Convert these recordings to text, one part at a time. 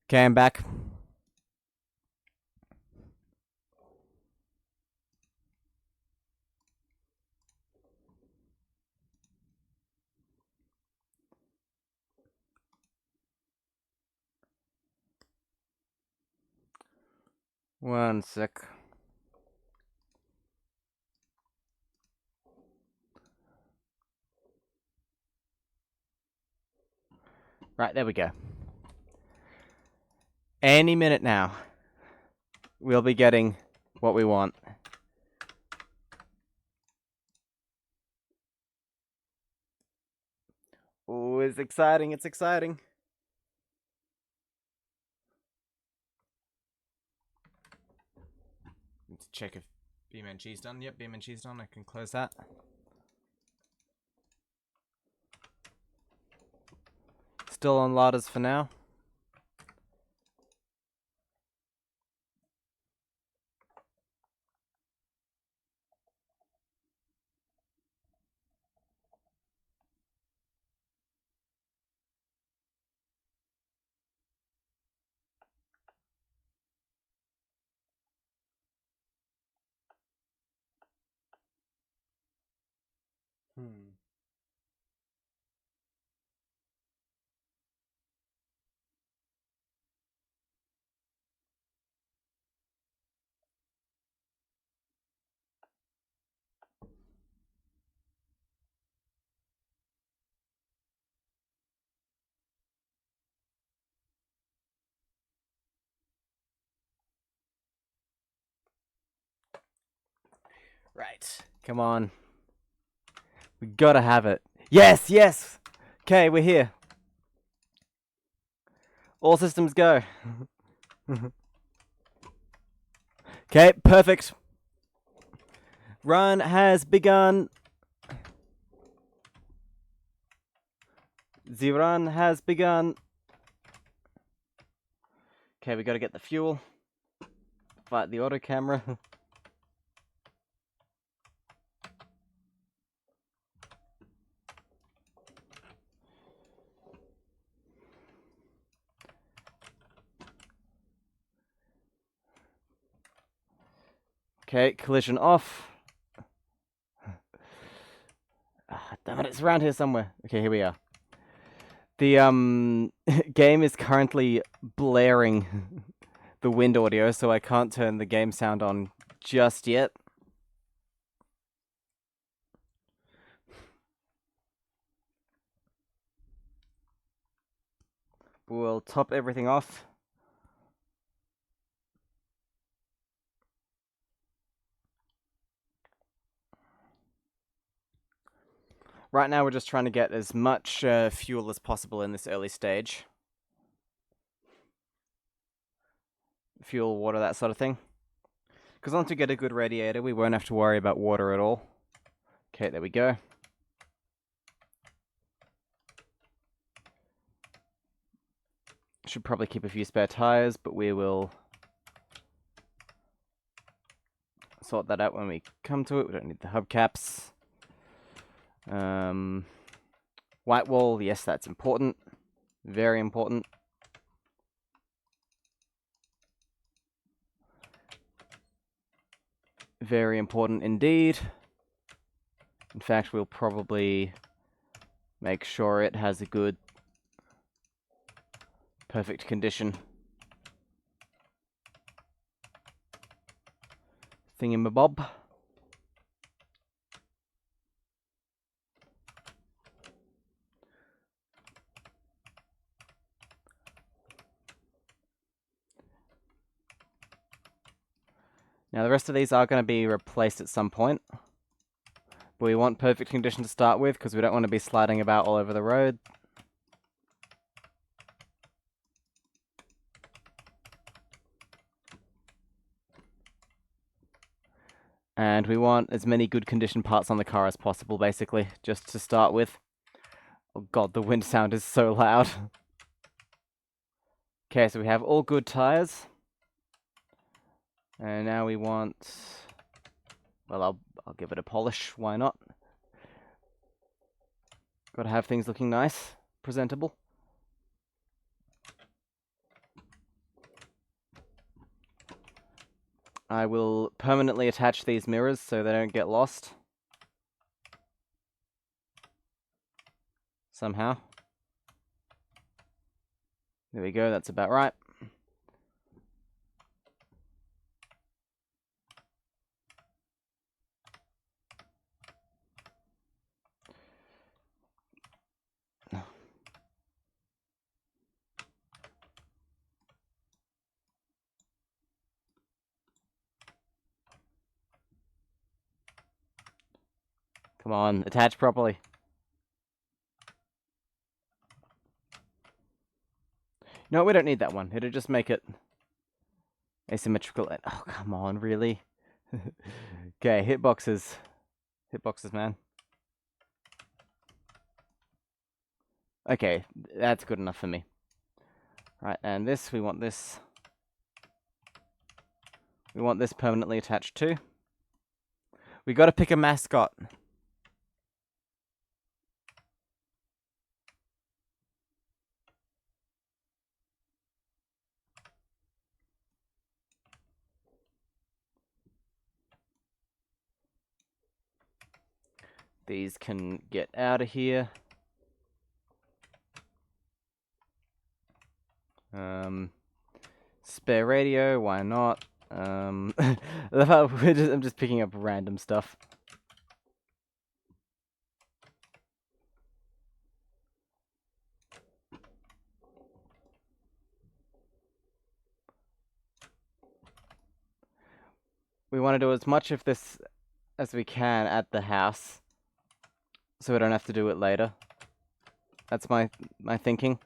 Okay, I'm back. One sec. Right, there we go. Any minute now, we'll be getting what we want. Oh, it's exciting, it's exciting. Let's check if Beam and Cheese done. Yep, Beam and Cheese done. I can close that. Still on ladders for now. Right, come on. We gotta have it. Yes, yes! Okay, we're here. All systems go. Okay, perfect. Run has begun. The run has begun. Okay, we gotta get the fuel. Fight the auto camera. Okay, collision off. Damn it, it's around here somewhere. Okay, here we are. The game is currently blaring the wind audio, so I can't turn the game sound on just yet. We'll top everything off. Right now we're just trying to get as much fuel as possible in this early stage. Fuel, water, that sort of thing. Because once we get a good radiator, we won't have to worry about water at all. Okay, there we go. Should probably keep a few spare tires, but we will sort that out when we come to it. We don't need the hubcaps. White wall, yes, that's important. Very important. Very important indeed. In fact, we'll probably make sure it has a good, perfect condition. Thingamabob. Now the rest of these are going to be replaced at some point. But we want perfect condition to start with because we don't want to be sliding about all over the road. And we want as many good condition parts on the car as possible, basically, just to start with. Oh god, the wind sound is so loud. Okay, so we have all good tires. And now we want... Well, I'll give it a polish, why not? Gotta have things looking nice, presentable. I will permanently attach these mirrors so they don't get lost. Somehow. There we go, that's about right. Come on, attach properly. No, we don't need that one. It'll just make it asymmetrical. Oh, come on, really? Okay, hitboxes. Hitboxes, man. Okay, that's good enough for me. Right, and this, we want this. We want this permanently attached too. We gotta pick a mascot. These can get out of here. Spare radio, why not? I'm just picking up random stuff. We want to do as much of this as we can at the house, so we don't have to do it later. That's my thinking.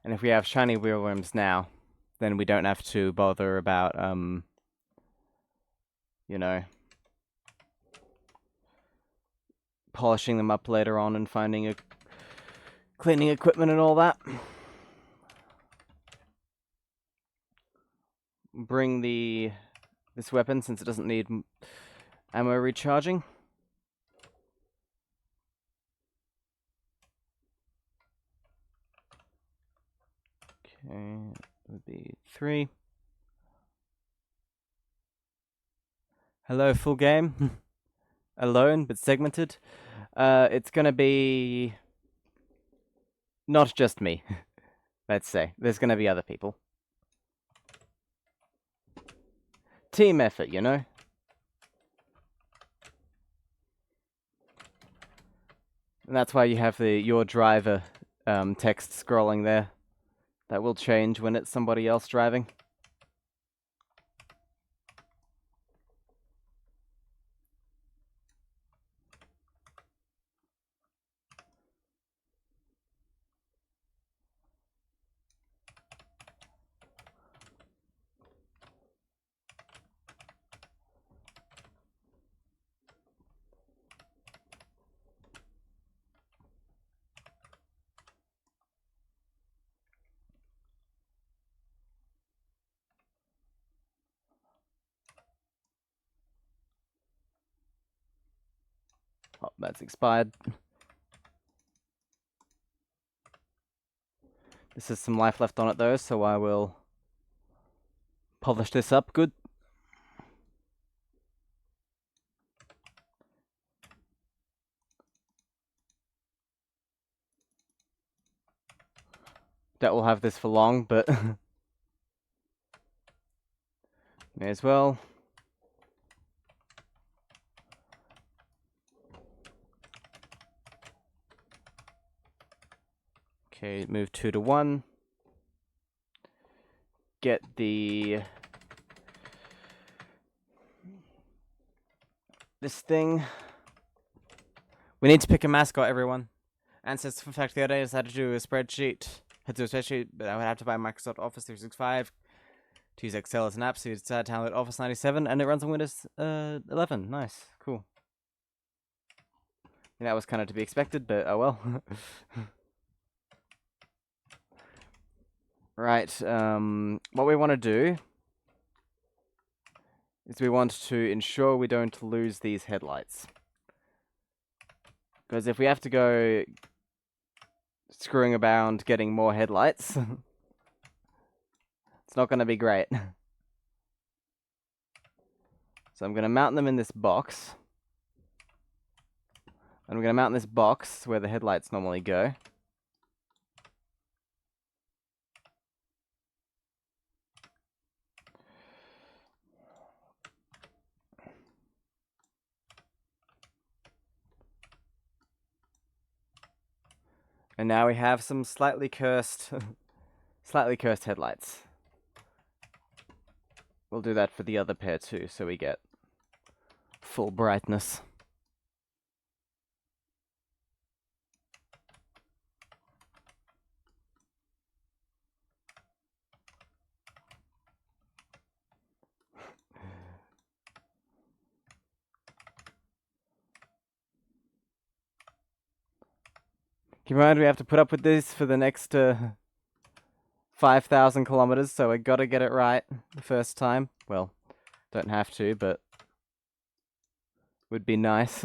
And if we have shiny wheel rims now, then we don't have to bother about, you know, polishing them up later on and finding cleaning equipment and all that. Bring this weapon since it doesn't need ammo recharging. Okay, that would be 3. Hello, full game. Alone, but segmented. It's gonna be not just me. Let's say there's gonna be other people. Team effort, you know. And that's why you have your driver text scrolling there. That will change when it's somebody else driving. Oh, that's expired. This has some life left on it though, so I will polish this up good. That will have this for long, but may as well. Okay, move 2 to 1. Get this thing. We need to pick a mascot, everyone. Ancestors, for fact, the other day I decided to do a spreadsheet. Had to do a spreadsheet, but I would have to buy Microsoft Office 365 to use Excel as an app, so you decided to download Office 97, and it runs on Windows 11. Nice, cool. And that was kind of to be expected, but oh well. Right, what we want to do is we want to ensure we don't lose these headlights. Because if we have to go screwing around getting more headlights, it's not going to be great. So I'm going to mount them in this box. And we're going to mount in this box where the headlights normally go. And now we have some slightly cursed headlights. We'll do that for the other pair too, so we get full brightness. Keep in mind we have to put up with this for the next 5,000 kilometers, so we gotta get it right the first time. Well, don't have to, but would be nice.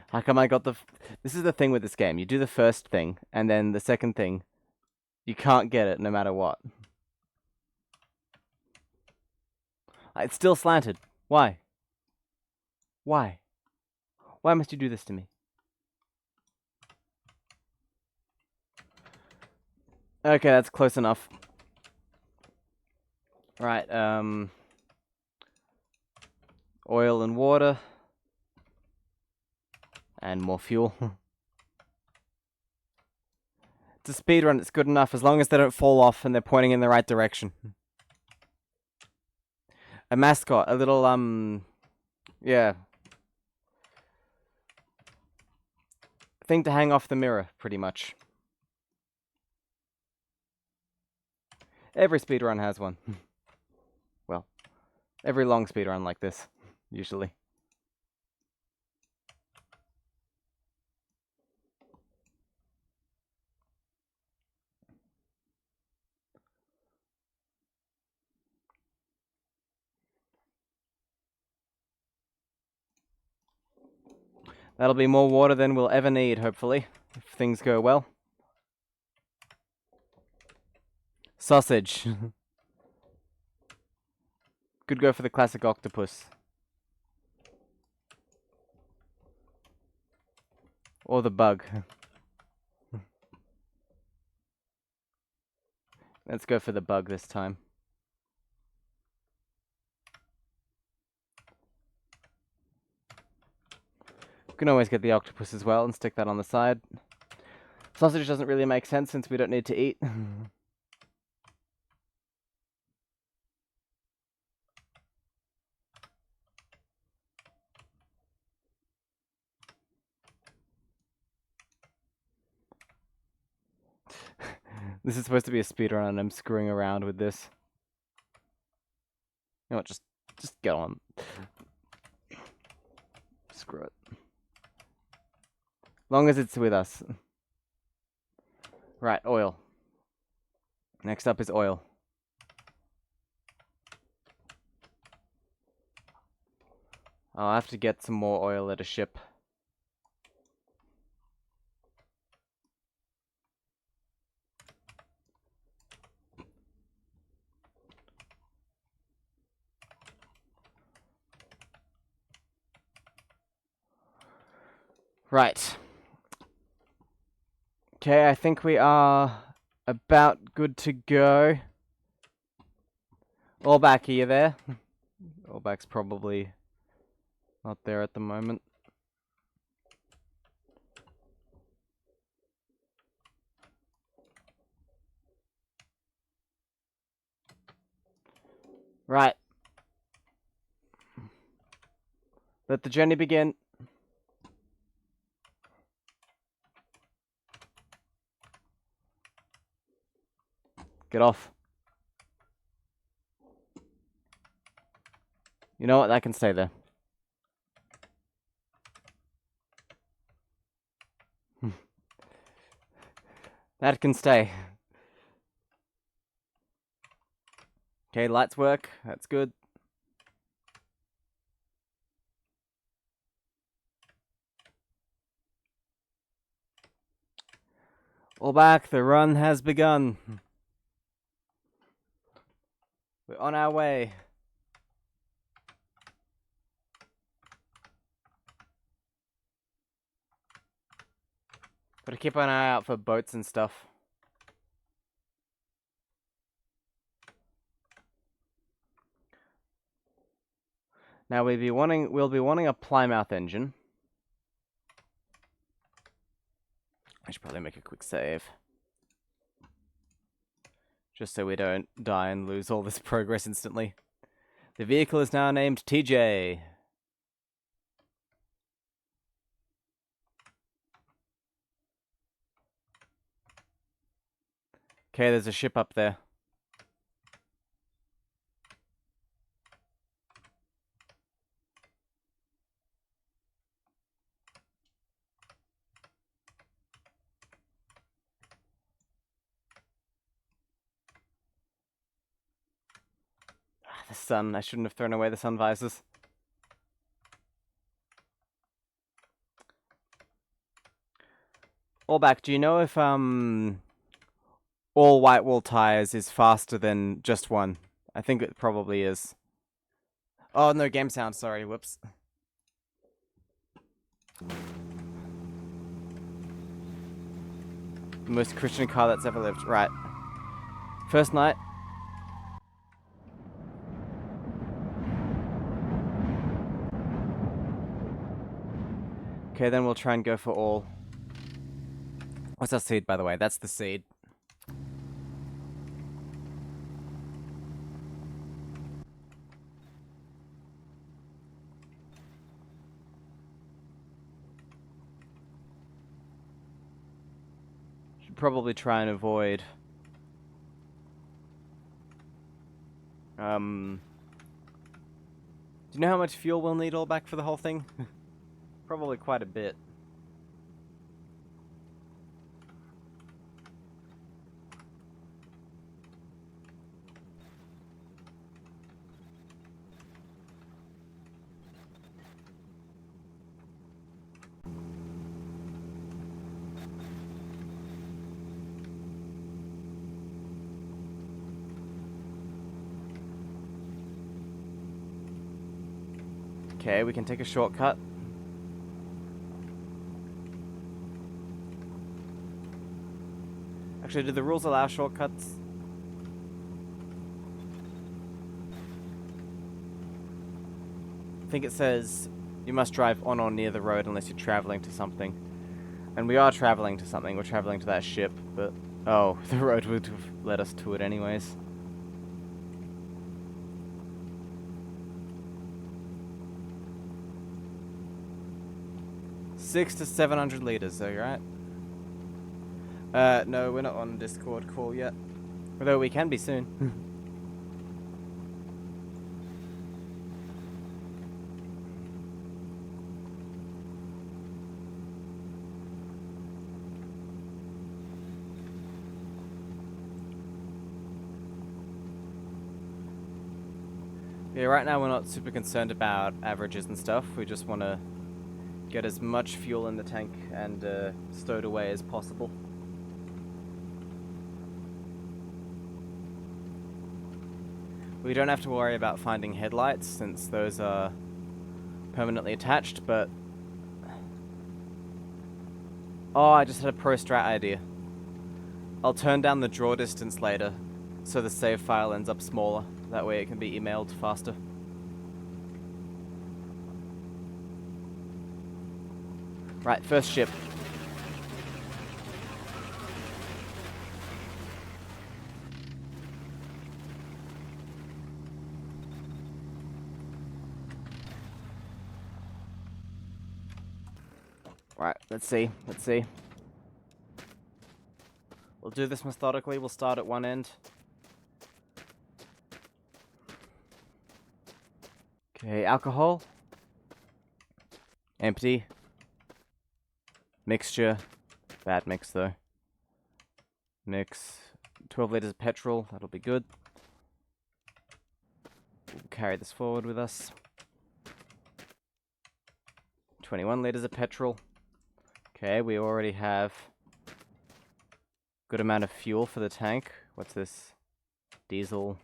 How come I got the... This is the thing with this game. You do the first thing, and then the second thing, you can't get it no matter what. It's still slanted. Why? Why? Why must you do this to me? Okay, that's close enough. Right, oil and water. And more fuel. It's a speedrun, it's good enough, as long as they don't fall off and they're pointing in the right direction. A mascot, a little, yeah. Thing to hang off the mirror, pretty much. Every speedrun has one. Well, every long speedrun like this, usually. That'll be more water than we'll ever need, hopefully, if things go well. Sausage. Could go for the classic octopus. Or the bug. Let's go for the bug this time. Can always get the octopus as well and stick that on the side. Sausage doesn't really make sense since we don't need to eat. This is supposed to be a speedrun and I'm screwing around with this. You know what, just get on. Screw it. Long as it's with us. Right, oil. Next up is oil. I'll have to get some more oil at a ship. Right. Okay, I think we are about good to go. Allback, are you there? Allback's probably not there at the moment. Right. Let the journey begin. Get off. You know what? That can stay there. That can stay. Okay, lights work. That's good. All back. The run has begun. We're on our way. Gotta keep an eye out for boats and stuff. Now we'll be wanting a Plymouth engine. I should probably make a quick save. Just so we don't die and lose all this progress instantly. The vehicle is now named TJ. Okay, there's a ship up there. The sun. I shouldn't have thrown away the sun visors. All back, do you know if all white wall tires is faster than just one? I think it probably is. Oh, no, game sound, sorry, whoops. The most Christian car that's ever lived, right. First night. Okay, then we'll try and go for all. What's our seed, by the way? That's the seed. Should probably try and avoid... Do you know how much fuel we'll need all back for the whole thing? Probably quite a bit. Okay, we can take a shortcut. Actually, do the rules allow shortcuts? I think it says you must drive on or near the road unless you're traveling to something. And we are traveling to something. We're traveling to that ship, but... Oh, the road would have led us to it anyways. Six to 700 liters, though, right? No, we're not on Discord call yet. Although we can be soon. Yeah, right now we're not super concerned about averages and stuff. We just want to get as much fuel in the tank and stowed away as possible. We don't have to worry about finding headlights since those are permanently attached, but... Oh, I just had a pro strat idea. I'll turn down the draw distance later, so the save file ends up smaller. That way it can be emailed faster. Right, first ship. Right, let's see. We'll do this methodically. We'll start at one end. Okay, alcohol. Empty. Mixture. Bad mix though. Mix. 12 liters of petrol. That'll be good. We'll carry this forward with us. 21 liters of petrol. Okay, we already have good amount of fuel for the tank. What's this? Diesel.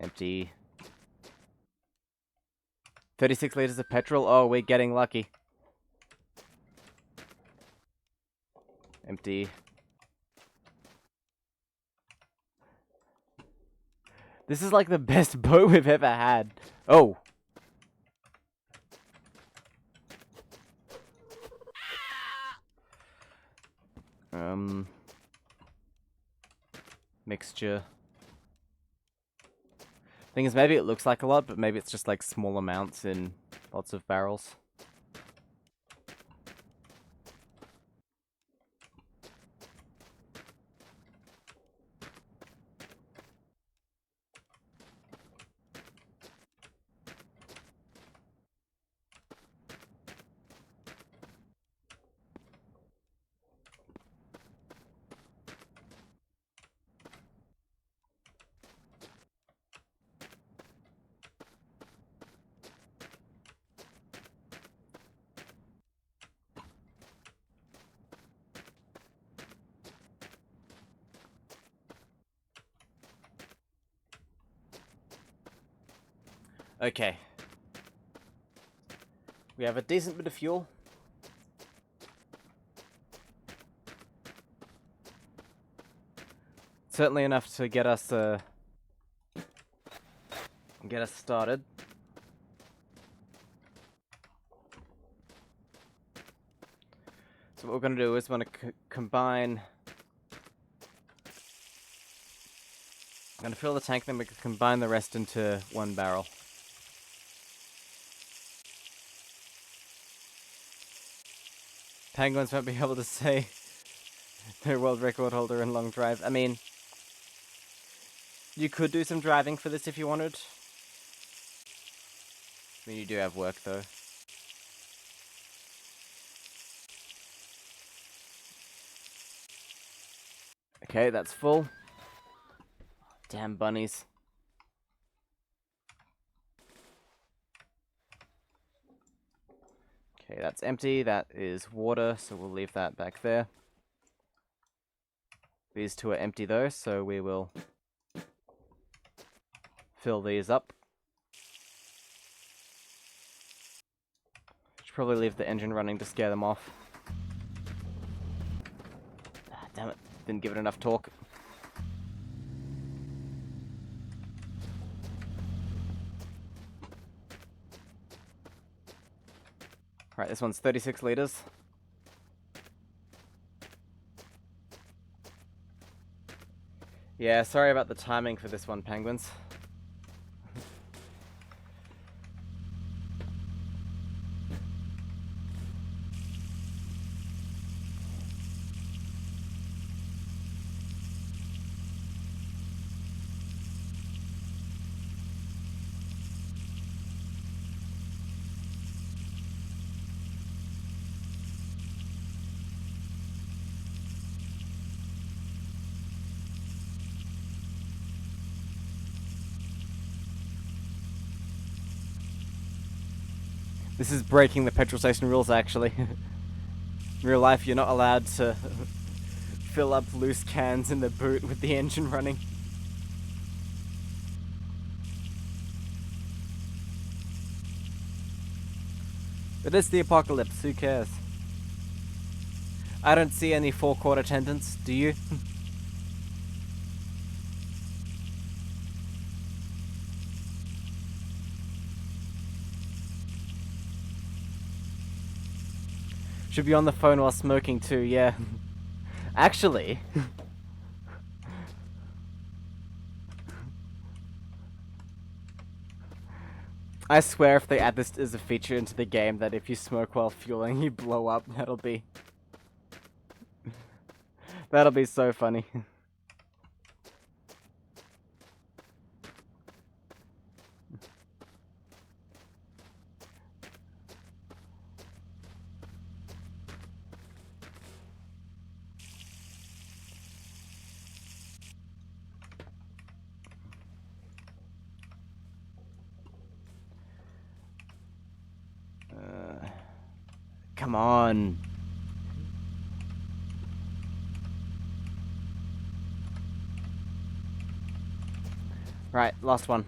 Empty. 36 liters of petrol. Oh, we're getting lucky. Empty. This is like the best boat we've ever had. Oh. Mixture. Thing is, maybe it looks like a lot, but maybe it's just like small amounts in lots of barrels. Okay. We have a decent bit of fuel. Certainly enough to get us started. So what we're going to do is we're going to combine. I'm going to fill the tank, then we can combine the rest into one barrel. Penguins won't be able to say they're world record holder in long drive. I mean, you could do some driving for this if you wanted. I mean, you do have work though. Okay, that's full. Damn bunnies. Okay, that's empty. That is water, so we'll leave that back there. These two are empty though, so we will fill these up. Should probably leave the engine running to scare them off. Ah, damn it, didn't give it enough torque. Right, this one's 36 liters. Yeah, sorry about the timing for this one, penguins. This is breaking the petrol station rules, actually. In real life, you're not allowed to fill up loose cans in the boot with the engine running. But it's the apocalypse, who cares? I don't see any forecourt attendants, do you? Should be on the phone while smoking too, yeah. Actually... I swear if they add this as a feature into the game that if you smoke while fueling you blow up, that'll be so funny. Come on. Right, last one.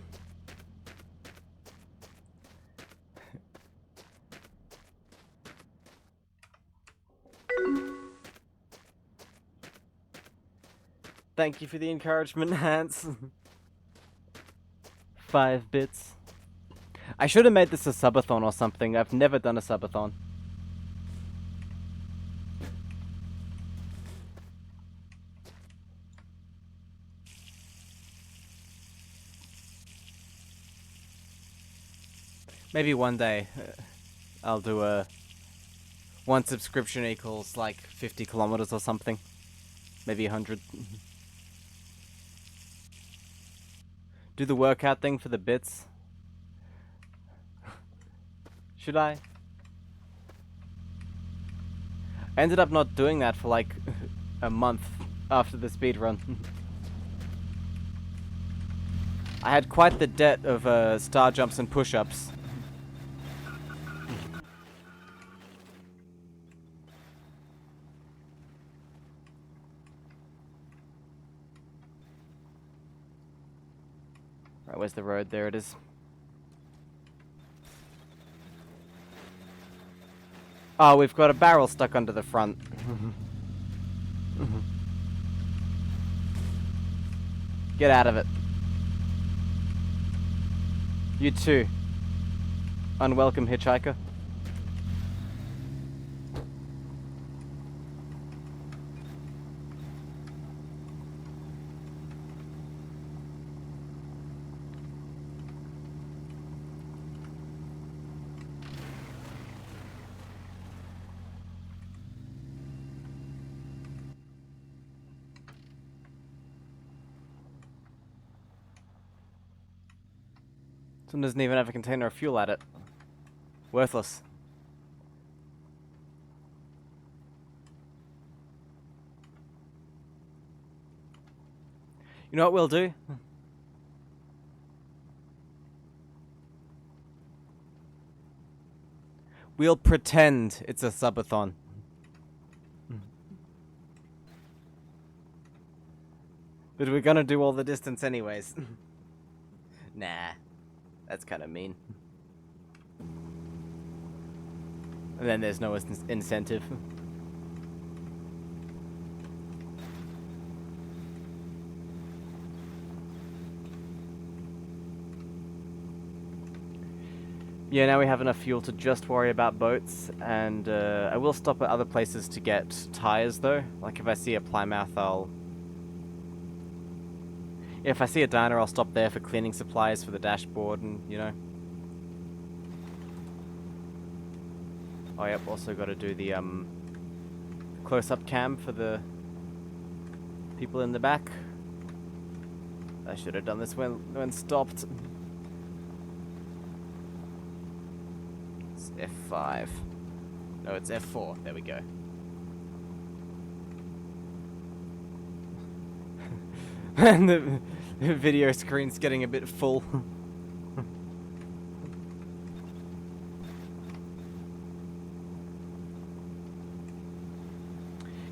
Thank you for the encouragement, Hans. 5 bits. I should have made this a subathon or something. I've never done a subathon. Maybe one day I'll do a one subscription equals like 50 kilometers or something. Maybe 100. Do the workout thing for the bits. Should I? I ended up not doing that for like a month after the speedrun. I had quite the debt of star jumps and push-ups. Right, where's the road? There it is. Oh, we've got a barrel stuck under the front. Get out of it. You too. Unwelcome hitchhiker. This one doesn't even have a container of fuel at it. Worthless. You know what we'll do? We'll pretend it's a subathon. But we're gonna do all the distance anyways. Nah. That's kind of mean. And then there's no incentive. Yeah, now we have enough fuel to just worry about boats, and I will stop at other places to get tires though. Like if I see a Plymouth, if I see a diner, I'll stop there for cleaning supplies for the dashboard and, you know. Oh, yep, also got to do the close-up cam for the people in the back. I should have done this when stopped. It's F5. No, it's F4. There we go. And the video screen's getting a bit full.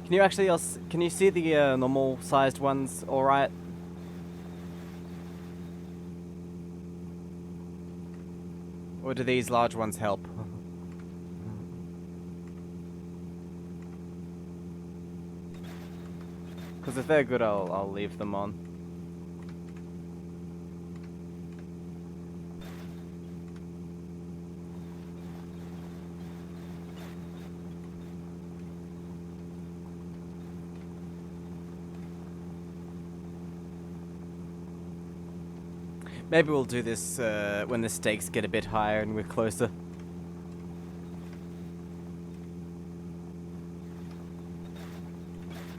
Can you actually can you see the normal sized ones all right? Or do these large ones help? Because if they're good, I'll leave them on. Maybe we'll do this when the stakes get a bit higher and we're closer.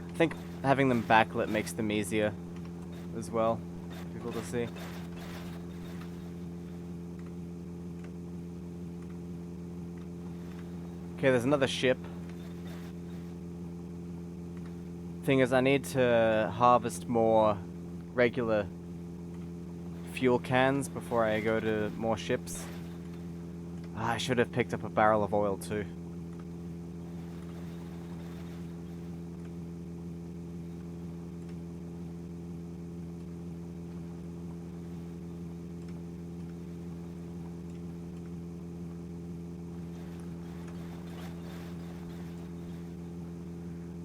I think having them backlit makes them easier as well for people to see. Okay, there's another ship. Thing is, I need to harvest more regular fuel cans before I go to more ships. I should have picked up a barrel of oil too.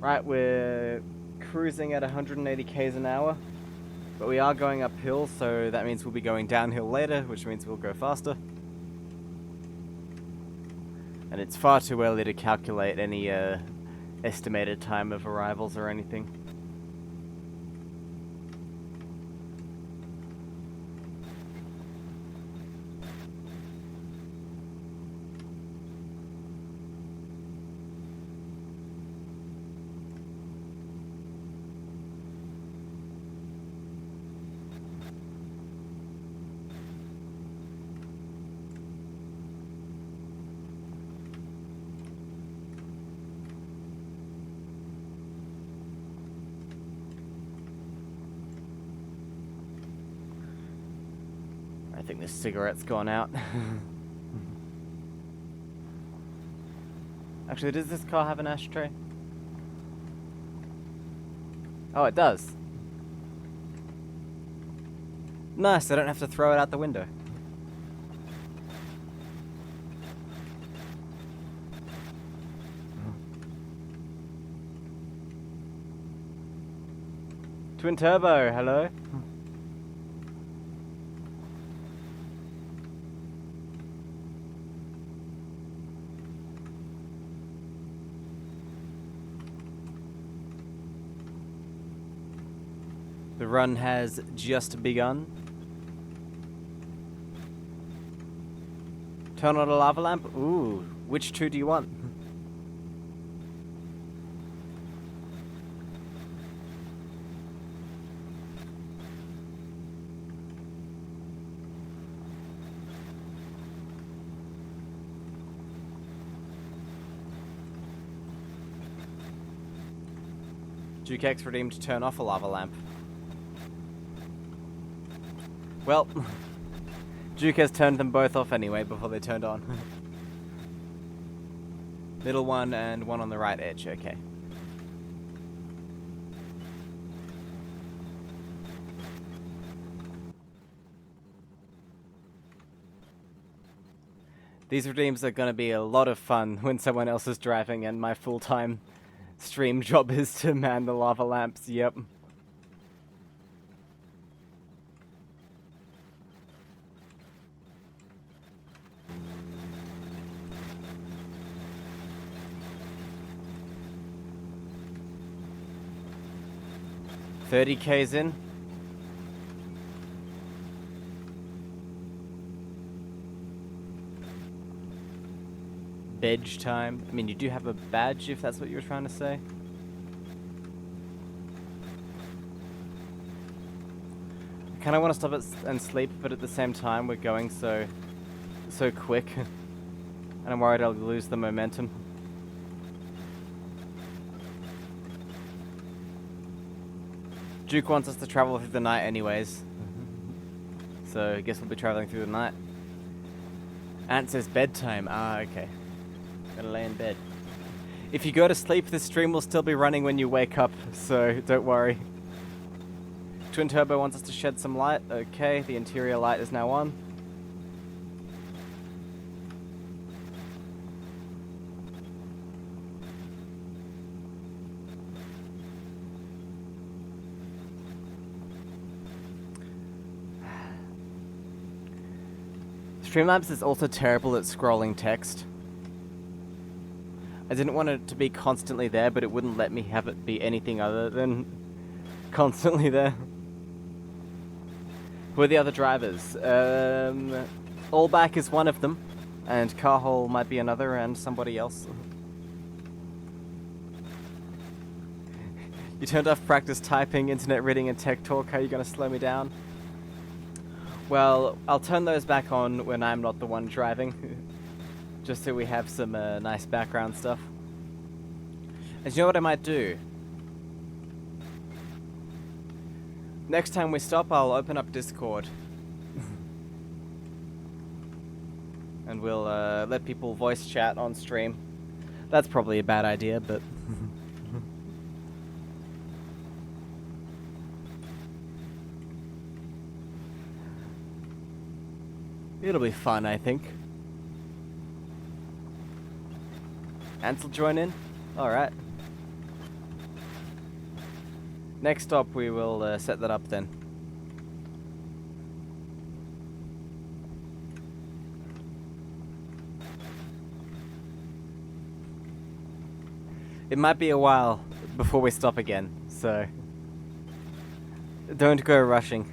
Right, we're cruising at 180 k's an hour, but we are going uphill, so that means we'll be going downhill later, which means we'll go faster. And it's far too early to calculate any estimated time of arrivals or anything. I think this cigarette's gone out. Actually, does this car have an ashtray? Oh, it does. Nice, I don't have to throw it out the window. Twin turbo, hello? The run has just begun. Turn on a lava lamp? Ooh, which two do you want? Duke X redeemed to turn off a lava lamp. Well, Duke has turned them both off anyway before they turned on. Middle one and one on the right edge, okay. These redeems are going to be a lot of fun when someone else is driving and my full-time stream job is to man the lava lamps, yep. $30Ks in. Badge time. I mean, you do have a badge if that's what you were trying to say. I kind of want to stop it and sleep, but at the same time we're going so quick. And I'm worried I'll lose the momentum. Duke wants us to travel through the night anyways. So I guess we'll be traveling through the night. Ant says bedtime. Ah, okay. Gotta lay in bed. If you go to sleep, this stream will still be running when you wake up, so don't worry. Twin Turbo wants us to shed some light. Okay, the interior light is now on. Streamlabs is also terrible at scrolling text. I didn't want it to be constantly there, but it wouldn't let me have it be anything other than constantly there. Who are the other drivers? Allback is one of them, and Carhole might be another, and somebody else. You turned off practice typing, internet reading, and tech talk. How are you going to slow me down? Well, I'll turn those back on when I'm not the one driving, just so we have some nice background stuff. And you know what I might do? Next time we stop, I'll open up Discord. And we'll let people voice chat on stream. That's probably a bad idea, but... It'll be fun, I think. Ansel join in? Alright. Next stop, we will set that up then. It might be a while before we stop again, so don't go rushing.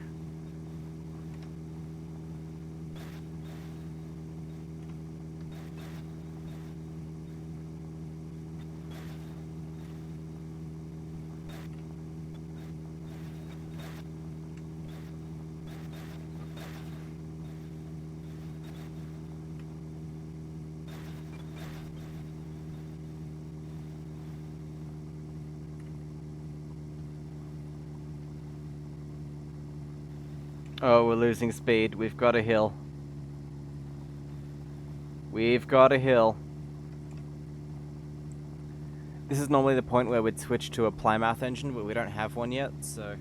Oh, we're losing speed. We've got a hill. We've got a hill. This is normally the point where we'd switch to a Plymouth engine, but we don't have one yet, so...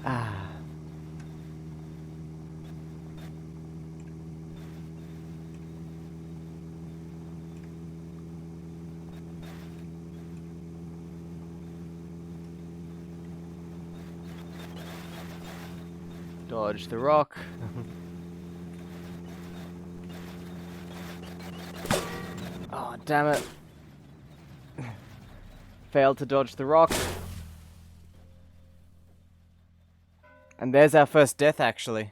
Ah. Dodge the rock. Oh, damn it. Failed to dodge the rock. And there's our first death, actually.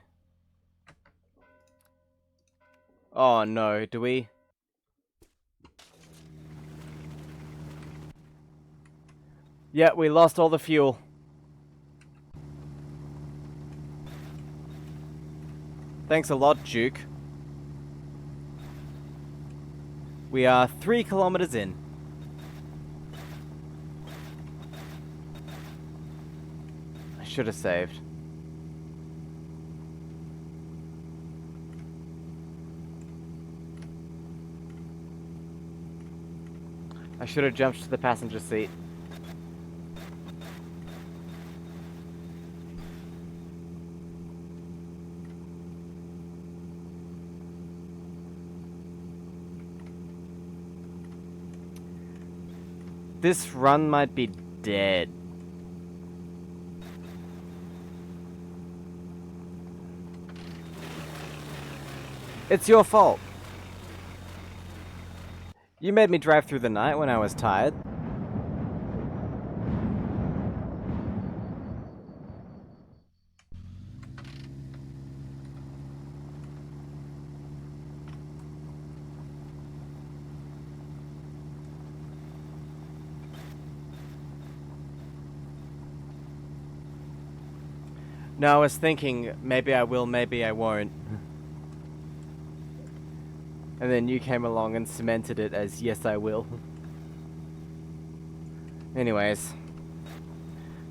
Oh no, do we? Yeah, we lost all the fuel. Thanks a lot, Duke. We are 3 kilometers in. I should have saved. I should have jumped to the passenger seat. This run might be dead. It's your fault. You made me drive through the night when I was tired. No, I was thinking, maybe I will, maybe I won't. And then you came along and cemented it as, yes, I will. Anyways.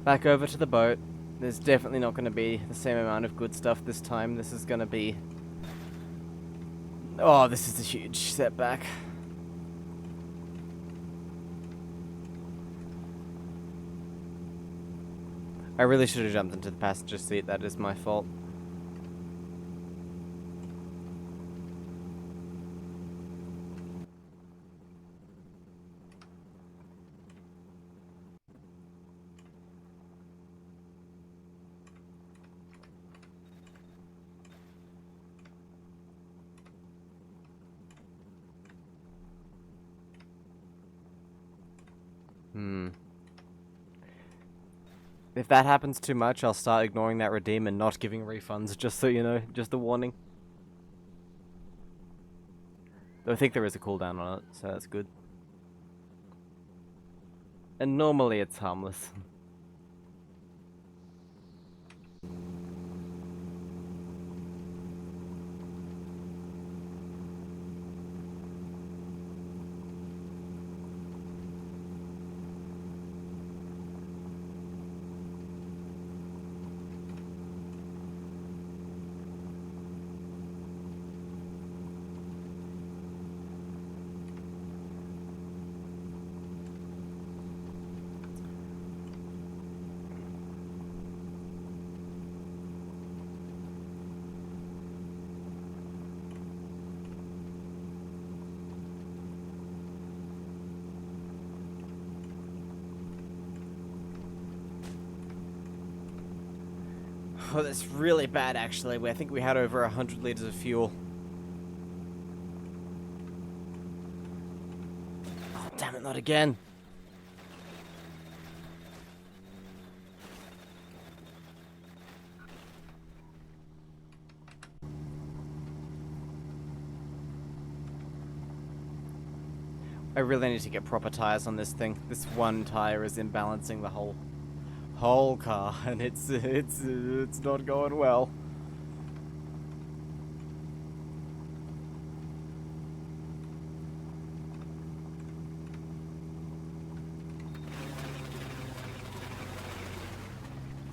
Back over to the boat. There's definitely not going to be the same amount of good stuff this time. This is going to be... Oh, this is a huge setback. I really should have jumped into the passenger seat. That is my fault. If that happens too much, I'll start ignoring that redeem and not giving refunds, just so you know. Just a warning. Though I think there is a cooldown on it, so that's good. And normally it's harmless. Oh, that's really bad, actually. I think we had over 100 liters of fuel. Oh, damn it, not again. I really need to get proper tires on this thing. This one tire is imbalancing the whole car, and it's not going well.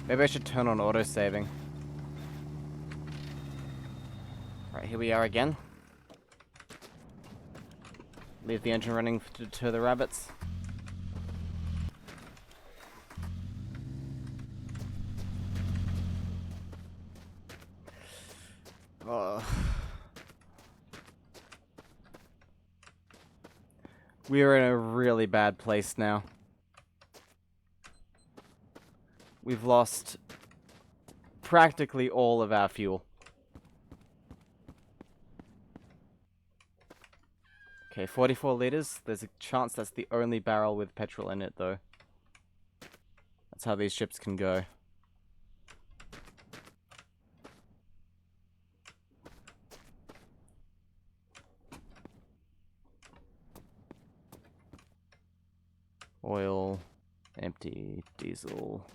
Maybe I should turn on auto saving. Right, here we are again. Leave the engine running to deter the rabbits. Oh. We are in a really bad place now. We've lost practically all of our fuel. Okay, 44 liters. There's a chance that's the only barrel with petrol in it, though. That's how these ships can go. Oil, empty, diesel,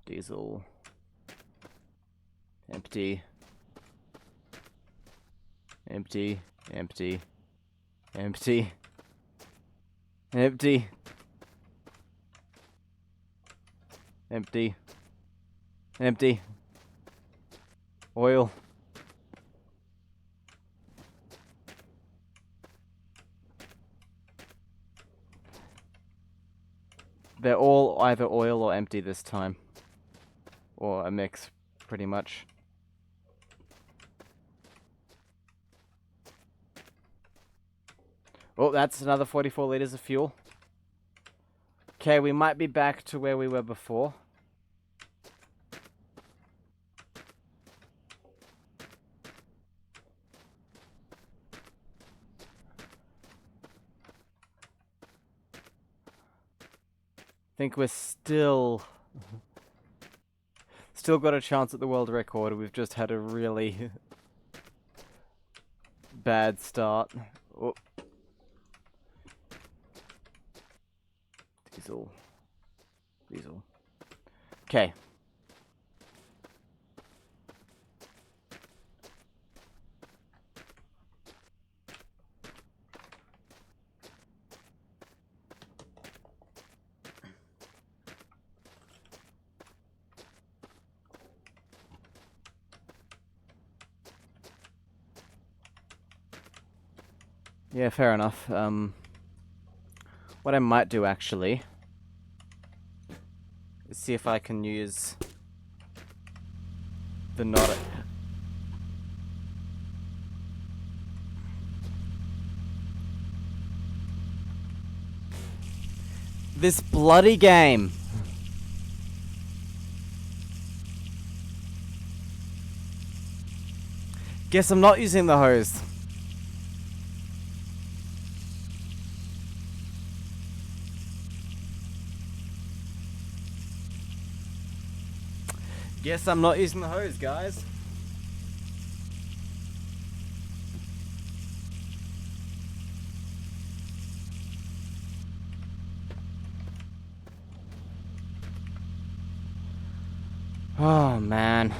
diesel, empty, empty, empty, empty, empty, empty, empty, oil. They're all either oil or empty this time. Or a mix, pretty much. Oh, that's another 44 liters of fuel. Okay, we might be back to where we were before. I think we're still got a chance at the world record. We've just had a really bad start. Oh. Diesel. Okay. Yeah, fair enough. What I might do, actually, is see if I can use the not... This bloody game! Guess I'm not using the hose. Guess I'm not using the hose, guys. Oh, man.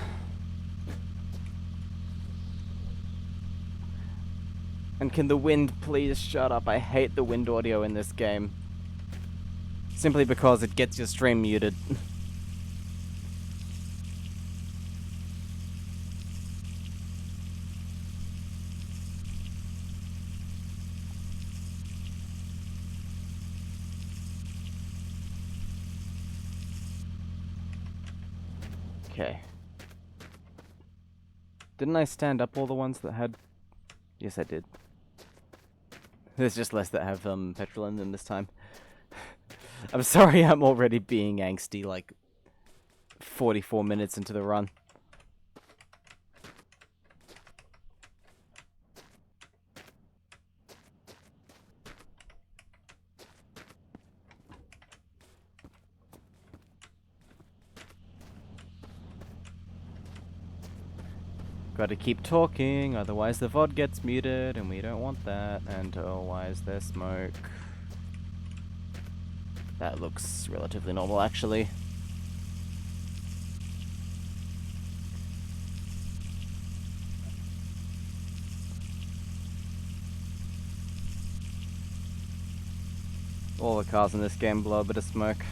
And can the wind please shut up? I hate the wind audio in this game. Simply because it gets your stream muted. Okay. Didn't I stand up all the ones that had... Yes, I did. There's just less that have petrol in them this time. I'm sorry I'm already being angsty, like, 44 minutes into the run. Gotta keep talking, otherwise the VOD gets muted, and we don't want that. And oh, why is there smoke? That looks relatively normal, actually. All the cars in this game blow a bit of smoke.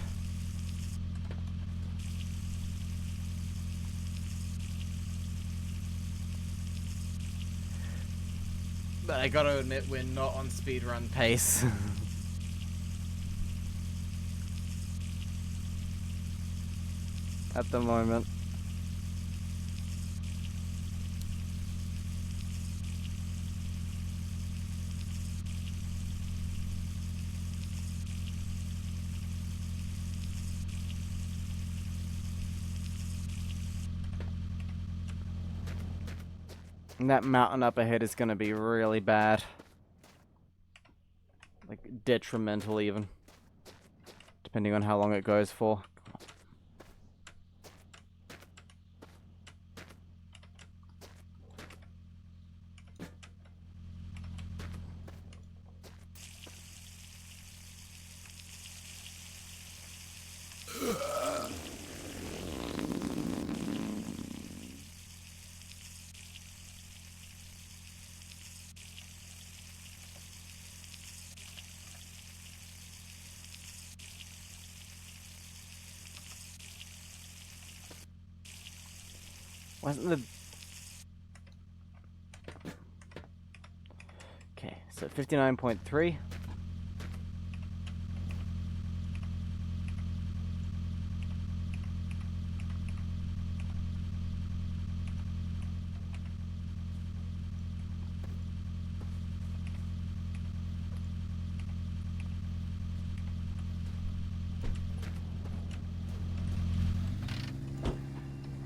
But I gotta admit, we're not on speedrun pace. At the moment. And that mountain up ahead is gonna be really bad. Like, detrimental even. Depending on how long it goes for. Wasn't the... Okay, so 59.3.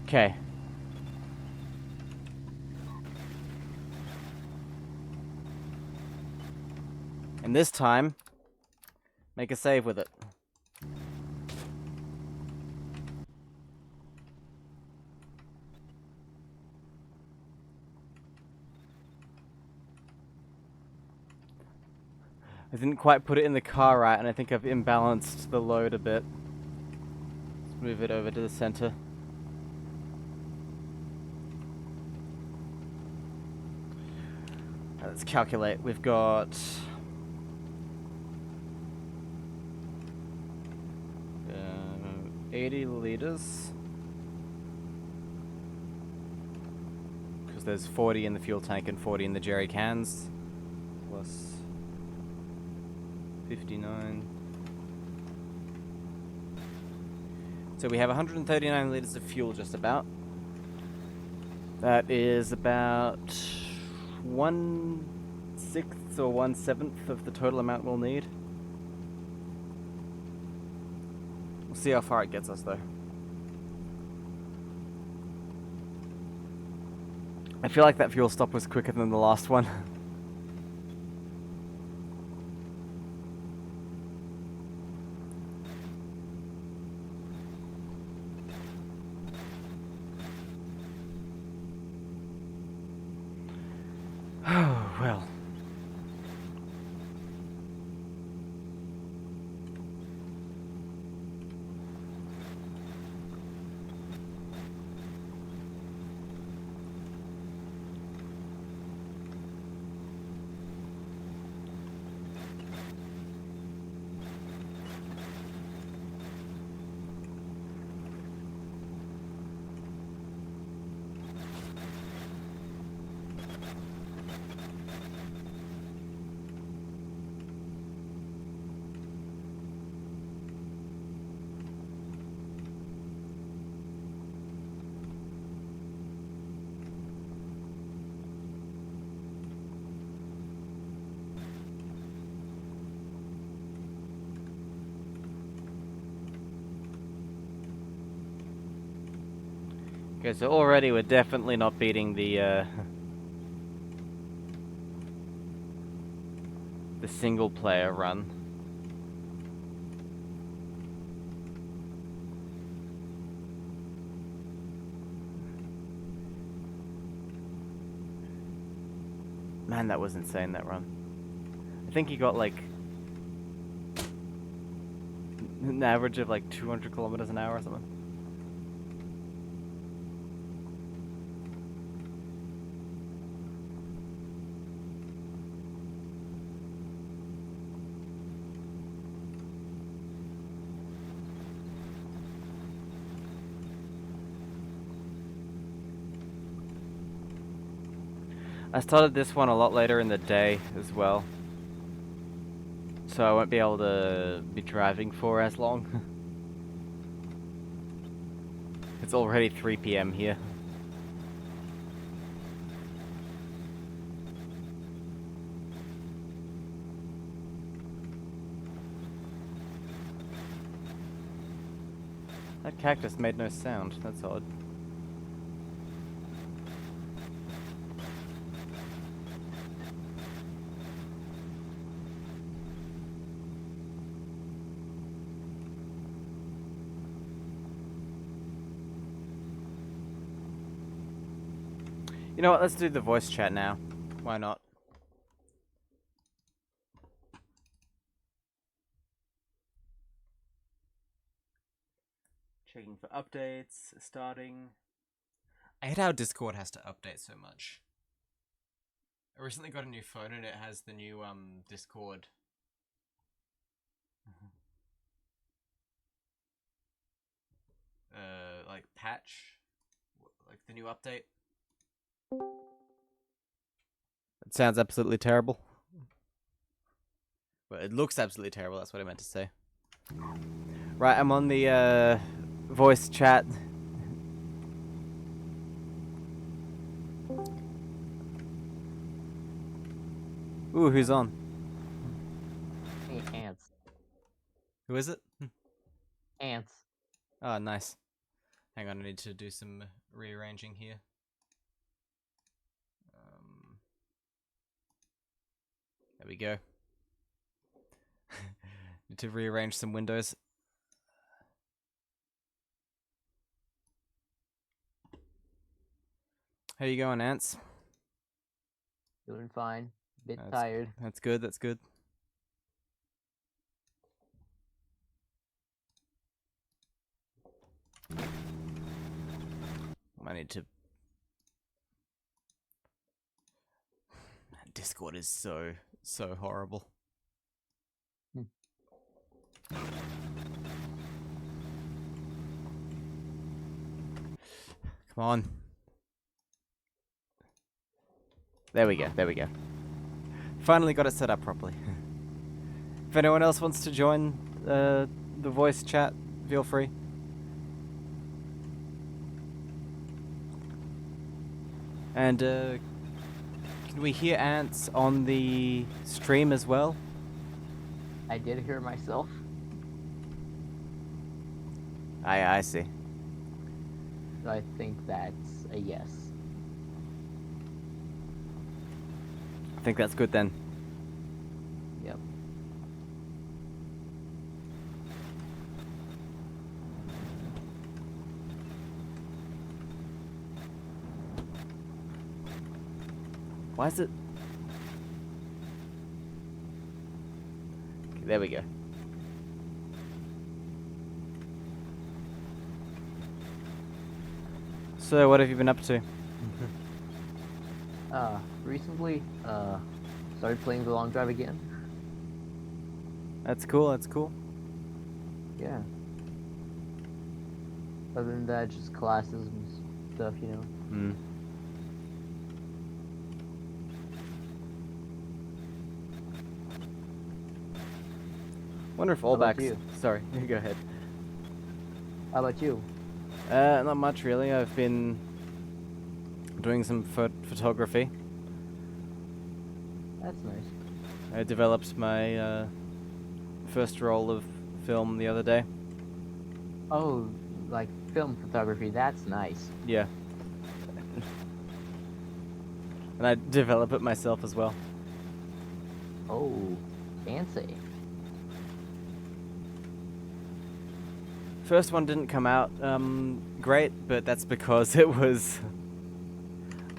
Okay. And this time, make a save with it. I didn't quite put it in the car right, and I think I've imbalanced the load a bit. Let's move it over to the center. Let's calculate. We've got... 80 liters. Because there's 40 in the fuel tank and 40 in the jerry cans. Plus 59. So we have 139 liters of fuel just about. That is about 1/6 or 1/7 of the total amount we'll need. We'll see how far it gets us, though. I feel like that fuel stop was quicker than the last one. Oh, well. Okay, so already we're definitely not beating the the single player run. Man, that was insane, that run. I think he got like an average of like 200 kilometers an hour or something. I started this one a lot later in the day as well, so I won't be able to be driving for as long. It's already 3 p.m. here. That cactus made no sound, that's odd. You know what, let's do the voice chat now. Why not? Checking for updates, starting. I hate how Discord has to update so much. I recently got a new phone and it has the new Discord. Like patch, like the new update. It sounds absolutely terrible. Well, it looks absolutely terrible, that's what I meant to say. Right, I'm on the voice chat. Ooh, who's on? Hey, ants. Who is it? Ants. Oh, nice. Hang on, I need to do some rearranging here. There we go. Need to rearrange some windows. How you going, Ants? Doing fine. Bit tired. That's good, that's good. I need to... Discord is so horrible. Come on. There we go, there we go. Finally got it set up properly. If anyone else wants to join the voice chat, feel free. And can we hear Ants on the stream as well? I did hear myself. I see. So I think that's a yes. I think that's good then. Yep. Why is it? Okay, there we go. So, what have you been up to? Recently, started playing the long drive again. That's cool, that's cool. Yeah. Other than that, just classes and stuff, you know. Hmm. Wonder if all How about backs. you? Sorry, you go ahead. How about you? Not much really. I've been doing some photography. That's nice. I developed my first roll of film the other day. Oh, like film photography. That's nice. Yeah. And I develop it myself as well. Oh, fancy. First one didn't come out great, but that's because it was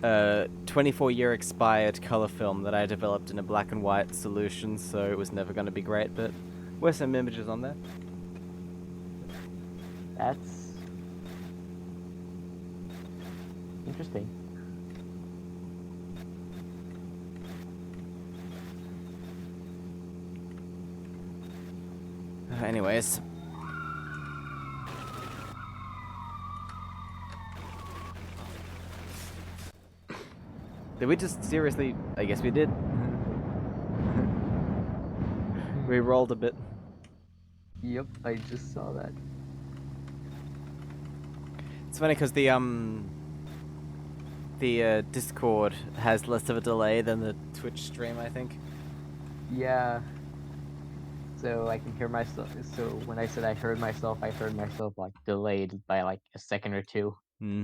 a 24-year expired color film that I developed in a black and white solution, so it was never going to be great, but were some images on there. That's interesting. Anyways. Did we just seriously... I guess we did. We rolled a bit. Yep, I just saw that. It's funny because the Discord has less of a delay than the Twitch stream, I think. Yeah. So I can hear myself. So when I said I heard myself like delayed by like a second or two. Hmm.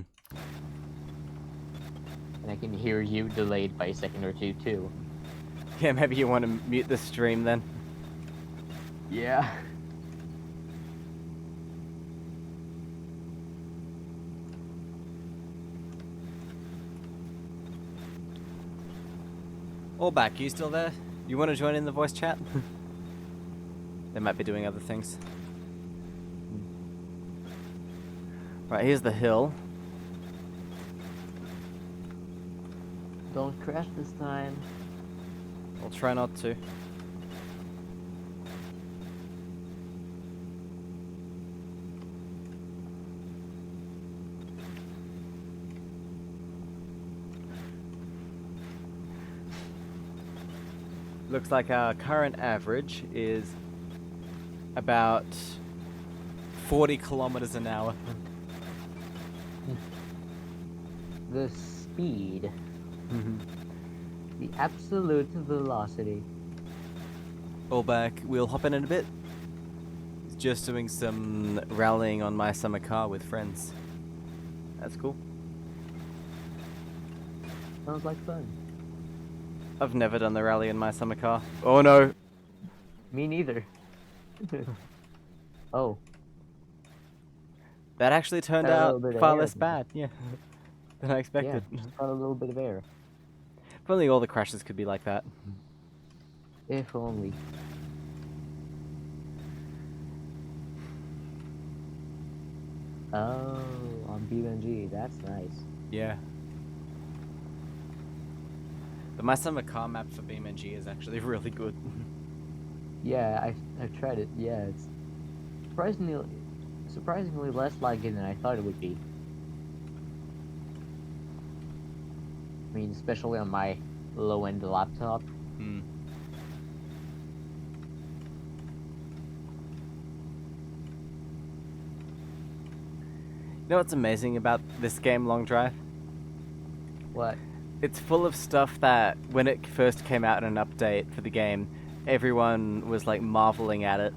And I can hear you delayed by a second or two too. Yeah, maybe you want to mute the stream then. Yeah. All back, you still there? You want to join in the voice chat? They might be doing other things. Right, here's the hill. Don't crash this time. I'll try not to. Looks like our current average is about 40 kilometers an hour. The speed. The absolute velocity. All back, we'll hop in a bit. Just doing some rallying on my summer car with friends. That's cool. Sounds like fun. I've never done the rally in my summer car. Oh no! Me neither. Oh. That actually turned Got a out little bit of far air less there. bad, yeah, than I expected. Yeah, just got a little bit of air. If only all the crashes could be like that. If only. Oh, on BMG, that's nice. Yeah. But my summer car map for BeamNG is actually really good. Yeah, I've tried it. Yeah, it's surprisingly less laggy than I thought it would be. I mean, especially on my low-end laptop. Hmm. You know what's amazing about this game, Long Drive? What? It's full of stuff that, when it first came out in an update for the game, everyone was like marveling at it.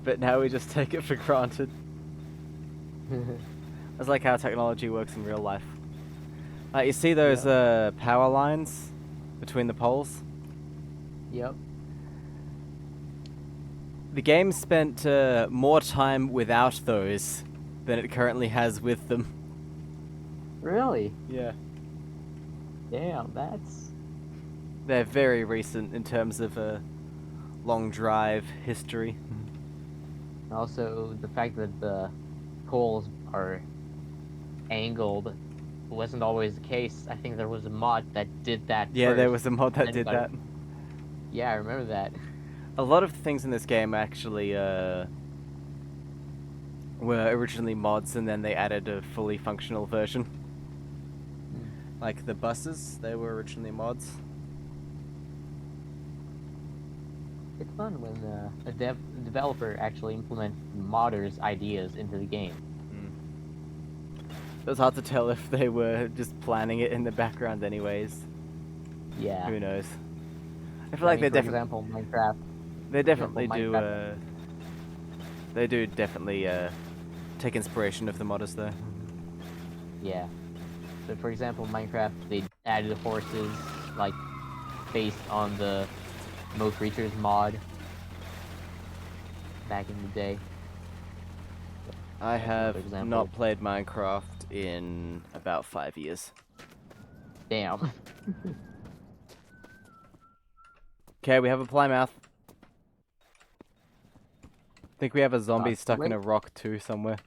But now we just take it for granted. It's like how technology works in real life. You see those power lines between the poles? Yep. The game spent more time without those than it currently has with them. Really? Yeah. Damn, that's... They're very recent in terms of Long Drive history. Also, the fact that the poles are angled wasn't always the case. I think there was a mod that did that Yeah, first. there was a mod that did that. Yeah, I remember that. A lot of things in this game actually were originally mods, and then they added a fully functional version. Like the buses, they were originally mods. It's fun when a developer actually implements modders' ideas into the game. It was hard to tell if they were just planning it in the background anyways. Yeah. Who knows? I feel like they definitely... For example, Minecraft. They definitely do... They do definitely take inspiration of the modders there. Yeah. So for example, Minecraft, they added the horses, like, based on the Mo Creatures mod back in the day. I That's another have example. not played Minecraft in about 5 years. Damn. Okay, we have a Plymouth. Think we have a zombie stuck in wait. a rock too somewhere.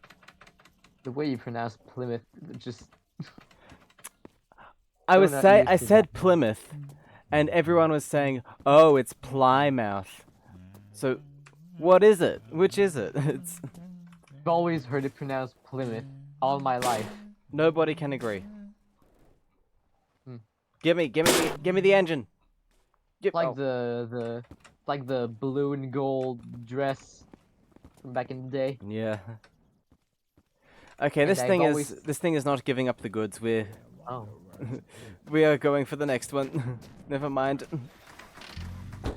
The way you pronounce Plymouth, just I So not used I to said that. Plymouth, and everyone was saying, "Oh, it's Plymouth." So, what is it? Which is it? It's I've always heard it pronounced Plymouth all my life. nobody can agree. Hmm. Give me the engine. It's like Oh. the blue and gold dress from back in the day. Yeah. Okay, And this I've thing always is not giving up the goods. oh We are going for the next one. Never mind.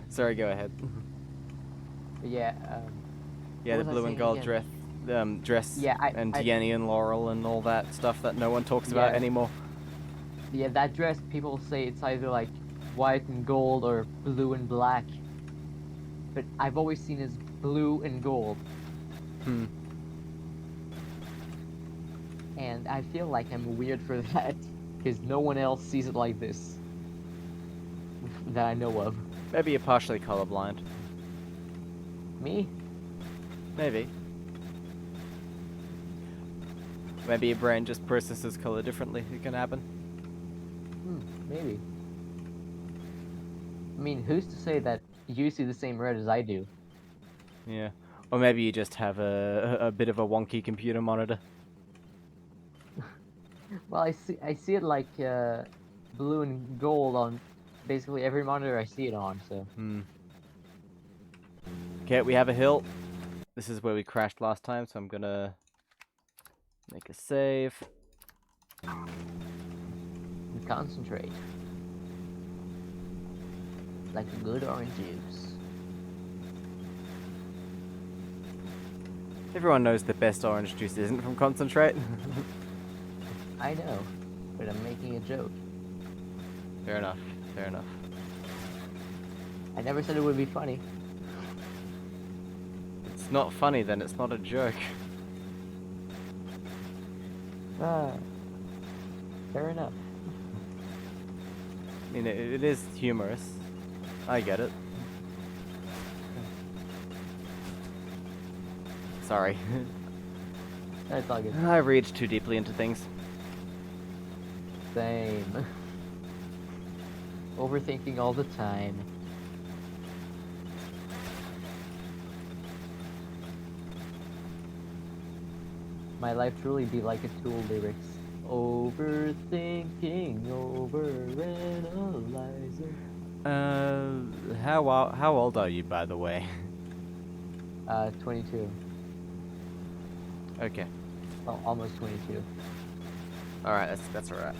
Sorry, go ahead. yeah Yeah, what the was I blue and saying gold again? dress, Yeah, and I Yenny and Laurel and all that stuff that no one talks about yeah anymore. yeah that dress. People say it's either like white and gold or blue and black, but I've always seen as blue and gold, Hmm. and I feel like I'm weird for that because no one else sees it like this that I know of. Maybe you're partially colorblind. Me? Maybe. Maybe your brain just processes color differently. It can happen. Maybe. I mean, who's to say that you see the same red as I do? Yeah. Or maybe you just have a bit of a wonky computer monitor. Well, I see it like blue and gold on basically every monitor I see it on. So Hmm. Okay, we have a hill. This is where we crashed last time, so I'm gonna make a save. concentrate like a good orange juice. Everyone knows the best orange juice isn't from concentrate. I know, but I'm making a joke. Fair enough. Fair enough. I never said it would be funny. It's not funny, then it's not a joke. Fair enough. I mean, it is humorous. I get it. Sorry. That's all good. I read too deeply into things. Same. Overthinking all the time. My life truly be like a Tool lyrics. Overthinking, overanalyzing. How old are you, by the way? 22. Okay. Well, almost 22. All right. That's all right.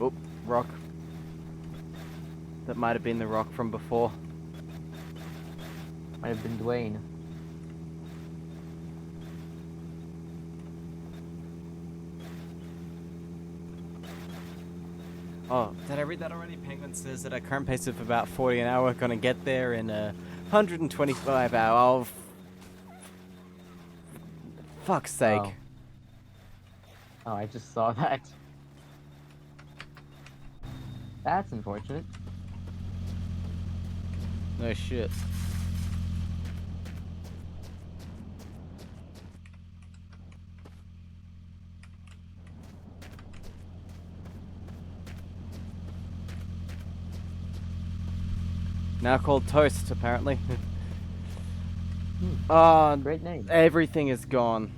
Oop, rock. That might have been the rock from before. Might have been Dwayne. Oh, did I read that already? Penguin says that at current pace of about 40 an hour, gonna get there in 125 hours. Oh, fuck's sake. Oh. Oh, I just saw that. That's unfortunate. No shit. Now called Toast, apparently. Great name. Everything is gone.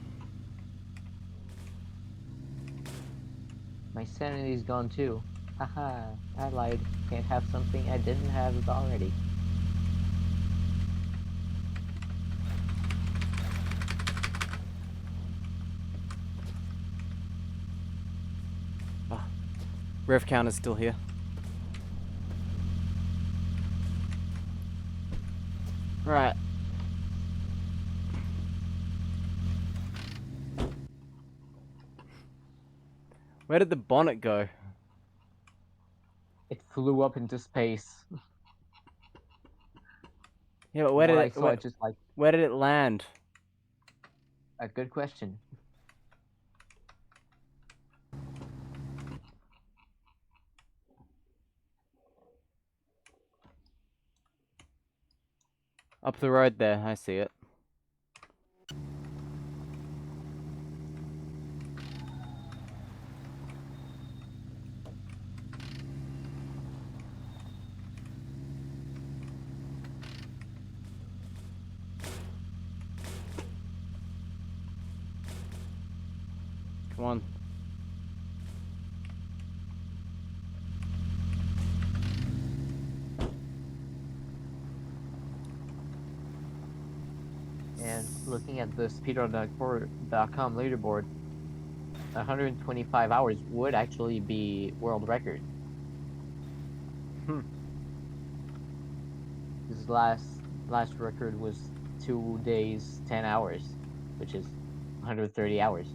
My sanity's gone too. Haha, I lied. Can't have something I didn't have it already. Oh, Rev counter's still here. Right. Where did the bonnet go? It flew up into space. Yeah, but From what I saw, it just like where did it land? a good question. Up the road there, I see it. Come on. And looking at the speedrun.com leaderboard, 125 hours would actually be world record. His last record was 2 days, 10 hours, which is 130 hours.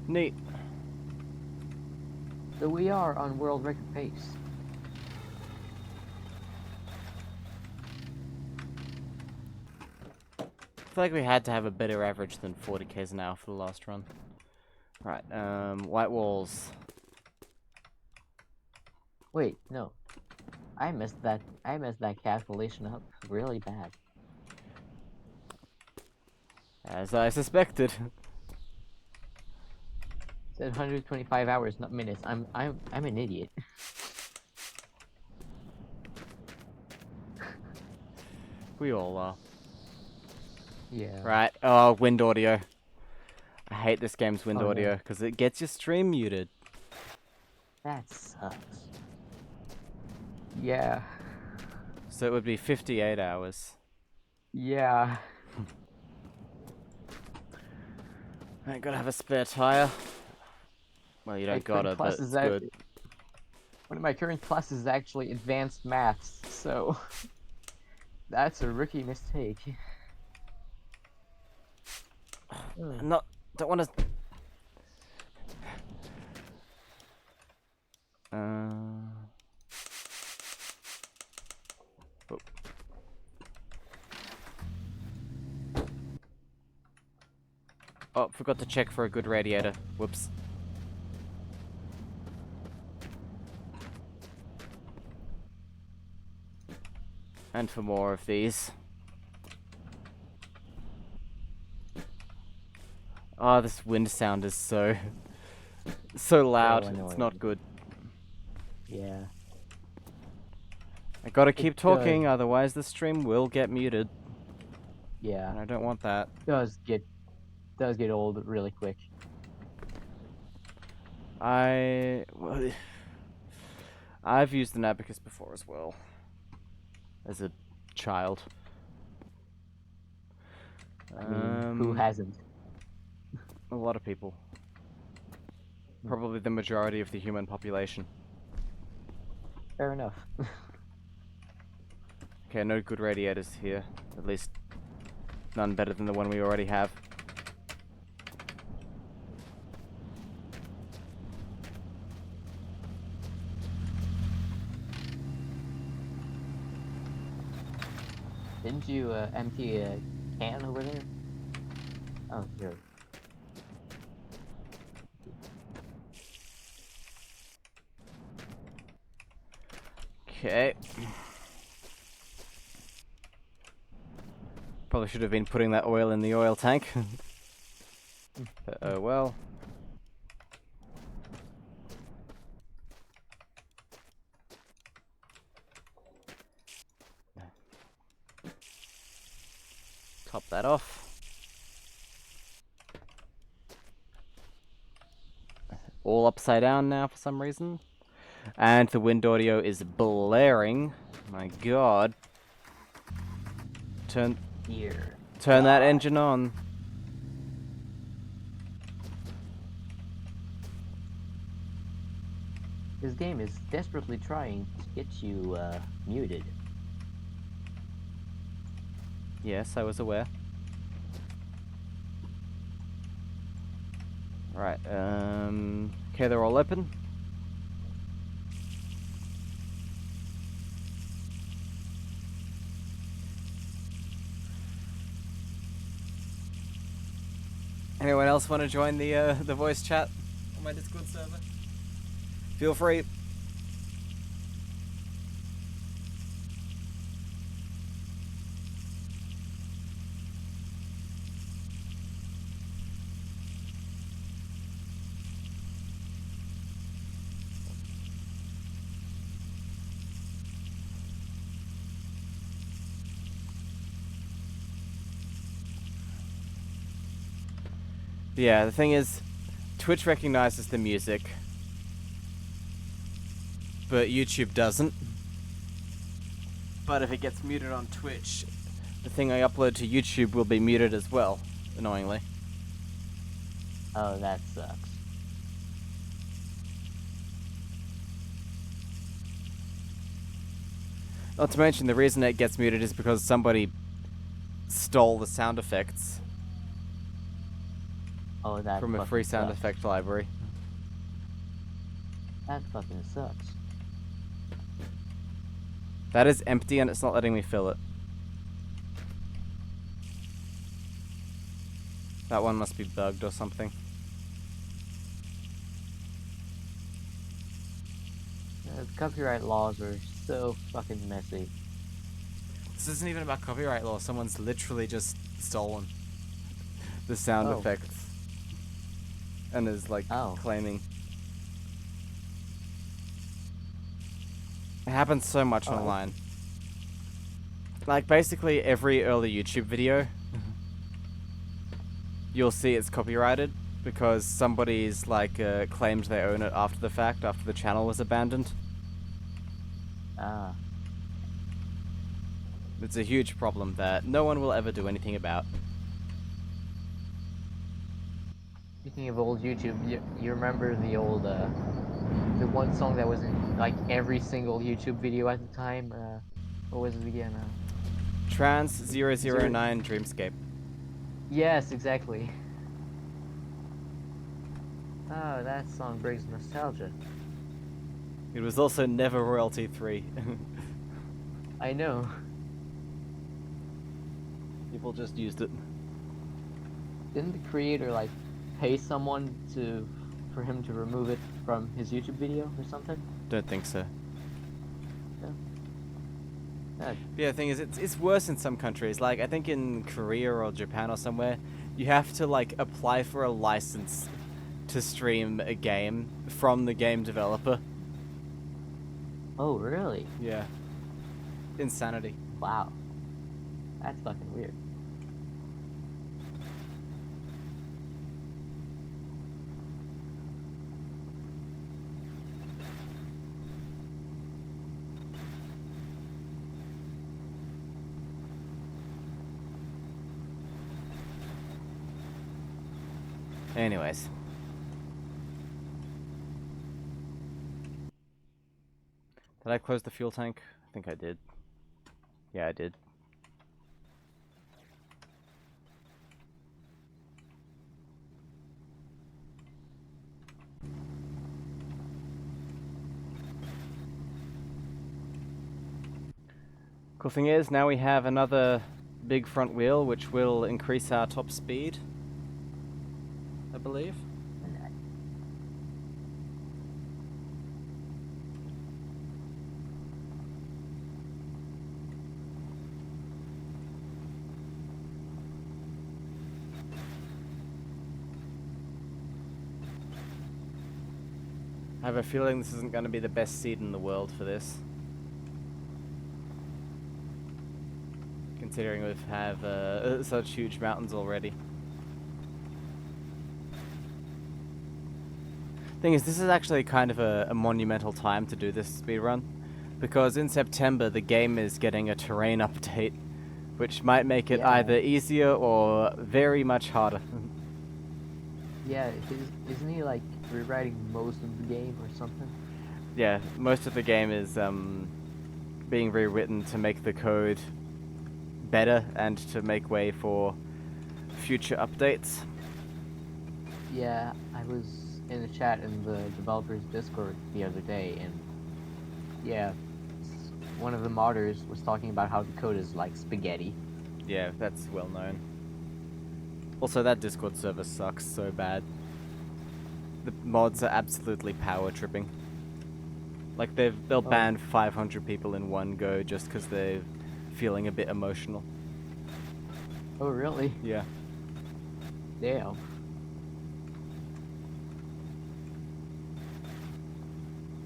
Neat. So we are on world record pace. I feel like we had to have a better average than 40 k's an hour for the last run. Right, white walls. Wait, no. I messed that calculation up really bad. As I suspected. It said 125 hours, not minutes. I'm an idiot. We all are. Yeah. Right, oh, wind audio. I hate this game's wind Oh, audio no. because it gets your stream muted. That sucks. Yeah. So it would be 58 hours. Yeah. I gotta have a spare tire. Well, you My don't current gotta, class but is it's good. One of my current classes is actually advanced maths, so that's a rookie mistake. I'm not. Don't want to. Oh. Oh, forgot to check for a good radiator. Whoops. And for more of these. Oh, this wind sound is so loud. So It's annoying. not good. Yeah. I gotta keep talking, does. otherwise the stream will get muted. Yeah. And I don't want that. Does get old really quick. I've used an abacus before as well. As a child. I mean, who hasn't? A lot of people. Probably the majority of the human population. Fair enough. Okay, no good radiators here. At least none better than the one we already have. Didn't you empty a can over there? Oh, here. Okay. Probably should have been putting that oil in the oil tank. Oh well. Top that off. All upside down now for some reason. And the wind audio is blaring. My god. Turn Here. that engine on. This game is desperately trying to get you muted. Yes, I was aware. Right, okay, they're all open. Anyone else want to join the voice chat on my Discord server? Feel free. Yeah, the thing is, Twitch recognizes the music, but YouTube doesn't. But if it gets muted on Twitch, the thing I upload to YouTube will be muted as well, annoyingly. Oh, that sucks. Not to mention, the reason it gets muted is because somebody stole the sound effects Oh, that from a fucking free sound sucks. effect library. That fucking sucks. That is empty and it's not letting me fill it. That one must be bugged or something. Copyright laws are so fucking messy. This isn't even about copyright law. Someone's literally just stolen the sound Oh. effects and is like Oh. claiming. It happens so much Oh, online. Like basically every early YouTube video, you'll see it's copyrighted because somebody's like claimed they own it after the fact, after the channel was abandoned. Ah. It's a huge problem that no one will ever do anything about. Speaking of old YouTube, you remember the old, the one song that was in, like, every single YouTube video at the time? What was it again? Trans 009 Dreamscape. Yes, exactly. Oh, that song brings nostalgia. It was also never royalty free. I know. People just used it. Didn't the creator, like, pay someone for him to remove it from his YouTube video or something? Don't think so. Yeah. Yeah, the thing is, it's worse in some countries. Like, I think in Korea or Japan or somewhere, you have to, like, apply for a license to stream a game from the game developer. Oh, really? Yeah. Insanity. Wow. That's fucking weird. Anyways. Did I close the fuel tank? I think I did. Yeah, I did. Cool thing is, now we have another big front wheel, which will increase our top speed, I believe. I have a feeling this isn't going to be the best seed in the world for this. Considering we have such huge mountains already. Thing is, this is actually kind of a monumental time to do this speedrun, because in September the game is getting a terrain update, which might make it either easier or very much harder. Yeah, isn't he like rewriting most of the game or something? Yeah, most of the game is being rewritten to make the code better and to make way for future updates. Yeah, I was in the chat in the developers Discord the other day, and yeah, one of the modders was talking about how the code is like spaghetti. Yeah, that's well known. Also, that Discord server sucks so bad. The mods are absolutely power tripping. Like they'll Oh, ban 500 people in one go just because they're feeling a bit emotional. oh really? Yeah. Damn.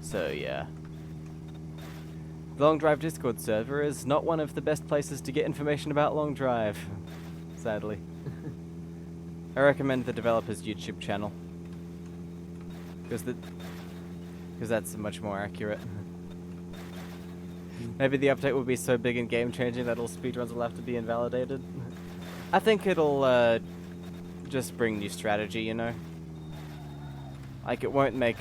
So yeah. The Long Drive Discord server is not one of the best places to get information about Long Drive, sadly. I recommend the developer's YouTube channel. Because that's much more accurate. Maybe the update will be so big and game-changing that all speedruns will have to be invalidated. I think it'll just bring new strategy, you know? Like, it won't make...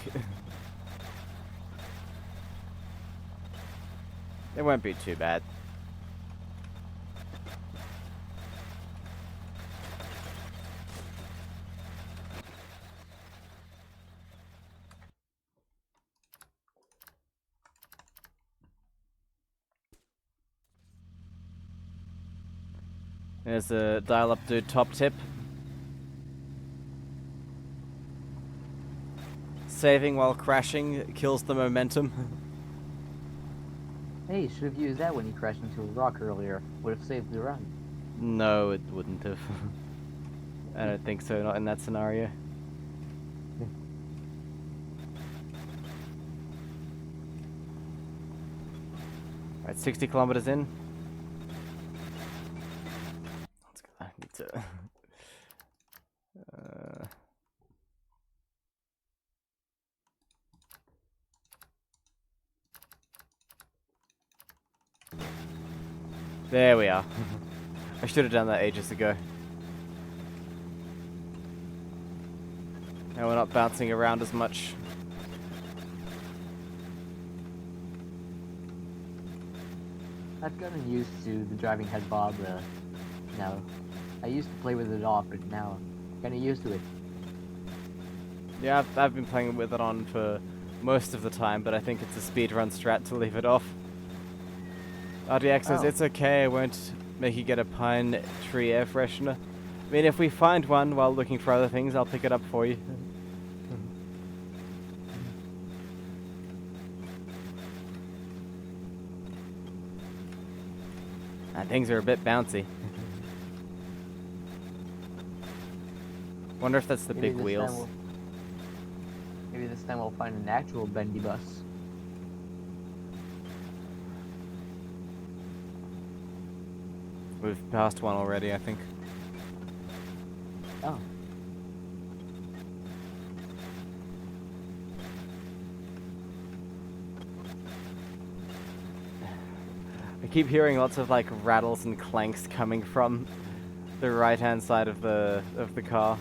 it won't be too bad. There's a dial-up dude top tip. Saving while crashing kills the momentum. Hey, should have used that when you crashed into a rock earlier. Would have saved the run. No, it wouldn't have. I don't think so, not in that scenario. Alright, 60 kilometers in. Let's go. I need to... There we are. I should have done that ages ago. Now we're not bouncing around as much. I've gotten used to the driving head bob now. I used to play with it off, but now I'm kinda used to it. Yeah, I've been playing with it on for most of the time, but I think it's a speedrun strat to leave it off. RDX says, Oh. it's okay, I won't make you get a pine tree air freshener. I mean, if we find one while looking for other things, I'll pick it up for you. Things are a bit bouncy. Wonder if that's the big wheels. Maybe this time we'll find an actual bendy bus. We've passed one already, I think. Oh. I keep hearing lots of like rattles and clanks coming from the right-hand side of the car.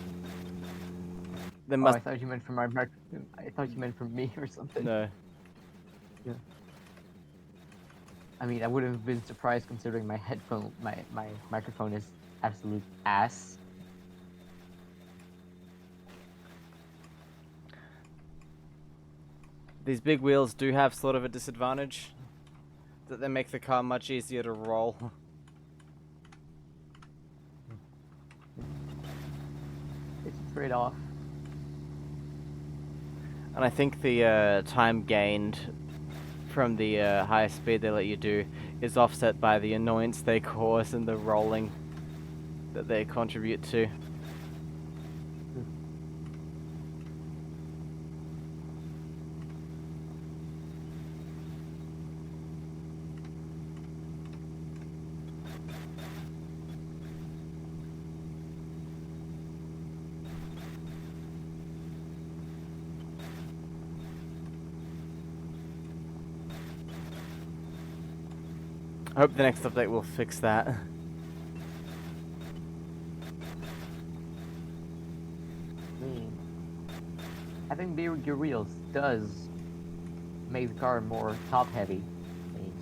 There Oh, must... I thought you meant from I thought you meant from me or something. No. Yeah. I mean, I would have been surprised considering my microphone is absolute ass. These big wheels do have sort of a disadvantage, that they make the car much easier to roll. It's a trade-off. And I think the time gained from the higher speed they let you do is offset by the annoyance they cause and the rolling that they contribute to. I hope the next update will fix that. Having bigger wheels does make the car more top-heavy.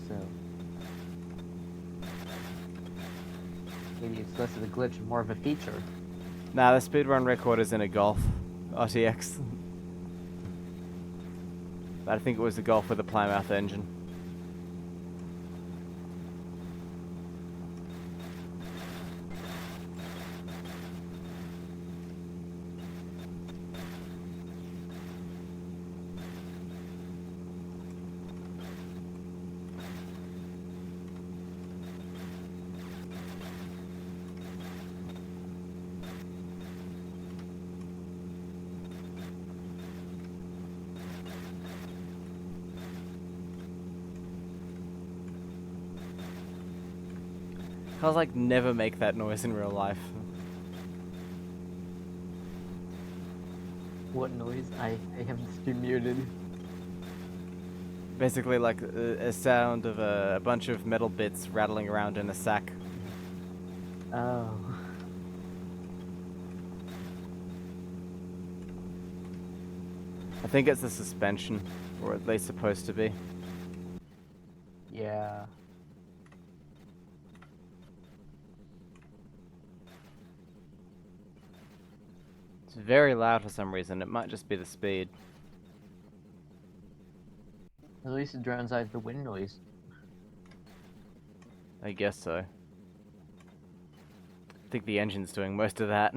So maybe it's less of a glitch and more of a feature. Nah, the speedrun record is in a Golf RTX. But I think it was the Golf with a Plymouth engine. Cars like never make that noise in real life. What noise? I am still muted. Basically like a sound of a bunch of metal bits rattling around in a sack. Oh. I think it's the suspension, or at least supposed to be. Yeah. It's very loud for some reason. It might just be the speed. At least it drowns out the wind noise. I guess so. I think the engine's doing most of that.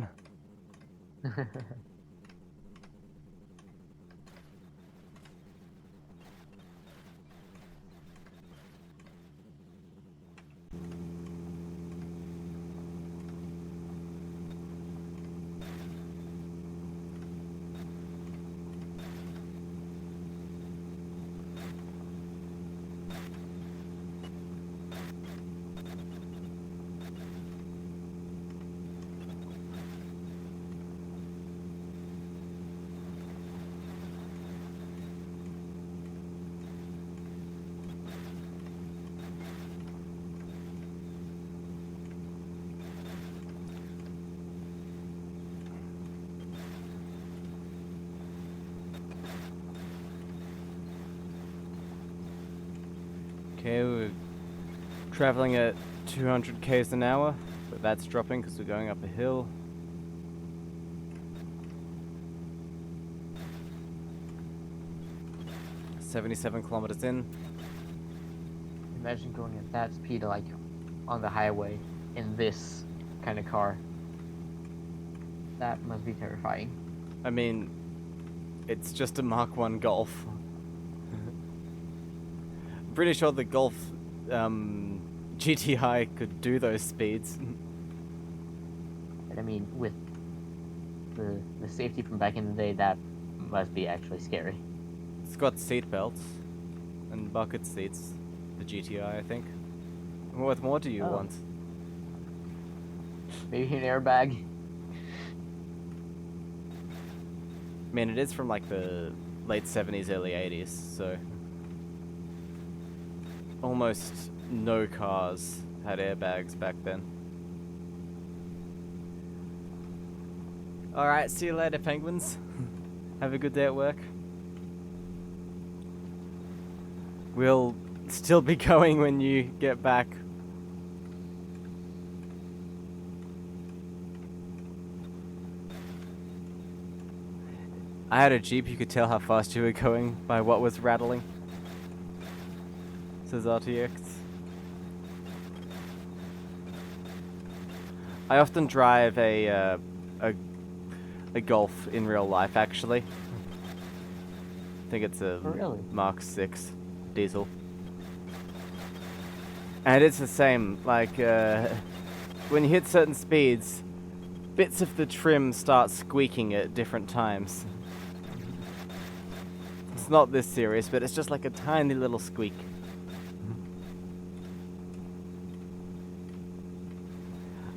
Okay, we're traveling at 200 k's an hour, but that's dropping because we're going up a hill. .77 kilometers in. Imagine going at that speed, like, on the highway in this kind of car. That must be terrifying. I mean, it's just a Mark 1 Golf. I'm pretty sure the Golf GTI could do those speeds. And I mean, with the safety from back in the day, that must be actually scary. It's got seat belts and bucket seats, the GTI, I think. What more do you want? Maybe an airbag. I mean, it is from like the late 70s, early 80s, so almost no cars had airbags back then. Alright, see you later, penguins. Have a good day at work. We'll still be going when you get back. I had a Jeep, you could tell how fast you were going by what was rattling. Says RTX. I often drive a Golf in real life, actually. I think it's a Really? Mark 6 diesel. And it's the same, like, when you hit certain speeds, bits of the trim start squeaking at different times. It's not this serious, but it's just like a tiny little squeak.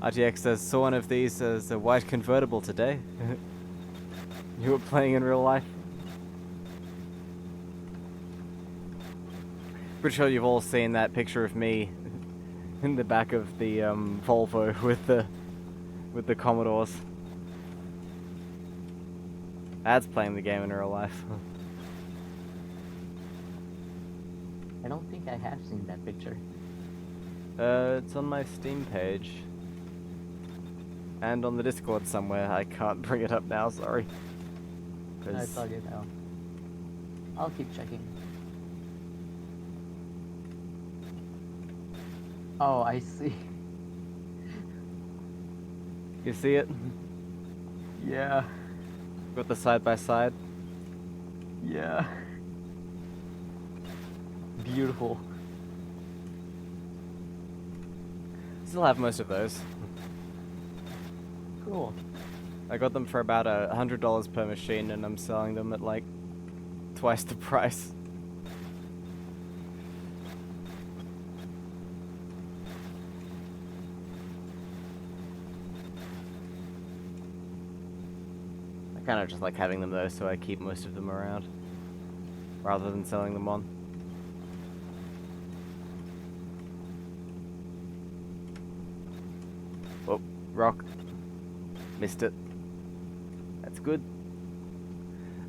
RTX says, saw one of these as a white convertible today. You were playing in real life? Pretty sure you've all seen that picture of me in the back of the Volvo with the Commodores. That's playing the game in real life. I don't think I have seen that picture. It's on my Steam page. And on the Discord somewhere. I can't bring it up now, sorry. No, it's all good now. I'll keep checking. Oh, I see. You see it? Yeah. Got the side by side. Yeah. Beautiful. Still have most of those. Cool. I got them for about $100 per machine, and I'm selling them at like twice the price. I kind of just like having them though, so I keep most of them around rather than selling them on. Oh, rock. Missed it. That's good.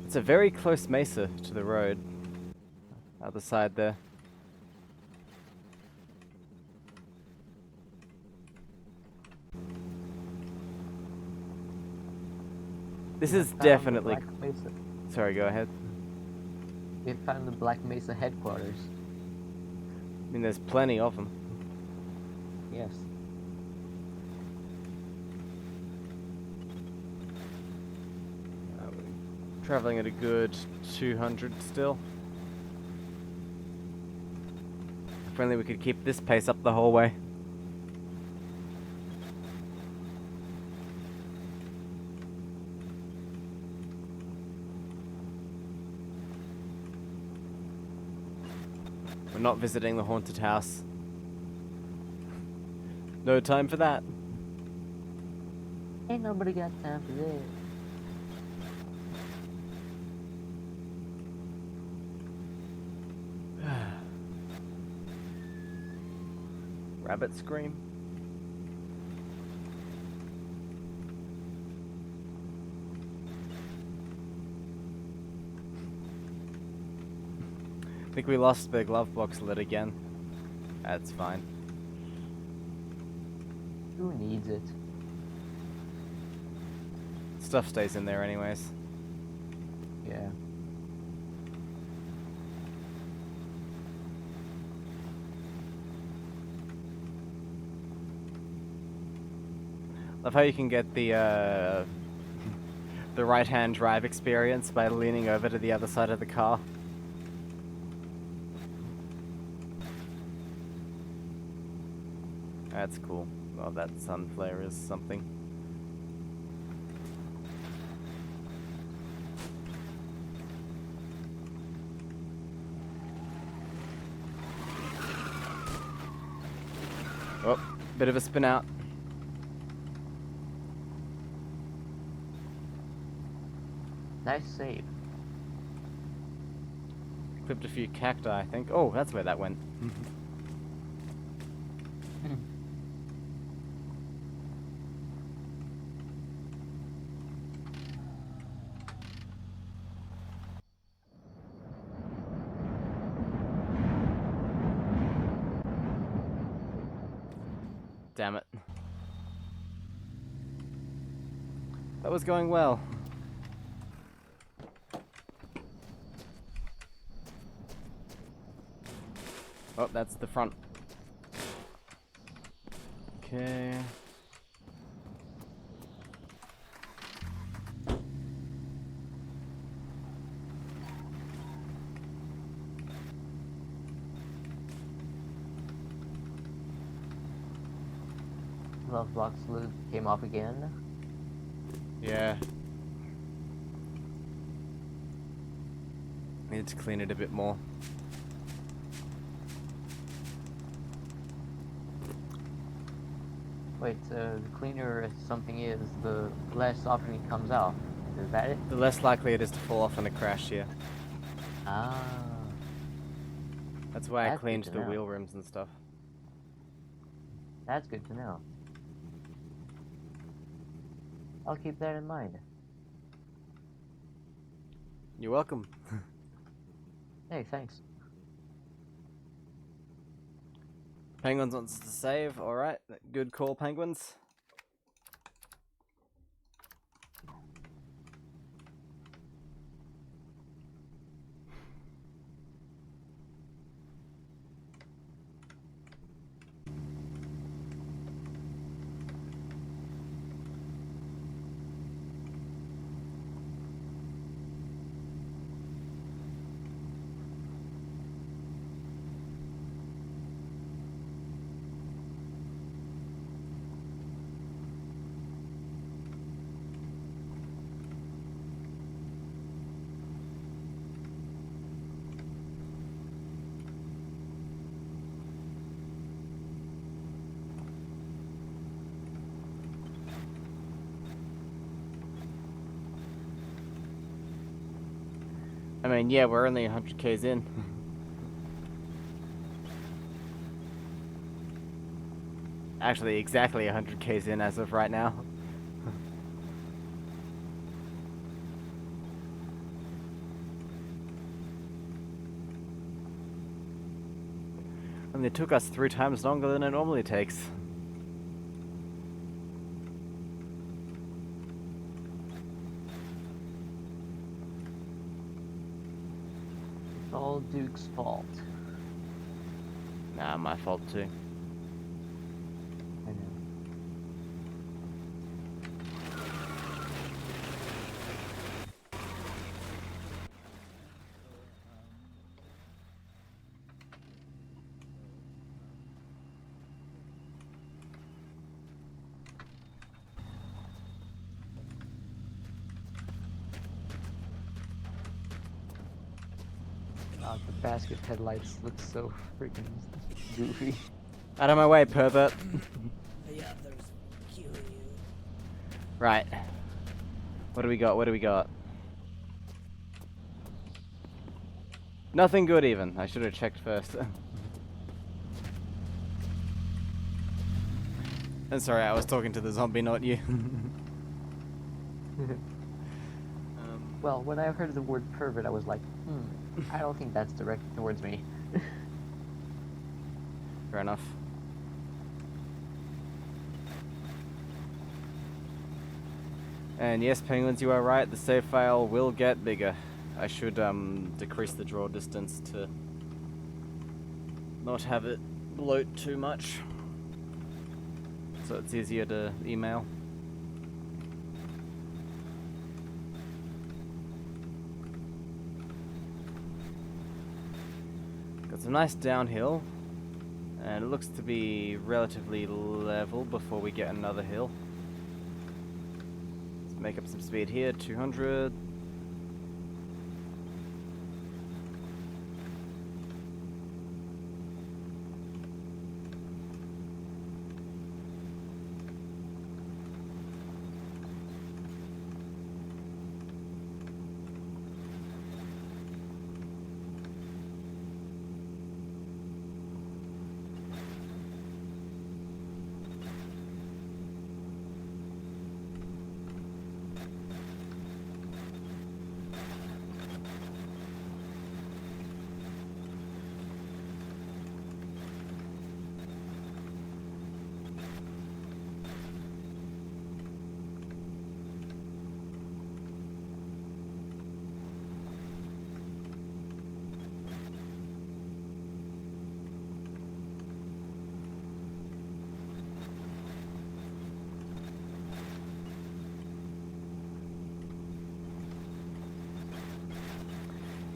It's a very close mesa to the road. Other side there. This We is have found the definitely... Black Mesa. Sorry, go ahead. We have found the Black Mesa headquarters. I mean, there's plenty of them. Yes. Traveling at a good 200 still. If only we could keep this pace up the whole way. We're not visiting the haunted house. No time for that. Ain't nobody got time for that. Rabbit scream. I think we lost the glove box lid again. That's fine. Who needs it? Stuff stays in there anyways. Yeah. Love how you can get the the right-hand drive experience by leaning over to the other side of the car. That's cool. Well, that sun flare is something. Oh, bit of a spin out. Nice save. Clipped a few cacti, I think. Oh, that's where that went. Damn it. That was going well. Oh, that's the front. Okay. Glove box lid came off again. Yeah. Need to clean it a bit more. Wait, the cleaner something is, the less often it comes out. Is that it? The less likely it is to fall off in a crash, yeah. Ah. That's why I That's good cleaned to the know. wheel rims and stuff. That's good to know. I'll keep that in mind. You're welcome. Hey, thanks. Penguins wants to save. All right, good call, Penguins. I mean, yeah, we're only 100 k's in. Actually, exactly 100 k's in as of right now. And it took us 3 times longer than it normally takes. It's all Duke's fault. Nah, my fault too. I know. God, the basket headlights look so freaking goofy. Out of my way, pervert. Yeah, there's queuing you. Right. What do we got? What do we got? Nothing good even. I should have checked first. I'm sorry, I was talking to the zombie, not you. Well, when I heard the word pervert, I was like, I don't think that's directed towards me. Fair enough. And yes, Penguins, you are right. The save file will get bigger. I should decrease the draw distance to not have it bloat too much, so it's easier to email. Got some nice downhill, and it looks to be relatively level before we get another hill. Let's make up some speed here, 200.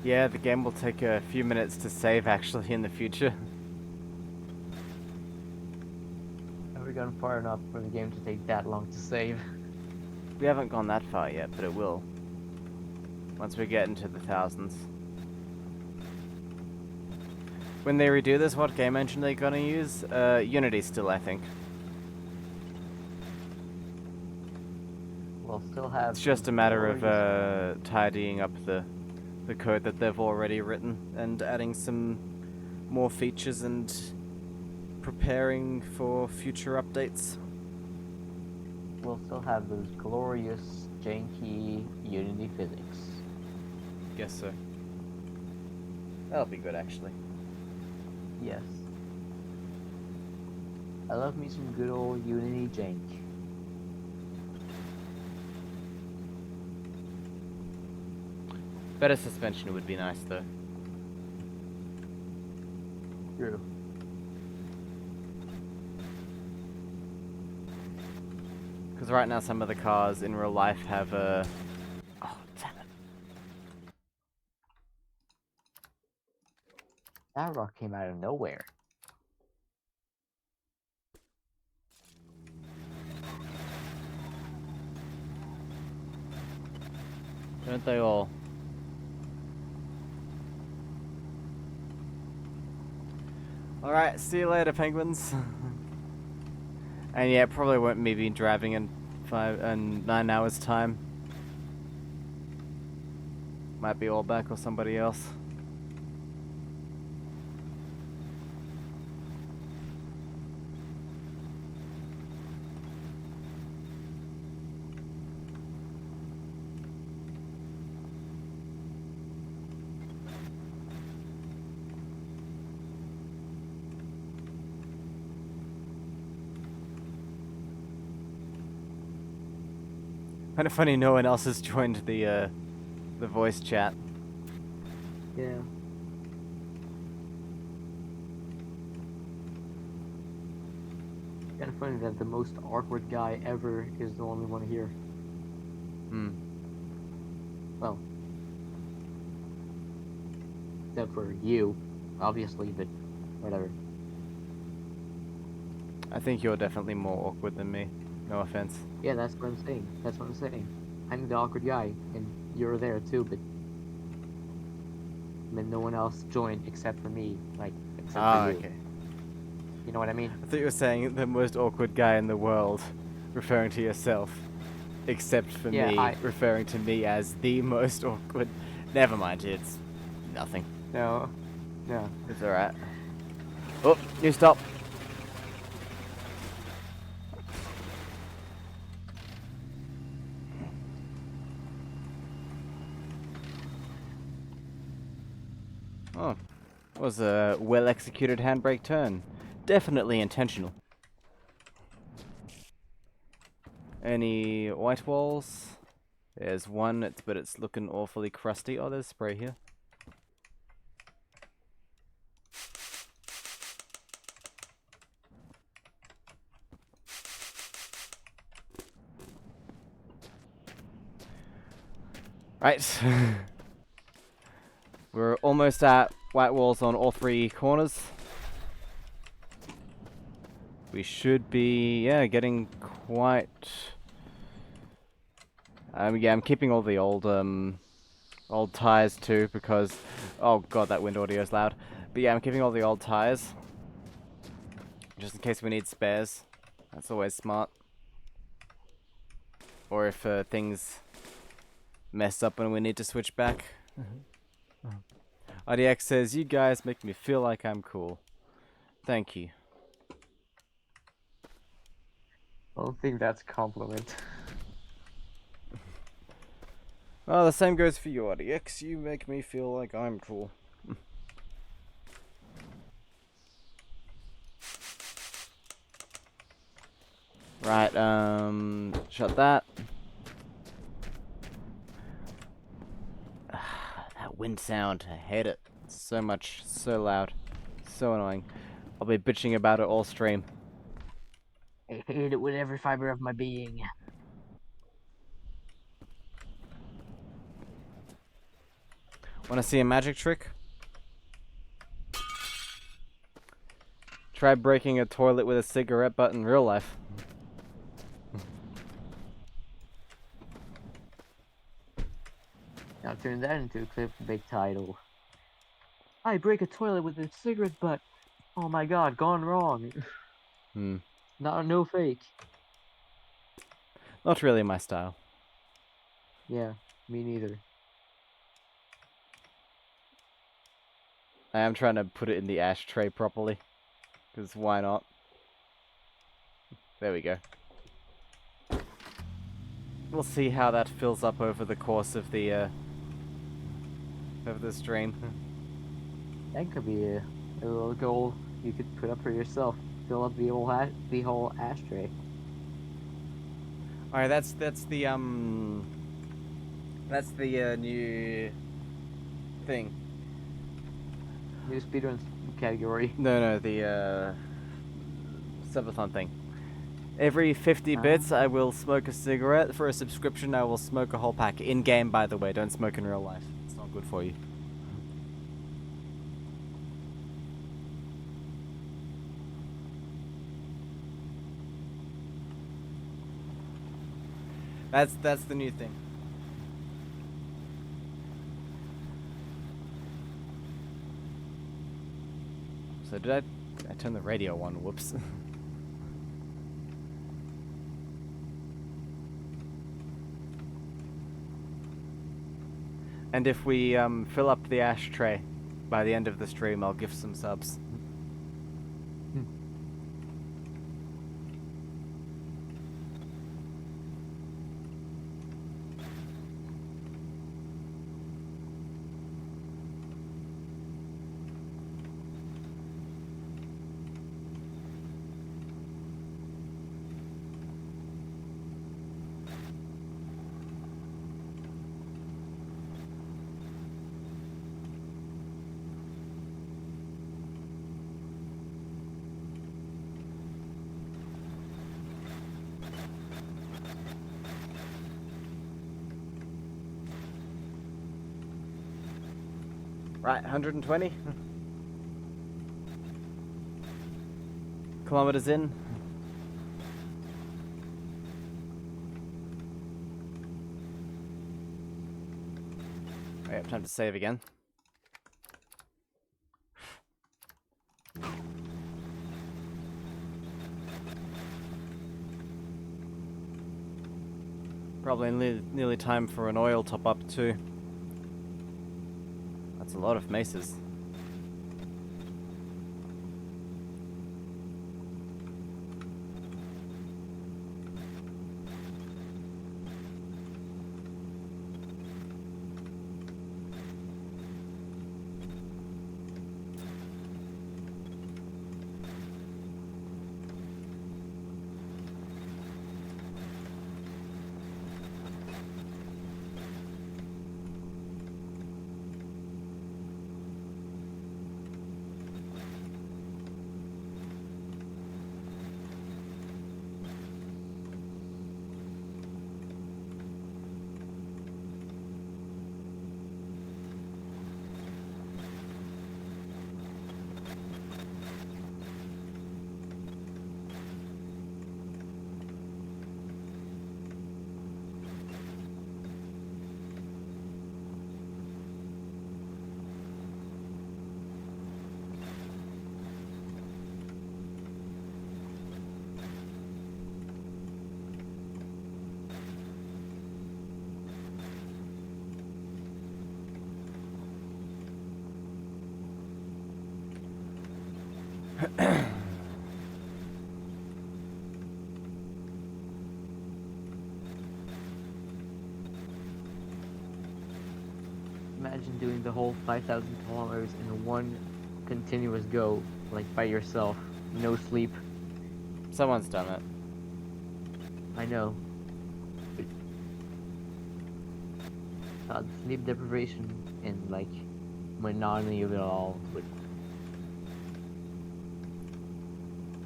Yeah, the game will take a few minutes to save actually in the future. Have we gone far enough for the game to take that long to save? We haven't gone that far yet, but it will. Once we get into the thousands. When they redo this, what game engine are they gonna use? Unity still, I think. We'll still have. It's just a matter of tidying up the code that they've already written and adding some more features and preparing for future updates. We'll still have those glorious, janky Unity physics. Guess so. That'll be good, actually. Yes. I love me some good old Unity jank. Better suspension would be nice though. True. Because right now some of the cars in real life have a... Oh, damn it. That rock came out of nowhere. Don't they all? Alright, see you later, penguins. And yeah, it probably won't me be driving in 9 hours time. Might be all back or somebody else. Kind of funny no one else has joined the voice chat. Yeah. Kind of funny that the most awkward guy ever is the only one here. Hmm. Well, except for you, obviously, but whatever. I think you're definitely more awkward than me. No offense. Yeah, that's what I'm saying. That's what I'm saying. I'm the awkward guy, and you're there too, but I mean, no one else joined except for me, like, except Ah, for you. okay. You know what I mean? I thought you were saying the most awkward guy in the world, referring to yourself. Except for Yeah, me, referring to me as the most awkward. Never mind, it's nothing. No. It's alright. Oh, you stop. Oh, was a well-executed handbrake turn. Definitely intentional. Any white walls? There's one, but it's looking awfully crusty. Oh, there's spray here. Right. We're almost at white walls on all 3 corners. We should be, yeah, getting quite... yeah, I'm keeping all the old tires too because... Oh god, that wind audio is loud. But yeah, I'm keeping all the old tires. Just in case we need spares. That's always smart. Or if things mess up and we need to switch back. RDX says, you guys make me feel like I'm cool. Thank you. I don't think that's a compliment. Oh, the same goes for you, RDX. You make me feel like I'm cool. Right, shut that. That wind sound, I hate it. So much, so loud, so annoying. I'll be bitching about it all stream. I hate it with every fiber of my being. Wanna see a magic trick? Try breaking a toilet with a cigarette butt in real life. Now turn that into a clickbait title. I break a toilet with a cigarette butt. Oh my god, gone wrong. Hmm. No fake. Not really my style. Yeah, me neither. I am trying to put it in the ashtray properly. Because why not? There we go. We'll see how that fills up over the course of the stream. That could be a little goal you could put up for yourself. fill up the whole ashtray. Alright, that's the new thing. New speedrun category. No, the subathon thing. Every 50 bits, I will smoke a cigarette. For a subscription, I will smoke a whole pack. In game, by the way. Don't smoke in real life. It's not good for you. That's the new thing. So did I turn the radio on? Whoops. And if we fill up the ashtray by the end of the stream, I'll give some subs. Right, 120 kilometers in. I have time to save again. Probably nearly time for an oil top up too. That's a lot of maces. Imagine doing the whole 5,000 kilometers in one continuous go, like by yourself, no sleep. Someone's done it. I know. God, sleep deprivation and like monotony of it all would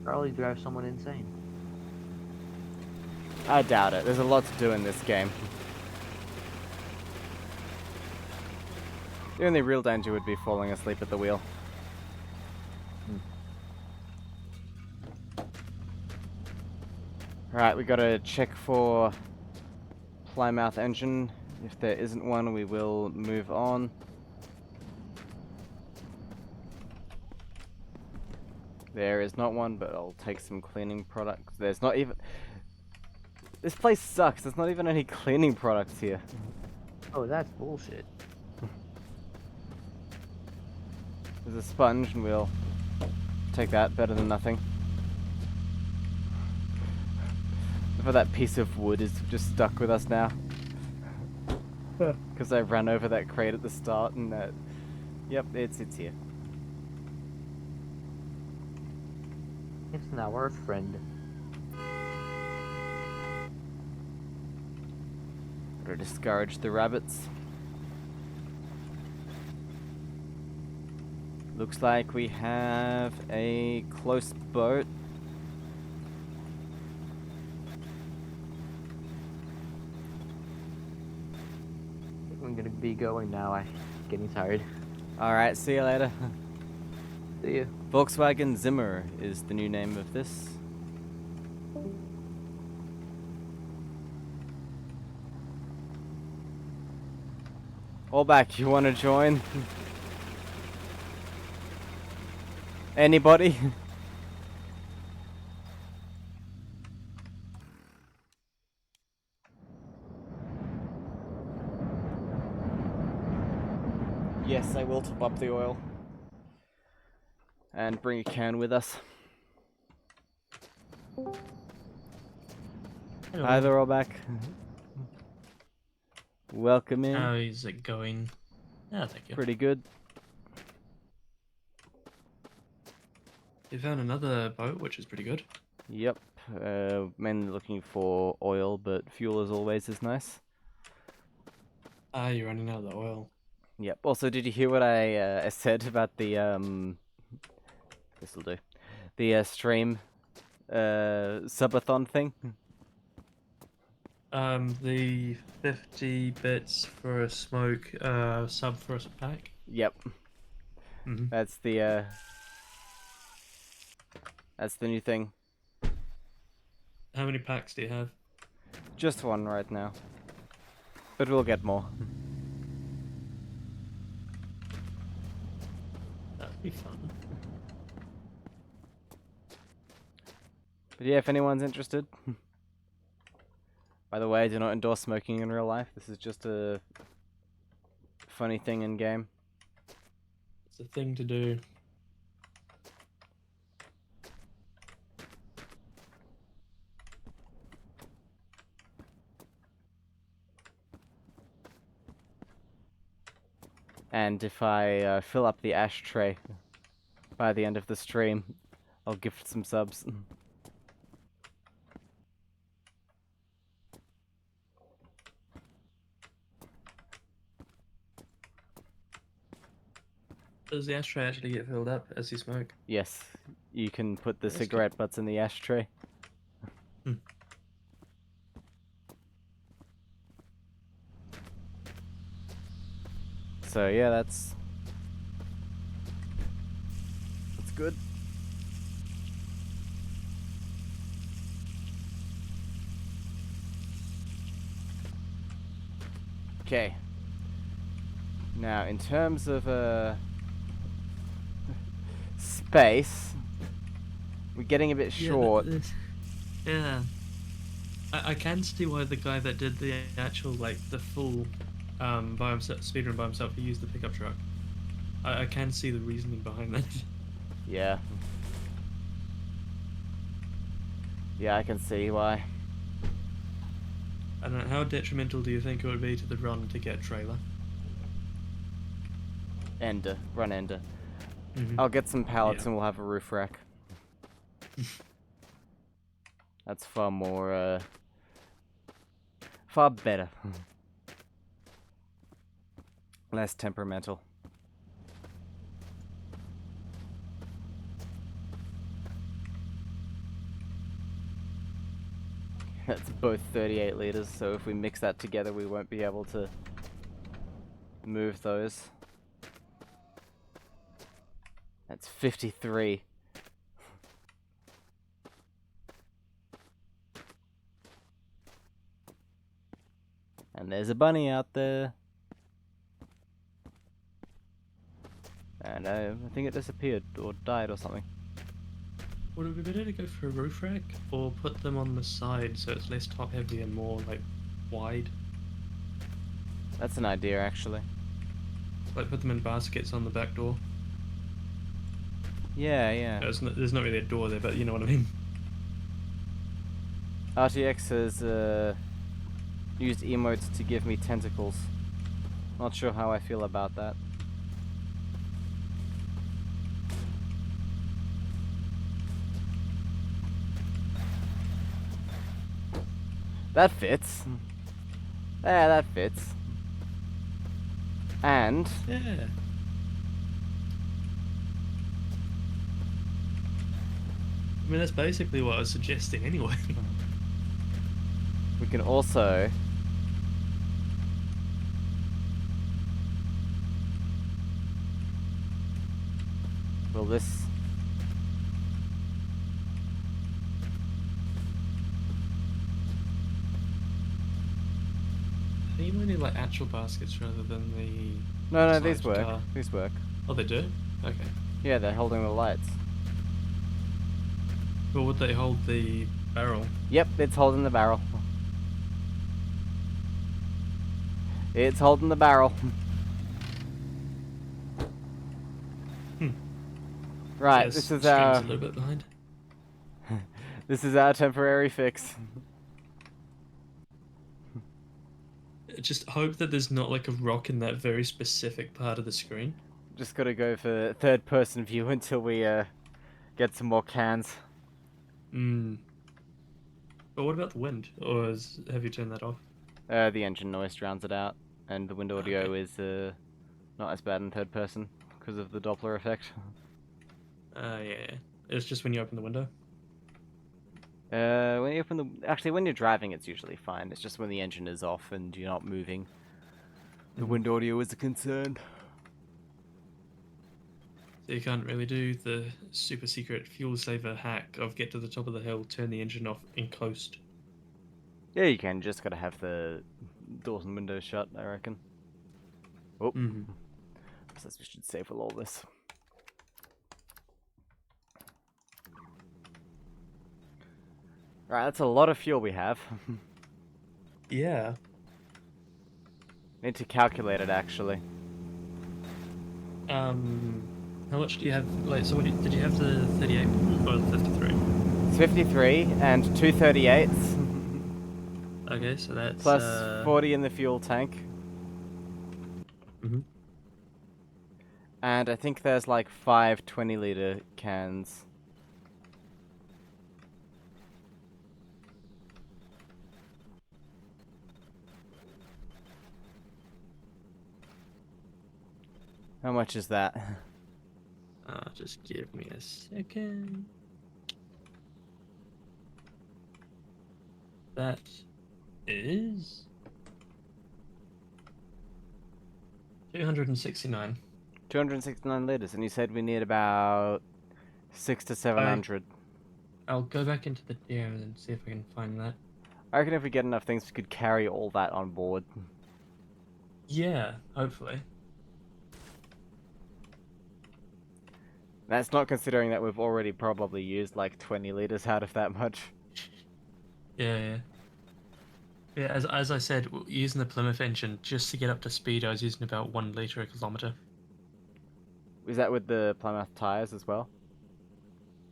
probably drive someone insane. I doubt it. There's a lot to do in this game. The only real danger would be falling asleep at the wheel. Right, we gotta check for Plymouth engine. If there isn't one, we will move on. There is not one, but I'll take some cleaning products. There's not even... This place sucks. There's not even any cleaning products here. Oh, that's bullshit. There's a sponge, and we'll take that. Better than nothing. But that piece of wood is just stuck with us now. Because I ran over that crate at the start, and yep, it's here. It's now our friend. Gotta discourage the rabbits. Looks like we have a close boat. I'm gonna be going now. I'm getting tired. Alright, see you later. See you. Volkswagen Zimmer is the new name of this. All back, you wanna join? Anybody? Yes, I will top up the oil. And bring a can with us. Hello. Hi there, all back. Welcome in. How is it going? Yeah, thank you. Pretty good. We found another boat, which is pretty good. Yep. Mainly looking for oil, but fuel as always is nice. Ah, you're running out of the oil. Yep. Also, did you hear what I said about the this'll do. The stream subathon thing? The 50 bits for a smoke, sub for a pack. Yep. Mm-hmm. That's the new thing. How many packs do you have? Just one right now. But we'll get more. That'd be fun. But yeah, if anyone's interested. By the way, I do not endorse smoking in real life. This is just a funny thing in game. It's a thing to do. And if I fill up the ashtray by the end of the stream, I'll gift some subs. Does the ashtray actually get filled up as you smoke? Yes, you can put the That's good. cigarette butts in the ashtray. Hmm. So yeah, that's good. Okay. Now, in terms of space, we're getting a bit short. Yeah. I can see why the guy that did the actual, like, the full by himself, speedrun by himself, he used the pickup truck. I can see the reasoning behind that. Yeah. Yeah, I can see why. I don't know, how detrimental do you think it would be to the run to get a trailer? Ender. Run Ender. Mm-hmm. I'll get some pallets Yeah. and we'll have a roof rack. That's far more, far better. Less temperamental. That's both 38 liters, so if we mix that together, we won't be able to move those. That's 53. And there's a bunny out there. And I think it disappeared or died or something. Would it be better to go for a roof rack or put them on the side so it's less top heavy and more like wide? That's an idea, actually. Like put them in baskets on the back door. Yeah, yeah. There's not really a door there, but you know what I mean. RTX has used emotes to give me tentacles. Not sure how I feel about that. That fits. Yeah, that fits. And Yeah. I mean, that's basically what I was suggesting anyway. we can also will this Are you meaning like actual baskets rather than the no, these slide work. car? These work. Oh, they do? Okay. Yeah, they're holding the lights. Or would they hold the barrel? Yep, it's holding the barrel. It's holding the barrel. Hmm. Right, Yes, this the is stream's our a little bit behind. this is our temporary fix. Just hope that there's not like a rock in that very specific part of the screen. Just gotta go for third person view until we get some more cans. Hmm. But what about the wind? Or have you turned that off? The engine noise drowns it out, and the wind audio Okay. is not as bad in third person because of the Doppler effect. Yeah. It's just when you open the window. When you open the actually when you're driving, it's usually fine. It's just when the engine is off and you're not moving, the Mhm. wind audio is a concern. So you can't really do the super secret fuel saver hack of get to the top of the hill, turn the engine off, and coast. Yeah, you can. Just gotta have the doors and windows shut, I reckon. Oh, Mm-hmm. says we should save all this. Right, that's a lot of fuel we have. Yeah. Need to calculate it actually. How much do you have? Like, so what did you have the 38 or the 53? It's 53 and 238s Okay, so that's plus 40 in the fuel tank. Mhm. And I think there's like 5 20-liter cans. How much is that? Just give me a second. That is 269. 269 liters, and you said we need about 6 to 700. I'll go back into the DM and see if I can find that. I reckon if we get enough things, we could carry all that on board. Yeah, hopefully. That's not considering that we've already probably used like 20 liters out of that much. Yeah. Yeah, as I said, using the Plymouth engine just to get up to speed, I was using about 1 liter a kilometer. Is that with the Plymouth tires as well?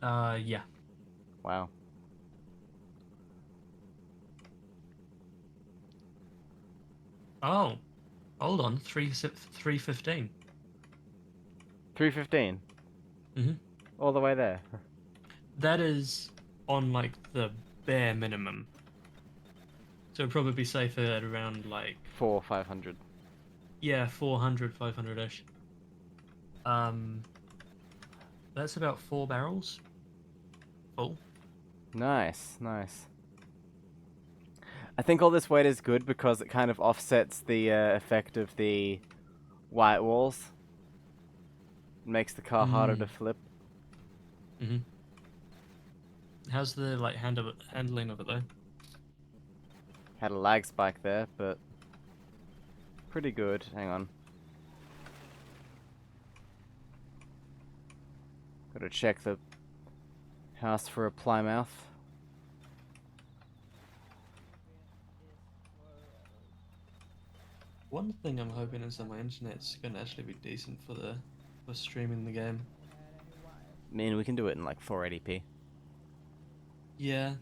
Yeah. Wow. Oh, hold on, 315. 315? Mhm. All the way there. That is on like the bare minimum. So it'd probably be safer at around like 500. yeah, 400, 500-ish. Um, that's about 4 barrels full. Nice, nice. I think all this weight is good because it kind of offsets the effect of the white walls. Makes the car harder to flip. Mm-hmm. How's the like handling of it though? Had a lag spike there, but pretty good. Hang on. Gotta check the house for a Plymouth. One thing I'm hoping is that my internet's gonna actually be decent for streaming the game. I mean, we can do it in like 480p. Yeah.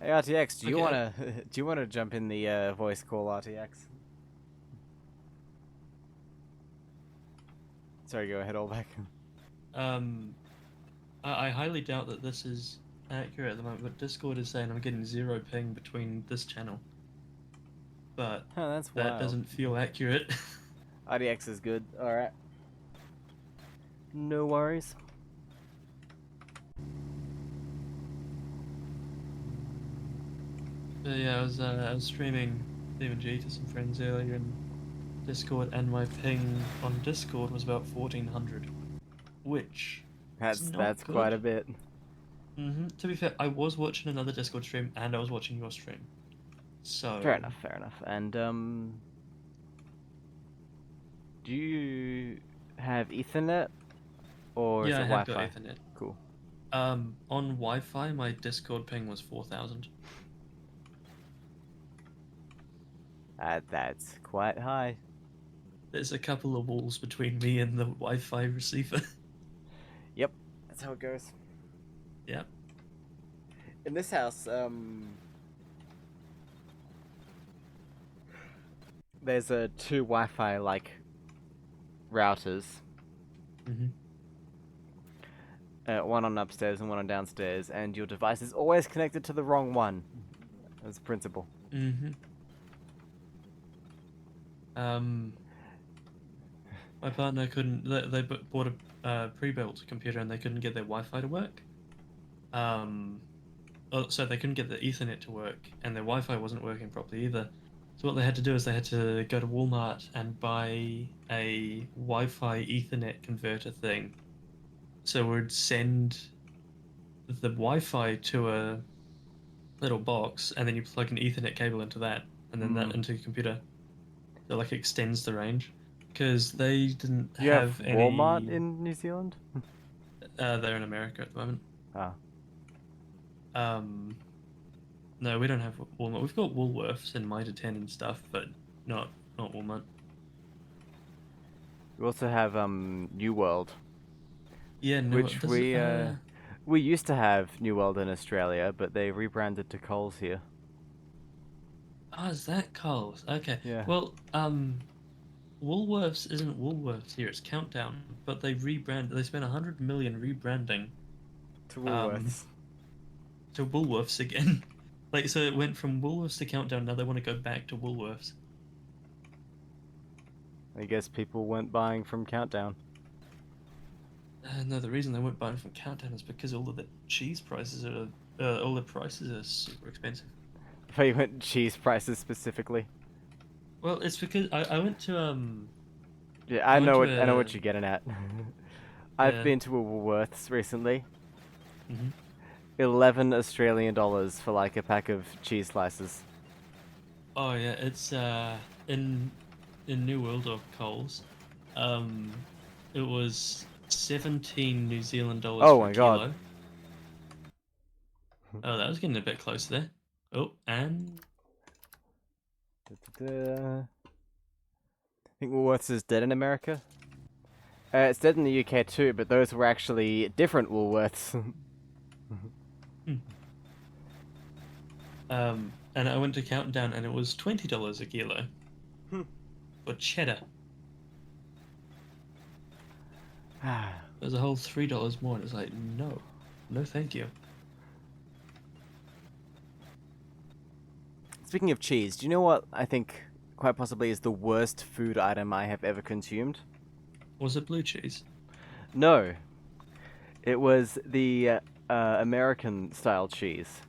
Hey RTX, do you Okay. wanna do you wanna jump in the voice call, RTX? Sorry, go ahead, all back. I highly doubt that this is accurate at the moment, but Discord is saying I'm getting 0 ping between this channel. But Oh, that's that wild. doesn't feel accurate. RDX is good. Alright. No worries. But yeah, I was streaming DMG to some friends earlier in Discord, and my ping on Discord was about 1400, which is not That's good. quite a bit. To be fair, I was watching another Discord stream, and I was watching your stream. So Fair enough, fair enough. And, do you have Ethernet? Or is yeah, it I have Wi-Fi? got Ethernet. Cool. On Wi-Fi, my Discord ping was 4000. That's quite high. There's a couple of walls between me and the Wi-Fi receiver. Yep, that's how it goes. Yeah. In this house, there's two Wi-Fi like routers. Mm-hmm. One on upstairs and one on downstairs, and your device is always connected to the wrong one. As a principle. Mm-hmm. My partner couldn't. They bought a pre-built computer and they couldn't get their Wi-Fi to work. So they couldn't get the Ethernet to work, and their Wi-Fi wasn't working properly either. So what they had to do is they had to go to Walmart and buy a Wi-Fi Ethernet converter thing. So we'd send the Wi-Fi to a little box, and then you plug an Ethernet cable into that, and then that into your computer. So like extends the range, because they didn't Do you have have Walmart any. in New Zealand? They're in America at the moment. Ah. No, we don't have Walmart. We've got Woolworths and Mitre 10 and stuff, but not Walmart. We also have New World, Yeah, no. which we used to have New World in Australia, but they rebranded to Coles here. Oh, is that Coles? Okay. Yeah. Well, Woolworths isn't Woolworths here. It's Countdown, but they rebranded. They spent 100 million rebranding To Woolworths. to Woolworths again. Like, so it went from Woolworths to Countdown. Now they want to go back to Woolworths. I guess people weren't buying from Countdown. No, the reason they weren't buying from Countdown is because all of the cheese prices all the prices are super expensive. I thought you went cheese prices specifically. Well, it's because I went to Yeah, I know went what to you're getting at. I've Yeah. been to a Woolworths recently. Mhm. 11 Australian dollars for like a pack of cheese slices. Oh yeah, it's in New World or Coles, it was 17 New Zealand dollars Oh for my a God. kilo. Oh, that was getting a bit close there. Oh, and I think Woolworths is dead in America. It's dead in the UK too, but those were actually different Woolworths. and I went to Countdown and it was $20 a kilo for cheddar. There's a whole $3 more, and it's like, no, thank you. Speaking of cheese, do you know what I think quite possibly is the worst food item I have ever consumed? Was it blue cheese? No. It was the American style cheese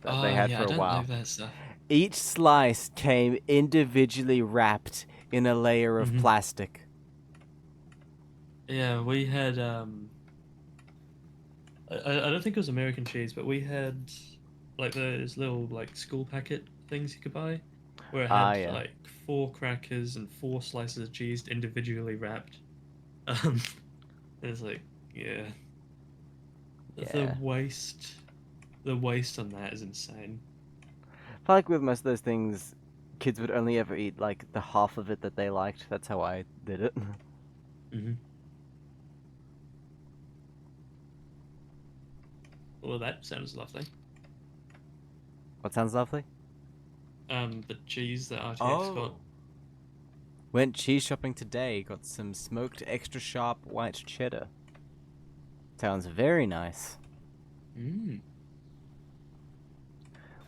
that they had yeah, for I a don't while. like that stuff. Each slice came individually wrapped in a layer of plastic. Yeah, we had I don't think it was American cheese, but we had like those little like school packet things you could buy, where it had Yeah. like 4 crackers and 4 slices of cheese individually wrapped. It's like, yeah. Yeah. The waste on that is insane. I feel like with most of those things, kids would only ever eat like the half of it that they liked. That's how I did it. Well, that sounds lovely. What sounds lovely? The cheese that RTX got. Went cheese shopping today. Got some smoked extra sharp white cheddar. Sounds very nice.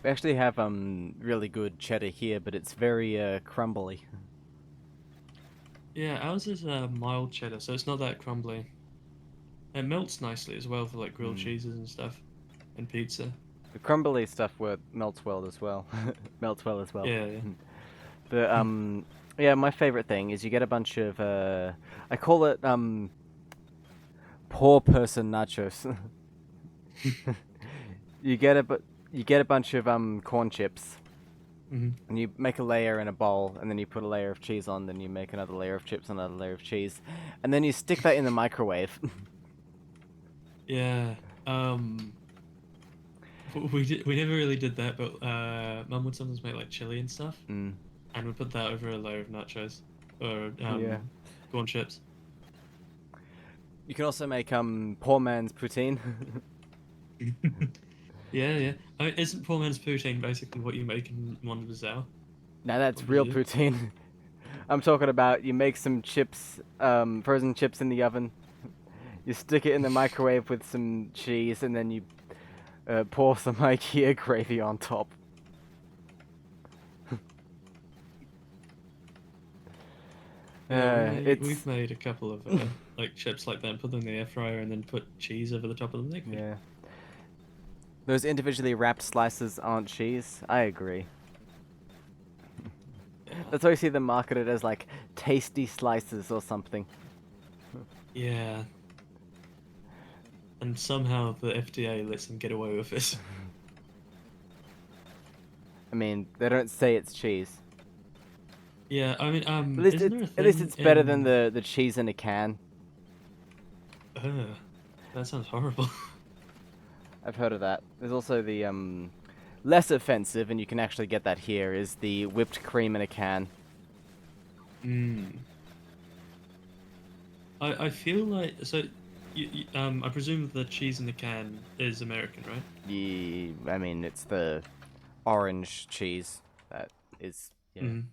We actually have really good cheddar here, but it's very crumbly. Yeah, ours is mild cheddar, so it's not that crumbly. It melts nicely as well for like grilled Mm. cheeses and stuff, and pizza. The crumbly stuff melts well as well. Melts well as well. Yeah, yeah. The yeah, my favorite thing is you get a bunch of I call it poor person nachos. you get a bunch of corn chips, Hmm. and you make a layer in a bowl, and then you put a layer of cheese on, then you make another layer of chips, another layer of cheese, and then you stick that in the microwave. Yeah. We never really did that, but Mum would sometimes make like chili and stuff, Mm, and would put that over a layer of nachos or yeah. corn chips. You can also make poor man's poutine. Yeah, yeah. I mean, isn't poor man's poutine basically what you make in Mon Bazao? Now that's What real is it? poutine. I'm talking about you make some chips, frozen chips in the oven. You stick it in the microwave with some cheese, and then you pour some IKEA gravy on top. Yeah, It's we've made a couple of like chips like that, and put them in the air fryer, and then put cheese over the top of them. They're good. yeah. Those individually wrapped slices aren't cheese. I agree. Yeah. That's why you see them marketed as like tasty slices or something. Yeah. And somehow the FDA lets them get away with it. I mean, they don't say it's cheese. Yeah, I mean, isn't there a At least thing it's better than in... the cheese in a can. Ugh, that sounds horrible. I've heard of that. There's also the less offensive, and you can actually get that here, is the whipped cream in a can. Mm. I feel like so. I presume the cheese in the can is American, right? I mean, it's the orange cheese that is Mhm.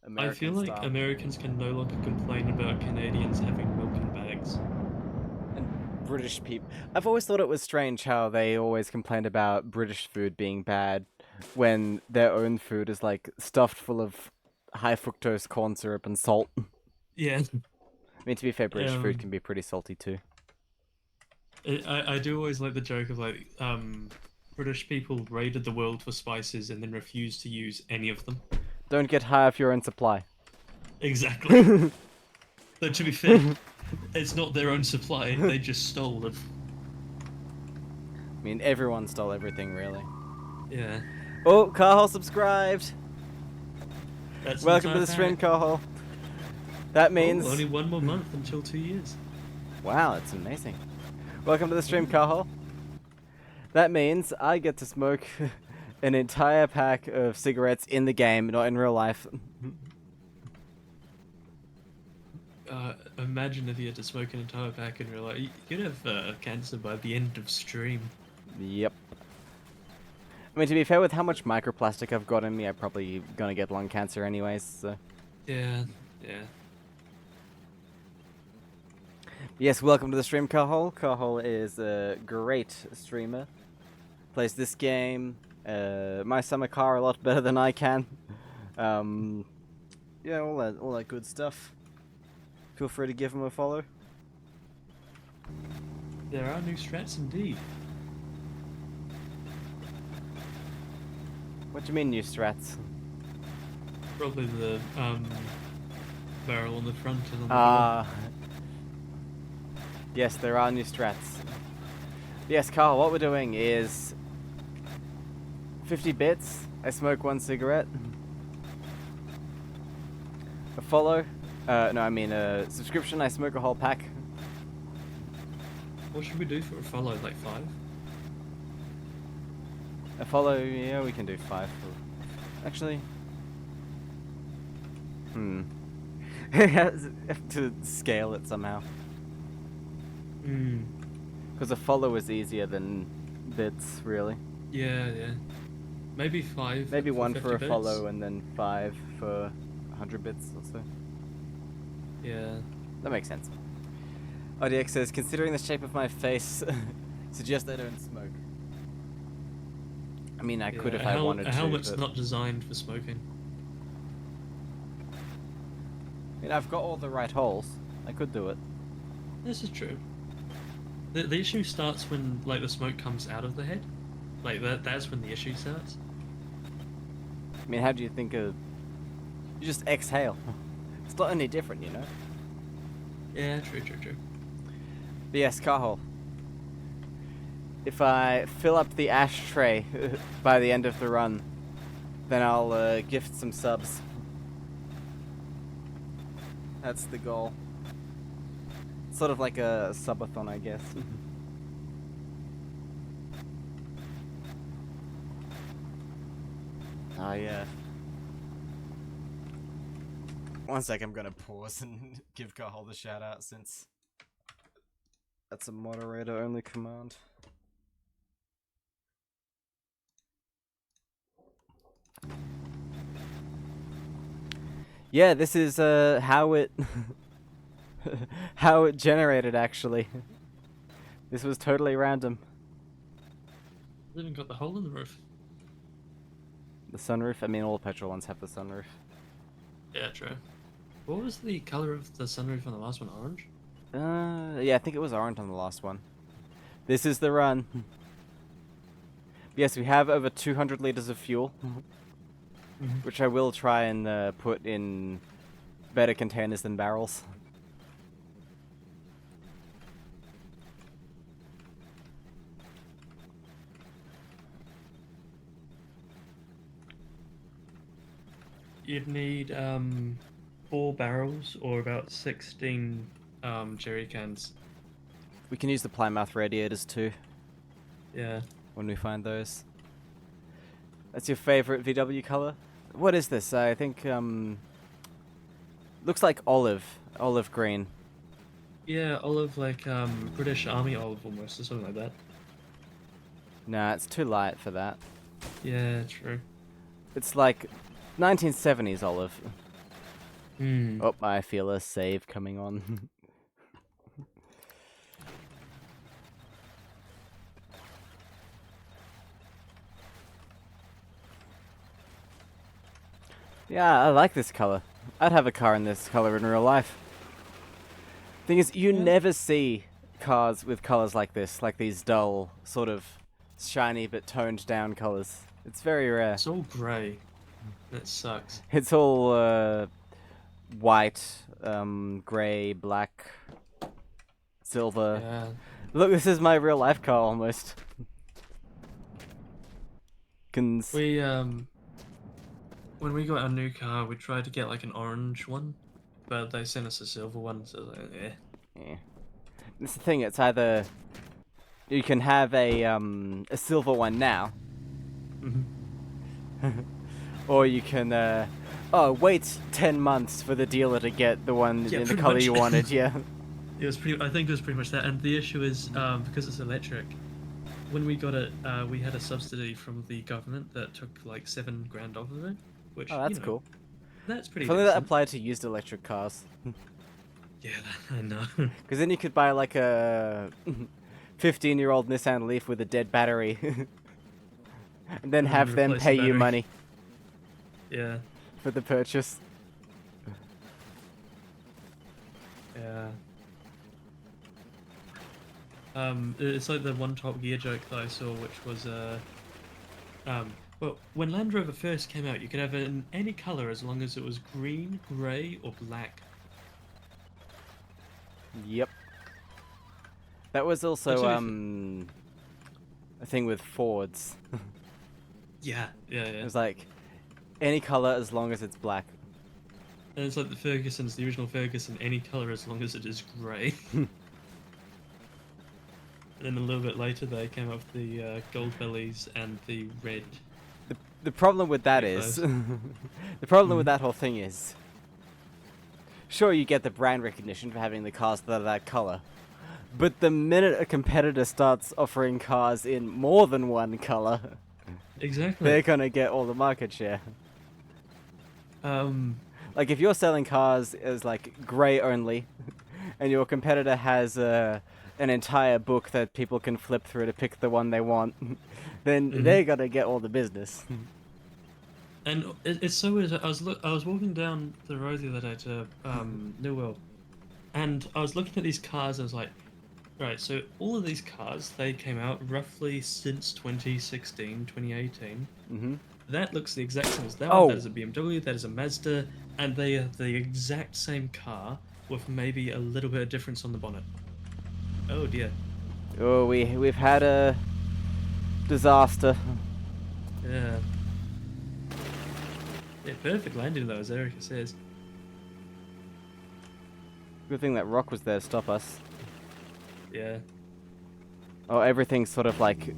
I American feel like style. Americans can no longer complain about Canadians having milk in bags. And British people. I've always thought it was strange how they always complained about British food being bad when their own food is like stuffed full of high fructose corn syrup and salt. Yeah. I mean, to be fair, British food Um, can be pretty salty too. I do always like the joke of like British people raided the world for spices and then refused to use any of them. Don't get high off your own supply. Exactly. Though to be fair, it's not their own supply, they just stole them. I mean, everyone stole everything, really. Yeah. Oh, Carhol subscribed! That's an Welcome to the entire stream, pack. Carhol. That means... Oh, only one more month until 2 years. Wow, that's amazing. Welcome to the stream, Carhol. That means I get to smoke an entire pack of cigarettes in the game, not in real life. Imagine if you had to smoke an entire pack and you're like, you'd have cancer by the end of stream. Yep. I mean, to be fair, with how much microplastic I've got in me, I'm probably gonna get lung cancer anyways, so... Yeah, yeah. Yes, welcome to the stream, Carhol. Carhol is a great streamer. Plays this game, My Summer Car a lot better than I can. Yeah, all that good stuff. Feel free to give him a follow. There are new strats indeed. What do you mean, new strats? Probably the barrel on the front and on the Ah. Yes, there are new strats. Yes, Carl, what we're doing is 50 bits, I smoke 1 cigarette. A follow, no, I mean a subscription, I smoke a whole pack. What should we do for a follow? Like 5? A follow, yeah, we can do 5. Actually, have to scale it somehow. Because a follow is easier than bits, really. Yeah, yeah. Maybe 5. Maybe 1 50 for a bits? follow and then 5 for 100 bits or so. Yeah. That makes sense. ODX says, considering the shape of my face, suggest I don't smoke. I mean, I could Yeah, if I wanted a to. helmet's But... not designed for smoking. I mean, I've got all the right holes. I could do it. This is true. The issue starts when like the smoke comes out of the head. Like that's when the issue starts. I mean, how do you think of... You just exhale. It's not any different, you know? Yeah, true. But yes, car hole. If I fill up the ashtray by the end of the run, then I'll gift some subs. That's the goal. Sort of like a subathon, I guess. Oh, yeah. One sec, I'm gonna pause and give Cahol the shout out since that's a moderator only command. Yeah, this is how it how it generated actually. This was totally random. It's even got the hole in the roof. The sunroof, I mean all petrol ones have the sunroof. Yeah, true. What was the color of the sunroof on the last one? Orange? Yeah, I think it was orange on the last one. This is the run. Yes, we have over 200 liters of fuel, which I will try and put in better containers than barrels. You'd need 4 barrels or about 16 jerry cans. We can use the Plymouth radiators too, Yeah. when we find those. That's your favorite VW color? What is this? I think, looks like olive green. Yeah, olive, like British Army olive almost, or something like that. Nah, it's too light for that. Yeah, true. It's like 1970s olive. Hmm. Oh, I feel a save coming on. Yeah, I like this color. I'd have a car in this color in real life. Thing is, you Yeah. never see cars with colors like this, like these dull, sort of shiny but toned down colors. It's very rare. It's all grey. That sucks. It's all white, grey, black, silver. Yeah. Look, this is my real life car almost. We when we got our new car, we tried to get like an orange one, but they sent us a silver one, so I was like, eh. Yeah. It's the thing, it's either you can have a silver one now, or you can wait 10 months for the dealer to get the one Yeah, in the pretty color much. you wanted, yeah. It was pretty. I think it was pretty much that. And the issue is because it's electric. When we got it, we had a subsidy from the government that took like $7,000 off of it. Which Oh, that's you know, cool. That's pretty. If only that decent. applied to used electric cars. Yeah, I know. Because then you could buy like a 15-year-old Nissan Leaf with a dead battery. And then have them replace the pay you battery. money Yeah, for the purchase. yeah. It's like the one Top Gear joke that I saw, which was well, when Land Rover first came out, you could have it in any color as long as it was green, grey, or black. Yep. That was also Actually, a thing with Fords. Yeah, yeah, It yeah. was like any color as long as it's black. And it's like the Ferguson's, the original Ferguson, any color as long as it is grey. And then a little bit later, they came up with the gold bellies and the red. The problem with that Pretty is, close. the problem with that whole thing is, sure you get the brand recognition for having the cars that are that color, but the minute a competitor starts offering cars in more than one color, Exactly. they're gonna get all the market share. Like if you're selling cars as like grey only, and your competitor has an entire book that people can flip through to pick the one they want, then Mhm. they're gonna get all the business. And it's so weird. I was walking down the road the other day to New World, and I was looking at these cars. And I was like, right, so all of these cars they came out roughly since 2016, 2018. Mm-hmm. That looks the exact same as that Oh. one. That is a BMW. That is a Mazda, and they are the exact same car with maybe a little bit of difference on the bonnet. Oh dear. Oh, we've had a disaster. Yeah. Yeah, perfect landing though, as Erica says. Good thing that rock was there to stop us. Yeah. Oh, everything's sort of like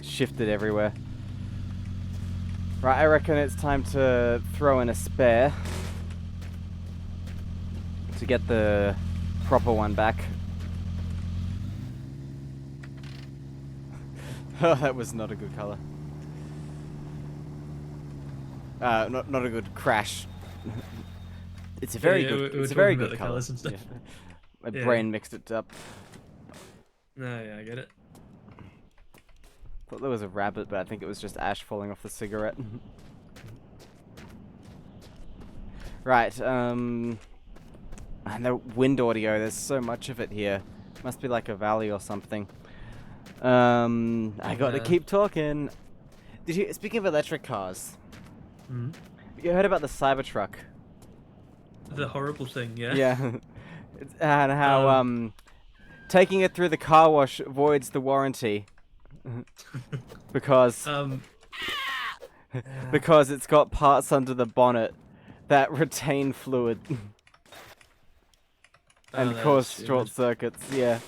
shifted everywhere. Right, I reckon it's time to throw in a spare to get the proper one back. Oh, that was not a good color. Not a good crash. It's a very Yeah, good. we were It's a very talking about good the color. colours and stuff. Yeah. My Yeah. brain mixed it up. No, yeah, I get it. Thought there was a rabbit, but I think it was just ash falling off the cigarette. Right. And the wind audio. There's so much of it here. Must be like a valley or something. I got to Yeah. keep talking. Did you? Speaking of electric cars, Mhm. you heard about the Cybertruck? The horrible thing, yeah. Yeah. And how taking it through the car wash voids the warranty because because it's got parts under the bonnet that retain fluid and that's cause stupid. short circuits. Yeah.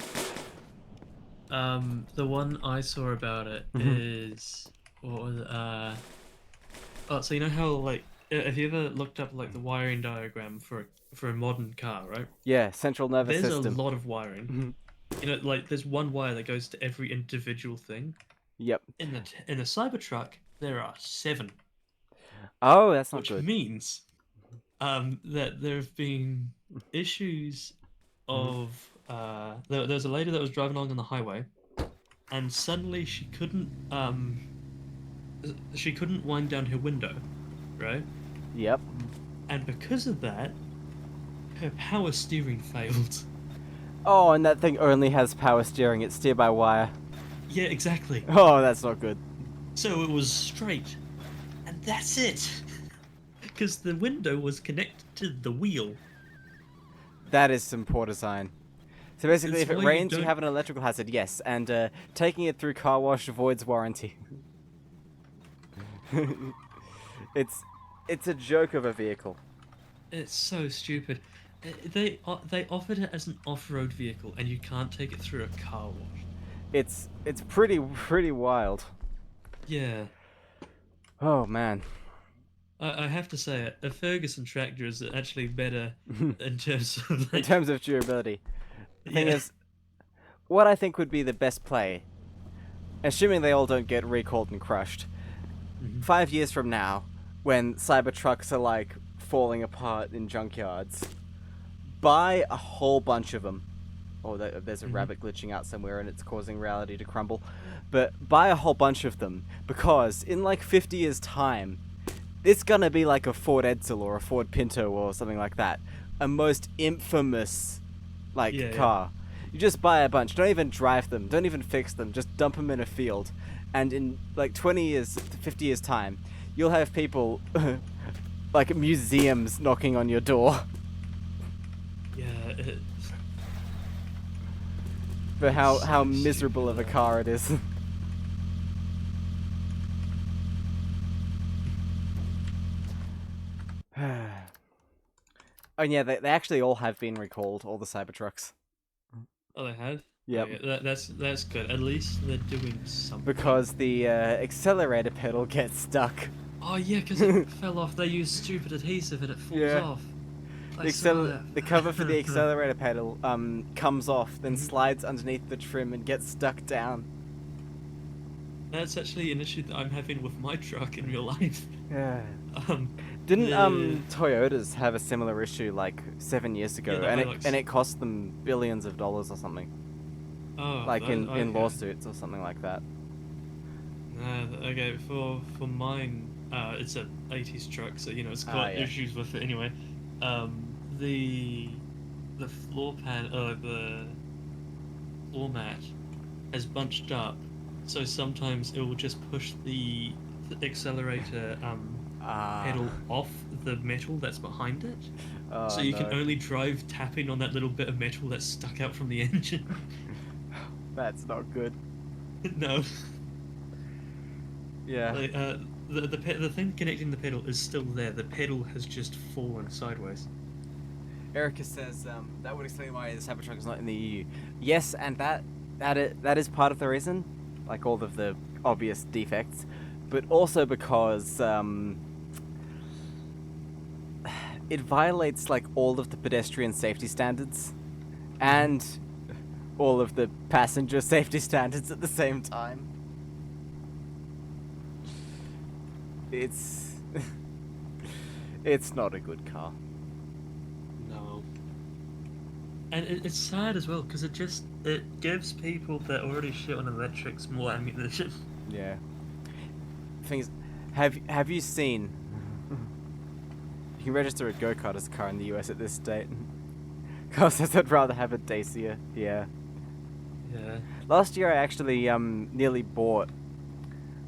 The one I saw about it is what was it? Oh, so you know how like have you ever looked up like the wiring diagram for a modern car, right? Yeah. Central nervous There's system. a lot of wiring. You know, like there's one wire that goes to every individual thing. Yep. In the Cybertruck, there are 7, Oh, that's not which good. means that there have been issues of there's a lady that was driving along on the highway, and suddenly she couldn't wind down her window, right? Yep. And because of that, her power steering failed. Oh, and that thing only has power steering. It's steer by wire. Yeah, exactly. Oh, that's not good. So it was straight, and that's it. Because the window was connected to the wheel. That is some poor design. So basically, It's if it why you rains, you don't- have an electrical hazard, yes, and taking it through car wash avoids warranty. It's a joke of a vehicle. It's so stupid. They offered it as an off-road vehicle, and you can't take it through a car wash. It's pretty wild. Yeah, Oh man. I have to say it. A Ferguson tractor is actually better in terms of In like. terms of durability, the thing Yeah. is, what I think would be the best play, assuming they all don't get recalled and crushed, Mhm. 5 years from now, when Cybertrucks are like falling apart in junkyards, buy a whole bunch of them. Or there's a Mhm. rabbit glitching out somewhere and it's causing reality to crumble. But buy a whole bunch of them, because in like 50 years' time, it's gonna be like a Ford Edsel or a Ford Pinto or something like that. A most infamous, like, Yeah, yeah. car. You just buy a bunch. Don't even drive them. Don't even fix them. Just dump them in a field. And in like 20 years, 50 years' time, you'll have people, like museums knocking on your door Yeah. for how So miserable of a stupid, car it is. Oh yeah, they actually all have been recalled, all the Cybertrucks. Oh, they have. Yep. Okay, that's good. At least they're doing something. Because the accelerator pedal gets stuck. Oh yeah, because it fell off. They use stupid adhesive and it falls Yeah. off. I The, saw that. the cover for the accelerator pedal comes off, then Mhm. slides underneath the trim and gets stuck down. That's actually an issue that I'm having with my truck in real life. Yeah. Um, Didn't the- Toyotas have a similar issue like 7 years ago, the and Hilux. it cost them billions of dollars or something? Oh, like in okay. lawsuits or something like that. Okay, for mine, it's a 80s truck, so you know it's got Yeah. issues with it anyway. The floor pan, the floor mat has bunched up, so sometimes it will just push the accelerator Ah. pedal off the metal that's behind it. So Oh you can no. only drive tapping on that little bit of metal that's stuck out from the engine. That's not good. No, Yeah. like the thing connecting the pedal is still there. The pedal has just fallen sideways. Erica says that would explain why the Cybertruck is not in the EU. Yes, and that is part of the reason, like all of the obvious defects, but also because it violates like all of the pedestrian safety standards and all of the passenger safety standards at the same time. It's it's not a good car. No. And it's sad as well because it gives people that already shit on electrics more ammunition. Yeah. Things. Have you seen? You can register a go-kart as a car in the US at this state. Carl says I'd rather have a Dacia. Yeah. Yeah. Last year I actually nearly bought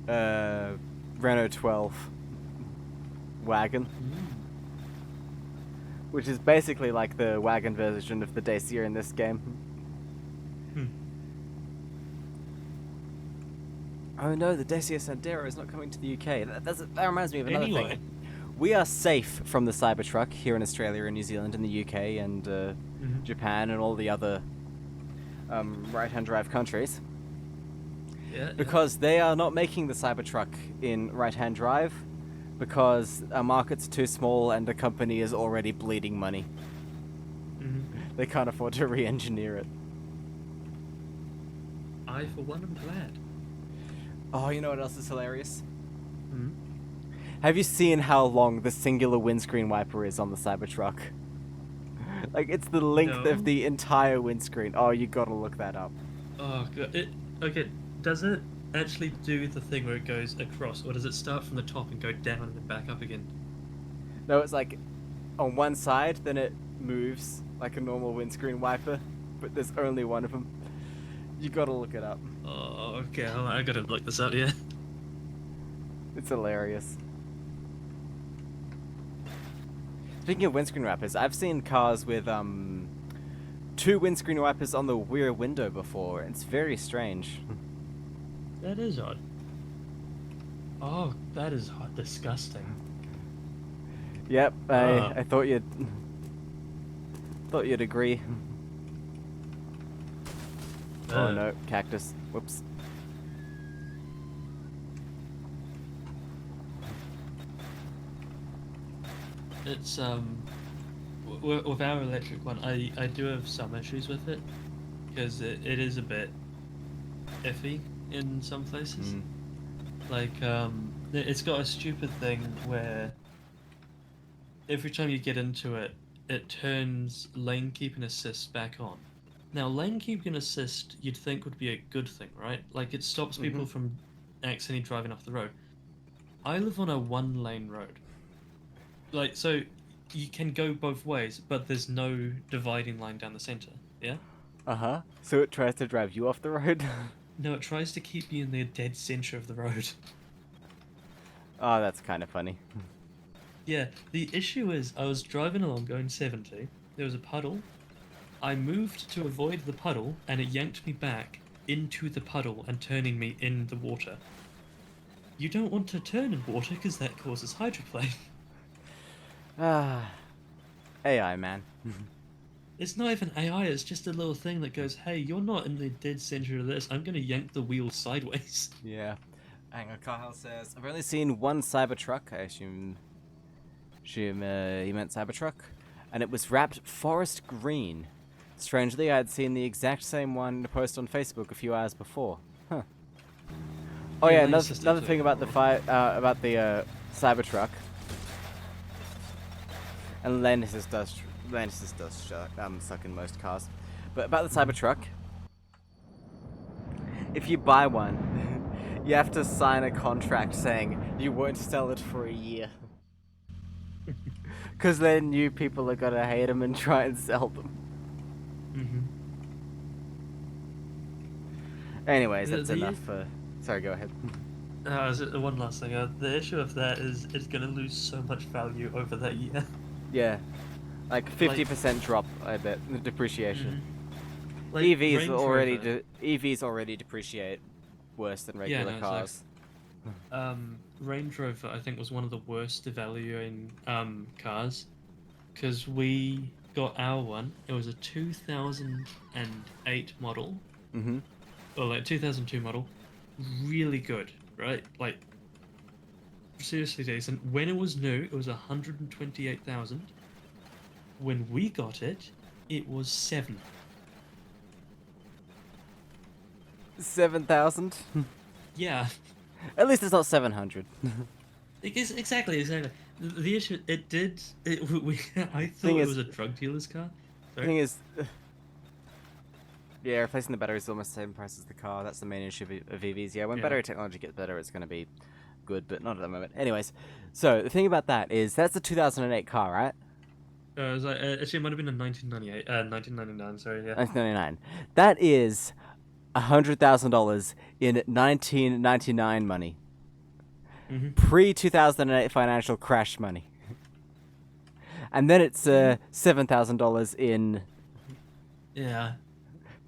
a Renault 12 wagon, which is basically like the wagon version of the Dacia in this game. Hmm. Oh no, the Dacia Sandero is not coming to the UK. That reminds me of another Anyway. thing. We are safe from the Cybertruck here in Australia and New Zealand and the UK and Japan and all the other right-hand drive countries. Yeah. Because they are not making the Cybertruck in right-hand drive because our market's too small and the company is already bleeding money. They can't afford to re-engineer it. I, for one, am glad. Oh, you know what else is hilarious? Hmm? Have you seen how long the singular windscreen wiper is on the Cybertruck? Like, it's the length No. of the entire windscreen. Oh, you gotta look that up. Oh god. Okay. Does it actually do the thing where it goes across, or does it start from the top and go down and then back up again? No, it's like on one side, then it moves like a normal windscreen wiper, but there's only one of them. You gotta look it up. Oh, okay. I gotta look this up. Yeah. It's hilarious. Speaking of windscreen wipers, I've seen cars with two windscreen wipers on the rear window before. It's very strange. That is odd. Oh, that is disgusting. Yep, Ah. I thought you'd agree. Oh no, cactus. Whoops. It's with our electric one, I do have some issues with it because it is a bit iffy in some places. Like it's got a stupid thing where every time you get into it, it turns lane keep and assist back on. Now, lane keep and assist you'd think would be a good thing, right? Like it stops people from accidentally driving off the road. I live on a one-lane road. Like, so you can go both ways, but there's no dividing line down the center. Yeah? Uh-huh. So it tries to drive you off the road? No, it tries to keep you in the dead center of the road. Oh, that's kind of funny. Yeah, the issue is I was driving along going 70. There was a puddle. I moved to avoid the puddle, and it yanked me back into the puddle and turning me in the water. You don't want to turn in water because that causes hydroplane. Ah, AI, man. It's not even AI, it's just a little thing that goes, hey, you're not in the dead center of this. I'm going to yank the wheel sideways. Yeah. Hang on, Kyle says, I've only seen one Cybertruck. I assume he meant Cybertruck. And it was wrapped forest green. Strangely, I had seen the exact same one in a post on Facebook a few hours before. Huh. Oh yeah, another thing about the Cybertruck. And Lensis does suck in most cars. But about the Cybertruck, if you buy one, you have to sign a contract saying you won't sell it for a year. Because then new people are gonna hate them and try and sell them. Anyways, that's enough for... Sorry, go ahead. One last thing. The issue of that is it's going to lose so much value over that year. Yeah. Like 50% drop, I bet, the depreciation. Like, EVs Range already Rover- EVs already depreciate worse than regular no, cars. Range Rover, I think, was one of the worst devaluing cars, because we got our one. It was a 2008 model, Mm-hmm. or like 2002 model, really good, right? Like seriously decent. When it was new, it was 128,000. When we got it, it was 7. 7,000? Yeah. At least it's not 700. Exactly. The issue, I thought Thing it is- was a drug dealer's car. The thing is... Yeah, replacing the battery is almost the same price as the car. That's the main issue of EVs. Yeah, when Yeah. battery technology gets better, it's going to be good, but not at the moment. Anyways, so the thing about that is that's a 2008 car, right? It was like, actually, it might have been in 1998, 1999. Sorry, yeah. 1999. That is $100,000 in 1999 money. Mhm. Pre-2008 financial crash money. And then it's $7,000 in Yeah. It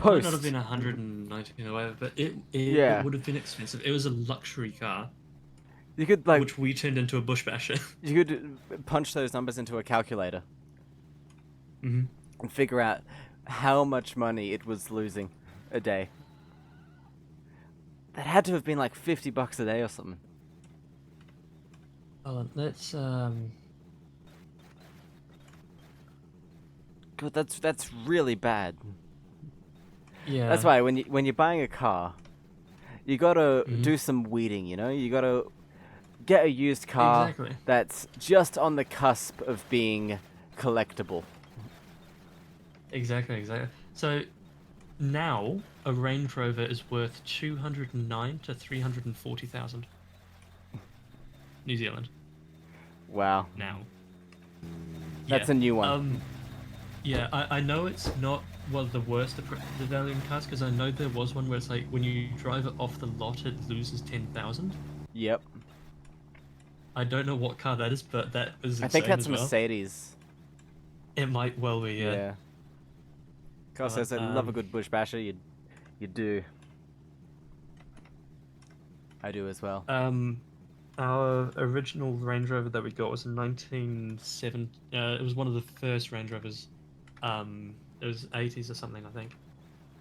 might post. not have been 119 or whatever, but it Yeah. would have been expensive. It was a luxury car, You could like which we turned into a bush basher. you could punch those numbers into a calculator Mm-hmm. and figure out how much money it was losing a day. That had to have been like $50 a day or something. Hold on, let's God, that's really bad. yeah. That's why when you're buying a car, you gotta Mhm. do some weeding. You know, you gotta get a used car Exactly. that's just on the cusp of being collectible. Exactly. So now a Range Rover is worth 209 to 340,000 New Zealand Wow, now. that's Yeah. a new one. Yeah, I know it's not the worst of the value in cars, because I know there was one where it's like when you drive it off the lot, it loses 10,000. Yep, I don't know what car that is, but that is insane I think that's as well. Mercedes. It might well be, yeah. Yeah. Carl says I love a um, good bush basher. You do. I do as well. Our original Range Rover that we got was in 1970. It was one of the first Range Rovers. It was 80s or something, I think.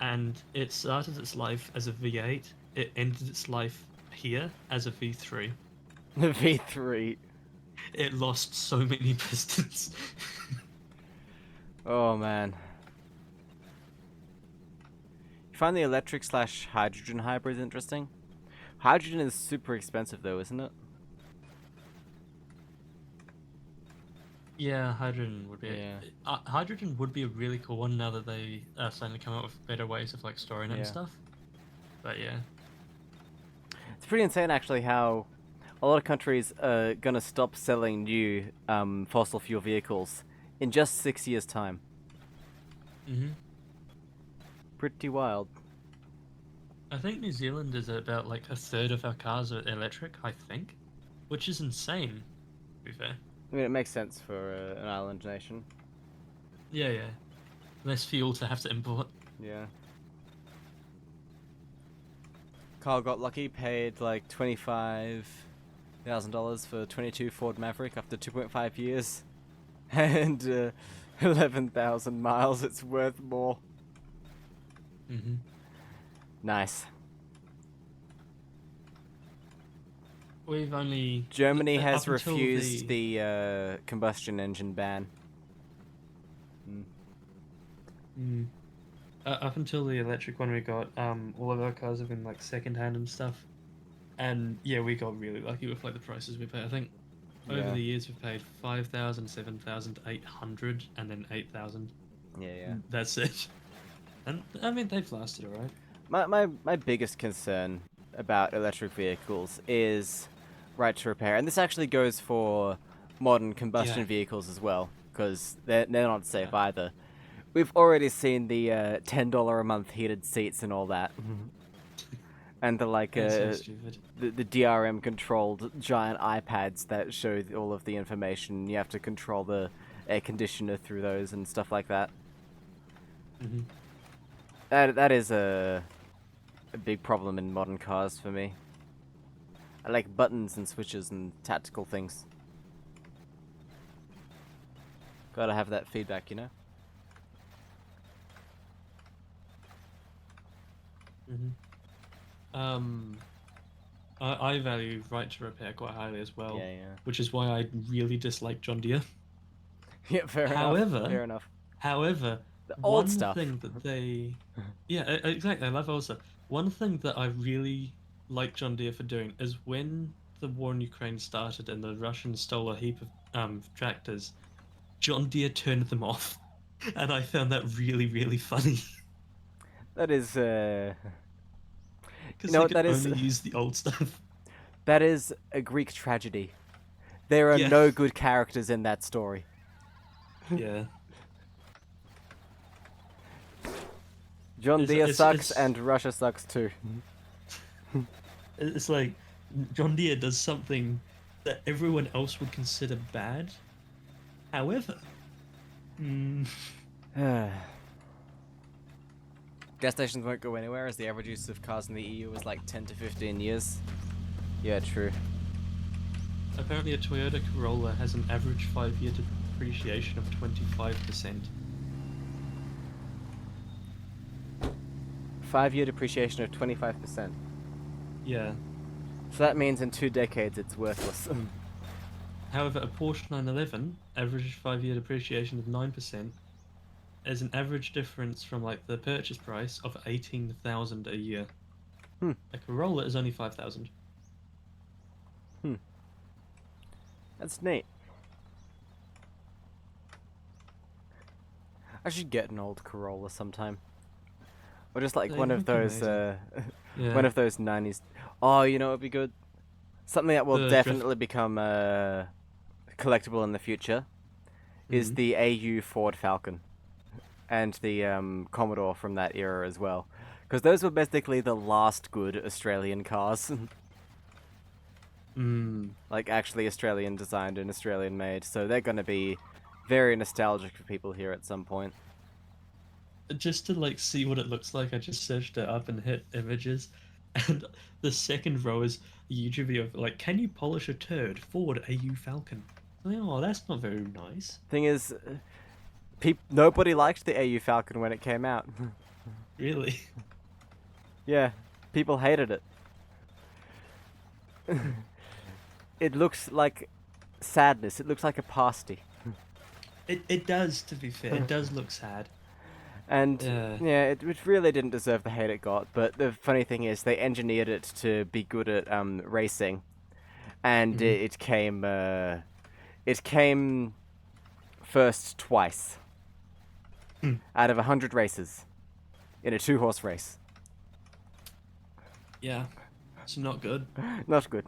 And it started its life as a V8. It ended its life here as a V3. The V3. It lost so many pistons. Oh man. You find the electric / hydrogen hybrids interesting? Hydrogen is super expensive though, isn't it? Yeah, hydrogen would be. Yeah. Hydrogen would be a really cool one now that they are starting to come up with better ways of like storing it Yeah. and stuff. But yeah. It's pretty insane actually how a lot of countries are gonna stop selling new fossil fuel vehicles in just 6 years' time. Mhm. Pretty wild. I think New Zealand is about like a third of our cars are electric, I think, which is insane, to be fair. I mean, it makes sense for an island nation. Yeah. Less fuel to have to import. Yeah. Carl got lucky, paid like $25,000 for 22 Ford Maverick after 2.5 years. And 11,000 miles, it's worth more. Mm-hmm. Nice. We've only... Germany up has until refused the combustion engine ban. Up until the electric one we got, all of our cars have been like second-hand and stuff. And yeah, we got really lucky with like the prices we pay. I think over Yeah. the years we've paid 5,000, 7,800, and then 8,000. Yeah. That's it. And I mean, they've lasted alright. My biggest concern about electric vehicles is right to repair, and this actually goes for modern combustion Yeah. vehicles as well, because they're not safe Yeah. either. We've already seen the $10 a month heated seats and all that, and the That's so stupid. the DRM controlled giant iPads that show all of the information. You have to control the air conditioner through those and stuff like that. Hmm. That is a big problem in modern cars for me. I like buttons and switches and tactical things. Gotta have that feedback, you know? Hmm. I value right to repair quite highly as well, Yeah, yeah. which is why I really dislike John Deere. Yeah, fair enough. However, Fair enough. However, The old one stuff. thing that they, yeah, exactly. I love also one thing that I really like John Deere for doing is when the war in Ukraine started and the Russians stole a heap of tractors, John Deere turned them off, and I found that really really funny That is, you because know they what, could that is, only use the old stuff. that is a Greek tragedy. There are Yeah, no good characters in that story. yeah. John It's Deere it's sucks it's and Russia sucks too. it's like John Deere does something that everyone else would consider bad. However, mm, Gas stations won't go anywhere as the average use of cars in the EU is like 10 to 15 years. Yeah, true. apparently a Toyota Corolla has an average 5-year depreciation of 25%. 5-year depreciation of 25%. Yeah. So that means in 2 decades it's worthless. However, a Porsche 911, average 5-year depreciation of 9%, is an average difference from like the purchase price of 18,000 a year. Hmm. A Corolla is only 5,000. That's neat. I should get an old Corolla sometime. Or just like They one of look those, amazing. Yeah. one of those 90s. Oh, you know what would be good? Something that will The definitely become collectible in the future is Mhm. the AU Ford Falcon. And the Commodore from that era as well. Because those were basically the last good Australian cars. Like actually Australian designed and Australian made. So they're going to be very nostalgic for people here at some point. Just to like see what it looks like, I just searched it up and hit images, and the second row is a YouTube video of like, can you polish a turd? Ford AU Falcon. Like, oh, that's not very nice. Thing is, nobody liked the AU Falcon when it came out. Really? Yeah, people hated it. It looks like sadness. It looks like a pasty. It does, to be fair. It does look sad. And Yeah. yeah, it really didn't deserve the hate it got. But the funny thing is, they engineered it to be good at racing, and Mhm. it came first twice Hmm. out of 100 races in a 2-horse race. Yeah. It's not good. Not good.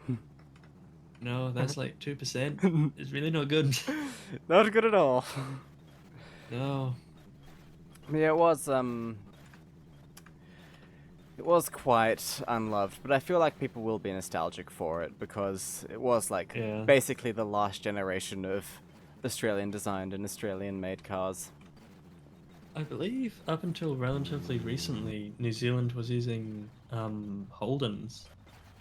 No, that's like 2%. It's really not good. Not good at all. No. Yeah, it was quite unloved, but I feel like people will be nostalgic for it because it was like Yeah. basically the last generation of Australian designed and Australian made cars. I believe up until relatively recently, New Zealand was using Holdens,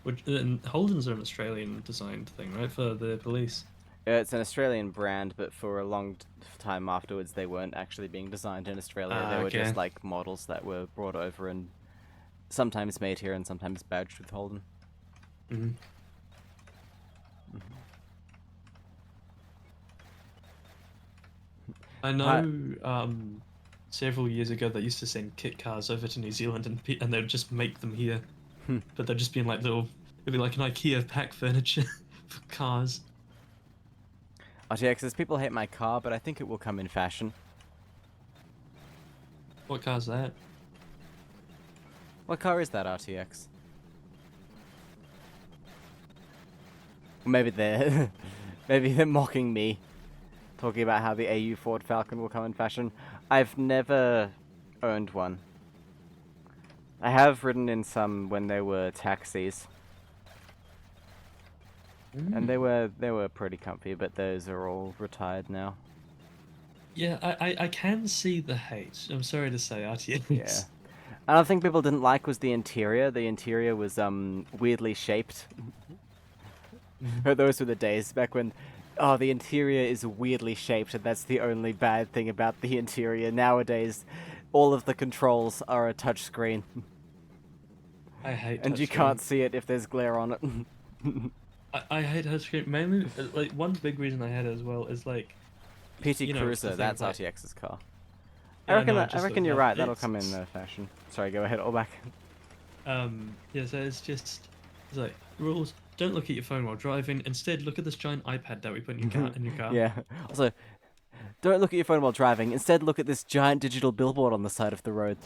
and Holdens are an Australian designed thing, right, for the police. It's an Australian brand, but for a long time afterwards, they weren't actually being designed in Australia. Ah, They were okay. just like models that were brought over and sometimes made here and sometimes badged with Holden. Hmm. I know several years ago they used to send kit cars over to New Zealand and they'd just make them here, Hmm. but they'd just be in like it'd be like an IKEA pack furniture for cars. RTX says people hate my car, but I think it will come in fashion. What car's that? What car is that RTX? Maybe they're maybe they're mocking me, talking about how the AU Ford Falcon will come in fashion. I've never owned one. I have ridden in some when they were taxis, and they were pretty comfy, but those are all retired now. Yeah, I can see the hate. I'm sorry to say, RTX. Yeah. Another thing people didn't like was the interior. The interior was weirdly shaped. Those were the days back when, oh, the interior is weirdly shaped, and that's the only bad thing about the interior. Nowadays, all of the controls are a touchscreen, I hate and you touchscreen. can't see it if there's glare on it. I hate touchscreen mainly. Like one big reason I had it as well is like PT you know, it's the Cruiser, thing that's of, like- RTX's car. Yeah, I reckon, no, I just reckon looking you're up, right. That'll it's- come in fashion. Sorry, go ahead. All back. Yeah, so it's like rules. Don't look at your phone while driving. Instead, look at this giant iPad that we put in your car. Yeah. Also, don't look at your phone while driving. Instead, look at this giant digital billboard on the side of the road.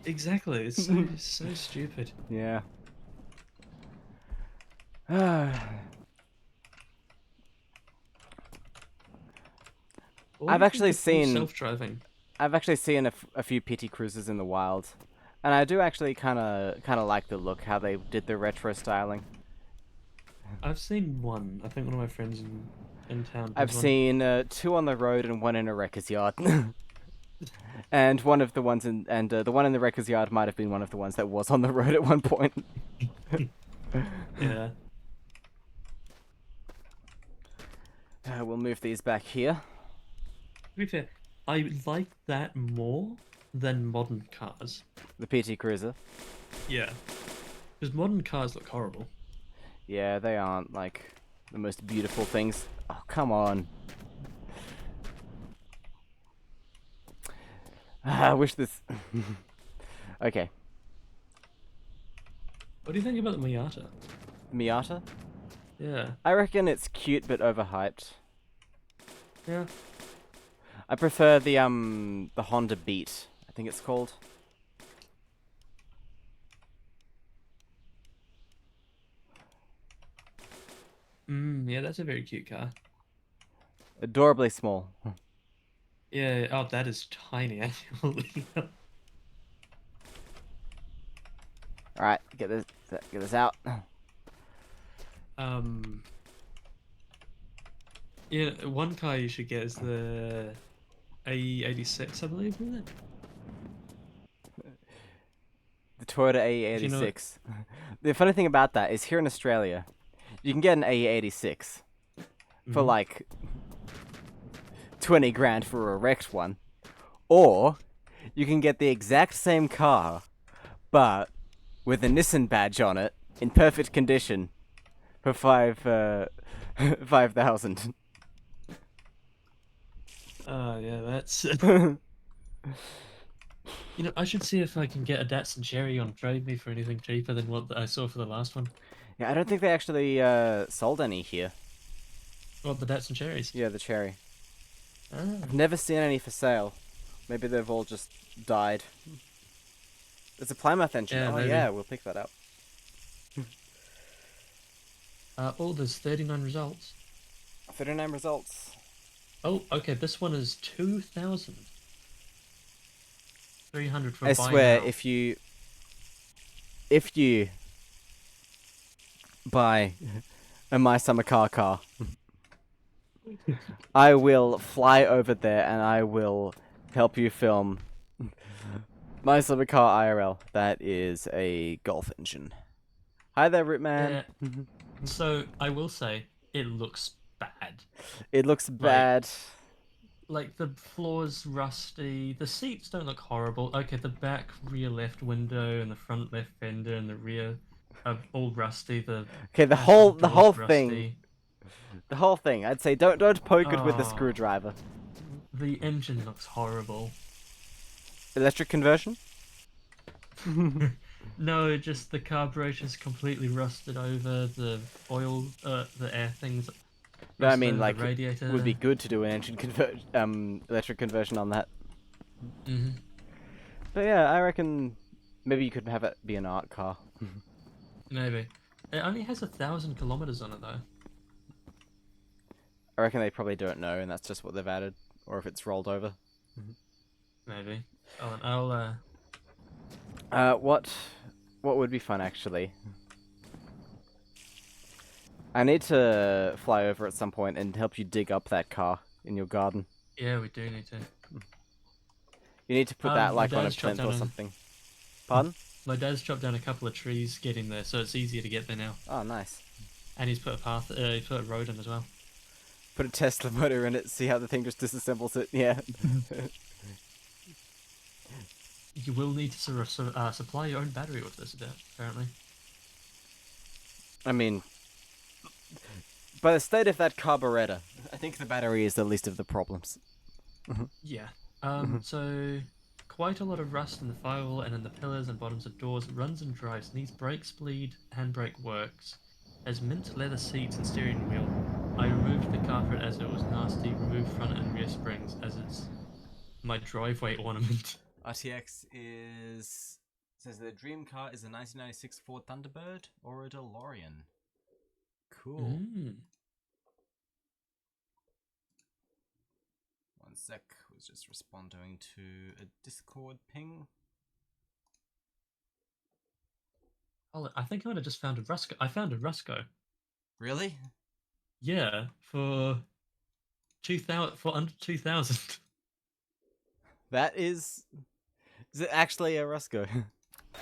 Exactly. It's so stupid. Yeah. What I've do you actually think of seen- self-driving. I've actually seen a few PT Cruisers in the wild, and I do actually kind of like the look, how they did the retro styling. I've seen one. I think one of my friends in town. I've has one. seen 2 on the road and 1 in a wrecker's yard. And one of the ones the one in the wrecker's yard might have been one of the ones that was on the road at one point. Yeah. We'll move these back here. To be fair, I like that more than modern cars. The PT Cruiser. Yeah. Because modern cars look horrible. Yeah, they aren't like the most beautiful things. Oh, come on. I wish this. Okay, What do you think about the Miata? Miata. Yeah. I reckon it's cute but overhyped. Yeah. I prefer the Honda Beat, I think it's called. Yeah, that's a very cute car. Adorably small. Yeah, oh, that is tiny, actually. Alright, get this out. Yeah, one car you should get is the AE86, I believe, isn't it? The Toyota Do you know AE86. The funny thing about that is here in Australia, you can get an AE86 for Mhm. like 20 grand for a wrecked one. Or you can get the exact same car, but with a Nissan badge on it, in perfect condition, for 5,000. Yeah, that's. You know, I should see if I can get a Datsun Cherry on Trade Me for anything cheaper than what I saw for the last one. Yeah, I don't think they actually sold any here. What, the Datsun Cherries? Yeah, the Cherry. Ah. I've never seen any for sale. Maybe they've all just died. There's a Plymouth engine. Yeah, Oh maybe. yeah, we'll pick that up. Oh, there's 39 results. 39 results. Oh, okay, this one is 2,300 for I buy swear, now. if you buy a My Summer car, I will fly over there and I will help you film My Summer Car IRL. That is a Golf engine. Hi there, Rootman. Yeah. So, I will say, it looks bad. It looks bad. Like, the floor's rusty, the seats don't look horrible. Okay, the back rear left window and the front left fender and the rear are all rusty. Okay, the passenger whole door's thing. rusty. The whole thing. I'd say don't poke it with a Oh. screwdriver. The engine looks horrible. Electric conversion? No, just the carburetor's completely rusted over. The oil, the air things. No, I rusted mean over like the radiator. it would be good to do an engine electric conversion on that. hmm But yeah, I reckon Maybe you could have it be an art car. Maybe. It only has 1,000 kilometers on it though. I reckon they probably don't know, and that's just what they've added, or if it's rolled over. Maybe. Oh, and I'll What would be fun actually? I need to fly over at some point and help you dig up that car in your garden. yeah, we do need to. You need to put that my like on a dad's chopped plinth or down something. Pardon? My dad's chopped down a couple of trees getting there, so it's easier to get there now. Oh, nice. And he's put a path, he's put a road in as well. Put a Tesla motor in it, see how the thing just disassembles it. Yeah. You will need to supply your own battery with this, apparently. I mean, by the state of that carburetor, I think the battery is the least of the problems. Yeah. So quite a lot of rust in the firewall and in the pillars and bottoms of doors. Runs and drives. Needs brake speed. Handbrake works. Has mint leather seats and steering wheel. I removed the carpet as it was nasty. Removed front and rear springs as it's my driveway ornament. RTX says the dream car is a 1996 Ford Thunderbird or a DeLorean. Cool. One sec, was just responding to a Discord ping. Oh, I think I might have just found a Rusco. I found a Rusco. Really? Yeah, for 2,000, for under 2,000. That is it actually a Rusco?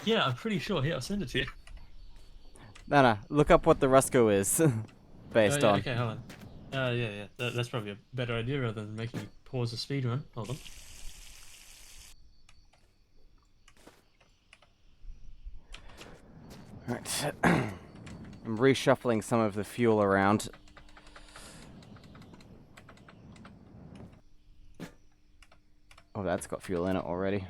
Yeah, I'm pretty sure. Here, I'll send it to you. No, look up what the Rusco is based yeah, on. Okay, hold on. Yeah. That's probably a better idea rather than making you pause the speedrun. Hold on. Right. I'm reshuffling some of the fuel around. Oh, that's got fuel in it already.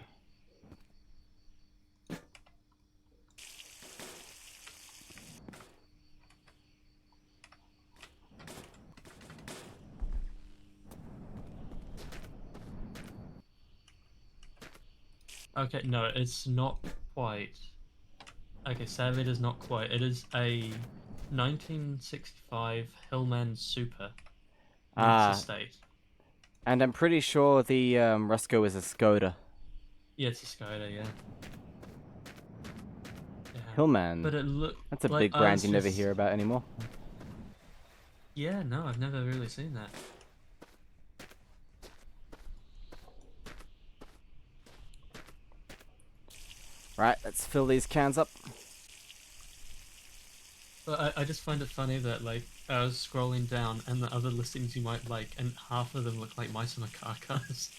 Okay, no, it's not quite. Okay, sadly, it is not quite. It is a 1965 Hillman Super. It's estate. And I'm pretty sure the Rusco is a Skoda. Yeah, it's a Skoda, yeah. Hillman. But it look That's a like, big brand you never just... hear about anymore. Yeah, no, I've never really seen that. Right, let's fill these cans up. But I just find it funny that, like, I was scrolling down and the other listings you might like, and half of them look like My Summer Car Cars.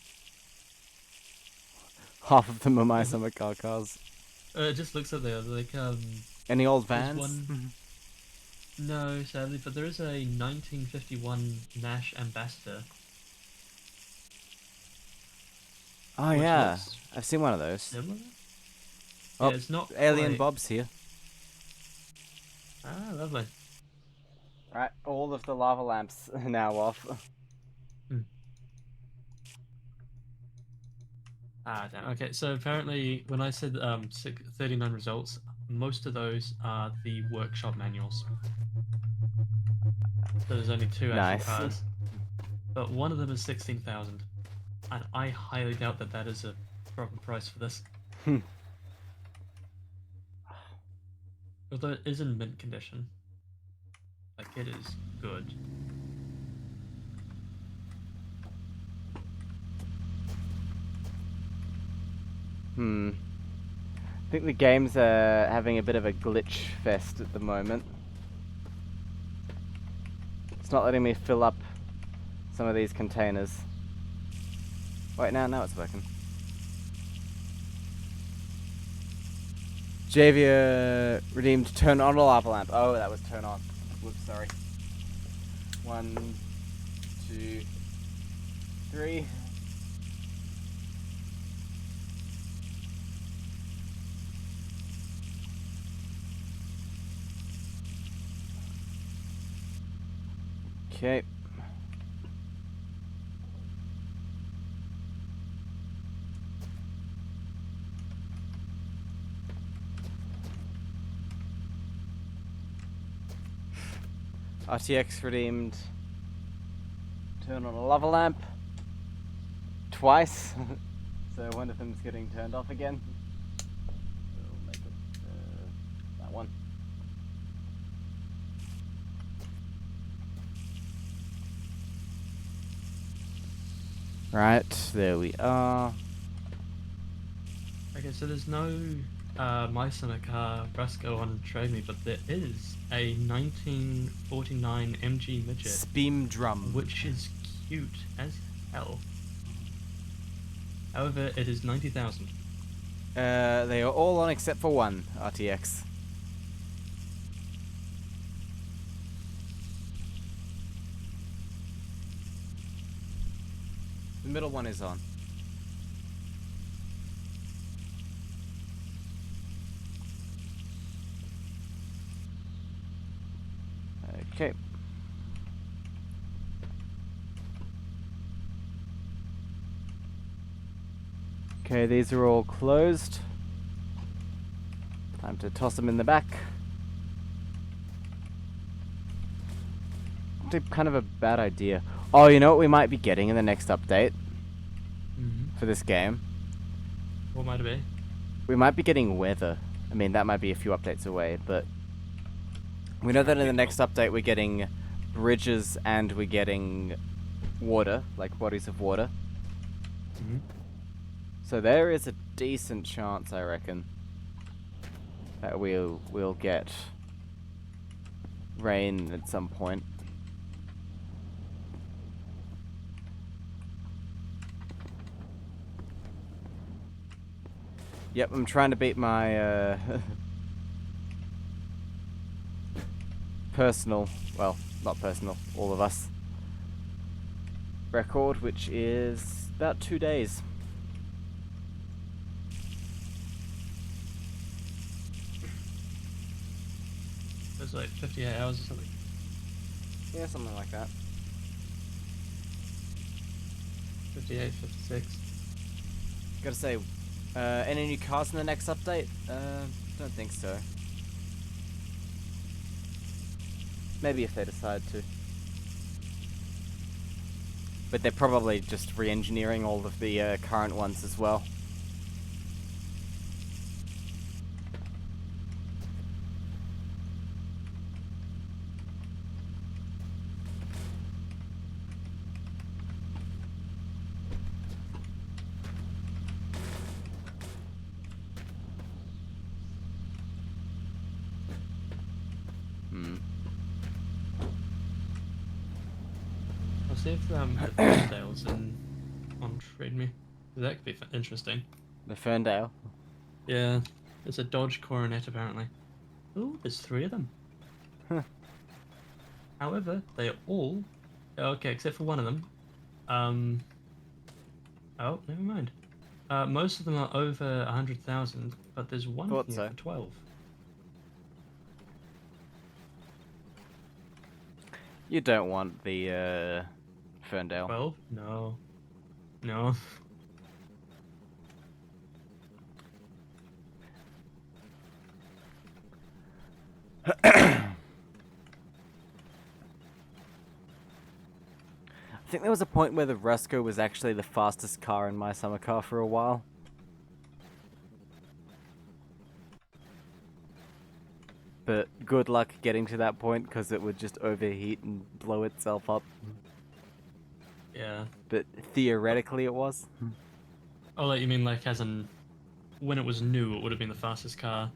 Half of them are my summer car cars. It just looks at the other, like, Any old there's vans? one... No, sadly, but there is a 1951 Nash Ambassador. Oh which yeah, looks I've seen one of those. Similar? Oh, Yeah, it's not Alien quite... Bob's here. Ah, lovely. Right, all of the lava lamps are now off. Ah, damn. Okay, so apparently when I said 39 results, most of those are the workshop manuals. So there's only 2 actual Nice. cars. But one of them is 16,000. And I highly doubt that that is a proper price for this. Although it is in mint condition. Like, it is good. I think the game's having a bit of a glitch fest at the moment. It's not letting me fill up some of these containers. Wait, now it's working. Javier redeemed turn on a lava lamp. Oh, that was turn on. Whoops, sorry. 1, 2, 3. Okay. RTX redeemed. Turn on a lava lamp. Twice. So one of them's getting turned off again. We'll make it that one. Right, there we are. Okay, so there's no mice in a car Brasco on Trade Me, but there is a 1949 MG midget, Speedrun. which is cute as hell. However, it is 90,000. They are all on except for one, RTX. The middle one is on. Okay. Okay, these are all closed. Time to toss them in the back. Kind of a bad idea. Oh, you know what we might be getting in the next update for this game? What might it be? We might be getting weather. I mean, that might be a few updates away, but we know that in the next update we're getting bridges and we're getting water, like bodies of water. So there is a decent chance, I reckon, that we'll get rain at some point. Yep, I'm trying to beat my personal, well, not personal, all of us, record, which is about 2 days. It was like 58 hours or something. Yeah, something like that. 58, 56. Gotta say, any new cars in the next update? Don't think so. Maybe if they decide to. But they're probably just re-engineering all of the current ones as well. I'll see if the Ferndale's on Trade Me. That could be interesting. The Ferndale. Yeah, there's a Dodge Coronet apparently. Ooh, there's 3 of them. Huh. However, they are all okay except for one of them. Oh, never mind. Most of them are over 100,000, but there's one Thought here so. for 12. You don't want the Ferndale. 12? No. No. I think there was a point where the Rusco was actually the fastest car in my summer car for a while. But good luck getting to that point because it would just overheat and blow itself up. Yeah. But theoretically it was. Oh, like you mean like as in when it was new, it would have been the fastest car,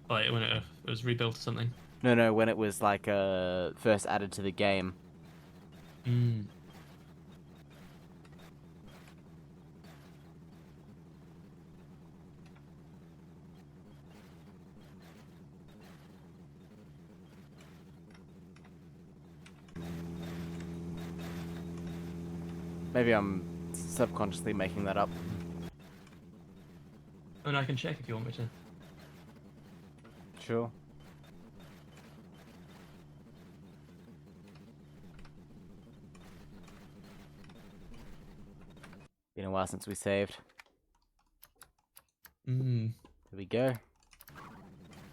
like when it was rebuilt or something. No, when it was like first added to the game. Hmm. Maybe I'm subconsciously making that up. I mean, I can check if you want me to. Sure. Been a while since we saved. Hmm. There we go.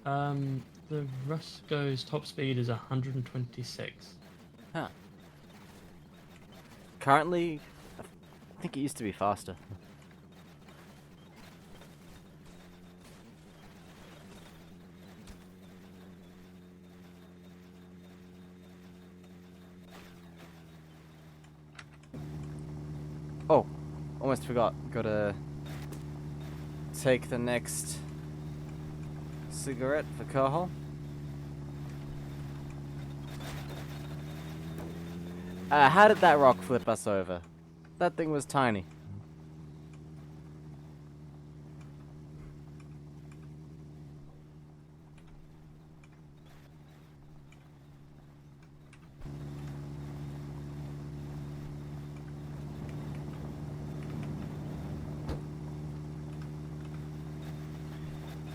The Rusco's top speed is 126. Huh. Currently, I think it used to be faster. Oh, almost forgot. Gotta take the next cigarette for Carhol. How did that rock flip us over? That thing was tiny.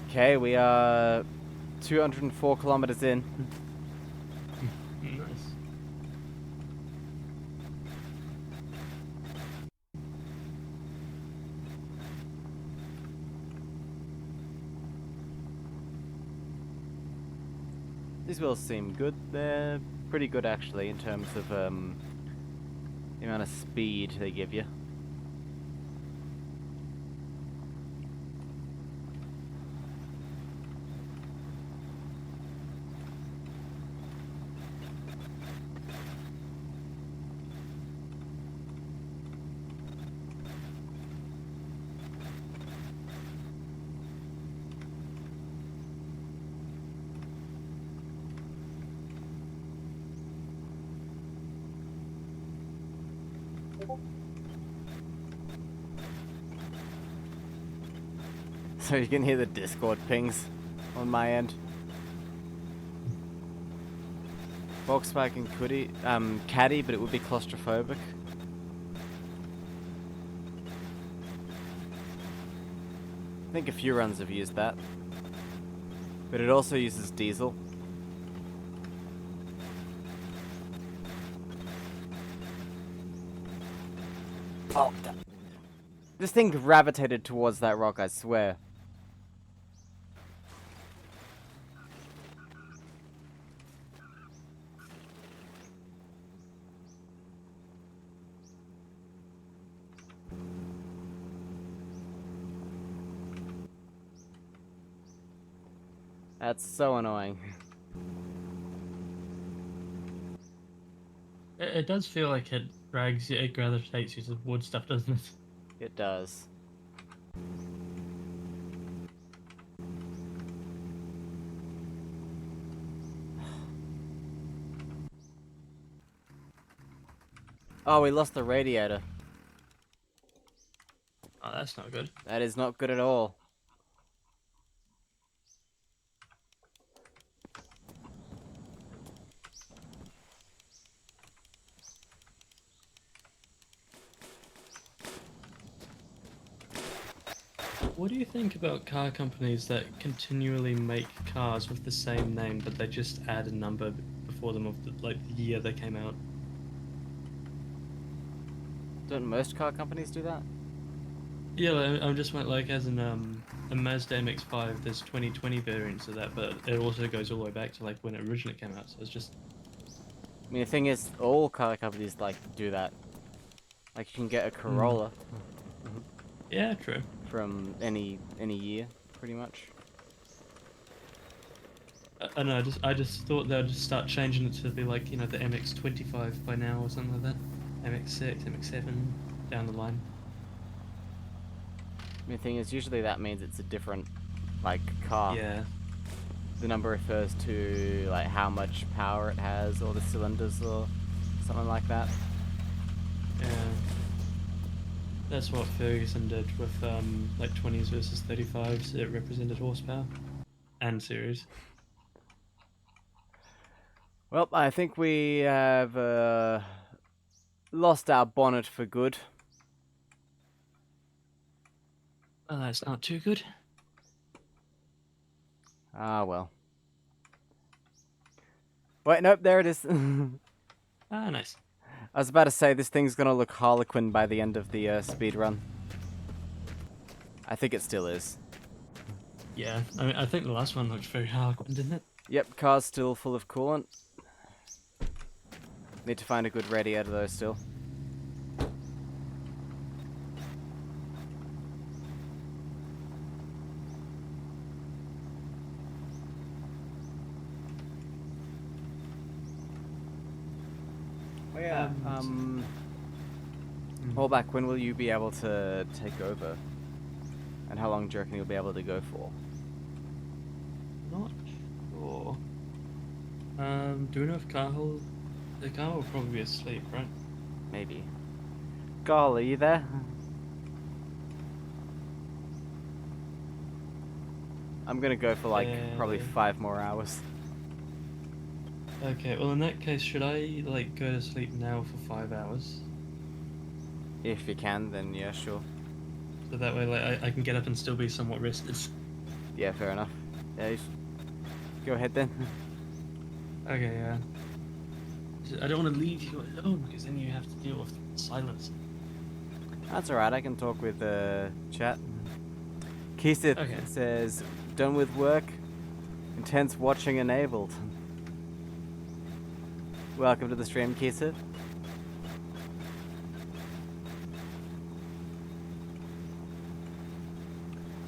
Okay, we are 204 kilometers in. Nice. These wheels seem good. They're pretty good actually in terms of the amount of speed they give you. So you can hear the Discord pings on my end. Volkswagen Caddy, but it would be claustrophobic. I think a few runs have used that. But it also uses diesel. Oh, this thing gravitated towards that rock, I swear. That's so annoying. It does feel like it drags you, it gravitates you towards stuff, doesn't it? It does. Oh, we lost the radiator. Oh, that's not good. That is not good at all. What do you think about car companies that continually make cars with the same name, but they just add a number before them of the year they came out? Don't most car companies do that? Yeah, I'm just like as in a Mazda MX-5, there's 2020 variants of that, but it also goes all the way back to like when it originally came out. So it's just I mean, the thing is, all car companies like do that. Like, you can get a Corolla yeah, true. from any year, pretty much. I know. I just thought they'd just start changing it to be like, you know, the MX-25 by now or something like that. MX-6, MX-7 down the line. I mean, the thing is, usually that means it's a different, like, car. Yeah. The number refers to, like, how much power it has, or the cylinders, or something like that. Yeah. That's what Ferguson did with like 20s versus 35s. It represented horsepower and series. Well, I think we have lost our bonnet for good. Well, that's not too good. Ah, well. Wait, nope, there it is. Ah, nice. I was about to say, this thing's gonna look Harlequin by the end of the speed run. I think it still is. Yeah, I mean, I think the last one looked very Harlequin, didn't it? Yep, car's still full of coolant. Need to find a good radiator though still. Oh yeah. Hallback, when will you be able to take over? And how long do you reckon you'll be able to go for? Not sure. Do we know if Carl? The Carl will probably be asleep, right? Maybe. Carl, are you there? I'm gonna go for like probably 5 more hours. Okay, well in that case, should I like go to sleep now for 5 hours? If you can, then yeah, sure. So that way, like, I can get up and still be somewhat rested. Yeah, fair enough. Yeah, go ahead then. Okay, yeah. I don't want to leave you alone because then you have to deal with silence. That's alright, I can talk with chat. Keisith Okay. says, done with work, intense watching enabled. Welcome to the stream, Keisith.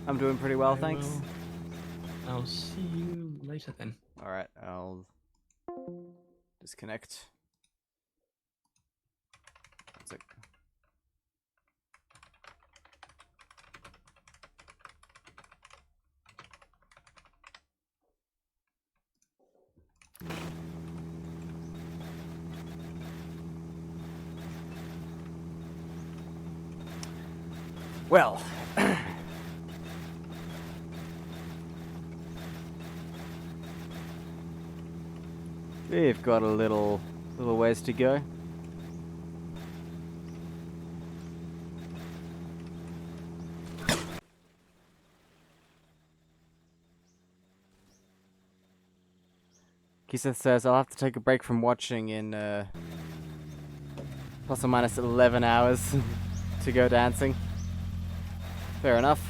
I'm doing pretty well, thanks. I'll see you later then. Alright, I'll disconnect. One sec. Well, we've got a little ways to go. Kisa says I'll have to take a break from watching in plus or minus 11 hours to go dancing. Fair enough.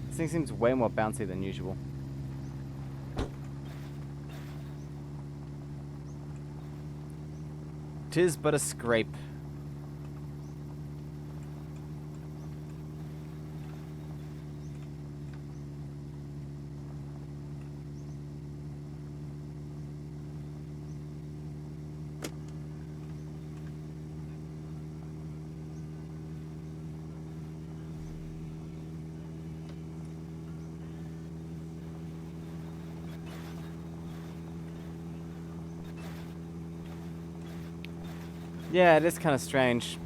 This thing seems way more bouncy than usual. Tis but a scrape. Yeah, it is kind of strange.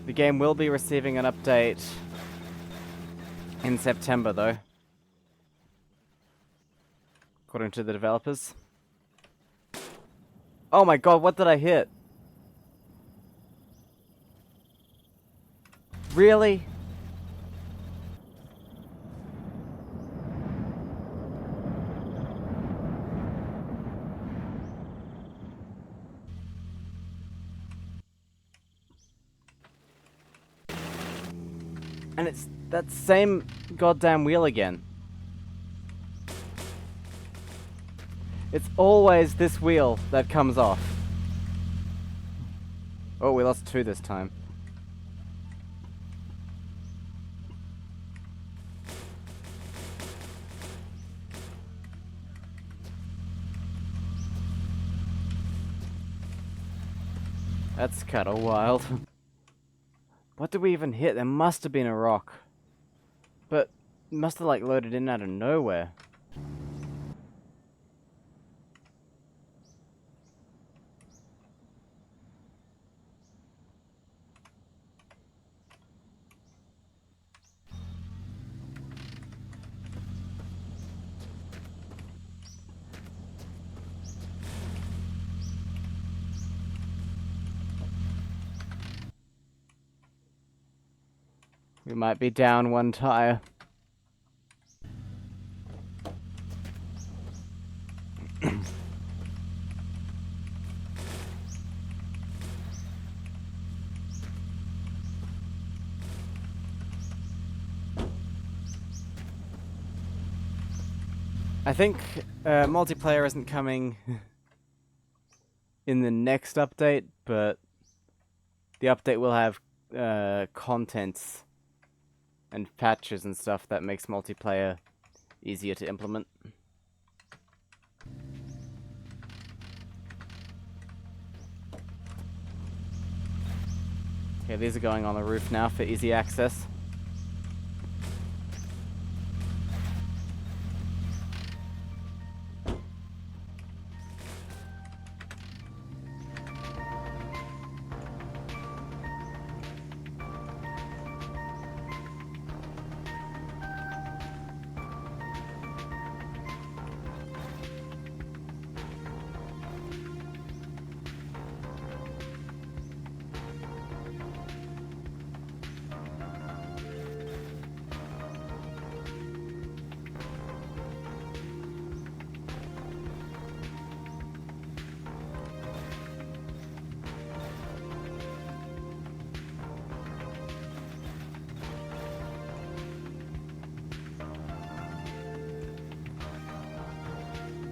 The game will be receiving an update in September, though, according to the developers. Oh my god, what did I hit? Really? And it's that same goddamn wheel again. It's always this wheel that comes off. Oh, we lost 2 this time. That's kinda wild. What did we even hit? There must have been a rock. But it must have like loaded in out of nowhere. We might be down 1 tire. I think multiplayer isn't coming in the next update, but the update will have contents and patches and stuff that makes multiplayer easier to implement. Okay, these are going on the roof now for easy access.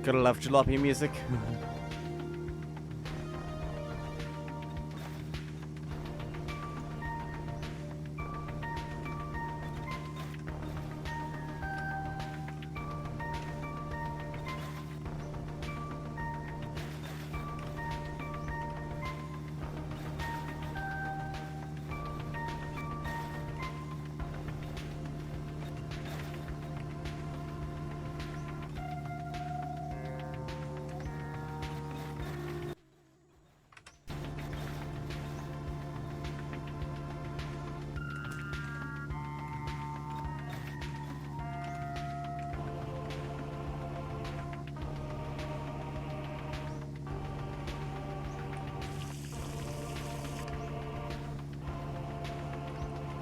Gotta love jalopy music.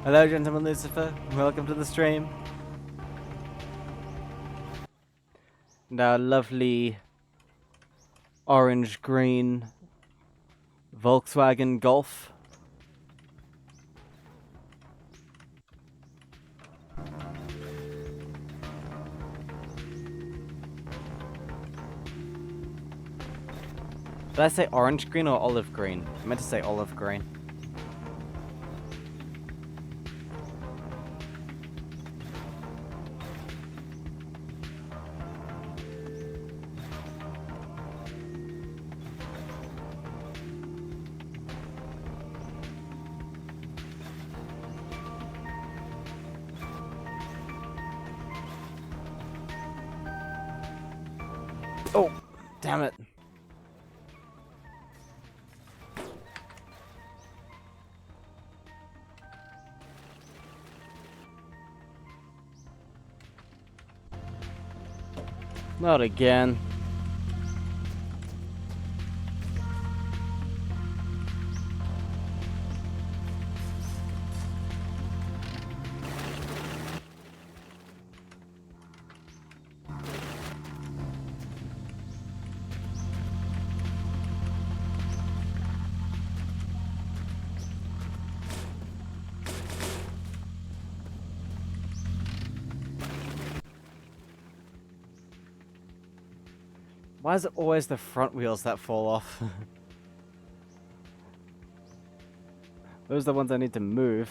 Hello, gentleman Lucifer. Welcome to the stream. And our lovely orange-green Volkswagen Golf. Did I say orange green or olive green? I meant to say olive green. Oh, damn it. Not again. Why is it always the front wheels that fall off? Those are the ones I need to move.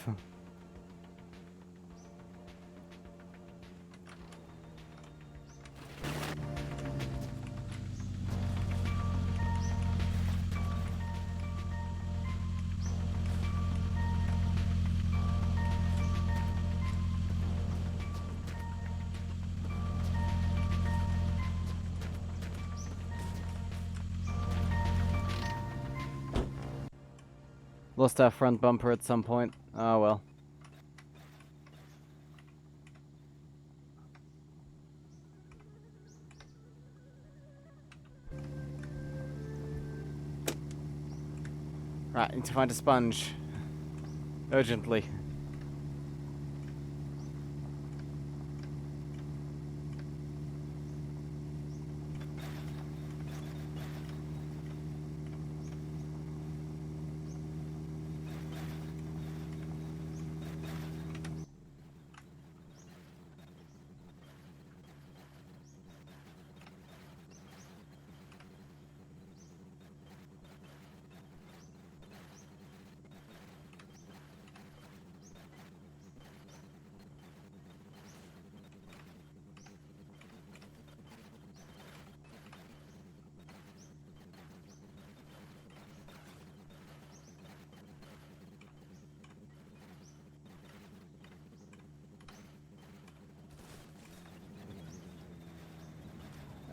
Lost our front bumper at some point. Oh well. Right, need to find a sponge. Urgently.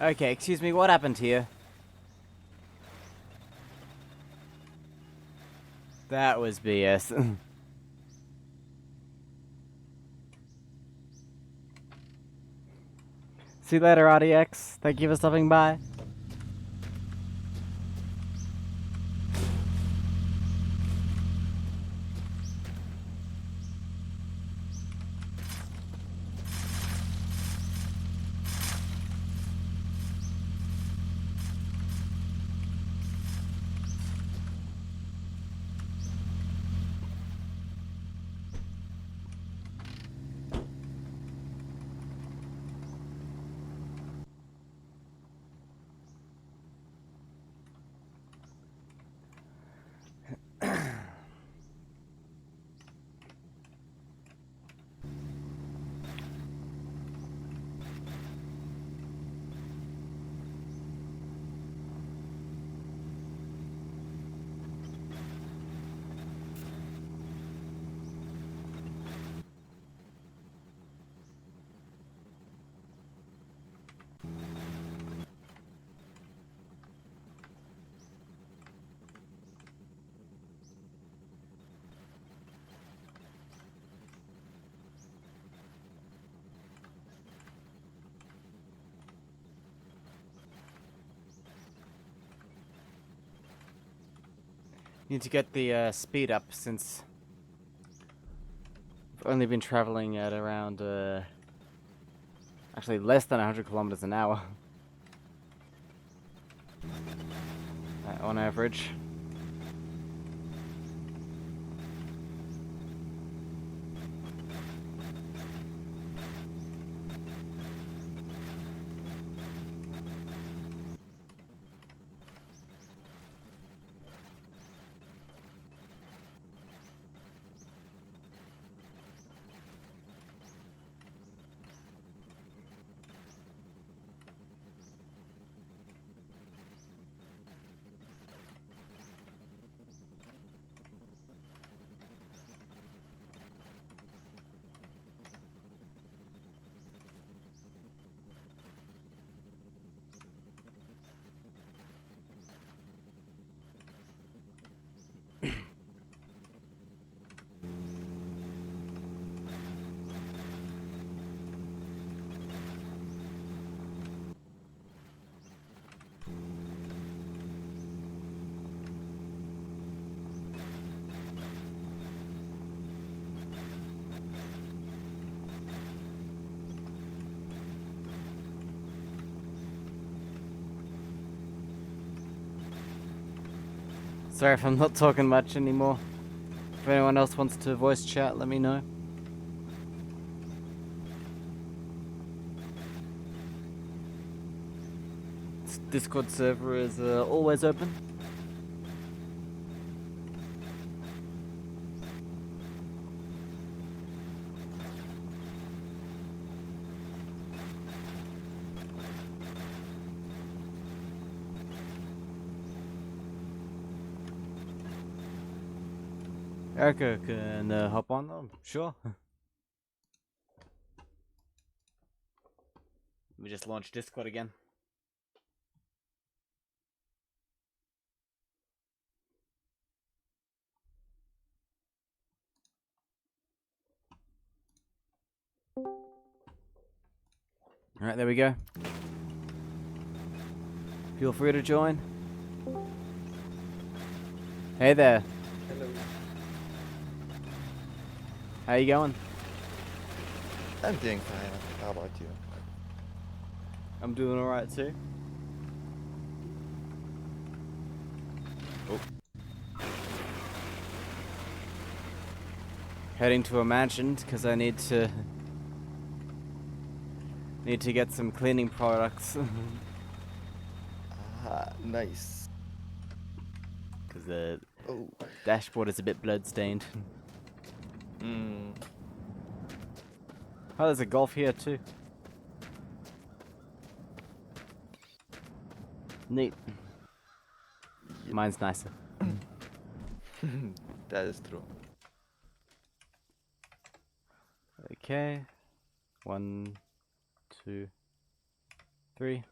Okay, excuse me, what happened here? That was BS. See you later, RDX. Thank you for stopping by. Need to get the speed up since I've only been traveling at around actually less than 100 kilometers an hour on average. Sorry if I'm not talking much anymore. If anyone else wants to voice chat, let me know. This Discord server is always open. Erica can hop on them, sure. We just launched Discord again. Alright, there we go. Feel free to join. Hey there. Hello. How you going? I'm doing fine. How about you? I'm doing alright too. Oh. Heading to a mansion because I need to get some cleaning products. Ah, nice. Because the Oh. dashboard is a bit bloodstained. Hmm. Oh, there's a golf here too. Neat. Yep. Mine's nicer. That is true. Okay. 1, 2, 3.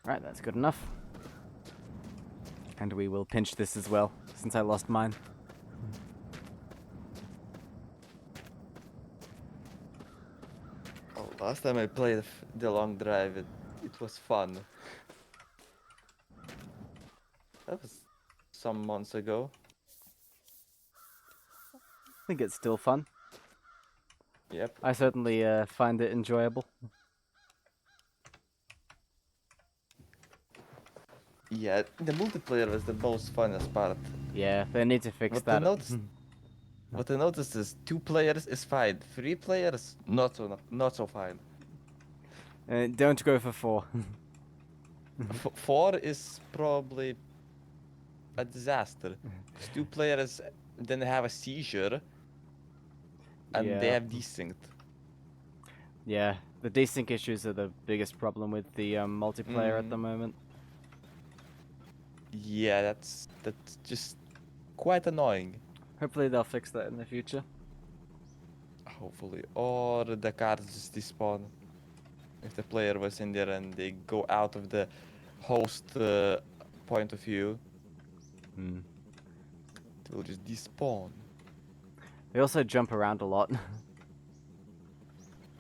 Right, that's good enough. And we will pinch this as well, since I lost mine. Oh, last time I played the long drive, it was fun. That was some months ago. I think it's still fun. Yep. I certainly find it enjoyable. Yeah, the multiplayer was the most funnest part. Yeah, they need to fix What that. What I noticed is 2 players is fine, 3 players not so fine. Don't go for 4. 4 is probably a disaster. 'Cause 2 players then have a seizure and they Yeah. have desync. Yeah, the desync issues are the biggest problem with the multiplayer at the moment. Yeah, that's just quite annoying. Hopefully they'll fix that in the future. Hopefully, or the cards just despawn. If the player was in there and they go out of the host point of view, Hmm. it will just despawn. They also jump around a lot.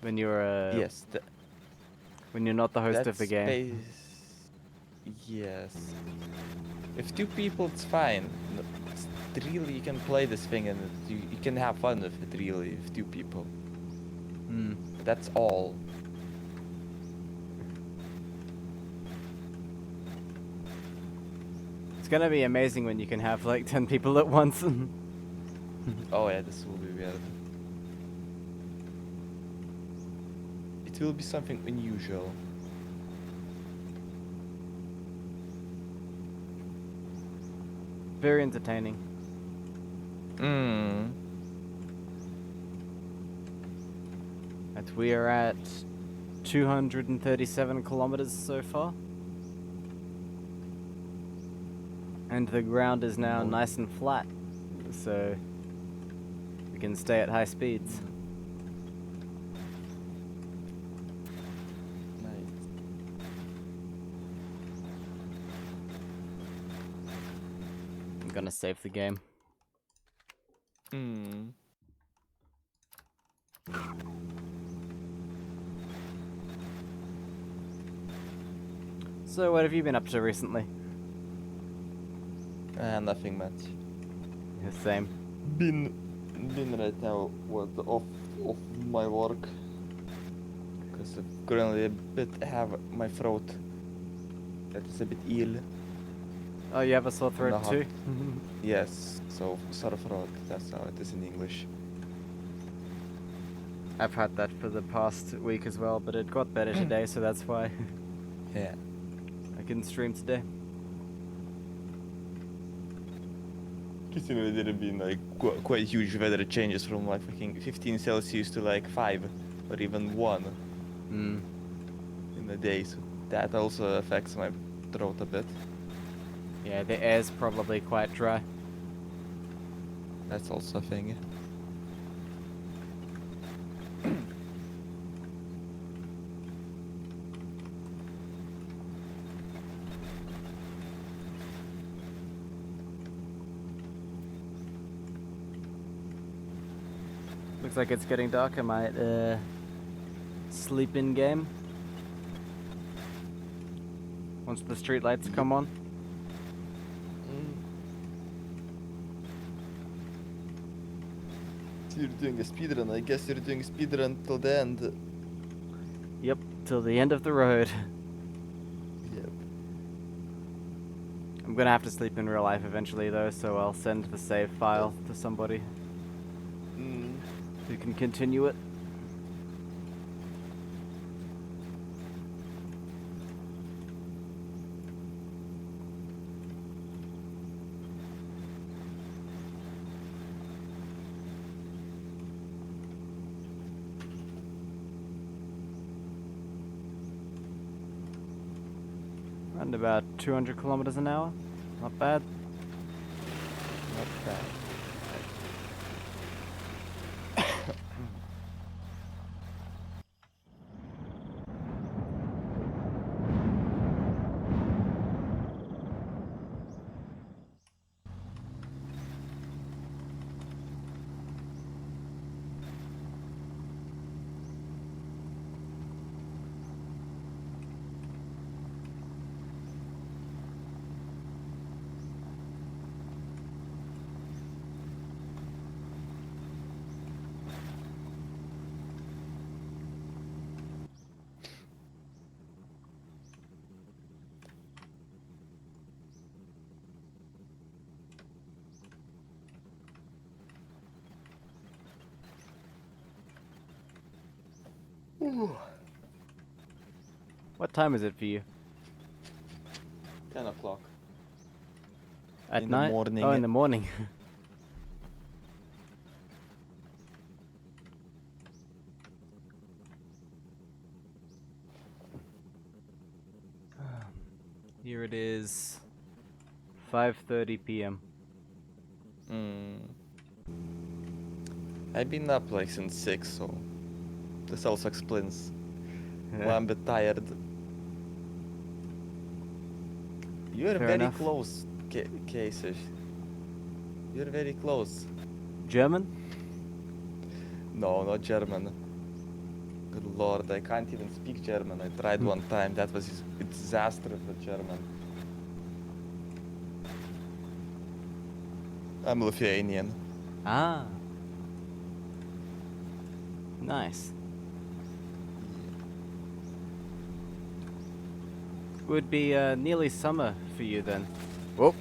when you're Yes, when you're not the host that of the game. space. Yes. If 2 people, it's fine. It's really, you can play this thing and you can have fun with it. Really, with 2 people. Hmm. But that's all. It's gonna be amazing when you can have like 10 people at once. Oh yeah, this will be weird. It will be something unusual. Very entertaining. Hmm. And we are at 237 kilometers so far. And the ground is now nice and flat, so we can stay at high speeds. Nice. I'm gonna save the game. Hmm. So what have you been up to recently? Nothing much. Yeah, same. Been right now off my work. Because I currently a bit have my throat that is a bit ill. Oh, you have a sore throat No. too? Yes, so sore throat, that's how it is in English. I've had that for the past week as well, but it got better today, so that's why Yeah. I couldn't stream today. Recently there have been like quite huge weather changes from like fucking 15 Celsius to like 5 or even 1 Hmm. in a day, so that also affects my throat a bit. Yeah, the air's probably quite dry. That's also a thing. Looks like it's getting dark. I might sleep in game once the street lights come on. So you're doing a speedrun. I guess you're doing a speedrun till the end. Yep, till the end of the road. Yep. I'm gonna have to sleep in real life eventually though, so I'll send the save file to somebody who can continue it. Around about 200 kilometers an hour. Not bad. Not bad. What time is it for you? 10 o'clock. At In the night? morning. Oh, in the morning. Here it is. 5:30 p.m. I've been up like since 6, so this also explains why I'm a bit tired. You're Fair very enough. close, Casey. You're very close. German? No, not German. Good lord, I can't even speak German. I tried one time. That was a disaster for German. I'm Lithuanian. Ah. Nice. Would be nearly summer for you then. Whoop.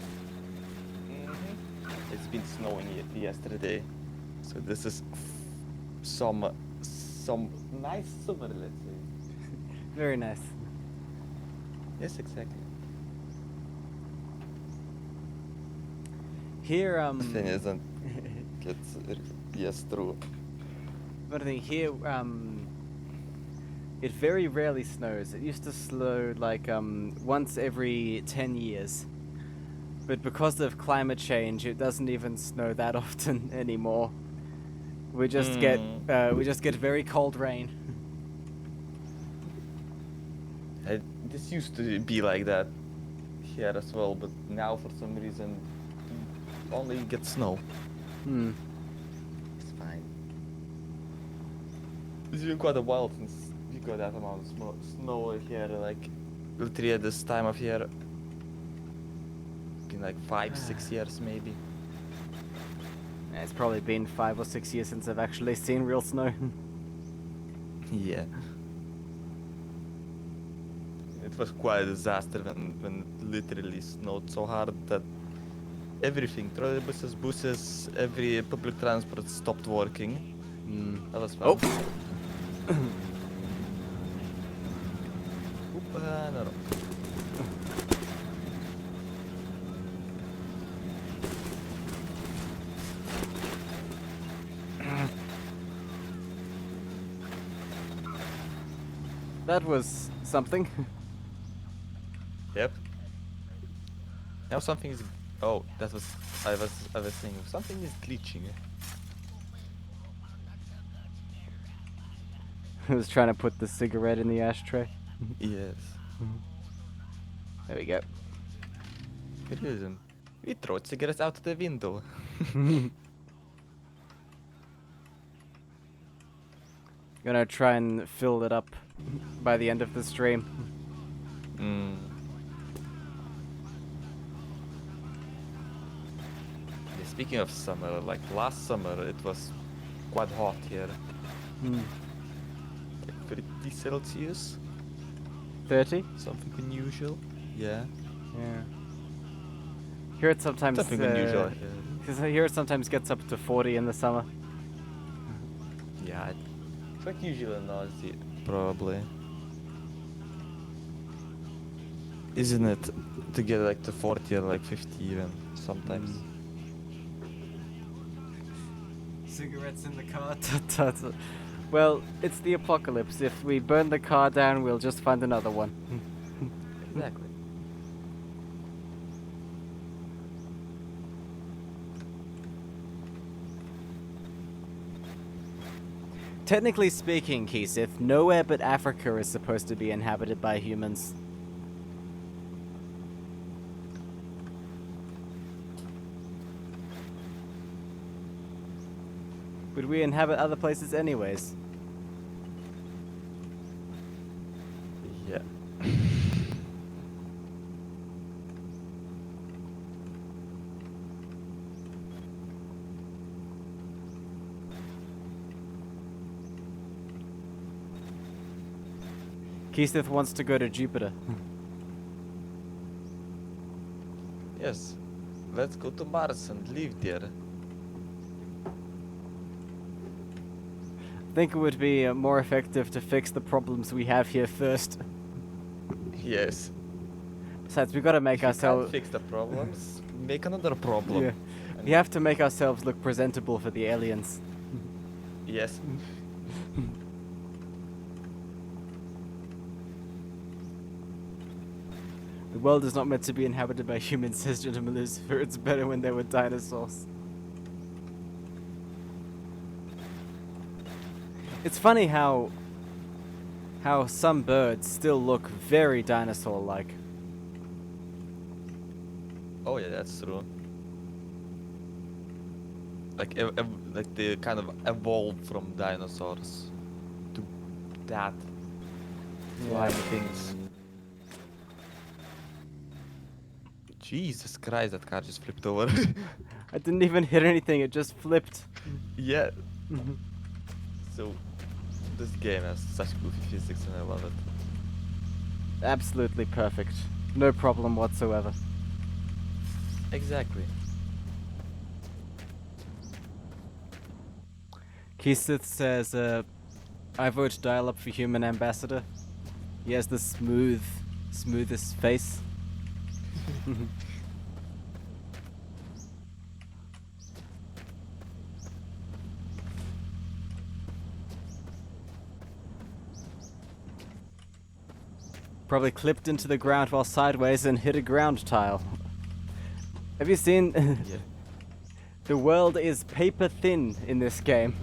It's been snowing yesterday, so this is some nice summer, let's say. Very nice. Yes, exactly. Here, The thing isn't. Yes, true. One thing here, it very rarely snows. It used to snow like once every 10 years. But because of climate change, it doesn't even snow that often anymore. We just get very cold rain. This used to be like that here as well, but now for some reason you only get snow. Hmm. It's fine. It's been quite a while since we got that amount of snow here, like literally at this time of year. Been like 5-6 years maybe. It's probably been 5 or 6 years since I've actually seen real snow. Yeah. It was quite a disaster when it literally snowed so hard that everything, trolleybuses, buses, every public transport stopped working. That was fun. Oh! No. That was something. Yep. Now something is. Oh, that was. I was saying something is glitching. I was trying to put the cigarette in the ashtray. Yes. There we go. Good reason. We throw cigarettes out the window. Gonna try and fill it up by the end of the stream. Yeah, speaking of summer, like last summer, it was quite hot here. Like 30 Celsius. 30? Something unusual. Yeah. Yeah. Here it sometimes Something unusual. Because here it sometimes gets up to 40 in the summer. Yeah. It's like usual in Aussie, probably. Isn't it to get like to 40 or like 50 even sometimes? Cigarettes in the car. Well, it's the apocalypse. If we burn the car down, we'll just find another one. Exactly. Technically speaking, Keesith, nowhere but Africa is supposed to be inhabited by humans. Would we inhabit other places anyways? Yeah. Keesith wants to go to Jupiter. Yes. Let's go to Mars and live there. think it would be more effective to fix the problems we have here first. Yes. Besides, we gotta make If you can't ourselves. fix the problems, make another problem. Yeah. And We have to make ourselves look presentable for the aliens. yes. The world is not meant to be inhabited by humans, says Gentleman Lucifer. It's better when there were dinosaurs. It's funny how some birds still look very dinosaur-like. Oh yeah, that's true. Like like they kind of evolved from dinosaurs to that flying things. Jesus Christ, that car just flipped over. I didn't even hit anything, it just flipped. Yeah. So this game has such goofy physics and I love it. Absolutely perfect. No problem whatsoever. Exactly. Keystith says, I vote dial-up for human ambassador. He has the smoothest face. Probably clipped into the ground while sideways and hit a ground tile. Have you seen? Yeah. The world is paper thin in this game.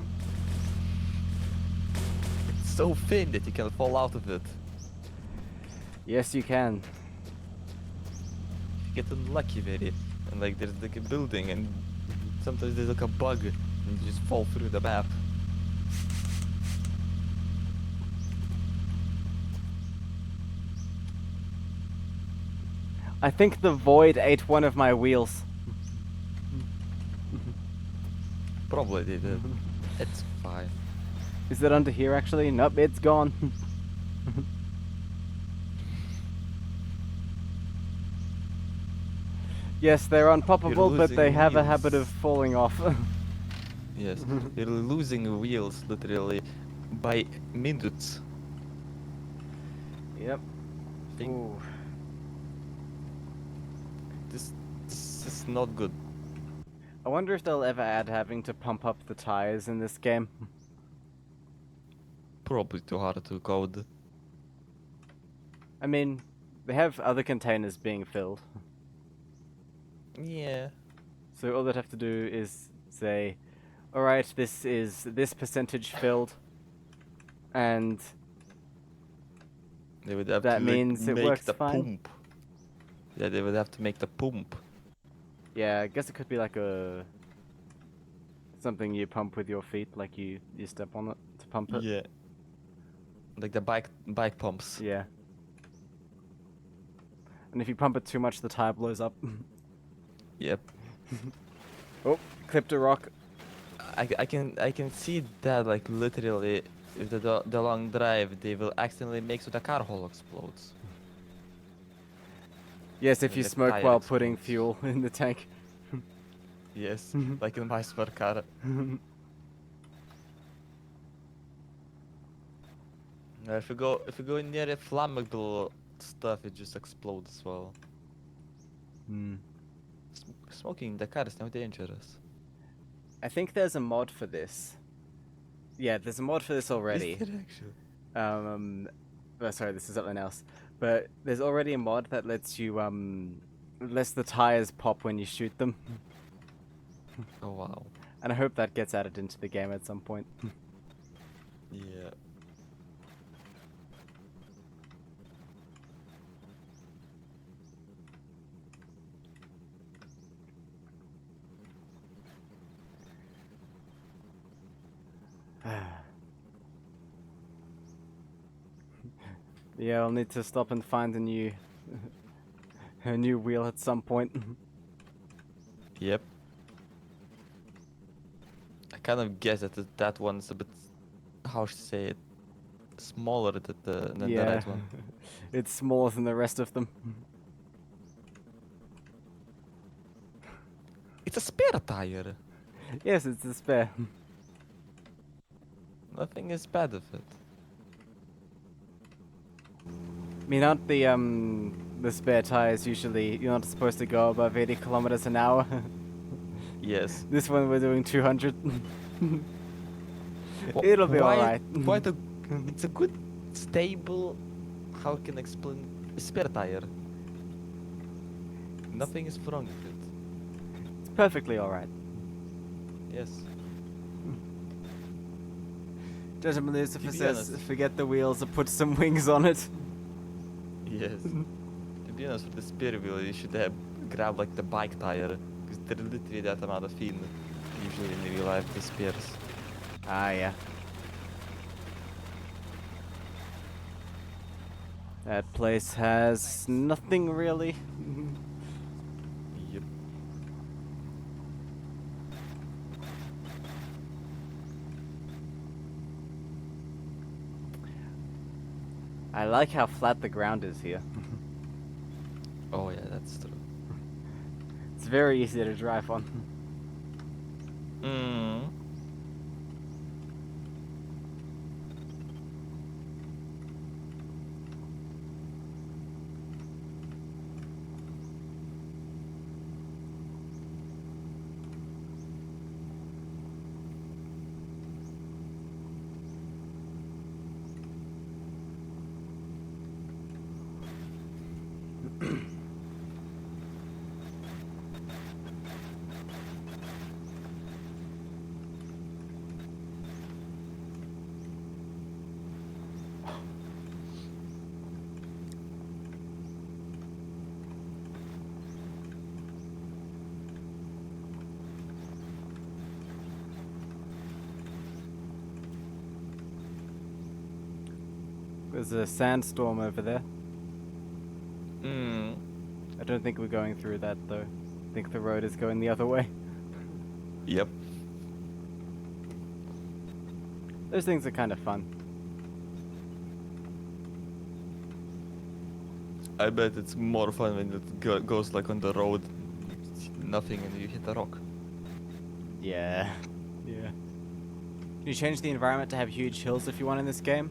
It's so thin that you can fall out of it. Yes, you can. You get unlucky very. And like there's like a building and sometimes there's like a bug and you just fall through the map. I think the void ate one of my wheels. Probably they did. It's fine. Is it under here actually? Nope, it's gone. Yes, they're unpoppable, but they losing have a habit of wheels. falling off. Yes. You're losing wheels literally by minutes. Yep. Think Ooh. this is not good. I wonder if they'll ever add having to pump up the tires in this game. Probably too hard to code. I mean, they have other containers being filled. Yeah. So all they'd have to do is say, alright, this is this percentage filled, and They would have that to means it make works the fine. pump. Yeah, they would have to make the pump. Yeah, I guess it could be like a something you pump with your feet, like you step on it to pump it. Yeah. Like the bike pumps. Yeah. And if you pump it too much, the tire blows up. Yep. Oh, clipped a rock. I can see that like literally if the long drive they will accidentally make so the car hole explodes. Yes, if And you the smoke tire while putting explodes. fuel in the tank. Yes, like in my smart car. If you go near a flammable stuff, it just explodes as well. Hmm. Smoking in the car is now dangerous. I think there's a mod for this. Yeah, there's a mod for this already. Is there actually? Oh, sorry, this is something else. But there's already a mod that lets you lets the tires pop when you shoot them, Oh wow. and I hope that gets added into the game at some point. Yeah. Yeah, I'll need to stop and find a new wheel at some point. Yep. I kind of guess that that one's a bit, how should I say it, smaller than the Yeah, right one. it's smaller than the rest of them. It's a spare tire. Yes, it's a spare. Nothing is bad of it. I mean, aren't the spare tires usually, you're not supposed to go above 80 kilometers an hour? Yes. This one we're doing 200. Wh- It'll be why- alright. Quite a. It's a good, stable. How can I explain? Spare tire. Nothing is wrong with it. It's perfectly alright. Yes. Gentleman Lucifer To be says, honest. forget the wheels and put some wings on it. Yes. To be honest, with the spare wheel, you should have grab like the bike tire, because they're literally that amount of thin. Usually in real life, the spares. Ah, yeah. That place has nothing really. Yep. I like how flat the ground is here. Oh yeah, that's true. It's very easy to drive on. Mm. There's a sandstorm over there. Mm. I don't think we're going through that though. I think the road is going the other way. Yep. Those things are kind of fun. I bet it's more fun when it goes like on the road, nothing, and you hit a rock. Yeah. Yeah. Can you change the environment to have huge hills if you want in this game?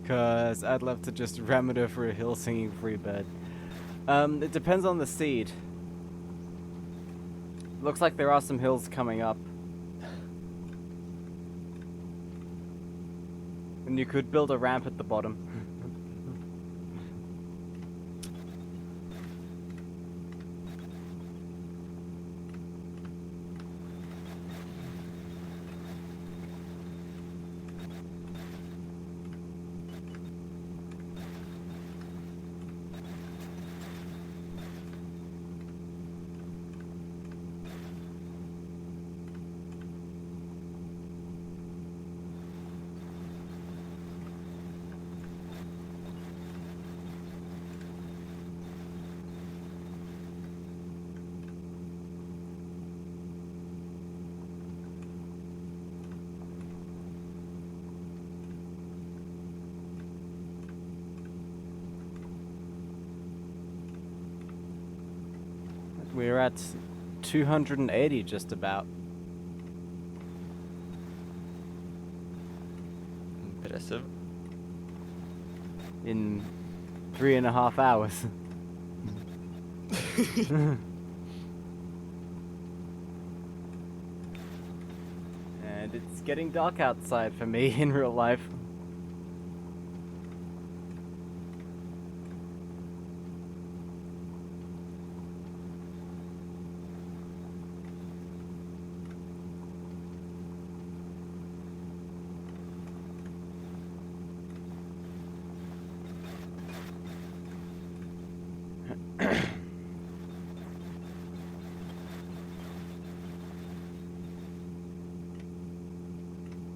Cause I'd love to just ram it over a hill singing Freebird. It depends on the seed. Looks like there are some hills coming up. And you could build a ramp at the bottom. We're at 280 just about. Impressive. In 3.5 hours. And it's getting dark outside for me in real life.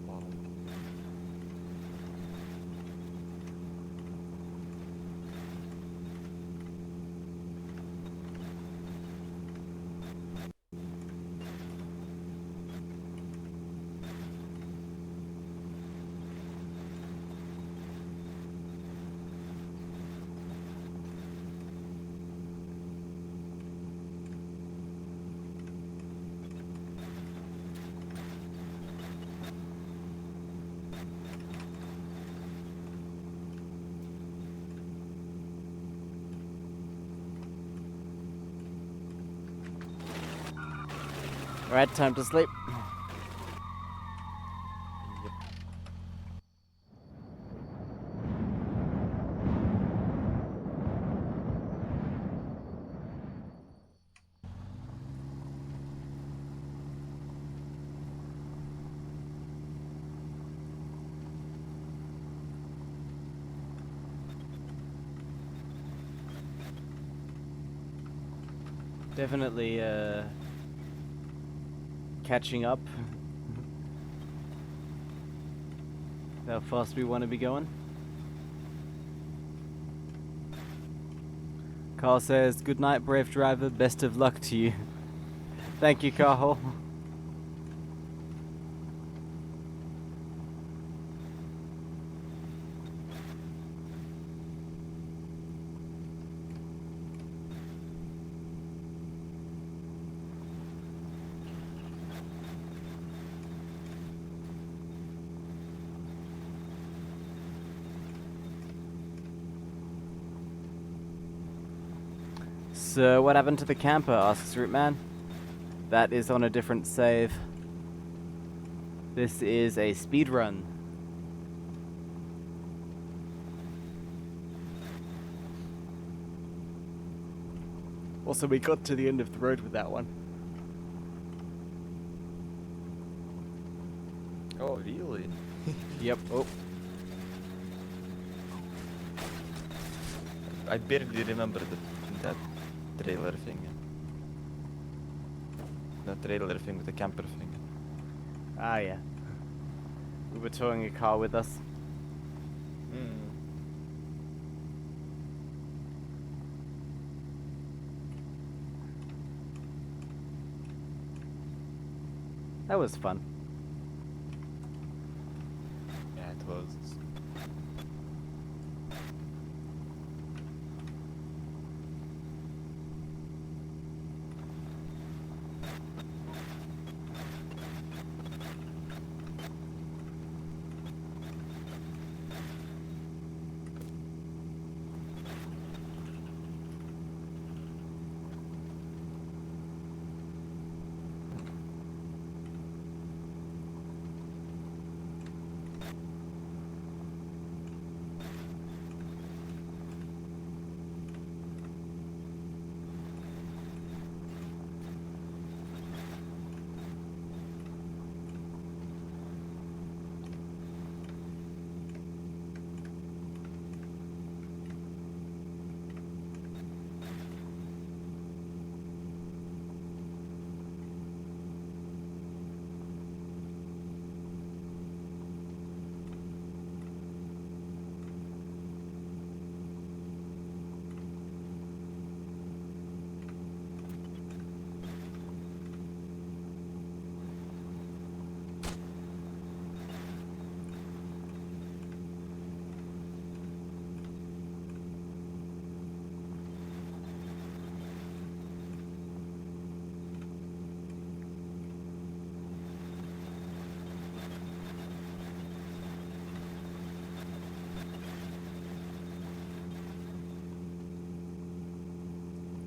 Wow. Alright, time to sleep. Yep. Definitely catching up. How fast we want to be going. Carl says, "Good night, brave driver. Best of luck to you." Thank you, Carl. So, what happened to the camper? Asks Rootman. That is on a different save. This is a speed run. Also, we got to the end of the road with that one. Oh, really? Yep. Oh, I barely remember that trailer thing. That trailer thing with the camper thing. ah, yeah. We were towing a car with us. That was fun. Yeah, it was.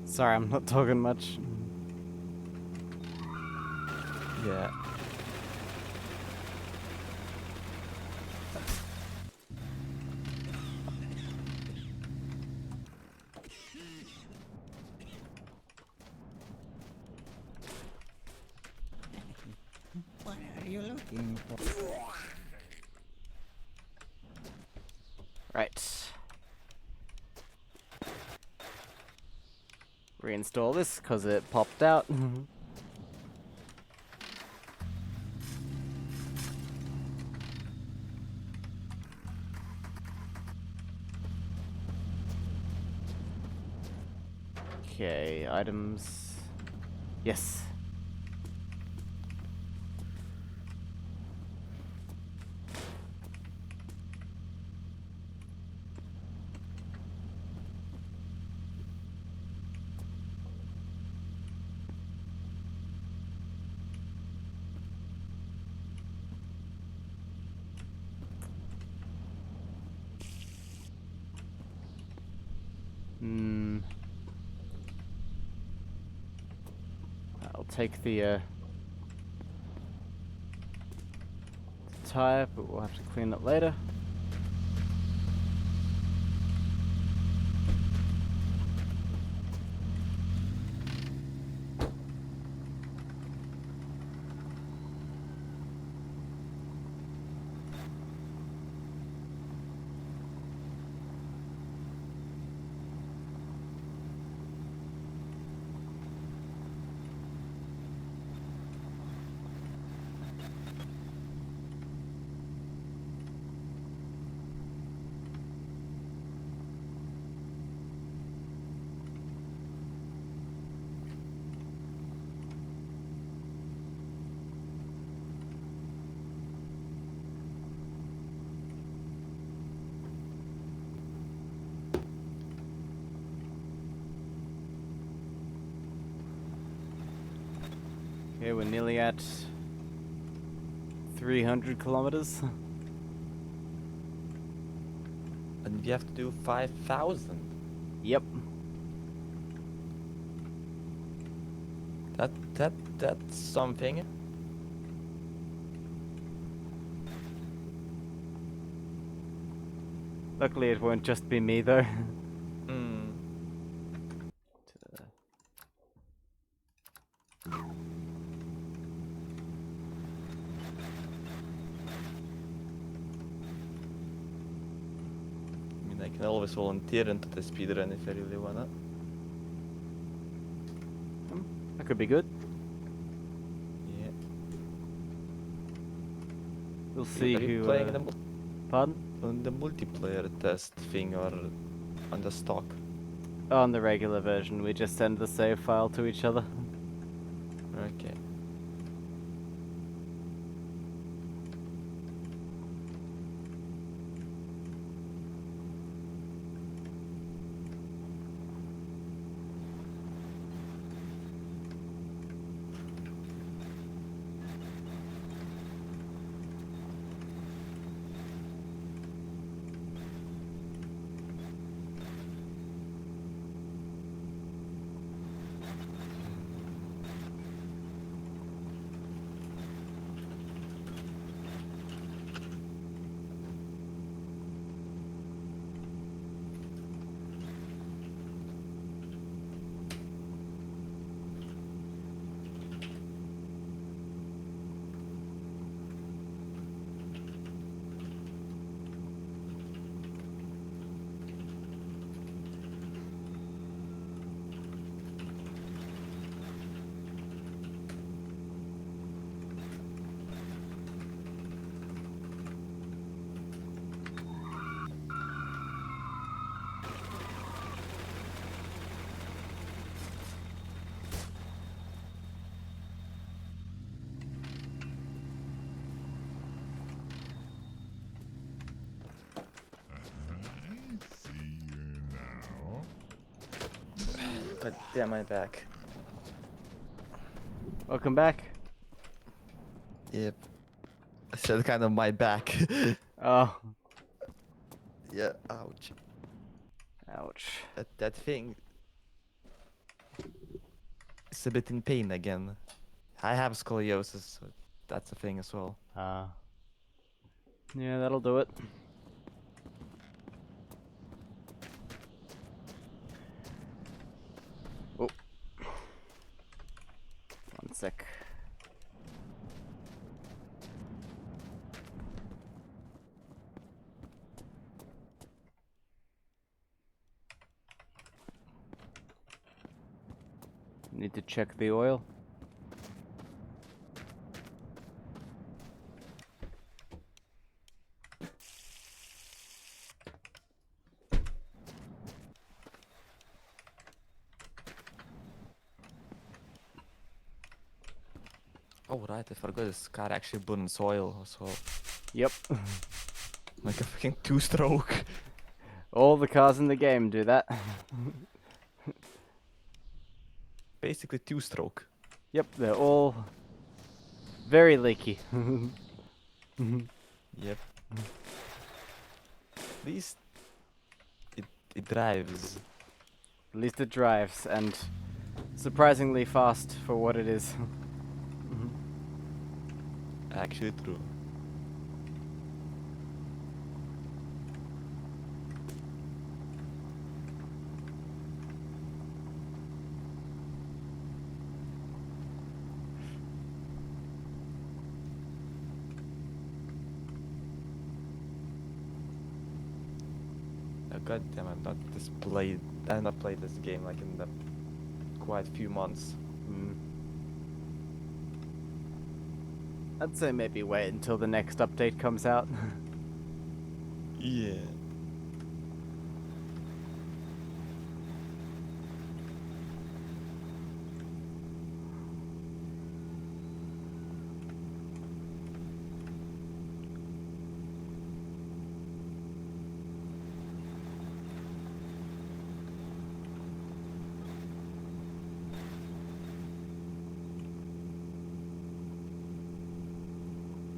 Sorry, I'm not talking much. Yeah. What are you looking for? Right. Reinstall this because it popped out. Okay, items. Yes. Hmm. I'll take the tire, but we'll have to clean it later. Okay, we're nearly at 300 kilometers. And you have to do 5,000. Yep. That's something. Luckily, it won't just be me though. Hmm. I mean, I can always volunteer into the speedrun if I really wanna. That could be good. Yeah. We'll see Are you who. playing Pardon? on the multiplayer test thing or on the stock? On the regular version, we just send the save file to each other. Okay. God damn my back. Welcome back. Yep. I said kind of my back. Oh, Yeah, ouch. ouch. That thing is a bit in pain again. I have scoliosis, so that's a thing as well. Yeah, that'll do it. Oh. 1 sec. Need to check the oil. Oh right, I forgot this car actually burns oil as well. Yep. Like a fucking two-stroke. All the cars in the game do that. Basically two-stroke. Yep, they're all very leaky. Yep. At least it drives. At least it drives, and surprisingly fast for what it is. Actually true. God damn, I've not played this game like in the quite few months. Mm. I'd say maybe wait until the next update comes out. Yeah.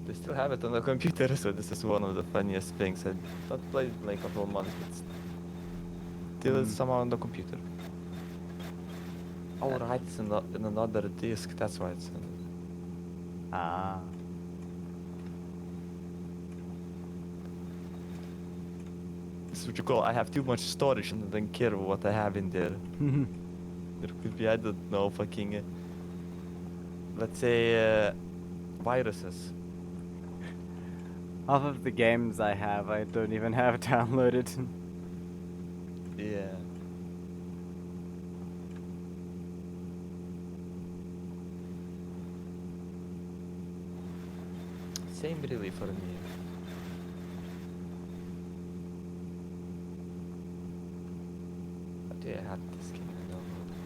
They still have it on the computer, so this is one of the funniest things. I not played it like a couple of months, but still it's somehow on the computer. Oh right, it's in another disc. That's why it's. Ah. This is what you call. I have too much storage and I don't care what I have in there. There could be, I don't know, fucking. Let's say viruses. Half of the games I have, I don't even have downloaded. Yeah. Same really for me. But yeah, I had this game I downloaded.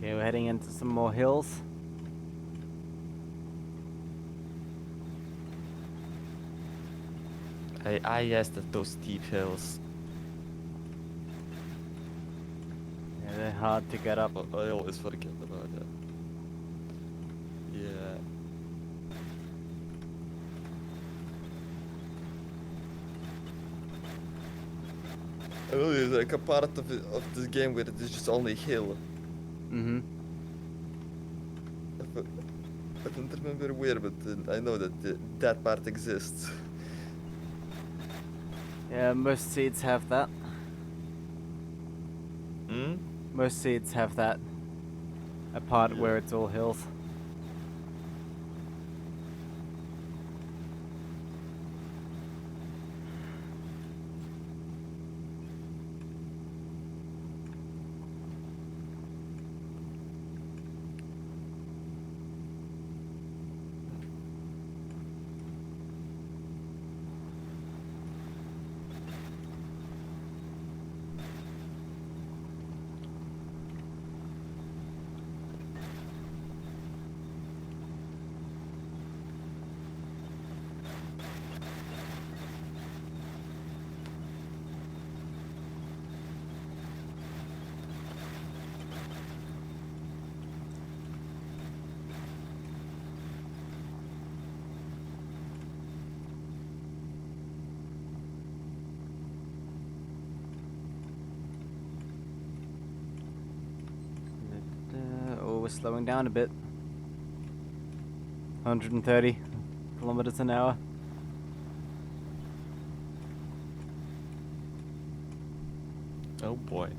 Okay, we're heading into some more hills. I yes, those steep hills. Yeah, they're hard to get up. I always forget about that. Yeah. I know there's like a part of this game where it is just only hill. Mm-hmm. I don't remember where, but I know that that part exists. Yeah, most seeds have that. Hmm? Most seeds have that. A part Yeah. where it's all hills. Oh, we're slowing down a bit. 130 kilometers an hour. Oh boy.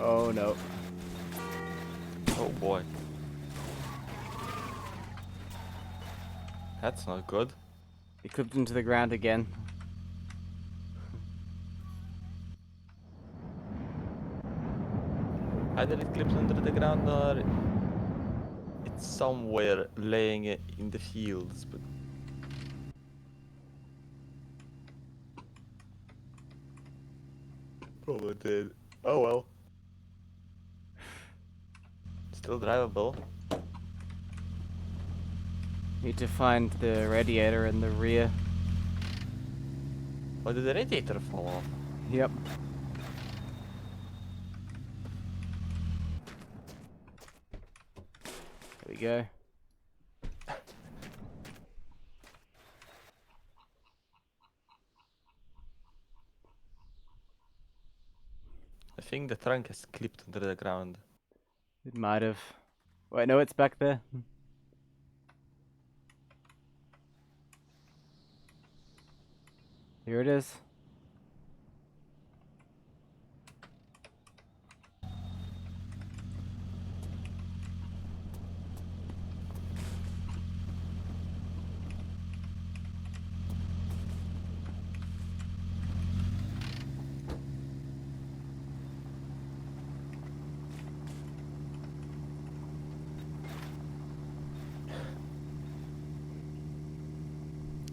Oh no. Oh boy. That's not good. He clipped into the ground again. Either it clips under the ground or it's somewhere laying in the fields, but probably did. Oh well. Still drivable. Need to find the radiator in the rear. Or did the radiator fall off? Yep. There we go. I think the trunk has clipped under the ground. It might have. Wait, no, it's back there. Here it is.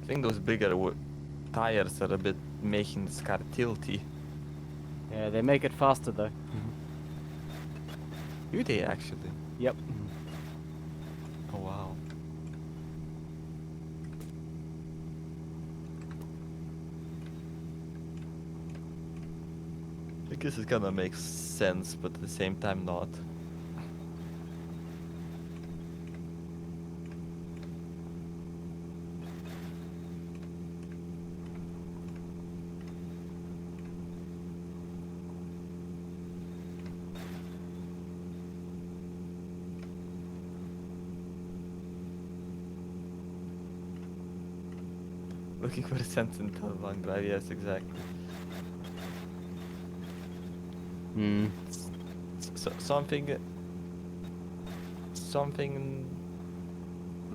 I think those bigger tires are a bit making this car tilty. Yeah, they make it faster though. Do they actually? Yep. Oh wow. I guess it kinda makes sense, but at the same time not. Looking for a sense in the long drive, yes, exactly. Hmm. Something,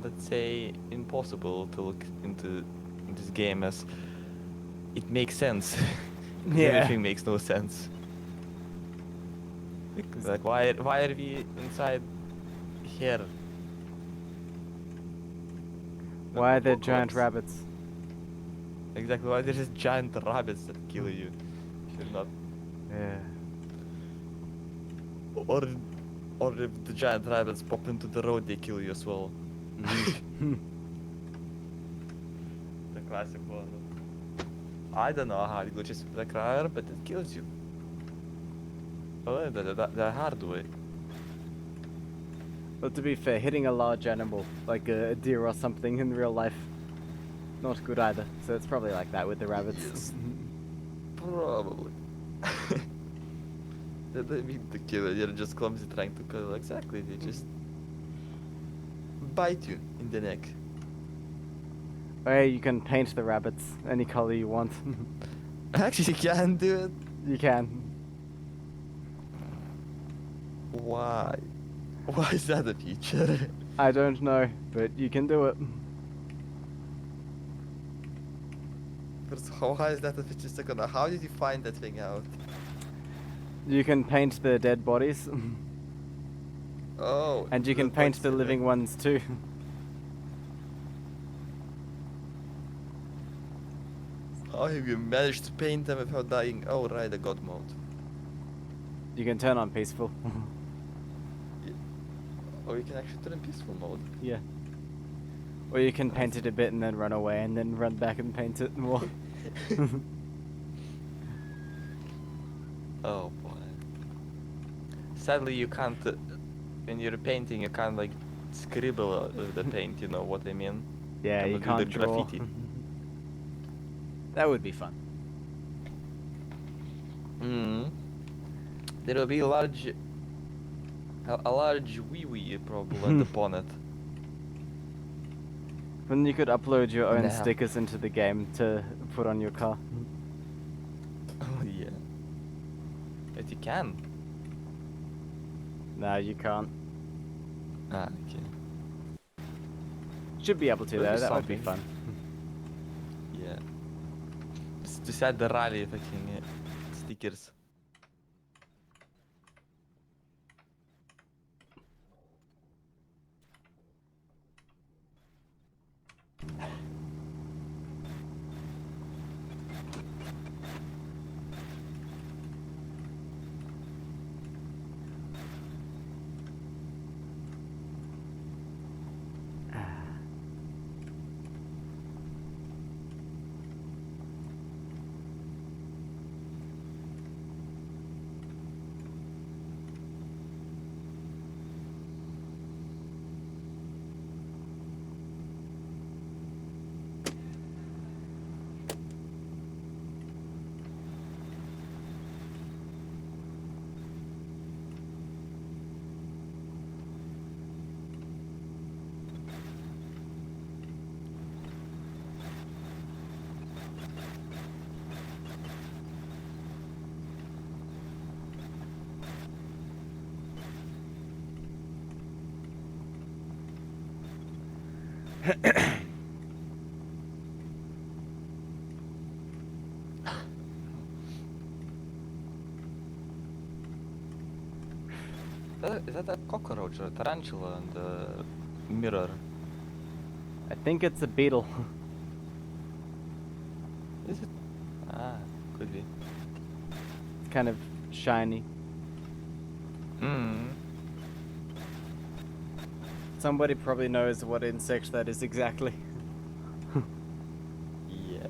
let's say, impossible to look into this game as it makes sense. 'Cause Yeah. everything makes no sense. Like, why are we inside here? Why are there What- giant what's- rabbits? Exactly, why there's giant rabbits that kill you? Should not. Yeah. Or if the giant rabbits pop into the road, they kill you as well. The classic one. I don't know how it glitches with the crier, but it kills you. Oh, the hard way. Well, to be fair, hitting a large animal, like a deer or something in real life, not good either. So it's probably like that with the rabbits. Yes. Probably. They don't mean to kill you, you're just clumsy trying to kill. Exactly, they just bite you in the neck. Or you can paint the rabbits any color you want. Actually, can do it. You can. Why? Why is that a feature? I don't know, but you can do it. First, why is that a feature? Second, how did you find that thing out? You can paint the dead bodies, Oh. and you can that's paint the what's- living ones too. How have you managed to paint them without dying? Oh, right, the god mode. You can turn on peaceful. Oh, you can actually turn in peaceful mode. Yeah. Or you can paint it a bit and then run away and then run back and paint it more. Oh boy. Sadly, you can't. When you're painting, you can't like scribble with the paint. You know what I mean? Yeah, you do the can't draw. graffiti. That would be fun. Hmm. There will be a large wee wee probably on the bonnet. Then you could upload your own Nah. stickers into the game to put on your car. Oh yeah. But you can. No, you can't. Ah, okay. Should be able to Would be though, that would be something. fun. Yeah. Just add the rally fucking stickers. Is that a cockroach or a tarantula on the mirror? I think it's a beetle. Is it? Ah, could be. It's kind of shiny. Hmm. Somebody probably knows what insect that is exactly. Yeah.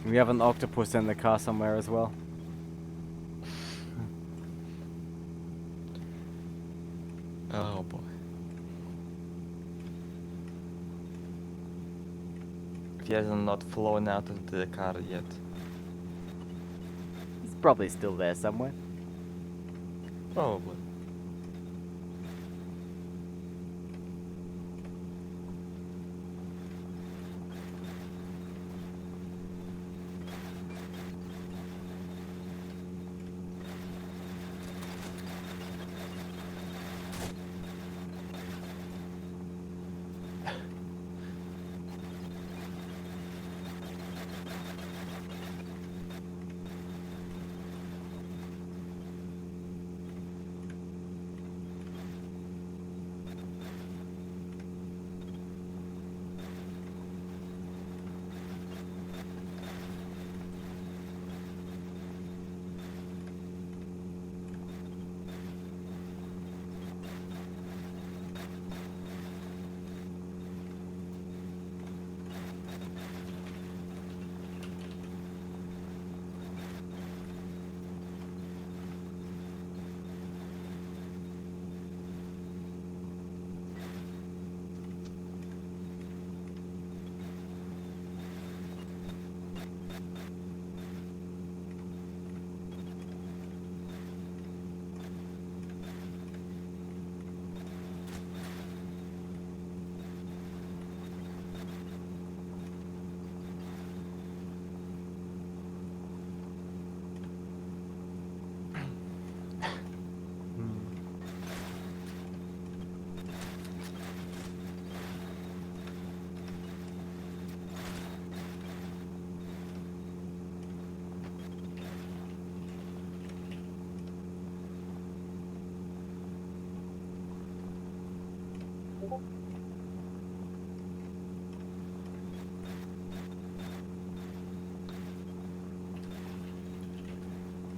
We have an octopus in the car somewhere as well. Oh boy. He hasn't not flown out of the car yet. It's probably still there somewhere. Probably.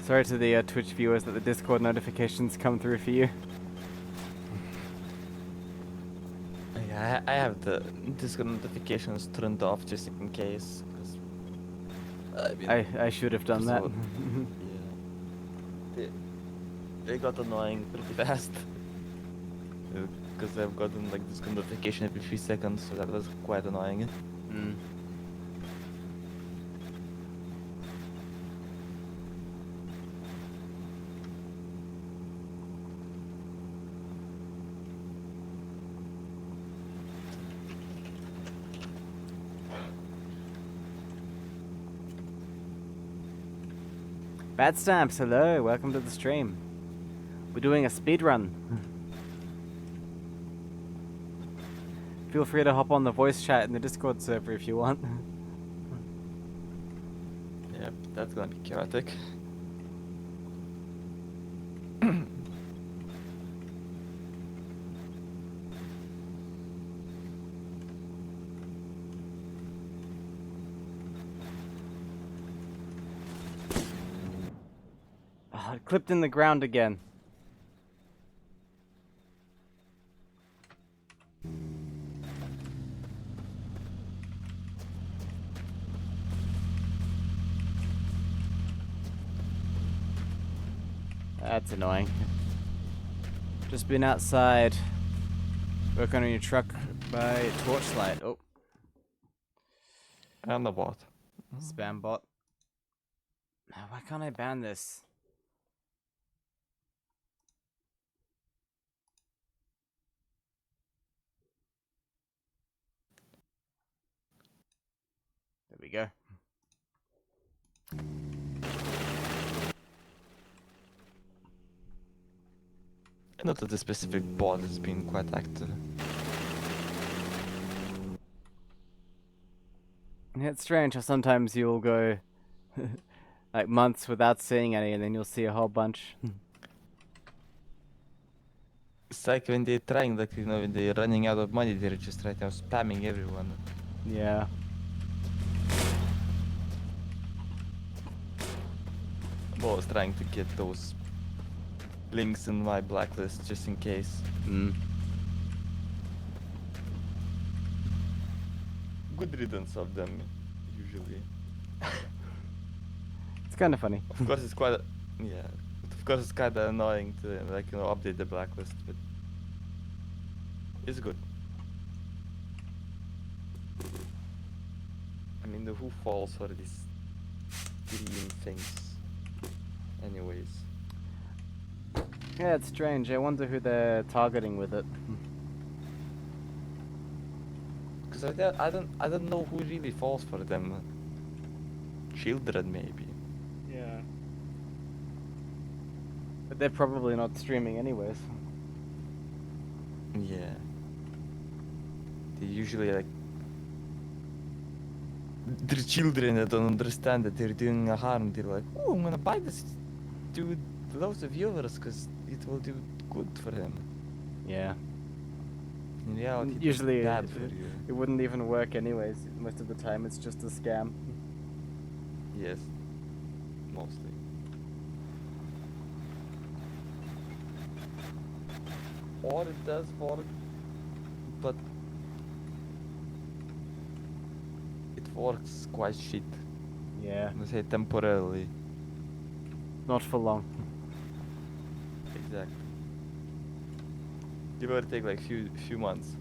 Sorry to the Twitch viewers that the Discord notifications come through for you. Yeah, I have the Discord notifications turned off just in case. 'Cause, I mean, I should have done that. so- yeah. They got annoying pretty fast. Because I've gotten like this notification every 3 seconds, so that was quite annoying. Mm. Bad Stamps, hello, welcome to the stream. We're doing a speed run. Feel free to hop on the voice chat in the Discord server if you want. Yep, that's gonna be chaotic. Oh, it clipped in the ground again. That's annoying. Just been outside, working on your truck by torchlight. Oh, And the bot. spam bot. Why can't I ban this? There we go. I know that the specific bot has been quite active. Yeah, it's strange how sometimes you'll go like months without seeing any, and then you'll see a whole bunch. It's like when they're trying, like, you know, when they're running out of money, they're just right now spamming everyone. Yeah. I'm always trying to get those links in my blacklist just in case. Mm. Good riddance of them, usually. It's kind of funny. Of course, it's quite, yeah. Of course, it's kind of annoying to, like, you know, update the blacklist, but it's good. I mean, who falls for these green things, anyways? Yeah, it's strange. I wonder who they're targeting with it. Because I don't know who really falls for them. Children, maybe. Yeah. But they're probably not streaming anyways. Yeah. They usually like they're children that don't understand that they're doing a harm. They're like, oh, I'm gonna buy this dude loads of viewers because it will do good for him. Yeah. In reality, it's Usually bad for you. it wouldn't even work anyways. Most of the time it's just a scam. Yes, mostly. Or it does work, but it works quite shit. Yeah. Let's say temporarily. Not for long. Exactly. It will take like few months.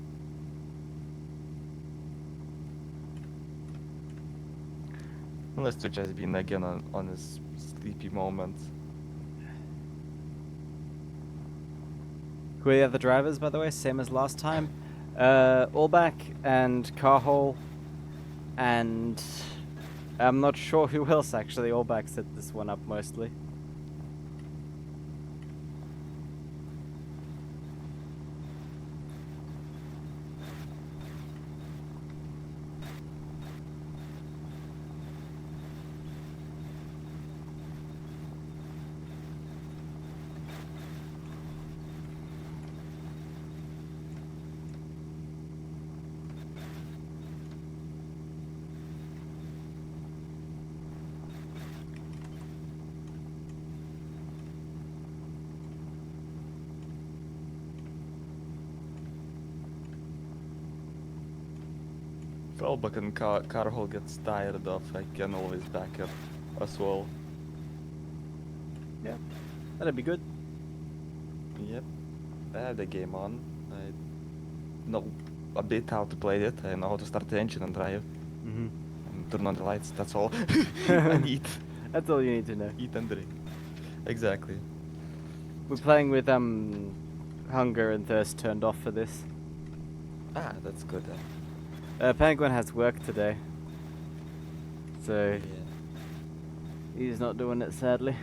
Unless Twitch has been again on a sleepy moment. Who are the other drivers, by the way? Same as last time. Allback and Carhole, and I'm not sure who else actually. Allback set this one up mostly. Well, but when Carhol gets tired of, I can always back up as well. Yeah, that'd be good. Yep. I have the game on. I know a bit how to play it. I know how to start the engine and drive. Mm-hmm. And turn on the lights. That's all. And eat. That's all you need to know. Eat and drink. Exactly. We're playing with hunger and thirst turned off for this. Ah, that's good then. Penguin has work today, so Yeah. he's not doing it sadly.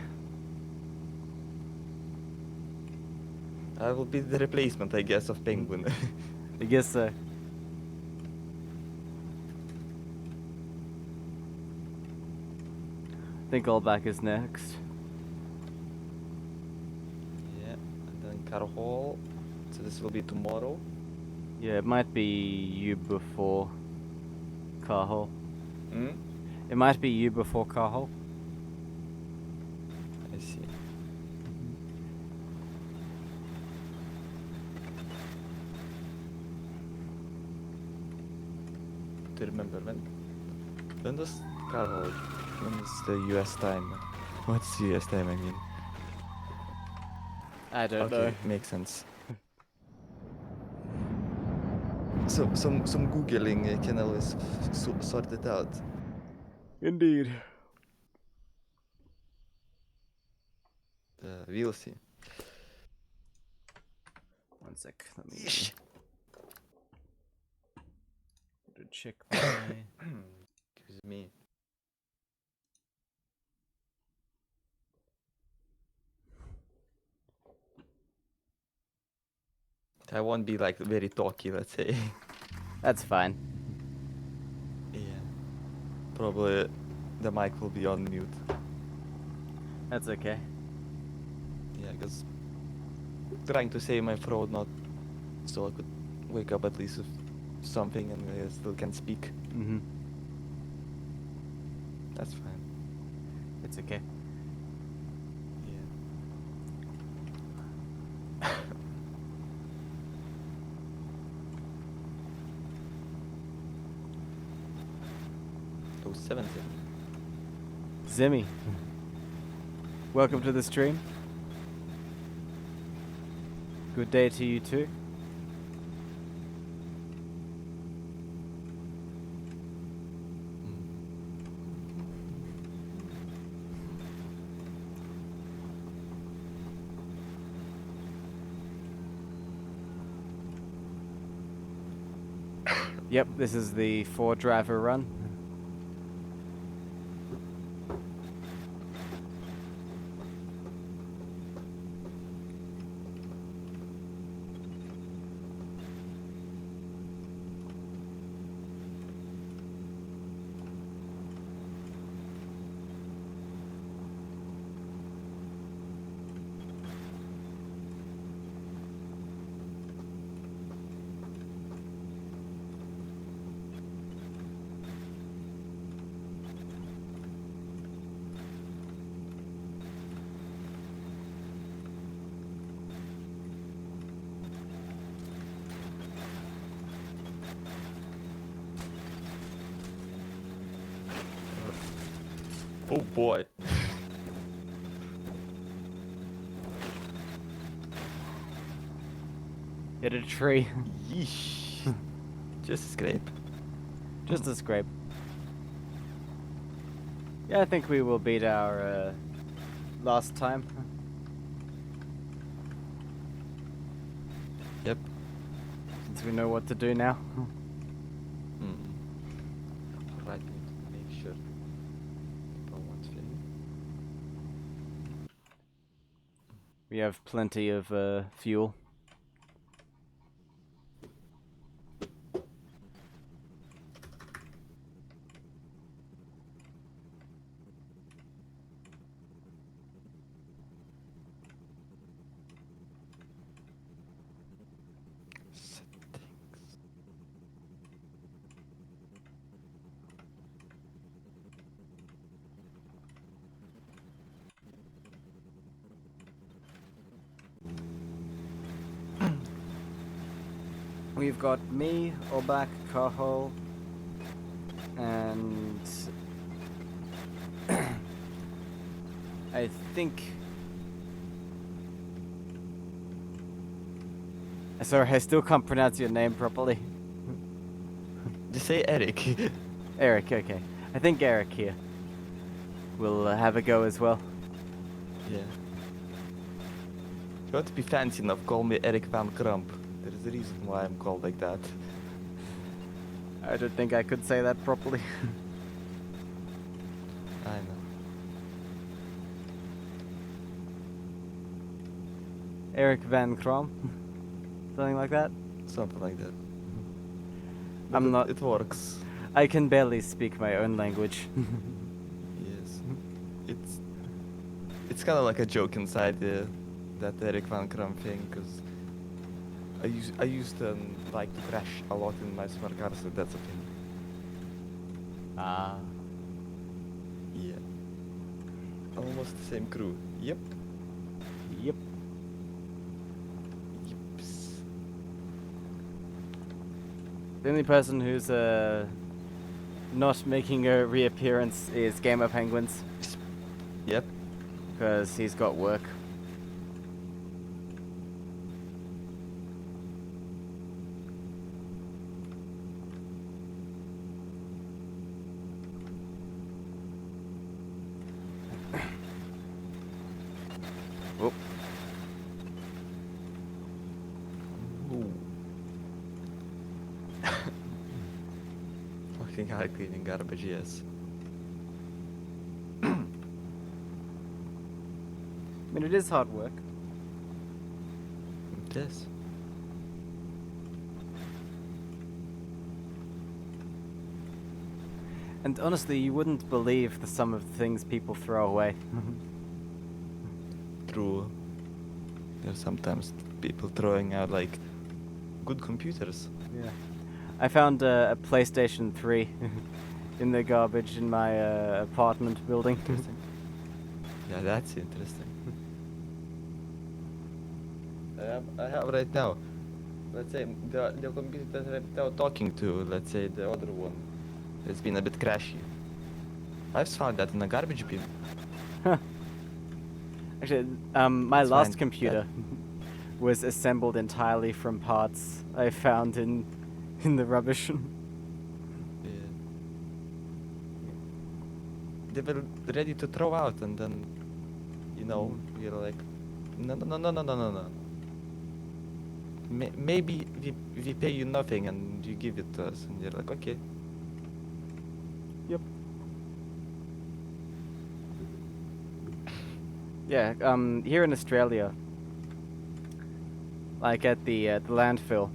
I will be the replacement, I guess, of Penguin. I guess so. I think Allback is next. Yeah. And then Carhol. So this will be tomorrow. Yeah, it might be you before Carhol. Hmm? It might be you before Carhol. I see. To remember when does Carhol? When is the US time? What's US time? I mean. I don't Okay, know. makes sense. So some googling can always sort it out. Indeed. We'll see. One sec. Let me Yeesh. to check my. Excuse me. I won't be like very talky, let's say. That's fine. Yeah. Probably the mic will be on mute. That's okay. Yeah, because trying to save my throat, not so I could wake up at least with something and I still can speak. Mm-hmm. That's fine. It's okay. Yeah. Oh, 7 Zimmy. Welcome to the stream. Good day to you too. Yep, this is the 4-driver run. Oh boy. Hit a tree. Yeesh. Just a scrape. Just a scrape. Yeah, I think we will beat our last time. Yep. Since we know what to do now. Right, need to make sure. About one thing. We have plenty of fuel. Settings. We've got me, Obak, Kahol, And I think. Sorry, I still can't pronounce your name properly. Just say Eric. Eric, okay. I think Eric here will have a go as well. Yeah. If you want to be fancy enough, call me Eric Van Krump. There's a reason why I'm called like that. I don't think I could say that properly. I know. Eric Van Krom? Something like that? Something like that. I'm But not- It works. I can barely speak my own language. Yes. It's kind of like a joke inside that Eric Van Krum thing, because I used to like to crash a lot in my smart car, so that's a thing. Ah. Yeah. Almost the same crew. Yep. Yep. Yips. The only person who's not making a reappearance is Gamer Penguins, Yep. because he's got work. Whoop. Ooh. Fucking hard cleaning garbage, yes. I mean, it is hard work. It is. And honestly, you wouldn't believe the sum of things people throw away. True. There's sometimes people throwing out like good computers. Yeah. I found a PlayStation 3 in the garbage in my apartment building. Interesting. Yeah, that's interesting. I have right now. Let's say the computer that I'm now talking to, let's say the other one, has been a bit crashy. I've found that in a garbage bin. Actually, my That's last fine. computer was assembled entirely from parts I found in the rubbish. Yeah. They were ready to throw out, and then, you know, you're like, no, no, no, no, no, no, no, no. Maybe we pay you nothing and you give it to us, and you're like, okay. Yep. Yeah, here in Australia, like at the landfill,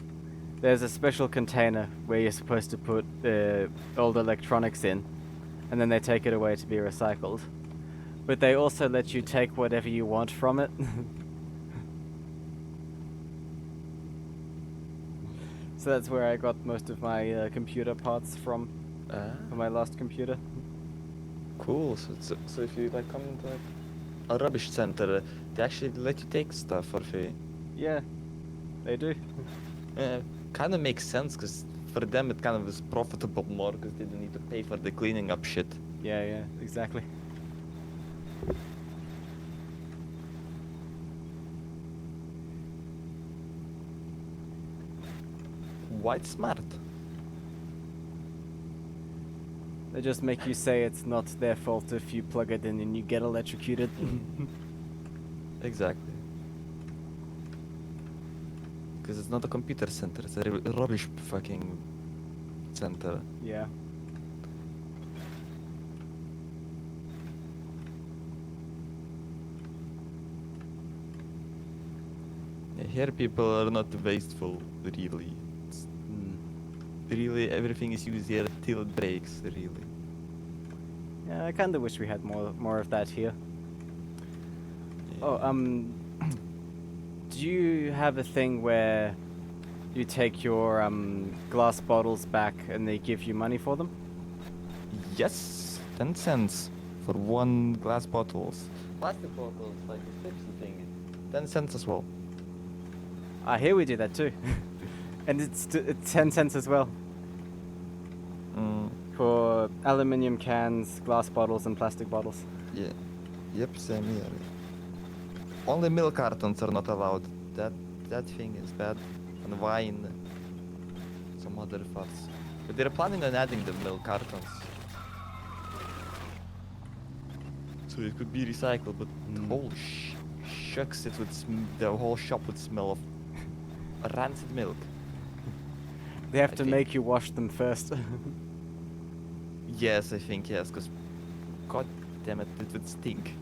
there's a special container where you're supposed to put old electronics in, and then they take it away to be recycled. But they also let you take whatever you want from it. So that's where I got most of my computer parts from, for my last computer. Cool. So if you like come into like a rubbish center, they actually let you take stuff for free. Yeah, they do. Kind of makes sense, because for them it kind of is profitable more, because they don't need to pay for the cleaning up shit. Yeah, exactly. Quite smart. They just make you say it's not their fault if you plug it in and you get electrocuted. Exactly. Because it's not a computer center, it's a rubbish fucking center. Yeah. Yeah, here people are not wasteful, really. It's really, everything is used here till it breaks, really. Yeah, I kinda wish we had more of that here. Oh, do you have a thing where you take your glass bottles back and they give you money for them? Yes, 10 cents for one glass bottles. Plastic bottles, like a Pepsi thing, 10 cents as well. Ah, here we do that too. And it's 10 cents as well. For aluminium cans, glass bottles, and plastic bottles. Yeah. Yep, same here. Only milk cartons are not allowed. That thing is bad. And wine. Some other farts. But they're planning on adding the milk cartons. So it could be recycled, but holy shucks, it would the whole shop would smell of rancid milk. They have I to think- make you wash them first. Yes, I think yes, because god damn it, it would stink.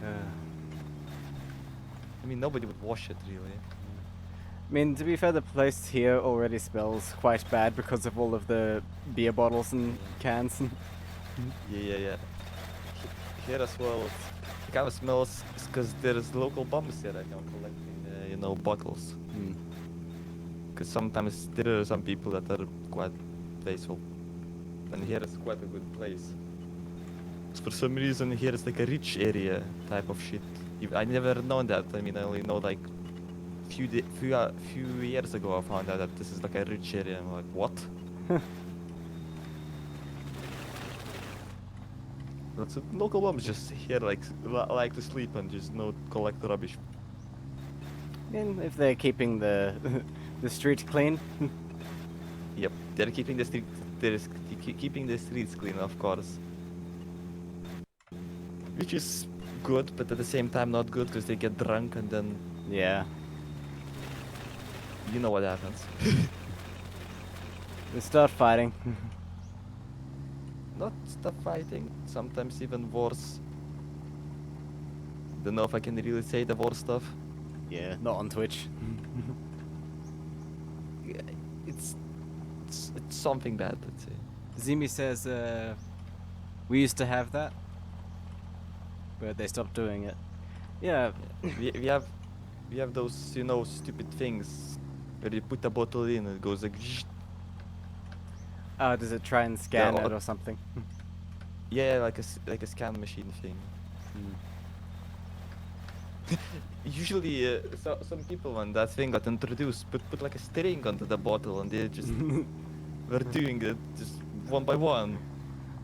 I mean, nobody would wash it really. I mean, to be fair, the place here already smells quite bad because of all of the beer bottles and cans. Yeah. Here as well, it kind of smells because there's local bums here right now collecting, bottles. Because sometimes there are some people that are quite wasteful. And here is quite a good place. 'Cause for some reason here is like a rich area type of shit. I never known that. I mean, I only know like few years ago I found out that this is like a rich area. I'm like, what? That's local bums just here like to sleep and just collect rubbish. I mean, if they're keeping the the street clean. Yep, they're keeping keeping the streets clean, of course. Which is good, but at the same time not good because they get drunk and then Yeah. you know what happens. They start fighting. Not stop fighting, sometimes even worse. Don't know if I can really say the worse stuff. Yeah, not on Twitch. Yeah, it's something bad, let's say. Zimi says, we used to have that, but they stopped doing it. Yeah, We have those stupid things where you put a bottle in and it goes like does it try and scan Yeah, it or something? yeah, like a scan machine thing. Usually, some people when that thing got introduced put like a string onto the bottle and they just were doing it just one by one.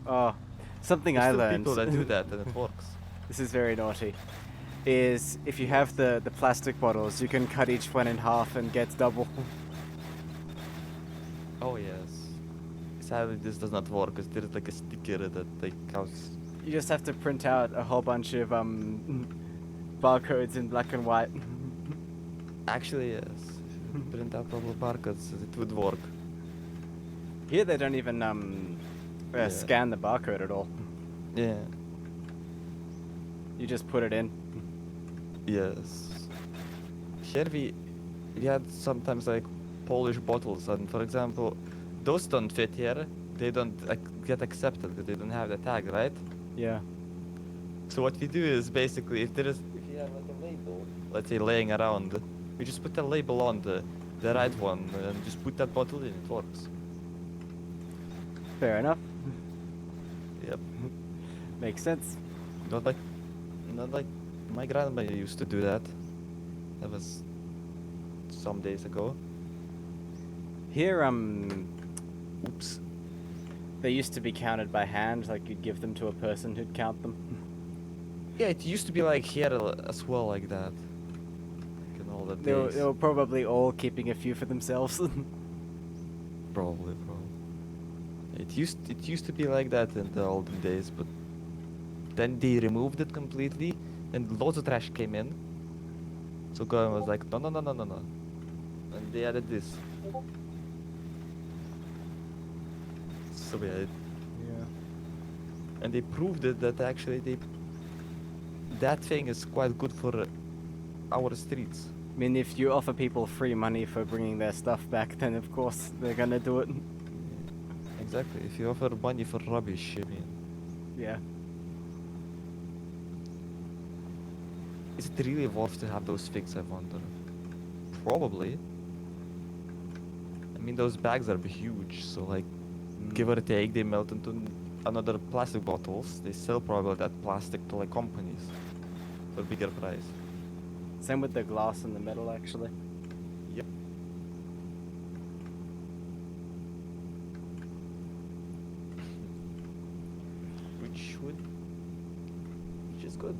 Oh, something There's I still learned. people that do that and it works. This is very naughty. Is if you have the plastic bottles, you can cut each one in half and get double. Oh yes. Sadly, this does not work because there's like a sticker that like counts. You just have to print out a whole bunch of barcodes in black and white. Actually, yes. Print out all the barcodes, it would work. Here they don't even Yeah. scan the barcode at all. Yeah. You just put it in. Yes. Here we had sometimes like Polish bottles, and for example, those don't fit here. They don't get accepted because they don't have the tag, right? Yeah. So what we do is basically if you have like a label, let's say laying around, we just put a label on the right one and just put that bottle in. It works. Fair enough. Yep. Makes sense. Not like my grandma used to do that. That was some days ago. Here, Oops. they used to be counted by hand, like you'd give them to a person who'd count them. Yeah, it used to be like here as well, like that. Like in all the days. They were probably all keeping a few for themselves. Probably. It used to be like that in the olden days, but then they removed it completely, and loads of trash came in. So government was like, no, and they added this. So yeah, and they proved it that actually that thing is quite good for our streets. I mean, if you offer people free money for bringing their stuff back, then of course they're gonna do it. Exactly. If you offer money for rubbish, I mean, Yeah. is it really worth to have those things? I wonder. Probably. I mean, those bags are huge, so like, give or take, they melt into another plastic bottles. They sell probably that plastic to like companies for bigger price. Same with the glass and the metal, actually. Yep. which is good.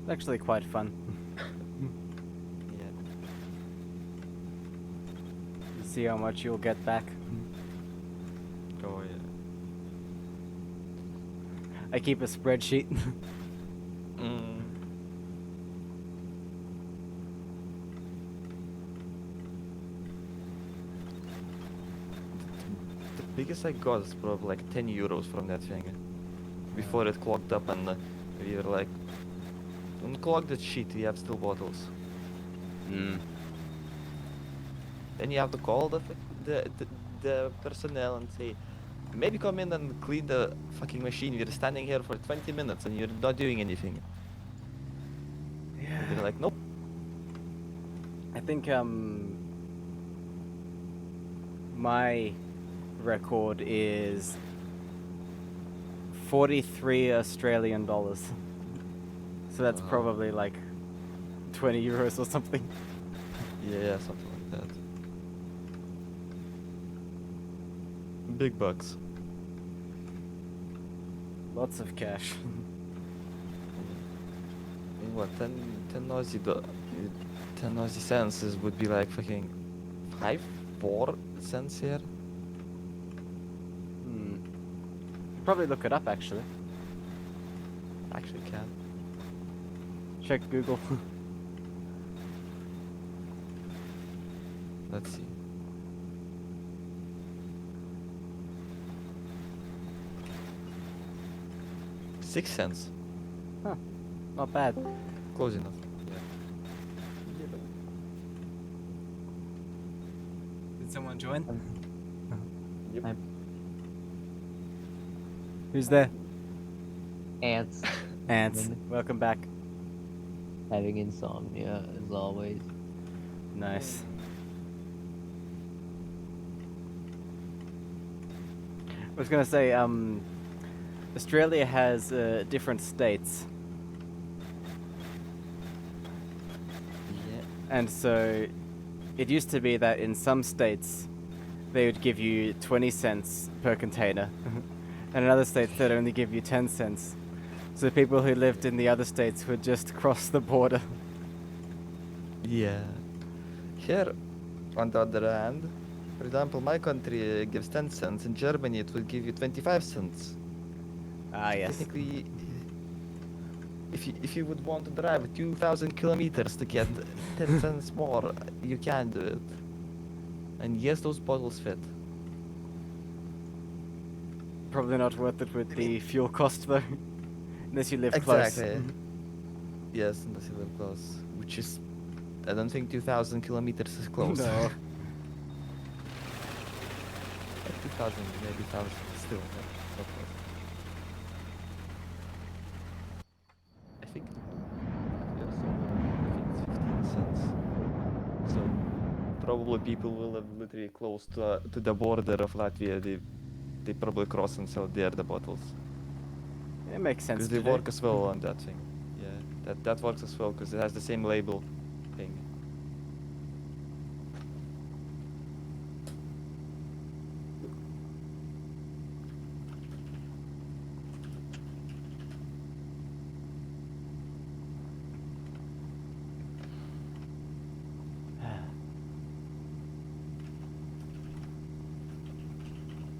It's actually quite fun. Yeah. You see how much you'll get back. Oh yeah. I keep a spreadsheet. Mm. The biggest I got is probably like 10 euros from that thing. Before it clogged up and we were like, unclog that shit, we have still bottles. Mm. Then you have to call the personnel and say, maybe come in and clean the fucking machine. We're standing here for 20 minutes and you're not doing anything. Yeah. They're like, nope. I think my record is 43 Australian dollars. So that's Wow. probably like 20 euros or something. Yeah, something like that. Big bucks. Lots of cash. I mean, what, 10 10 Aussie cents would be like fucking 4 cents here? Hmm. Probably look it up actually. Actually can. Check Google. Let's see. $0.06. Not bad. Close enough. Yeah. Did someone join? Yep. I'm Who's there? ants Ants. Mhm. Welcome back. having insomnia as always. Nice. I was gonna say, Australia has different states, Yeah. and so it used to be that in some states they would give you 20 cents per container, and in other states they'd only give you 10 cents. So people who lived in the other states would just cross the border. Yeah. Here, on the other hand, for example, my country gives 10 cents. In Germany, it will give you 25 cents. Ah, yes. Technically, if you would want to drive 2,000 kilometers to get 10 cents more, you can do it. And yes, those bottles fit. Probably not worth it with the fuel cost though, unless you live close. Exactly. Yes, unless you live close, which is, I don't think 2,000 kilometers is close. No. 2,000, maybe 1,000, still not close. I think yeah, so I think it's 15 cents. So probably people will live literally close to the border of Latvia. They probably cross and sell there the bottles. It makes sense Because to they do. work as well on that thing. Yeah, that works as well because it has the same label thing.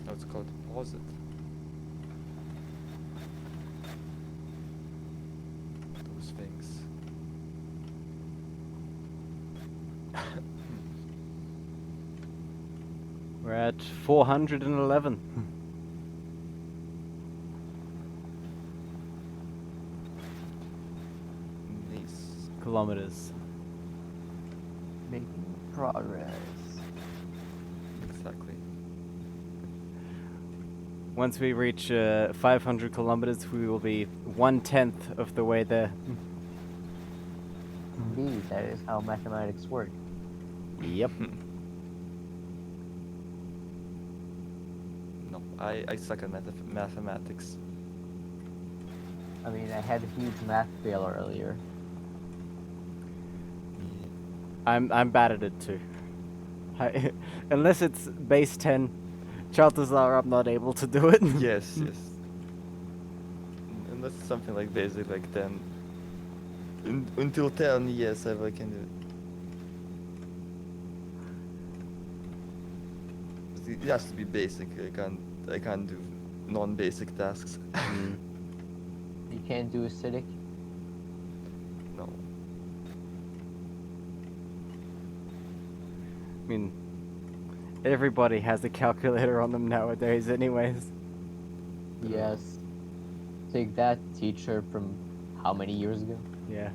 No, it's called deposit. Those things. We're at 411. Nice. Kilometers. Making progress. Exactly. Once we reach 500 kilometers, we will be 1/10 of the way there. Indeed, that is how mathematics work. Yep. No, I suck at mathematics. I mean, I had a huge math fail earlier. I'm bad at it too. Unless it's base 10, Chances are I'm not able to do it. Yes, yes. Unless it's something like basic, like 10. Until 10, yes, I can do it. It has to be basic. I can't do non-basic tasks. Mm. You can't do acidic. No. I mean, everybody has a calculator on them nowadays, anyways. Yes. Take that, teacher from how many years ago? Yeah.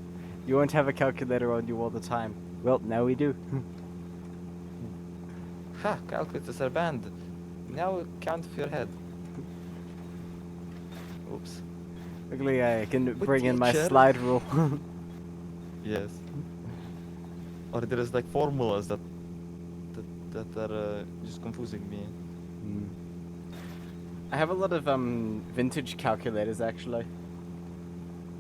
You won't have a calculator on you all the time. Well, now we do. Ha! Calculators are banned. Now count with your head. Oops. Luckily, I can But bring in my teacher- slide rule. Yes. Or there is like formulas that are just confusing me. Mm. I have a lot of vintage calculators actually.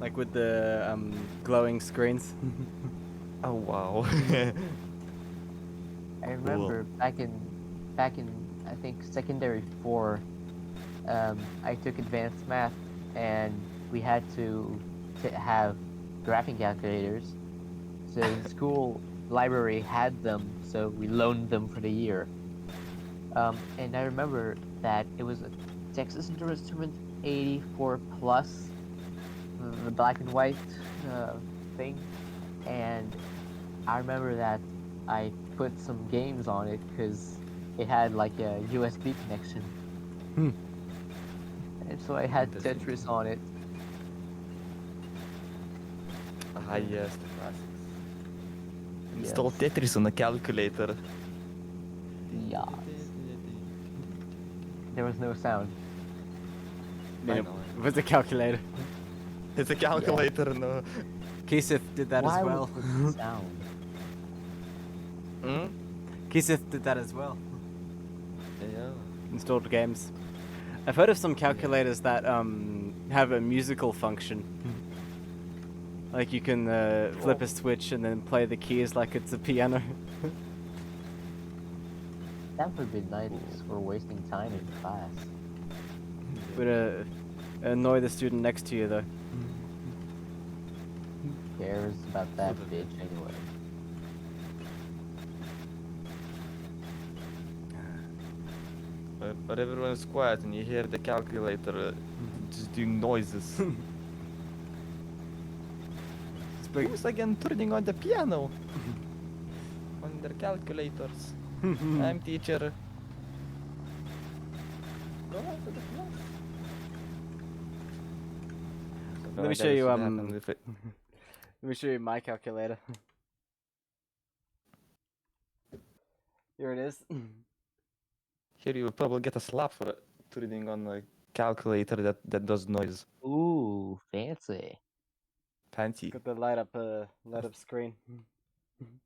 Like with the glowing screens. Oh wow. I remember back in I think secondary 4, I took advanced math, and we had to have graphing calculators. So the school library had them, so we loaned them for the year. And I remember that it was a Texas Instrument 84 Plus, the black and white thing, and I remember that I put some games on it because it had like a USB connection. Hmm. And so I had Interesting. Tetris on it. Ah yes, the classics. Install Yes. Tetris on a calculator. Yes. There was no sound. I mean, I it know. was a calculator. It's a calculator, no. Keyseth did that Why as well. was there sound? Hmm? Keyseth did that as well. Yeah. Installed games. I've heard of some calculators that have a musical function. Like you can flip a switch and then play the keys like it's a piano. That would be nice for wasting time in class. Would annoy the student next to you though. Who cares about that bitch anyway? But everyone's quiet and you hear the calculator just doing noises. Who's again turning on the piano? On their calculators. I'm teacher. Go out to the class. Let me show you let me show you my calculator. Here it is. Here you will probably get a slap for turning on a calculator that does noise. Ooh, fancy. Fancy. Got the light up screen.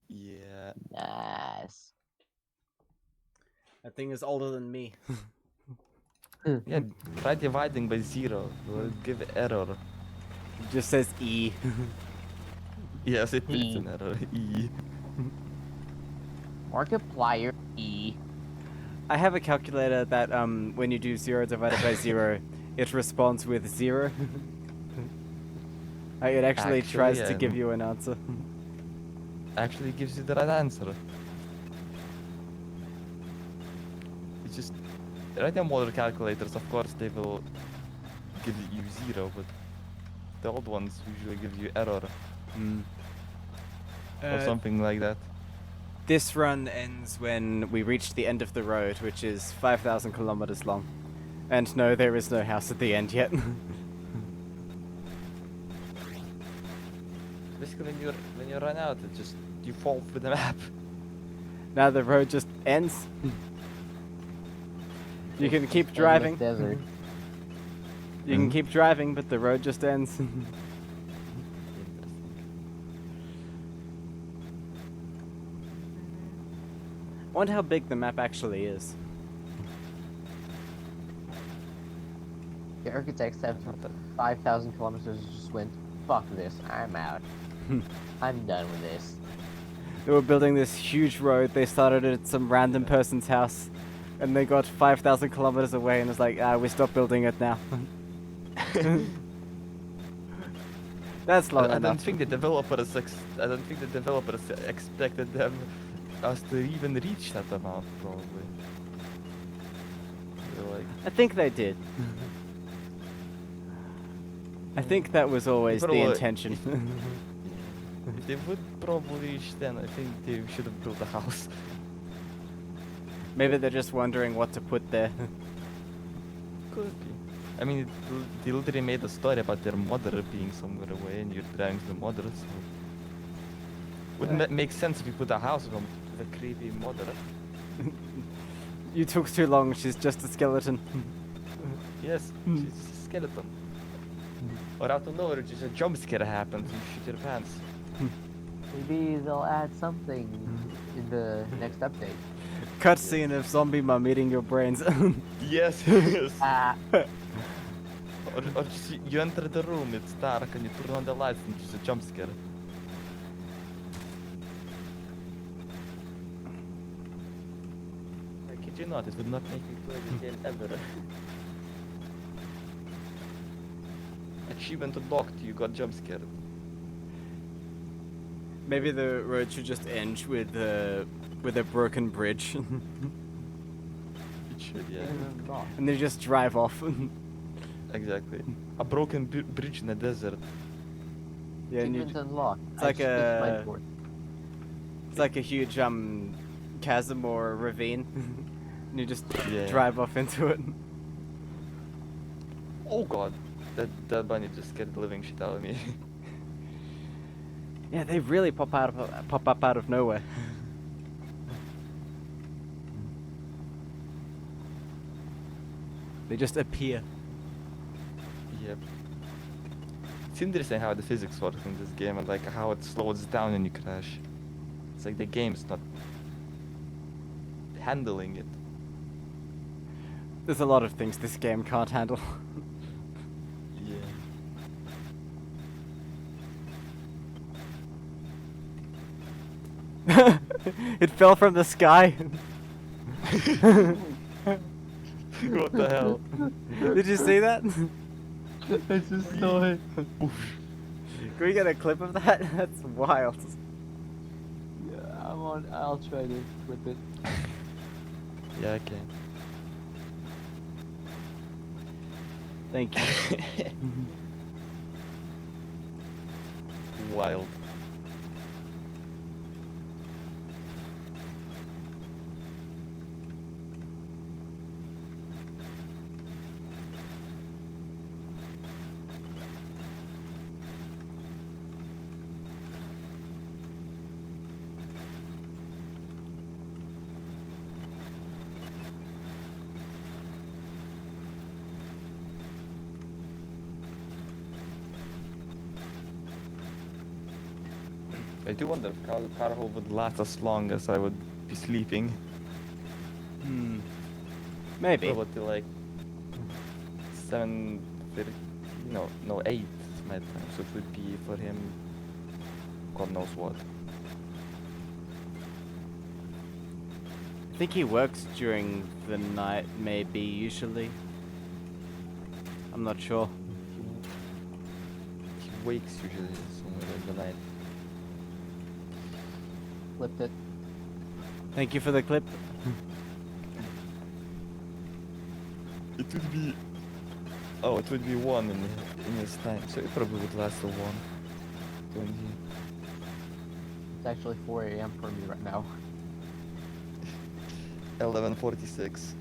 Yeah. Nice. That thing is older than me. Yeah, try dividing by 0. It will give error. It just says E. Yes, it's E. an error. E. Markiplier E. I have a calculator that when you do 0 divided by 0, it responds with 0. It actually tries to give you an answer. Actually gives you the right answer. It's just right now modern calculators, of course, they will give you 0, but the old ones usually give you error or something like that. This run ends when we reach the end of the road, which is 5,000 kilometers long. And no, there is no house at the end yet. Basically, when you run out, it just you fall through the map. Now the road just ends. You can keep driving. Desert. You can keep driving, but the road just ends. I wonder how big the map actually is. The architects after 5,000 kilometers just went, fuck this, I'm out. I'm done with this. They were building this huge road. They started it at some random person's house. and they got 5,000 kilometers away and it's like, we stopped building it now. That's long I enough. don't think the developers expected us to even reach that amount, probably. They're like, I think they did. I think that was always the Probably- intention. if they would probably reach then, I think they should have built a house. Maybe they're just wondering what to put there. Could be. I mean, they literally made a story about their mother being somewhere away, and you're driving to the mother, so wouldn't make sense if you put a house with a creepy mother. You took too long, she's just a skeleton. Yes, she's a skeleton. Or out of nowhere, just a jump scare happens, and you shit your pants. Maybe they'll add something in the next update. Cutscene of zombie mum eating your brains. Yes, yes. Ah, Or just you enter the room, it's dark, and you turn on the lights, and just a jump scare. I kid you not, it would not make me play this game ever. Achievement unlocked, you got jump scared. Maybe the road should just end with a broken bridge. It should, yeah. And they just drive off. Exactly. A broken bridge in a desert. Yeah, and you, achievement unlocked. it's like I switched my a- board. it's like a huge chasm or ravine. And you just Yeah. drive off into it. Oh god, that bunny just scared the living shit out of me. Yeah, they really pop up out of nowhere. They just appear. Yep. It's interesting how the physics work in this game and like how it slows down when you crash. It's like the game's not handling it. There's a lot of things this game can't handle. Yeah. It fell from the sky. What the hell? Did you see that? I just saw it. Can we get a clip of that? That's wild. Yeah, I'll try to flip it. Yeah, okay. Thank you. Wild. I do wonder if Carnival would last as long as I would be sleeping. Hmm. Maybe. Probably like 7:30, no 8 my time, so it would be for him God knows what. I think he works during the night, maybe, usually. I'm not sure. He wakes usually somewhere in the night. Flipped it. Thank you for the clip. It would be... Oh, it would be 1 in his time, so it probably would last till 1. When he... It's actually 4 a.m. for me right now. 11:46.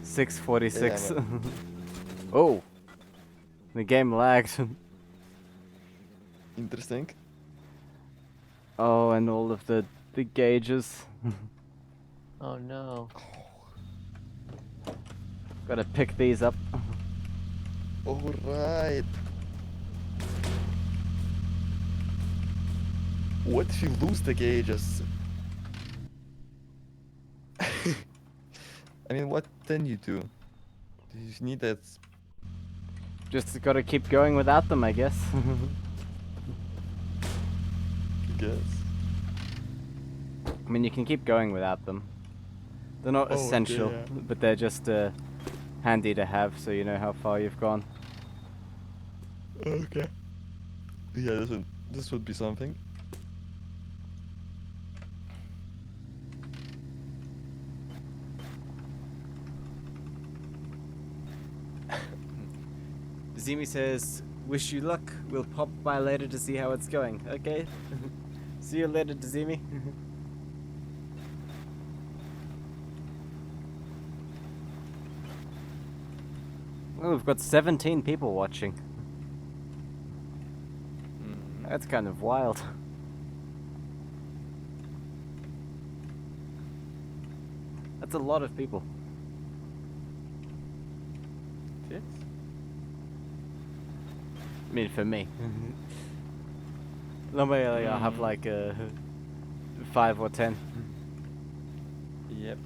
6:46. Yeah, Oh! The game lagged. Interesting. Oh, and all of the gauges. Oh no. Gotta pick these up. Alright. What if you lose the gauges? I mean, what then you do? You need that. Just gotta keep going without them, I guess. Guess. I mean, you can keep going without them. They're not Oh, okay, essential, yeah. but they're just handy to have, so you know how far you've gone. Okay. Yeah, this would be something. Zimi says, "Wish you luck. We'll pop by later to see how it's going." Okay. See you later, Zimi. Oh, we've got 17 people watching. Mm. That's kind of wild. That's a lot of people. Yes. I mean, for me. Normally I'll have like 5 or 10. Yep.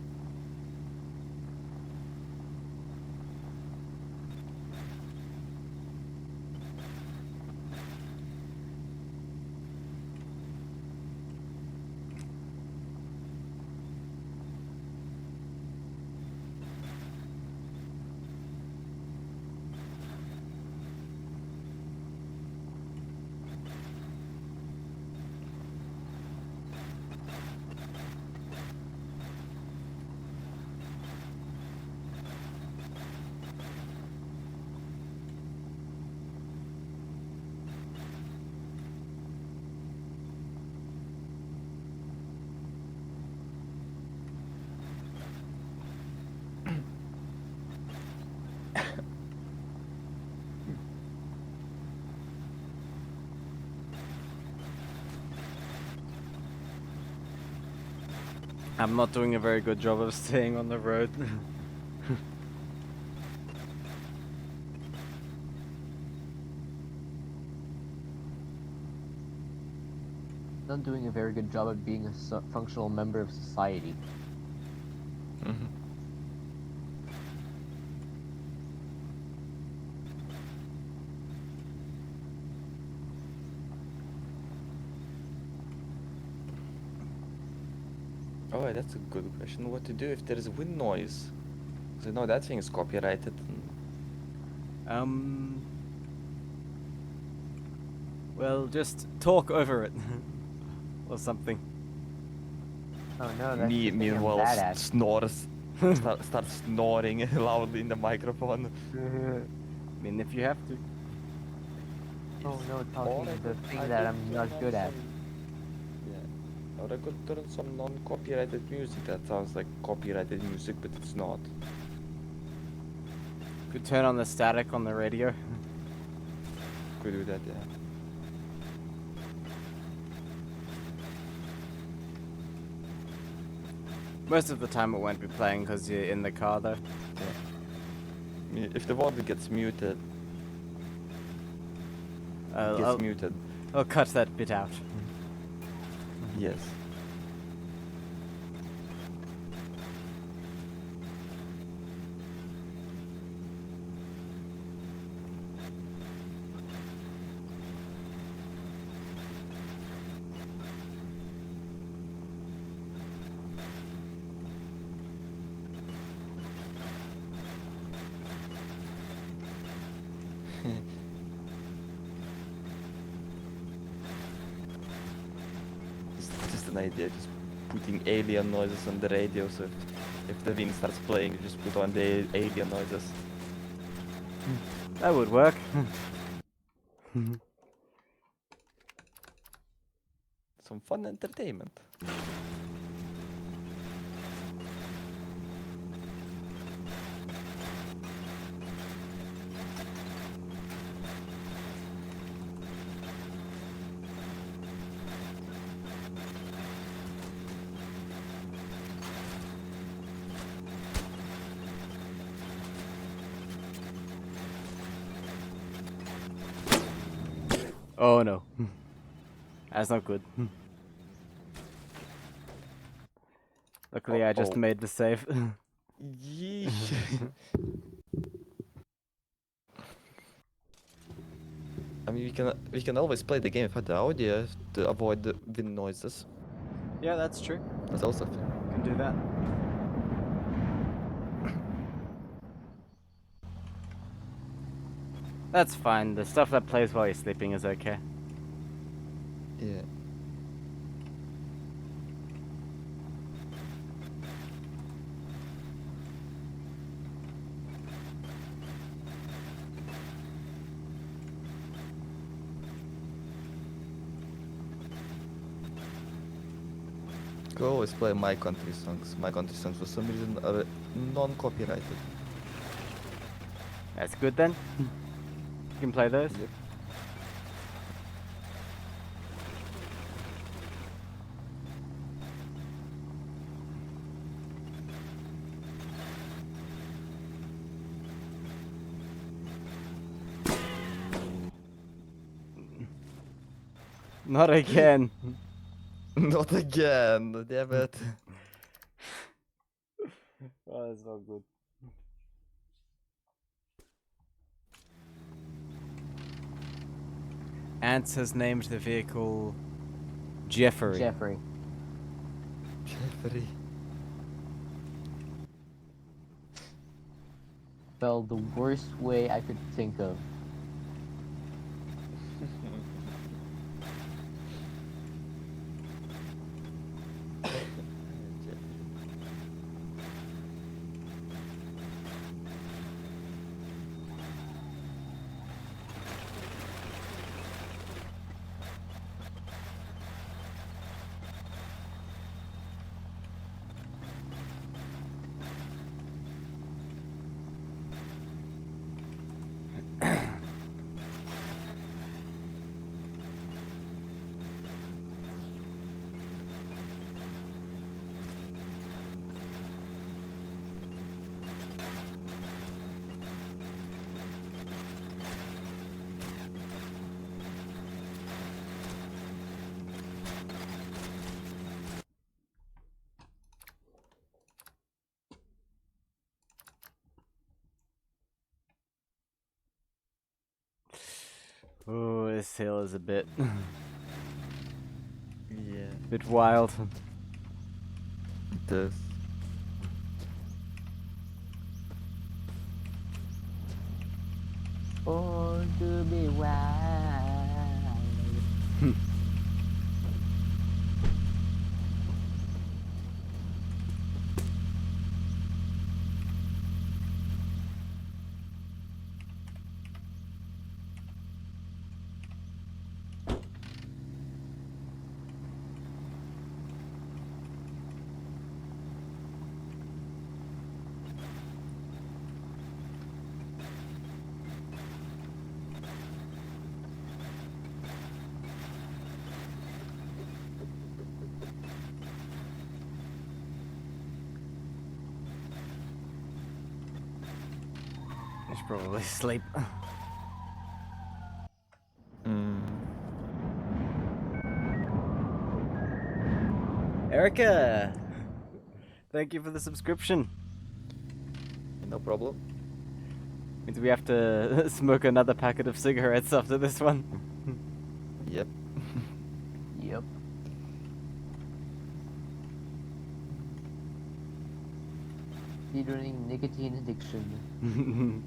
I'm not doing a very good job of staying on the road. Not doing a very good job at being a functional member of society. Mm-hmm. Oh, that's a good question. What to do if there is wind noise? 'Cause I know that thing is copyrighted. Um. Well, just talk over it. Or something. Oh no, that's the thing I'm Meanwhile, bad at. start snoring loudly in the microphone. I mean, if you have to. Oh no, Or talking I the could- thing I that could I'm turn not on good at. some- Yeah. Or I could turn on some non-copyrighted music that sounds like copyrighted music, but it's not. Could turn on the static on the radio. Could do that, yeah. Most of the time it won't be playing because you're in the car though. I mean, if the volume gets muted, it gets I'll, muted. I'll cut that bit out. Yes. Just an idea, just putting alien noises on the radio, so if the wind starts playing, you just put on the alien noises. That would work. Some fun entertainment. Oh no. That's not good. Luckily I just Uh-oh. made the save. Yeesh. I mean, we can always play the game without the audio to avoid the wind noises. Yeah, that's true. That's also fair. Can do that. That's fine. The stuff that plays while you're sleeping is okay. Yeah. Go always play my country songs. My country songs for some reason are non-copyrighted. That's good then. You can play those. Yep. Not again. Not again, damn it. Oh, that's not good. Ants has named the vehicle Jeffrey. Jeffrey. Jeffrey. Well, the worst way I could think of. Oh, this hill is a bit, Yeah, bit wild. it is. Born to be wild. I should probably sleep. Mm. Erica! Thank you for the subscription. No problem. Means we have to smoke another packet of cigarettes after this one. Yep. Yep. Speedrunning nicotine addiction.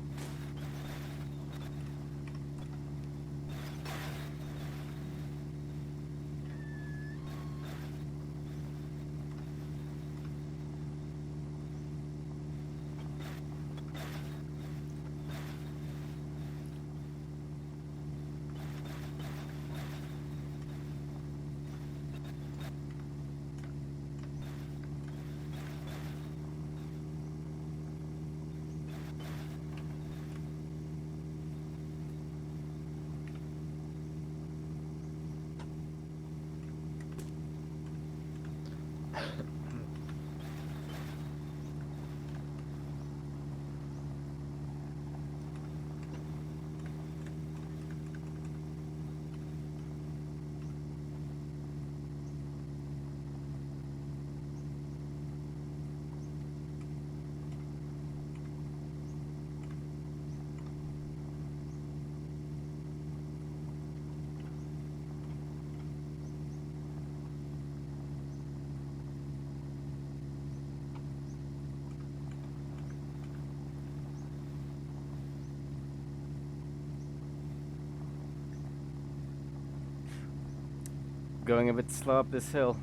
going a bit slow up this hill.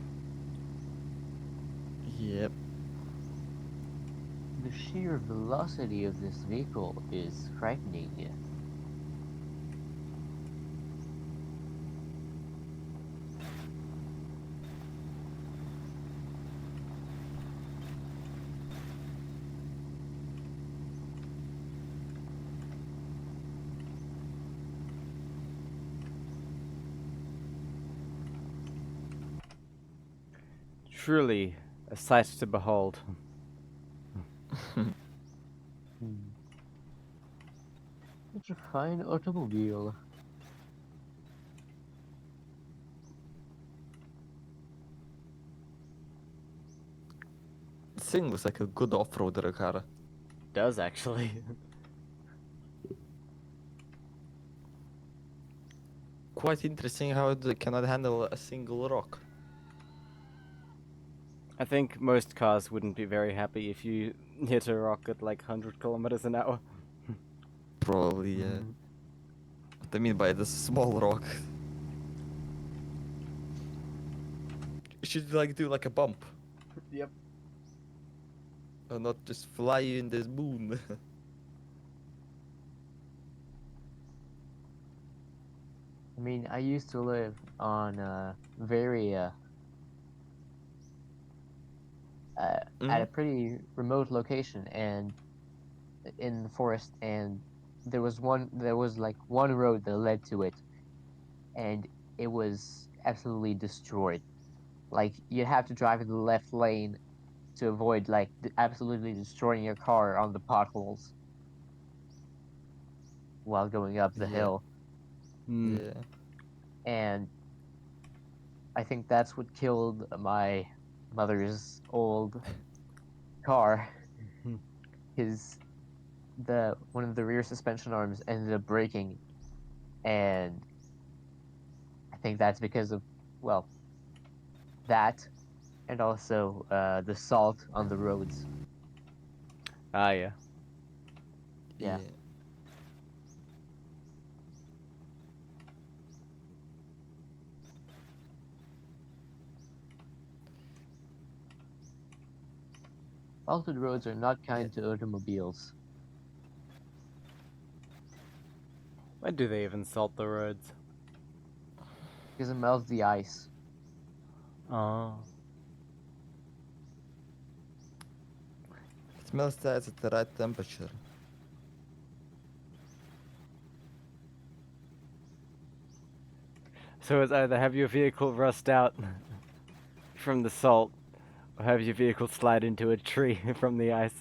Yep. The sheer velocity of this vehicle is frightening. Truly a sight to behold. Such a fine automobile. This thing looks like a good off-roader car. Does actually. Quite interesting how it cannot handle a single rock. I think most cars wouldn't be very happy if you hit a rock at like 100 kilometers an hour. Probably, yeah. What I mean by this small rock. You should like do like a bump. Yep. Or not just fly in this moon. I mean, I used to live on a very at a pretty remote location and in the forest, and there was like one road that led to it, and it was absolutely destroyed. Like you'd have to drive in the left lane to avoid like absolutely destroying your car on the potholes while going up the Yeah. hill. Yeah. And I think that's what killed my mother's old car. His one of the rear suspension arms ended up breaking, and I think that's because of, well, that, and also the salt on the roads. Ah, yeah. Yeah. Salted roads are not kind to automobiles. Why do they even salt the roads? Because it melts the ice. Oh. It smells that at the right temperature. So it's either have your vehicle rust out from the salt, or have your vehicle slide into a tree from the ice.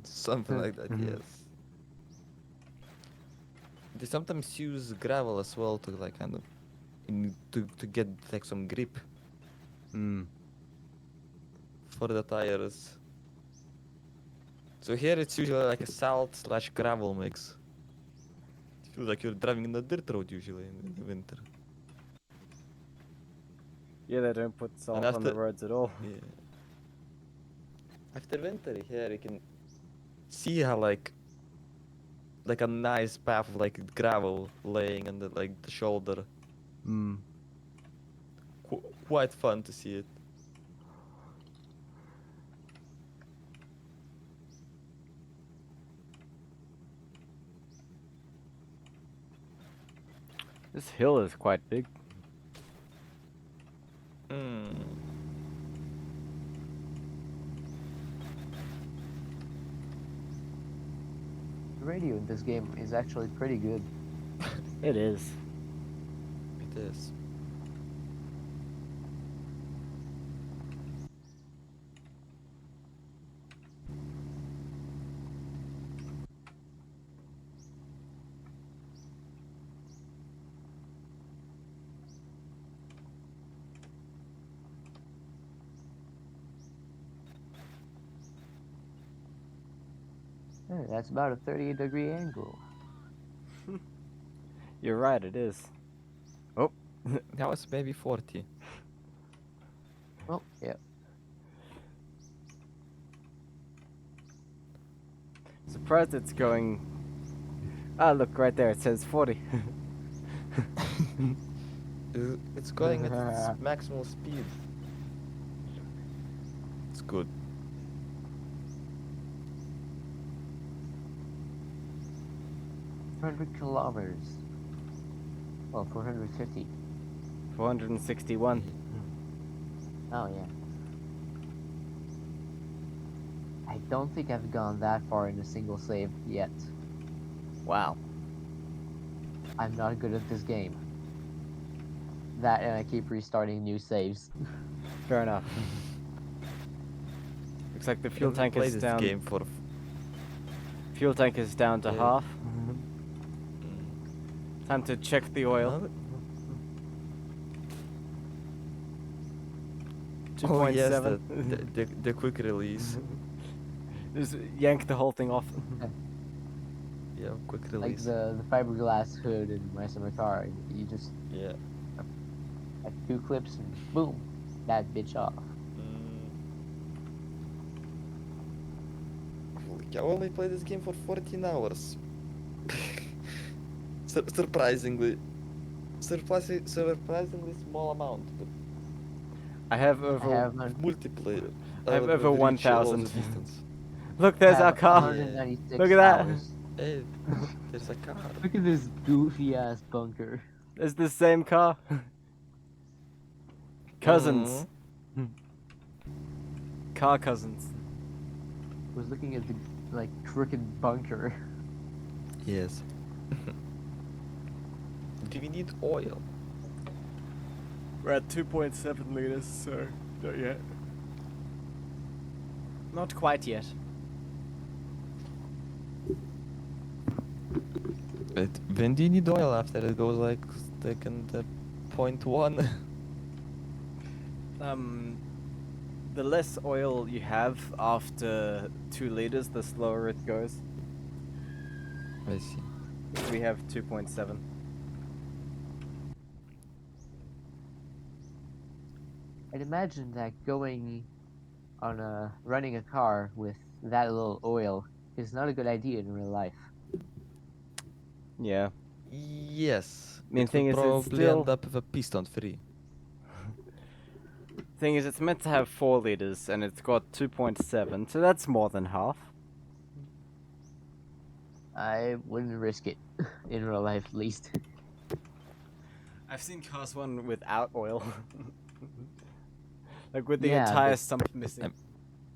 Something like that, yes. They sometimes use gravel as well to like kind of to get like some grip for the tires. So here it's usually like a salt slash gravel mix. It feels like you're driving on a dirt road usually in the winter. Yeah, they don't put salt on the after- roads at all. Yeah. After winter here you can see how like a nice path of like gravel laying on the like the shoulder. Quite fun to see it. This hill is quite big. The radio in this game is actually pretty good. It is. It is. That's about a 38-degree angle. You're right, it is. Oh. That was maybe 40. Oh, yeah. Surprised it's going... Ah, look, right there, it says 40. It's going at its maximal speed. It's good. Hundred kilometers. Well, 450. 461. Oh yeah. I don't think I've gone that far in a single save yet. Wow. I'm not good at this game. That and I keep restarting new saves. Fair enough. Looks like the fuel Only tank play is this down. game for. Fuel tank is down to Yeah. half. Mm, Time to check the oil. no? Oh yes, 2.7. the quick release. Just yank the whole thing off. Yeah, quick Like release. the fiberglass hood in my summer car. You just Yeah. have 2 clips and boom, that bitch off. I only played this game for 14 hours. Surprisingly small amount, but I have I over. have multiplayer. I have would over reach a lot 1,000. of distance. Look, there's our car. 196 Look at that. hours. Hey, there's a car. Look at this goofy ass bunker. It's the same car. Cousins. Car cousins. Was looking at the like crooked bunker. Yes. Do we need oil? We're at 2.7 liters, so not yet. Not quite yet. But when do you need oil after it goes like second 0.1? The less oil you have after 2 liters, the slower it goes. I see. We have 2.7. I'd imagine that going on running a car with that little oil is not a good idea in real life. Yeah. Yes. Main It thing will is it's probably still- end up with a piston free. Thing is, it's meant to have 4 liters, and it's got 2.7, so that's more than half. I wouldn't risk it in real life, at least. I've seen cars run without oil. Like with the Yeah, entire but- sump missing.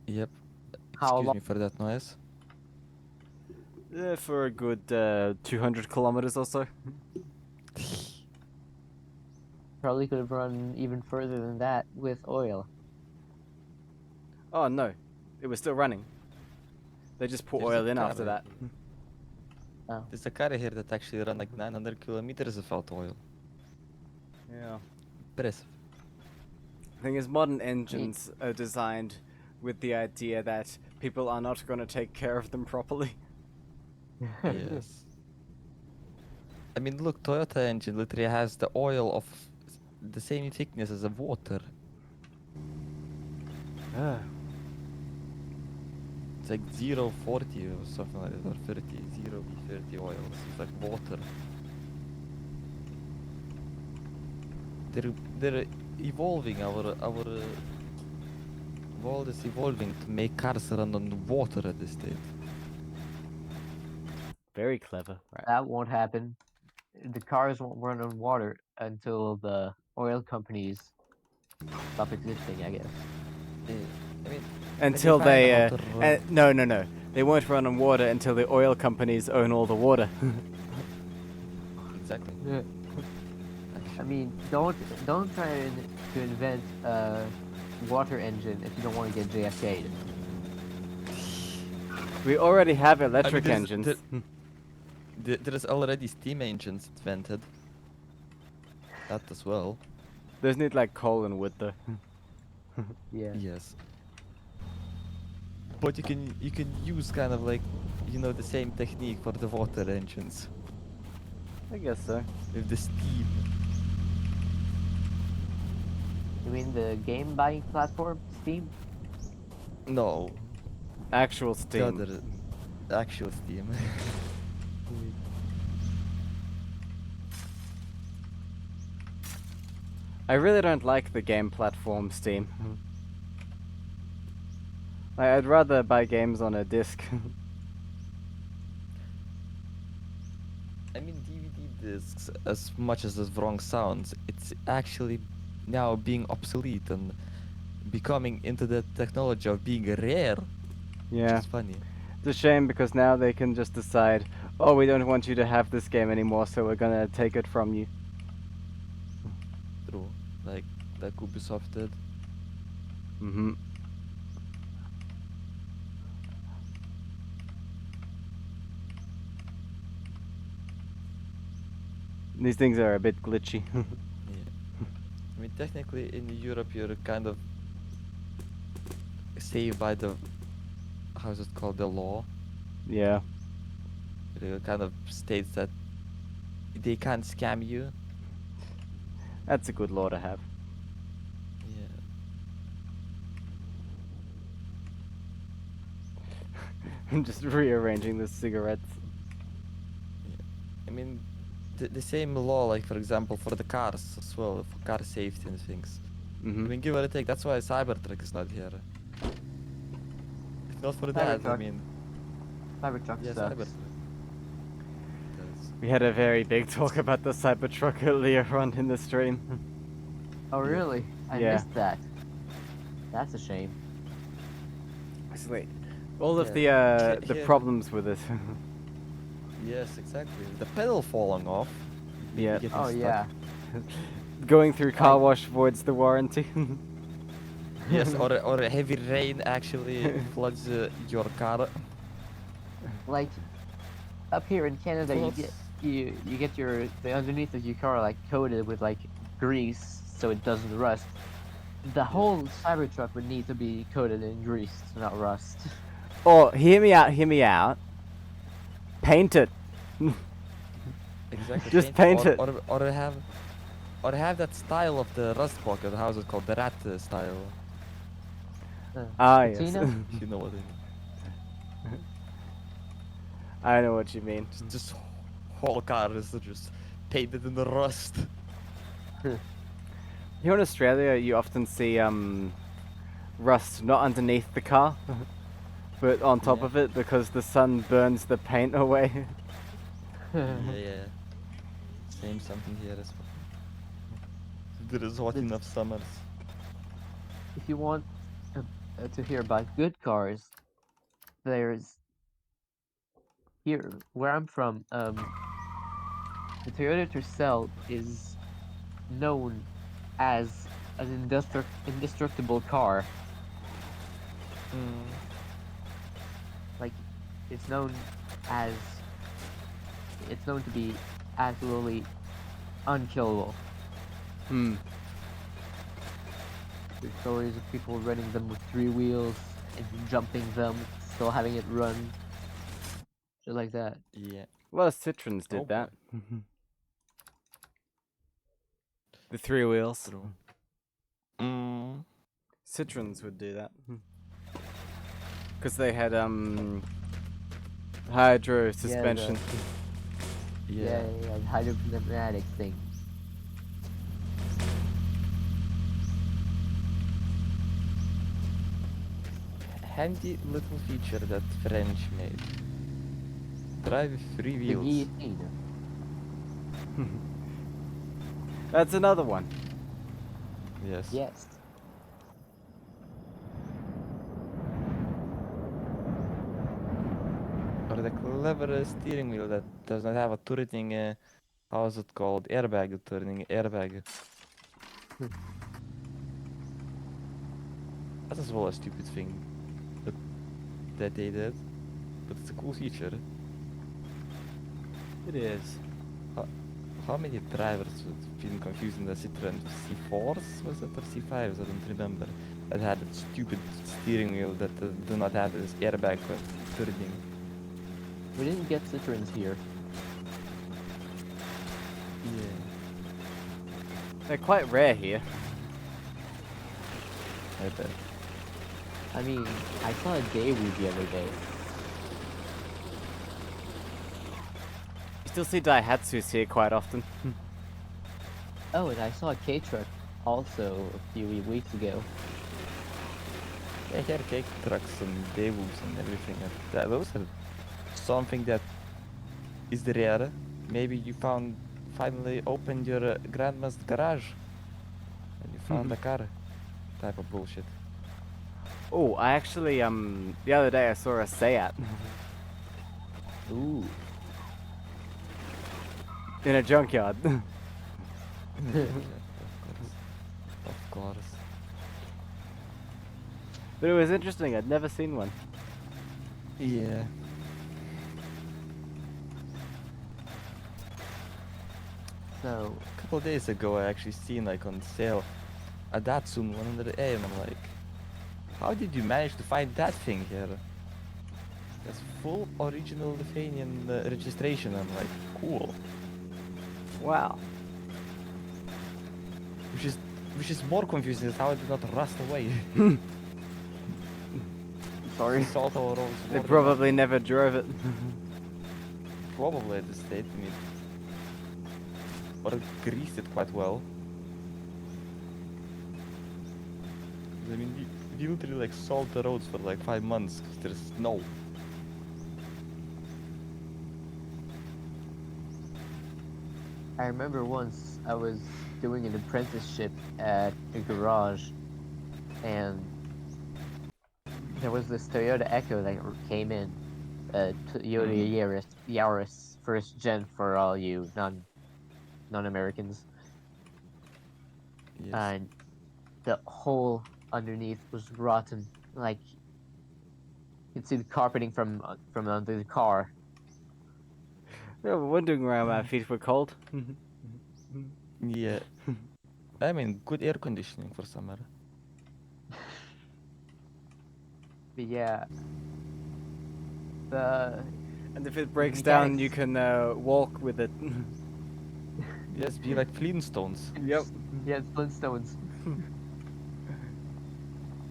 Yep. How Excuse long? me for that noise. For a good 200 kilometers or so. Probably could have run even further than that with oil. Oh no, it was still running. They just put There's oil a in car after there. that. There's a car here that actually ran like 900 kilometers without oil. Yeah. Impressive. The thing is, modern engines are designed with the idea that people are not going to take care of them properly. Yes. I mean, look, Toyota engine literally has the oil of the same thickness as a water. It's like 0.40 or something like that, or 30, 0.30 oil. It's like water. They're evolving our world is evolving to make cars run on water at this stage. Very clever. Right. That won't happen. The cars won't run on water until the oil companies stop existing, I guess. I mean, Until find they, how to run. no. They won't run on water until the oil companies own all the water. Exactly. I mean, don't try to invent a water engine if you don't want to get JFK'd. We already have electric there's- engines. There's already steam engines invented. That as well. Those need like coal and wood though. Yeah. Yes. But you can use kind of like, you know, the same technique for the water engines I guess so. with the steam. You mean the game buying platform, Steam? No, Actual the steam. other actual steam. I really don't like the game platform Steam. I'd rather buy games on a disc. I mean, DVD discs, as much as the wrong sounds, it's actually now being obsolete and becoming into the technology of being rare, which Yeah. is funny. It's a shame because now they can just decide, oh, we don't want you to have this game anymore, so we're gonna take it from you. True. Like Ubisoft did. Mm-hmm. These things are a bit glitchy. Yeah. I mean, technically, in Europe, you're kind of saved by the, how's it called, the law. Yeah. It kind of states that they can't scam you. That's a good law to have. Yeah. I'm just rearranging the cigarettes. I mean, the same law, like for example, for the cars as well, for car safety and things. I Mm-hmm. mean, give it a take. That's why Cybertruck is not here. If not for that, I Cybertruck. mean, Cybertruck yeah, sucks. Cybertruck. Does. We had a very big talk about the Cybertruck earlier on in the stream. Oh really? I Yeah. missed that. That's a shame. Basically, all of Yeah, the here- problems with it. Yes, exactly. The pedal falling off. maybe Yeah. getting Oh stuck. yeah. Going through car Like- wash voids the warranty. Yes, or a heavy rain actually floods your car. Like up here in Canada, Well, you get the underneath of your car like coated with like grease so it doesn't rust. The whole Cybertruck would need to be coated in grease to not rust. Oh, hear me out, hear me out. Paint it. Exactly. Just paint it. Or have that style of the rust bucket. How's it called? The rat style. Ah, yes. Patina? If you know what I mean. I know what you mean. Just whole car is just painted in the rust. Here in Australia, you often see rust not underneath the car, but on top Yeah. of it because the sun burns the paint away. Yeah. Same something here as well. There is hot It's- enough summers. If you want to hear about good cars, there's here where I'm from. The Toyota Tercel is known as an indestructible car. Mm. Like it's known as it's known to be absolutely unkillable. Hmm. There's stories of people running them with 3 wheels and jumping them, still having it run. Shit like that. Yeah. A lot of Citroens did Oh, that. The 3 wheels. True. Mm. Citroens would do that. Because they had hydro suspension. Yeah, hydropneumatic thing. Handy little feature that French made. Drive with 3 The wheels. guillotine. That's another one. Yes. Yes. Or the clever steering wheel that does not have a turning, how is it called? Airbag, turning airbag. That's as well a stupid thing that they did, but it's a cool feature. It is. How many drivers would been confusing the Citroen C4s, was it, or C5s? I don't remember. That had a stupid steering wheel that do not have this airbag turning. We didn't get Citroens here. Yeah. They're quite rare here. I bet. I mean, I saw a Daewoo the other day. You still see Daihatsus here quite often. Oh, and I saw a K-Truck also a few weeks ago. Yeah, here cake trucks and devils and everything. Those are something that is rare. Maybe you found finally opened your grandma's garage and you found a car. Type of bullshit. Oh, I actually the other day I saw a Seat Ooh. in a junkyard. Of course. But it was interesting. I'd never seen one. Yeah. So, A couple of days ago, I actually seen like on sale a Datsun 100A, and I'm like, how did you manage to find that thing here? That's full original Lithuanian registration. I'm like, cool. Wow. Which is more confusing is how it did not rust away. sorry. Salt all rolls. They probably never drove it. Probably at the state meet. Or greased it quite well. I mean, we literally like salt the roads for like 5 months because there's snow. I remember once I was doing an apprenticeship at a garage, and there was this Toyota Echo that came in, Toyota Yaris, first gen for all you non-Americans, Yes. and the hole underneath was rotten. Like you'd see the carpeting from under the car. Yeah, we're wondering why my feet were cold. Yeah. I mean, good air conditioning for summer. But yeah, the And if it breaks down, you mechanics- can walk with it. Yes, be like Flintstones. Yep. Yeah, it's Flintstones.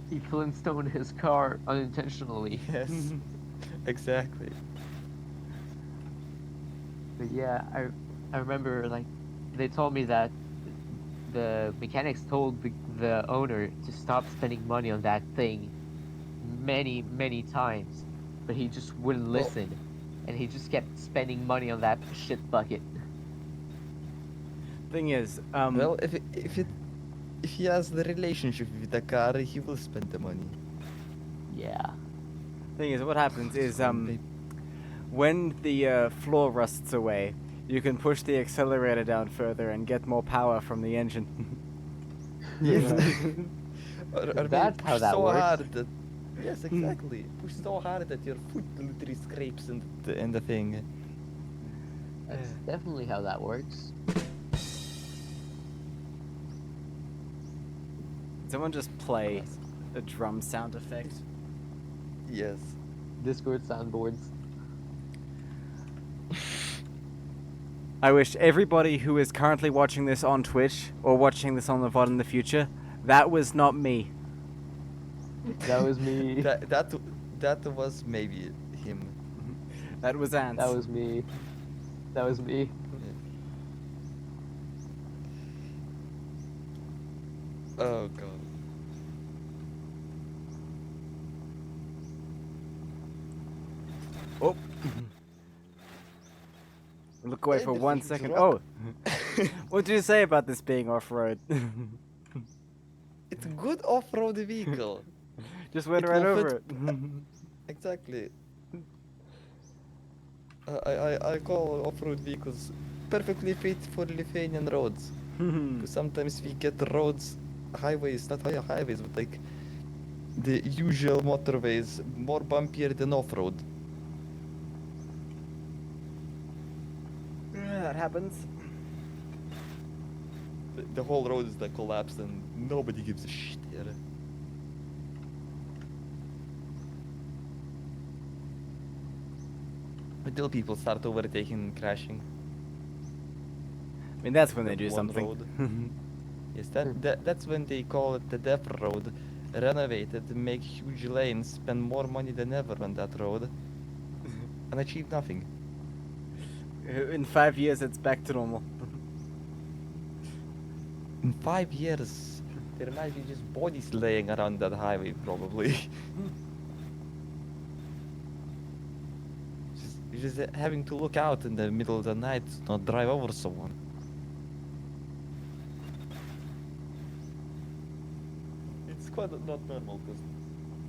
He Flintstone his car unintentionally. Yes. Exactly. But yeah, I remember like they told me that the mechanics told the owner to stop spending money on that thing many times, but he just wouldn't Well- listen, and he just kept spending money on that shit bucket. Thing is, Well, if he has the relationship with the car, he will spend the money. Yeah. what happens is They- when the floor rusts away, you can push the accelerator down further and get more power from the engine. Yes. Yeah. or That's maybe how push that so works. hard that. Yes, exactly. Push so hard that your foot literally scrapes in the thing. That's definitely how that works. Someone just play a drum sound effect. Yes. Discord soundboards. I wish everybody who is currently watching this on Twitch or watching this on the VOD in the future, that was not me. That was me. That was maybe him. That was Ants. That was me. That was me. Oh god. Oh. Look away for 1 Anything second. drop. Oh. What do you say about this being off-road? It's a good off-road vehicle. Just went It right will over fit- it. Exactly. I call off-road vehicles perfectly fit for Lithuanian roads. 'Cause sometimes we get roads, highways, not highways, but like the usual motorways, more bumpier than off-road. Yeah, that happens. The whole road is like collapsed and nobody gives a shit here. Until people start overtaking and crashing. I mean, that's when they That do one something. road. Yes, that's when they call it the death road. Renovate it, make huge lanes, spend more money than ever on that road, and achieve nothing. In 5 years, it's back to normal. In 5 years, there might be just bodies laying around that highway, probably. just having to look out in the middle of the night to not drive over someone. It's quite not normal because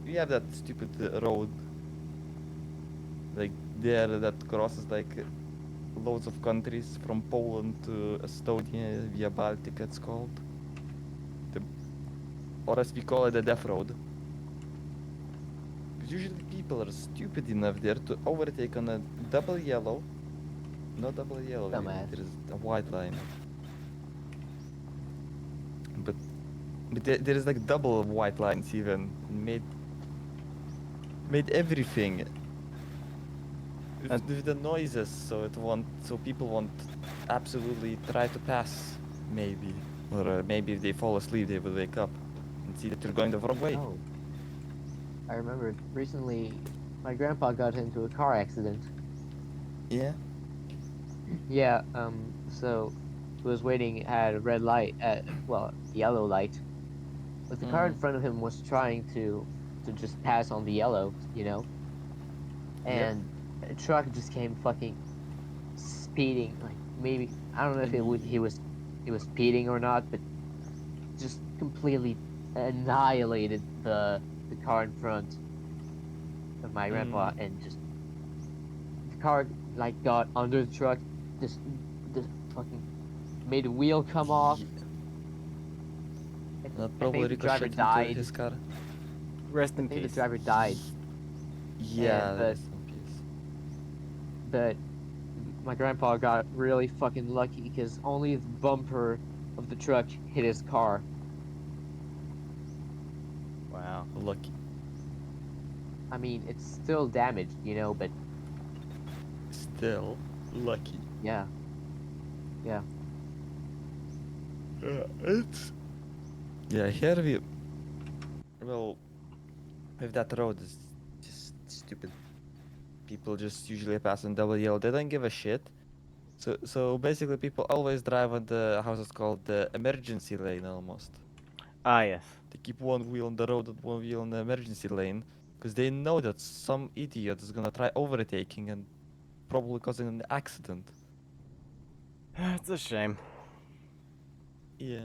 we have that stupid road, like there that crosses like loads of countries from Poland to Estonia via Baltic. It's called, the, or as we call it, the Death Road. Because usually people are stupid enough there to overtake on a double yellow. Not double yellow, Dumbass. there is a white line. But there is like double white lines even. Made everything with the noises, so people won't absolutely try to pass, maybe. Or maybe if they fall asleep, they will wake up and see that they're going the wrong way. Oh. I remember recently my grandpa got into a car accident. Yeah. Yeah, so he was waiting at a red light, yellow light. But the car in front of him was trying to just pass on the yellow, you know? Yep. And a truck just came fucking speeding, like maybe I don't know if he was speeding or not, but just completely annihilated the car in front of my grandpa, and just the car like got under the truck, just fucking made a wheel come off. That I probably think the driver ricocheted into died. his car. Rest I in think the peace. driver died, Yeah, but rest in peace. but my grandpa got really fucking lucky because only the bumper of the truck hit his car. Wow. Lucky. I mean, it's still damaged, you know, but Still lucky. yeah, yeah. It's. Yeah, here we. Well, if that road is just stupid. People just usually pass on double yellow. They don't give a shit. So basically, people always drive on the, how's it called, the emergency lane almost. Ah, yes. They keep one wheel on the road and one wheel on the emergency lane because they know that some idiot is gonna try overtaking and probably causing an accident. It's a shame. Yeah.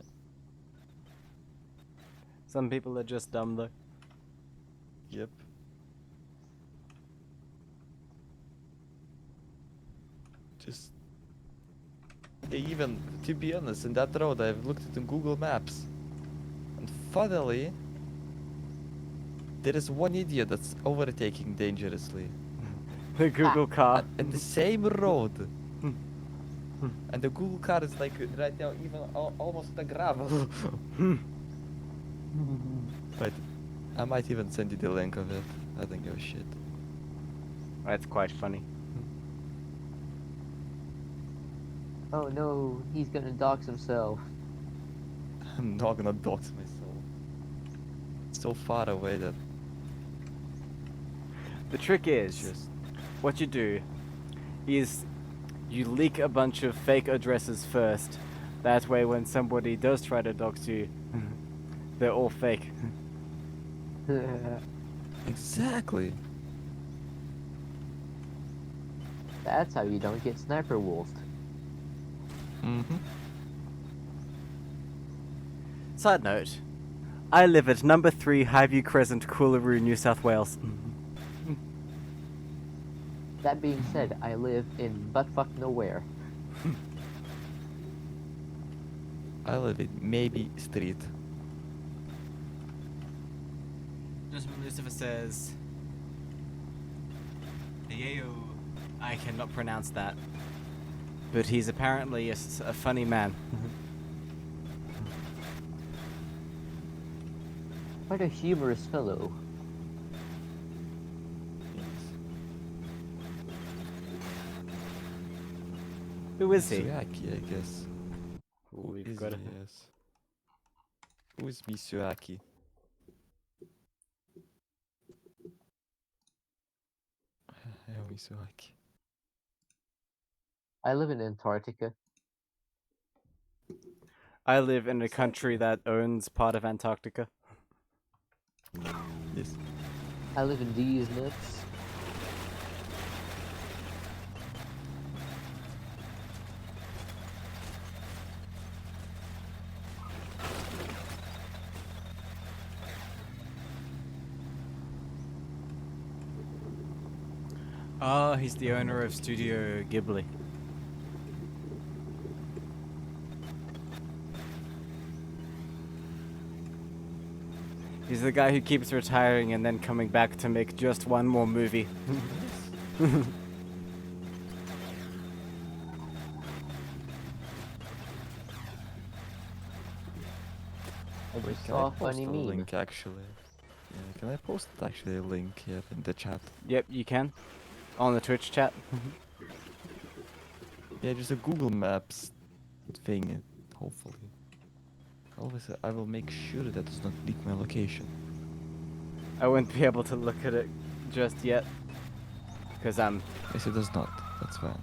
Some people are just dumb, though. Yep. Just. They even, to be honest, in that road, I've looked at in Google Maps, and funnily, there is one idiot that's overtaking dangerously. The Google car. And the same road. And the Google car is like right now even almost the gravel. But I might even send you the link of it. I don't give a shit. That's quite funny. Oh no, he's gonna dox himself. I'm not gonna dox myself. It's so far away that The trick it's is, just. what you do is you leak a bunch of fake addresses first. That way, when somebody does try to dox you, they're all fake. Exactly. That's how you don't get sniper wolfed. Mm-hmm. Side note, I live at number 3 Highview Crescent, Coolaroo, New South Wales. That being said, I live in buttfuck nowhere. I live in maybe street. Gentleman Lucifer says, Yeo, I cannot pronounce that, but he's apparently a funny man. Quite a humorous fellow. Who is he? Misuaki, I guess. Ooh, Who we've is got he? Yes. Who is Misuaki? Misuaki. I live in Antarctica. I live in a country that owns part of Antarctica. Yes. I live in these nuts. Oh, he's the owner of Studio Ghibli. He's the guy who keeps retiring and then coming back to make just one more movie. I Wait, just can saw I a post funny a meme. link actually? Yeah, can I post actually a link here in the chat? Yep, you can. On the Twitch chat. Yeah, just a Google Maps thing, hopefully. Always, I will make sure that does not leak my location. I wouldn't be able to look at it just yet. Because I'm... Yes, it does not. That's fine.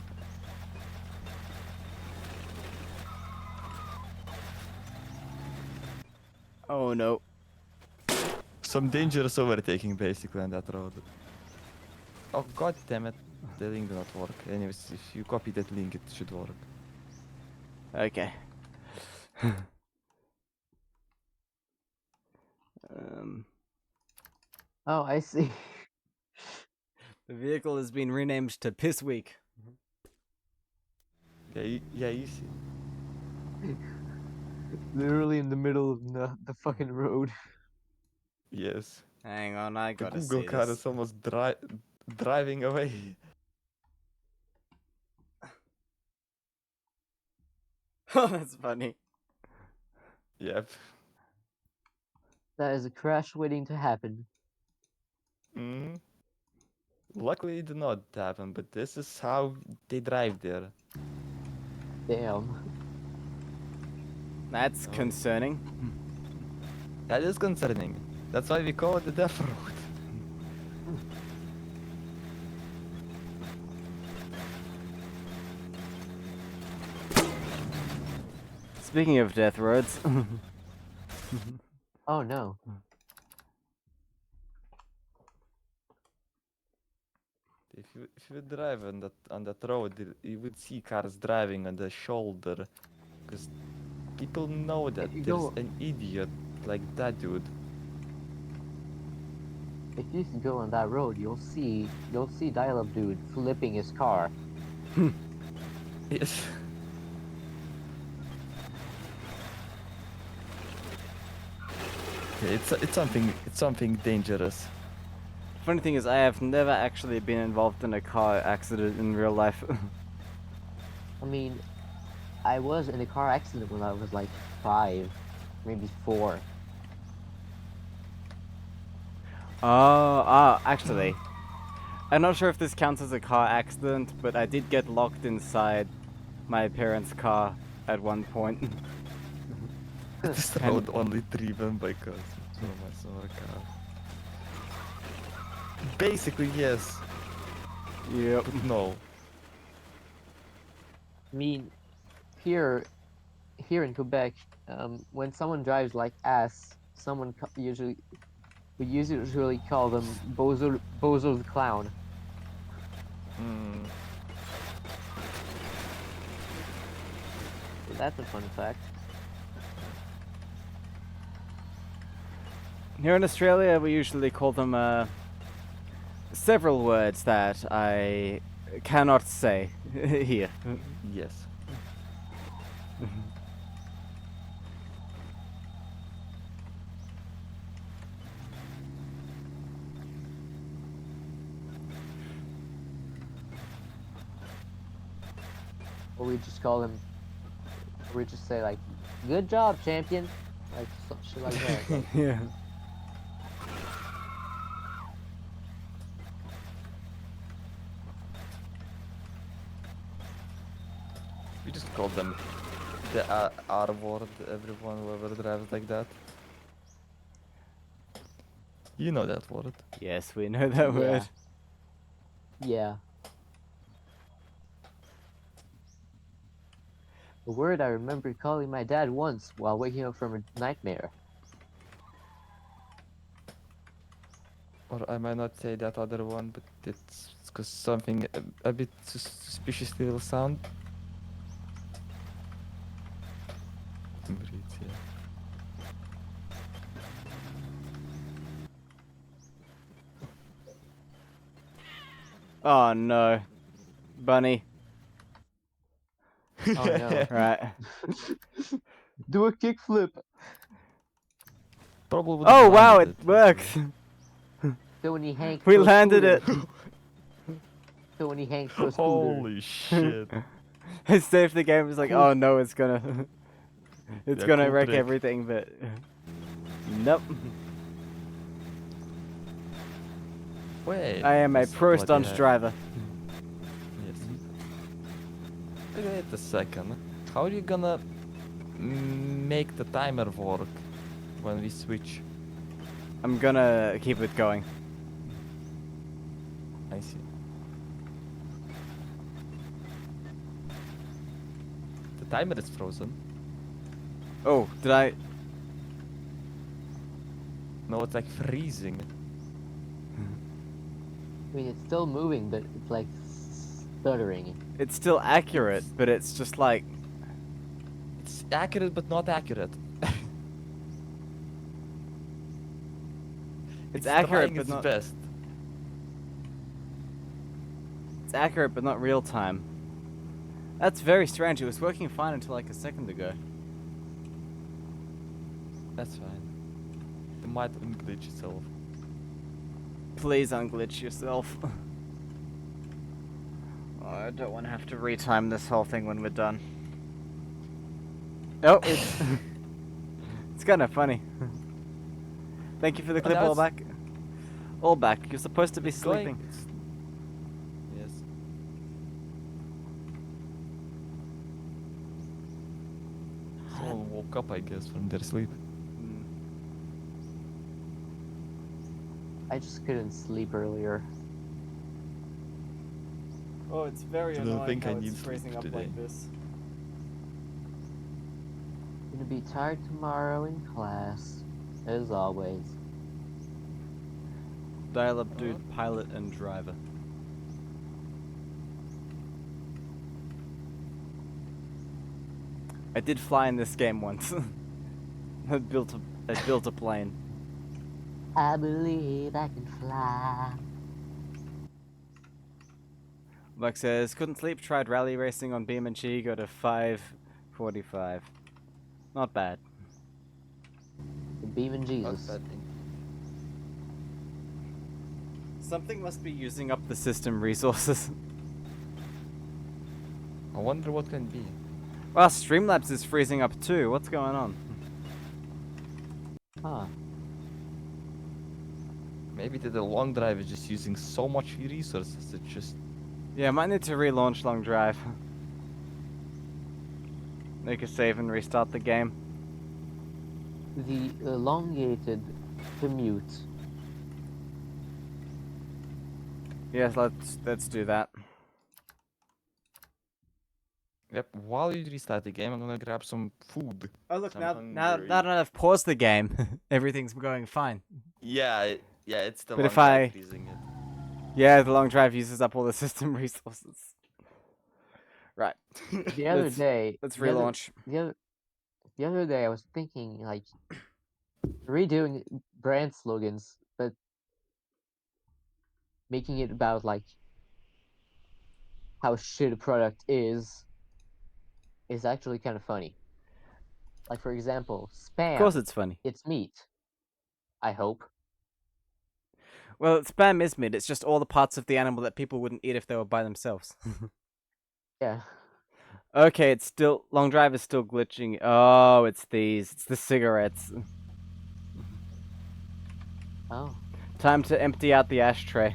Oh no. Some dangerous overtaking basically on that road. Oh god damn it. The link did not work. Anyways, if you copy that link, it should work. Okay. um, Oh, I see. the vehicle has been renamed to Piss Week. Yeah, yeah, easy. Literally in the middle of the fucking road. Yes. Hang on, I The gotta Google see car this. is almost driving away. Oh, that's funny. Yep. That is a crash waiting to happen. Mm. Luckily it did not happen, but this is how they drive there. Damn. That's Oh. concerning. That is concerning. That's why we call it the death road. Speaking of death roads. Oh no. If you drive on that road, you would see cars driving on the shoulder, because people know that If you there's go, an idiot like that dude. if you go on that road, you'll see Dial-Up Dude flipping his car. Yes. Yeah, it's something dangerous. Funny thing is, I have never actually been involved in a car accident in real life. I mean, I was in a car accident when I was like 5, maybe 4. Actually, I'm not sure if this counts as a car accident, but I did get locked inside my parents' car at one point. This road only driven by cars. So much more car. Basically, yes. Yep. But no. I mean, here in Quebec, when someone drives like ass, we usually call them Bozo the Clown. Mm. So that's a fun fact. Here in Australia, we usually call them several words that I cannot say here. Yes. Or we just call them, or we just say like, "Good job, champion," like shit like that. Like, Yeah. We just call them the R word, everyone whoever drives like that. You know that word. Yes, we know that word. yeah. A word I remember calling my dad once while waking up from a nightmare. Or I might not say that other one, but it's because something a bit suspicious little sound. Breathe, yeah. Oh no. Bunny. Oh no. Right. Do a kickflip! Probably would Oh have wow, landed it it. worked! So when he Hank We throws landed it! scooter- So when he Hank throws scooter. Holy shit. I saved the game, it's like, Cool. oh no, it's gonna... it's Yeah, gonna cool wreck trick. everything, but... Nope. Wait. I am a this pro bloody stunt heck. driver. Yes. Wait a second. How are you gonna make the timer work when we switch? I'm gonna keep it going. I see. The timer is frozen. Oh, did I... No, it's like freezing. I mean, it's still moving, but it's like stuttering. It's still accurate, but it's just like... It's accurate but not accurate. It's accurate, trying but its not... best. It's accurate, but not real time. That's very strange. It was working fine until like a second ago. That's fine. It might unglitch itself. Please unglitch yourself. Oh, I don't want to have to retime this whole thing when we're done. Oh, it's... it's kind of funny. Thank you for the clip, now all it's- back. All back. You're supposed to be It's going- sleeping. it's- Yes. Someone woke up, I guess, from their sleep. Hmm. I just couldn't sleep earlier. Oh, it's very I don't annoying think how I it's need sleep freezing up today. like this. Gonna be tired tomorrow in class, as always. Dial up, dude, pilot and driver. I did fly in this game once. I built a plane. I believe I can fly. Buck says, couldn't sleep, tried rally racing on Beam and Chi, got a 5:45. Not bad. The beam and Not Jesus. bad thing. Something must be using up the system resources. I wonder what can be. Well, Streamlabs is freezing up too. What's going on? Huh. Maybe the long drive is just using so much resources. It just Yeah, I might need to relaunch Long Drive. Make a save and restart the game. The elongated commute. Yes, let's do that. Yep. While you restart the game, I'm gonna grab some food. Oh look, I'm now hungry. that I've paused the game, everything's going fine. Yeah, yeah, it's the But long if I- drive freezing it. Yeah, the long drive uses up all the system resources. Right. The other Let's- day. Let's the other- relaunch. The other day, I was thinking like redoing brand slogans, but making it about like how shit a product is actually kind of funny. Like for example, spam. Of course it's funny. It's meat. I hope. Well, spam is meat. It's just all the parts of the animal that people wouldn't eat if they were by themselves. Yeah. Okay, it's still... Long drive is still glitching. Oh, it's these. It's the cigarettes. Oh. Time to empty out the ashtray.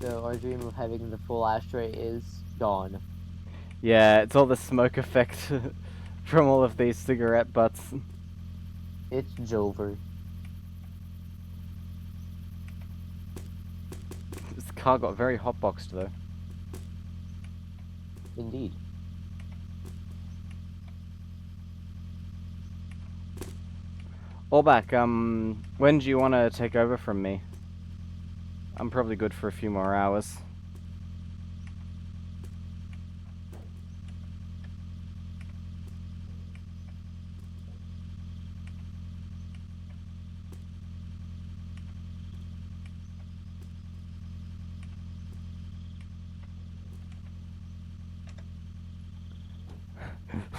So our dream of having the full ashtray is gone. Yeah, it's all the smoke effect from all of these cigarette butts. It's Jover. car got very hotboxed though. Indeed. Allback, when do you want to take over from me? I'm probably good for a few more hours.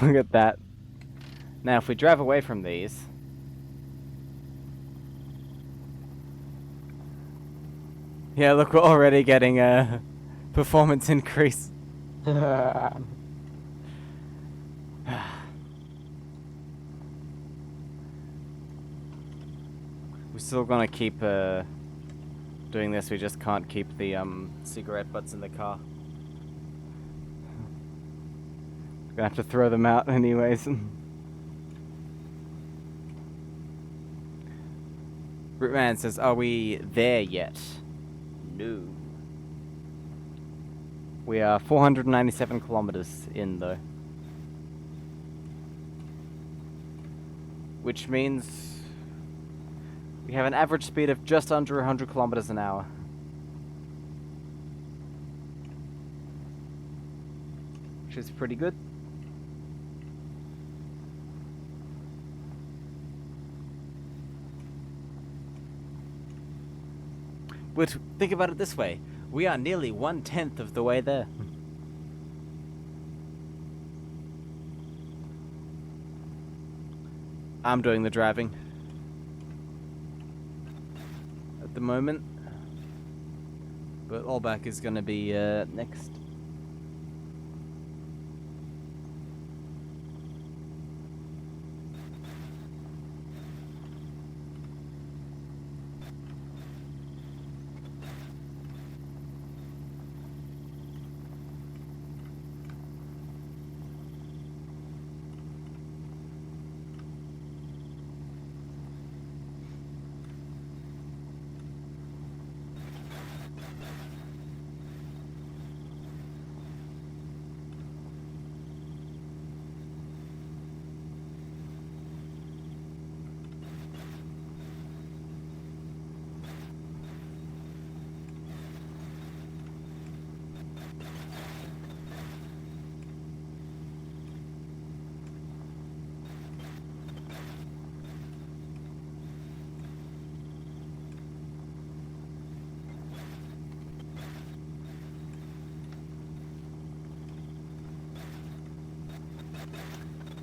Look at that. Now, if we drive away from these... Yeah, look, we're already getting a performance increase. We're still gonna keep doing this, we just can't keep the cigarette butts in the car. Gonna have to throw them out anyways. Rootman says, are we there yet? No. We are 497 kilometers in though. Which means we have an average speed of just under 100 kilometers an hour. Which is pretty good. But think about it this way. We are nearly 1/10 of the way there. I'm doing the driving. At the moment. But Allback is gonna be next.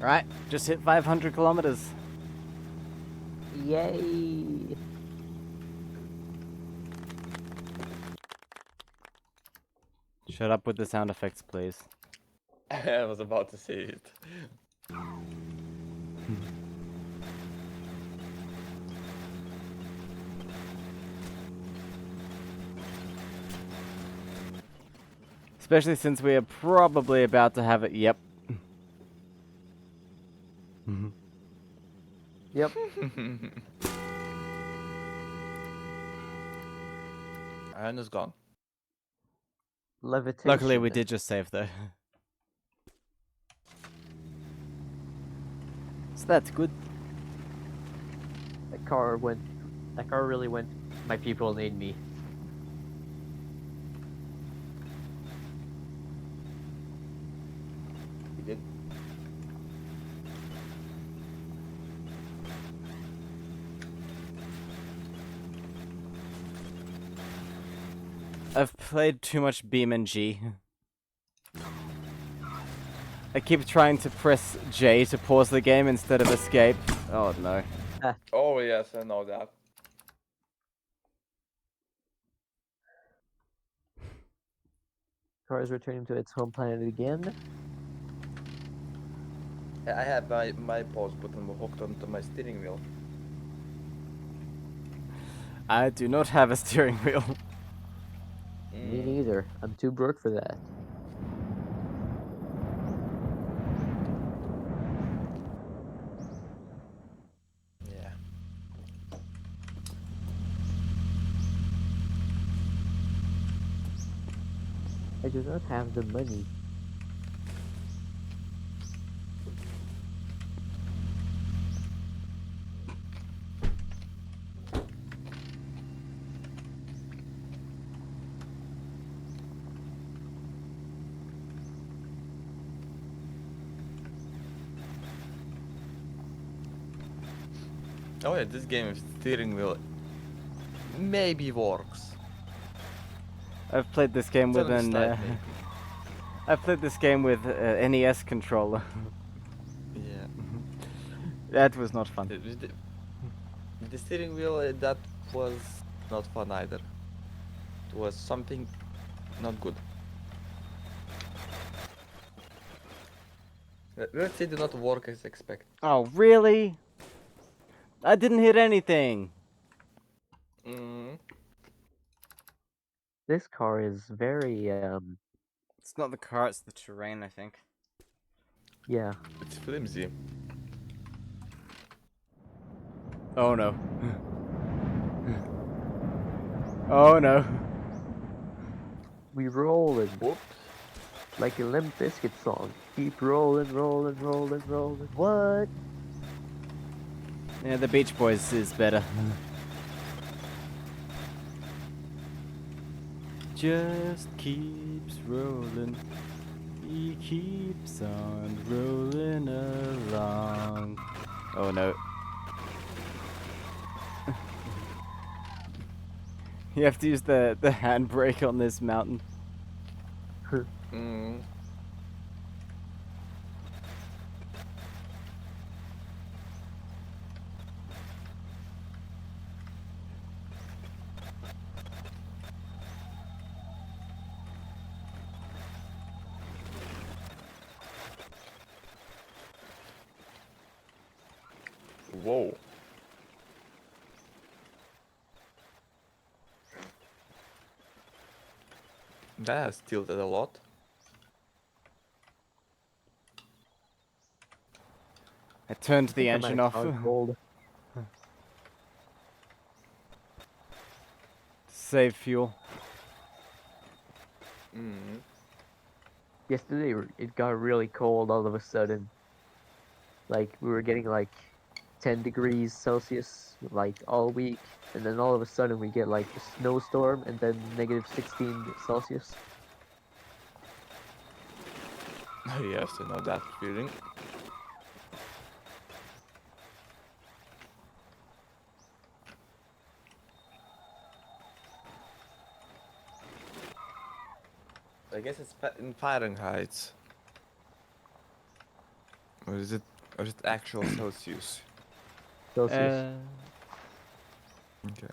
Alright, just hit 500 kilometers. Yay! Shut up with the sound effects, please. I was about to say it. Especially since we are probably about to have it. Yep. Yep. Iron is gone. Levitation. Luckily, we did just save though. So that's good. That car really went. My people need me. We did. I've played too much BeamNG. I keep trying to press J to pause the game instead of escape. Oh no. Oh yes, I know that. Car is returning to its home planet again. I have my pause button hooked onto my steering wheel. I do not have a steering wheel. Me neither. I'm too broke for that. Yeah. do not have the money. Oh yeah, this game with steering wheel maybe works. I've played this game It's with on the an. slide, maybe. I've played this game with NES controller. Yeah. That was not fun. With the steering wheel, that was not fun either. It was something not good. Let's say did not work as expected. Oh, really? I didn't hit anything. Mm. This car is very It's not the car, it's the terrain, I think. yeah. It's flimsy. Oh no. Oh no. We rolling Whoops. like a Limp Bizkit song. Keep rolling, rolling, rolling, rolling. What? Yeah, the Beach Boys is better. Just keeps rolling. He keeps on rolling along. Oh no. You have to use the handbrake on this mountain. Mm. Whoa. That has tilted a lot. I turned the I might engine have off. gone cold. Save fuel. Mm. Yesterday it got really cold all of a sudden. Like we were getting like 10 degrees Celsius like all week, and then all of a sudden we get like a snowstorm and then negative 16 Celsius. Yes, I know that feeling. I guess it's in Fahrenheit. Or is it actual Celsius? Celsius. Okay.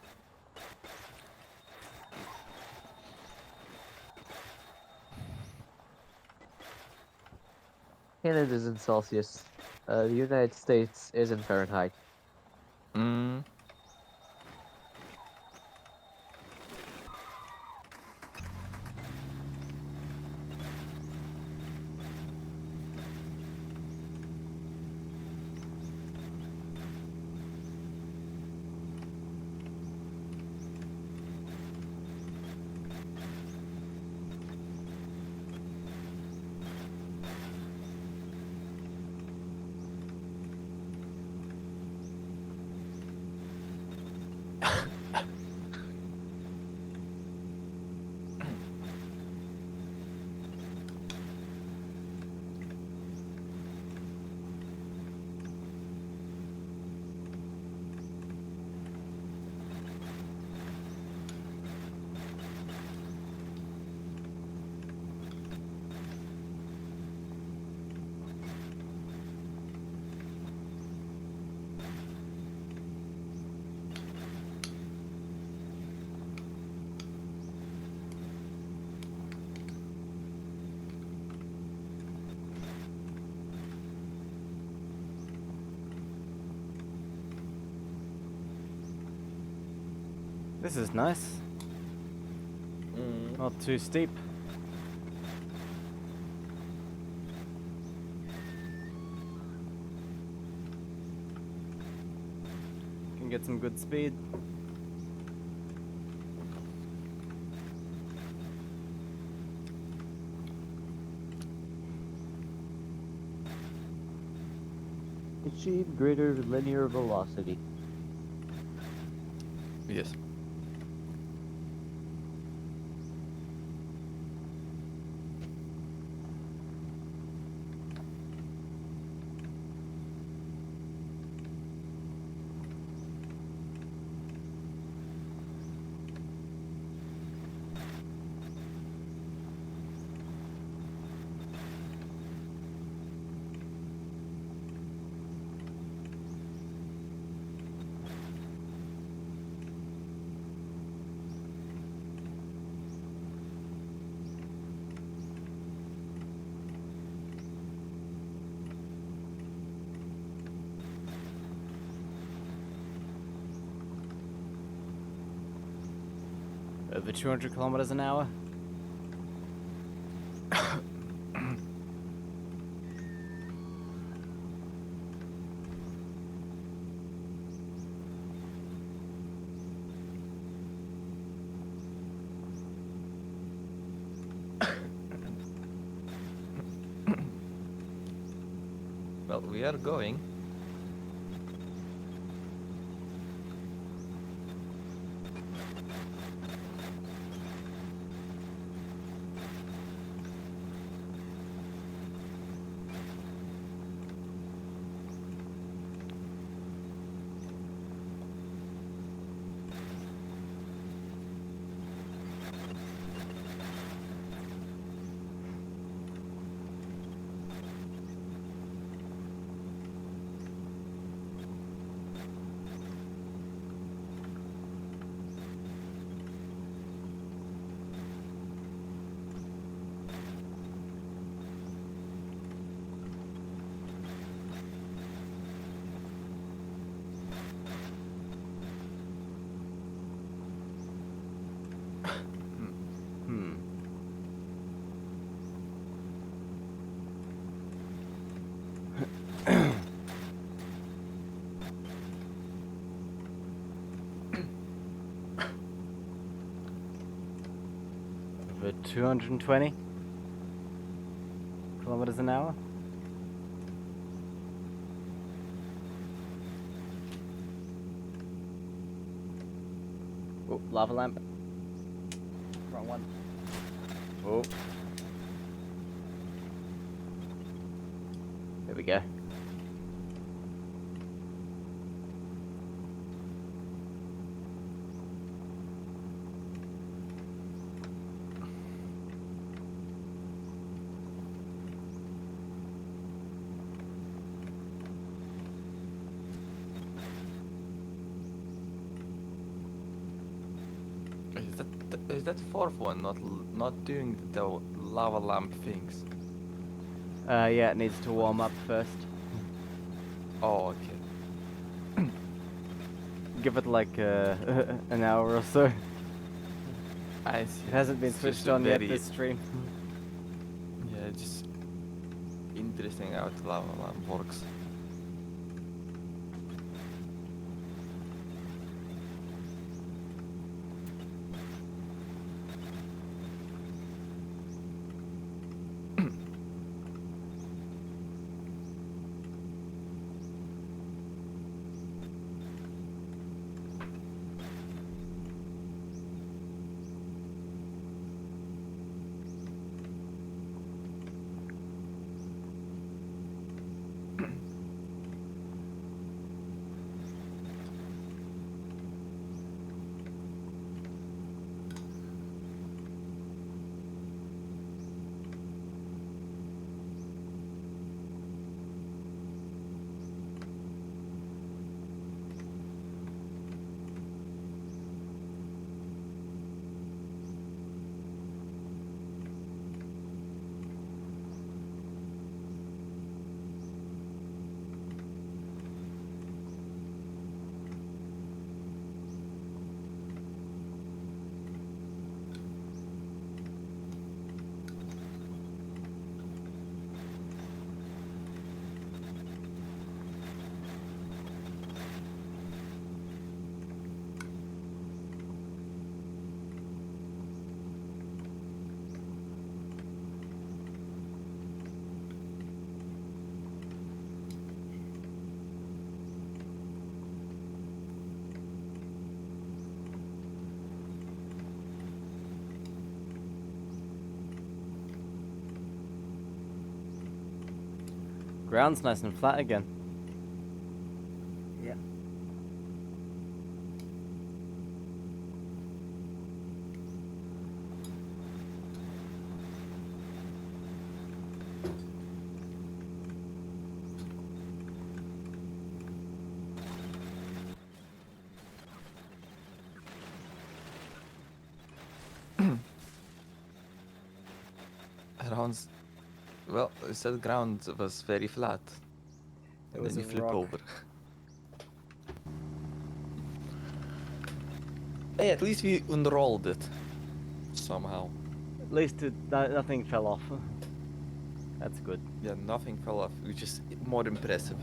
Canada's in Celsius. The United States is in Fahrenheit. Mm. This is nice. Mm. Not too steep. Can get some good speed. Achieve greater linear velocity. Yes. Over 200 kilometers an hour. Well, we are going. Hmm. Over 220 kilometers an hour. Oh, lava lamp. Wrong one. Oh. There we go. Is that fourth one not doing the lava lamp things? Yeah, it needs to warm up first. Oh, okay. Give it like an hour or so. I see. It hasn't been It's just switched a on yet very, this stream. yeah, just interesting how the lava lamp works. Ground's nice and flat again. Yeah. Rounds. Well, I said ground was very flat. It And was then you a flip rock. over. Hey, at least we unrolled it. Somehow. At least nothing fell off. That's good. Yeah, nothing fell off, which is more impressive.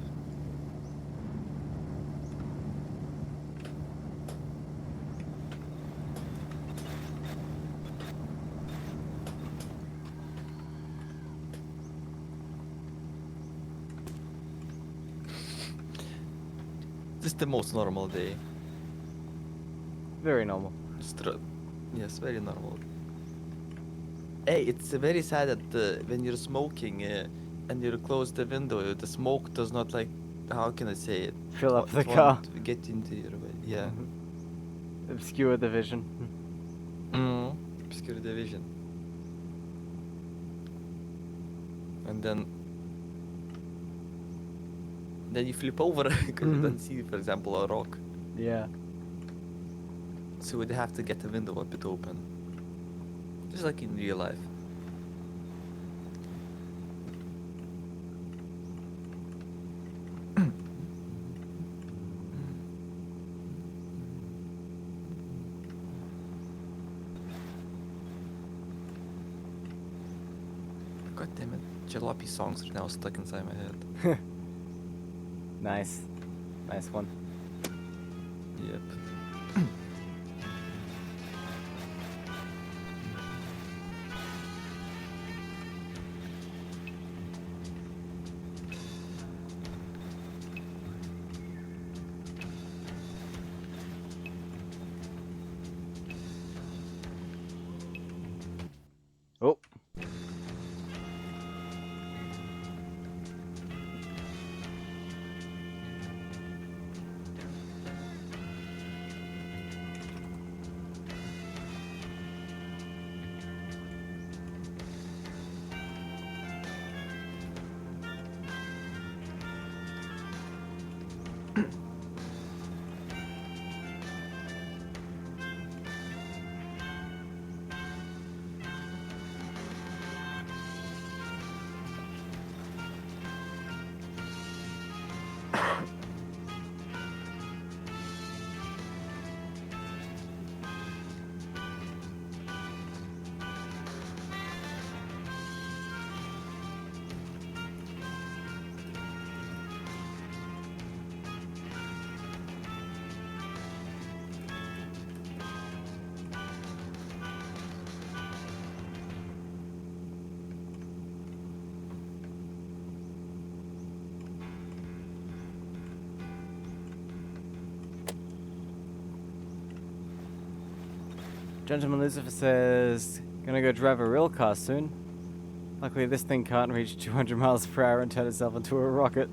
This is the most normal day. Very normal. Yes, very normal. Hey, it's very sad that when you're smoking and you close the window, the smoke does not like. How can I say it? Fill up the It car. won't get into your way. Yeah. Obscure the vision. Obscure the vision. And then you flip over because you don't see, for example, a rock. Yeah. So we'd have to get the window a bit open. Just like in real life. God damn it. Jalopy songs are now stuck inside my head. Nice. Nice one. Yep. Oh. Gentleman Lucifer says, gonna go drive a real car soon. Luckily this thing can't reach 200 miles per hour and turn itself into a rocket.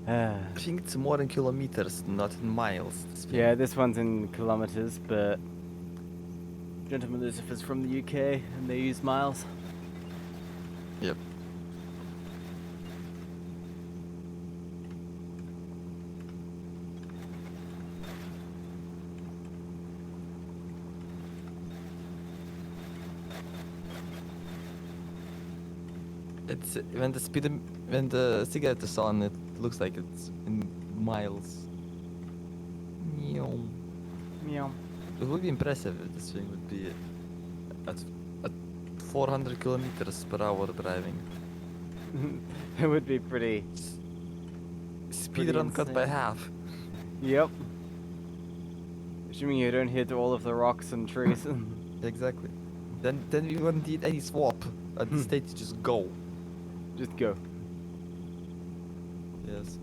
I think it's more in kilometers, not in miles. This thing. Yeah, this one's in kilometers, but Gentleman Lucifer's from the UK and they use miles. Yep. It's when the cigarette is on, it looks like it's in miles. Meow. Meow. It would be impressive if this thing would be at 400 kilometers per hour driving. It would be pretty. Speedrun cut by insane. half. Yep. Assuming you don't hit all of the rocks and trees. Exactly. Then we wouldn't need any swap. At the state, you just go. Just go. Yes.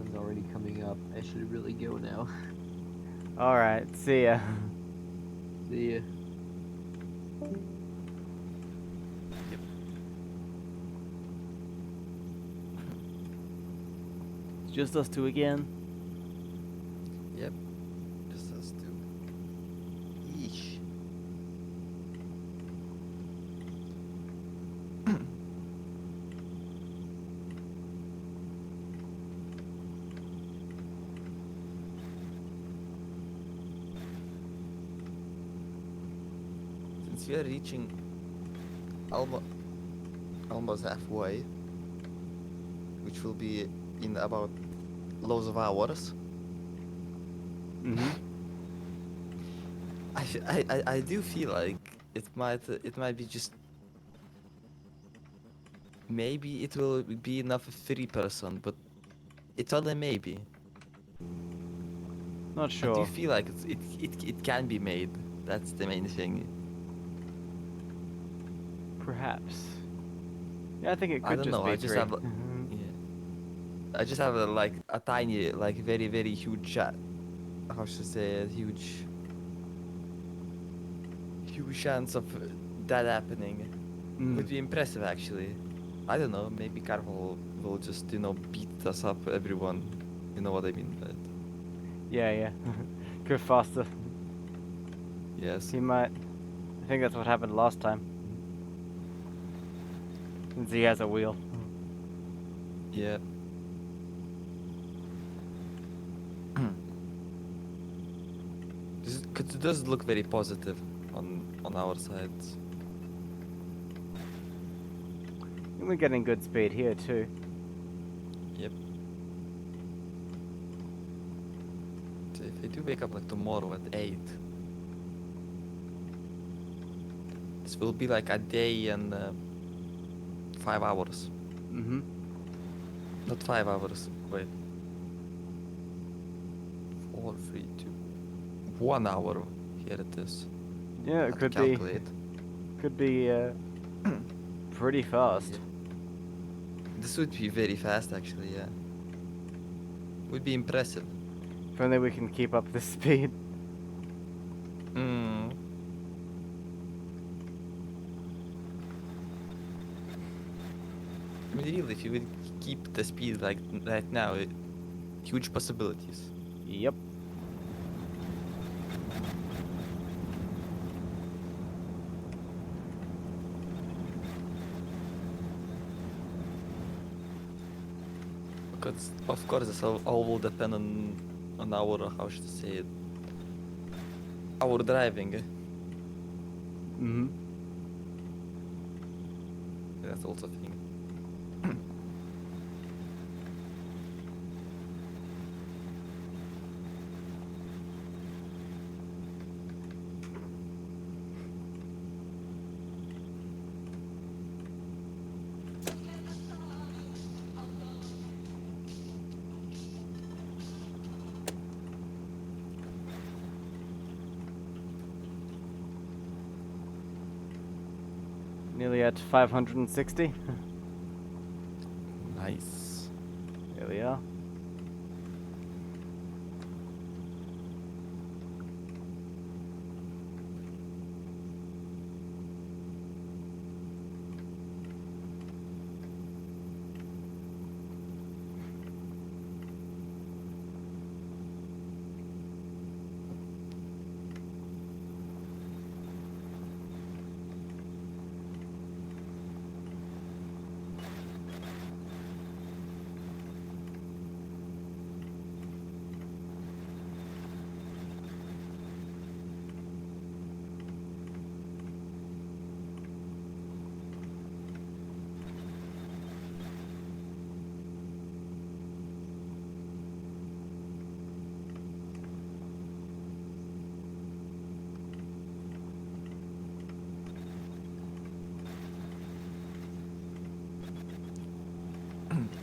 sun's already coming up. I should really go now. Alright, see ya. See ya. It's just us two again. Yep. Just us two. Yeesh. Since we are reaching almost halfway, which will be in about loads of hours. Mm-hmm. I do feel like it might be just maybe it will be enough for 3-person, but it's only maybe. Not I do sure. feel like it can be made. That's the main thing. Perhaps. Yeah, I think it I could don't just know. be I just 3. have yeah. I just have like a tiny, like very huge chat. How should I say it? Huge chance of that happening. Would be impressive actually. I don't know. Maybe Carvel will just beat us up, everyone. You know what I mean? But Yeah. Go faster. yes. He might. I think that's what happened last time. Since he has a wheel. Yeah. Cause it does look very positive on our side. And we're getting good speed here too. Yep. So if I do wake up like tomorrow at 8, this will be like a day and 5 hours. Mm-hmm. Not 5 hours. Wait. 4, 3, 2. 1 hour. Here it is. Yeah, Have it to could be. calculate. Could be pretty fast. Yeah. This would be very fast actually, yeah. Would be impressive. If only we can keep up the speed. Mm. I mean, really, if you would keep the speed like right now, huge possibilities. Yep. Because of course, this all will depend on our, how should I say it, our driving. Mm-hmm. That's also a thing. Nearly at 560. Nice. There we are.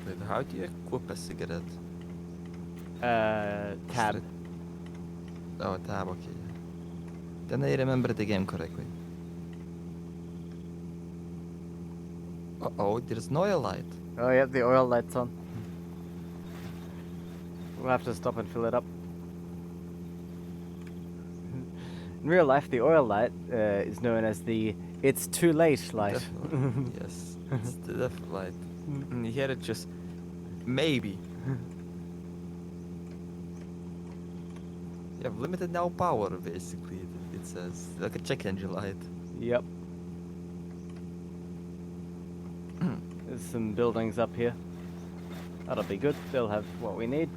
Wait, how do you equip a cigarette? Tab. Straight- Oh, tab, okay. Then I remember the game correctly. Uh-oh, there's no oil light. Oh yeah, the oil light's on. We'll have to stop and fill it up. In real life, the oil light is known as the "it's too late" light. Definitely. Yes, it's the death light. And here it just maybe. You have limited now power, basically. It says like a check engine light. Yep. There's some buildings up here. That'll be good. They'll have what we need.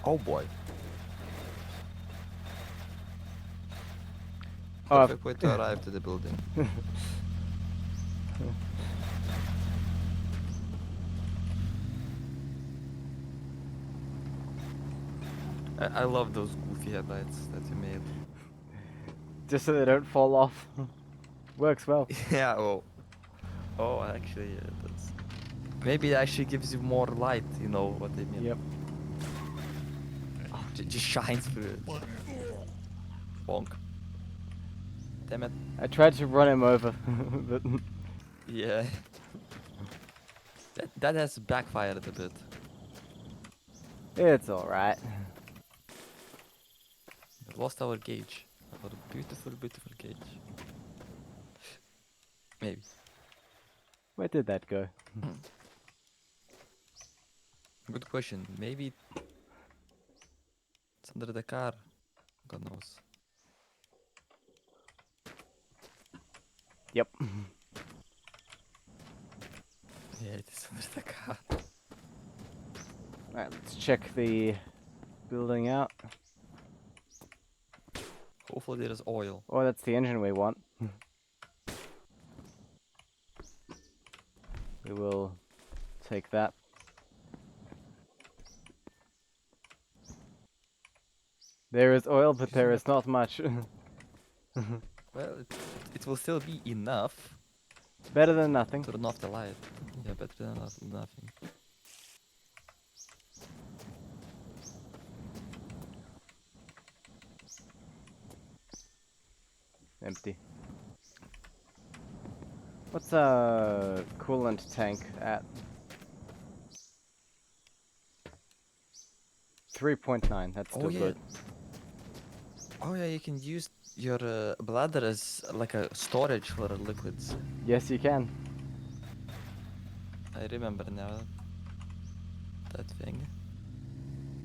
Oh boy. Oh, Perfect way to arrive to the building. I love those goofy headlights that you made. just so they don't fall off. Works well. Yeah, oh, actually, that's... Maybe it actually gives you more light, you know what I mean? Yep. Oh, just shines through it. Bonk. Damn it. I tried to run him over, but Yeah. That has backfired a bit. it's alright. We lost our gauge. Our beautiful, beautiful gauge. Maybe. Where did that go? Good question. Maybe it's under the car. God knows. Yep. Yeah, it is under the car. Alright, let's check the building out. Hopefully there's oil. Oh, that's the engine we want. We will take that. There is oil, but there is not much. Well, it will still be enough Better than nothing. to turn off the light. Yeah, better than nothing. Empty. What's a coolant tank at? 3.9, that's still Oh yeah. good. Oh yeah, you can use your bladder as like a storage for liquids. Yes, you can. I remember now. That thing.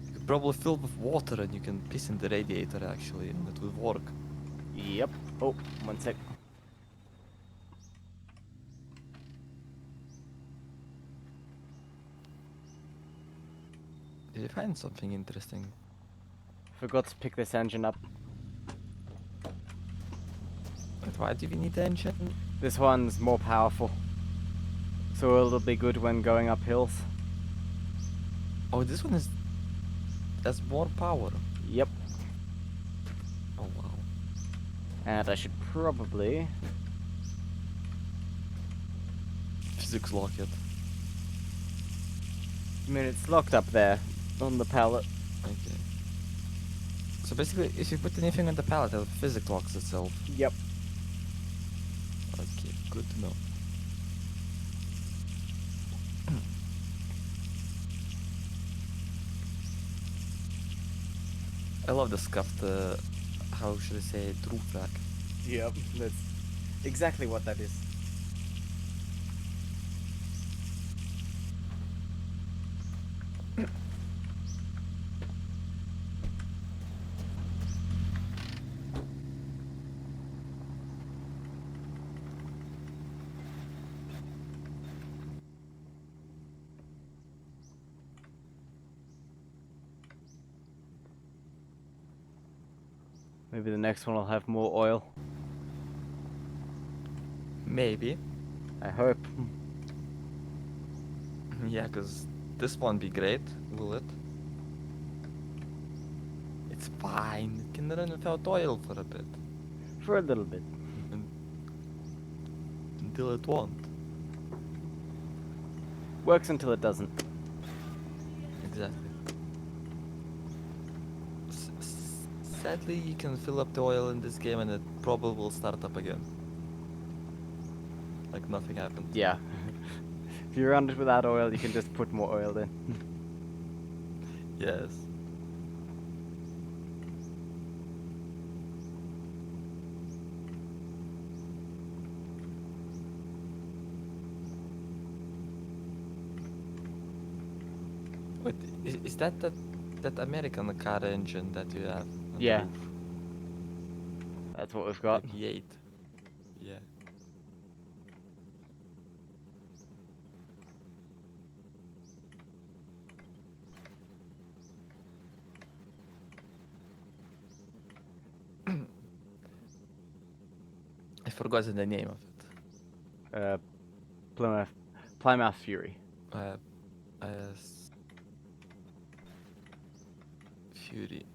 You could probably fill with water and you can piss in the radiator actually, and it will work. Yep. Oh, one sec. Did you find something interesting? Forgot to pick this engine up. But why do we need the engine? This one's more powerful. So it'll be good when going up hills. Oh, this one has more power. Yep. Oh wow. And I should probably... Physics lock it. I mean, it's locked up there on the pallet. Okay. So basically, if you put anything on the pallet, it physics locks itself. Yep. Okay, good to know. I love the scuffed, how should I say it, roof rack. Yep, that's exactly what that is. Maybe the next one will have more oil. Maybe. I hope. Yeah, because this won't be great, will it? It's fine. It can run without oil for a bit. For a little bit. Un- Until it won't. Works until it doesn't. Exactly. Sadly, you can fill up the oil in this game and it probably will start up again. Like nothing happened. Yeah. If you run it without oil, you can just put more oil in. Yes. Wait, is that American car engine that you have on the Yeah. roof? That's what we've The got. V8. Yeah. I forgotten the name of it. Uh, Plymouth Fury. Uh, Fury.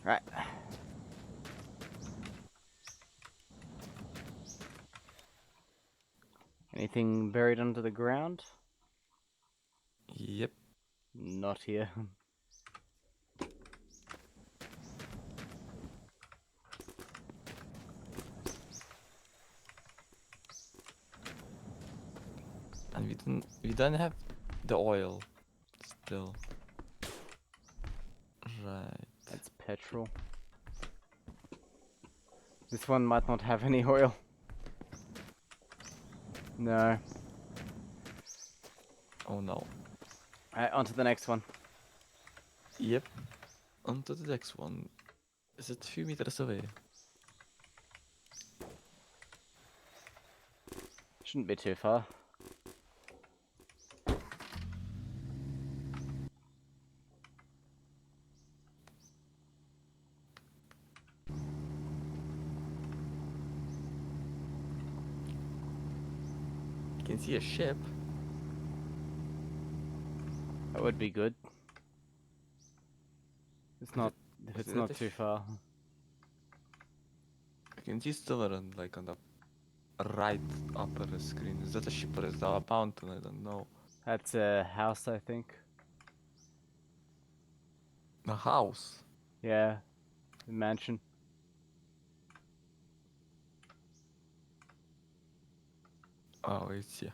Right. Anything buried under the ground? Yep. Not here. And we don't have the oil still. Right. That's petrol. This one might not have any oil. No. Oh no. Alright, on to the next one. Yep. On to the next one. Is it a few meters away? Shouldn't be too far. You can see a ship. That would be good. It's not. If is it's it not a too sh- far. I can see still on like on the right upper screen. Is that a ship or is that a mountain? I don't know. That's a house, I think. A house. Yeah, a mansion. Oh, it's yeah.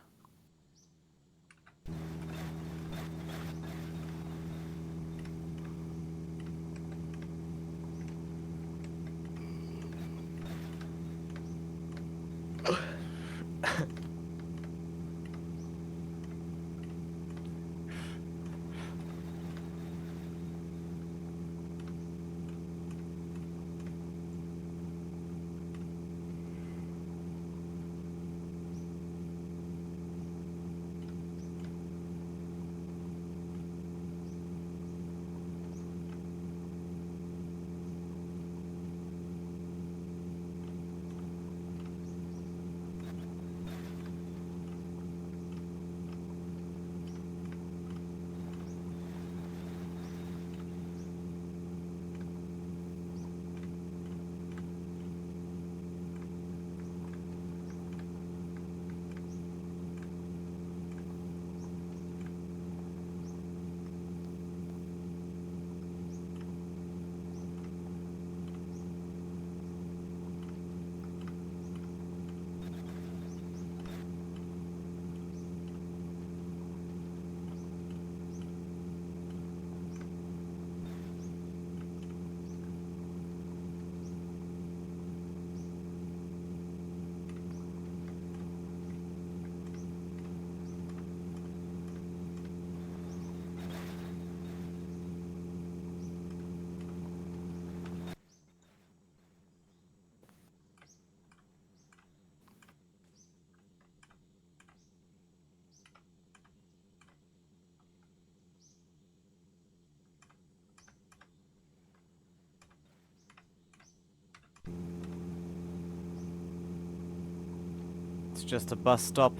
just a bus stop.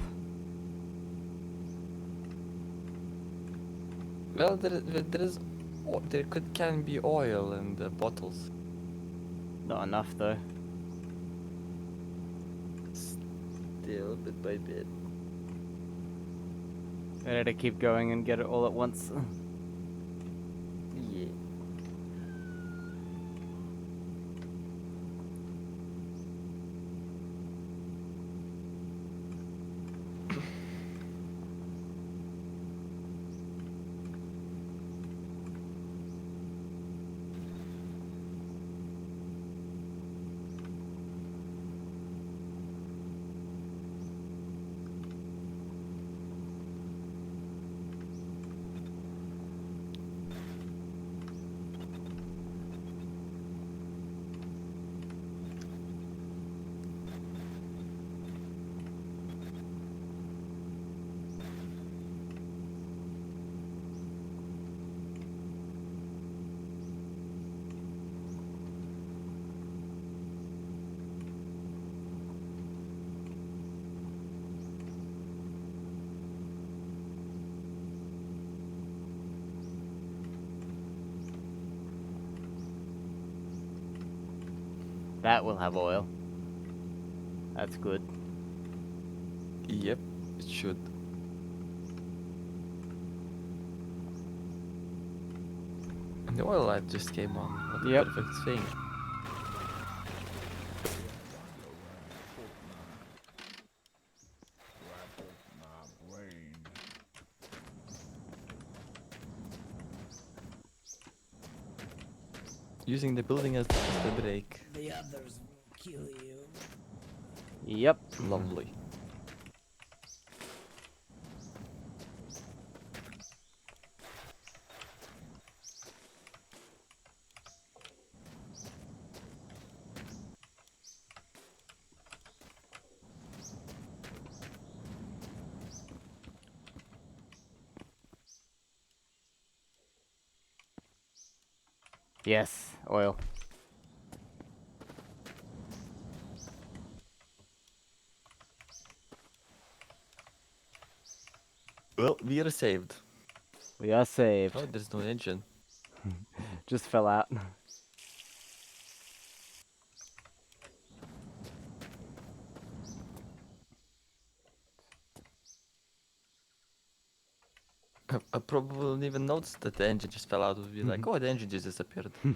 Well, can be oil in the bottles. Not enough though. Still, bit by bit. Better to keep going and get it all at once. Yeah. That will have oil. That's good. Yep, it should. And the oil light just came on. What a Yep. perfect thing. Using the building as the brake. The others will kill you. Yep. Lovely. Yes, oil. Well, we are saved. We are saved. Oh, there's no engine. Just fell out. I probably wouldn't even notice that the engine just fell out. Would be like, oh, the engine just disappeared. We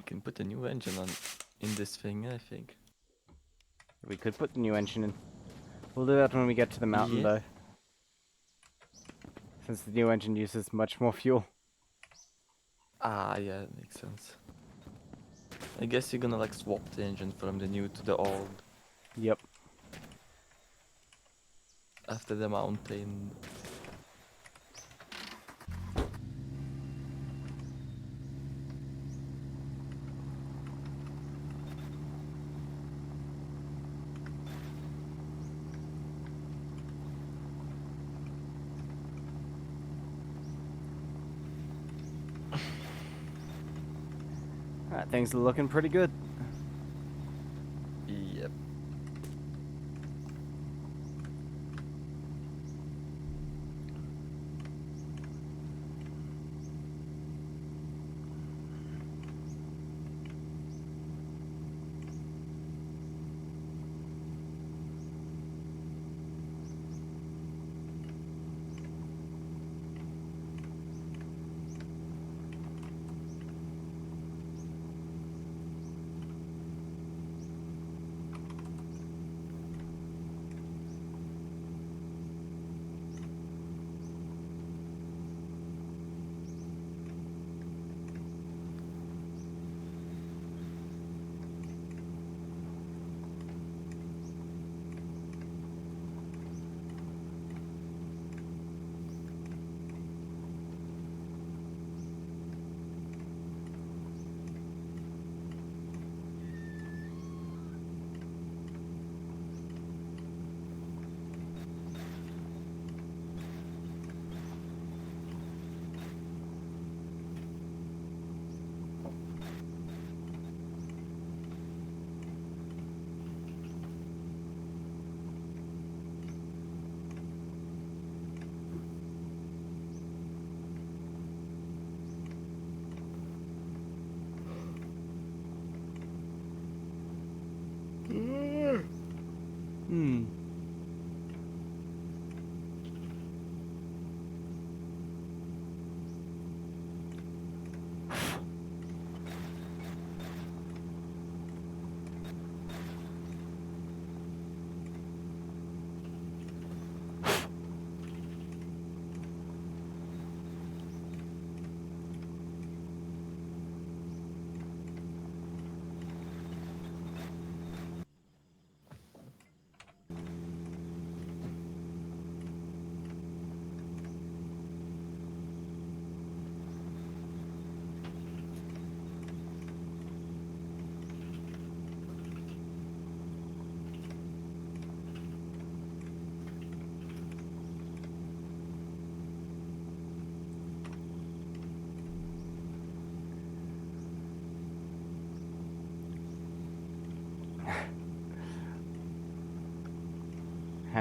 can put a new engine on in this thing, I think. We could put the new engine in. We'll do that when we get to the mountain Yeah. though. Since the new engine uses much more fuel. Ah, yeah, that makes sense. I guess you're gonna like swap the engine from the new to the old Yep. after the mountain. Alright, things are looking pretty good. Yep.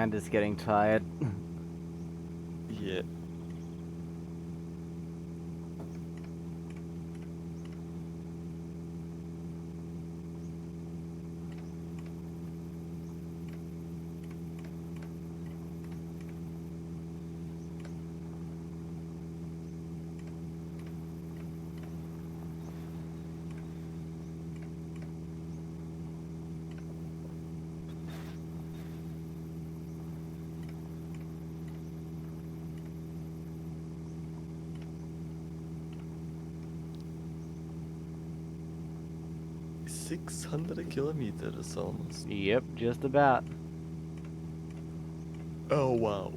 hand is getting tired. Yeah. $600 almost. Yep, just about. Oh wow.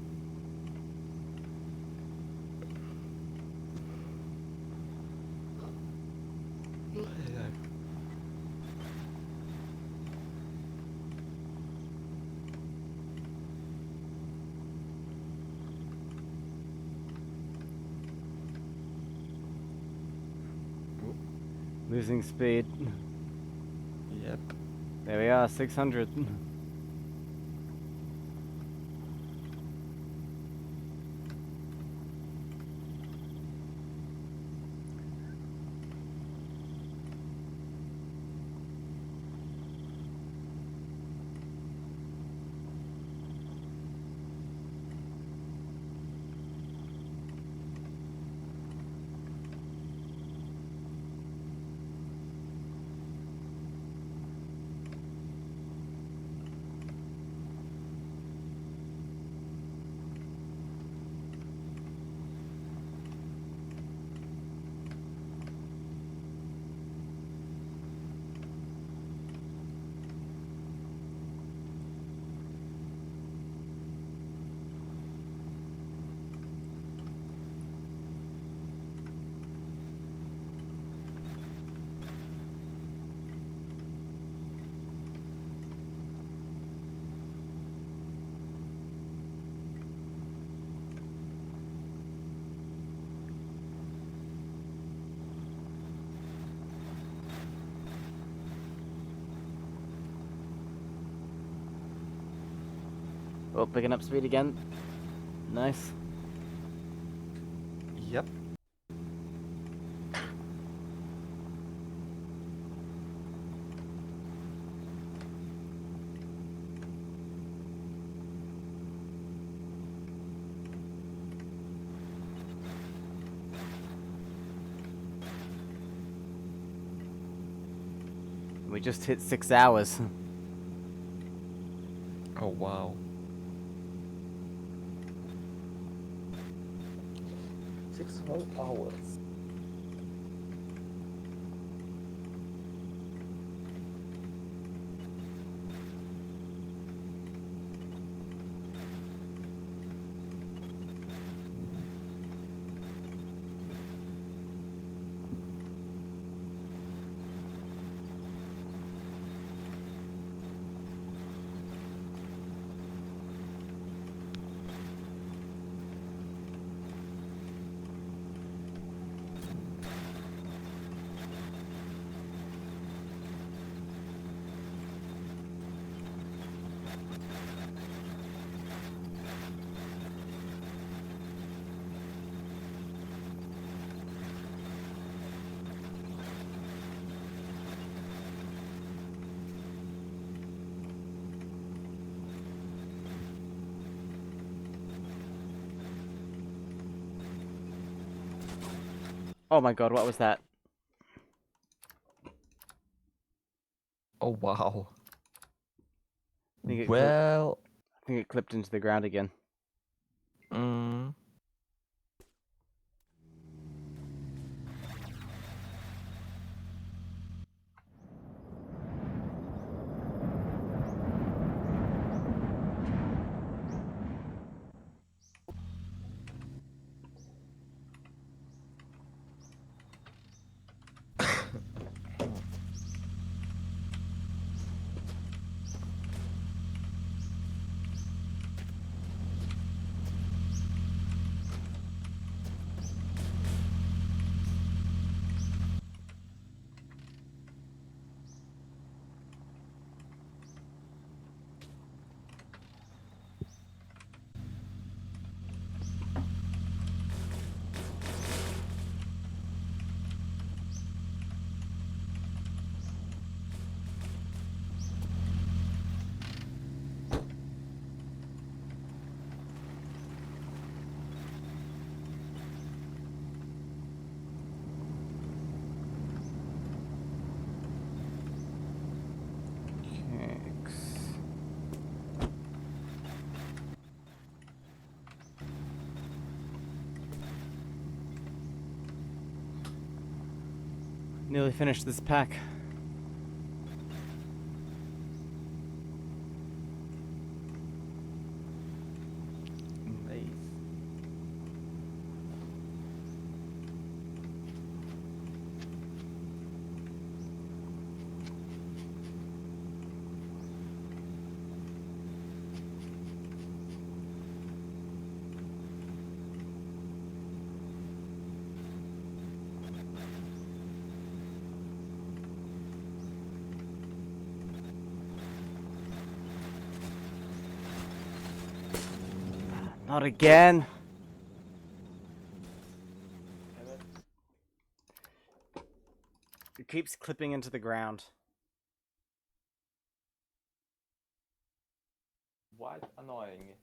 Losing speed. Yep. There we are, 600. Oh, picking up speed again. Nice. Yep. We just hit 6 hours. Oh wow. 6 whole hours. Oh my god, what was that? Oh wow. I think Well, it clipped into the ground again. mm, Nearly finished this pack. Nice. Not again. It keeps clipping into the ground. What annoying.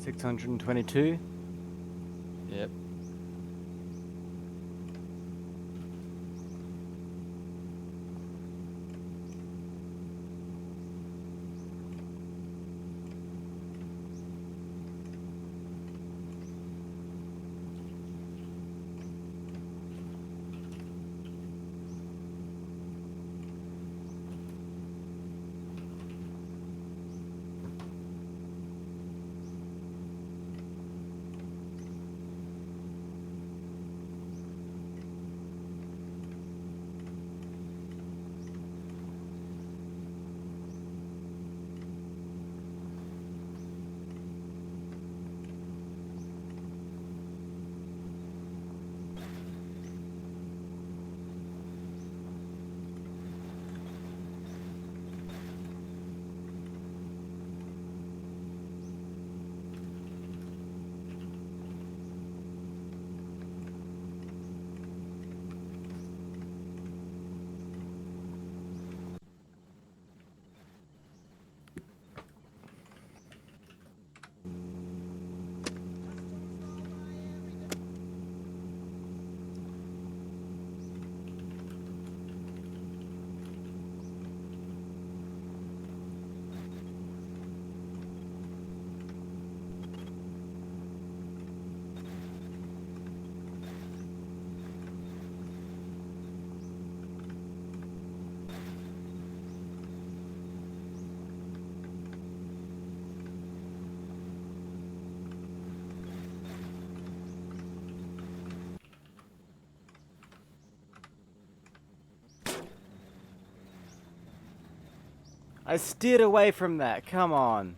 622. Yep. I steered away from that. Come on.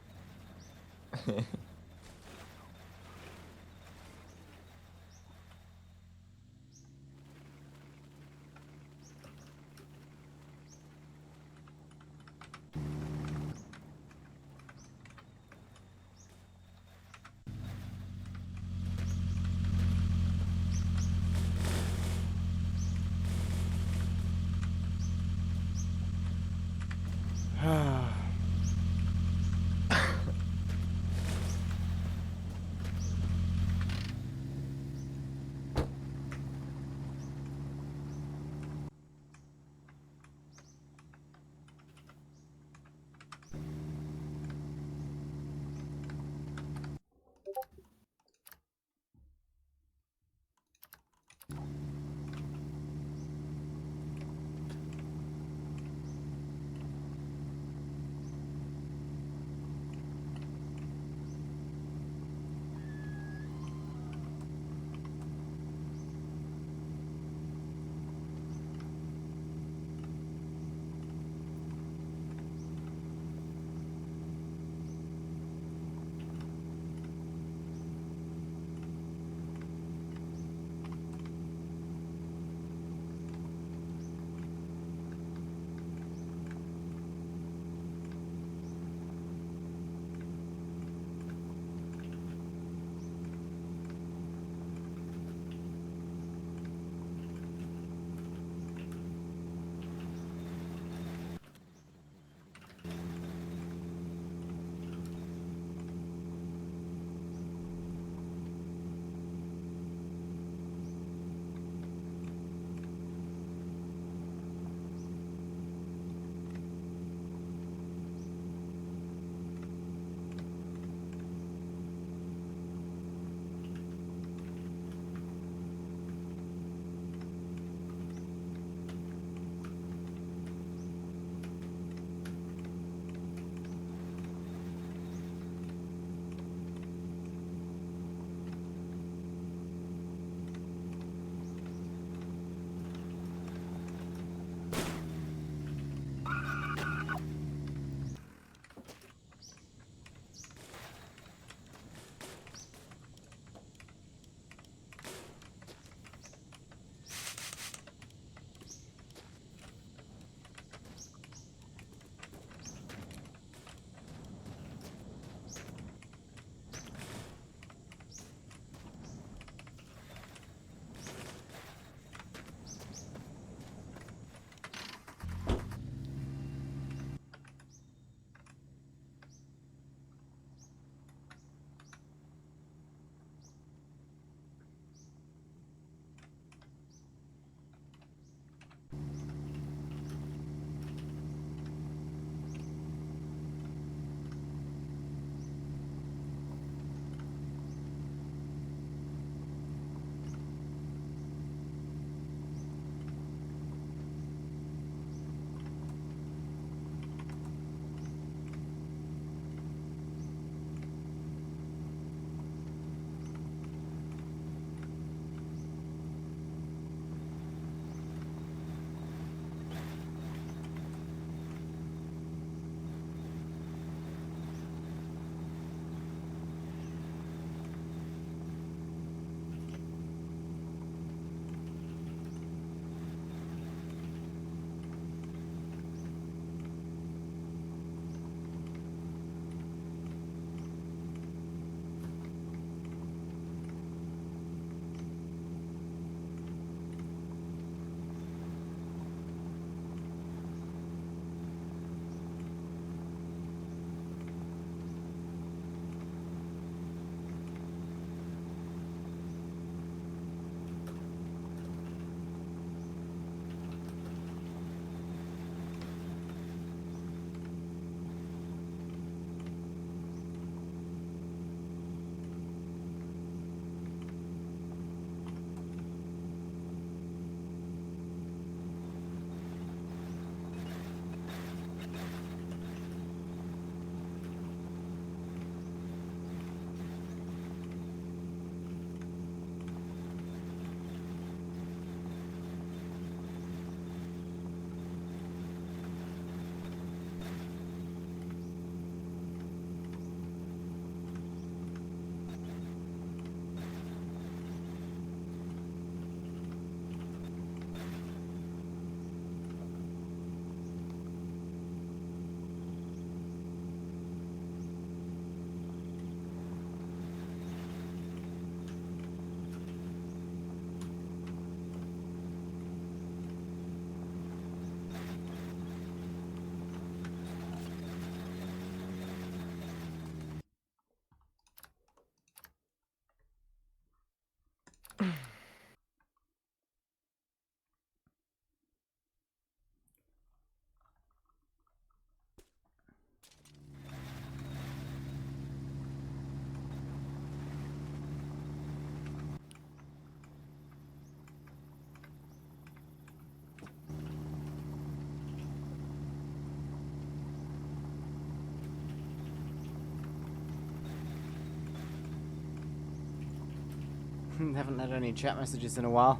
Haven't had any chat messages in a while.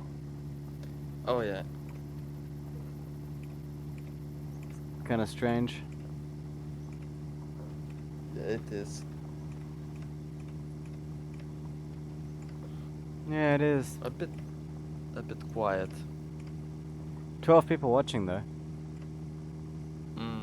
Oh yeah. Kind of strange. Yeah, it is. Yeah, it is. A bit quiet. 12 people watching though. Mm.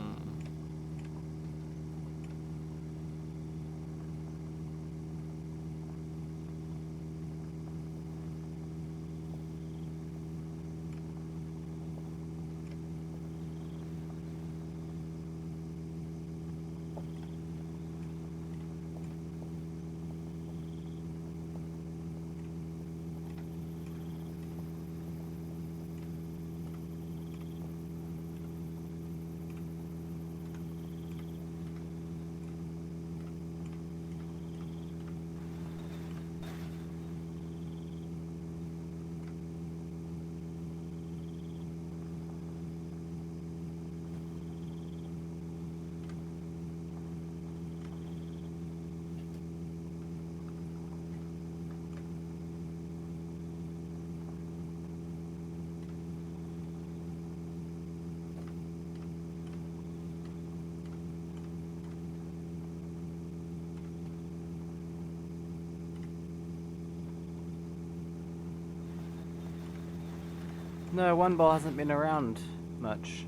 No, one ball hasn't been around much.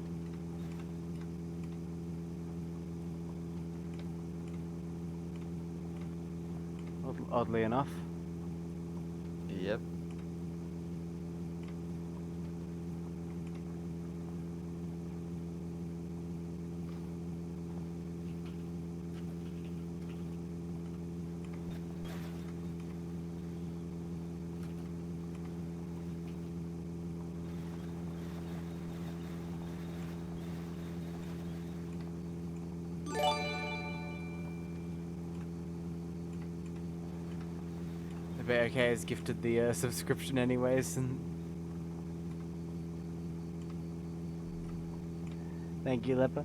Oddly enough. Yep. The BOK has gifted the subscription anyways, and thank you, Leper.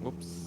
Whoops.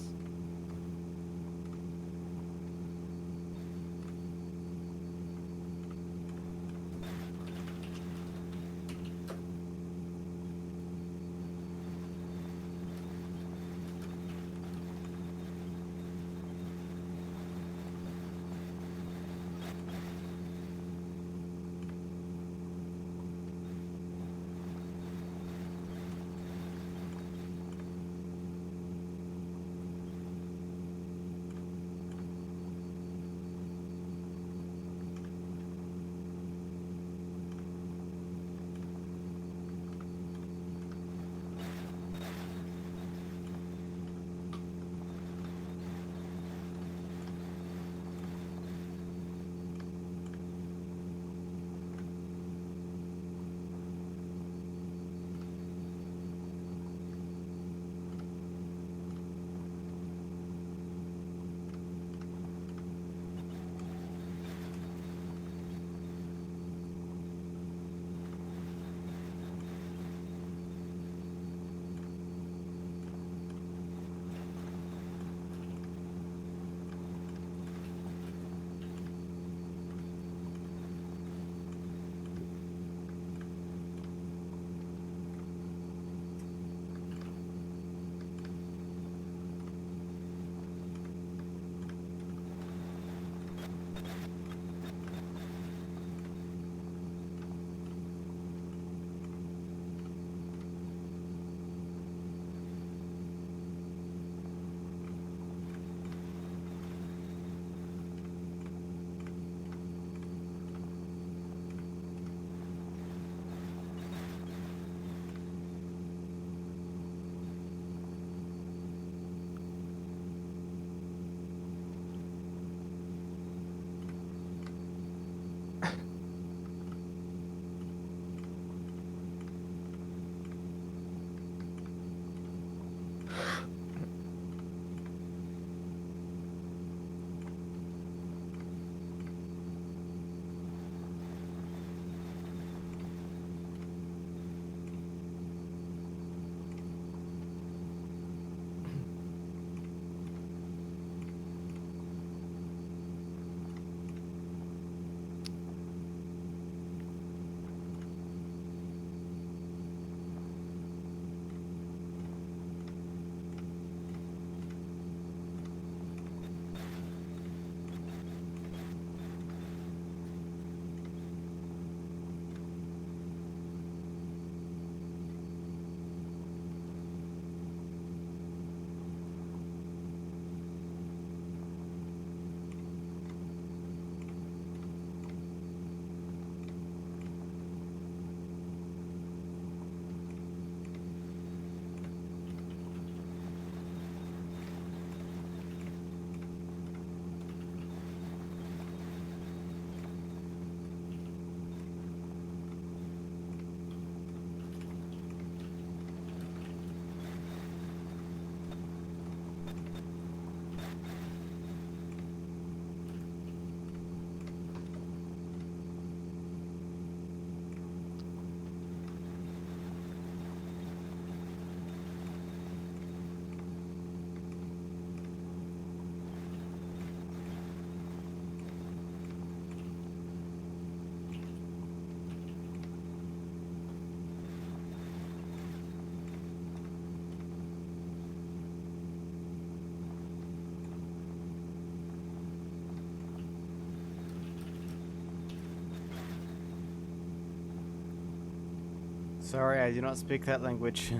Sorry, I do not speak that language.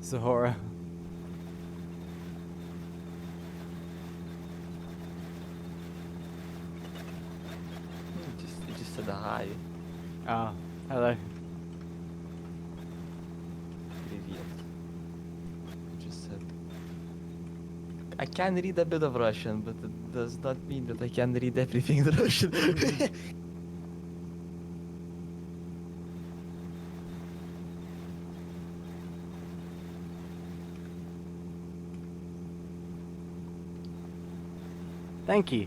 Zahora. He just said hi. Oh, hello. Привет. Just said. I can read a bit of Russian, but it does not mean that I can read everything in Russian. Thank you.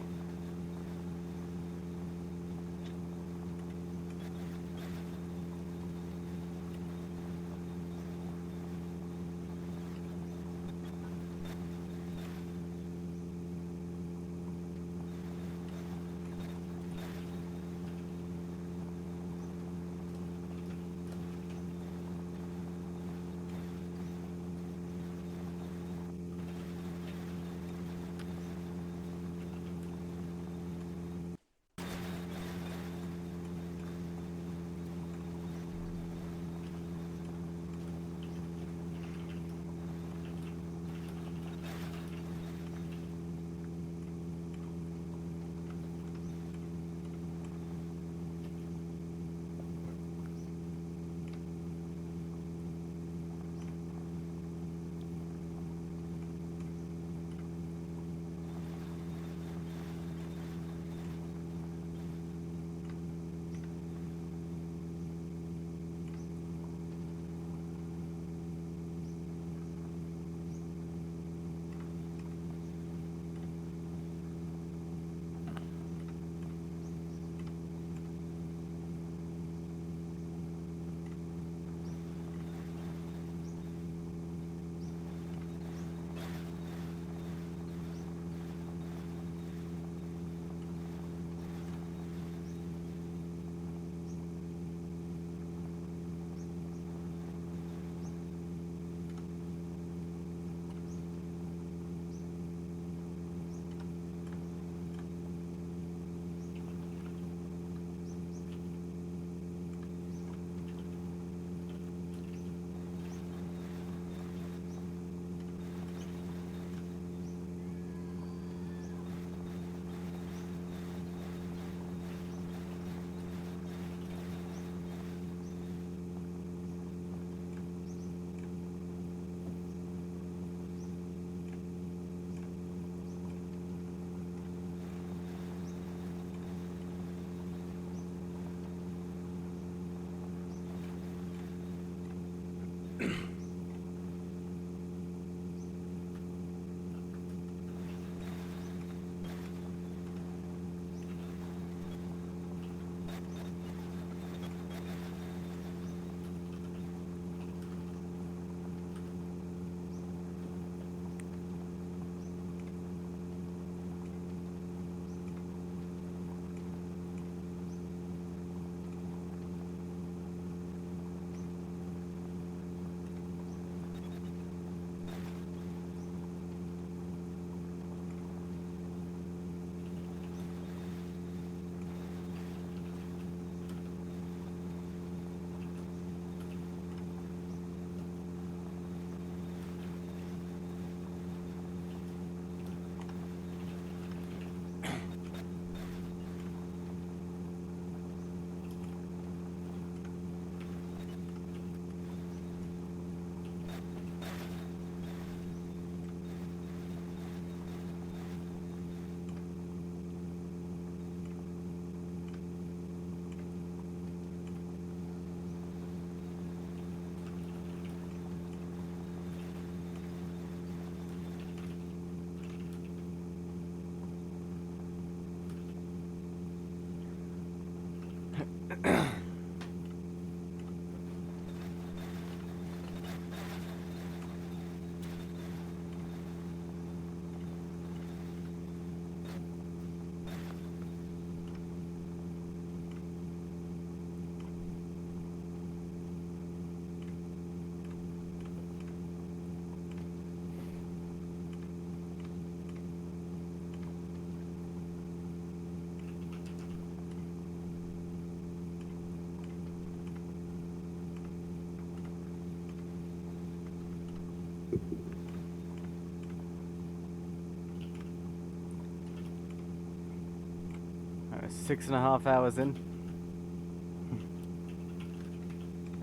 We're 6.5 hours in.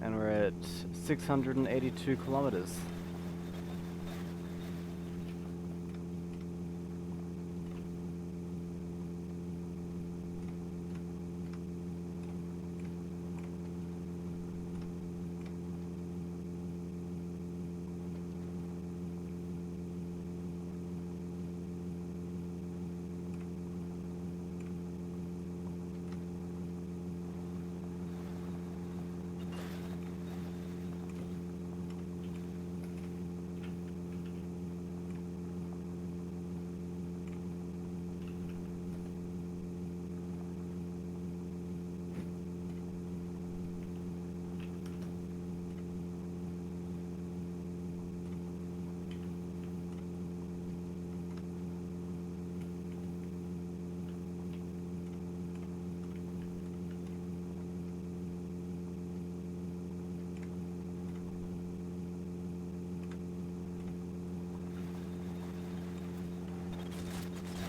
And we're at 682 kilometers.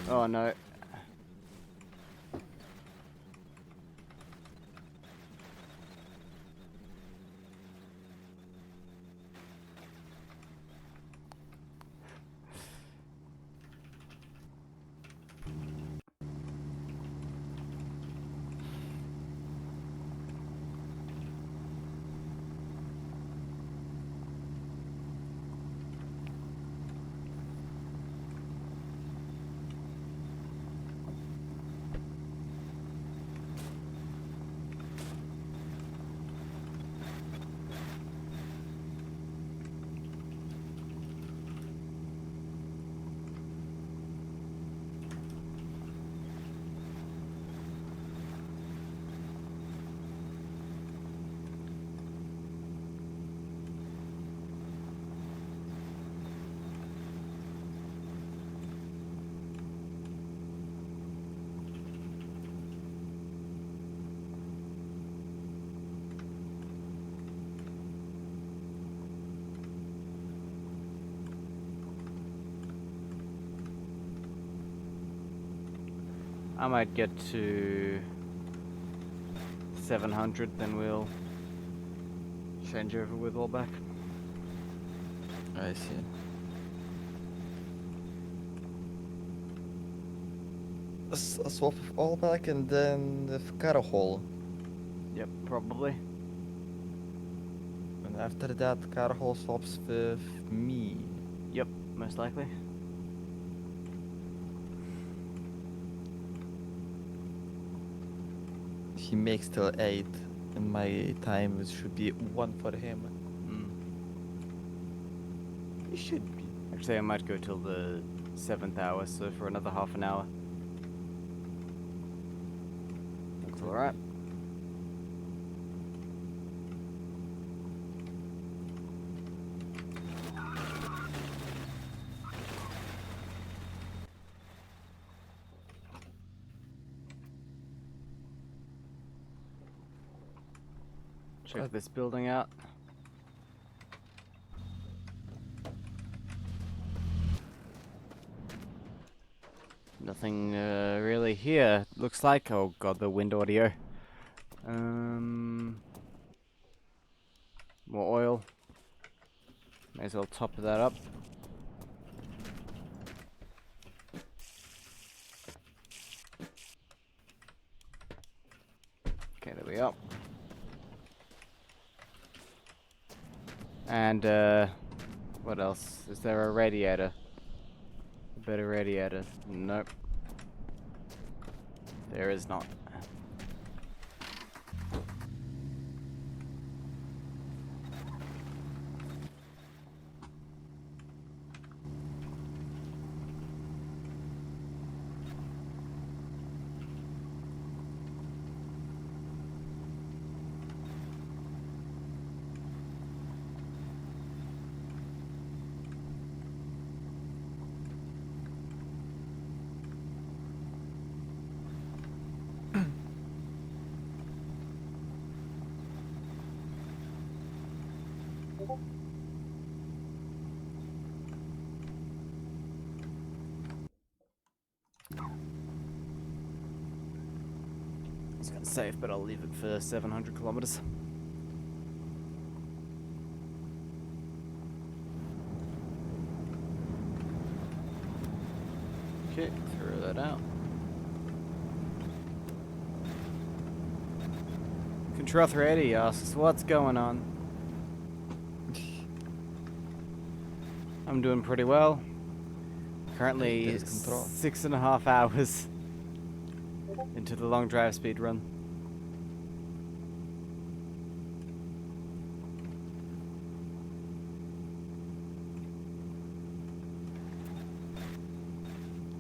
Oh no. I might get to 700, then we'll change over with all back. I see. A swap of all back and then the Carahol. Yep, probably. And after that, Carahol swaps with me. Yep, most likely. He makes till 8, and my time should be 1 for him. Mm. It should be. Actually, I might go till the 7th hour, so for another half an hour. That's alright. Check this building out. Nothing really here. Looks like. Oh god, the wind audio. More oil. May as well top that up. Okay, there we go. And what else? Is there a radiator? A better radiator? Nope. There is not. I was gonna save, but I'll leave it for 700 kilometers. Okay, throw that out. Control 380 asks, what's going on? I'm doing pretty well. Currently There's control. 6.5 hours into the long drive speed run.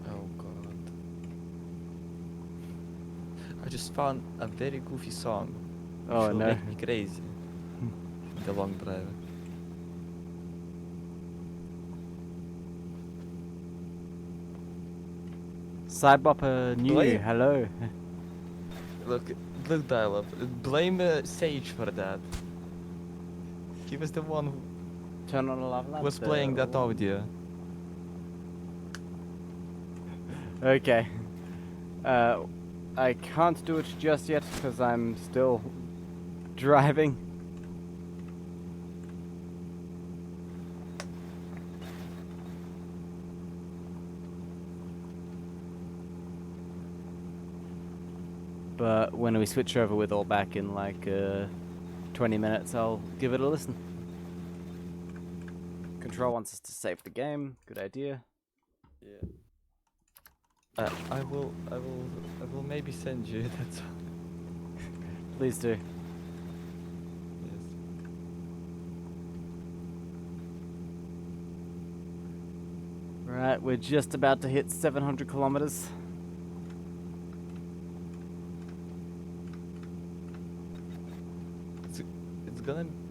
Oh god. I just found a very goofy song. Which Oh will no. make me crazy. The long drive. Cybopper new, Blame- hello. Look, dial-up. Blame Sage for that. He was the one who Turn on a lava lamp. was playing that one. audio. Okay. I can't do it just yet because I'm still driving. But when we switch over with all back in like 20 minutes, I'll give it a listen. Control wants us to save the game. Good idea. Yeah. I will maybe send you that song. Please do. Yes. Right, we're just about to hit 700 kilometers.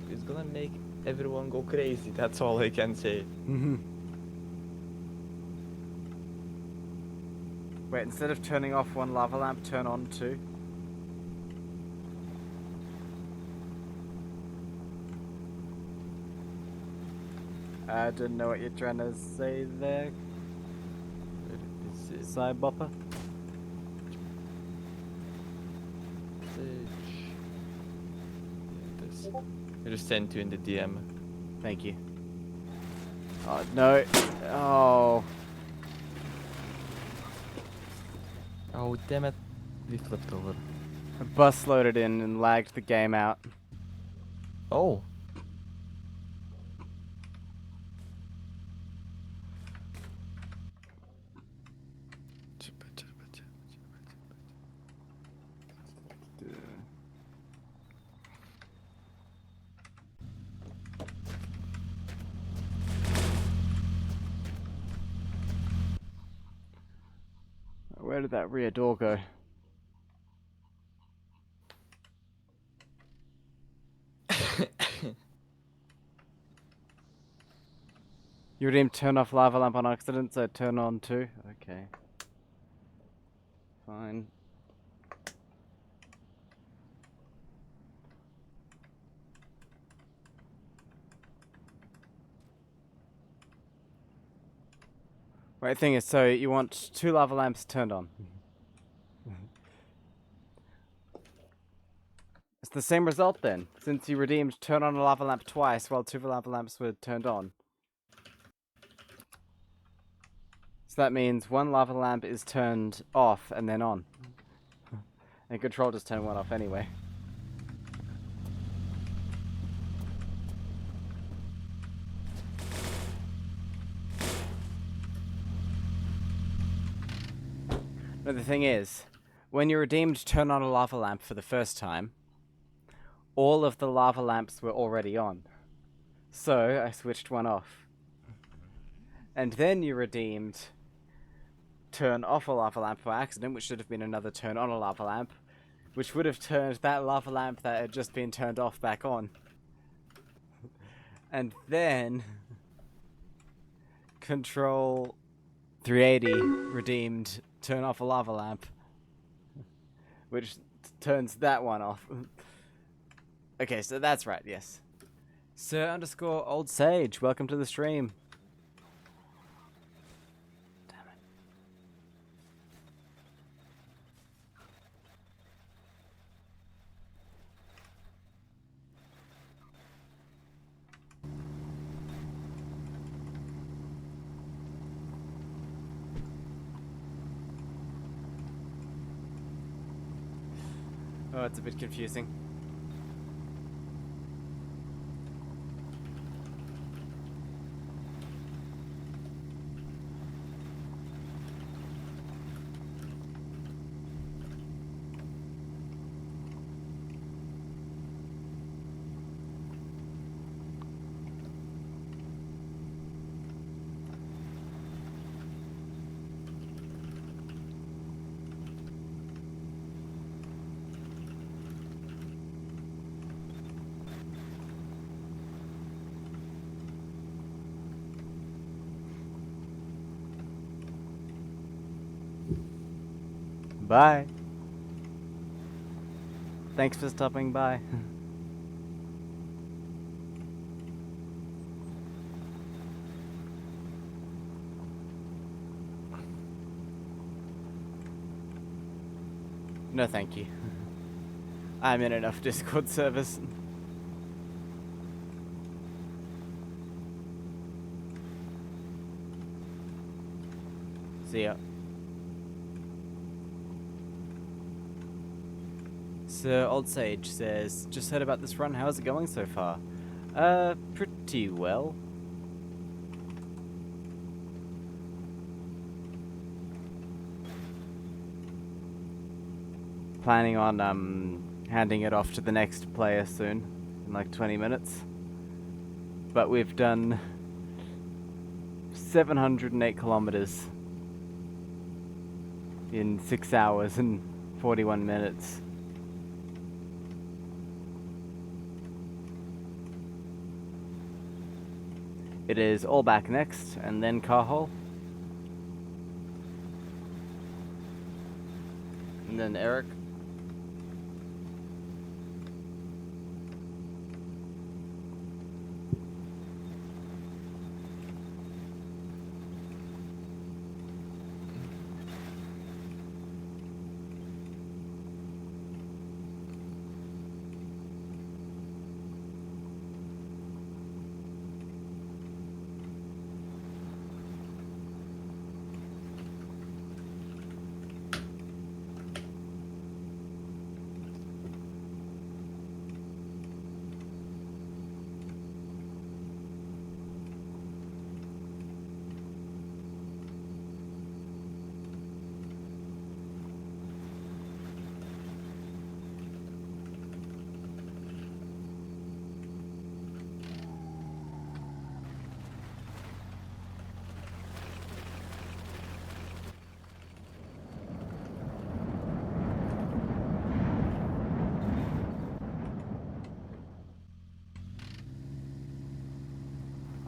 It's gonna make everyone go crazy. That's all I can say. Wait, instead of turning off one lava lamp, turn on two. I didn't know what you're trying to say there, Where is it? Cybopper. Sage. Yeah, this. I just sent you in the DM. Thank you. Oh, no. Oh. Oh damn it! We flipped over. A bus loaded in and lagged the game out. Oh. Where did that rear door go? You didn't turn off lava lamp on accident, so turn on two? Okay. Fine. Right, thing is, so you want two lava lamps turned on. It's the same result then, since you redeemed turn on a lava lamp twice while two lava lamps were turned on. So that means one lava lamp is turned off and then on. And control just turned one off anyway. But the thing is, when you redeemed turn on a lava lamp for the first time, all of the lava lamps were already on. So I switched one off. And then you redeemed turn off a lava lamp by accident, which should have been another turn on a lava lamp, which would have turned that lava lamp that had just been turned off back on. And then Control 380 redeemed turn off a lava lamp, which turns that one off. Okay, so that's right, yes. Sir underscore old sage, welcome to the stream. Damn it. Oh, it's a bit confusing. Bye. Thanks for stopping by. No, thank you. I'm in enough Discord service. See ya. Sir Old Sage says, just heard about this run, how's it going so far? Pretty well. Planning on, handing it off to the next player soon, in like 20 minutes. But we've done 708 kilometers in 6 hours and 41 minutes. It is all back next, and then Carhol. And then Eric.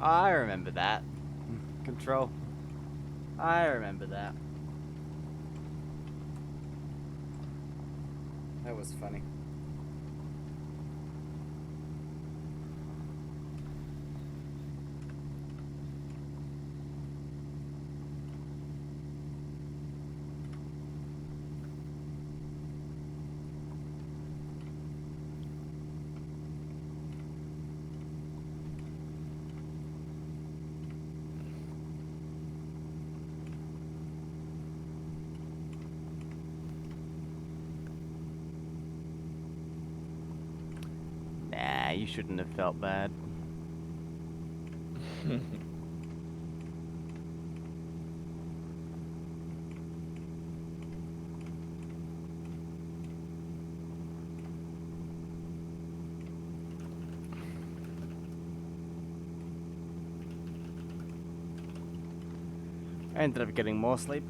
I remember that. Control. I remember that. That was funny. Nah, you shouldn't have felt bad. I ended up getting more sleep.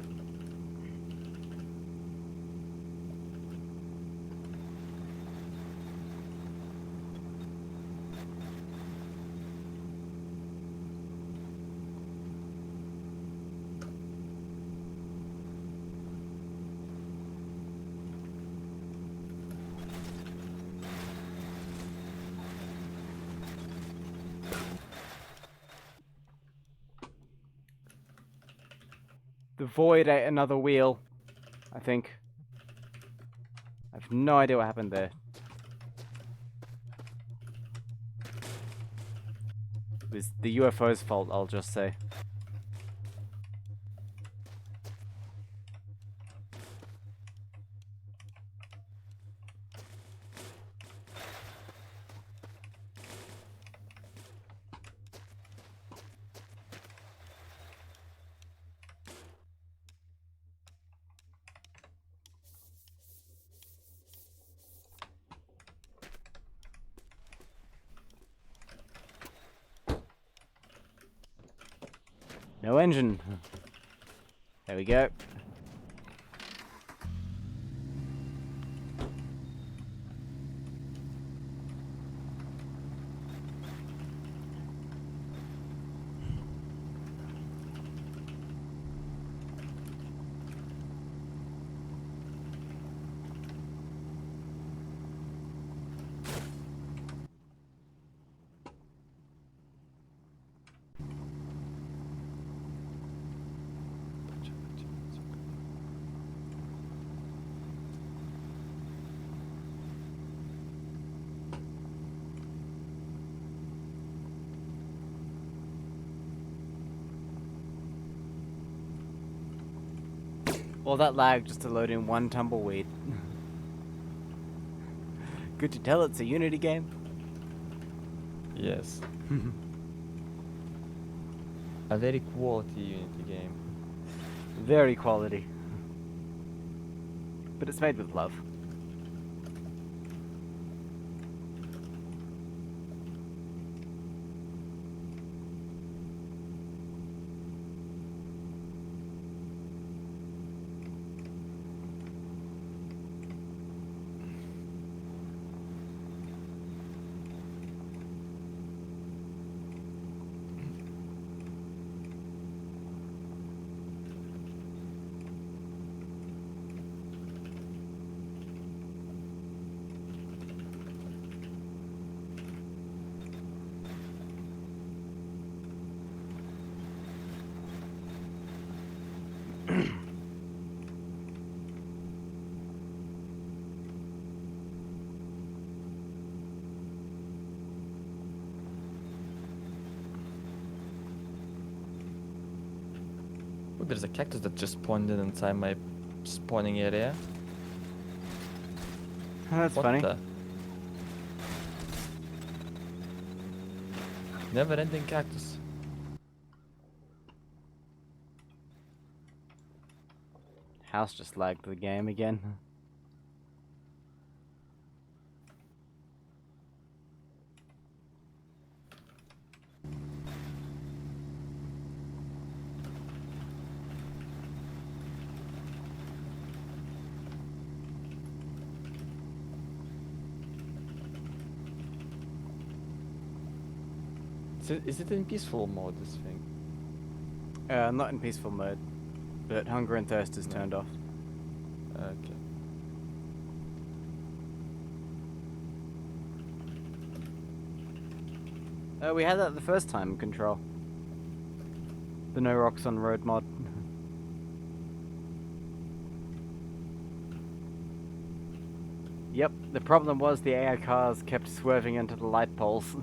The void ate another wheel, I think. I have no idea what happened there. It was the UFO's fault, I'll just say. No engine. There we go. All that lag just to load in one tumbleweed. Good to tell it's a Unity game. Yes. A very quality Unity game. Very quality. But it's made with love. Oh, there's a cactus that just spawned in inside my spawning area. That's What funny. the? Never-ending cactus. House just lagged the game again. Is it in peaceful mode, this thing? Not in peaceful mode, but hunger and thirst is turned off. Okay. We had that the first time in Control. The No Rocks on Road mod. Yep, the problem was the AI cars kept swerving into the light poles.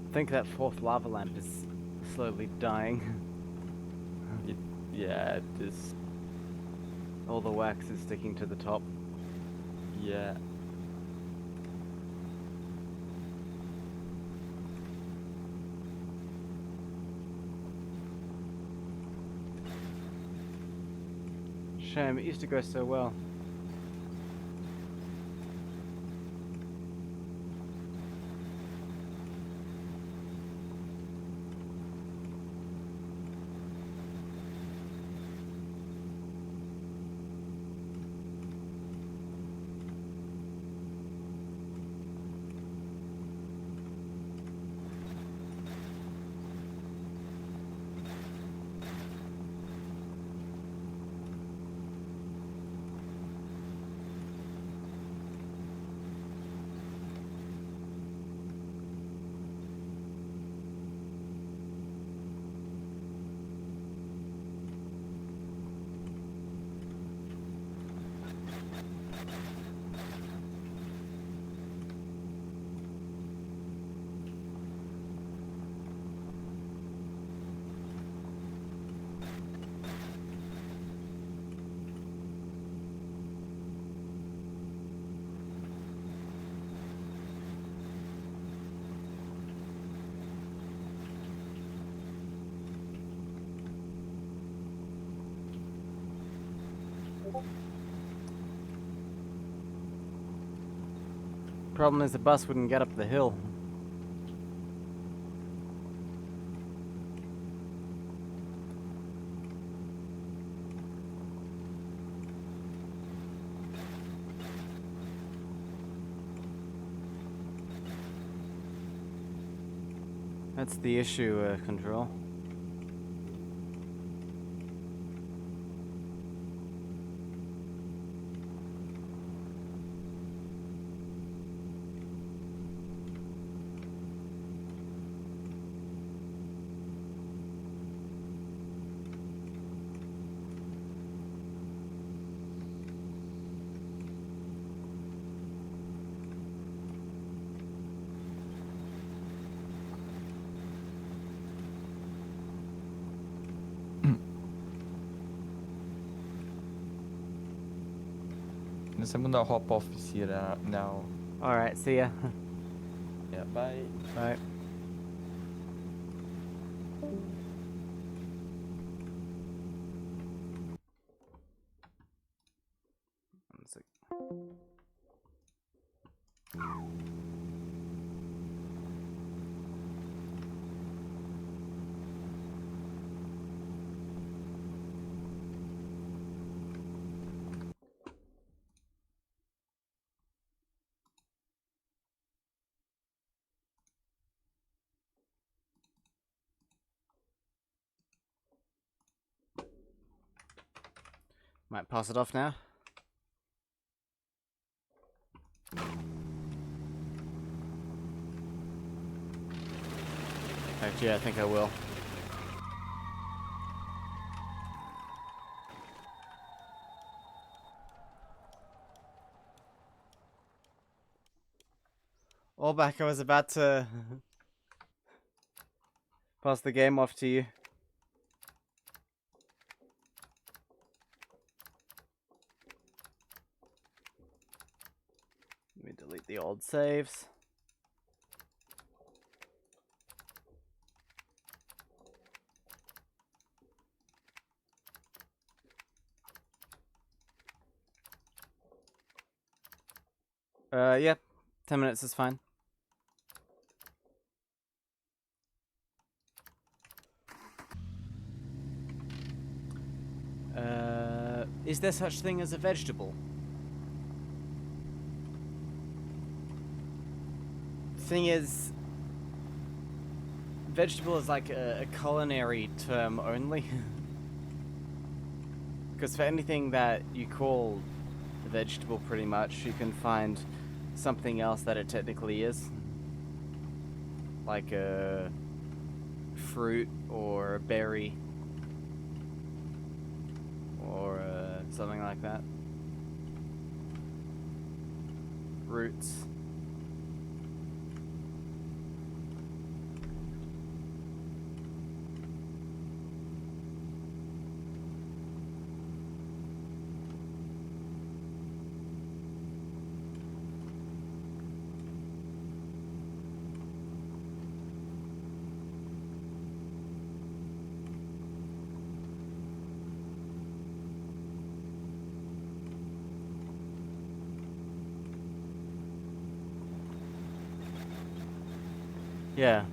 I think that fourth lava lamp is slowly dying. Yeah, it is. All the wax is sticking to the top. Yeah. Shame, it used to go so well. Problem is the bus wouldn't get up the hill. That's the issue, Control. I'm gonna hop off here now. Alright, see ya. Yeah, bye. Bye. One sec. Might pass it off now. Actually, I think I will. All back, I was about to pass the game off to you. Let me delete the old saves. Yeah, 10 minutes is fine. Is there such thing as a vegetable? Thing is, vegetable is like a culinary term only. Because for anything that you call a vegetable, pretty much, you can find something else that it technically is. Like a fruit or a berry. Or something like that. Roots. Yeah.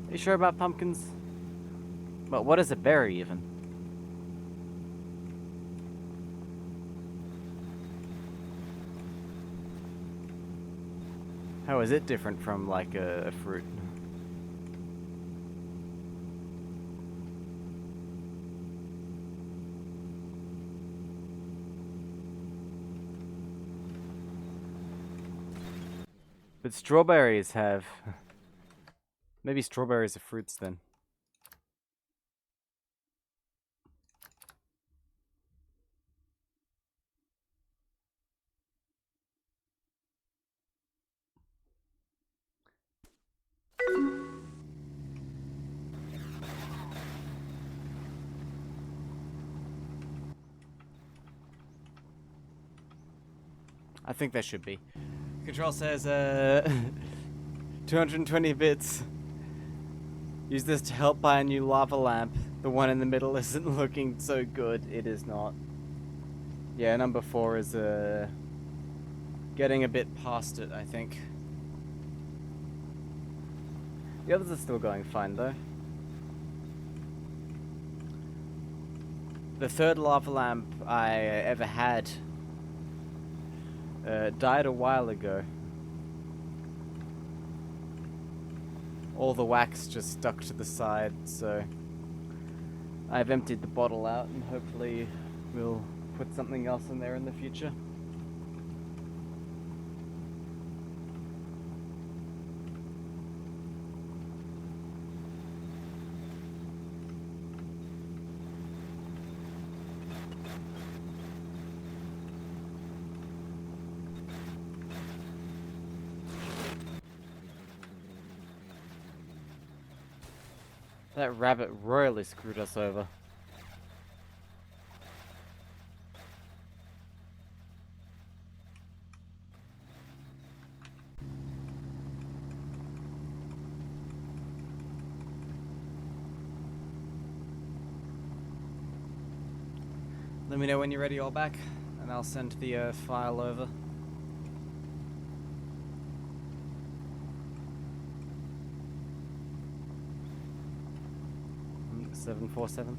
Are you sure about pumpkins? But what is a berry even? How is it different from like a fruit? But strawberries have... Maybe strawberries are fruits then. I think there should be. Control says, 220 bits. Use this to help buy a new lava lamp. The one in the middle isn't looking so good. It is not. Yeah, number 4 is, getting a bit past it, I think. The others are still going fine, though. The third lava lamp I ever had died a while ago. All the wax just stuck to the side, so I've emptied the bottle out and hopefully we'll put something else in there in the future. That rabbit royally screwed us over. Let me know when you're ready all back, and I'll send the file over. 747.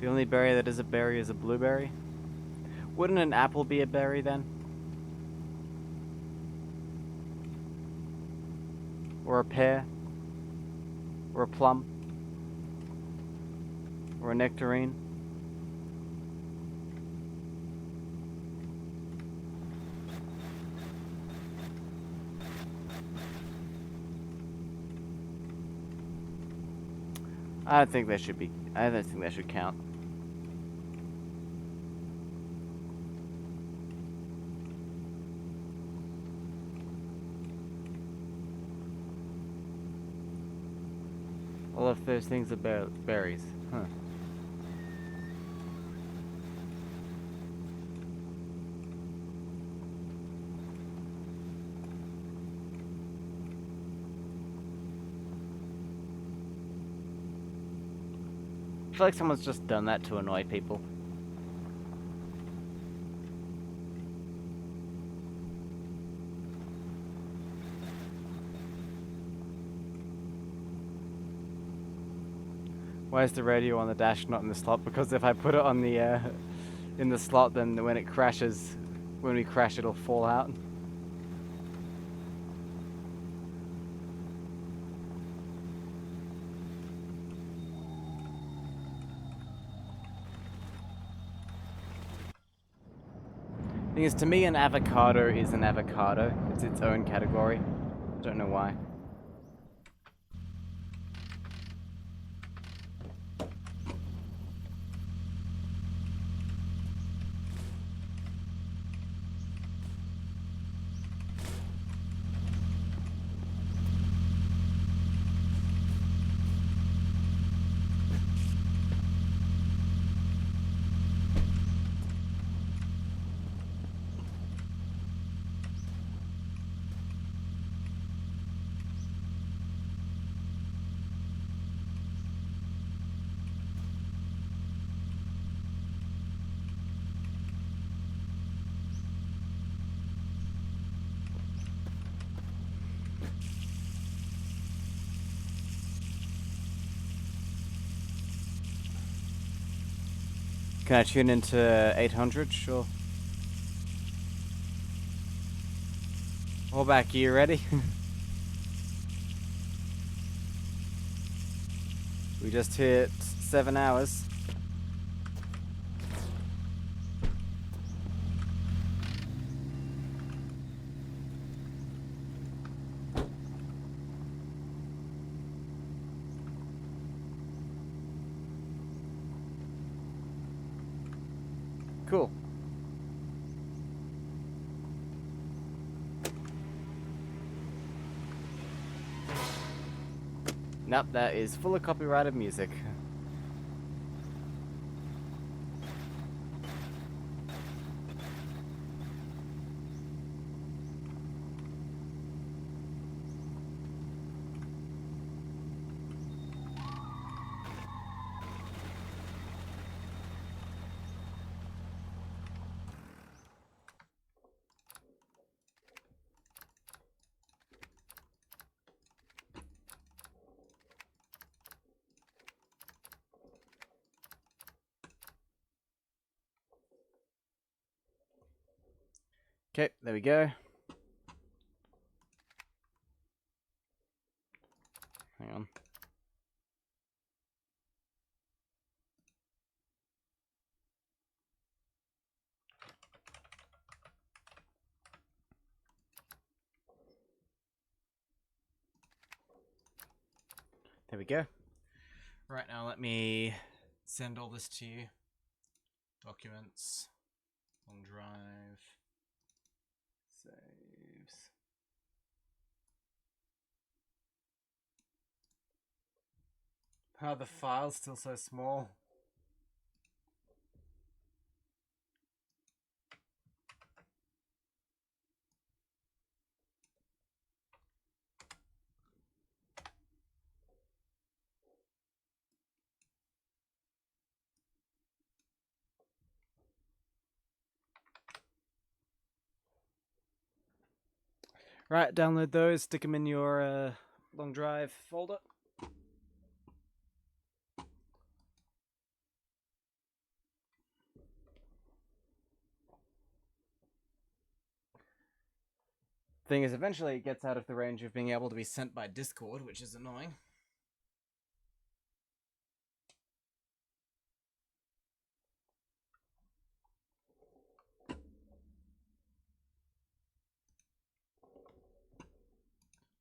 The only berry that is a berry is a blueberry. Wouldn't an apple be a berry then? Or a pear? Or a plum? Or a nectarine? I don't think that should be. I don't think that should count. All of those things are berries. Huh. I feel like someone's just done that to annoy people. Why is the radio on the dash not in the slot? Because if I put it on the in the slot, then when it crashes, when we crash, it'll fall out. Thing is, to me, an avocado is an avocado. It's its own category. Don't know why. Can I tune into 800? Sure. All back, you ready? We just hit 7 hours. Cool. Nope, that is full of copyrighted music. Okay, there we go. Hang on. There we go. Right now, let me send all this to you. Documents, long drive, saves. How are the file's still so small? Right, download those, stick them in your long drive folder. Thing is, eventually it gets out of the range of being able to be sent by Discord, which is annoying.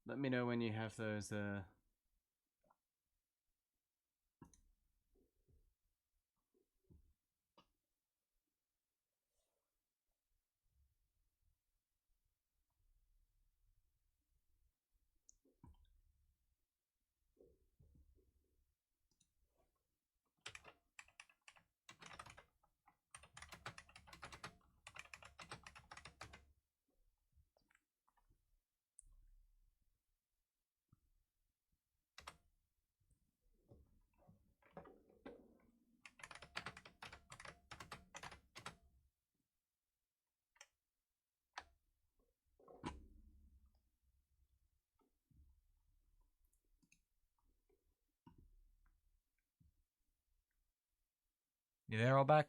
Let me know when you have those. You there, all back?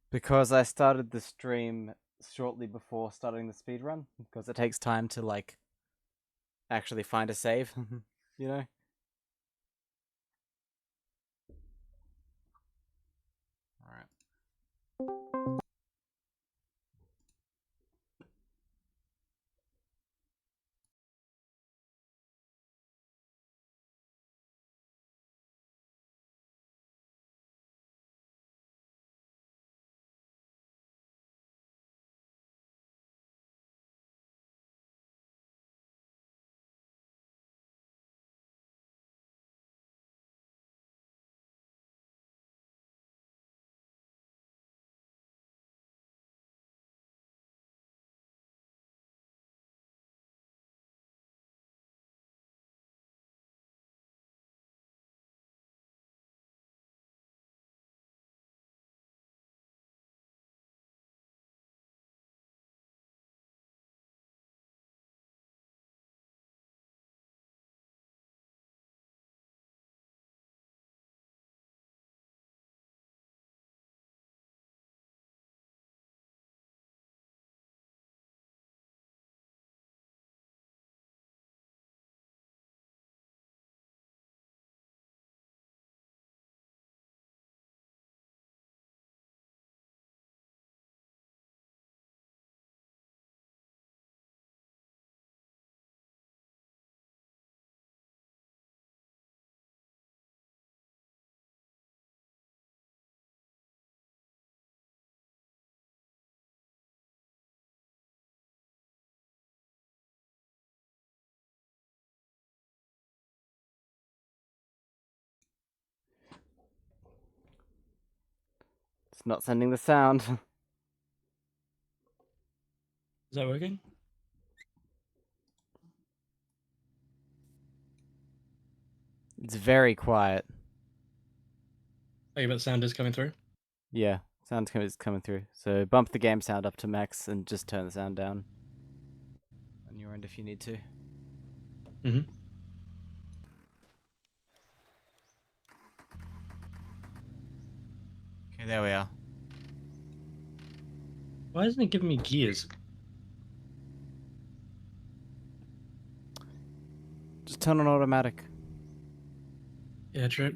Because I started the stream shortly before starting the speedrun, because it takes time to, like, actually find a save, you know? Alright. not sending the sound. Is that working? It's very quiet. Okay, but the sound is coming through. Yeah, sound is coming through. So bump the game sound up to max and just turn the sound down on your end if you need to. Mm-hmm. Okay, there we are. Why isn't it giving me gears? Just turn on automatic. Yeah, true.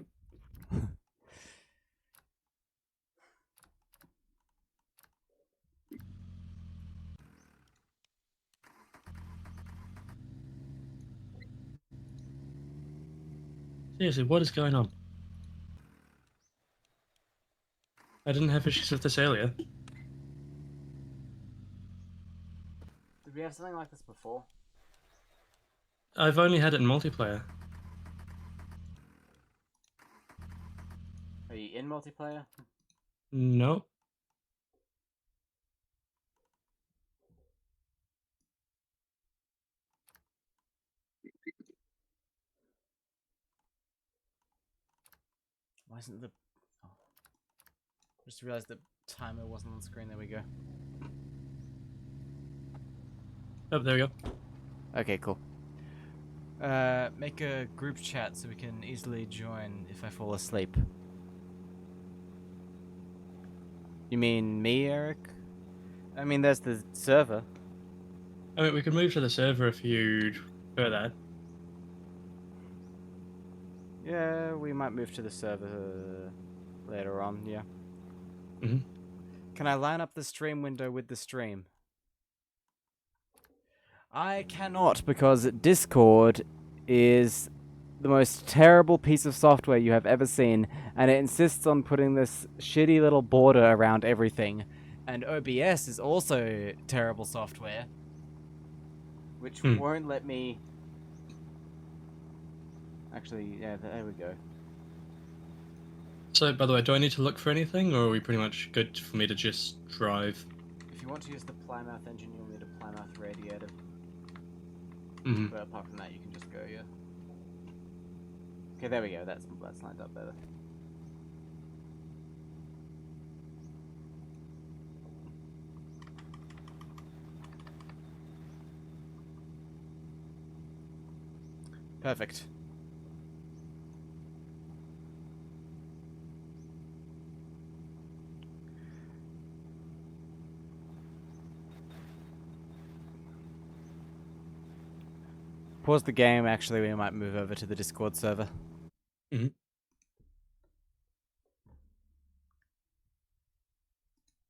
Seriously, what is going on? I didn't have issues with this earlier. Did we have something like this before? I've only had it in multiplayer. Are you in multiplayer? No. Why isn't the... Oh. Just realized the timer wasn't on screen. There we go. Oh, there we go. Okay, cool. Make a group chat so we can easily join if I fall asleep. You mean me, Eric? I mean, there's the server. I mean, we could move to the server if you'd prefer that. Yeah, we might move to the server later on, yeah. Mm-hmm. Can I line up the stream window with the stream? I cannot, because Discord is the most terrible piece of software you have ever seen, and it insists on putting this shitty little border around everything. And OBS is also terrible software, which won't let me... Actually, yeah, there we go. So, by the way, do I need to look for anything, or are we pretty much good for me to just drive? If you want to use the Plymouth engine, you'll need a Plymouth radiator. Mm-hmm. But apart from that, you can just go, yeah. Okay, there we go. That's lined up better. Perfect. Pause the game. Actually, we might move over to the Discord server. Mm-hmm.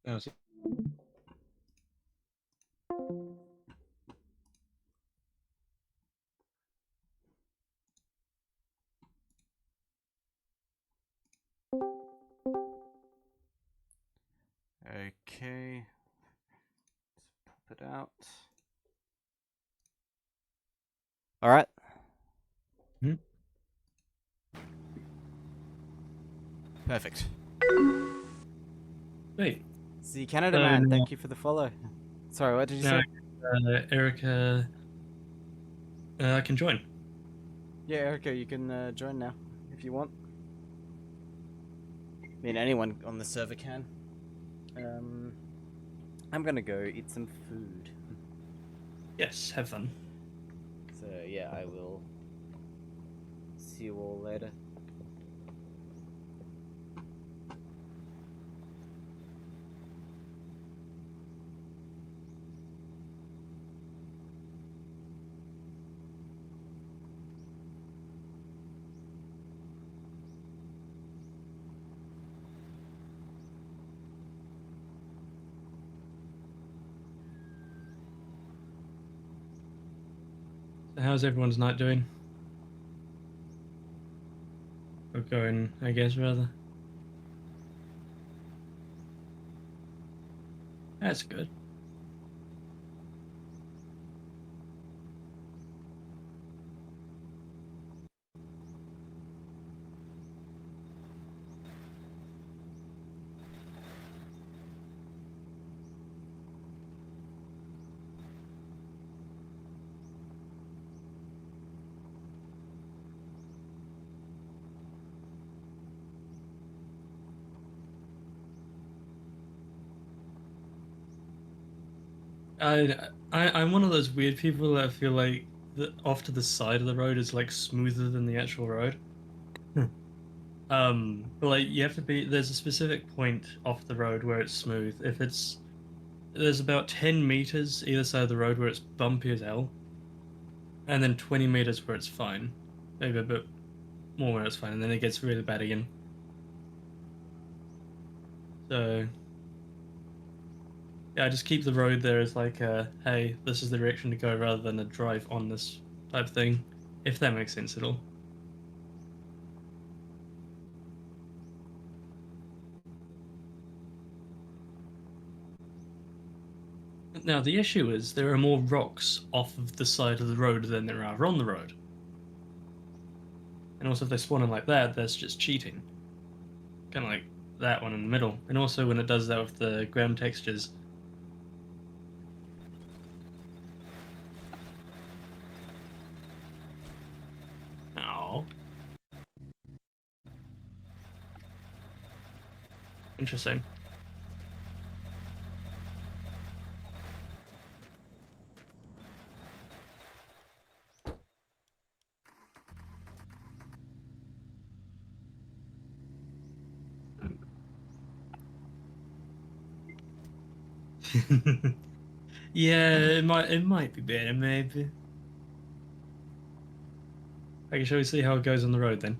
Oh, so Okay. Let's pop it out. Alright. Mhm. Perfect. wait. See, Canada So Man, now, thank you for the follow. Sorry, what did you now say? Erica, I can join. Yeah, Erica, you can join now if you want. I mean, anyone on the server can. I'm gonna go eat some food. Yes, have fun. So yeah, I will see you all later. So how's everyone's night doing? Or going, I guess, rather. That's good. I'm one of those weird people that feel like the off to the side of the road is like smoother than the actual road. But like you have to be there's a specific point off the road where it's smooth. If it's there's about 10 meters either side of the road where it's bumpy as hell, and then 20 meters where it's fine. Maybe a bit more where it's fine, and then it gets really bad again. So yeah, I just keep the road there as like hey, this is the direction to go rather than a drive on this type thing, if that makes sense at all. Now, the issue is there are more rocks off of the side of the road than there are on the road. And also, if they spawn in like that, that's just cheating. Kind of like that one in the middle. And also, when it does that with the ground textures. Oh, interesting. Yeah, it might be better, maybe. Okay, shall we see how it goes on the road then?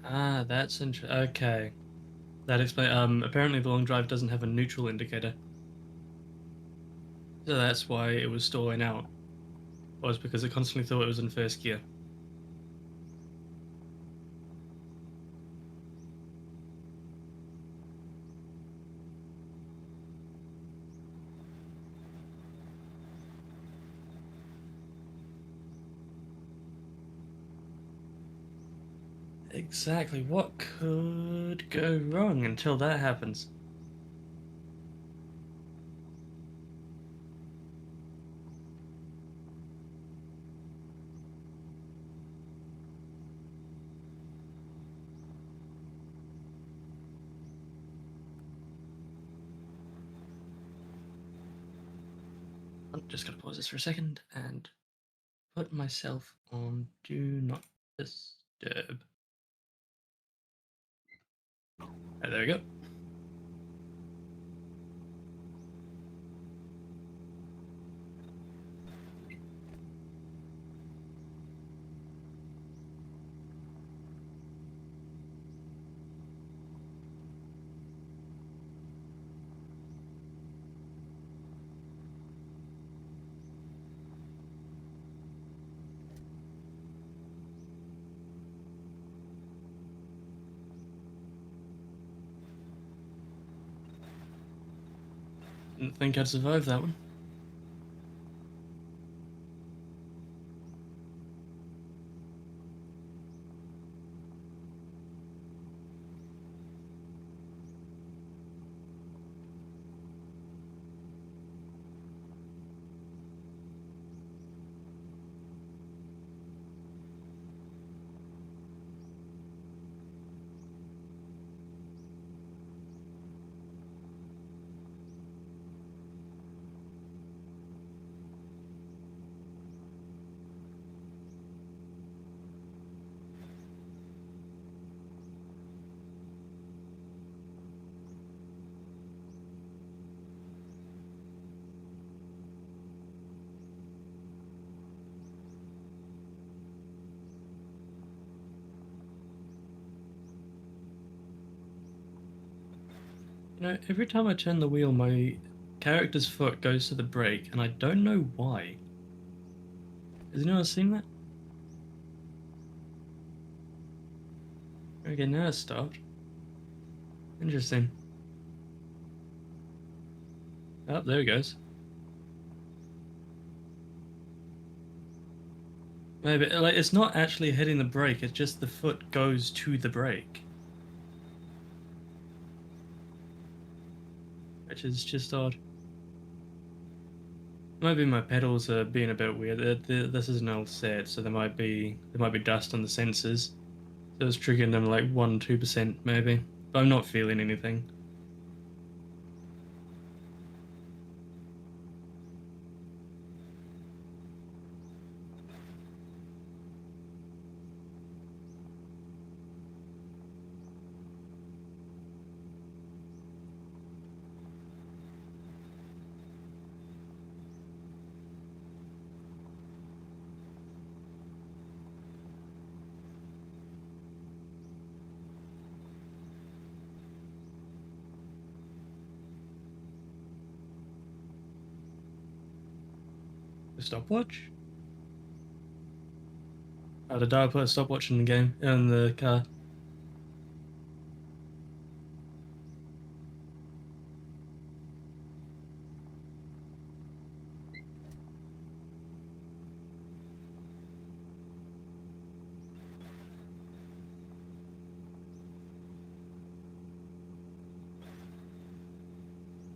Ah, that's interesting. Okay, that explains. Apparently the long drive doesn't have a neutral indicator, so that's why it was stalling out. Was because it constantly thought it was in first gear. Exactly. What could go wrong until that happens? I'm just gonna pause this for a second and put myself on do not disturb. Oh, there we go. Didn't think I'd survive that one. Every time I turn the wheel, my character's foot goes to the brake, and I don't know why. Has anyone seen that? Okay, now it's stopped. Interesting. Oh, there he goes. Maybe like it's not actually hitting the brake, it's just the foot goes to the brake. Which is just odd. Maybe my pedals are being a bit weird. This is an old set, so there might be dust on the sensors. So it's triggering them like 1-2% maybe. But I'm not feeling anything. The stopwatch? Oh, did I put a stopwatch in the game in the car?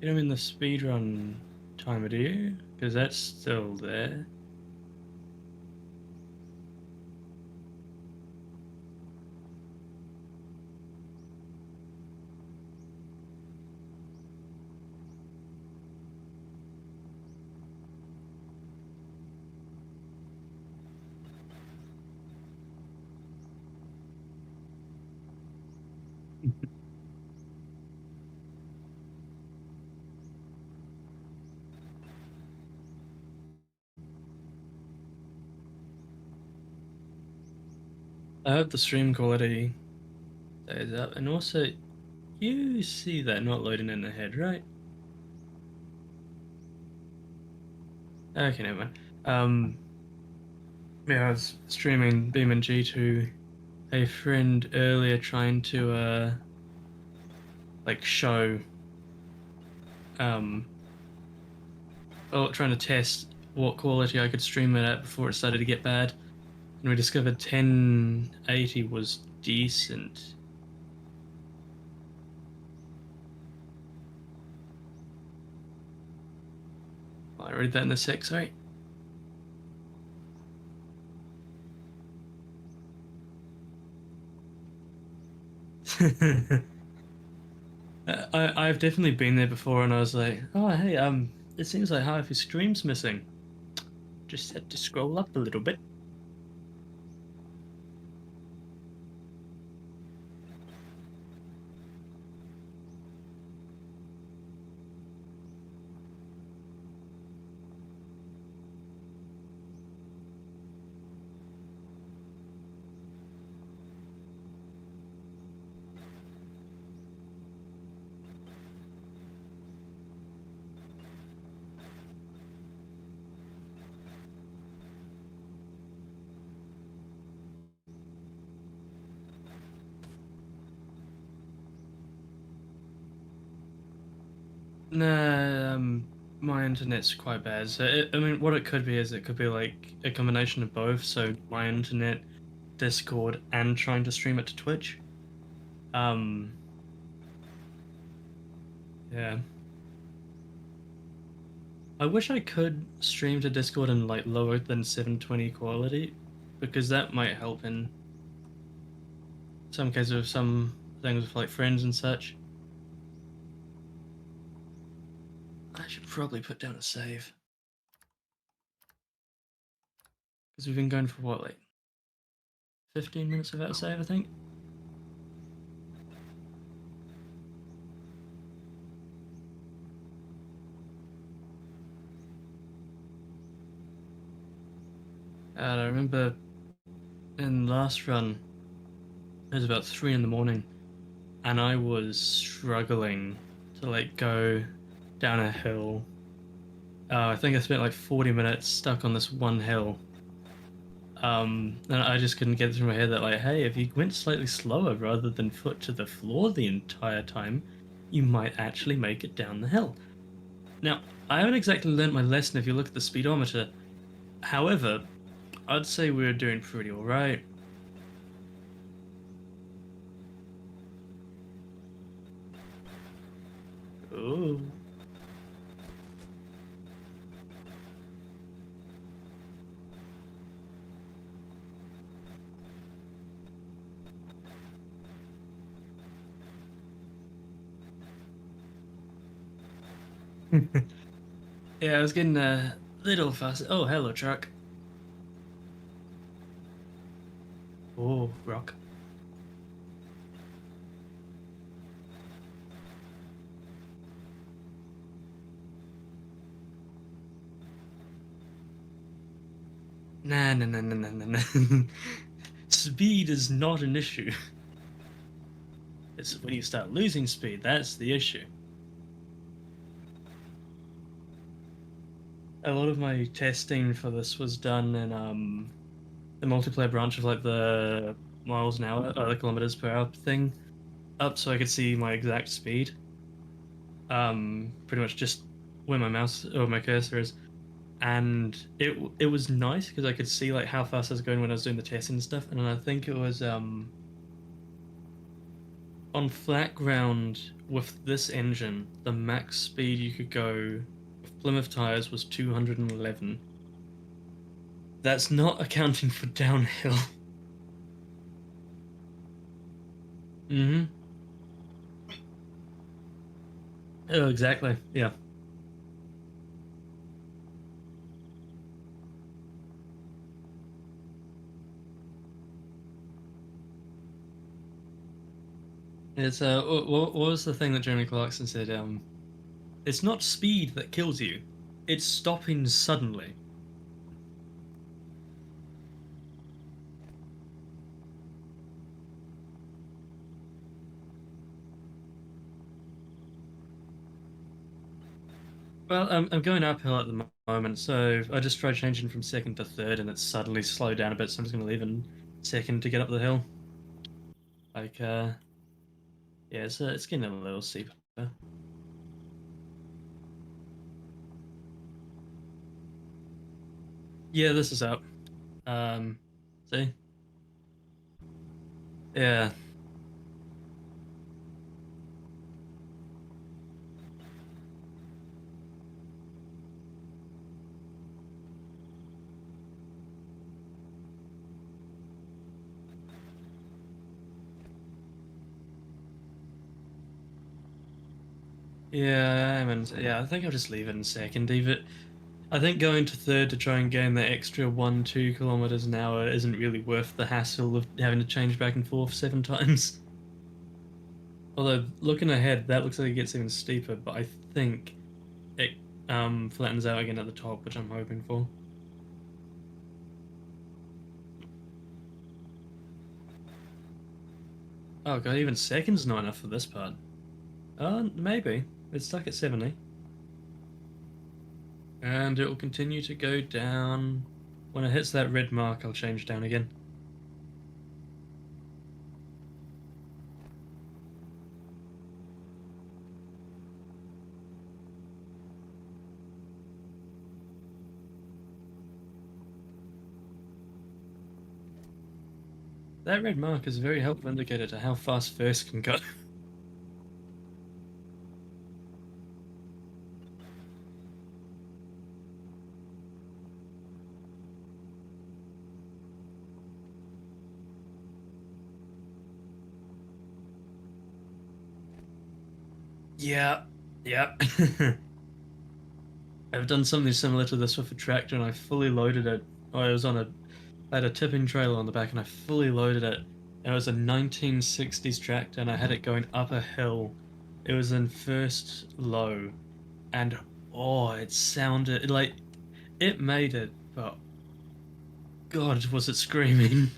You don't mean the speedrun timer, do you? Because that's still there. I hope the stream quality stays up. And also, you see that not loading in the head, right? Okay, never mind. Yeah, I was streaming BeamNG to a friend earlier trying to like show um well trying to test what quality I could stream it at before it started to get bad. And we discovered 1080 was decent. I read that in the sec, sorry. I've definitely been there before, and I was like, oh hey, it seems like half your stream's missing. Just had to scroll up a little bit. Nah, my internet's quite bad. So I mean, what it could be is it could be like a combination of both. So my internet, Discord, and trying to stream it to Twitch. Um, yeah. I wish I could stream to Discord in like lower than 720 quality, because that might help in some cases with some things with like friends and such. I should probably put down a save. Because we've been going for what, like 15 minutes without a save, I think? And I remember in last run, it was about 3 in the morning, and I was struggling to like go down a hill. I think I spent like 40 minutes stuck on this one hill. And I just couldn't get through my head that like, hey, if you went slightly slower rather than foot to the floor the entire time, you might actually make it down the hill. Now, I haven't exactly learnt my lesson if you look at the speedometer. However, I'd say we're doing pretty alright. Oh. Yeah, I was getting a little fast. Oh, hello, truck. Oh, rock. Nah, nah, nah, nah, nah, nah, nah. Speed is not an issue. It's when you start losing speed, that's the issue. A lot of my testing for this was done in the multiplayer branch of like the miles an hour, or the kilometers per hour thing, up so I could see my exact speed. Pretty much just where my mouse or my cursor is, and it was nice because I could see like how fast I was going when I was doing the testing and stuff. And I think it was on flat ground with this engine, the max speed you could go with Plymouth tires was 211. That's not accounting for downhill. Hmm. Oh, exactly. Yeah. It's what was the thing that Jeremy Clarkson said? It's not speed that kills you; it's stopping suddenly. Well, I'm going uphill at the moment, so I just tried changing from second to third, and it's suddenly slowed down a bit. So I'm just going to leave in second to get up the hill. Like, yeah, it's getting a little steeper. Yeah, this is up. Um, see, yeah, yeah, yeah. I think I'll just leave it in second. Even I think going to third to try and gain that extra 1, 2 kilometers an hour isn't really worth the hassle of having to change back and forth 7 times. Although looking ahead, that looks like it gets even steeper, but I think it flattens out again at the top, which I'm hoping for. Oh god, even second's not enough for this part. Maybe. It's stuck at 70. And it will continue to go down. When it hits that red mark, I'll change down again. That red mark is a very helpful indicator to how fast first can go. Yeah, yeah. I've done something similar to this with a tractor, and I fully loaded it. I was on a, I had a tipping trailer on the back, and I fully loaded it. It was a 1960s tractor, and I had it going up a hill. It was in first low, and oh, it sounded like it made it, but God, was it screaming?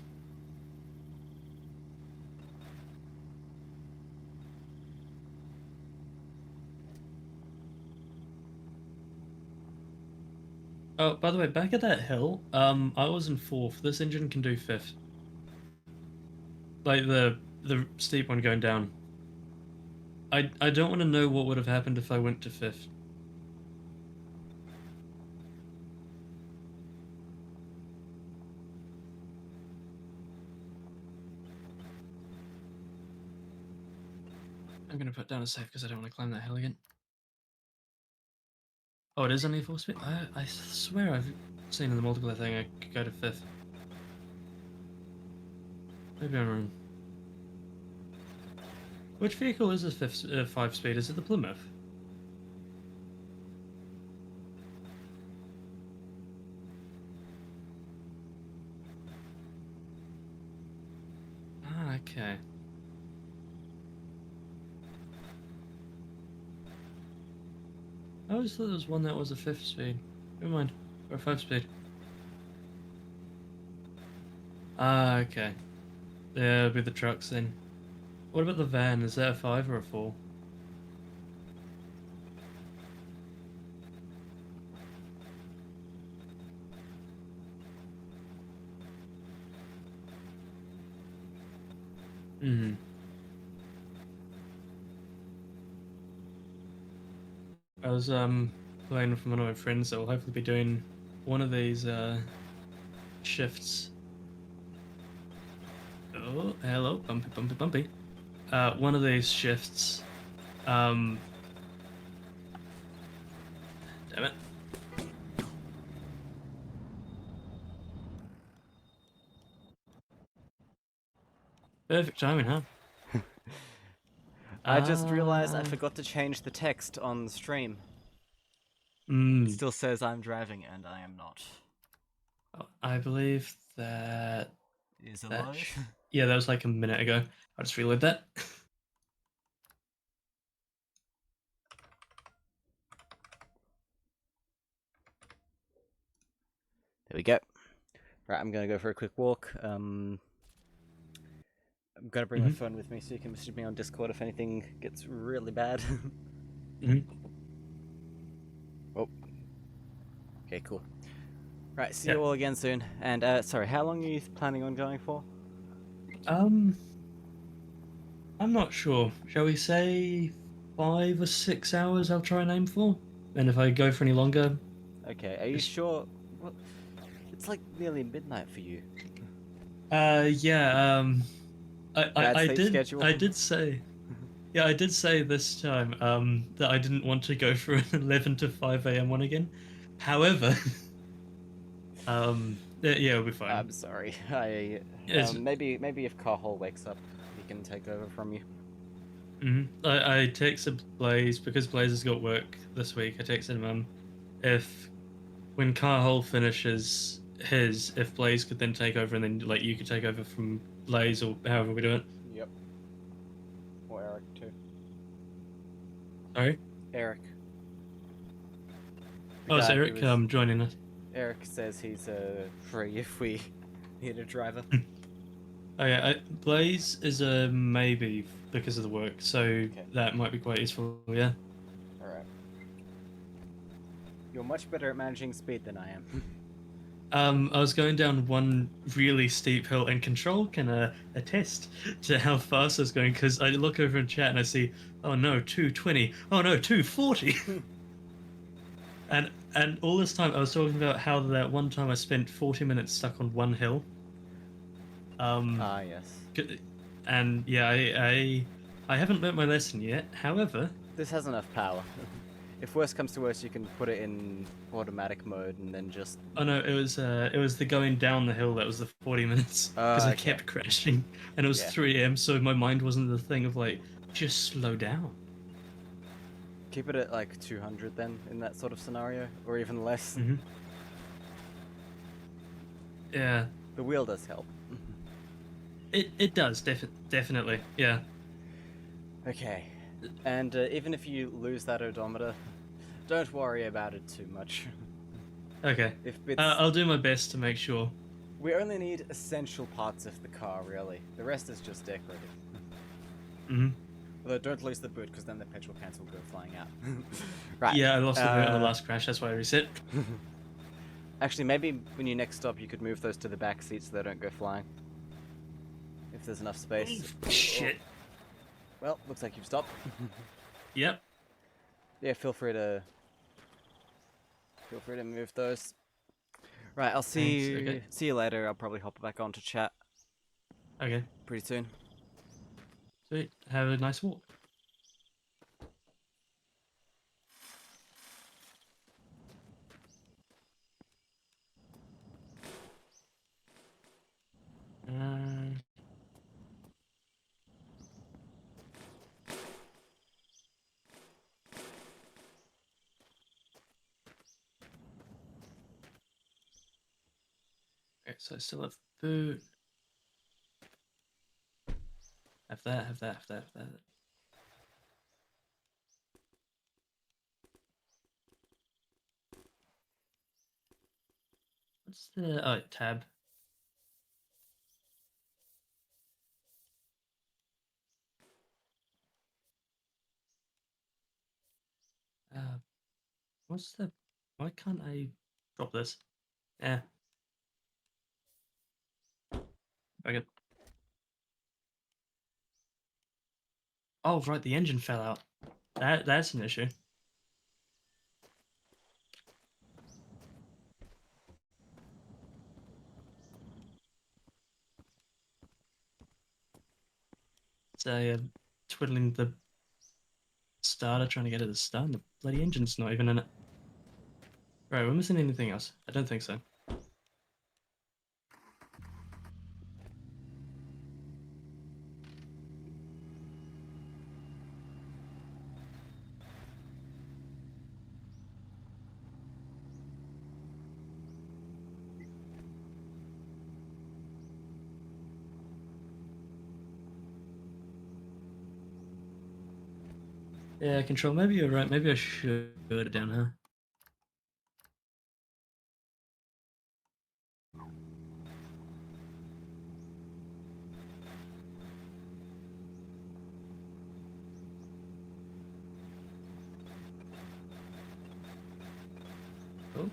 Oh, by the way, back at that hill, I was in fourth. This engine can do fifth, like the steep one going down. I don't want to know what would have happened if I went to fifth. I'm gonna put down a safe because I don't want to climb that hill again. Oh, it is only 4 speed? I swear I've seen in the multiplayer thing I could go to 5th. Maybe I'm wrong. Which vehicle is a 5 speed? Is it the Plymouth? Ah, okay. I always thought there was one that was a 5th speed. Never mind. Or a 5 speed. Ah, okay. Yeah, it'll be the trucks then. What about the van? Is that a 5 or a 4? Hmm. I was playing with one of my friends that will hopefully be doing one of these shifts. Oh, hello, bumpy, bumpy, bumpy. One of these shifts. Um, damn it. Perfect timing, huh? I just realized I Ah. forgot to change the text on the stream. It Mm, still says I'm driving, and I am not. I believe that. Is a that lie? yeah, that was like a minute ago. I just realized that. There we go. Right, I'm gonna go for a quick walk. I'm gonna bring my Mhm. phone with me so you can message me on Discord if anything gets really bad. Mhm. Oh. Okay, cool. Right, see Yeah. you all again soon. And sorry, how long are you planning on going for? Um, I'm not sure. Shall we say 5 or 6 hours? I'll try and aim for. And if I go for any longer, Okay, are you just sure? Well, it's like nearly midnight for you. yeah. Bad I sleep did schedule? I did say yeah I did say this time that I didn't want to go for an 11 to 5 a.m. one again. However, yeah, we'll be fine. I'm sorry. I It's, maybe if Carhol wakes up, he can take over from you. I texted Blaze because Blaze has got work this week. I texted him if when Carhole finishes his, if Blaze could then take over and then like you could take over from Blaze or however we do it. Yep. Or Eric too. Sorry. Eric. The Oh, it's guy who Eric was joining us. Eric says he's free if we need a driver. Oh yeah, Blaze is a maybe because of the work, so Okay. that might be quite useful. Yeah. Alright. You're much better at managing speed than I am. I was going down one really steep hill, and Control can attest to how fast I was going because I look over in chat and I see, oh no, 220, oh no, 240, and all this time I was talking about how that one time I spent 40 minutes stuck on one hill. Yes. And yeah, I haven't learnt my lesson yet. However, This has enough power. If worst comes to worst, you can put it in automatic mode and then just. oh no, it was the going down the hill that was the 40 minutes because I Okay. kept crashing, and it was Yeah. 3 a.m. So my mind wasn't the thing of like just slow down. Keep it at like 200 then in that sort of scenario, or even less. Hmm. Yeah, The wheel does help. it does definitely. Yeah. Okay. And even if you lose that odometer, don't worry about it too much. Okay. If bits. I'll do my best to make sure. We only need essential parts of the car, really. The rest is just decorative. Hmm. Although don't lose the boot, because then the petrol cans will go flying out. Right. Yeah, I lost the boot on the last crash. That's why I reset. Actually, maybe when you next stop, you could move those to the back seats so they don't go flying. If there's enough space. Shit. Well, looks like you've stopped. Yep. Yeah, feel free to move those. Right, I'll Thanks, see okay. you later. I'll probably hop back on to chat Okay. pretty soon. Sweet. Have a nice walk. Okay, so I still have food. Have that, have that, have that, have that. What's the tab? Uh, what's the? Why can't I drop this? Yeah, very good. Oh right, the engine fell out. That's an issue. So twiddling the starter, trying to get it to start, and the bloody engine's not even in it. Right, we're missing anything else? I don't think so. Yeah, control. Maybe you're right. Maybe I should go it down here. Oh,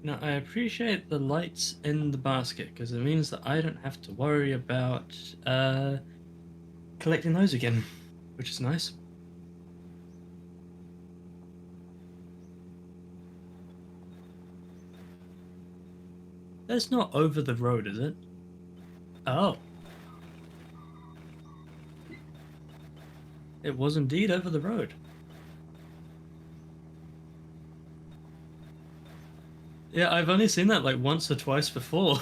Now, I appreciate the lights in the basket because it means that I don't have to worry about collecting those again, which is nice. That's not over the road, is it? Oh, it was indeed over the road. Yeah, I've only seen that like once or twice before.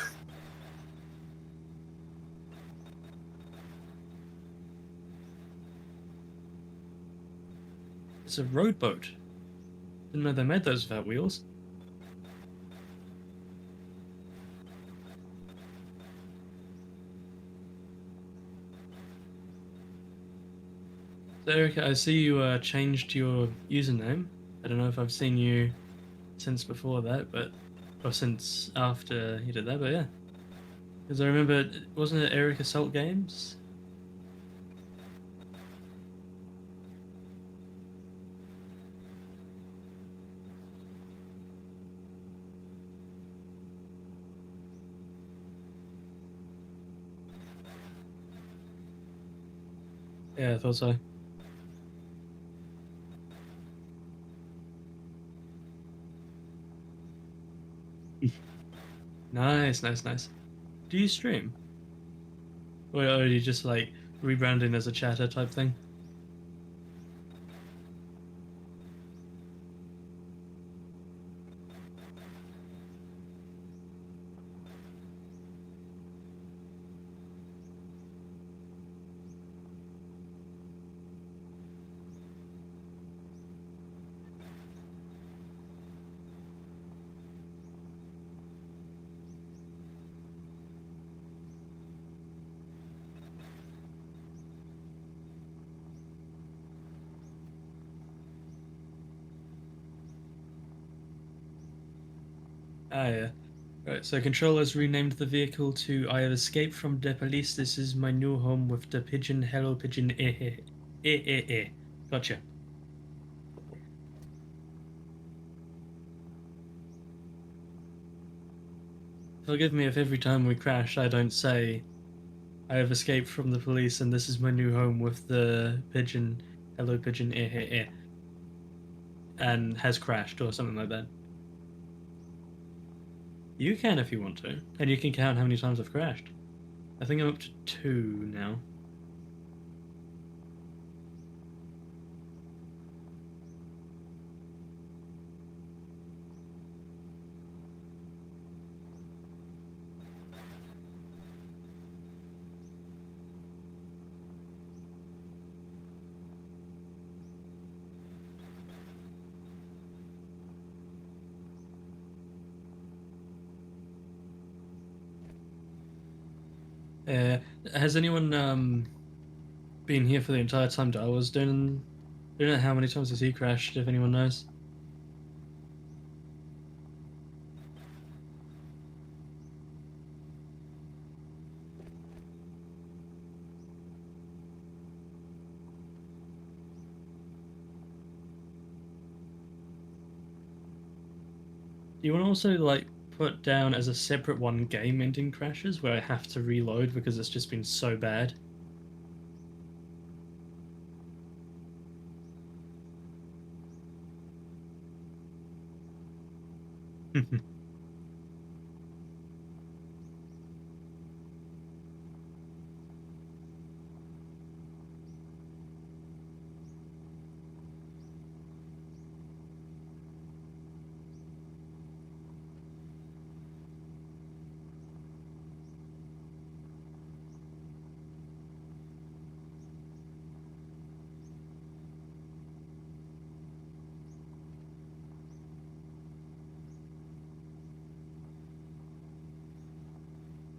It's a rowboat. Didn't know they made those without wheels. So, Erica, I see you changed your username. I don't know if I've seen you since before that, but or since after you did that, but yeah. Because I remember, wasn't it Eric Assault Games? Yeah, I thought so. Nice, nice, nice. Do you stream? Or are you just like rebranding as a chatter type thing? Ah, yeah. Right, so controllers renamed the vehicle to I have escaped from the police. This is my new home with the pigeon. Hello, pigeon. Eh, eh, eh, eh, eh. Gotcha. Forgive me if every time we crash I don't say I have escaped from the police and this is my new home with the pigeon. Hello, pigeon. Eh, eh, eh. And has crashed or something like that. You can if you want to, and you can count how many times I've crashed. I think I'm up to 2 now. Has anyone been here for the entire time that I was doing? I don't know how many times has he crashed, if anyone knows. Do you want to also like put down as a separate one game ending crashes where I have to reload because it's just been so bad?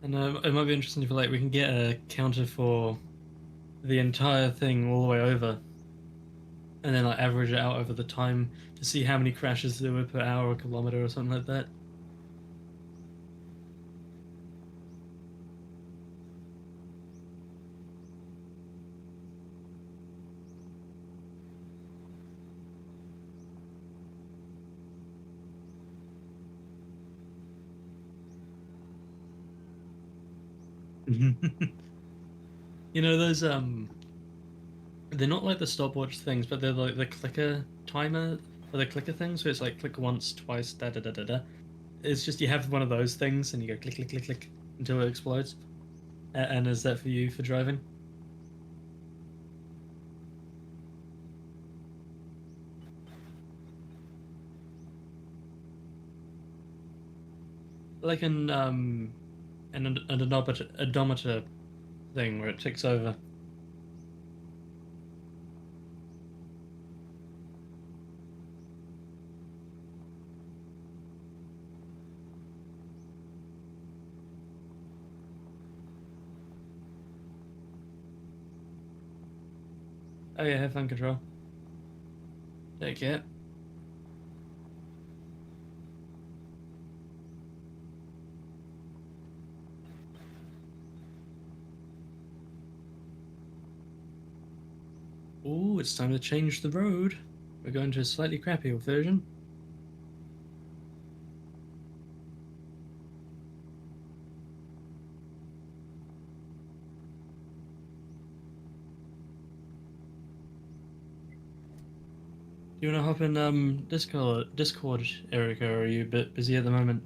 And it might be interesting if like we can get a counter for the entire thing all the way over, and then like average it out over the time to see how many crashes there were per hour or kilometer or something like that. You know those they're not like the stopwatch things, but they're like the clicker timer or the clicker things where it's like click once, twice, da da da da da. It's just you have one of those things and you go click click click click until it explodes. And is that for you for driving? Like an odometer thing where it ticks over. Oh yeah, have fun control. Take care. Ooh, it's time to change the road. We're going to a slightly crappier version. Do you want to hop in Discord, Erica, or are you a bit busy at the moment?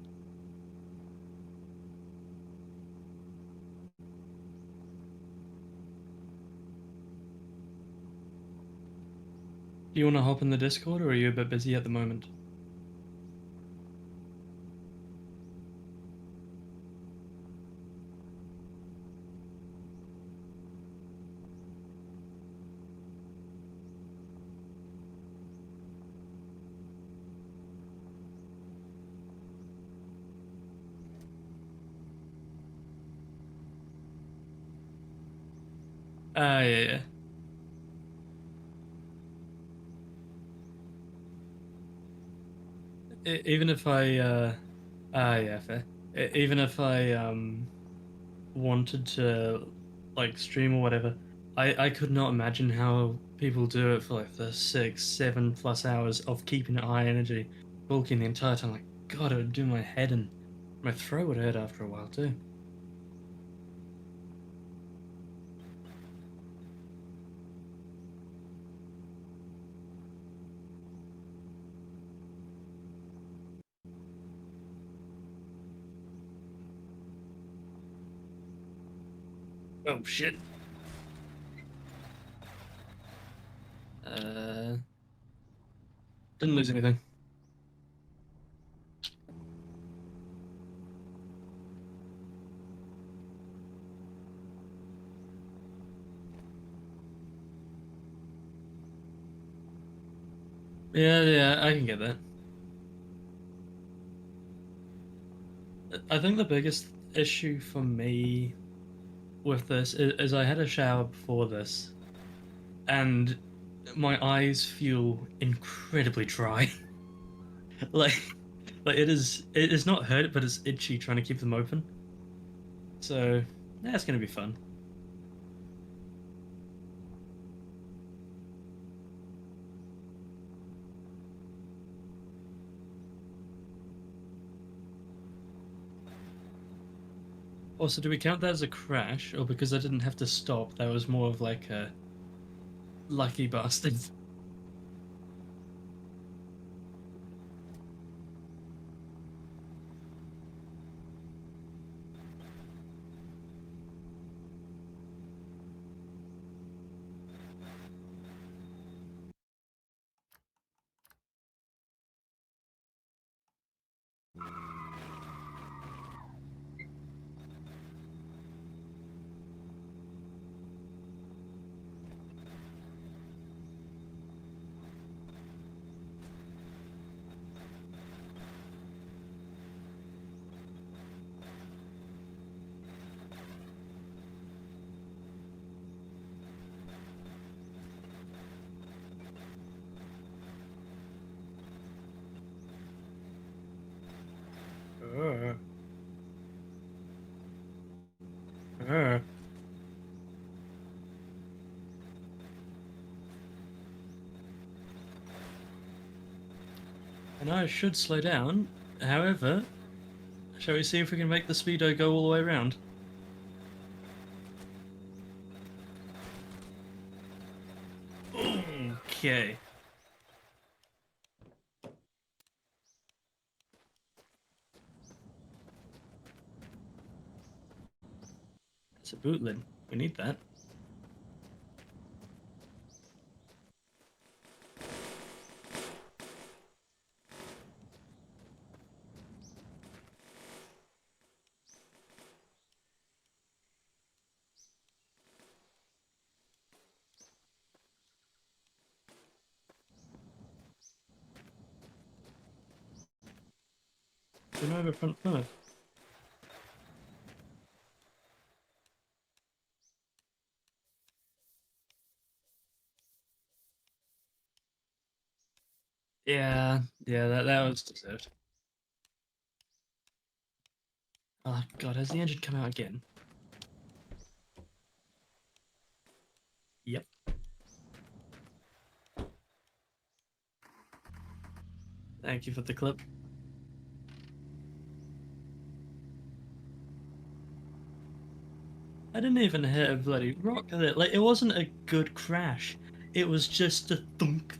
Do you want to hop in the Discord, or are you a bit busy at the moment? Ah, yeah, yeah. Even if I, yeah, fair. Even if I wanted to like stream or whatever, I could not imagine how people do it for like the 6, 7+ hours of keeping it high energy, bulking the entire time. Like, God, it would do my head and my throat would hurt after a while too. Oh shit. Uh, didn't lose anything. Yeah, yeah, I can get that. I think the biggest issue for me with this is I had a shower before this, and my eyes feel incredibly dry. like, it is not hurt, but it's itchy trying to keep them open. So yeah, it's gonna be fun. Also, do we count that as a crash, or because I didn't have to stop, that was more of like a lucky bastard? Uh, uh. And I should slow down. However, shall we see if we can make the speedo go all the way around? Okay. It's a bootlet. We need that. Do I have a front Plymouth? Yeah, yeah, that was deserved. Oh god, has the engine come out again? Yep. Thank you for the clip. I didn't even hit a bloody rock with it. Like, it wasn't a good crash. It was just a thunk.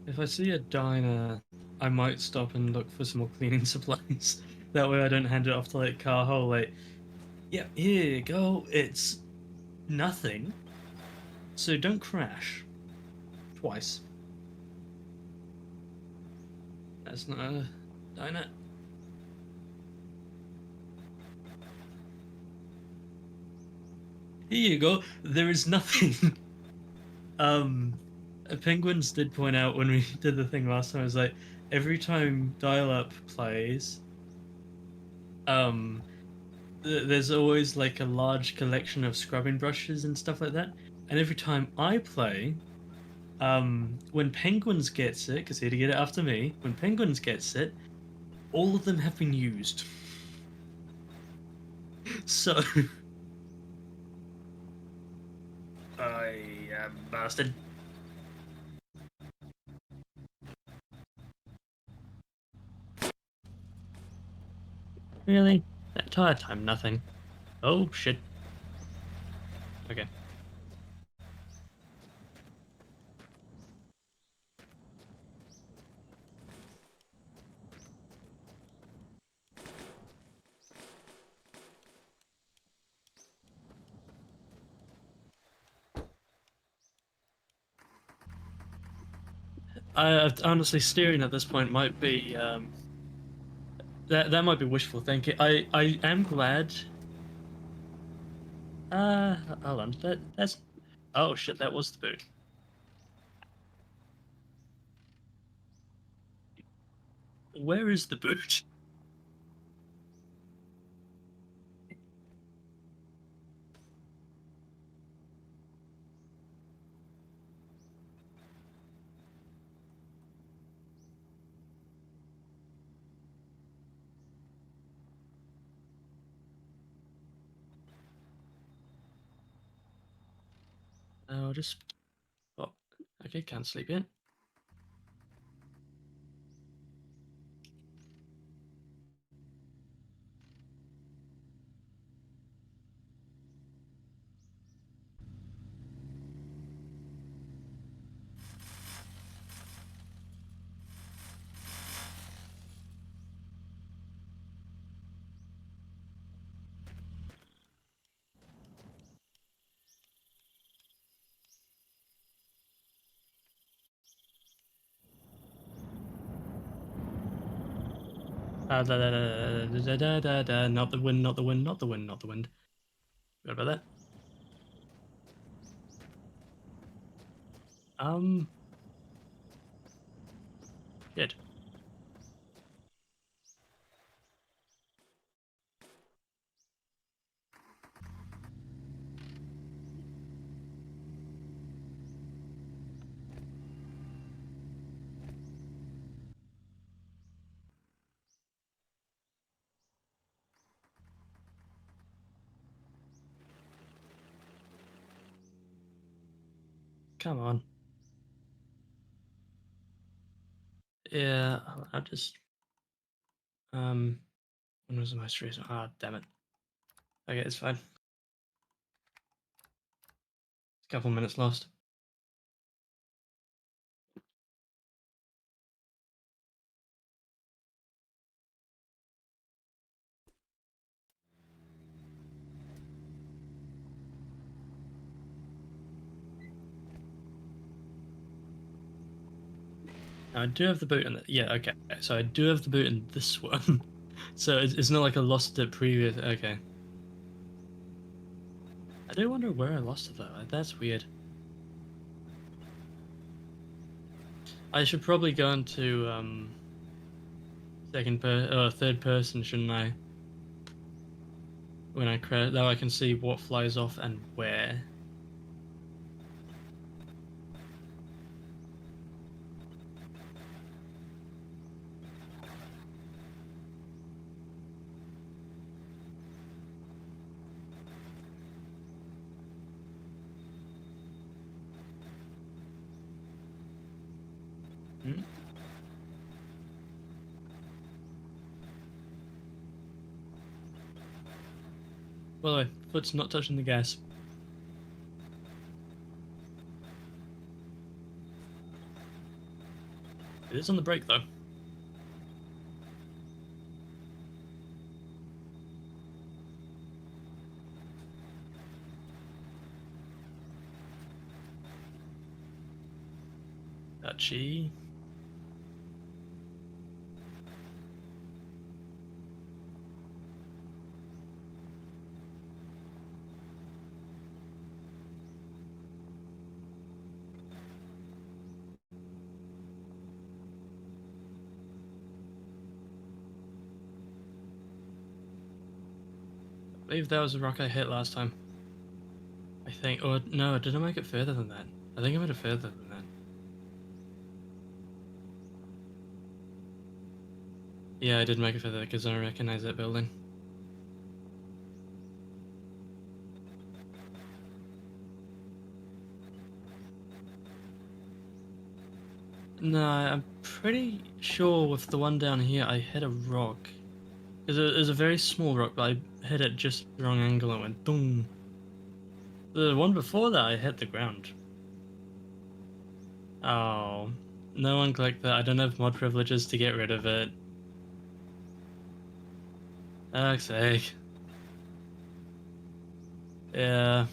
If I see a diner, I might stop and look for some more cleaning supplies. That way I don't hand it off to like car hole like, yep, here you go. It's nothing. So don't crash. Twice. That's not a diner. Here you go. There is nothing. um Penguins did point out when we did the thing last time, it was like every time dial up plays, um there's always like a large collection of scrubbing brushes and stuff like that. And every time I play, when Penguins gets it, because he had to get it after me, when Penguins gets it, all of them have been used. So I bastard. Really? That entire time, nothing. Oh shit. Okay. Honestly, steering at this point might be That might be wishful thinking. I am glad. Hold on. That's. Oh shit! That was the boot. Where is the boot? Oh, just. Oh, okay. Can't sleep yet. Not the wind, not the wind, not the wind, not the wind. What about that? Good. Come on. Yeah, I'll just. When was the most recent? Ah, damn it. Okay, it's fine. A couple minutes lost. Now, I do have the boot in the. Yeah, okay. So I do have the boot in this one. So it's not like I lost it previous. Okay. I do wonder where I lost it though. That's weird. I should probably go into third person, shouldn't I? When I credit, though, I can see what flies off and where. Hmm? By the way, foot's not touching the gas. It is on the brake though. Touchy. I believe that was the rock I hit last time. I think. Or no, did I make it further than that? I think I made it further than that. Yeah, I did make it further because I recognize that building. No, I'm pretty sure with the one down here, I hit a rock. It was a very small rock, but I hit it just the wrong angle and it went boom. The one before that, I hit the ground. Oh, no one clicked that. I don't have mod privileges to get rid of it. Fuck's sake. Yeah.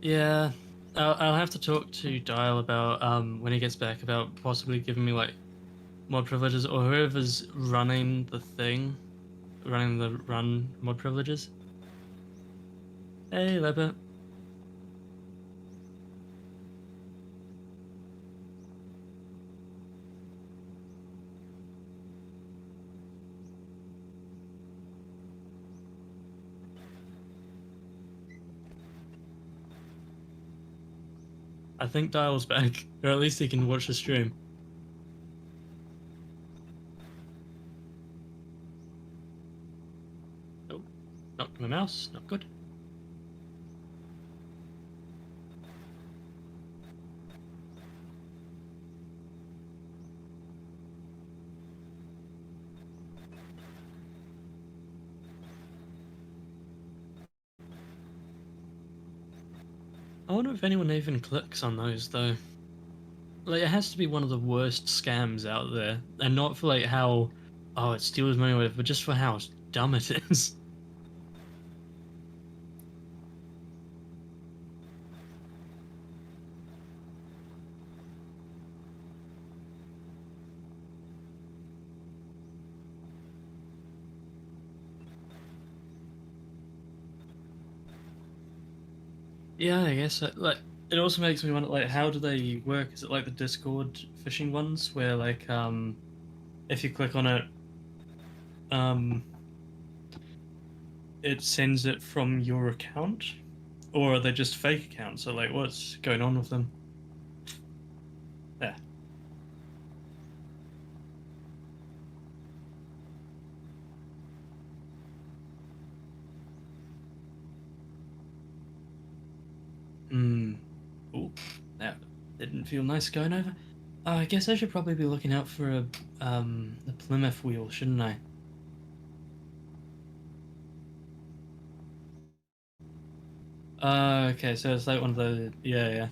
Yeah. I'll have to talk to Dial about when he gets back about possibly giving me like mod privileges, or whoever's running the thing, running the run mod privileges. Hey, Leopard. I think Dial's back, or at least he can watch the stream. Oh, knocked my mouse, not good. I wonder if anyone even clicks on those, though. Like, it has to be one of the worst scams out there, and not for like how, oh, it steals money or whatever, but just for how dumb it is. Yeah, I guess like it also makes me wonder, like, how do they work? Is it like the Discord phishing ones, where like if you click on it, um, it sends it from your account, or are they just fake accounts? So like, what's going on with them? Yeah. Hmm. Ooh, that didn't feel nice going over. I guess I should probably be looking out for a the Plymouth wheel, shouldn't I? Okay, so it's like one of the yeah.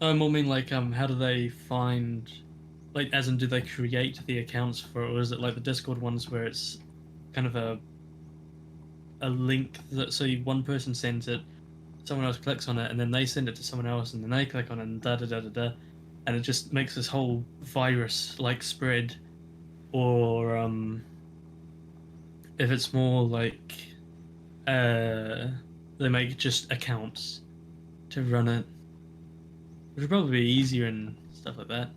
I more mean like how do they find, like, as in, do they create the accounts for it, or is it like the Discord ones where it's kind of a link that, so one person sends it, someone else clicks on it, and then they send it to someone else, and then they click on it, and da da da da da, and it just makes this whole virus like spread, or if it's more like uh they make just accounts to run it, which would probably be easier and stuff like that.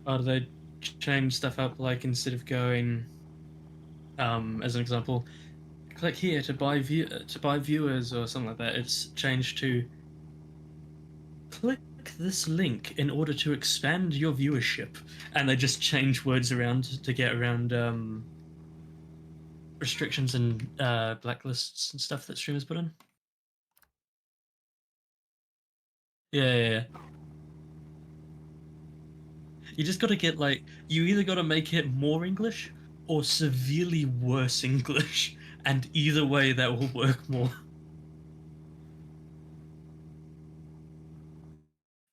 Or do they change stuff up, like instead of going as an example, click here to buy viewers or something like that, it's changed to click this link in order to expand your viewership, and they just change words around to get around restrictions and blacklists and stuff that streamers put in. Yeah. You just got to get, like, you either got to make it more English or severely worse English, and either way that will work more.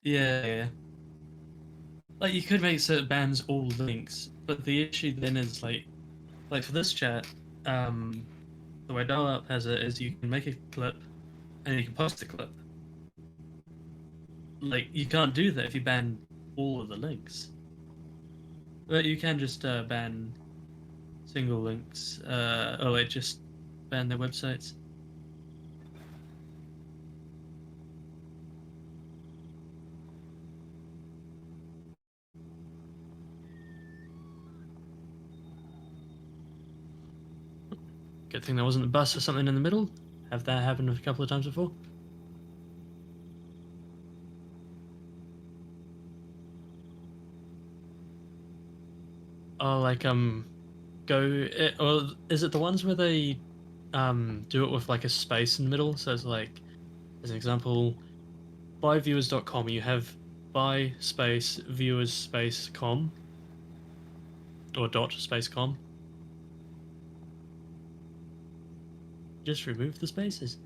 Yeah. Like, you could make so it bans all links, but the issue then is like for this chat, um, the way Dial Up has it is you can make a clip and you can post the clip. Like, you can't do that if you ban all of the links, but you can just ban single links, or like just ban their websites. Good thing there wasn't a bus or something in the middle. Have that happened a couple of times before. Oh, like go, or is it the ones where they do it with like a space in the middle? So it's like, as an example, byviewers.com, you have by space viewers space com or dot space com. Just remove the spaces.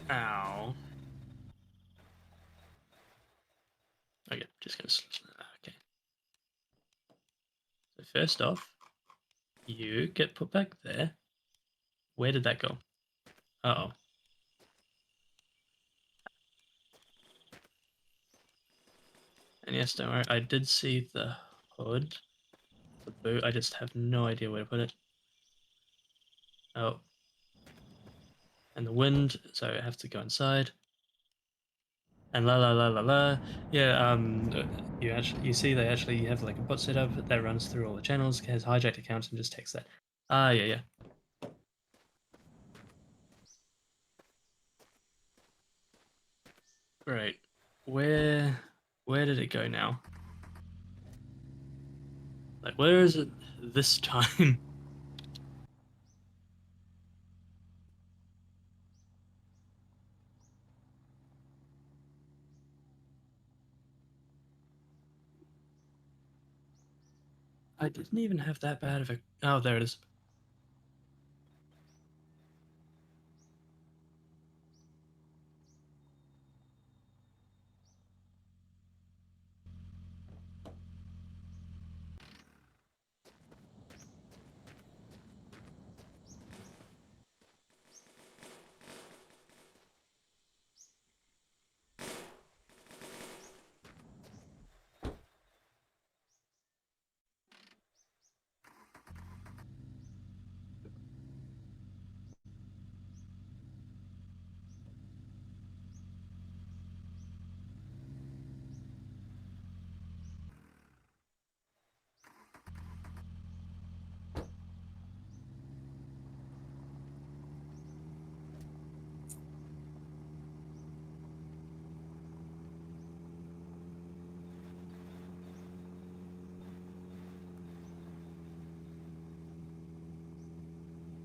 Ow. Okay, just gonna. Okay. So first off, you get put back there. Where did that go? Uh oh. And yes, don't worry, I did see the hood, the boot. I just have no idea where to put it. Oh, and the wind. So I have to go inside. And la la la la la. Yeah, you see they actually have like a bot set up that runs through all the channels, has hijacked accounts, and just takes that. Ah, yeah, yeah. Right. Where where did it go now? Like where is it this time? I didn't even have that bad of a. Oh, there it is.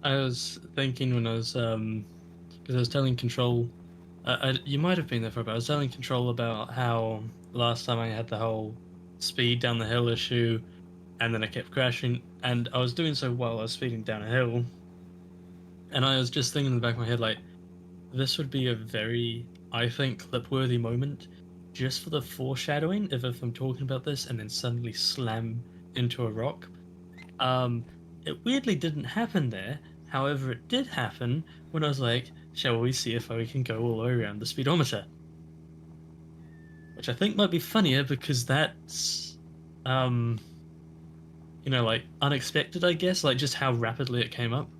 I was thinking when I was because I was telling Control, you might have been there for a bit. I was telling Control about how last time I had the whole speed down the hill issue, and then I kept crashing, and I was doing so well. I was speeding down a hill, and I was just thinking in the back of my head like, this would be a very, I think, clip-worthy moment, just for the foreshadowing. If I'm talking about this and then suddenly slam into a rock. Um, it weirdly didn't happen there. However, it did happen when I was like, shall we see if we can go all the way around the speedometer? Which I think might be funnier because that's, um, like unexpected, I guess, like just how rapidly it came up.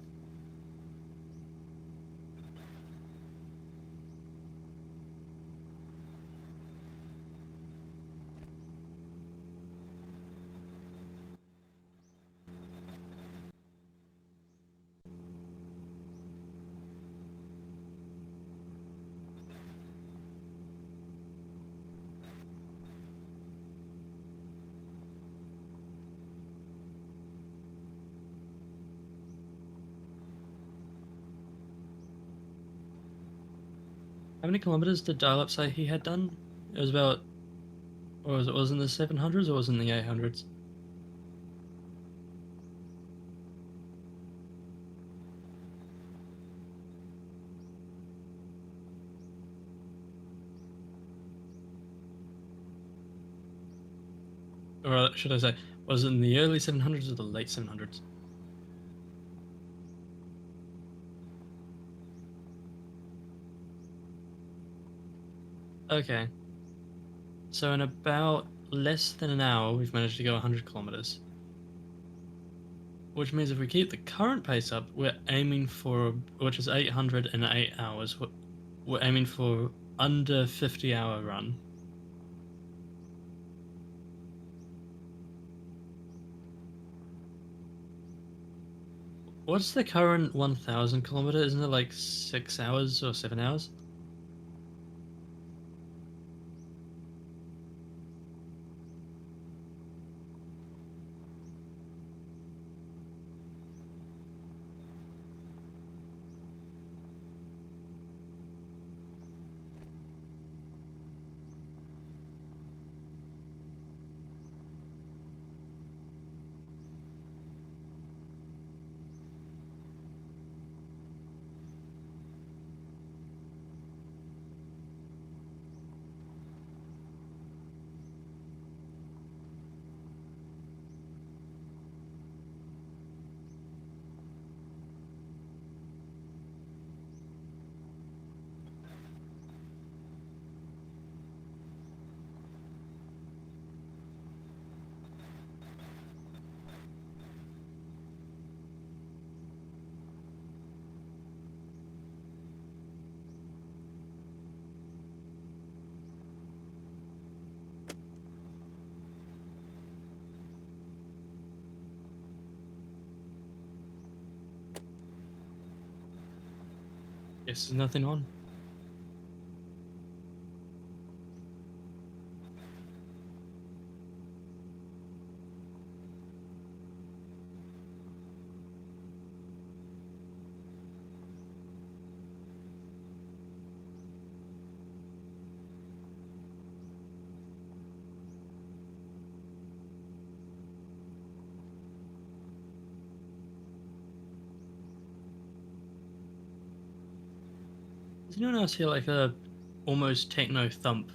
How many kilometers did Dial-Up say he had done? It was about, or was it in the 700s or was it in the 800s? Or should I say, was it in the early 700s or the late 700s? Okay. So in about less than an hour, we've managed to go 100 kilometers. which means if we keep the current pace up, we're aiming for, which is 808 hours. We're aiming for under 50-hour run. What's the current 1,000 kilometer? Isn't it like 6 hours or 7 hours? Yes, there's nothing on. Does anyone else hear like a almost techno thump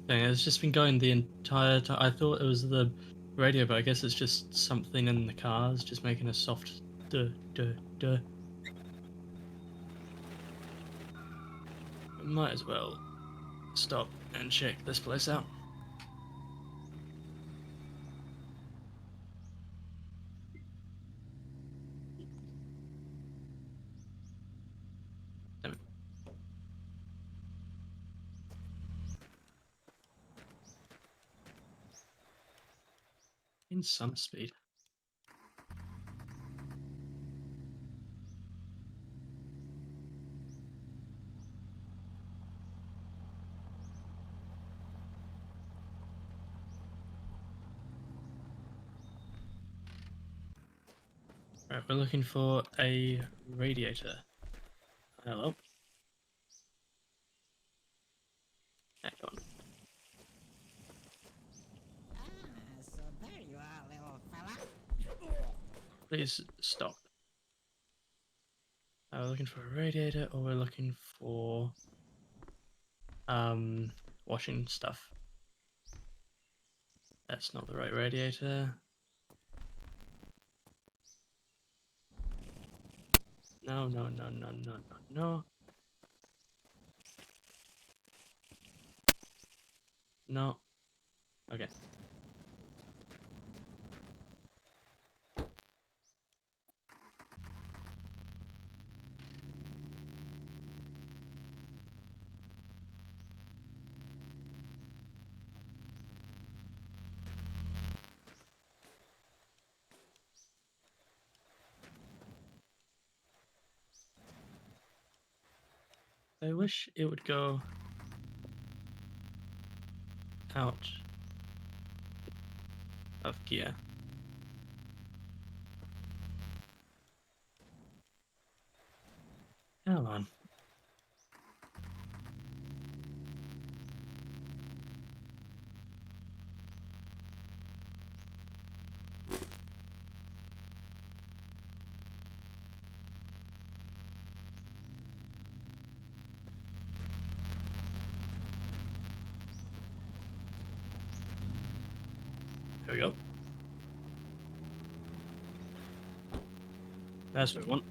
thing? It's just been going the entire time. I thought it was the radio, but I guess it's just something in the cars just making a soft duh duh duh. Might as well stop and check this place out. Damn it. In some speed. Right, we're looking for a radiator. Hello. Yeah, come on. So there you are, little fella. Please stop. We're looking for a radiator, or we're looking for washing stuff. That's not the right radiator. No, no, no, no, no, no, no. No. Okay. I wish it would go out of gear. Come on. There we go. That's what we want.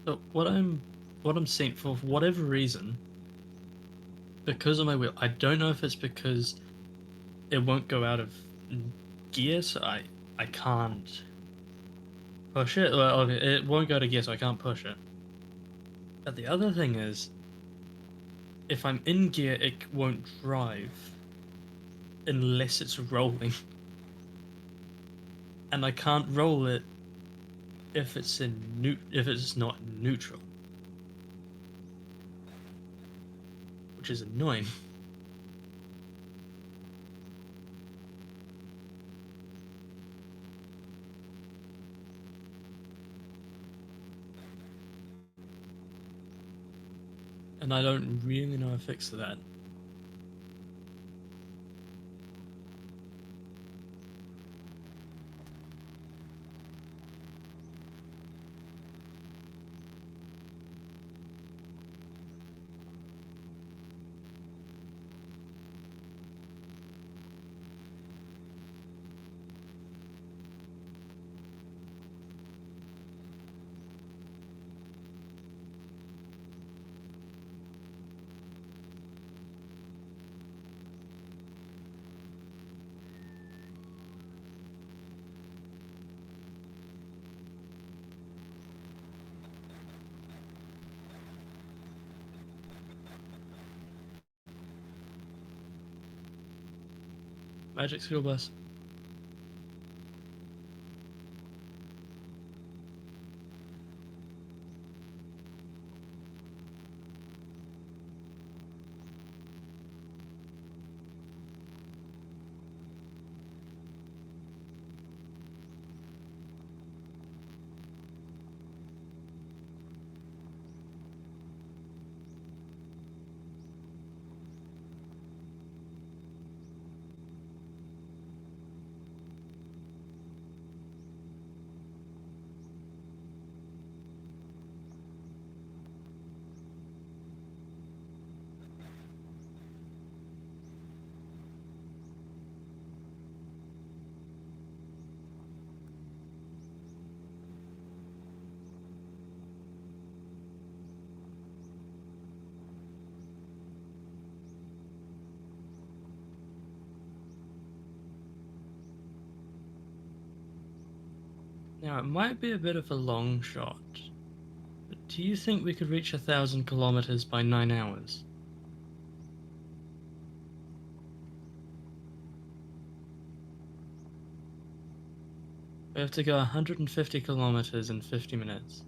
So what I'm seeing for whatever reason, because of my wheel, I don't know if it's because it won't go out of gear, so I can't push it. Well, okay, it won't go to gear, so I can't push it. But the other thing is, if I'm in gear, it won't drive unless it's rolling, and I can't roll it if it's if it's not neutral, which is annoying. And I don't really know a fix to that. Magic School Bus. Now, it might be a bit of a long shot, but do you think we could reach 1,000 kilometers by 9 hours? We have to go 150 kilometers in 50 minutes.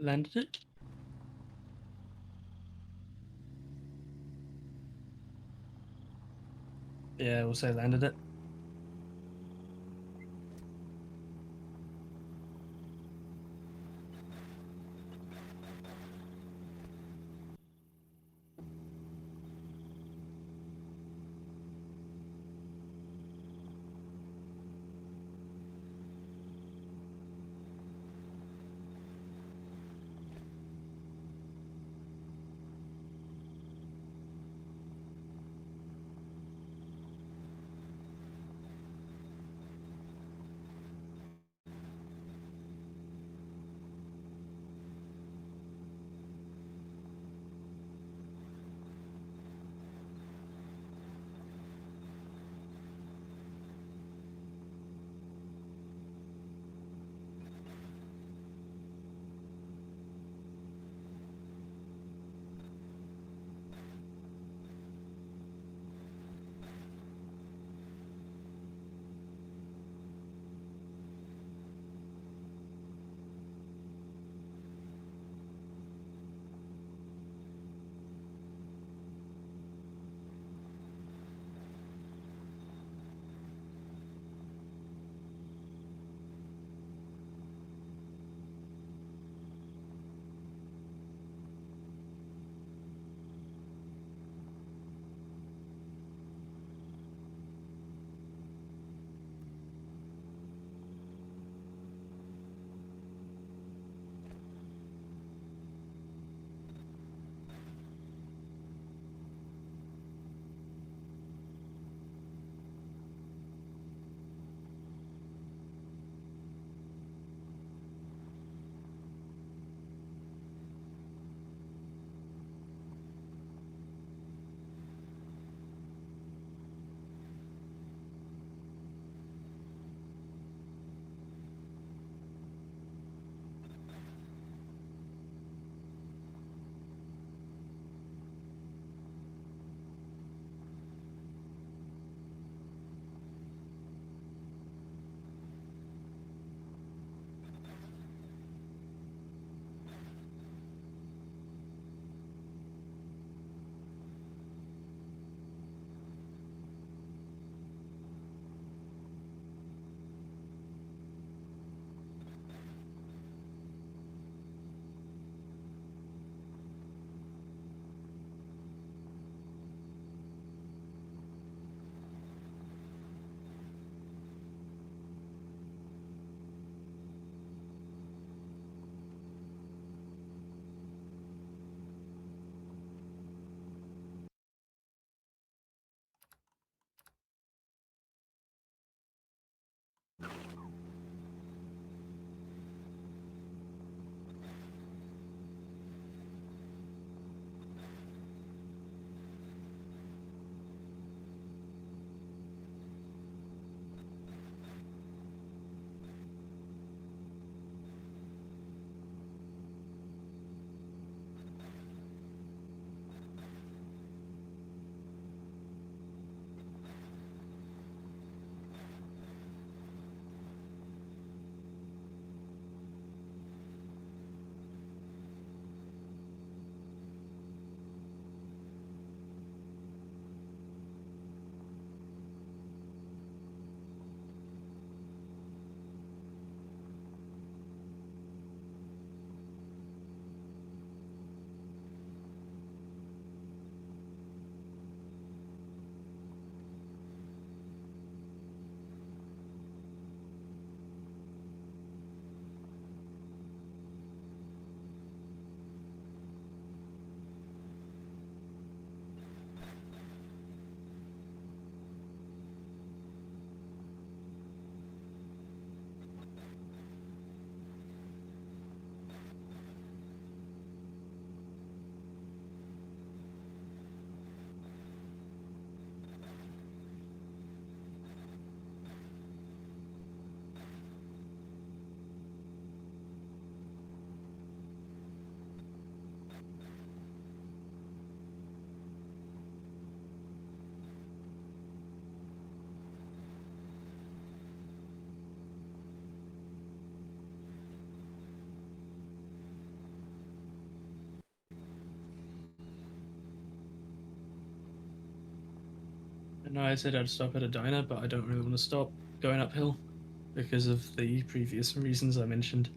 Landed it? Yeah, we'll say landed it. No, I said I'd stop at a diner, but I don't really want to stop going uphill because of the previous reasons I mentioned.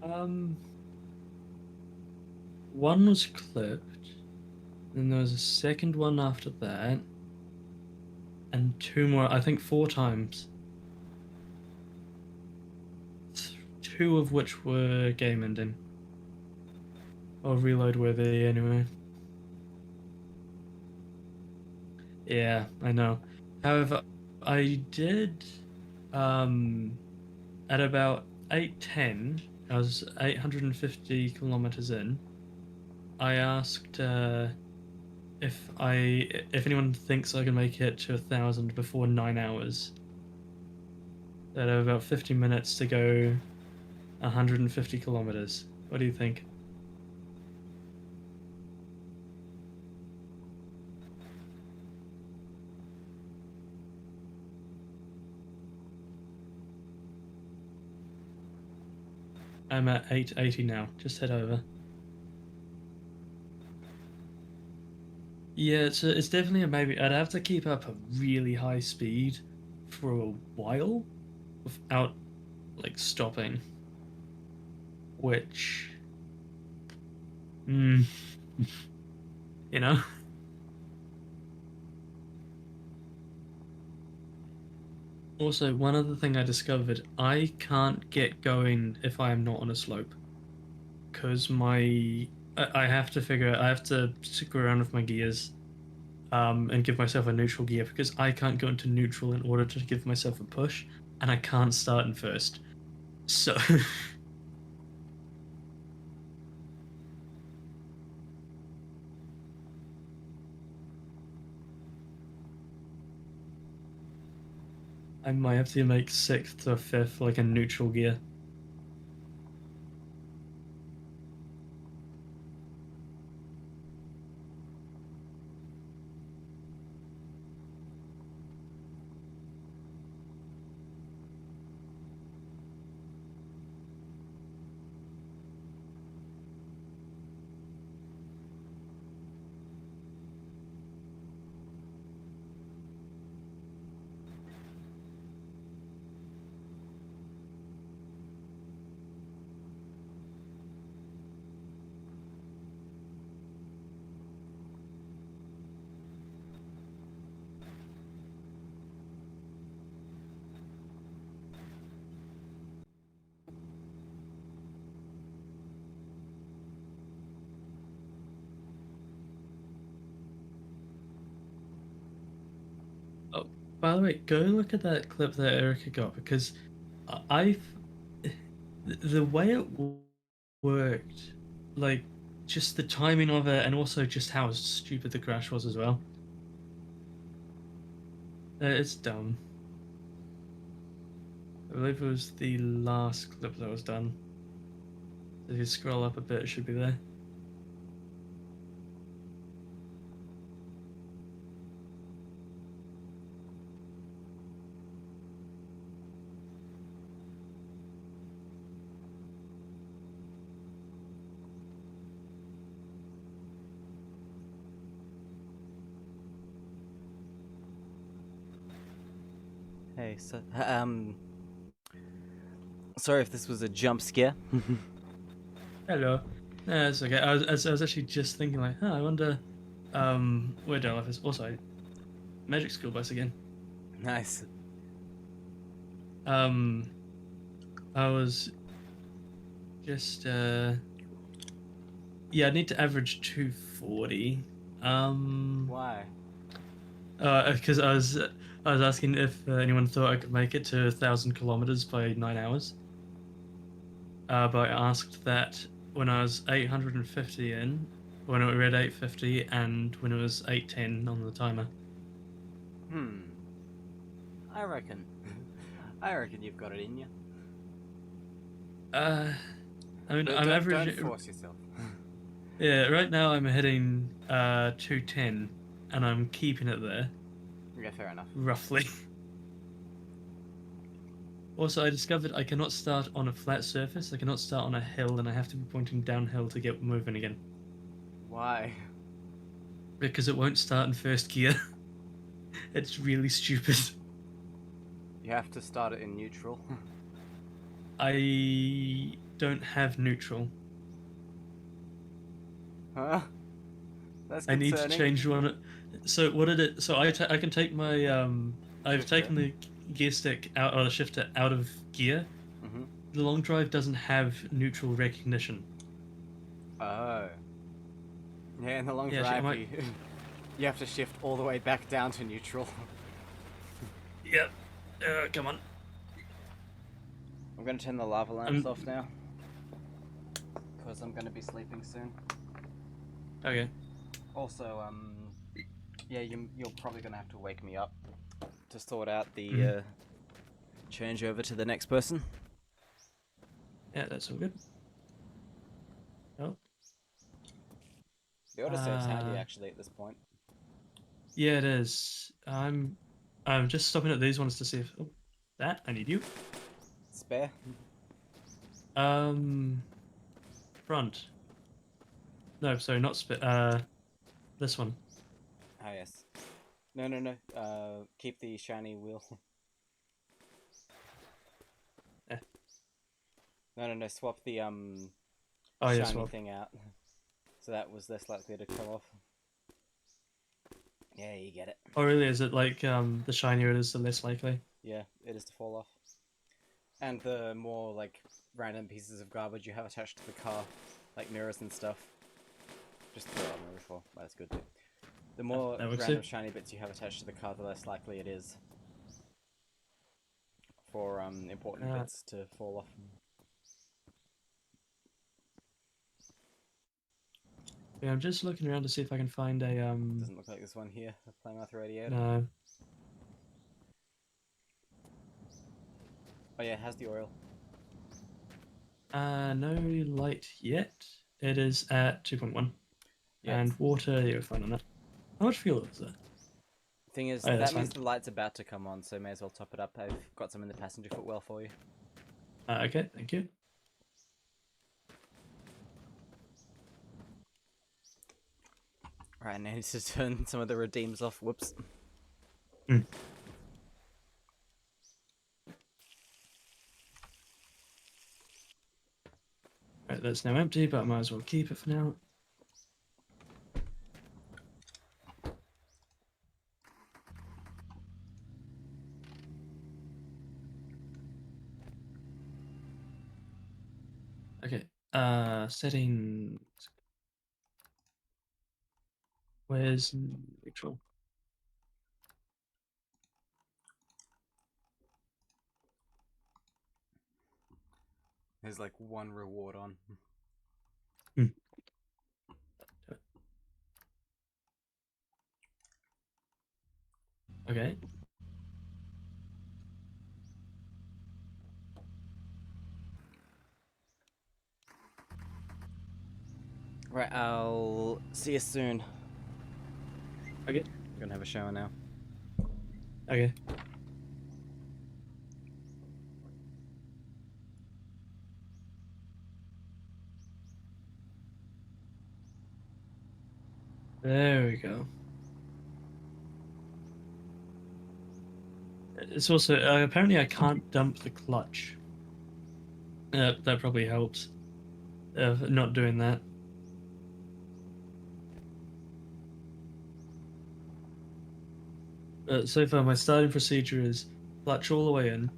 Um, One was clipped, then there was a second one after that, and two more, I think 4 times. Two of which were game ending. Or reload worthy anyway. Yeah, I know. However, I did at about 8:10, I was 850 kilometers in. I asked if anyone thinks I can make it to 1,000 before 9 hours. That have about 50 minutes to go 150 kilometers. What do you think? I'm at 880 now. Just head over. Yeah, it's definitely a maybe. I'd have to keep up a really high speed for a while without like stopping, which, mm, you know. Also, one other thing I discovered, I can't get going if I am not on a slope because I have to I have to screw around with my gears and give myself a neutral gear because I can't go into neutral in order to give myself a push, and I can't start in first. So I might have to make sixth or fifth like a neutral gear. By the way, go look at that clip that Erica got because I've the way it worked, like just the timing of it, and also just how stupid the crash was as well. It's dumb. I believe it was the last clip that was done. If you scroll up a bit, it should be there. Hey, so sorry if this was a jump scare. Hello. No, it's okay. I was actually just thinking like, I wonder where Delph is. Also, Magic School Bus again. Nice. I was just yeah, I need to average 240. Why? Because I was asking if anyone thought I could make it to 1,000 kilometers by 9 hours. But I asked that when I was 850 in, when we were at 850, and when it was 810 on the timer. I reckon. I reckon you've got it in you. Uh, I mean, But I'm don't averaging. force yourself. Yeah, right now I'm hitting 210, and I'm keeping it there Yeah, fair enough. roughly. Also, I discovered I cannot start on a flat surface. I cannot start on a hill, and I have to be pointing downhill to get moving again Why? because it won't start in first gear. It's really stupid. You have to start it in neutral. I don't have neutral. Huh? That's I need to concerning. change one. So what did it? So I can take my I've Shifter. taken the gear stick out or the shifter out of gear. Mm-hmm. The long drive doesn't have neutral recognition. Oh. Yeah, in the long Yeah, drive, I might. you have to shift all the way back down to neutral. Yep. Come on. I'm gonna turn the lava lamps Um, off now. Because I'm gonna be sleeping soon. Okay. Also, yeah, you're probably gonna have to wake me up to sort out the Mhm. change over to the next person. Yeah, that's all good. Oh. The autosave's handy Uh, actually at this point. yeah, it is. I'm just stopping at these ones to see if that I need you. Spare? Um, front. No, sorry, not spit. This one. Ah, yes. No, no, no. Keep the shiny wheel. Eh. No, no, no. Swap the Oh yeah, shiny swap. thing out, so that was less likely to come off. Yeah, you get it. Oh really? Is it like the shinier it is, the less likely? Yeah, it is to fall off. And the more like random pieces of garbage you have attached to the car, like mirrors and stuff. Just throw out mirror before. Well, that's good too. The more That works random too. shiny bits you have attached to the car, the less likely it is for important Uh, bits to fall off. yeah, I'm just looking around to see if I can find a Doesn't look like this one here. The Plymouth radiator. no. Oh yeah, it has the oil. No light yet. It is at 2.1. Yeah. And water, you're fine on that. How much fuel is that? Thing is, Oh, yeah, that's that means fine. the light's about to come on, so may as well top it up. I've got some in the passenger footwell for you. Okay, thank you. Right, now I need to turn some of the redeems off. Whoops. Mm. Right, that's now empty, but I might as well keep it for now. Okay. Settings. Where's neutral? There's like one reward on. Okay. Right, I'll see you soon. Okay. I'm gonna have a shower now. Okay. There we go. It's also apparently I can't dump the clutch. That probably helps. Not doing that. So far, my starting procedure is clutch all the way in,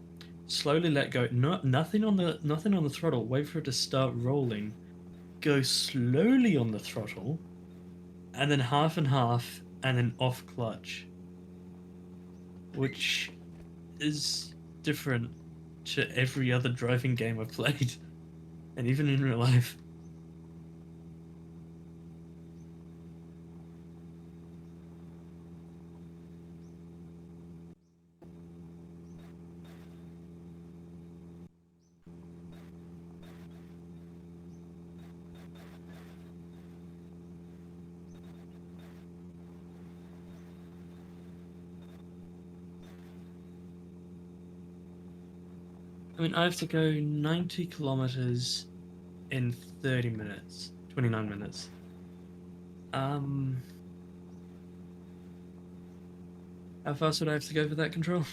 slowly let go. Nothing on the throttle. Wait for it to start rolling. Go slowly on the throttle, and then half and half, and then off clutch, which is different to every other driving game I've played, and even in real life. I mean, I have to go 90 kilometers in 30 minutes, 29 minutes. How fast would I have to go for that control?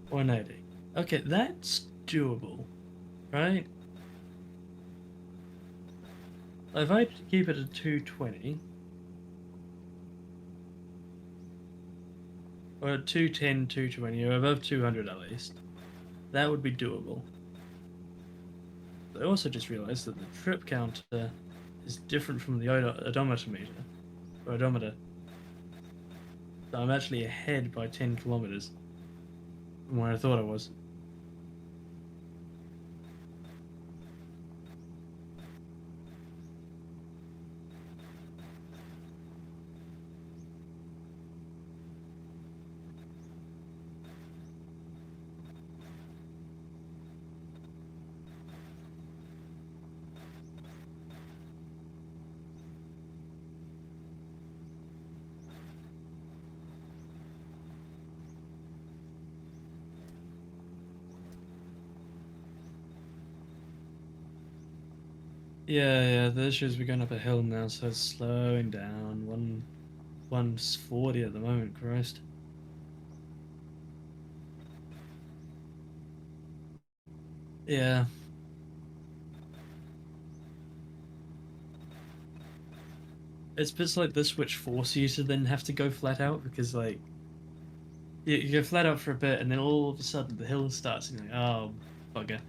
180. Okay, that's doable, right? If I keep it at 220, or at 210, 220, or above 200 at least, that would be doable. I also just realized that the trip counter is different from the odometer meter, or odometer. So I'm actually ahead by 10 kilometers from where I thought I was. Yeah, the issue is we're going up a hill now, so it's slowing down. 140 at the moment, Christ. Yeah. It's bits like this which force you to then have to go flat out because, like, you go flat out for a bit and then all of a sudden the hill starts and you're like, oh, bugger.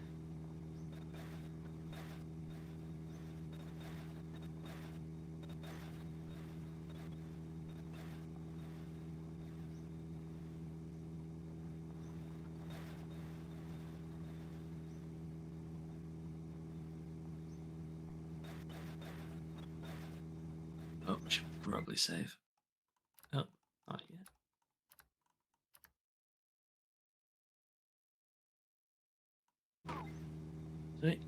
Oh, I should probably save. Oh, not yet. Sweet.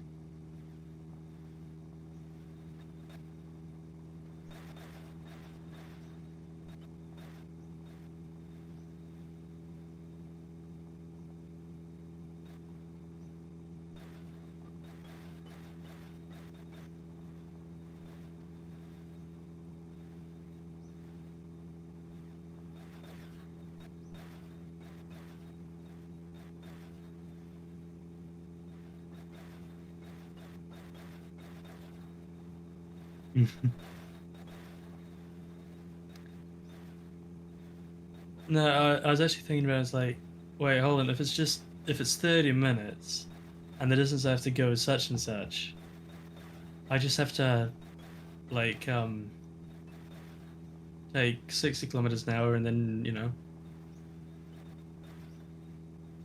No, I was actually thinking about it, it's like, wait, hold on, if it's just if it's 30 minutes, and the distance I have to go is such and such, I just have to like take 60 kilometers an hour and then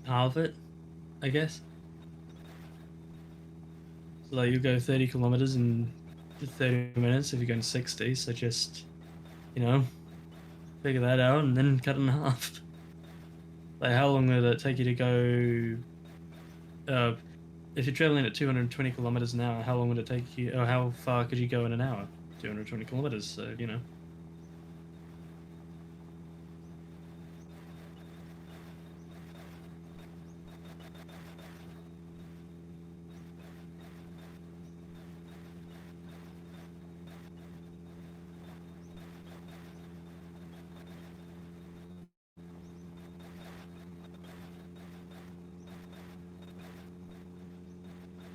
halve it, I guess. So like you go 30 kilometers in 30 minutes if you're going 60. So just figure that out and then cut it in half. Like how long would it take you to go? If you're traveling at 220 kilometers an hour, how long would it take you? Or how far could you go in an hour? 220 kilometers. So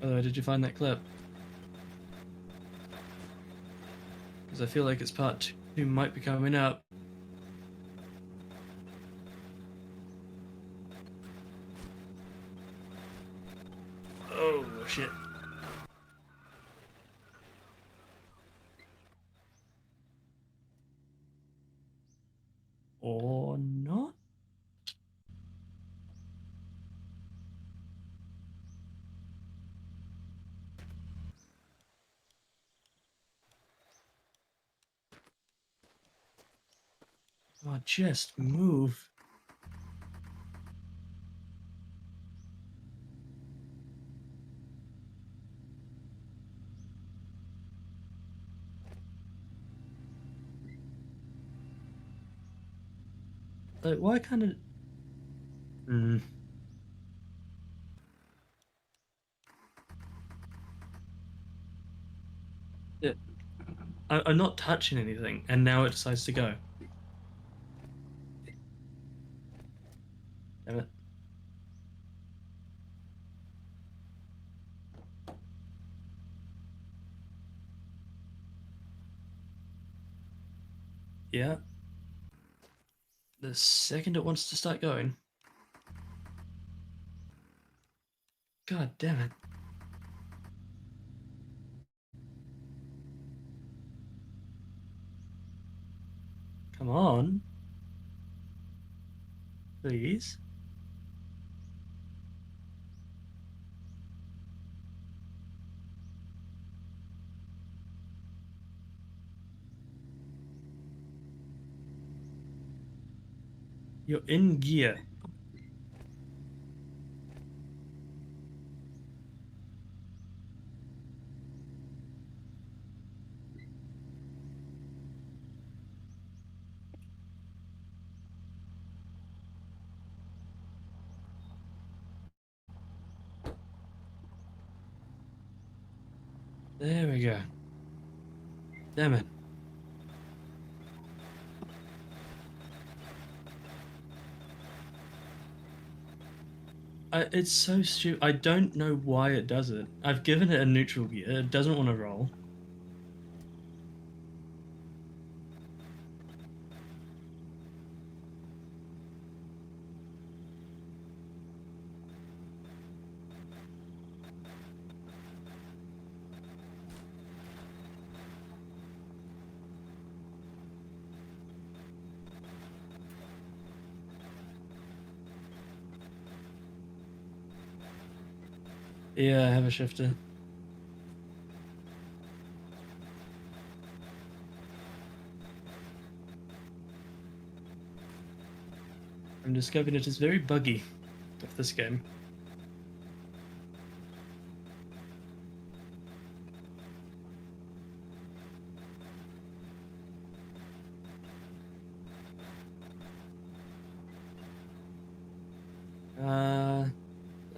By the way, did you find that clip? Because I feel like it's part 2 might be coming up. Oh shit. Or not? Oh, just move. Like, why kind of? Hmm. Yeah, I'm not touching anything, and now it decides to go. Damn it. Yeah. The second it wants to start going. God damn it. Come on. Please. You're in gear. There we go. Damn it. It's so stupid. I don't know why it does it. I've given it a neutral gear. It doesn't want to roll. Yeah, I have a shifter. I'm discovering it is very buggy with this game.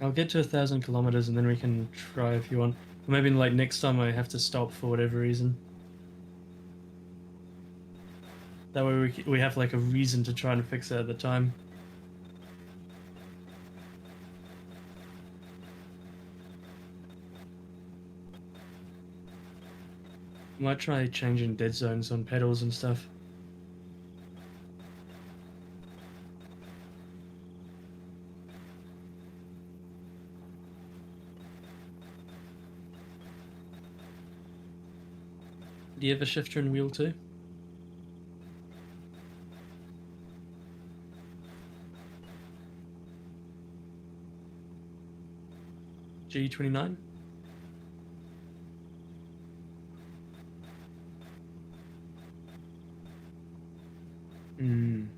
I'll get to 1,000 kilometers and then we can try if you want. Or maybe like next time I have to stop for whatever reason. That way we have like a reason to try and fix it at the time. Might try changing dead zones on pedals and stuff. Do you have a shifter and wheel too? G29?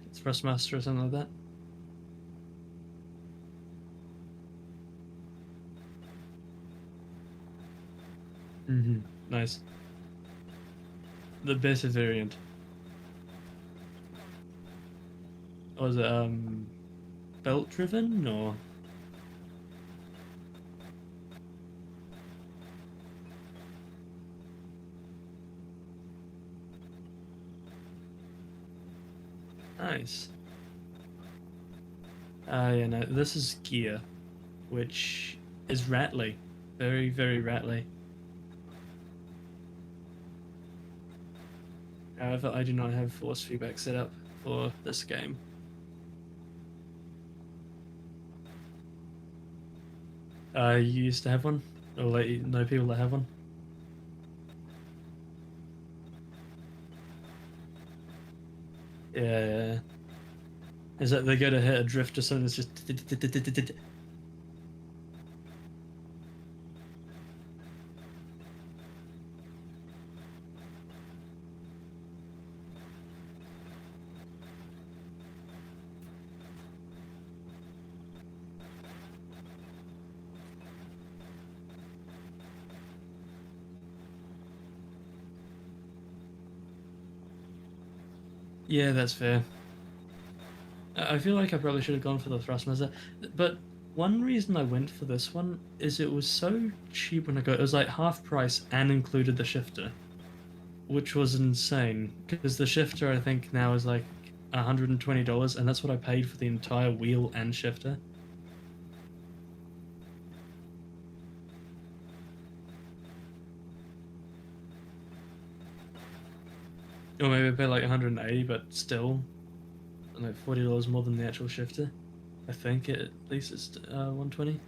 It's Thrustmaster or something like that. Nice. The better variant. Or was it belt driven or? Nice. Yeah, no, this is gear, which is rattly. Very, very rattly. However, I do not have force feedback set up for this game. You used to have one? Or like, you know people that have one? Yeah. Is that they go to hit a drift or something that's just... Yeah, that's fair. I feel like I probably should have gone for the Thrustmaster, but one reason I went for this one is it was so cheap when I got it. It was like half price and included the shifter, which was insane because the shifter I think now is like $120, and that's what I paid for the entire wheel and shifter. Or maybe I paid like 180, but still, like $40 more than the actual shifter. I think at least it's 120.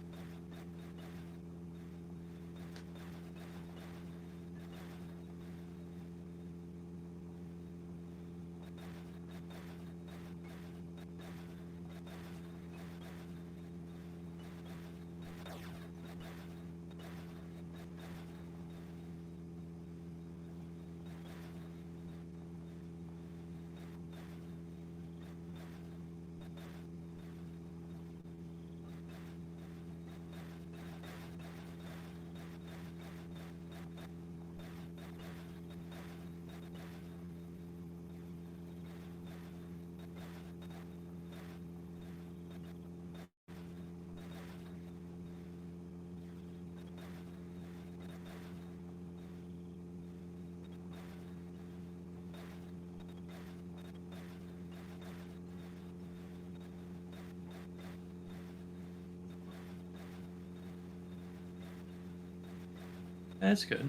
That's good.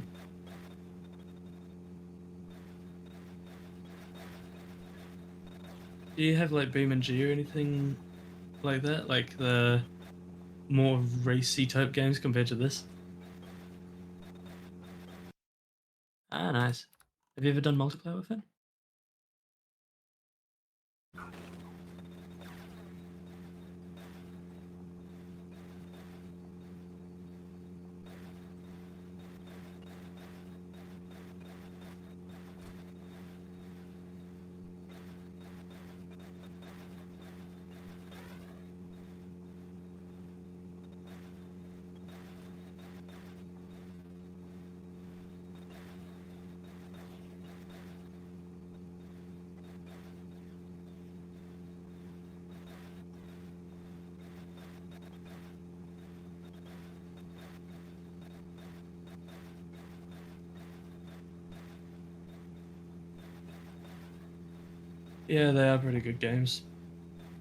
Do you have like Beam and G or anything like that? Like the more racy type games compared to this? Ah, nice. Have you ever done multiplayer with it? Yeah, they are pretty good games.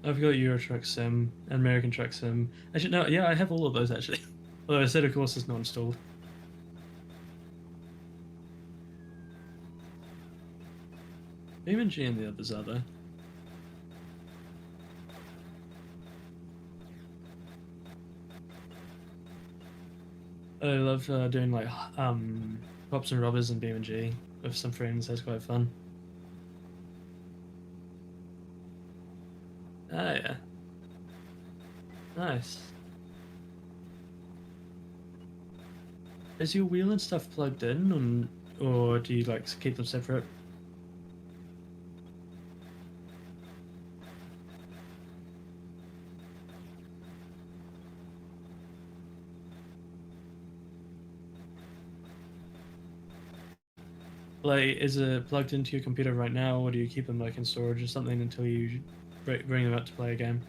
I've got Euro Truck Sim and American Truck Sim. Actually, no, yeah, I have all of those actually. Although a set of course is not installed. Beam and G and the others are though. I love doing like cops and robbers and Beam and G. with some friends. That's quite fun. Ah, yeah. Nice. Is your wheel and stuff plugged in, or do you like keep them separate? Like, is it plugged into your computer right now, or do you keep them like in storage or something until you bring them out to play a game?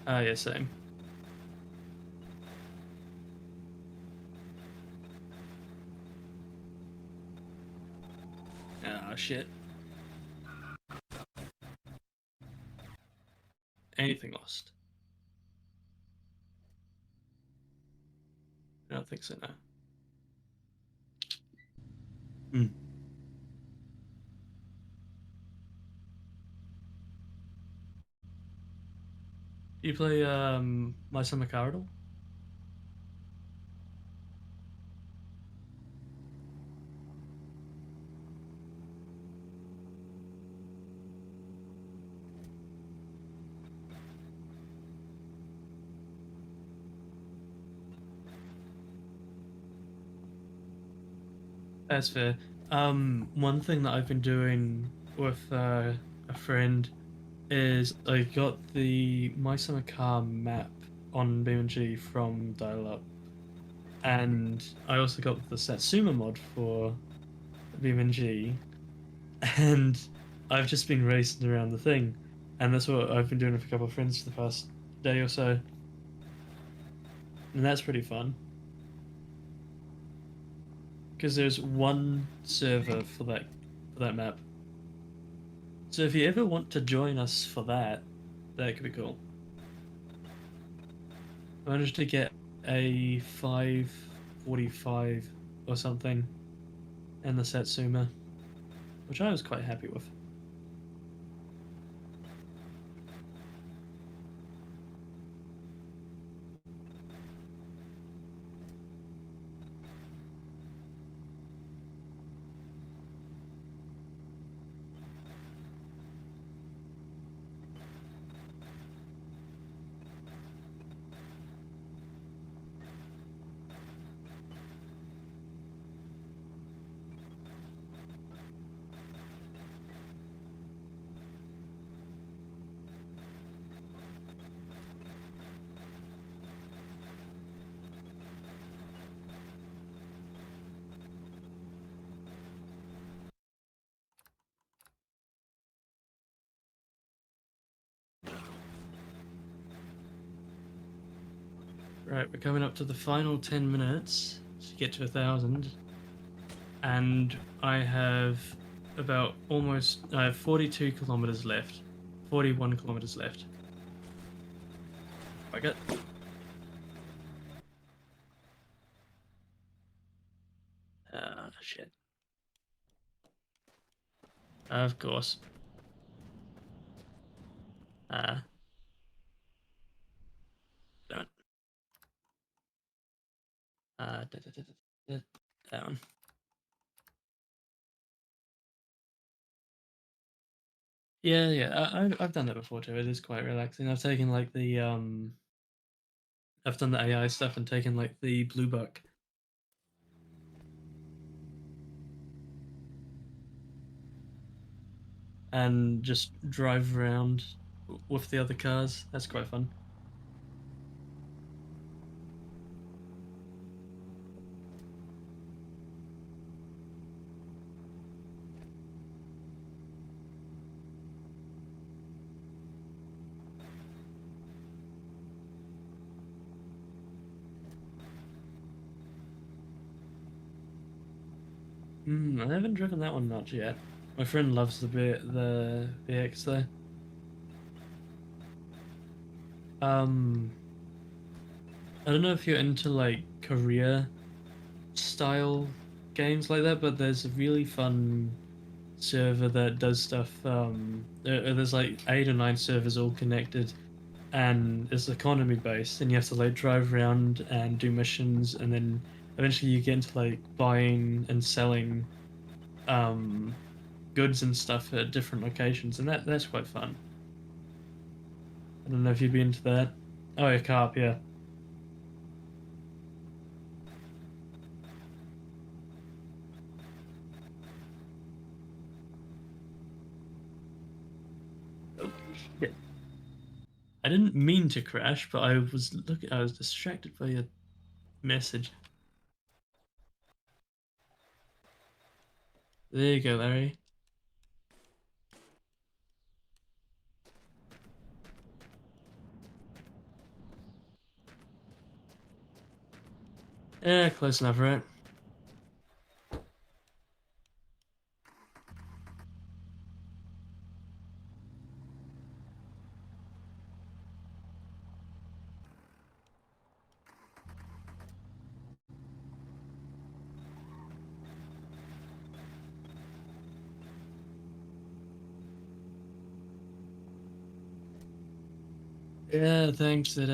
Ah, yeah, same. Ah, shit. Anything lost? I don't think so, no. Hmm. You play My Summer Car at all? That's fair. One thing that I've been doing with a friend is I got the My Summer Car map on BeamNG from Dial Up, and I also got the Satsuma mod for BeamNG, and I've just been racing around the thing, and that's what I've been doing with a couple of friends for the past day or so, and that's pretty fun. Because there's one server for that map. So if you ever want to join us for that, that could be cool. I managed to get a 545 or something in the Satsuma, which I was quite happy with. Right, we're coming up to the final 10 minutes to get to 1,000, and I have I have 42 kilometers left, 41 kilometers left. I got. Ah, shit. Of course. Ah, damn it. Down. Yeah, yeah. I've done that before too. It is quite relaxing. I've taken like I've done the AI stuff and taken like the blue buck. And just drive around with the other cars. That's quite fun. I haven't driven that one much yet. My friend loves the VX though. Um, I don't know if you're into like Korea style games like that, but there's a really fun server that does stuff. There's like 8 or 9 servers all connected, and it's economy based, and you have to like drive around and do missions, and then eventually you get into like buying and selling um, goods and stuff at different locations, and that's quite fun. I don't know if you'd be into that. Oh, yeah, carp, yeah. Oh, shit. I didn't mean to crash, but I was distracted by your message. There you go, Larry. Yeah, close enough, right? Yeah, thanks. It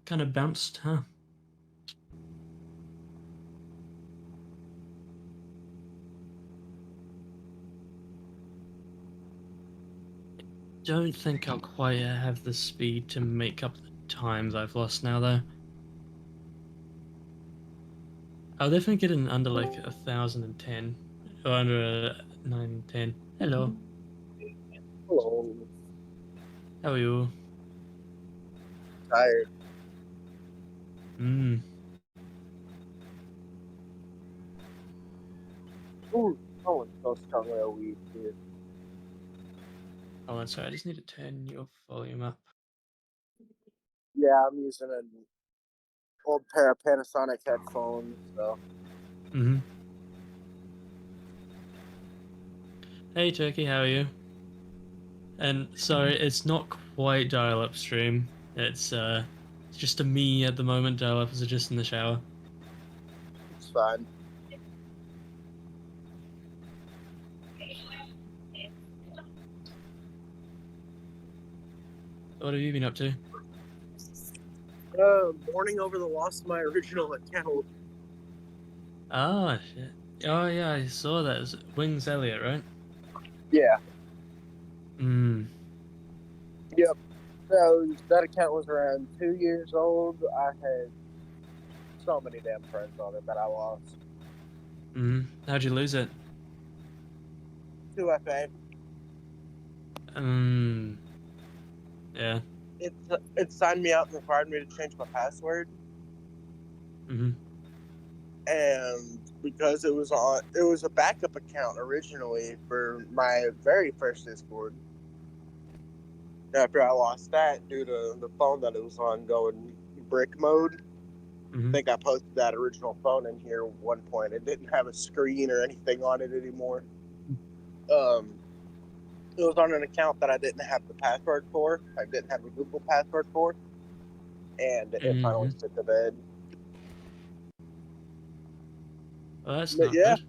kind of bounced, huh? Don't think I'll quite have the speed to make up the times I've lost now, though. I'll definitely get in under like 1,010 or under 910. Hello, Hello. how are you? Tired. Mm. Ooh, someone's so strong with a weed, dude. Oh, I'm sorry. I just need to turn your volume up. Yeah, I'm using an old pair of Panasonic headphones, so. Mm-hmm. Hey, Turkey, how are you? And sorry, it's not quite dial-up stream. It's just a me at the moment. Dial-ups are just in the shower. It's fine. What have you been up to? Mourning over the loss of my original account. Oh shit. Oh yeah, I saw that. It's Wings Elliot, right? Yeah. Hmm. Yep. That account was around 2 years old. I had so many damn friends on it that I lost. Hmm. How'd you lose it? 2FA. Hmm. Yeah. It signed me out and required me to change my password. Hmm. And because it was a backup account originally for my very first Discord. After I lost that due to the phone that it was on going brick mode, I Hmm. think I posted that original phone in here at one point. It didn't have a screen or anything on it anymore. It was on an account that I didn't have the password for. I didn't have a Google password for, and it finally Hmm. shit the bed. Well, that's But not good.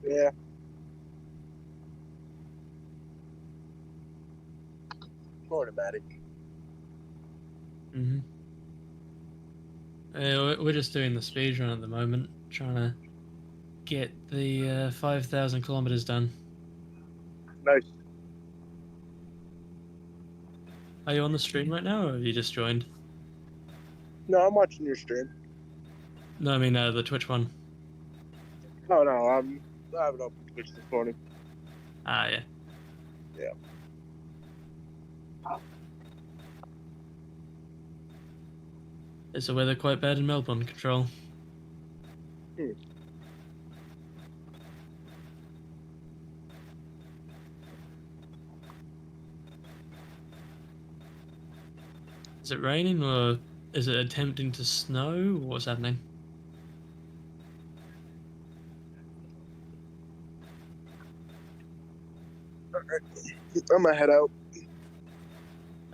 yeah, automatic. Hmm. We're just doing the speedrun at the moment, trying to get the 5,000 kilometers done. Nice. Are you on the stream right now, or have you just joined? No, I'm watching your stream. No, I mean the Twitch one. Oh no, I haven't opened Twitch this morning. Ah, yeah. Yeah. Is the weather quite bad in Melbourne? Control. Hmm. Is it raining, or is it attempting to snow? What's happening? I'm gonna head out.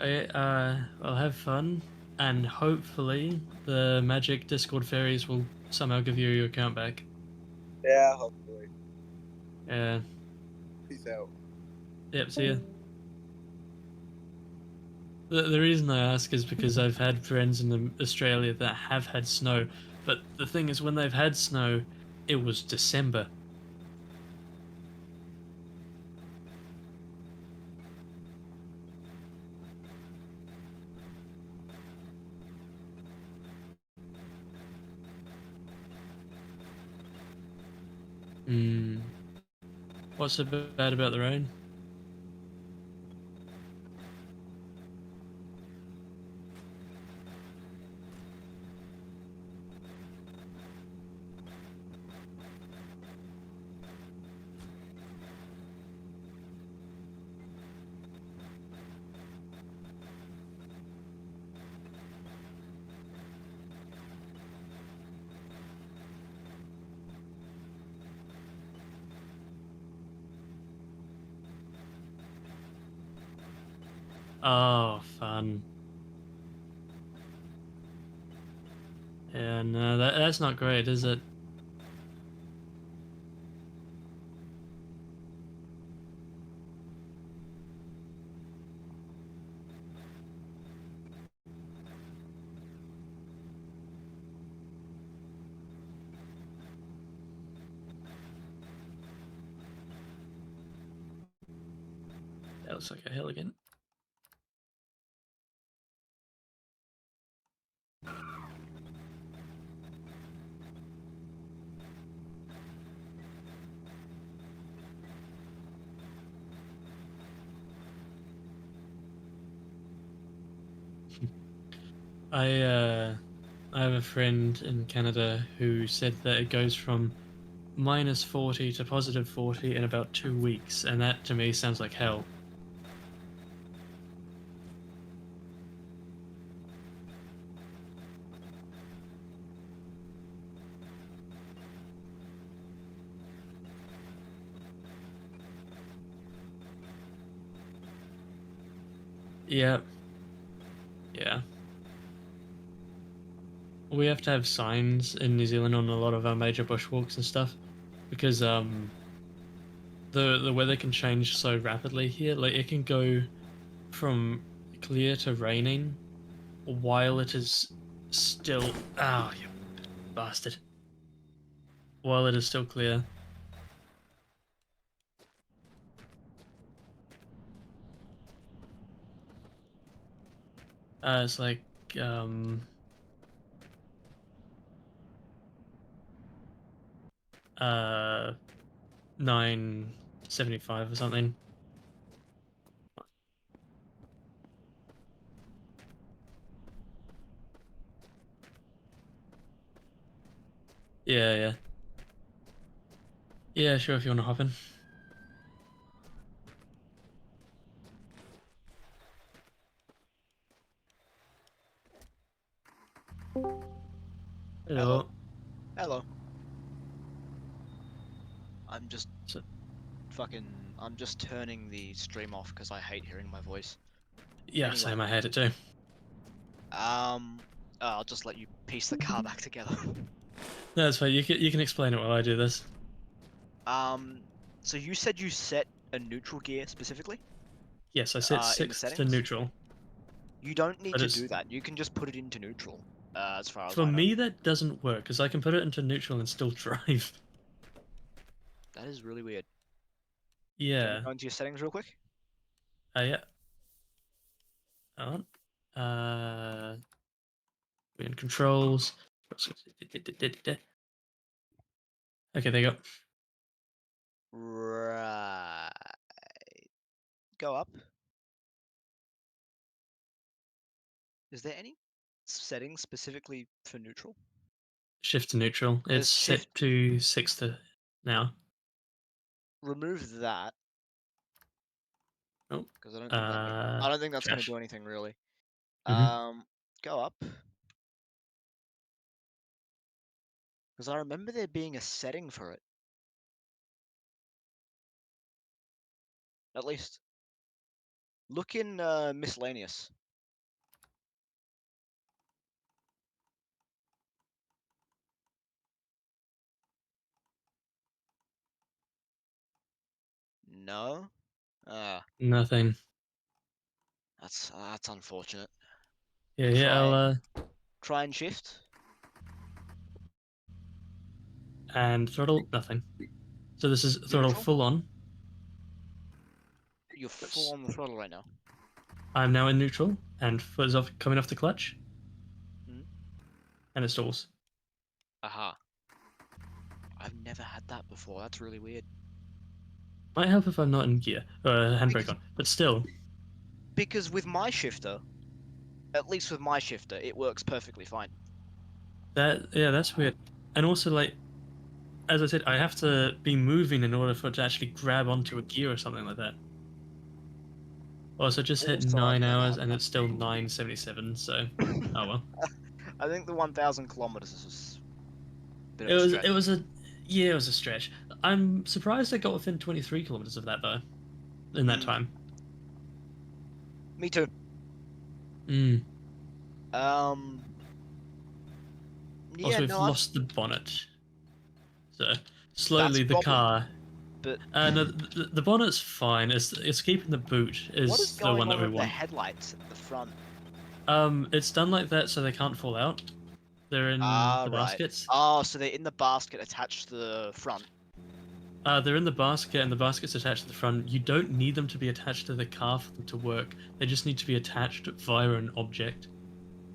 Okay, well, have fun, and hopefully the magic Discord fairies will somehow give you your account back. Yeah, hopefully. Yeah. Peace out. Yep, see ya. The reason I ask is because I've had friends in Australia that have had snow, but the thing is, when they've had snow, it was December. Hmm. What's so bad about the rain? Oh, fun. Yeah, no, that's not great, is it? That looks like a hill again. I I have a friend in Canada who said that it goes from -40 to +40 in about 2 weeks, and that to me sounds like hell. Yeah, yeah. We have to have signs in New Zealand on a lot of our major bushwalks and stuff because the weather can change so rapidly here. Like it can go from clear to raining while it is still you bastard. While it is still clear. It's like um 975 or something. Yeah, yeah. Yeah, sure if you wanna hop in. Hello. Hello. Hello. I'm just So, I'm just turning the stream off because I hate hearing my voice. yeah, Anyway, same, I had it too. I'll just let you piece the car back together. No, that's fine. You can explain it while I do this. Um, so you said you set a neutral gear specifically, Yes, I set in the sixth to settings? neutral, You don't need but to it's do that. You can just put it into neutral, as far as for I know. me that doesn't work because I can put it into neutral and still drive. That is really weird. Can you Yeah. go into your settings real quick? Yeah. On. We're in controls. Okay, there you go. Right. Go up. Is there any settings specifically for neutral? Shift to neutral. It's There's set shift. to sixth now. Remove that Oh, because I don't think that's gonna trash. do anything really. Hmm. Go up because I remember there being a setting for it. At least look in miscellaneous. No. Nothing. That's unfortunate. Yeah, yeah. Try I'll try and shift. and throttle. Nothing. So this is throttle Neutral. full on. You're full on the throttle right now. I'm now in neutral, and foot is off, coming off the clutch, Hmm? and it stalls. Aha. I've never had that before. That's really weird. Might help if I'm not in gear or handbrake Because- on, but still. Because with my shifter, at least with my shifter, it works perfectly fine. That's weird. And also, like, as I said, I have to be moving in order for it to actually grab onto a gear or something like that. Also, just hit Also, I've 9 never hours had and that. it's still 9:77. So, oh well. I think the 1,000 kilometers is just a bit It of a was stretch. it was a yeah, it was a stretch. I'm surprised I got within 23 kilometers of that though, in that Mm. time. Me too. Mm. Um. Also, Yeah, we've no, I've. lost the bonnet. So slowly That's a the problem. car. But No, the bonnet's fine. It's keeping the boot what is is the going one that on we with the want. headlights at the front? It's done like that so they can't fall out. They're in Ah, the right. baskets. Oh, so they're in the basket attached to the front. They're in the basket, and the basket's attached to the front. You don't need them to be attached to the car for them to work. They just need to be attached via an object,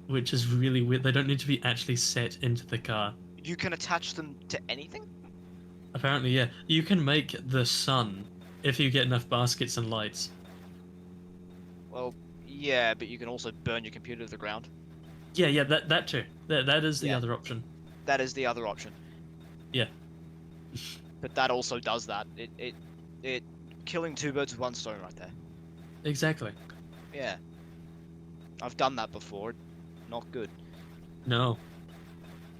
which is really weird. They don't need to be actually set into the car. You can attach them to anything? Apparently, yeah. You can make the sun if you get enough baskets and lights. Well, yeah, but you can also burn your computer to the ground. Yeah, that too. That is the Yeah. other option. That is the other option. Yeah. But that also does that. It killing two birds with one stone right there. Exactly. Yeah. I've done that before. Not good. No.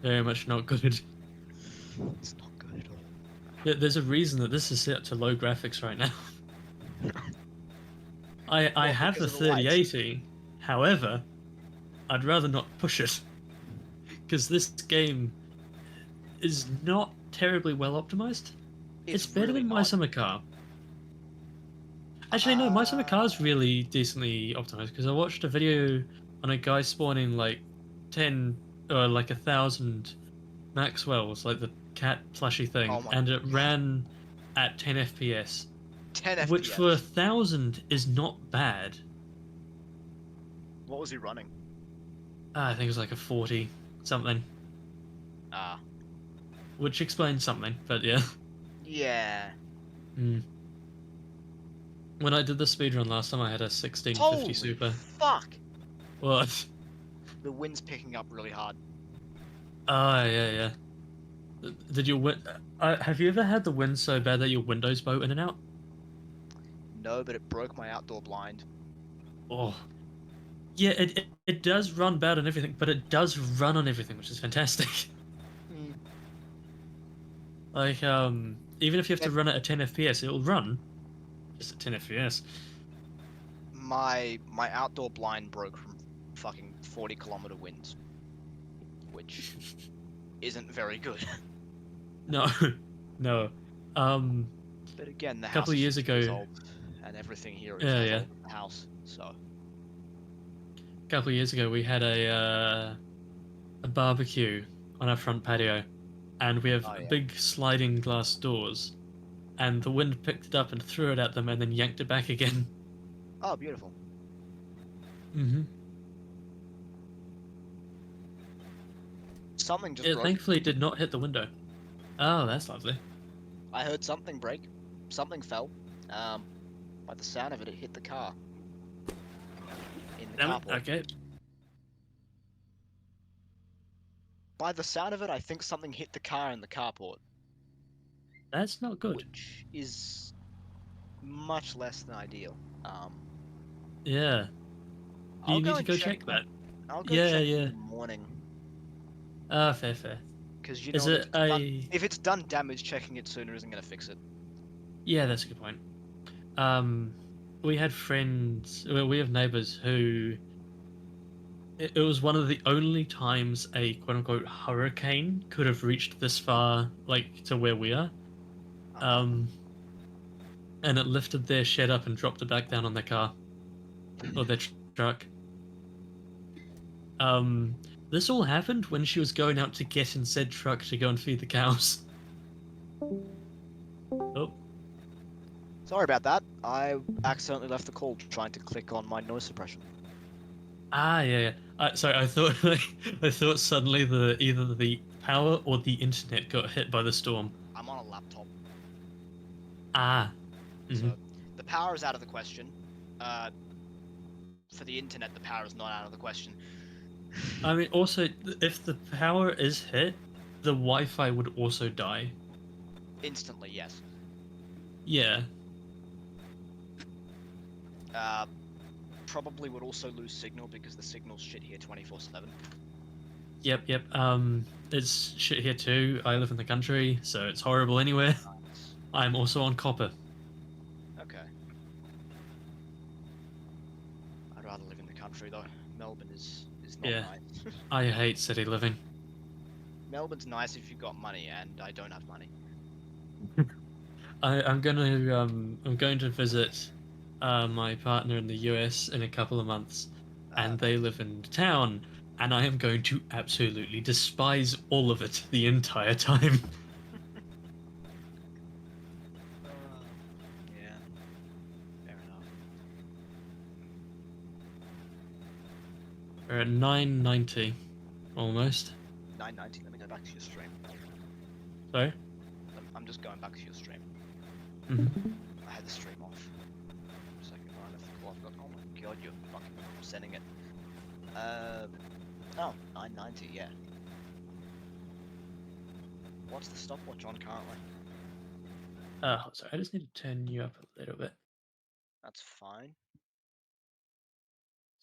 Very much not good. It's not good at all. There's a reason that this is set to low graphics right now. I Well, have the because of the lights. 3080, however, I'd rather not push it. Because this game is not terribly well optimized. It's better really than My not. Summer Car. Actually, no, My Summer Car is really decently optimized because I watched a video on a guy spawning like 10 or like 1,000 Maxwells, like the cat plushy thing, Oh my and it God. ran at 10 FPS, 10 which FPS. for 1,000 is not bad. What was he running? I think it was like a 40 something, Ah. which explains something, but yeah. Yeah. Mm. When I did the speedrun last time, I had a 1650 Holy Super. fuck! What? The wind's picking up really hard. Ah, yeah. Did your win? Have you ever had the wind so bad that your windows bow in and out? No, but it broke my outdoor blind. Oh, yeah. It does run bad on everything, but it does run on everything, which is fantastic. Like, even if you have to run at a 10 FPS, it'll run. Just at 10 FPS. My outdoor blind broke from fucking 40-kilometer winds, which isn't very good. No, no. But again, the house Couple of is years 6 years ago- old, and everything here is Yeah, as yeah. old as the house. So A couple of years ago, we had a barbecue on our front patio, and we have Oh, yeah. big sliding glass doors, and the wind picked it up and threw it at them, and then yanked it back again. oh, beautiful. Mm-hmm. Something just It broke. thankfully did not hit the window. Oh, that's lovely. I heard something break. Something fell. By the sound of it, it hit the car. In the Damn it. carport. Okay. By the sound of it, I think something hit the car in the carport, That's not good. which is much less than ideal. Yeah. I'll You need to and go check that. I'll go Yeah, check yeah. in the morning, Fair. because you Is know it a... if it's done damage, checking it sooner isn't gonna fix it. Yeah, that's a good point. We had friends, well, we have neighbors who... It was one of the only times a quote-unquote hurricane could have reached this far, like, to where we are. Uh-huh. and it lifted their shed up and dropped it back down on their car or their truck. This all happened when she was going out to get in said truck to go and feed the cows. Oh, Sorry about that. I accidentally left the call trying to click on my noise suppression. yeah. Sorry, I thought I thought suddenly either the power or the internet got hit by the storm. I'm on a laptop, Mhm. so the power is out of the question. For the internet, the power is not out of the question. I mean, also, if the power is hit, the Wi-Fi would also die. Instantly, yes. Yeah. Probably would also lose signal because the signal's shit here 24/7. Yep. It's shit here too. I live in the country, so it's horrible anywhere. I'm also on copper. Okay. I'd rather live in the country though. Melbourne is not Yeah. nice. I hate city living. Melbourne's nice if you've got money, and I don't have money. I'm going to visit my partner in the US in a couple of months, and they live in town, and I am going to absolutely despise all of it the entire time. Yeah. Fair enough. We're at 990, almost. 990. Let me go back to your stream. Sorry. I'm just going back to your stream. Mhm. I had the stream off. Second line of the call. I've got. Oh my god, you're fucking sending it. Oh, 990. Yeah. What's the stopwatch on currently? Sorry, I just need to turn you up a little bit. That's fine.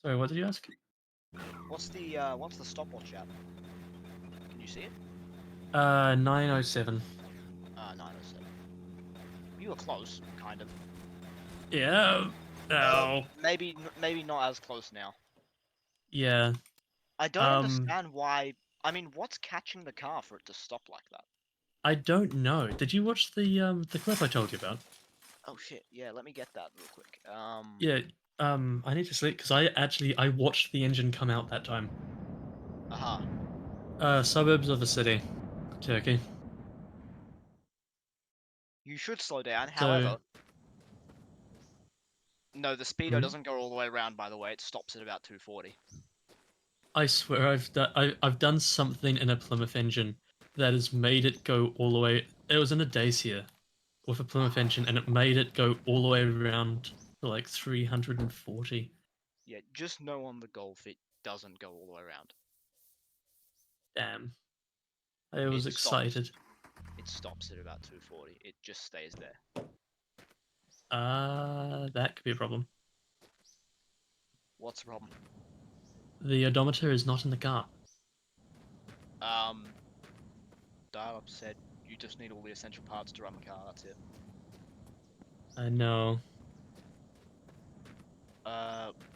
Sorry, what did you ask? What's the stopwatch at? Can you see it? 907. 907. You were close, kind of. Yeah. Oh. Maybe not as close now. Yeah. I don't understand why. I mean, what's catching the car for it to stop like that? I don't know. Did you watch the clip I told you about? Oh shit! Yeah, let me get that real quick. Yeah. I need to sleep because I watched the engine come out that time. Suburbs of a city, Turkey. You should slow down. So, However, no, the speedo Hmm? doesn't go all the way around. By the way, it stops at about 240. I swear I've done something in a Plymouth engine that has made it go all the way. It was in a Dacia with a Plymouth engine, and it made it go all the way around to like 340. Yeah, just know on the Golf it doesn't go all the way around. Damn. I was It stops. excited. It stops at about 240. It just stays there. That could be a problem. What's the problem? The odometer is not in the car. Dial-up said you just need all the essential parts to run the car. That's it. I know.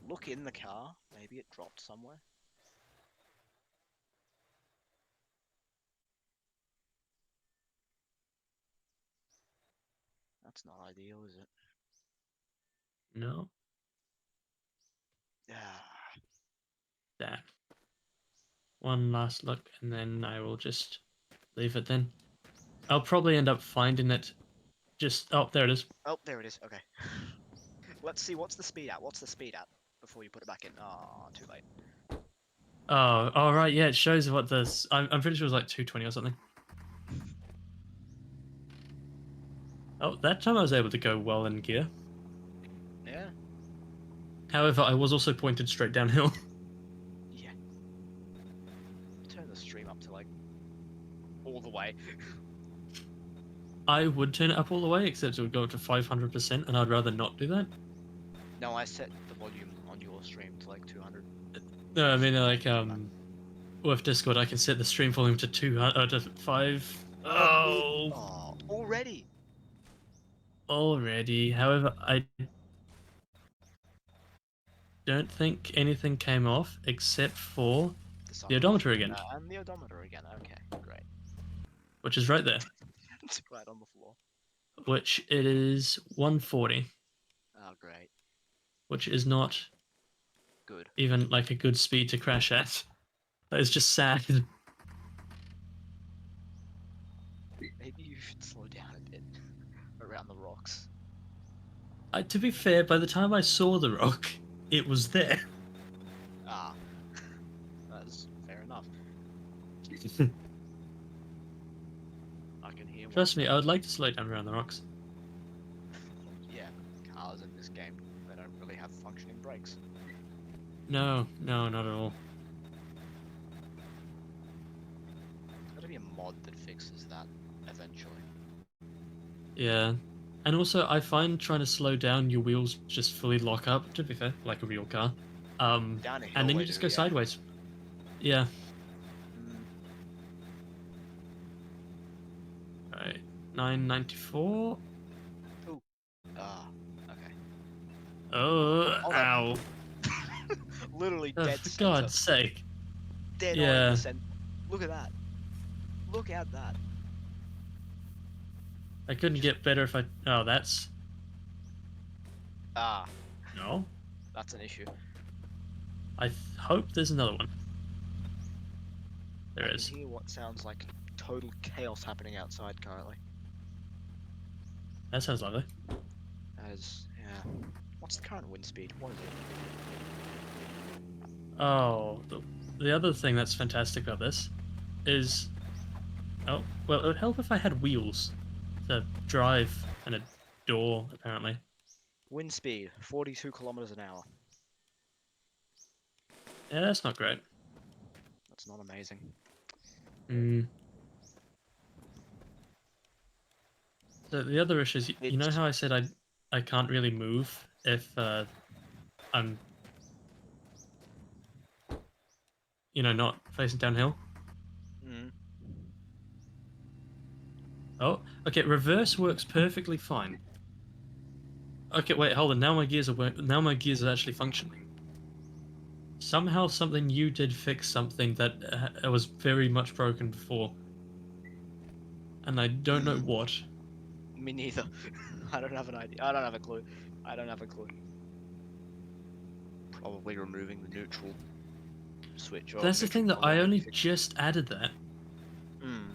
Look in the car. Maybe it dropped somewhere. That's not ideal, is it? No. Ah. That. One last look, and then I will just leave it then. I'll probably end up finding it just... Oh, there it is. Oh, there it is. Okay. Let's see. What's the speed at? What's the speed at? Before you put it back in. Ah, too late. Oh, right, yeah, it shows what this... I'm pretty sure it was like 220 or something. Oh, that time I was able to go well in gear. Yeah. However, I was also pointed straight downhill. Yeah. Turn the stream up to like all the way. I would turn it up all the way, except it would go up to 500%, and I'd rather not do that. No, I set the volume on your stream to like 200. No, I mean, like, with Discord, I can set the stream volume to 200, to 5... Oh, already? Already. However, I don't think anything came off except for the odometer again, And the odometer again. Okay, great. which is right there. It's right on the floor. which it is 140, Oh, great. which is not Good. even like a good speed to crash at. That is just sad. Maybe you should slow down a bit around the rocks. To be fair, by the time I saw the rock, it was there. Ah, that's fair enough. I can hear what Trust me, you're I would like to slow down around the rocks. Yeah, cars in this game, they don't really have functioning brakes. No, no, not at all. There's gotta be a mod that fixes that eventually. Yeah. And also, I find trying to slow down, your wheels just fully lock up, to be fair, like a real car. Down a And hill then they you just do, go yeah. sideways. Yeah. Mm, Right. 994. ah, okay. Oh, Oh, that ow. literally Oh, dead for center. God's sake. Dead on in Yeah. the center. Look at that. Look at that. I couldn't Just get better if I. Oh, that's. ah, No. that's an issue. I hope there's another one. I There can is. hear what sounds like total chaos happening outside currently. That sounds lovely. As yeah. What's the current wind speed? What is it? Oh, the other thing that's fantastic about this is. Oh, well, it would help if I had wheels to drive and a door, apparently. Wind speed, 42 kilometers an hour. Yeah, that's not great. That's not amazing. Mm. So the other issue is, you know It's how I said I can't really move if I'm, not facing downhill? mm, Oh, okay, reverse works perfectly fine. Okay, wait, hold on. Now my gears are actually functioning. Somehow something you did fix something that was very much broken before. And I don't know what. me neither. I don't have an idea. I don't have a clue. I don't have a clue. Probably removing the neutral switch or That's the neutral thing that toggle I maybe only fix. just added that. Mm.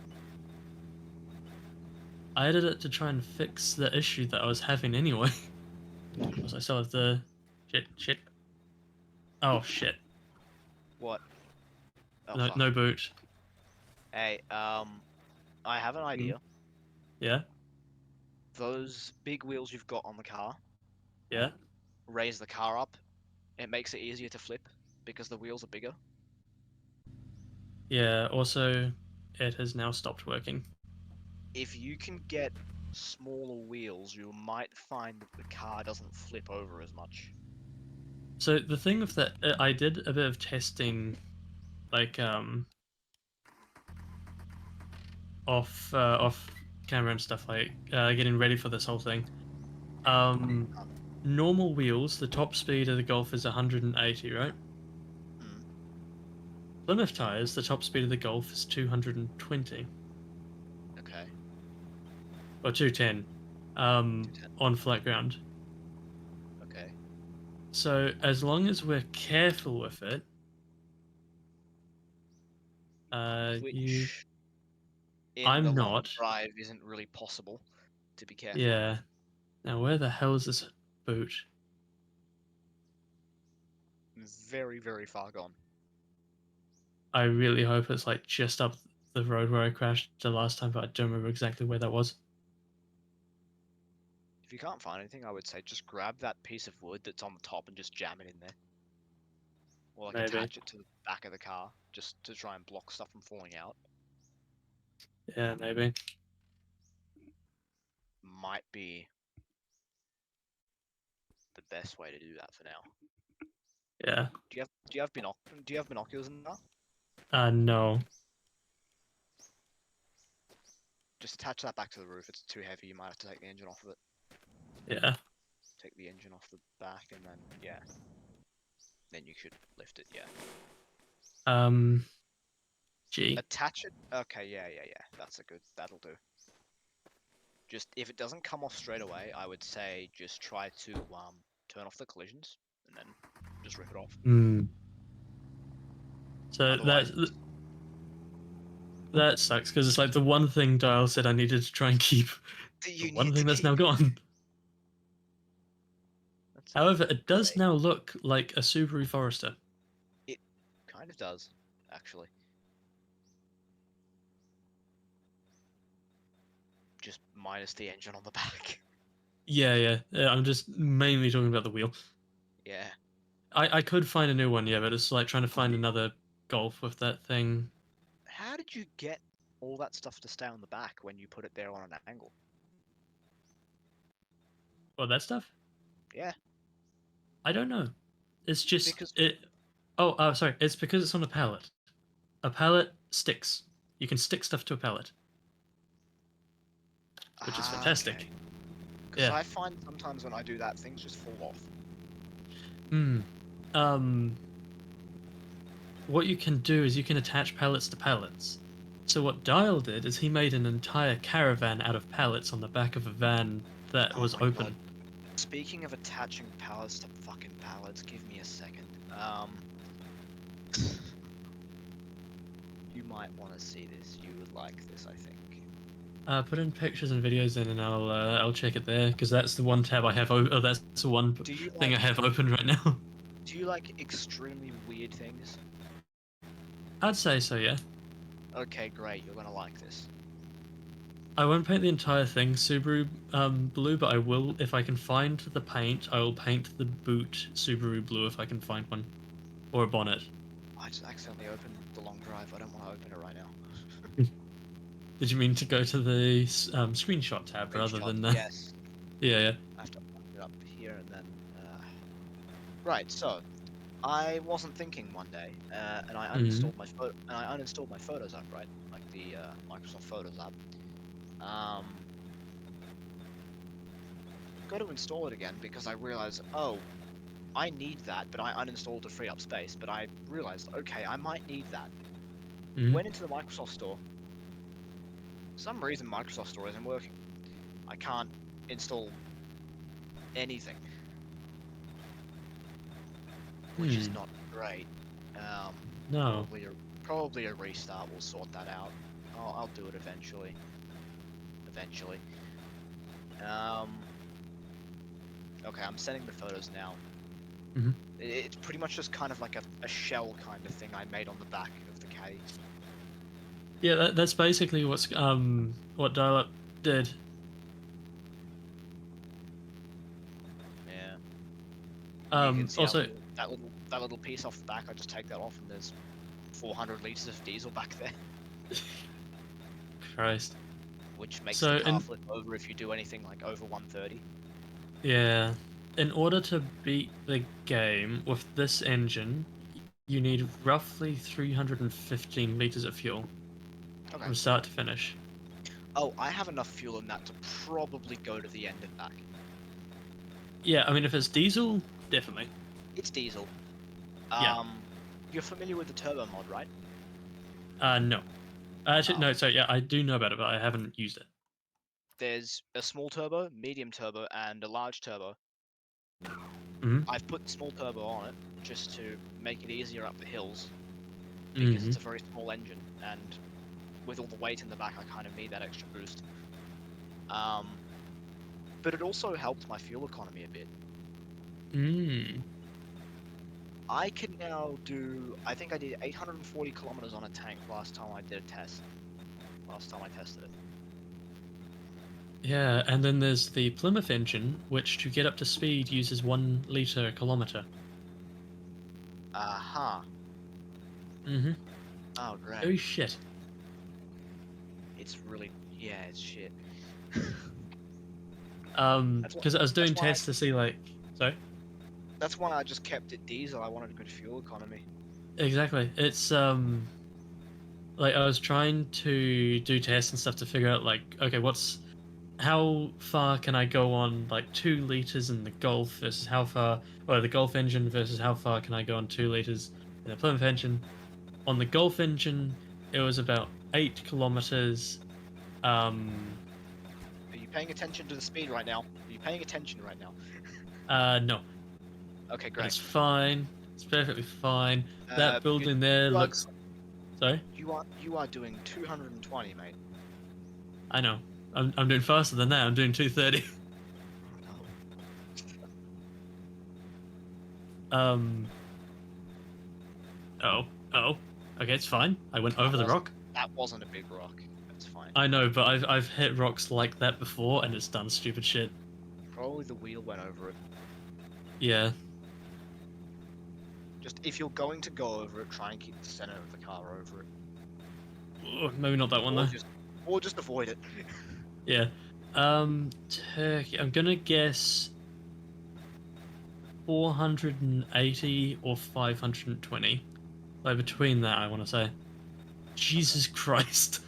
I added it to try and fix the issue that I was having anyway. Because I still have the shit. Oh shit. What? Oh No, fuck. no boot. Hey, I have an idea. Yeah, Those big wheels you've got on the car, yeah, raise the car up. It makes it easier to flip because the wheels are bigger. yeah. Also, it has now stopped working. If you can get smaller wheels, you might find that the car doesn't flip over as much. So the thing with that, I did a bit of testing, like off camera and stuff, like getting ready for this whole thing. Um, Normal wheels, the top speed of the Golf is 180, right? Mm. Plymouth tires, the top speed of the Golf is 220 Okay. or 210, 210. on flat ground. Okay. So as long as we're careful with it, you, Which in the I'm long not. drive isn't really possible to be careful. Yeah. Now where the hell is this boot? Very, very far gone. I really hope it's like just up the road where I crashed the last time, but I don't remember exactly where that was. If you can't find anything, I would say just grab that piece of wood that's on the top and just jam it in there. Or like Maybe. attach it to the back of the car just to try and block stuff from falling out. Yeah, maybe. Might be the best way to do that for now. Yeah. Do you have binoculars in there? No. Just attach that back to the roof. It's too heavy. You might have to take the engine off of it. Yeah. Take the engine off the back, and then yeah, then you should lift it. Yeah. G. Attach it. Okay. Yeah. That's a good. That'll do. Just if it doesn't come off straight away, I would say just try to turn off the collisions and then just rip it off. Hmm. So Otherwise, that sucks because it's like the one thing Dial said I needed to try and keep. The you one need to thing that's keep. now gone. That's However, it does great. now look like a Subaru Forester. It kind of does, actually. Just minus the engine on the back. Yeah. I'm just mainly talking about the wheel. Yeah. I could find a new one, yeah, but it's like trying to find another Golf with that thing. How did you get all that stuff to stay on the back when you put it there on an angle? What, that stuff? Yeah, I don't know. It's just because it. Oh, sorry. It's because it's on a pallet. A pallet sticks. You can stick stuff to a pallet, which is fantastic. Because Yeah. I find sometimes when I do that, things just fall off. Hmm. Um. What you can do is you can attach pallets to pallets. So what Dial did is he made an entire caravan out of pallets on the back of a van that Oh was my open. god. Speaking of attaching pallets to fucking pallets, give me a second. You might want to see this. You would like this, I think. Put in pictures and videos in, and I'll check it there because that's the one tab I have. Oh, that's the one Do you thing I like? have open right now. Do you like extremely weird things? I'd say so, yeah. Okay, great. You're gonna like this. I won't paint the entire thing Subaru blue, but I will, if I can find the paint, I will paint the boot Subaru blue if I can find one. Or a bonnet. I just accidentally opened the long drive. I don't want to open it right now. Did you mean to go to the screenshot tab rather Screenshot, than yes. Yeah. I have to open it up here and then. Right. So, I wasn't thinking one day, and I uninstalled my Photos app, right? Like the Microsoft Photos app. Go to install it again because I realized, oh, I need that, but I uninstalled to free up space. But I realized, okay, I might need that. Mhm. Went into the Microsoft Store. For some reason, Microsoft Store isn't working. I can't install anything, which is not great. No. Probably a restart will sort that out. I'll do it eventually. Okay, I'm sending the photos now. Mhm. It's pretty much just kind of like a shell kind of thing I made on the back of the caddy. Yeah, that's basically what Dial-Up did. Yeah. You can see Also, that little piece off the back. I just take that off, and there's 400 liters of diesel back there, Christ. which makes So the car flip over if you do anything like over 130. Yeah. In order to beat the game with this engine, you need roughly 315 liters of fuel Okay. from start to finish. Oh, I have enough fuel in that to probably go to the end and back. Yeah, I mean, if it's diesel, definitely. It's diesel. Yeah. You're familiar with the turbo mod, right? No. Actually, Oh. no, sorry, yeah, I do know about it, but I haven't used it. There's a small turbo, medium turbo, and a large turbo. Mhm. I've put small turbo on it just to make it easier up the hills because it's a very small engine, and with all the weight in the back, I kind of need that extra boost. But it also helped my fuel economy a bit. I can now do. I think I did 840 kilometers on a tank last time I did a test. Last time I tested it. Yeah, and then there's the Plymouth engine, which to get up to speed uses 1 liter a kilometer. Aha. Mm-hmm. Oh, great. Oh shit. It's really. Yeah, it's shit. Because I was doing that's why tests to see, like... Sorry? That's why I just kept it diesel. I wanted a good fuel economy. Exactly. It's, like, I was trying to do tests and stuff to figure out, like, okay, how far can I go on, like, 2 liters in the Golf versus how far... Or the Golf engine versus how far can I go on 2 liters in the Plymouth engine. On the Golf engine, it was about 8 kilometers, Are you paying attention to the speed right now? Are you paying attention right now? No. Okay, But it's great. fine. It's perfectly fine. That You, building there you are, looks... Sorry? you are doing 220, mate. I know. I'm doing faster than that. I'm doing 230. No. Oh. Oh. Okay, it's fine. I went over the wasn't- rock. That wasn't a big rock. That's fine. I know, but I've hit rocks like that before, and it's done stupid shit. Probably the wheel went over it. Yeah. Just if you're going to go over it, try and keep the center of the car over it, Ugh, maybe not that one though. or just avoid it. Yeah. Turkey. I'm gonna guess 480 or 520. Like between that, I want to say. Jesus Christ.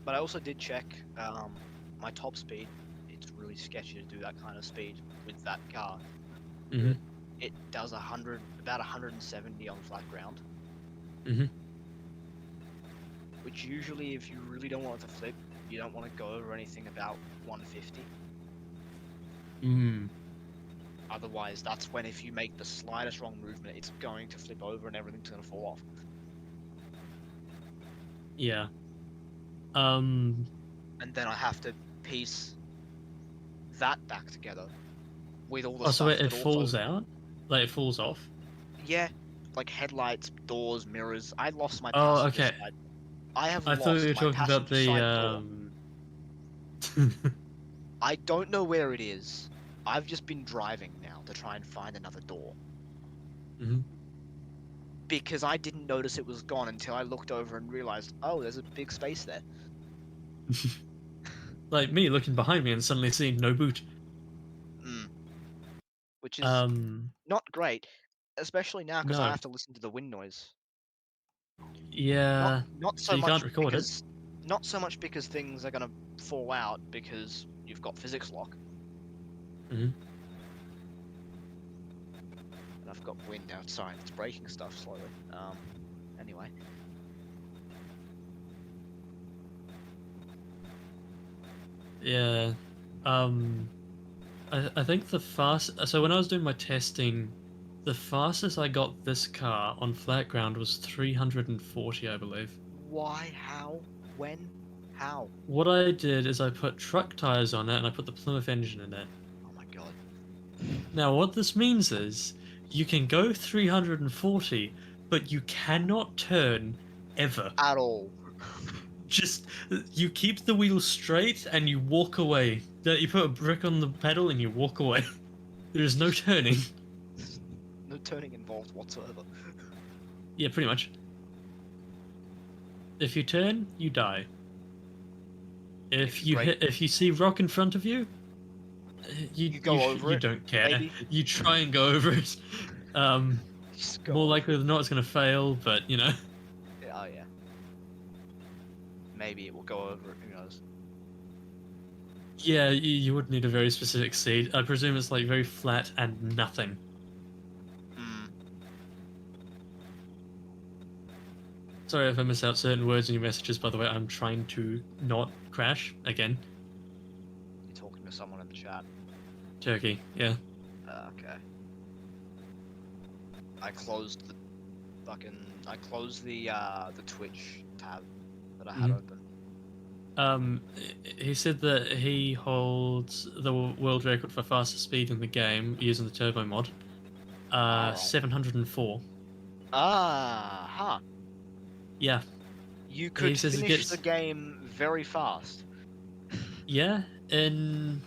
But I also did check my top speed. It's really sketchy to do that kind of speed with that car. Mm-hmm. It does about 170 on flat ground. Mm-hmm. Which usually, if you really don't want it to flip, you don't want to go over anything about 150. Mm. Otherwise, that's when if you make the slightest wrong movement, it's going to flip over and everything's going to fall off. Yeah. And then I have to piece that back together with all the Oh, stuff so it that falls also... out? Like it falls off? Yeah, like headlights, doors, mirrors. I lost my Oh, passenger okay. side. I have I thought you lost were my talking about passenger side door. the I don't know where it is. I've just been driving now to try and find another door. Mhm. Because I didn't notice it was gone until I looked over and realized, oh, there's a big space there. Like me looking behind me and suddenly seeing no boot. Mm. Which is Um, not great, especially now because I no. have to listen to the wind noise. Yeah. Not So so you much can't record it? because not so much because things are gonna fall out because you've got physics lock. Mhm. And I've got wind outside. It's breaking stuff slowly. Anyway. Yeah. I think the so when I was doing my testing, the fastest I got this car on flat ground was 340, I believe. Why? How? When? How? What I did is I put truck tires on it and I put the Plymouth engine in it. Oh my god. Now what this means is you can go 340, but you cannot turn ever. At all. Just you keep the wheel straight and you walk away. You put a brick on the pedal and you walk away. There is no turning. No turning involved whatsoever. Yeah, pretty much. If you turn, you die. If you brake- if you see rock in front of you, You go over you it, don't care. maybe? You try and go over it. Just go More over likely it. than not, it's gonna fail. But you know. Yeah, oh yeah. Maybe it will go over it. Who knows? Yeah, you would need a very specific seed. I presume it's like very flat and nothing. Hmm. Sorry if I miss out certain words in your messages, by the way. I'm trying to not crash again. You're talking to someone in the chat. Turkey, yeah. Okay. I closed the Twitch tab that I had Mhm. open. He said that he holds the world record for fastest speed in the game using the turbo mod. Alright. 704. Ah, huh. Yeah. You He could says it finish gets... the game very fast. Yeah, in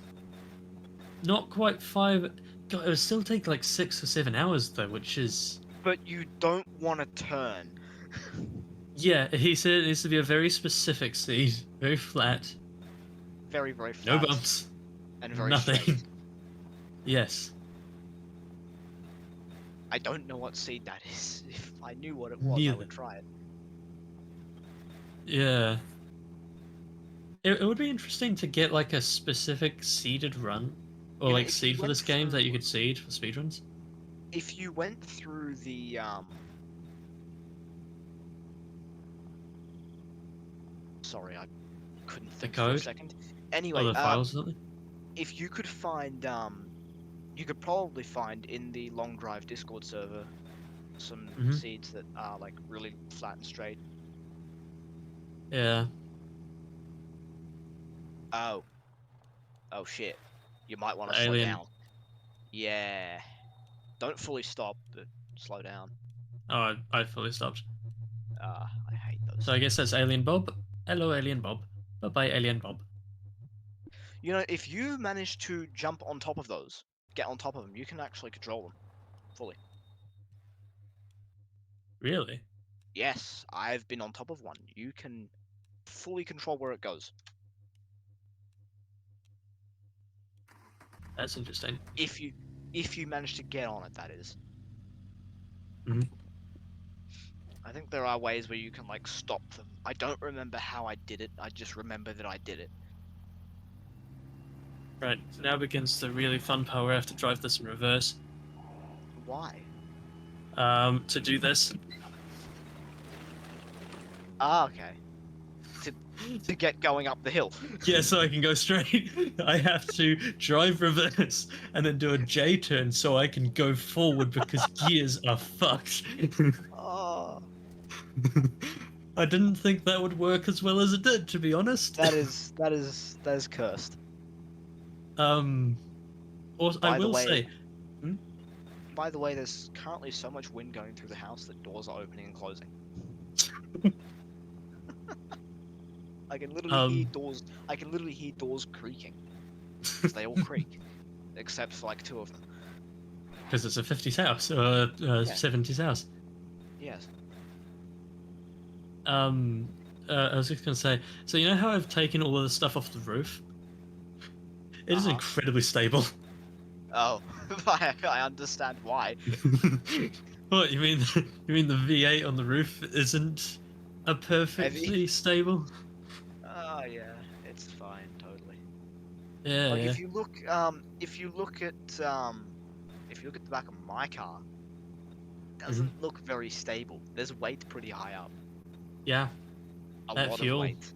not quite 5. God, it would still take like 6 or 7 hours though, which is... But you don't want to turn. Yeah, he said it needs to be a very specific seed, very flat, Very, very no flat. bumps, And very nothing. straight. Yes. I don't know what seed that is. If I knew what it was, I Neither. would try it. Yeah. It would be interesting to get like a specific seeded run, or You know, like if seed you for went this game that you through- could seed for speedruns. If you went through the sorry, I couldn't The think for a code? second. Or Anyway, the files or something? if you could find, you could probably find in the Long Drive Discord server some Mhm. seeds that are like really flat and straight. Yeah. Oh, oh shit! You might want The to slow alien. down. Yeah, don't fully stop, but slow down. Oh, I fully stopped. I hate those So I guess things. that's Alien Bob. Hello, Alien Bob. Bye bye, Alien Bob. You know, if you manage to jump on top of those, get on top of them, you can actually control them fully. Really? Yes, I've been on top of one. You can fully control where it goes. That's interesting. If you manage to get on it, that is. Mhm. I think there are ways where you can like stop them. I don't remember how I did it. I just remember that I did it. Right, so now begins the really fun part where I have to drive this in reverse. Why? To do this. Ah, okay. To get going up the hill. Yeah, so I can go straight. I have to drive reverse and then do a J turn so I can go forward because gears are fucked. Oh, I didn't think that would work as well as it did, to be honest. that is cursed. Also, I By the will way, say, hmm? there's currently so much wind going through the house that doors are opening and closing. I can literally hear doors. I can literally hear doors creaking. 'Cause they all creak, except for like two of them. Because it's a 50s house or a Yeah. 70s house. Yes. I was just gonna say, so you know how I've taken all of the stuff off the roof? It is Uh-huh. incredibly stable. Oh, I understand why. What you mean? You mean the V8 on the roof isn't a perfectly stable? Oh yeah, it's fine, totally. Yeah, Like yeah. if you look at the back of my car, it doesn't look very stable. There's weight pretty high up. Yeah, A that lot of fuel. weight.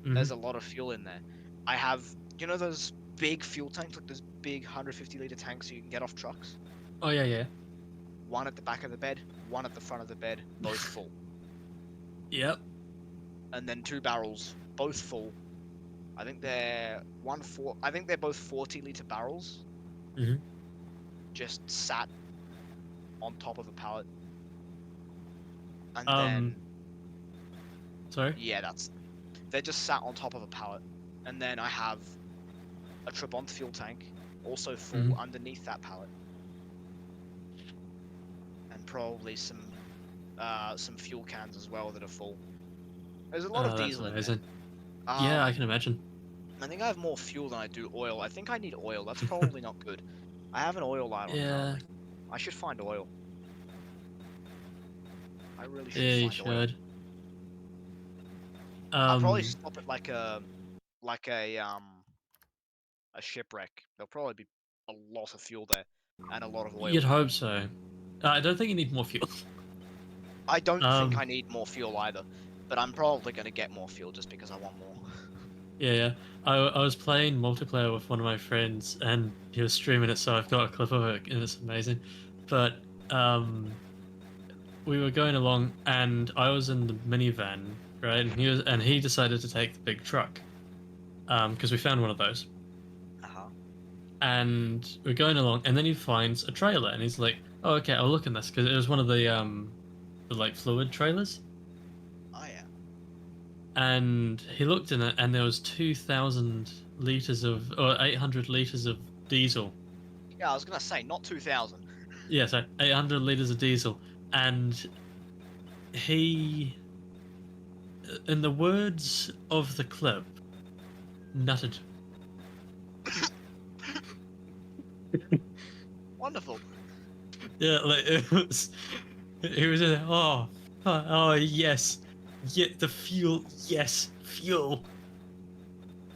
There's a lot of fuel in there. I have, you know those big fuel tanks, like those big 150-liter tanks you can get off trucks? Oh yeah, yeah. One at the back of the bed, one at the front of the bed, both full. Yep. And then two barrels, both full. I think they're both 40-liter barrels. Mhm. Just sat on top of a pallet. And then Sorry. yeah, they're just sat on top of a pallet. And then I have a Trabant fuel tank, also full underneath that pallet. And probably some fuel cans as well that are full. There's a lot of Oh, that's diesel in there. amazing. Yeah, I Um, can imagine. I think I have more fuel than I do oil. I think I need oil. That's probably not good. I have an oil light on Yeah. currently. I should find oil. I really should Yeah, you find oil. should. I'll probably stop at like a shipwreck. There'll probably be a lot of fuel there and a lot of oil. You'd hope so. I don't think you need more fuel. I don't think I need more fuel either, but I'm probably gonna get more fuel just because I want more. Yeah, yeah. I was playing multiplayer with one of my friends, and he was streaming it, so I've got a clip of it, and it's amazing. But we were going along, and I was in the minivan, right? And he decided to take the big truck, because we found one of those. Uh-huh. And we're going along, and then he finds a trailer, and he's like, "Oh, okay, I'll look in this," because it was one of the like fluid trailers. Oh yeah. And he looked in it, and there was 2,000 liters of, or 800 liters of diesel. Yeah, I was gonna say not 2,000. Yeah, so 800 liters of diesel, and he, in the words of the clip, nutted. Wonderful. Yeah, like it was just, oh yes, yeah, the fuel, yes, fuel.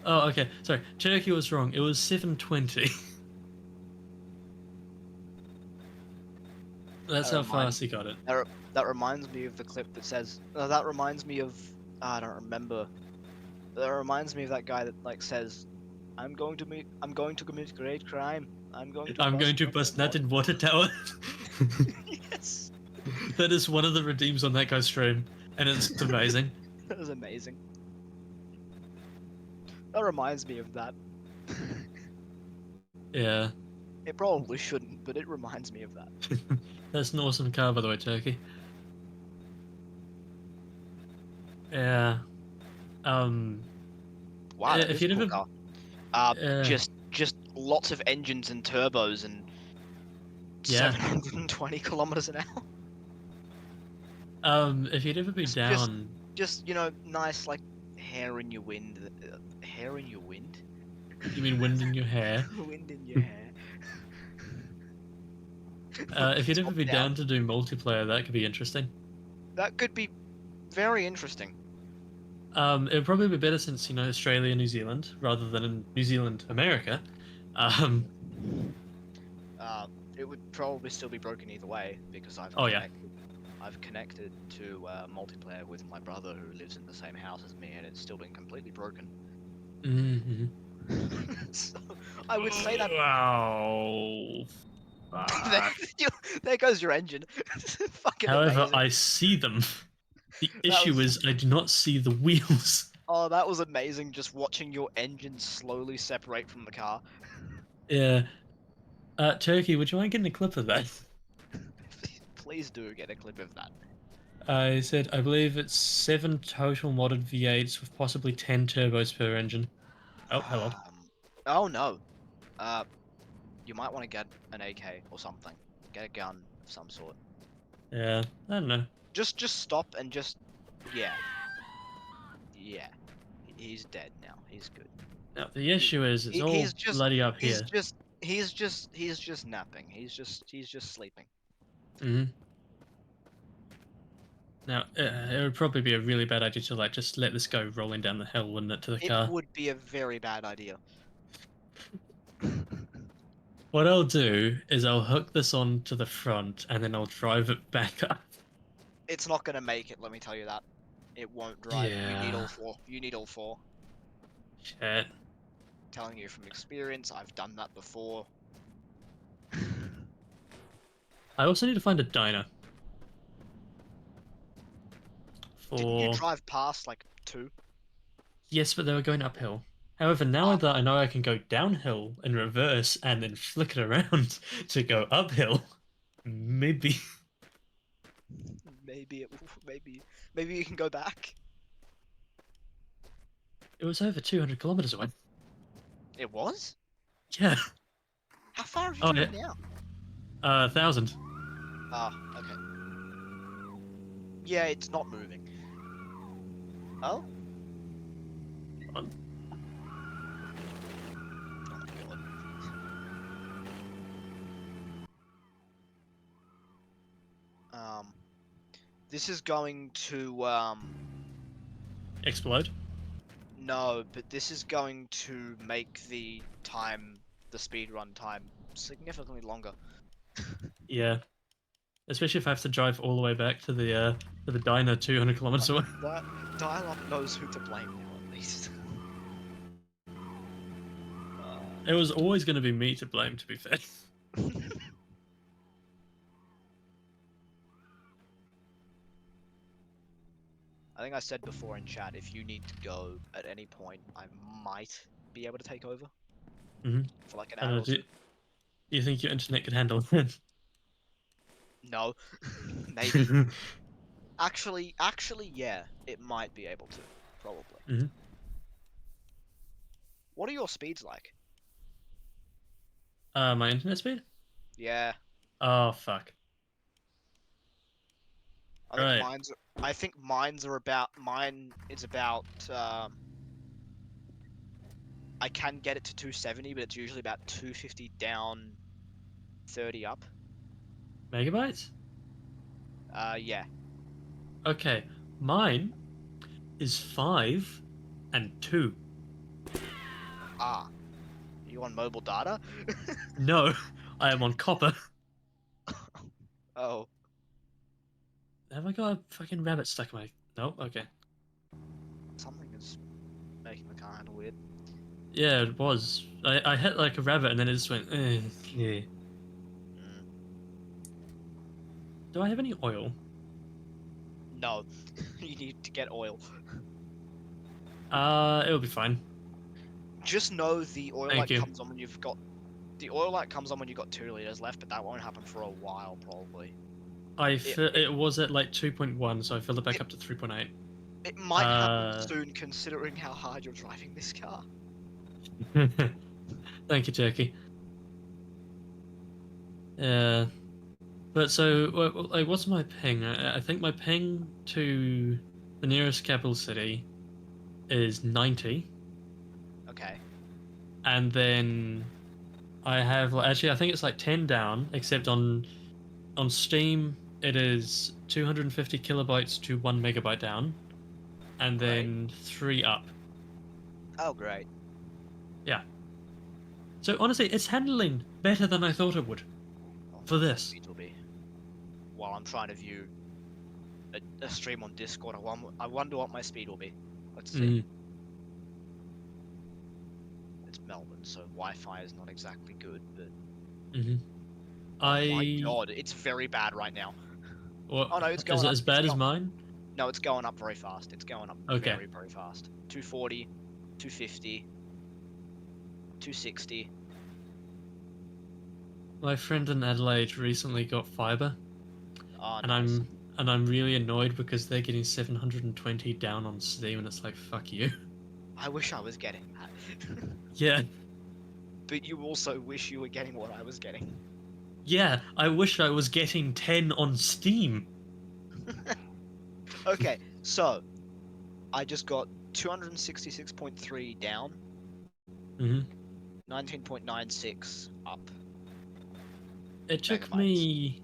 Oh, okay, sorry, Cherokee was wrong. It was 720. That's how fast he got it. That reminds me of the clip that says. That reminds me of. I don't remember That reminds me of that guy that like says, I'm going to commit great crime. I'm going to bust nut in water tower. Yes. That is one of the redeems on that guy's stream, and it's amazing. That was amazing. That reminds me of that. Yeah, It probably shouldn't, but it reminds me of that. that's an awesome car, by the way, Turkey. Yeah. Wow, that If is a you'd cool ever, car. Just lots of engines and turbos and Yeah. 720 kilometers an hour. If you'd ever be Just- down, Just nice like hair in your wind. Hair in your wind. you mean wind in your hair? Wind in your hair. If you'd ever Top be down. down to do multiplayer, that could be interesting. That could be very interesting. It would probably be better since, Australia, New Zealand, rather than in New Zealand, America. Um, It would probably still be broken either way because Oh, yeah. I've connected to multiplayer with my brother who lives in the same house as me, and it's still been completely broken. mhm. So I would say that. Wow. there, there goes your engine. Fucking However, amazing. I see them. The That issue was- is I do not see the wheels. Oh, that was amazing! Just watching your engine slowly separate from the car. Yeah. Turkey, would you mind getting a clip of that? Please do get a clip of that. I said, I believe it's 7 total modded V8s with possibly 10 turbos per engine. Oh, hello. Oh no. You might want to get an AK or something. Get a gun of some sort. Yeah, I don't know. Just stop and just, yeah. Yeah. He's dead now. He's good. Now, the issue is it's all He's just bloody up here. he's just napping. He's just sleeping. hmm Now, it would probably be a really bad idea to just let this go rolling down the hill, wouldn't it, to the It car? would be a very bad idea. What I'll do is I'll hook this on to the front and then I'll drive it back up. It's not gonna make it, let me tell you that. It won't drive. You need all Yeah. four. You need all four. Shit. Telling you from experience, I've done that before. I also need to find a diner. Didn't you For... drive past like 2? Yes, but they were going uphill. However, now that I know I can go downhill in reverse and then flick it around to go uphill, maybe. Maybe you can go back. It was over 200 kilometers away. It was? Yeah. How far have you Oh, driven yeah. now? 1,000. Ah, okay. Yeah, it's not moving. Oh? On. Oh my god. This is going to, Explode. no, but this is going to make the speedrun time significantly longer. Yeah. Especially if I have to drive all the way back to the diner 200 kilometers away. That dialogue knows who to blame now, at least. It was always going to be me to blame, to be fair. I think I said before in chat, if you need to go at any point, I might be able to take over. Mhm. For like an I don't hour know, or do two. you think your internet could handle it? No. Maybe. Actually, yeah, it might be able to. Probably. Mhm. What are your speeds like? My internet speed? Yeah, Oh, fuck. I think Right. mine's are about I can get it to 270, but it's usually about 250 down, 30 up. Megabytes? Yeah. Okay, mine is 5 and 2. Ah. You on mobile data? No, I am on copper. Oh. Have I got a fucking rabbit stuck in my... Nope, okay. Something is kind of weird. Yeah, it was. I hit like a rabbit and then it just went. Yeah. Mm. Do I have any oil? No, you need to get oil. It'll be fine. Just know the oil Thank light you. comes on when you've got. The oil light comes on when you've got 2 liters left, but that won't happen for a while, probably. It was at like 2.1, so I filled it back up to 3.8. It might happen soon, considering how hard you're driving this car. Thank you, Turkey. Yeah. But so, like, what's my ping? I think my ping to the nearest capital city is 90, Okay. and then I have actually I think it's like 10 down, except on Steam it is 250 kilobytes to 1 megabyte down, and then 3 up. Oh, great. Yeah. So honestly, it's handling better than I thought it would for this. Speed will be. While I'm trying to view a stream on Discord, I wonder what my speed will be. Let's see. It's Melbourne, so Wi-Fi is not exactly good, but Mm-hmm. oh my god, it's very bad right now. What, Oh no, it's going is it up. as bad as mine? No, it's going up very fast. It's going up Okay. very, very fast. 240, 250, 260. My friend in Adelaide recently got fiber, Oh, and nice. I'm really annoyed because they're getting 720 down on Steam, and it's like, fuck you. I wish I was getting that. Yeah, But you also wish you were getting what I was getting. yeah. I wish I was getting 10 on Steam. Okay, so I just got 266.3 down, Mm-hmm. 19.96 up. It took Megabytes. me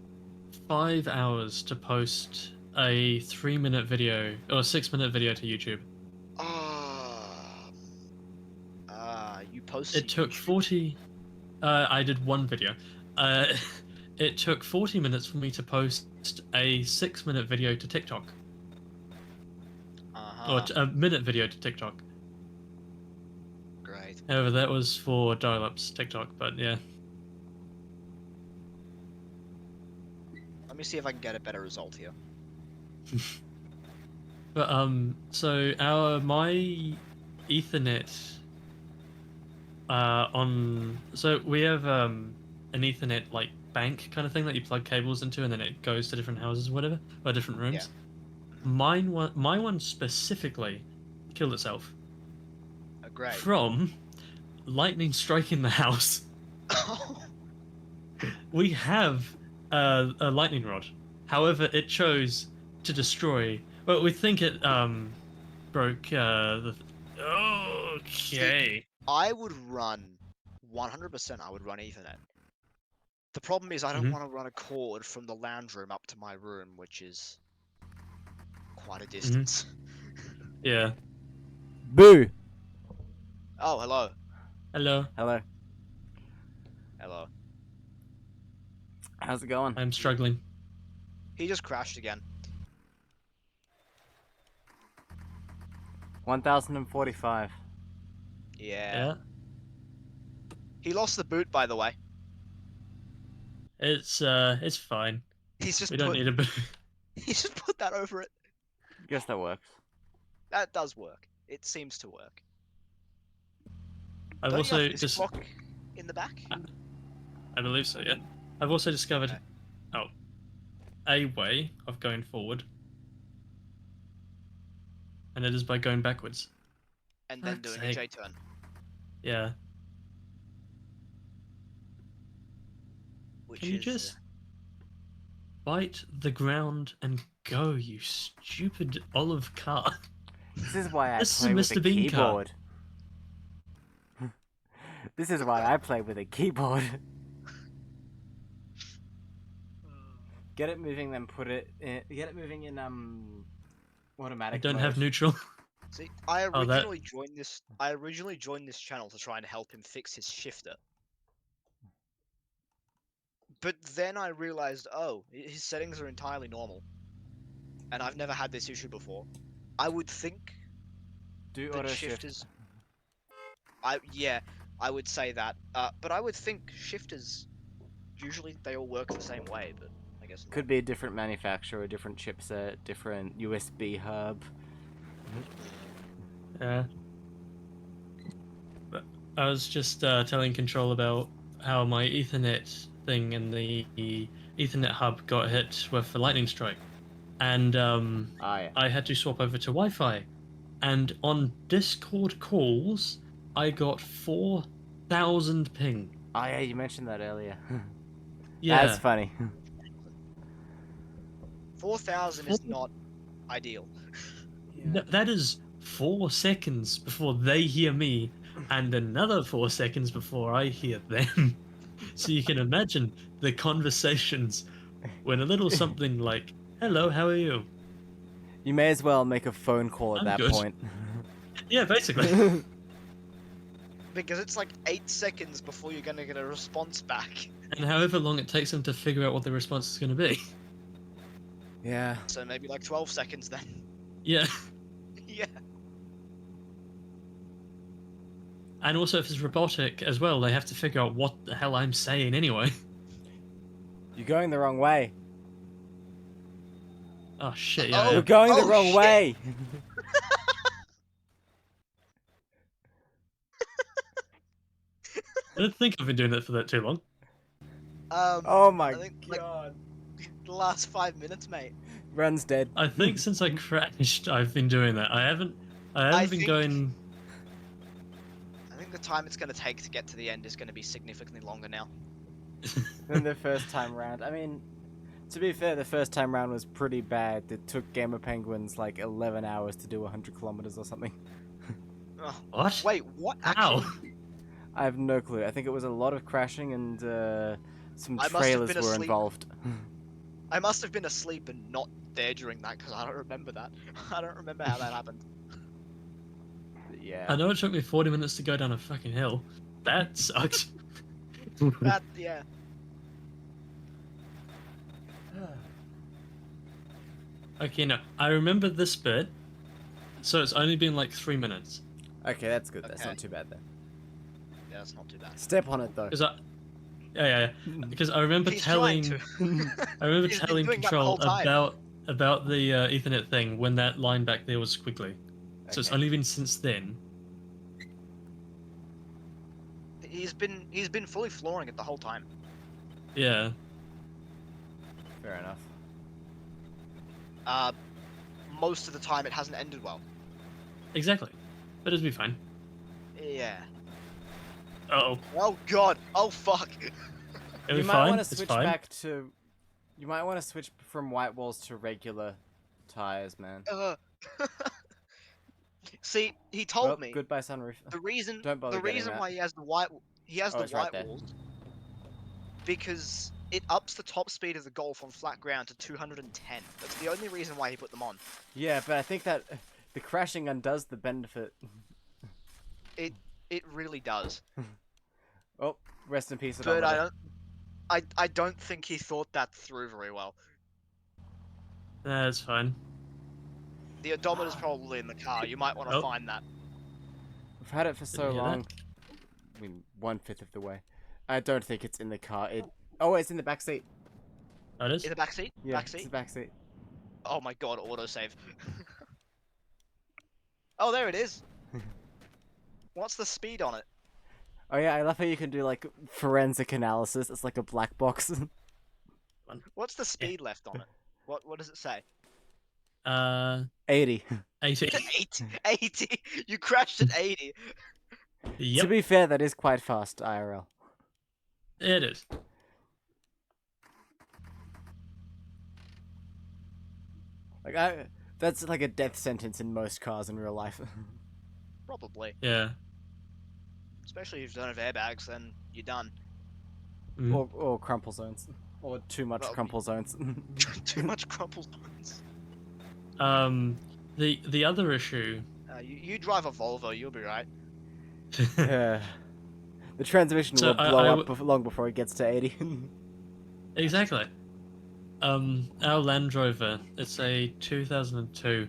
5 hours to post a 3-minute video or a 6-minute video to YouTube. You posted. It took 40. I did one video. It took 40 minutes for me to post a 6-minute video to TikTok. Or a minute video to TikTok. Great. However, that was for dial-ups TikTok, but yeah. Let me see if I can get a better result here. But so my Ethernet so we have an Ethernet like bank kind of thing that you plug cables into, and then it goes to different houses or whatever, or different rooms. My one specifically killed itself. Great. From lightning striking the house. We have a lightning rod. However, it chose to destroy. Well, we think it broke the. Okay. I would run 100%. I would run Ethernet. The problem is I don't want to run a cord from the lounge room up to my room, which is quite a distance. Yeah. Boo! Oh, hello. Hello. Hello. Hello. How's it going? I'm struggling. He just crashed again. 1045. Yeah. He lost the boot, by the way. It's fine. He's just We don't need a boot. He just put that over it. Guess that works. That does work. It seems to work. I've Don't also you have this just. clock in the back? I believe so. Yeah. I've also discovered a way of going forward, and it is by going backwards. And then doing a J-turn. Yeah. Which Can you just bite the ground and go, you stupid olive car? This is why I This is play a with a Mr. Bean car. keyboard. This is why I play with a keyboard. Get it moving, then put it in. Get it moving in automatic. I don't mode. have neutral. See, I originally joined this. I originally joined this channel to try and help him fix his shifter. But then I realized, oh, his settings are entirely normal, and I've never had this issue before. I would think Do that auto shifters. shift. I would say that. But I would think shifters usually they all work the same way, but I guess not. Could be a different manufacturer, a different chipset, different USB hub. Yeah. But I was just telling Control about how my Ethernet thing and the Ethernet hub got hit with a lightning strike, and Ah, yeah. I had to swap over to Wi-Fi. And on Discord calls, I got 4,000 ping. Oh, yeah, you mentioned that earlier. Yeah, That's funny. 4,000 is not ideal. That is 4 seconds before they hear me, and another 4 seconds before I hear them. So you can imagine the conversations when a little something like, "Hello, how are you?" You may as well make a phone call at I'm that good. point. Yeah, basically. Because it's like 8 seconds before you're gonna get a response back. And however long it takes them to figure out what the response is going to be. Yeah. So maybe like 12 seconds then. Yeah. Yeah. And also, if it's robotic as well, they have to figure out what the hell I'm saying anyway. You're going the wrong way. Oh shit! Oh. Yeah. You're going the Oh, wrong shit. way. I don't think I've been doing that for that too long. Oh my I think like god. the last 5 minutes, mate. Run's dead. I think since I crashed, I've been doing that. I haven't been think- going. I think the time it's gonna take to get to the end is gonna be significantly longer now. Than the first time round. I mean, to be fair, the first time round was pretty bad. It took Gamer Penguins like 11 hours to do 100 kilometers or something. Oh, What? wait, what? How? Actually, I have no clue. I think it was a lot of crashing and some I must have trailers been were asleep. involved. I must have been asleep and not there during that because I don't remember that. I don't remember how that happened. Yeah. I know it took me 40 minutes to go down a fucking hill. That sucks. That, yeah. Okay, no, I remember this bit. So it's only been like 3 minutes. Okay, that's good. That's Okay. not too bad then. Yeah, that's not too bad. Step on it though. Because yeah. Because I remember He's telling, trying to. I remember He's been telling doing that the Control whole time. about the Ethernet thing when that line back there was squiggly. So it's Okay. only been since then. He's been fully flooring it the whole time. Yeah. Fair enough. Most of the time it hasn't ended well. Exactly. But it'll be fine. Yeah. Oh, Oh god. Oh fuck. it'll You be might fine. want to It's switch fine. back to. You might want to switch from white walls to regular tires, man. See, he told Well, me goodbye sunroof. the reason Don't bother the getting reason that. why he has the Oh, it's right white there. walls because it ups the top speed of the Golf on flat ground to 210. That's the only reason why he put them on. Yeah, but I think that the crashing undoes the benefit. It really does. Oh, rest in peace. But odometer. I don't think he thought that through very well. That's fine. The odometer's probably in the car. You might want to Oh. find that. We've had it for so Didn't hear that. long. I mean, 1/5 of the way. I don't think it's in the car. Oh, it's in the back seat. Oh, it is? In the back seat. Yeah, Back it's the seat. back seat. Oh my god, autosave. Oh, there it is. What's the speed on it? Oh yeah, I love how you can do like forensic analysis. It's like a black box. What's the speed left on it? What does it say? 80. 80. 80. You crashed at 80. To Yep, be fair, that is quite fast, IRL. it is. Like that's like a death sentence in most cars in real life. Probably. Yeah. Especially if you don't have airbags, then you're done. Mm. or crumple zones. Or too much Well, crumple zones. Too much crumple zones. The other issue. You drive a Volvo, you'll be right. Yeah. The transmission So will I- blow I up w- long before it gets to 80. Exactly. Our Land Rover, it's a 2002,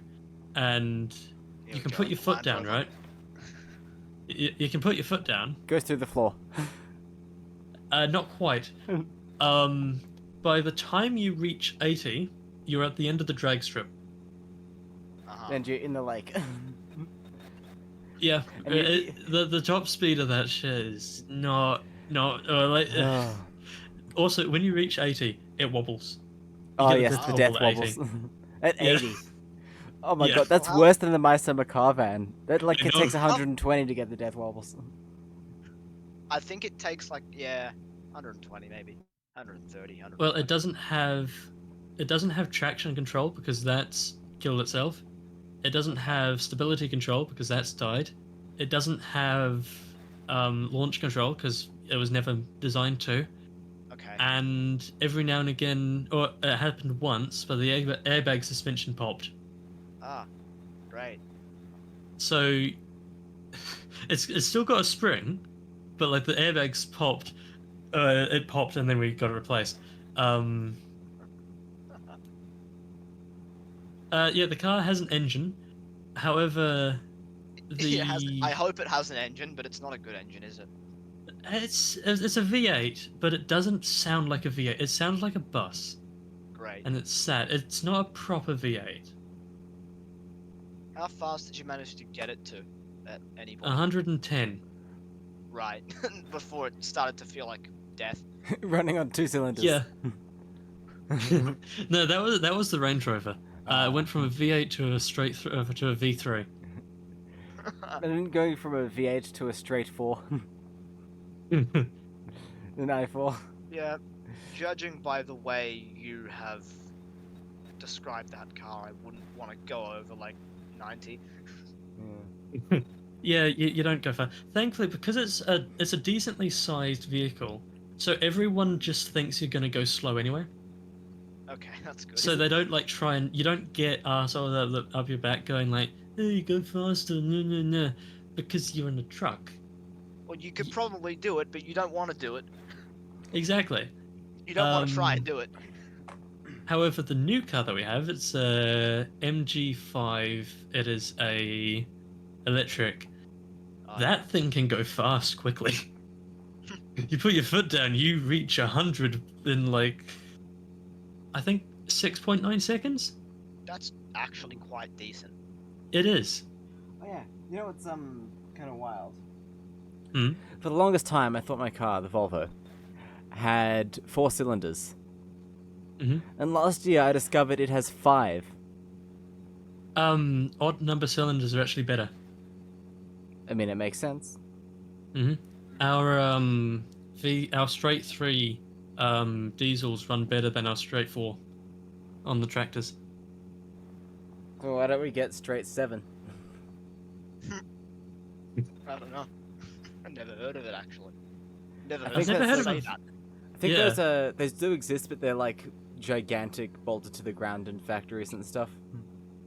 and Here you we can go, put your foot Land down, Rover. right? You can put your foot down. Goes through the floor. Not quite. By the time you reach 80, you're at the end of the drag strip. And you're in the lake. Yeah, And you- the top speed of that shit is not like. Oh. Also, when you reach 80, it wobbles. You Oh get yes, death the wobble death at wobbles. 80. At Yeah. 80. Oh my Yeah. god, that's Well, worse than the My Summer Car van. That like I it know. takes 120 to get the death wobbles. I think it takes like 120 maybe, 130, Well, 140. it doesn't have traction control because that's killed itself. It doesn't have stability control because that's died. It doesn't have launch control because it was never designed to. Okay. And every now and again, or it happened once, but the airbag suspension popped. Ah, great. So it's still got a spring, but like the airbags popped. It popped and then we got it replaced. Yeah, the car has an engine. However, I hope it has an engine, but it's not a good engine, is it? it's a V8, but it doesn't sound like a V8. It sounds like a bus, Great. and it's sad. It's not a proper V8. How fast did you manage to get it to at any point? 110. Right. Before it started to feel like death. Running on 2 cylinders. Yeah. No, that was the Range Rover. It went from a V8 to a to a V3. And then going from a V8 to a straight 4. An i4. Yeah. Judging by the way you have described that car, I wouldn't want to go over like 90. Yeah. Yeah, you don't go far. Thankfully, because it's a decently sized vehicle, so everyone just thinks you're gonna go slow anyway. Okay, that's good. So they don't like try and you don't get assholes up your back going like, "Hey, go faster!" No, because you're in a truck. Well, you could probably do it, but you don't want to do it. Exactly. You don't want to try and do it. However, the new car that we have, it's a MG5. It is a electric. That thing can go fast quickly. You put your foot down, you reach 100 in like, I think 6.9 seconds. That's actually quite decent. It is. Oh yeah, you know what's kind of wild? Hmm? For the longest time, I thought my car, the Volvo, had 4 cylinders. Mhm. And last year I discovered it has 5. Odd number cylinders are actually better. I mean, it makes sense. Our our straight 3 diesels run better than our straight 4 on the tractors. So why don't we get straight 7? I don't know. I've never heard of it actually. Never I heard think someone that's- say I've that. I think Yeah. those do exist, but they're like gigantic, bolted to the ground in factories and stuff.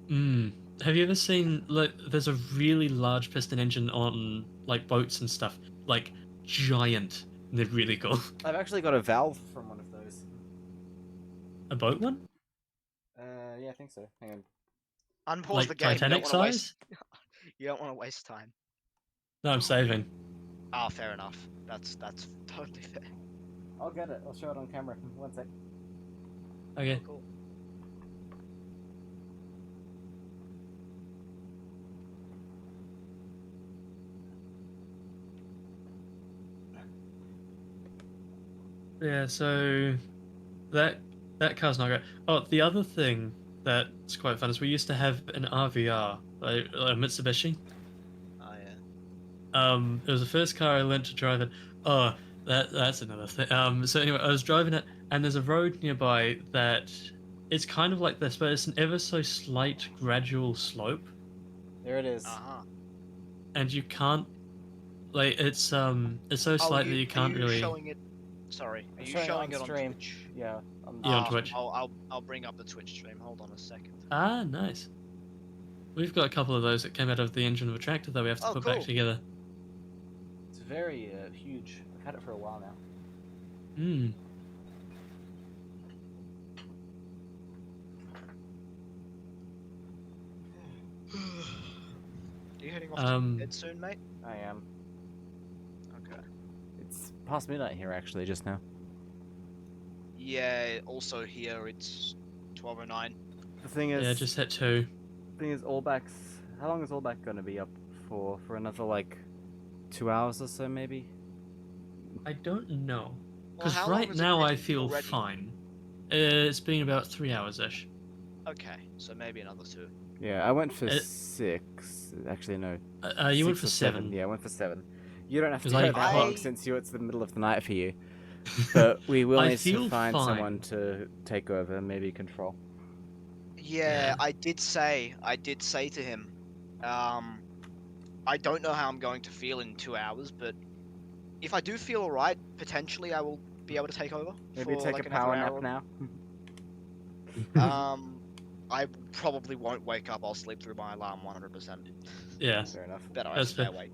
Have you ever seen like there's a really large piston engine on like boats and stuff, like giant. And they're really cool. I've actually got a valve from one of those. A boat one? Yeah, I think so. Hang on. Unpause Like the game. Titanic you don't wanna size? waste. You don't want to waste time. No, I'm saving. Ah, fair enough. That's totally fair. I'll get it. I'll show it on camera. One sec. Okay. Cool. Yeah, so that car's not great. Oh, the other thing that's quite fun is we used to have an RVR, like a Mitsubishi. Oh yeah. It was the first car I learned to drive it. Oh, that's another thing. So anyway, I was driving it, and there's a road nearby that it's kind of like this, but it's an ever so slight gradual slope, There it is. Uh-huh. and you can't like it's so slight that you can't are you really. showing it? Sorry, are I'm you showing showing it it on on stream. Twitch? Yeah. Yeah, on Ah, Twitch. I'll bring up the Twitch stream. Hold on a second. Ah, nice. We've got a couple of those that came out of the engine of a tractor that we have to Oh, put back cool. together. It's very huge. I've had it for a while now. Hmm. Are you heading off to bed soon, mate? I am. Okay. It's past midnight here, actually, just now. Yeah. Also here it's 12:09. The thing is, Yeah, just hit 2. Allback's. How long is Allback gonna be up for? For another like 2 hours or so, maybe. I don't know. Well, Because how long right has it now been I feel already? fine. It's been about 3 hours ish. Okay, so maybe another 2. Yeah, I went for Uh, 6. Actually, no. You went 6 for or 7. Yeah, I went for 7. You don't have to 'Cause go I that long got- since it's the middle of the night for you. But we will I need to feel find someone fine. to take over, maybe control. Yeah, Yeah. I did say to him, I don't know how I'm going to feel in 2 hours, but if I do feel alright, potentially I will be able to take over Maybe for take like a another power hour. nap now. I probably won't wake up. I'll sleep through my alarm 100%. Yeah, Fair enough. Better I that's stay fair. awake.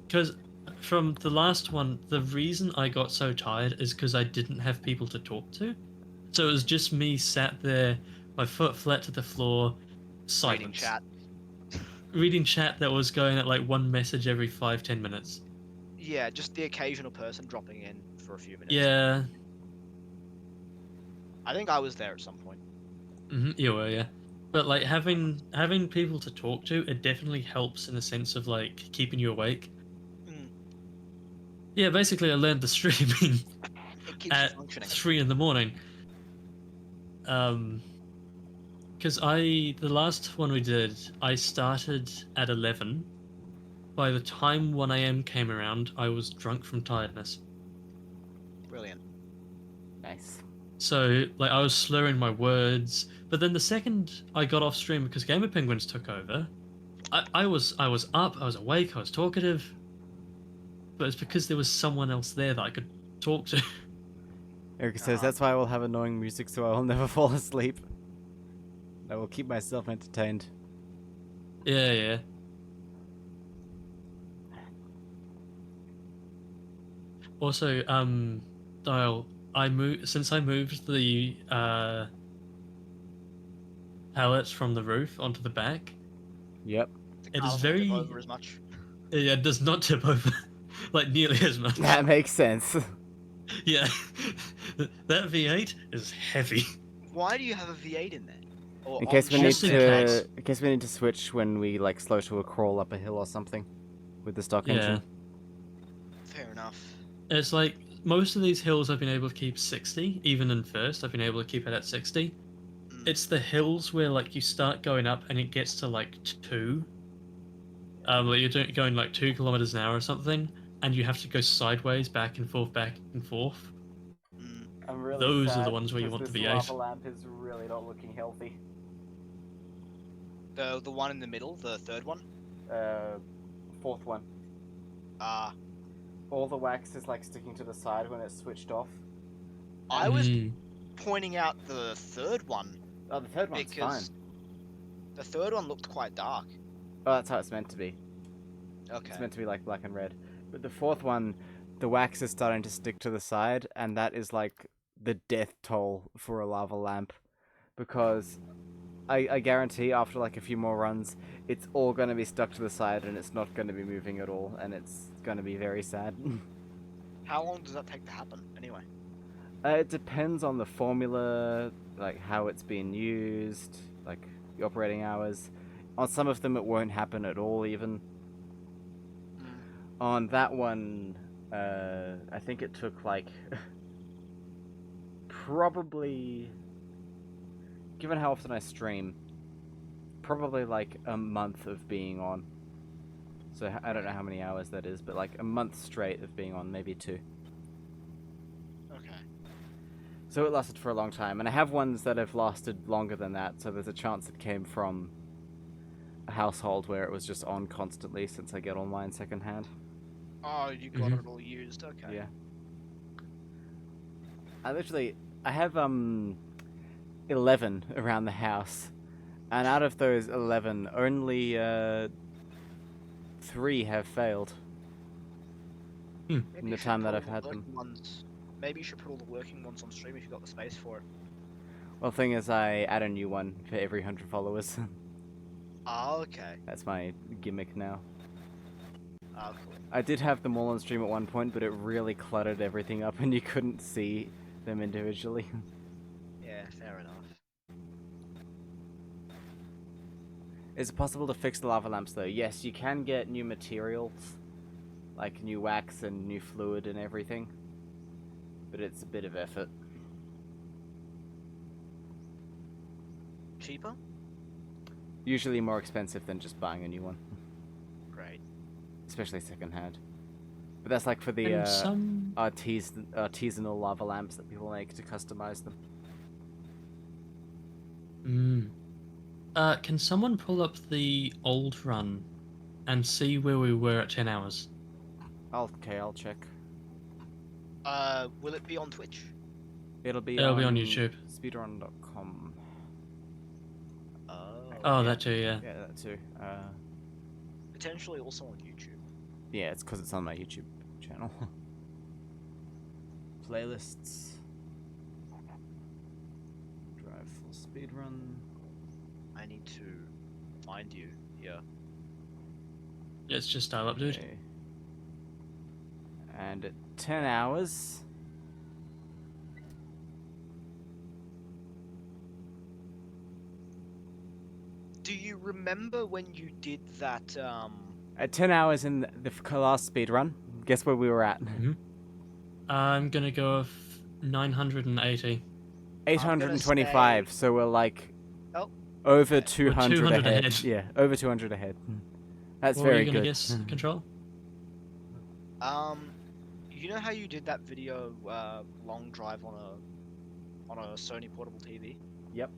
Because from the last one, the reason I got so tired is because I didn't have people to talk to. So it was just me sat there, my foot flat to the floor, silence. Reading chat. Reading chat that was going at like one message every 5-10 minutes. Yeah, just the occasional person dropping in for a few minutes. Yeah. I think I was there at some point. You were, yeah. But like having people to talk to, it definitely helps in the sense of like keeping you awake. Mm. Yeah, basically I learned the streaming It keeps you at functioning. 3 in the morning. Because the last one we did, I started at 11. By the time 1 a.m. came around, I was drunk from tiredness. Brilliant. Nice. So, like, I was slurring my words. But then the second I got off stream because Gamer Penguins took over, I was up, I was awake, I was talkative. But it's because there was someone else there that I could talk to. Eric says Uh-huh. that's why I will have annoying music so I will never fall asleep. I will keep myself entertained. Yeah, yeah. Also, Dial, since I moved the pallets from the roof onto the back. Yep. The It car is doesn't tip very over as much. Yeah, it does not tip over like nearly as much. That makes sense. Yeah, that V8 is heavy. Why do you have a V8 in there? Or In case we on need Just in there? case. in case we need to switch when we like slow to a crawl up a hill or something with the stock Yeah, engine. Fair enough. it's like most of these hills I've been able to keep 60. Even in first, I've been able to keep it at 60. Mm. It's the hills where like you start going up and it gets to like 2. Like you're going like 2 kilometers an hour or something, and you have to go sideways, back and forth, back and forth. Mm. I'm really Those are the sad ones where you because want the this V8. lava lamp is really not looking healthy. The one in the middle, the third one. Fourth one. Uh All the wax is like sticking to the side when it's switched off. I was Mm. pointing out the third one Oh, the third one's fine. because the third one looked quite dark. Oh, that's how it's meant to be. Okay. It's meant to be like black and red. But the fourth one, the wax is starting to stick to the side, and that is like the death toll for a lava lamp. Because I guarantee after like a few more runs, it's all going to be stuck to the side and it's not going to be moving at all, and it's going to be very sad. How long does that take to happen anyway? It depends on the formula, like how it's being used, like the operating hours. On some of them, it won't happen at all, even. Mm. On that one, I think it took like probably, given how often I stream, probably like a month of being on. So I don't know how many hours that is, but like a month straight of being on, maybe 2. Okay. So it lasted for a long time, and I have ones that have lasted longer than that, so there's a chance it came from a household where it was just on constantly since I get online secondhand. Oh, you got it all used. Okay. Yeah. I have 11 around the house, and out of those 11, only 3 have failed Maybe in you the should time put that all I've the had them. working ones- Maybe you should put all the working ones on stream if you've got the space for it. Well, the thing is, I add a new one for every 100 followers. Ah, okay. That's my gimmick now. Ah, cool. I did have them all on stream at one point, but it really cluttered everything up and you couldn't see them individually. Yeah, fair enough. Is it possible to fix the lava lamps though? Yes, you can get new materials, like new wax and new fluid and everything, but it's a bit of effort. Cheaper? Usually more expensive than just buying a new one, Great. especially secondhand. But that's like for the And some artisanal lava lamps that people make to customize them. Can someone pull up the old run and see where we were at 10 hours? Okay, I'll check. Will it be on Twitch? It'll be It'll on be on YouTube. speedrun.com. Oh, yeah. that too, yeah. Yeah, that too. Potentially also on YouTube. Yeah, it's because it's on my YouTube channel. Playlists. Drive full speedrun. I need to find you here. It's just style up, dude. Okay. And at 10 hours. Do you remember when you did that, At 10 hours in the last speedrun, guess where we were at? I'm gonna go with 980. 825, so we're like Oh. over Okay. 200, 200 ahead. ahead. Yeah, over 200 ahead. That's What were very you gonna good. guess, Control? you know how you did that video, long drive on a Sony portable TV? Yep.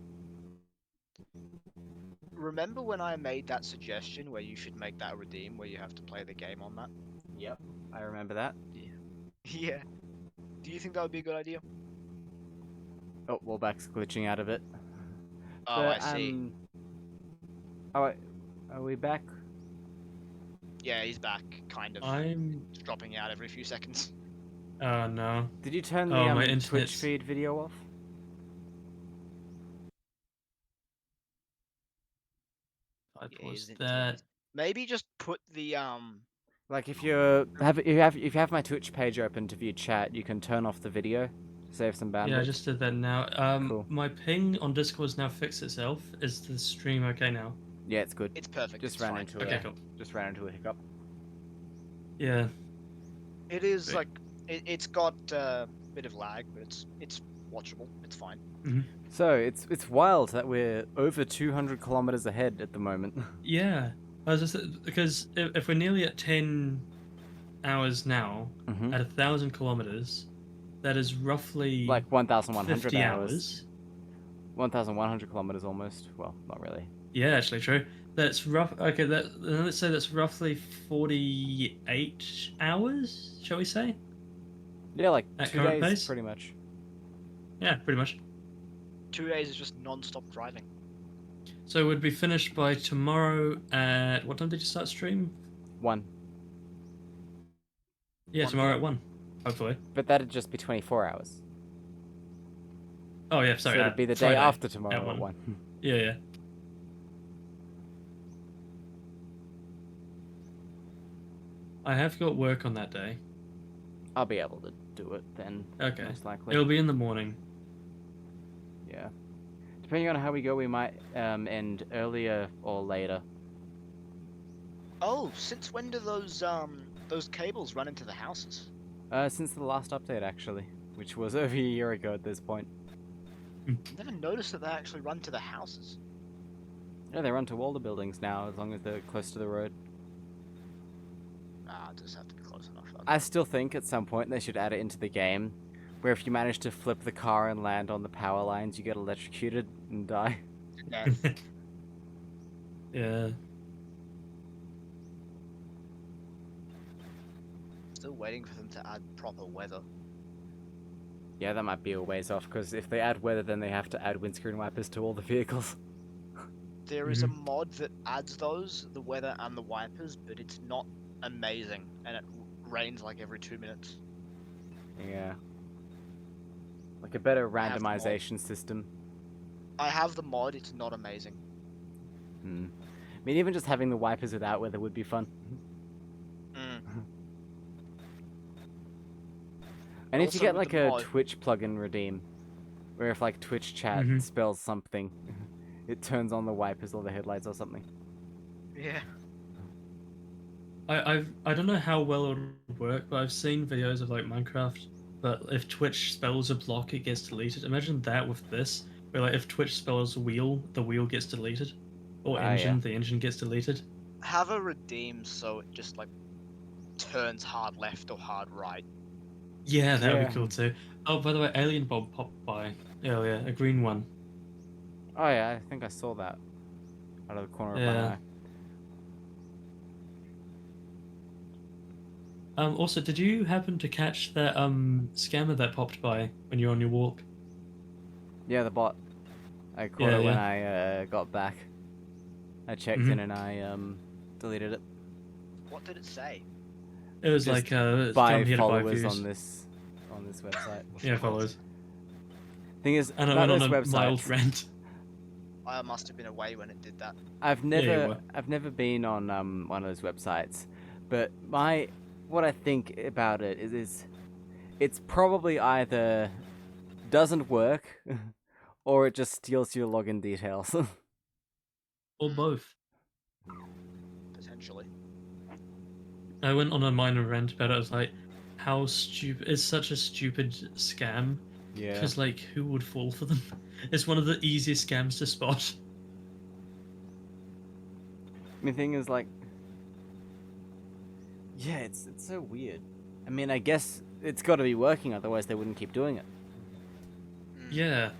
Remember when I made that suggestion where you should make that redeem, where you have to play the game on that? Yep. I remember that. Yeah. Do you think that would be a good idea? Oh, Wallback's glitching out of it. Oh, But, I see. Oh, wait, are we back? Yeah, he's back, kind of. I'm. Just dropping out every few seconds. Oh no. Did you turn the Oh, my Twitch internet's- feed video off? I Yeah, paused his that. internet. Maybe just put the Like if you have my Twitch page open to view chat, you can turn off the video, save some bandwidth. Yeah, I just did that now. Cool. My ping on Discord's now fixed itself. Is the stream okay now? Yeah, it's good. It's perfect. Just it's ran fine. into Okay, cool. just ran into a hiccup. Yeah. It is Great. like it's got a bit of lag, but it's watchable. It's fine. So it's wild that we're over 200 kilometers ahead at the moment. Yeah. I was just because if we're nearly at 10 hours now Mhm. at 1,000 kilometers, that is roughly Like 1,100 50 hours. 1,100 kilometers almost. Well, not really. Yeah, actually true. That's rough. Okay, let's say that's roughly 48 hours. Shall we say? Yeah, like At 2 current days, pace? pretty much. Yeah, pretty much. 2 days is just non-stop driving. So we'd be finished by tomorrow at what time did you start stream? 1. Yeah, 1 tomorrow PM. at 1. Hopefully. But that'd just be 24 hours. Oh yeah, sorry. So it'd be the Friday day after at tomorrow at 1. 1. Yeah, yeah. I have got work on that day. I'll be able to do it then. Okay. Most likely. It'll be in the morning. Yeah. Depending on how we go, we might end earlier or later. Oh, since when do those cables run into the houses? Since the last update, actually, which was over a year ago at this point. I've never noticed that they actually run to the houses. Yeah, they run to all the buildings now, as long as they're close to the road. Ah, it does have to be close enough. Okay. I still think at some point they should add it into the game, where if you manage to flip the car and land on the power lines, you get electrocuted and die. Yeah. Yeah. Still waiting for them to add proper weather. Yeah, that might be a ways off, because if they add weather, then they have to add windscreen wipers to all the vehicles. There is a mod that adds those, the weather and the wipers, but it's not amazing, and it rains like every 2 minutes. Yeah. Like a better I have the mod. randomization system. I have the mod, it's not amazing. Hmm. I mean, even just having the wipers without weather would be fun. Mm. I need to Also get with like the a mod- Twitch plugin redeem, where if like Twitch chat Mhm. spells something, it turns on the wipers or the headlights or something. Yeah. I don't know how well it would work, but I've seen videos of like Minecraft. But if Twitch spells a block, it gets deleted. Imagine that with this, where like if Twitch spells wheel, the wheel gets deleted, or Ah, engine, yeah. the engine gets deleted. Have a redeem so it just like turns hard left or hard right. Yeah, that would Yeah. be cool too. Oh, by the way, Alien Bob popped by earlier, a green one. Oh yeah, I think I saw that out of the corner of my Yeah. eye. Also, did you happen to catch that scammer that popped by when you were on your walk? Yeah, the bot. I caught Yeah, it when yeah. I got back. I checked Mhm. in and I deleted it. What did it say? It was Just like Buy come here to buy followers views. on this website. Yeah, followers. Thing is, And I about went those on a mild websites, rant. I must have been away when it did that. I've you never were. I've never been on one of those websites, but what I think about it is it's probably either doesn't work or it just steals your login details. Or both. Potentially. I went on a minor rant about it. I was like, how stupid. It's such a stupid scam. Yeah. Because, like, who would fall for them? It's one of the easiest scams to spot. I mean, thing is, like, yeah, it's so weird. I mean, I guess it's got to be working, otherwise they wouldn't keep doing it. Mm. Yeah.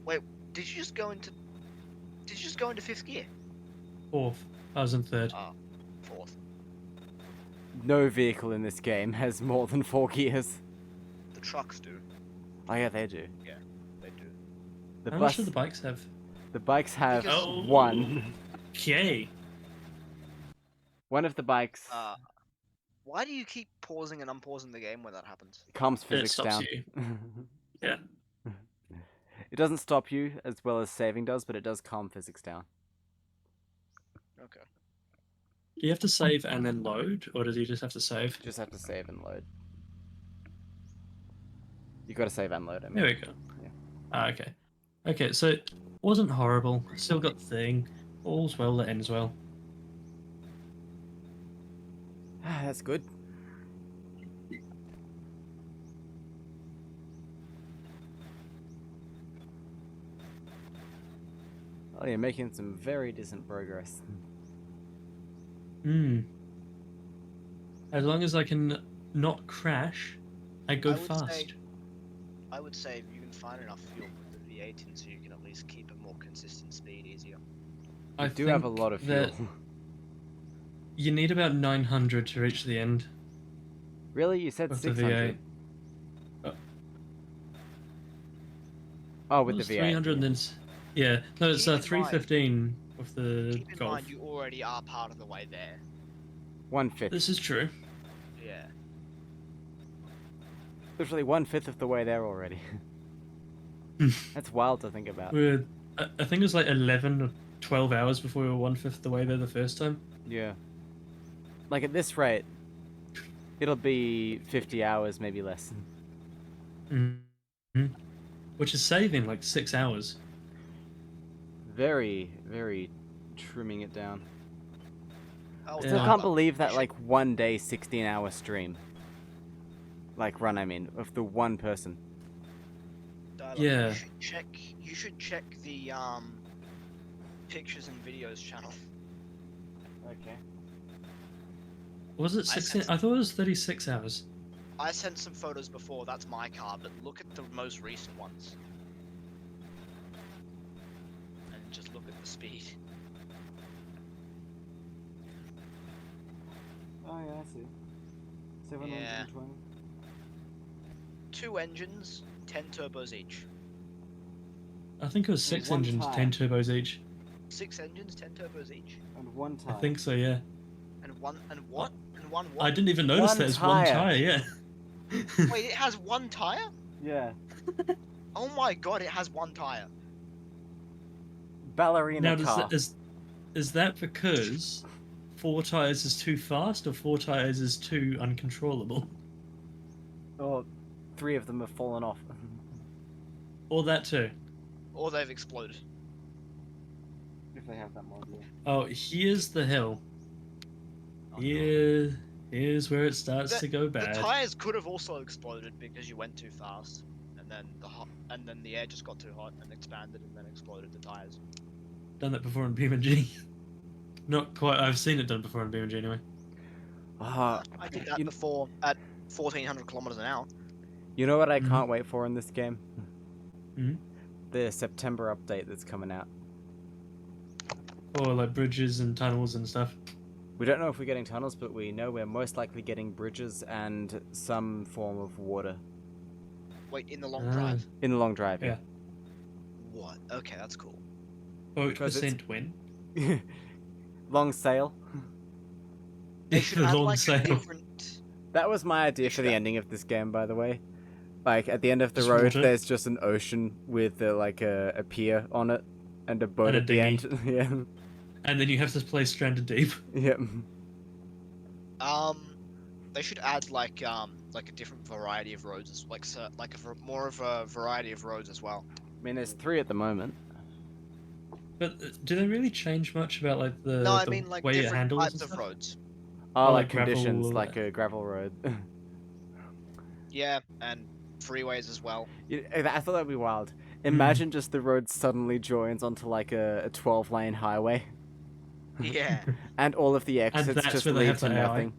Wait, did you just go into fifth gear? Fourth. I was in third. Oh, fourth. No vehicle in this game has more than 4 gears. The trucks do. Oh yeah, they do. They do. The How much bus, do the bikes have? the bikes have Because- Oh. one. Okay. One of the bikes Why do you keep pausing and unpausing the game when that happens? calms It physics stops down. you. Yeah. It doesn't stop you as well as saving does, but it does calm physics down. Okay. Do you have to save and then load, or does he just have to save? You just have to save and load. You gotta save and load, I mean. There we go. Yeah. Ah, okay. Okay, so it wasn't horrible. Still got the thing. All's well that ends well. That's good. Oh, you're making some very decent progress. Hmm. As long as I can not crash, I go I would fast. say- I would say if you can find enough fuel with the V8 in, so you can at least keep a more consistent speed easier. I I do have a think lot of fuel. that you need about 900 to reach the end Really? You said of the 600? V8. Oh, with It was the V8. 300 and then... Yeah, no, it's Keep in mind- 315 with the Keep in Golf. mind you already are part of the way there. 1/5. This is true. Yeah. Literally 1/5 of the way there already. That's wild to think about. We're, I think it was like 11 or 12 hours before we were 1/5 the way there the first time. Yeah. Like at this rate, it'll be 50 hours, maybe less. Mm-hmm. Which is saving like 6 hours. Very, very trimming it down. Oh, Still Yeah. can't believe that should- like one day 16-hour stream. Like run, I mean, of the one person. Dialogue. Yeah. You should check the pictures and videos channel. Okay. Was it I 16? sent- I thought it was 36 hours. I sent some photos before. That's my car, but look at the most recent ones. And just look at the speed. Oh yeah, I see. 720. 2 engines, 10 turbos each. I think it was With 6 one engines, tyre. 10 turbos each. 6 engines, 10 turbos each. And one I time. think so, yeah. And one what? And one I what? didn't even notice One that it's one tyre. tire, yeah. Wait, it has 1 tire? Yeah. Oh my god, it has 1 tire. Ballerina Now, does car. that, is that because 4 tires is too fast or 4 tires is too uncontrollable? Oh, 3 of them have fallen off. Or that too? Or they've exploded. If they have that mod, yeah. Oh, here's the hill. Oh, no. Here's where it starts The- to go The bad. tires could have also exploded because you went too fast, and then the air just got too hot and expanded and then exploded the tires. Done that before in BeamNG. Not quite. I've seen it done before in BeamNG anyway. Ah, I did that you, before at 1,400 kilometers an hour. you know what I Mhm. can't wait for in this game? Mhm. The September update that's coming out. Or like bridges and tunnels and stuff. We don't know if we're getting tunnels, but we know we're most likely getting bridges and some form of water. Wait, in the long Ah. drive? In the long drive, Yeah. What? Okay, that's cool. Oh, Because it's- percent win. Long sail. They should The add long like sail. a different. That was my idea They for should the add- ending of this game, by the way. Like, at the end of the Just road, water? there's just an ocean with, like, a pier on it. And a boat And a at the end. yeah. And then you have to play Stranded Deep. Yep. They should add like a different variety of roads, more of a variety of roads as well. I mean, there's 3 at the moment. But do they really change much about like the, No, I the mean like way it different handles types and of stuff? roads. Oh, Or, like like, gravel, conditions, like a gravel road. Yeah, and freeways as well. I thought that'd be wild. Hmm. Imagine just the road suddenly joins onto like a 12-lane highway, Yeah. and all of the exits that's just where they lead have to the AI. nothing.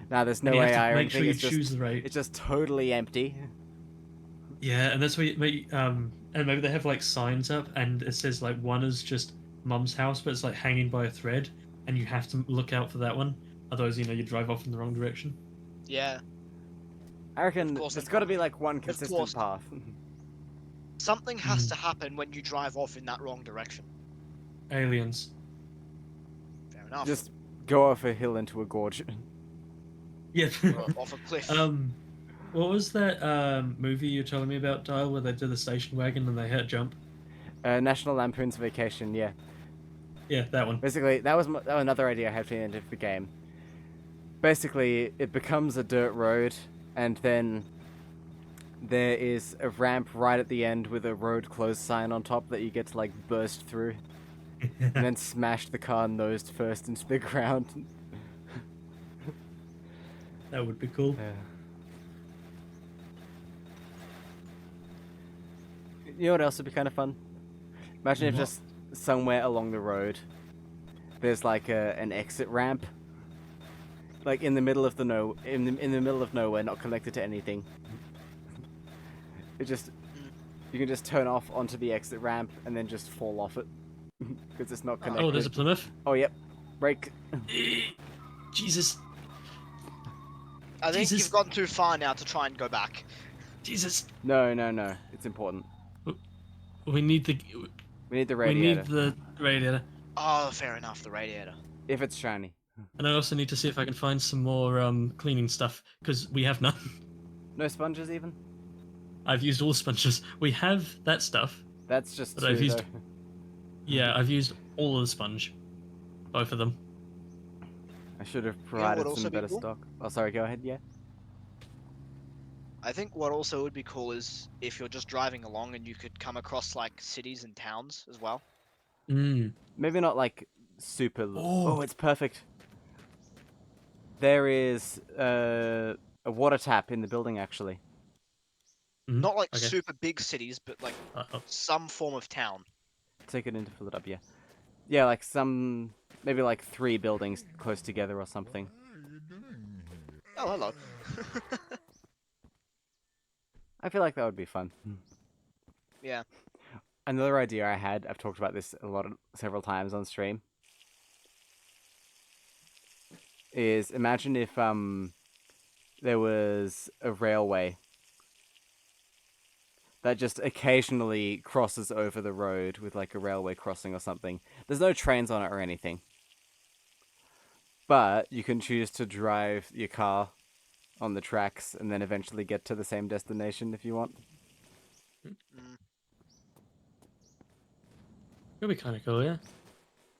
Now there's And no you have to AI or make sure anything. you It's choose just the right. it's just totally empty. Yeah, and that's where and maybe they have like signs up, and it says like one is just mum's house, but it's like hanging by a thread, and you have to look out for that one. Otherwise, you drive off in the wrong direction. Yeah. I reckon course, there's of got to be like one course. consistent path. Something has Hmm. to happen when you drive off in that wrong direction. Aliens. Fair enough. Just go off a hill into a gorge. Yeah. Or off a cliff. What was that movie you were telling me about, Dial, where they did the station wagon and they had to jump? National Lampoon's Vacation, yeah. Yeah, that one. Basically, that was another idea I had for the end of the game. Basically, it becomes a dirt road, and then there is a ramp right at the end with a road closed sign on top that you get to like burst through, and then smash the car nose first into the ground. That would be cool. You know what else would be kind of fun? Imagine if What? just somewhere along the road, there's like an exit ramp, like in the middle of the middle of nowhere, not connected to anything. You can just turn off onto the exit ramp and then just fall off it because it's not connected. Oh, there's a Plymouth. Oh, yep. Brake. Jesus. I think Jesus. you've gone too far now to try and go back. Jesus. No. It's important. We need the. We need the We radiator. need the radiator. Oh, fair enough. The radiator. If it's shiny. And I also need to see if I can find some more cleaning stuff because we have none. No sponges even? I've used all the sponges. We have that stuff. That's just But two, I've used- though. Yeah, I've used all of the sponge. Both of them. I should have what provided would also some be better cool? stock. Oh, sorry, go ahead, yeah? I think what also would be cool is if you're just driving along and you could come across like cities and towns as well. Mm. Maybe not like super. Oh. Oh, it's perfect. There is a water tap in the building, actually. Mhm. Not like Okay. super big cities, but like Uh-oh. some form of town. Take it in to fill it up, yeah. Yeah, like maybe like 3 buildings close together or something. Oh, hello. I feel like that would be fun. Yeah. Another idea I had, I've talked about this several times on stream, is imagine if there was a railway that just occasionally crosses over the road with like a railway crossing or something. There's no trains on it or anything. But you can choose to drive your car on the tracks and then eventually get to the same destination if you want. Mm. It'll be kind of cool, yeah.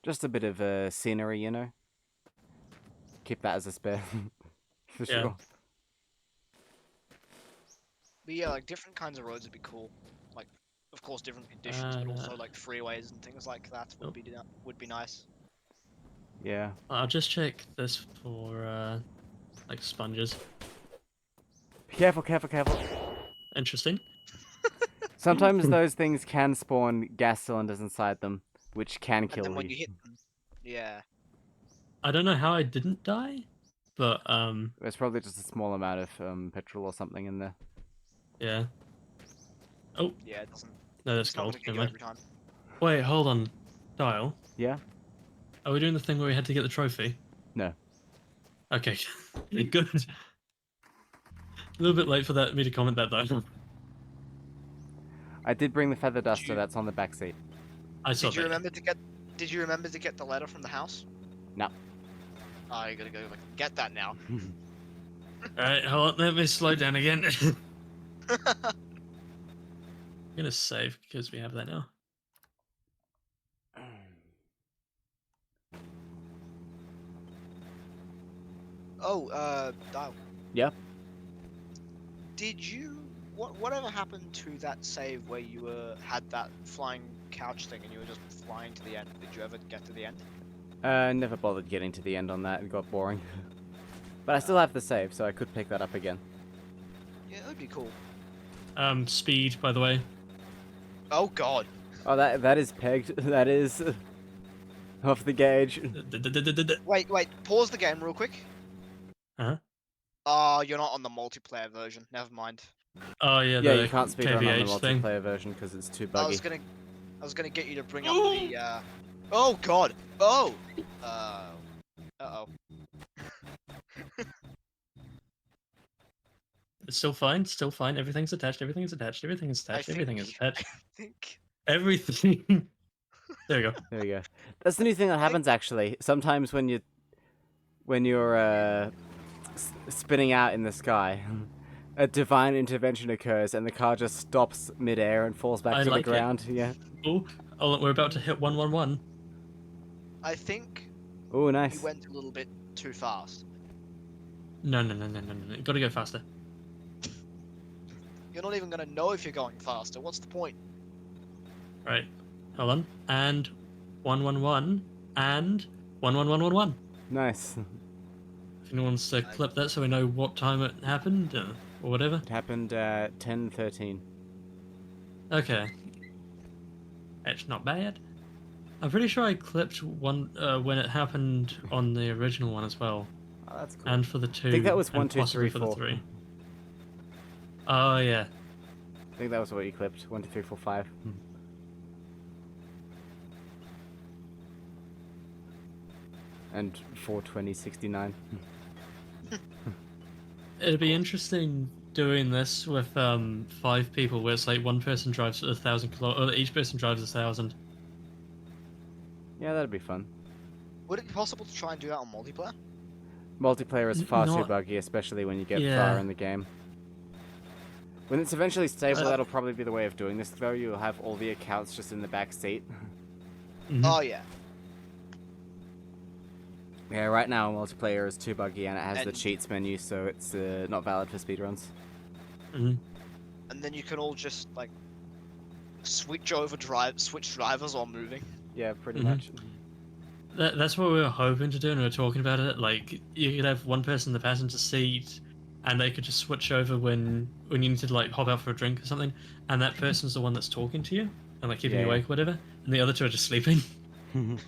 Just a bit of scenery, you know. Keep that as a spare, for Yeah. sure. But yeah, like different kinds of roads would be cool. Like, of course, different conditions, but also like freeways and things like that Oh. would be nice. Yeah. I'll just check this for like sponges. Careful, careful, careful. Interesting. Sometimes those things can spawn gas cylinders inside them, which can And then kill when you. you hit them, yeah. I don't know how I didn't die, but There's probably just a small amount of petrol or something in there. yeah. Oh Yeah, it doesn't. no, that's It's not gold. gonna get Never you mind. every time. Wait, hold on. Dial. Yeah? Are we doing the thing where we had to get the trophy? No. Okay, good. A little bit late for me to comment that though. I did bring the feather Did duster you, that's on the back seat. I saw did you that. remember to get? Did you remember to get the letter from the house? No. Oh, you gotta go get that now. Alright, hold on, let me slow down again. I'm gonna save because we have that now. Oh, Dial. Yep. Did you? Whatever happened to that save where you had that flying couch thing and you were just flying to the end? Did you ever get to the end? Never bothered getting to the end on that. It got boring. But I still have the save, so I could pick that up again. Yeah, that'd be cool. Speed, by the way. Oh God. Oh, that is pegged. That is off the gauge. Wait, pause the game real quick. Uh-huh. Oh, you're not on the multiplayer version. Never mind. Oh yeah, Yeah, the you can't speedrun on the KVH thing. multiplayer version because it's too I buggy. was gonna get you to bring up the. Oh God. Oh. Uh-oh. It's still fine, still fine. Everything's attached, everything's attached, everything's attached, everything is attached. I think. Everything. There we go. There we go. That's the new thing that happens actually. Sometimes when you're spinning out in the sky, a divine intervention occurs and the car just stops midair and falls back I to like the it. ground. Yeah. Oh, we're about to hit 111. I think Oh, you nice. went a little bit too fast. No. Gotta go faster. You're not even gonna know if you're going faster. What's the point? Right. Hold on. And 111 and 11111. Nice. If anyone wants to clip that so we know what time it happened or whatever. It happened at 10:13. Okay. It's not bad. I'm pretty sure I clipped one when it happened on the original one as well, Oh, that's cool. and for the 2. I think that was and 1, 2, possibly 3, for the 4. 3. Oh yeah. I think that was what you clipped. 1, 2, 3, 4, 5. And 42069. It'd be interesting doing this with 5 people, where it's like one person drives 1,000 or each person drives 1,000. Yeah, that'd be fun. Would it be possible to try and do that on multiplayer? Multiplayer is far too Not- buggy, especially when you get Yeah. far in the game. When it's eventually stable, Uh, that'll probably be the way of doing this, though. You'll have all the accounts just in the back seat. Mhm. Oh yeah. Yeah, right now multiplayer is too buggy and it has the And- cheats menu, so it's not valid for speedruns. Mhm. And then you can all just like switch drivers while moving. Yeah, pretty Mhm. much. That's what we were hoping to do, and we were talking about it. Like, you could have one person in the passenger seat, and they could just switch over when you need to like hop out for a drink or something, and that person's the one that's talking to you and like keeping you Yeah, yeah. awake, or whatever, and the other two are just sleeping. And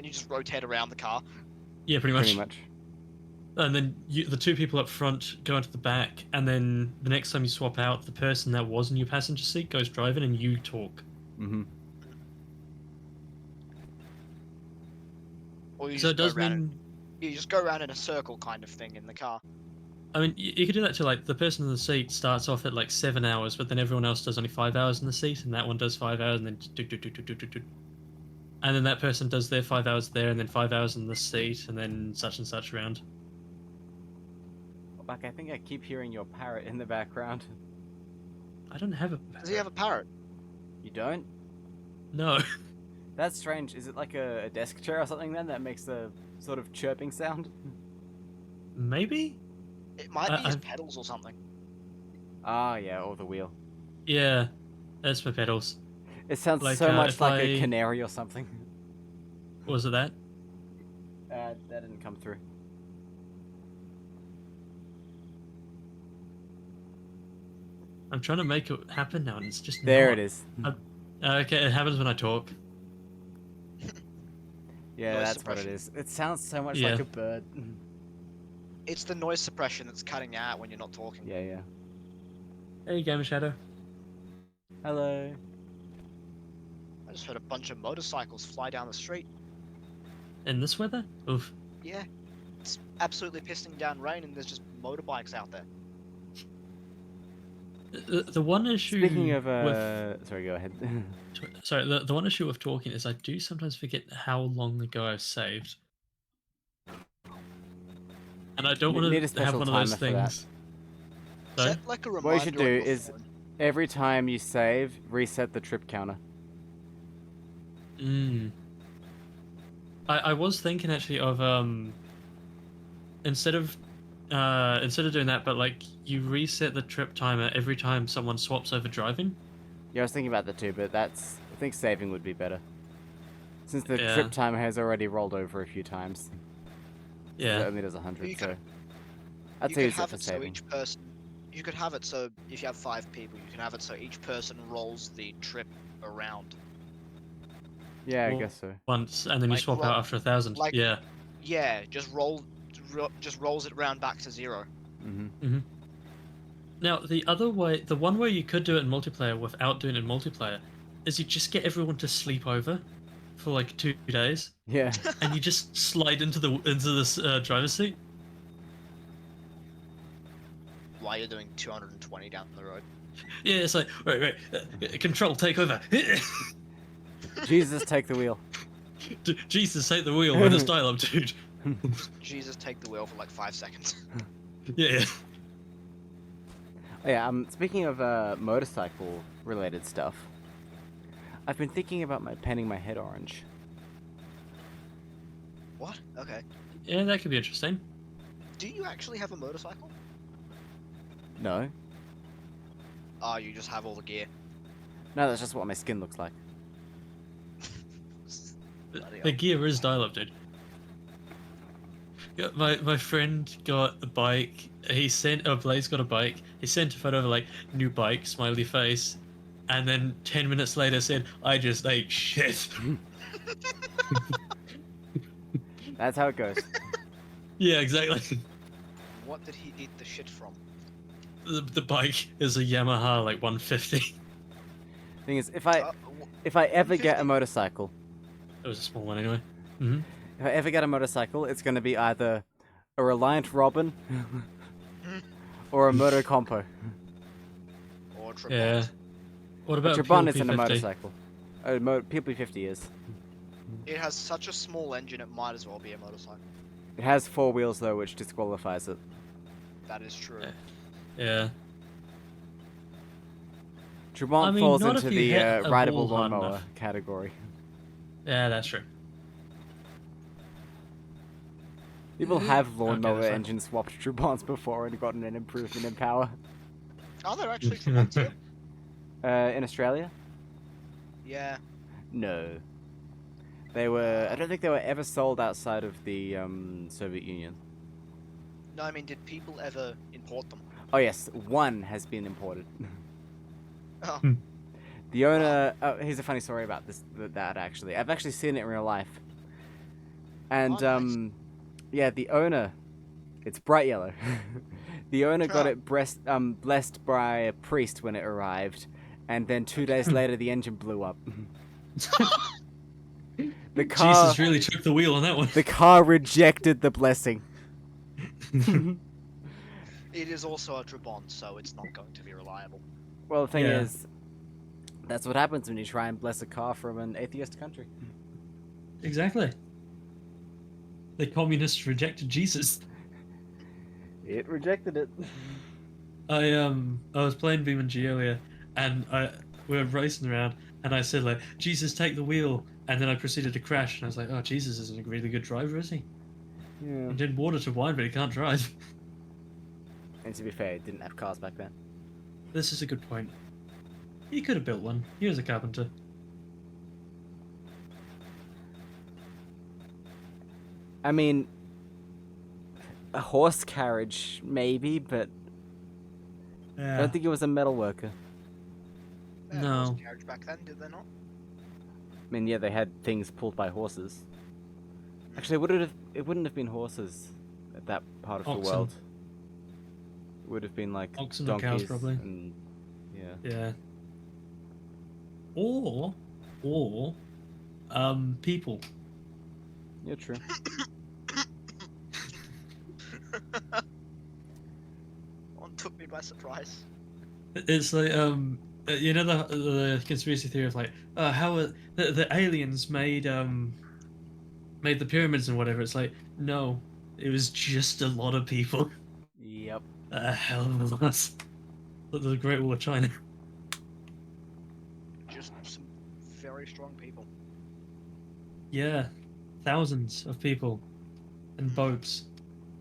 you just rotate around the car. Yeah, pretty much. Pretty much. And then the 2 people up front go into the back, and then the next time you swap out, the person that was in your passenger seat goes driving, and you talk. Mm-hmm. Or you So it just go does around mean. you just go around in a circle kind of thing in the car. I mean, you could do that to like the person in the seat starts off at like 7 hours, but then everyone else does only 5 hours in the seat, and that one does 5 hours, and then and then that person does their 5 hours there, and then 5 hours in the seat, and then such and such round. Like, I think I keep hearing your parrot in the background. I don't have a. Does he have a parrot? You don't? No. That's strange. Is it like a desk chair or something then that makes a sort of chirping sound? Maybe? It might be his I've- pedals or something. Ah, yeah, or the wheel. Yeah, that's my pedals. It sounds Like, so much if like a I- canary or something. Was it that? That didn't come through. I'm trying to make it happen now, and it's just There not. it is. Okay, it happens when I talk. Yeah, Noise that's what it suppression. is. It sounds so much Yeah. like a bird. It's the noise suppression that's cutting out when you're not talking. Yeah, yeah. Hey, Gamer Shadow. Hello. I just heard a bunch of motorcycles fly down the street. In this weather? Oof. Yeah. It's absolutely pissing down rain and there's just motorbikes out there. The one issue. Speaking of, with sorry, go ahead. sorry, the one issue with talking is I do sometimes forget how long ago I've saved, and I don't You want need a to have special one of those timer for that. things. Sorry? Set like a reminder What you should on do your is phone. every time you save, reset the trip counter. Mm. I was thinking actually of instead of doing that, but like you reset the trip timer every time someone swaps over driving. Yeah, I was thinking about that too, but I think saving would be better. Since the Yeah. trip timer has already rolled over a few times. Yeah. It only does 100, You so... could- I'd You say could use it have for it so saving. each person. You could have it so if you have 5 people, you can have it so each person rolls the trip around. Yeah, I Well, guess so. Once, and then you Like, swap roll- out after 1,000. like- Yeah. Yeah, just rolls it round back to 0. Mm-hmm. Now, the other way, the one way you could do it in multiplayer without doing it in multiplayer, is you just get everyone to sleep over for like 2 days, Yeah. and you just slide into this driver's seat. While you're doing 220 down the road. Yeah, it's like right, control, take over. Jesus, take the wheel. Jesus, take the wheel when it's dial up, dude. Jesus, take the wheel for like 5 seconds. Yeah. Oh, yeah, speaking of motorcycle-related stuff, I've been thinking about painting my head orange. What? Okay. Yeah, that could be interesting. Do you actually have a motorcycle? No? Oh, you just have all the gear. No, that's just what my skin looks like. Bloody The hell. gear is dial up, dude. Yeah, my friend got a bike. Blaze got a bike. He sent a photo of like new bike, smiley face, and then 10 minutes later said, "I just ate shit." That's how it goes. Yeah, exactly. What did he eat the shit from? The bike is a Yamaha like 150. Thing is, if Uh, I ever get a 150? motorcycle, It was a small one anyway. Hmm. if I ever get a motorcycle, it's going to be either a Reliant Robin or a Moto Compo. Or Trabant. Yeah. What A about Trabant a isn't a P50? motorcycle. A PLP50 is. It has such a small engine, it might as well be a motorcycle. It has 4 wheels though, which disqualifies it. That is true. Yeah. Trabant I mean, falls not into if you the hit a rideable ball hard lawnmower enough. category. Yeah, that's true. People have Okay, lawnmower that's fine. engine swapped Trabants before and gotten an improvement in power. Are there actually Trabants here? In Australia? Yeah. No. They were. I don't think they were ever sold outside of the Soviet Union. No, I mean, did people ever import them? Oh yes, one has been imported. Oh, The owner. Oh, here's a funny story about that actually. I've actually seen it in real life. And Oh, nice. yeah, the owner. It's bright yellow. The owner got Oh. it blessed by a priest when it arrived, and then 2 days later the engine blew up. The car. Jesus really took the wheel on that one. The car rejected the blessing. it is also a Trabant, so it's not going to be reliable. Well, the thing Yeah. is, that's what happens when you try and bless a car from an atheist country. Exactly. The communists rejected Jesus. It rejected it. I was playing BeamNG earlier, and we were racing around, and I said like, "Jesus, take the wheel," and then I proceeded to crash, and I was like, "Oh, Jesus isn't a really good driver, is he? Yeah. He did water to wine, but he can't drive." And to be fair, it didn't have cars back then. This is a good point. He could have built one. He was a carpenter. I mean, a horse carriage maybe, but I Yeah. don't think he was a metal worker. They had No. horse carriage back then, did they not? I mean, yeah, they had things pulled by horses. Actually, it wouldn't have been horses at that part of Oxen. the world. It would have been like Oxen or donkeys cows, probably. and yeah. Yeah. Or, people. Yeah, true. One took me by surprise. It's like you know the conspiracy theory of like how the aliens made the pyramids and whatever. It's like no, it was just a lot of people. Yep. A hell of a lot. Like the Great Wall of China. Just some very strong people. Yeah, thousands of people and boats,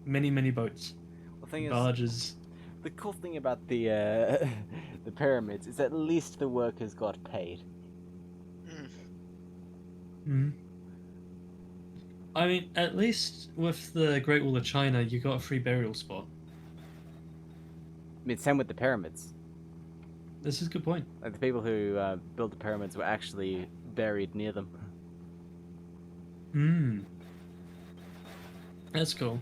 many boats, The thing is, barges. the cool thing about the the pyramids is at least the workers got paid. Hmm. I mean, at least with the Great Wall of China, you got a free burial spot. I mean, same with the pyramids. This is a good point. Like the people who built the pyramids were actually buried near them. Hmm. That's cool.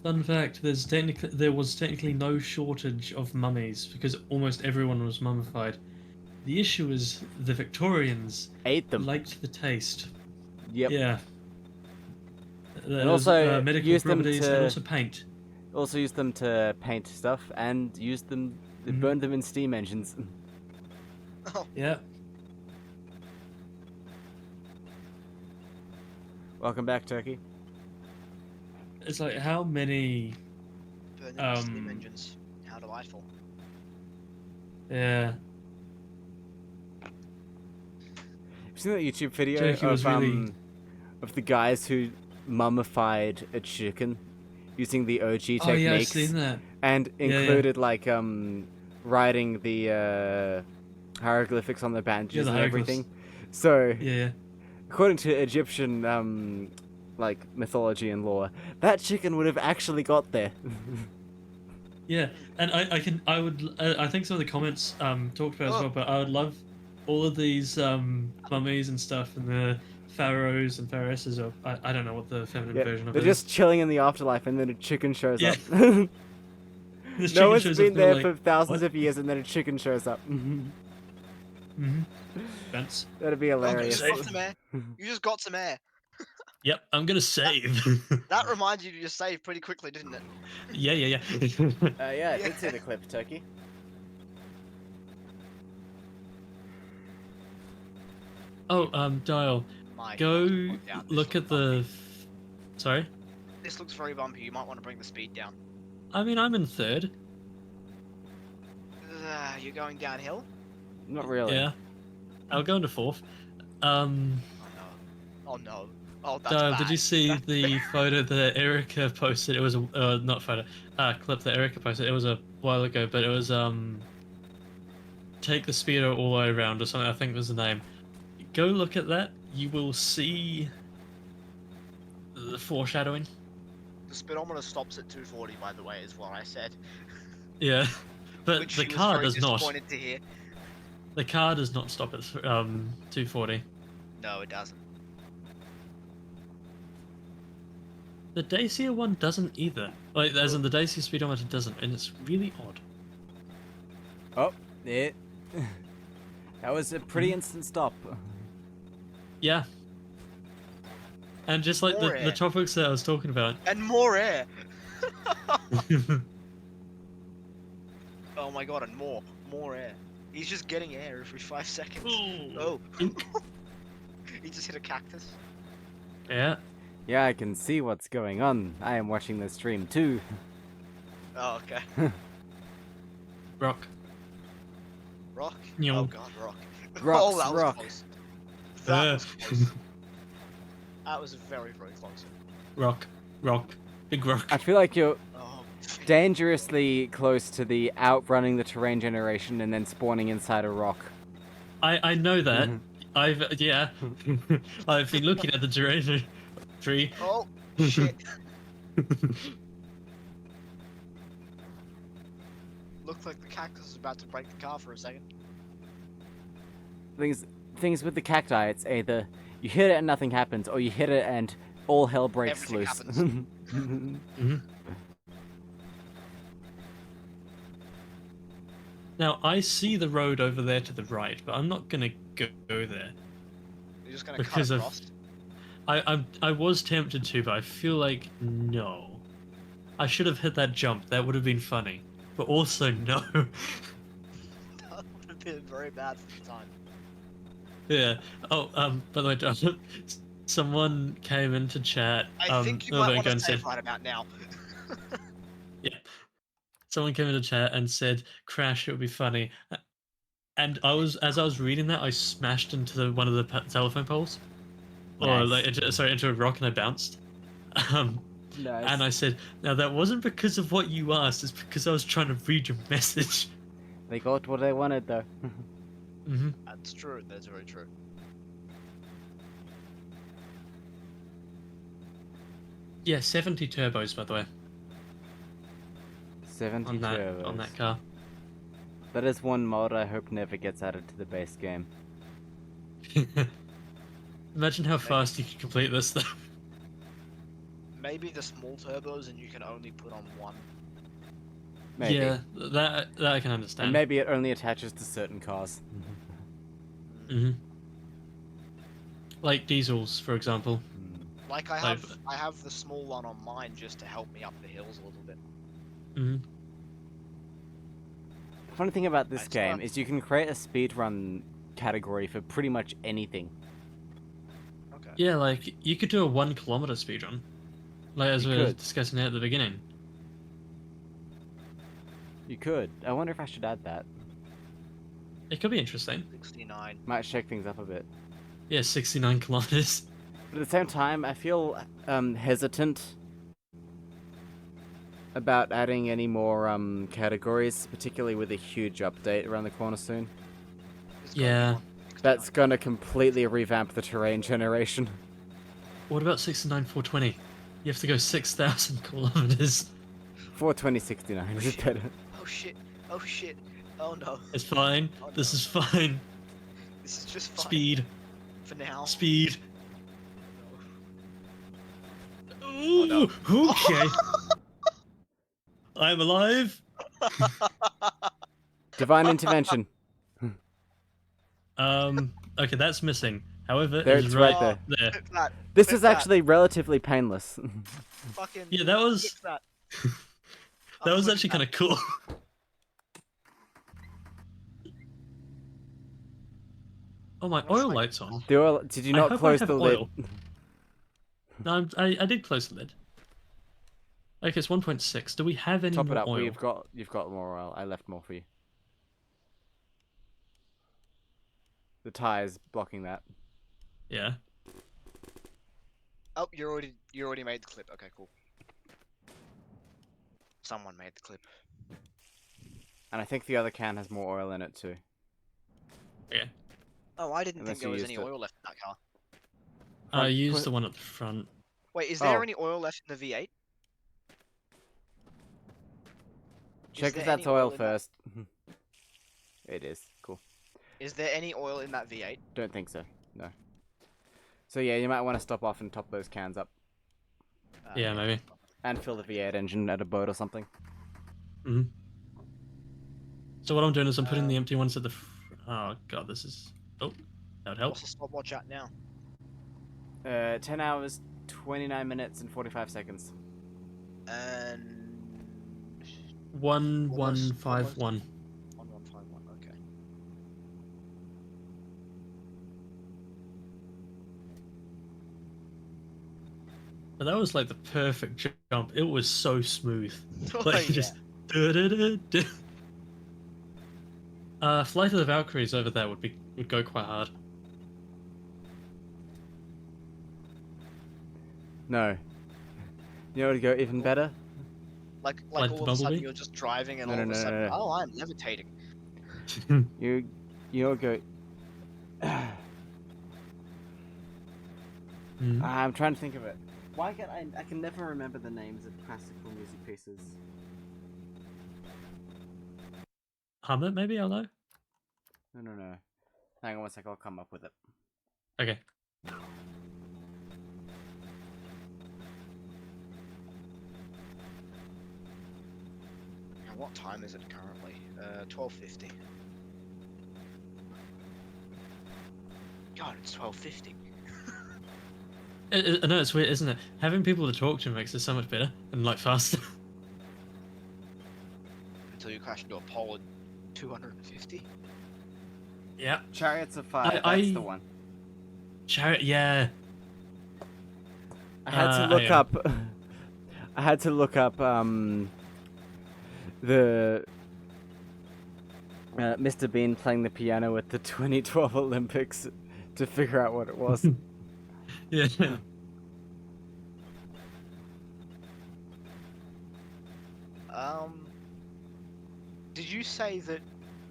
Fun fact: there was technically no shortage of mummies because almost everyone was mummified. The issue is the Victorians Ate them. liked the taste. Yep. Yeah. And also medical use them properties to- and also paint. Also used them to paint stuff and used them, Mhm. burned them in steam engines. Yeah. Welcome back, Turkey. It's like how many? Burning steam engines. How delightful. Have Yeah. you seen that YouTube video Turkey was really- of the guys who mummified a chicken using the OG Oh yeah, I've techniques seen that. and yeah. included like writing the hieroglyphics on the bandages the and hieroglyphs. everything. So Yeah. according to Egyptian like mythology and lore, that chicken would have actually got there. Yeah, and I think some of the comments talked about it as well, but I would love all of these mummies and stuff and the pharaohs and pharaohesses of I don't know what the feminine Yeah, version of they're it just chilling in the afterlife and then a chicken shows Yeah. up. is. This No chicken one's shows been up and they're there like, for thousands "What?" of years and then a chicken shows up. Fence. That'd be Oh, you hilarious. just got some air. You just got some air. Yep, I'm gonna save. That reminds you to just save pretty quickly, didn't it? yeah. Yeah, I did see the clip, Turkey. Oh, Dial, My go God, yeah, this look looks at the. bumpy. Sorry. This looks very bumpy. You might want to bring the speed down. I mean, I'm in third. You're going downhill. Not really. Yeah. I'll go into fourth. Oh no. Oh no. Oh, that's Dial, bad. did you see That's the photo that Erica posted? It was a not photo, clip that Erica posted. It was a while ago, but it was take the speedo all the way around or something. I think was the name. Go look at that. You will see the foreshadowing. The speedometer stops at 240, by the way, is what I said. Yeah, but Which the she was car very does not. disappointed to hear. The car does not stop at 240. No, it doesn't. The Dacia one doesn't either. Like, as in the Dacia speedometer doesn't, and it's really odd. Oh, it. That was a pretty Mm-hmm. instant stop. Yeah. And just like More the air. topics that I was talking about. And more air. Oh my god, and more air. He's just getting air every 5 seconds. Oh. He just hit a cactus. Yeah. Yeah, I can see what's going on. I am watching the stream too. Oh, okay. Rock. Rock? Yo. Oh god, rock. Rocks, Oh, that was rock. close. That was close. That was very, very close. Rock. Rock. Big rock. I feel like you're Oh. dangerously close to the outrunning the terrain generation and then spawning inside a rock. I know that. Mhm. Yeah. I've been looking at the terrain tree. Oh, shit. Looked like the cactus was about to break the car for a second. Things with the cacti, it's either you hit it and nothing happens, or you hit it and all hell breaks Everything loose. happens. Mhm. Now I see the road over there to the right, but I'm not gonna go there You're just gonna because cut of. across. I was tempted to, but I feel like no. I should have hit that jump. That would have been funny, but also no. That would have been very bad for the time. Yeah. Oh, by the way, John, someone came into chat. I think you might want to save right about now. Yeah. Someone came into chat and said, "Crash, it would be funny." And as I was reading that, I smashed into one of the telephone poles, or Nice. into a rock, and I bounced. Um, Nice. and I said, "Now that wasn't because of what you asked. It's because I was trying to read your message." They got what they wanted, though. Hmm. That's true. That's very true. Yeah, 70 turbos, by the way, 70 on that turbos. car. That is one mod I hope never gets added to the base game. Imagine how fast you could complete this, though. Maybe the small turbos and you can only put on one. Maybe. Yeah, that I can understand. And maybe it only attaches to certain cars. Hmm. Like diesels, for example. Like I have the small one on mine just to help me up the hills a little bit. Hmm. The funny thing about this It's game fun. is you can create a speedrun category for pretty much anything. Okay. Yeah, like you could do a 1 kilometer speedrun, like as You we were could. discussing at the beginning. You could. I wonder if I should add that. It could be interesting. 69. Might shake things up a bit. Yeah, 69 kilometers. But at the same time, I feel hesitant about adding any more categories, particularly with a huge update around the corner soon. It's gotta be Yeah. 169. That's gonna completely revamp the terrain generation. What about 69 420? You have to go 6,000 kilometers. 42069 is better. Oh shit. Oh shit. Oh no. It's fine. Oh, This no. is fine. This is just fine Speed. for now. Speed. Oh, no. Ooh, okay. I'm alive. Divine intervention. Okay, that's missing. However, There, it's it's right right there. there. Clip that. This Clip is that. actually relatively painless. Fucking. Yeah, that was Clip that. that I'm was clipping actually that. kind of cool. Oh, my What's oil like- light's on. The oil, did you I not hope I close have the lid? oil. No, I did close the lid. Okay, it's 1.6. Do we have any Top it more up. oil? You've got more oil. I left more for you. The tire's blocking that. Yeah. Oh, you already made the clip. Okay, cool. Someone made the clip. And I think the other can has more oil in it too. Yeah. Oh, I didn't Unless think there you was used any it. oil left in that car. I Front- used put- the one at the front. Wait, is there Oh. any oil left in the V8? Check there if that's any oil in that- first. It is. Cool. Is there any oil in that V8? Don't think so. No. So yeah, you might want to stop off and top those cans up. Yeah, maybe. And fill the V8 engine at a boat or something. Hmm. So what I'm doing is I'm putting the Um, empty ones at the. Oh god, this is. Oh, that would help. What's the stopwatch at now? 10 hours, 29 minutes, and 45 seconds. And 1151. 1151. Okay. But that was like the perfect jump. It was so smooth. Oh, Like yeah. just Du-du-du-du. Flight of the Valkyries over there would go quite hard. No. You know what would go even better? Like Like all the of a sudden Bumblebee? you're just driving and No, all no, of a no, sudden, no, no. oh, I'm levitating. You know what would go... Hmm. I'm trying to think of it. Why can't I can never remember the names of classical music pieces. Hum it, maybe? I don't know. No. Hang on one sec, I'll come up with it. Okay. And what time is it currently? 12:50. God, it's 12:50. I know it's weird, isn't it? Having people to talk to makes it so much better and like faster. Until you crash into a pole at 250. Yeah. Chariots of Fire, I- that's the one. Chariot, yeah. I had to look I, up I had to look up the Mr. Bean playing the piano at the 2012 Olympics to figure out what it was. Yeah. Did you say that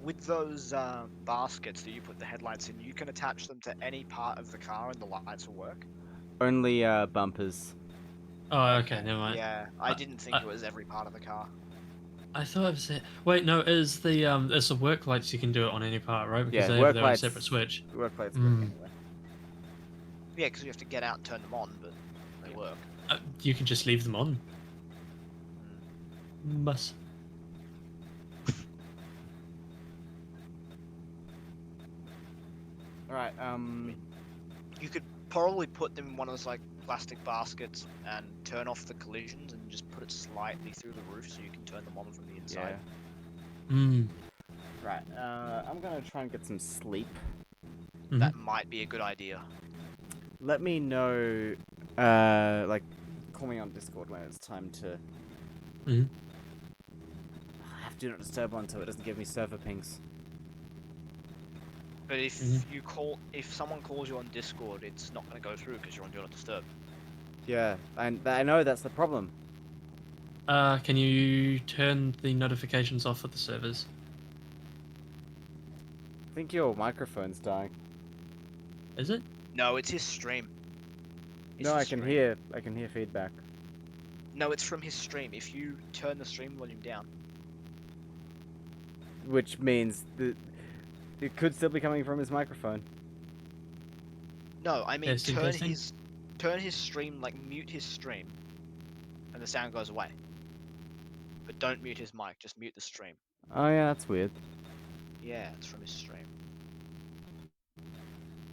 with those baskets that you put the headlights in, you can attach them to any part of the car and the lights will work? Only bumpers. Oh, okay, never mind. Yeah, I I- didn't think it was every part of the car. I thought it was it. Wait, no, it's the work lights. You can do it on any part, right? Because Yeah, they work have their own lights. separate switch. Work lights Mm. work anyway. Yeah, because you have to get out and turn them on, but they work. You can just leave them on. Must. Alright, You could probably put them in one of those like plastic baskets and turn off the collisions and just put it slightly through the roof so you can turn them on from the inside. yeah. Mm. Right, I'm gonna try and get some sleep. Mhm. That might be a good idea. Let me know, like, call me on Discord when it's time to... Mhm. I have Do Not Disturb on so it doesn't give me server pings. But if Mhm. if someone calls you on Discord, it's not going to go through because you're on Do Not Disturb. Yeah, I know that's the problem. Can you turn the notifications off of the servers? I think your microphone's dying. Is it? No, it's his stream. It's No, the I can stream. hear feedback. No, it's from his stream. If you turn the stream volume down. Which means that it could still be coming from his microphone. No, I mean Testing, testing. turn his stream, like mute his stream, and the sound goes away. But don't mute his mic. Just mute the stream. Oh yeah, that's weird. Yeah, it's from his stream.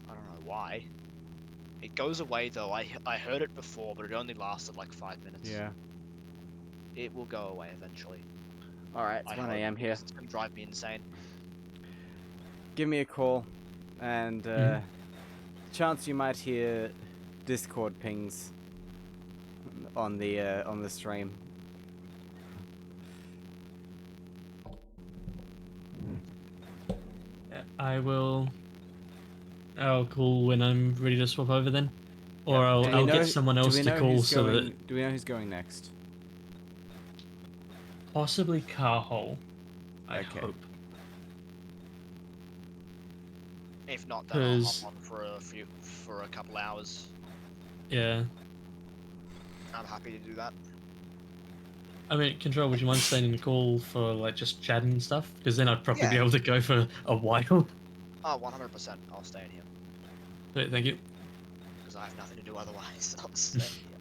I don't know why. It goes away though. I heard it before, but it only lasted like 5 minutes. Yeah. It will go away eventually. Alright, it's I 1 hope, a.m. here. because it's gonna drive me insane. Give me a call, and Mhm. chance you might hear Discord pings on the stream. I will. I'll call when I'm ready to swap over then, or Do we I'll know- get someone else do we to know call who's so going, that Do we know who's going next? possibly Carhole. I Okay. hope. If not, then I'll hop 'Cause- on for a couple hours. Yeah. I'm happy to do that. I mean, Control, would you mind staying in the call for like just chatting and stuff? Because then I'd probably be Yeah. able to go for a while. Oh, 100%. I'll stay in here Wait, thank you. because I have nothing to do otherwise. I'll stay in here.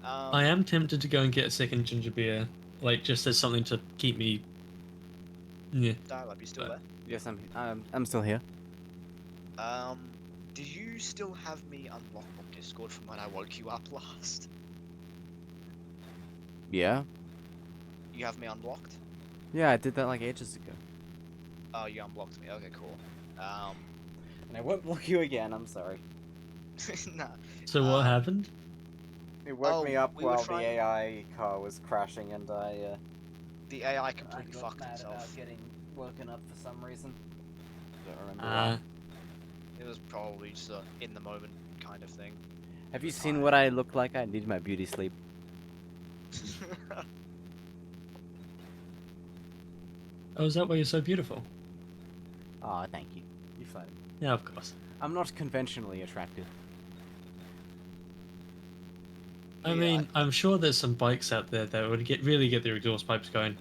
I am tempted to go and get a second ginger beer, like just as something to keep me. Yeah. Dial-up, you still there? Yes, I'm still here. Did you still have me unlocked on Discord from when I woke you up last? Yeah. You have me unblocked? Yeah, I did that like ages ago. Oh, you unblocked me. Okay, cool. And I won't block you again. I'm sorry. Nah. So what happened? It woke me up we were while trying- the AI car was crashing, and I the AI I completely got fucked mad itself. about getting woken up for some reason. Don't remember Uh, It was probably just a in the moment kind of thing. Have you was seen tired. what I look like? I need my beauty sleep. oh, is that why you're so beautiful? Aw, thank you. You flatter me. Yeah, of course. I'm not conventionally attractive. I Yeah, mean, I'm sure there's some bikes out there that would really get their exhaust pipes going.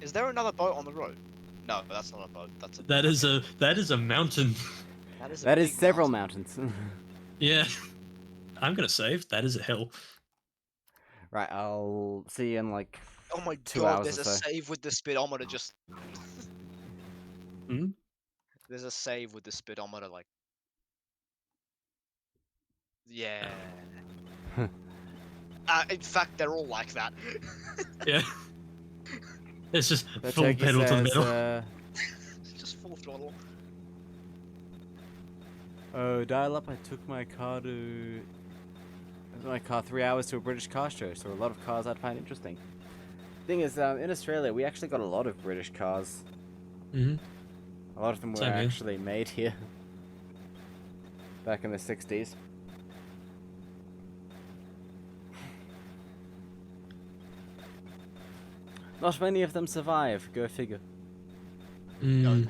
Is there another boat on the road? No, that's not a boat. That's a. That is a mountain. That is a That is big several mountain. mountains. Yeah. I'm gonna save. That is a hill. Right, I'll see you in like Oh my 2 god, hours there's or a so. save with the speedometer just. Hmm? There's a save with the speedometer, like. Yeah. In fact, they're all like that. Yeah. It's just The full turkey pedal to the says, middle. Just full throttle. oh, dial up, I took my car 3 hours to a British car show, so a lot of cars I'd find interesting. Thing is, in Australia, we actually got a lot of British cars. Hmm. A lot of them were Same here. actually made here. Back in the 60s. Not many of them survive, go figure. Mm.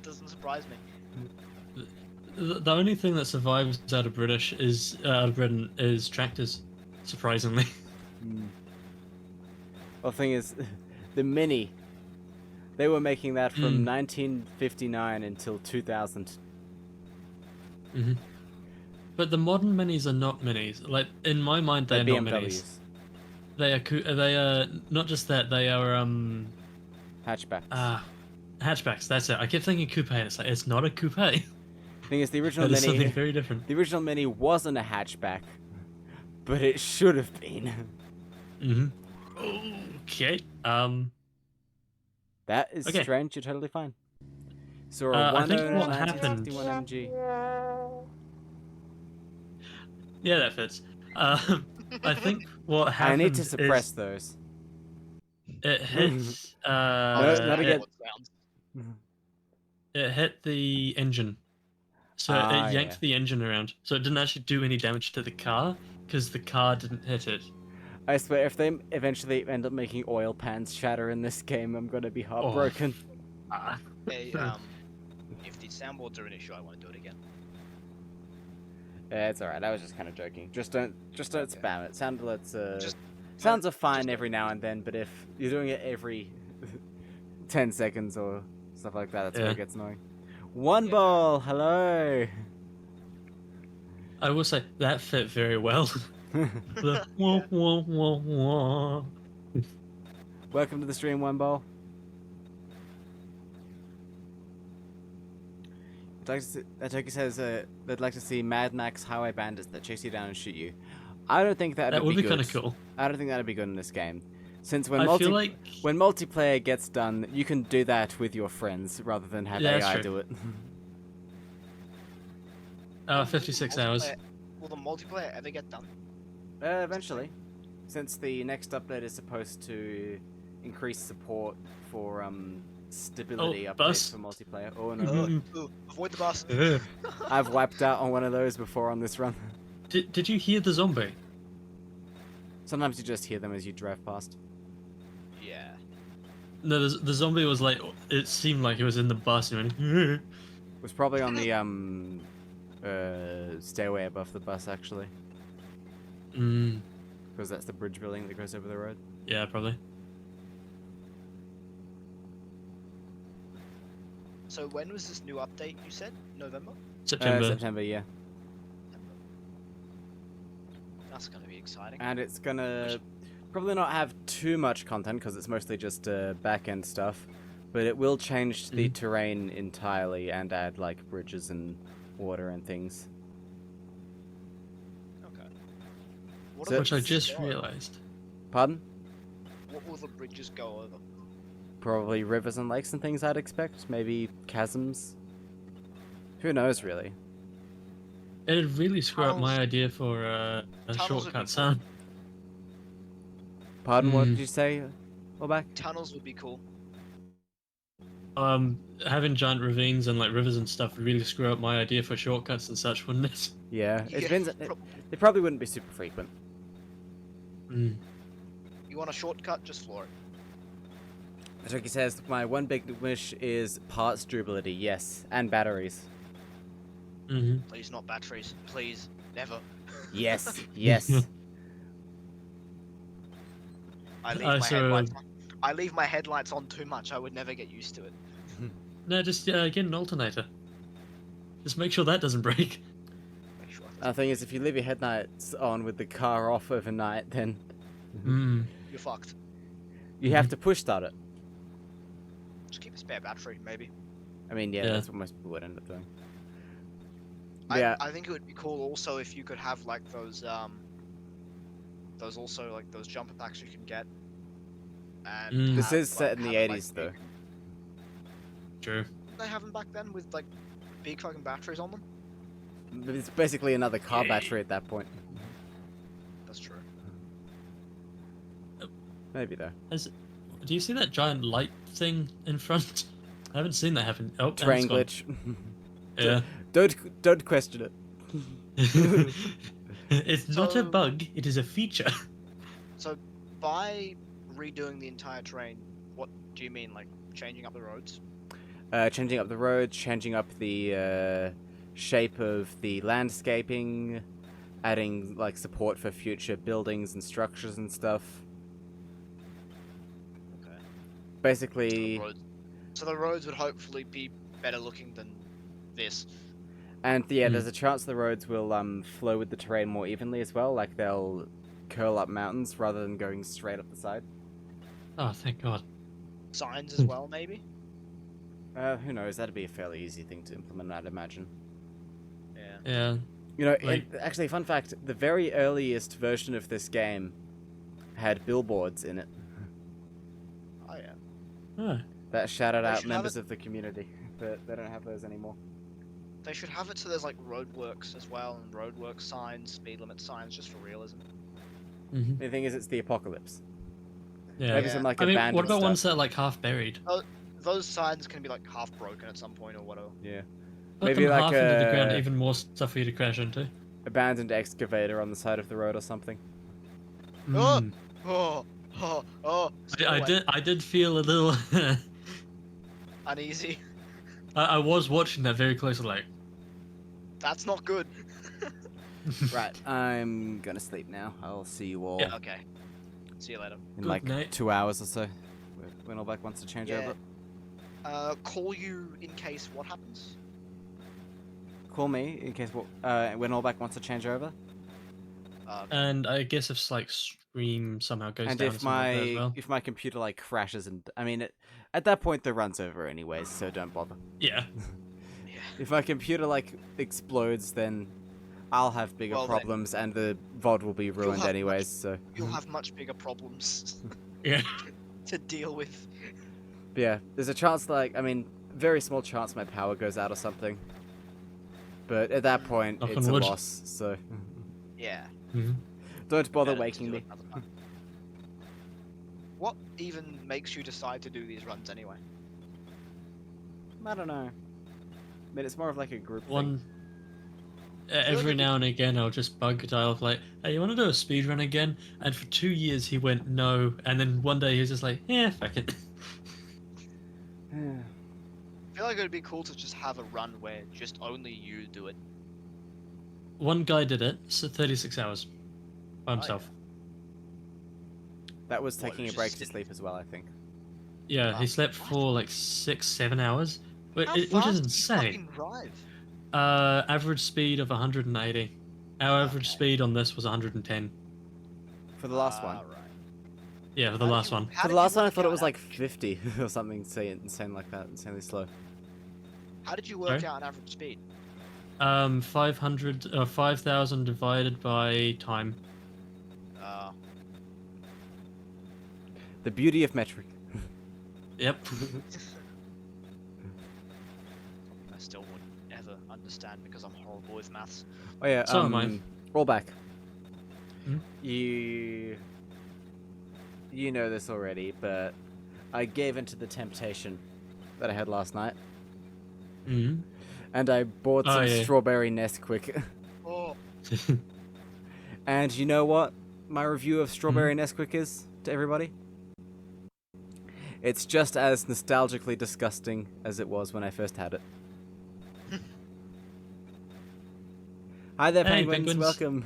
Doesn't surprise me. The only thing that survives out of Britain is tractors, surprisingly. Well, the thing is, the Mini, they were making that from Mm. 1959 until 2000. Hmm. But the modern minis are not minis. Like in my mind, they They're are not BMWs. minis. They are not just that. They are Hatchbacks. hatchbacks. That's it. I kept thinking coupe. And it's like it's not a coupe. Thing is, the original That is something Mini, very different. the original Mini wasn't a hatchback, but it should have been. Hmm. Okay. That is Okay. strange. You're totally fine. So I think what 1961 MG. Yeah, that fits. I think what happened I need to suppress is those. it hit. No, not it, again. it hit the engine, so it Ah, yanked yeah. the engine around. So it didn't actually do any damage to the car because the car didn't hit it. I swear, if they eventually end up making oil pans shatter in this game, I'm gonna be heartbroken. Ah. Hey, if the soundboards are an issue, I want to do it again. Yeah, it's alright. I was just kind of joking. Just don't Okay. spam it. Sound alerts. Just Sounds are fine just every now and then, but if you're doing it every 10 seconds or stuff like that, that's where Yeah. it gets annoying. One Yeah. ball. Hello. I will say that fit very well. The wah, wah, wah, wah. Welcome to the stream, One Ball. Turkey says they'd like to see Mad Max Highway Bandits that chase you down and shoot you. I don't think that'd That would be be kind good. of cool. I don't think that'd be good in this game. Since when I feel like when multiplayer gets done, you can do that with your friends rather than have Yeah, that's AI true. do it. 56 hours. Will the multiplayer ever get done? Eventually, since the next update is supposed to increase support for stability updates bus. for multiplayer. Oh no, Mhm. Avoid the bus. I've wiped out on one of those before on this run. Did you hear the zombie? Sometimes you just hear them as you drive past. Yeah. No, the zombie was like, it seemed like it was in the bus and it went, It was probably on the stairway above the bus actually, mm, because that's the bridge building that goes over the road. yeah, probably. So when was this new update? You said November. September. September, yeah. That's gonna be exciting. And it's gonna probably not have too much content because it's mostly just back end stuff, but it will change the terrain entirely and add like bridges and water and things. Okay. What So- are Which I the just bridges go over? realized. Pardon? What will the bridges go over? Probably rivers and lakes and things I'd expect. Maybe chasms. Who knows, really? It'd really screw up my Tunnels- idea for a tunnels would be shortcut cool. sound. Pardon, what Hmm. did you say? All back? Tunnels would be cool. Having giant ravines and like rivers and stuff would really screw up my idea for shortcuts and such, wouldn't it? Yeah, Yeah, prob- they probably wouldn't be super frequent. Mm. You want a shortcut? Just floor it. Turkey says, my one big wish is parts durability, yes, and batteries. Hmm. Please, not batteries. Please, never. Yes, yes. I leave I my saw- headlights on. I leave my headlights on too much. I would never get used to it. No, just get an alternator. Just make sure that doesn't break. Make sure The thing is, if you leave your headlights on with the car off overnight, then Mm. you're fucked. you have to push start it. Just keep a spare battery, maybe. I mean, yeah, Yeah. that's what most people would end up doing. I, Yeah. I think it would be cool also if you could have like those also like those jumper packs you can get. And Mm. This have, is set in the have it, 80s, though. True. Didn't they have them back then with like big fucking batteries on them? But it's basically another car Yeah. battery at that point. That's true. Maybe, though. Do you see that giant light thing in front? I haven't seen that happen. Oh, and Terrain it's gone. glitch. Yeah. Don't question it. It's not a So- bug, it is a feature. So by redoing the entire terrain, what do you mean? Like changing up the roads? Changing up the roads, changing up the shape of the landscaping, adding like support for future buildings and structures and stuff. Okay. Basically, So the roads would hopefully be better looking than this. and yeah, Hmm. there's a chance the roads will flow with the terrain more evenly as well. Like they'll curl up mountains rather than going straight up the side. Oh, thank God. Signs as well, maybe. Who knows? That'd be a fairly easy thing to implement, I'd imagine. Yeah. Yeah. You know, Like- actually, fun fact: the very earliest version of this game had billboards in it Oh yeah. Oh. that shouted They out should have members of the community, but they don't have those anymore. They should have it so there's like roadworks as well, and roadwork signs, speed limit signs, just for realism. Hmm. The thing is, it's the apocalypse. Yeah. Maybe Yeah. some like I mean, abandoned what about stuff. ones that are like half buried? Those signs can be like half broken at some point or whatever. Yeah, Put Maybe them like half into the ground, a- even more stuff for you to crash into. abandoned excavator on the side of the road or something. Oh! Mm. Oh! Stay I away. did feel a little. Uneasy. I was watching that very closely, like. That's not good. Right, I'm gonna sleep now. I'll see you all Yeah. Okay. See you later. in Good like night. 2 hours or so. When all back wants to change Yeah. over. Call you in case what happens? Call me in case when all back wants to change over. And I guess if like stream somehow goes And down, or if something like that as well. if my computer like crashes and I mean at that point the run's over anyways, so don't bother. Yeah. Yeah. If my computer like explodes, then I'll have bigger Well, then- problems and the VOD will be ruined have anyways. So You'll have much bigger problems Yeah. to deal with. but yeah, there's a chance like I mean very small chance my power goes out or something. But at that point Knock it's on a wood. loss. So Yeah. Mhm. don't bother Better to waking do me. it another time. What even makes you decide to do these runs anyway? I don't know. I mean it's more of like a group One. thing. Every like now and again, I'll just bug Dial like, "Hey, you want to do a speed run again?" And for 2 years, he went no, and then one day he was just like, "Yeah, fuck it." I feel like it would be cool to just have a run where just only you do it. One guy did it, so 36 hours by Oh, himself. That was What, taking a just break to sit- sleep as well, I think. Yeah, Wow. he slept for like 6-7 hours, How which is fast do you insane. fucking drive? Average speed of 180. Our average Okay. speed on this was 110. For the last one. Ah, right. Yeah, for the How did last you- one. how For did the you last one I work thought it out was like average- 50 or something insane like that, insanely slow. How did you work Sorry? out an average speed? 5,000 divided by time. The beauty of metric. Yep. I still wouldn't ever understand because I'm horrible with maths. Oh yeah. So am I. Roll back. Hmm? You know this already, but I gave into the temptation that I had last night, Mm. and I bought Oh, some yeah. strawberry Nesquik. Oh, And you know what my review of strawberry Nesquik is to everybody? It's just as nostalgically disgusting as it was when I first had it. Hi there, Hey, penguins. penguins. Welcome.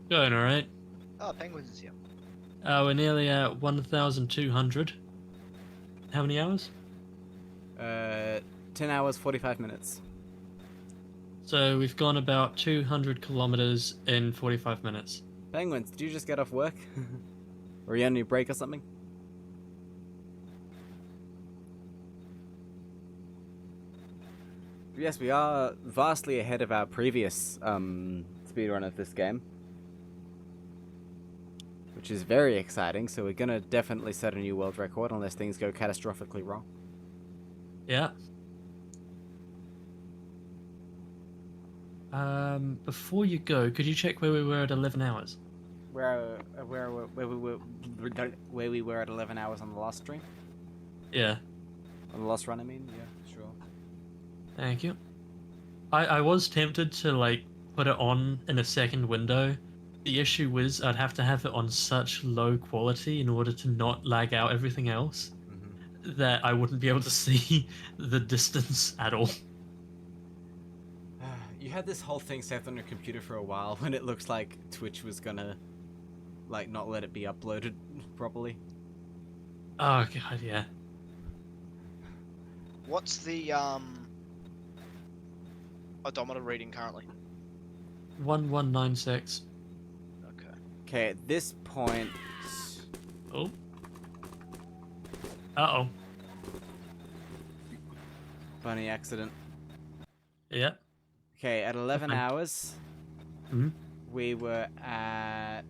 Going alright. oh, penguins is here. We're nearly at 1,200. How many hours? 10 hours, 45 minutes. So we've gone about 200 kilometers in 45 minutes. Penguins, did you just get off work? Or are you on your break or something? Yes, we are vastly ahead of our previous speedrun of this game. Which is very exciting, so we're gonna definitely set a new world record unless things go catastrophically wrong. Yeah. Before you go, could you check where we were at 11 hours? Where we were at 11 hours on the last stream? Yeah. On the last run, I mean? Yeah, sure. Thank you. I was tempted to, like, put it on in a second window. The issue was I'd have to have it on such low quality in order to not lag out everything else that I wouldn't be able to see the distance at all. You had this whole thing saved on your computer for a while when it looks like Twitch was gonna, like, not let it be uploaded properly. Oh god, yeah. What's the odometer reading currently? 1196. Okay. Okay, at this point... Oh. Uh-oh. Funny accident. Yep. Okay, at 11 fine. hours, Mhm. we were at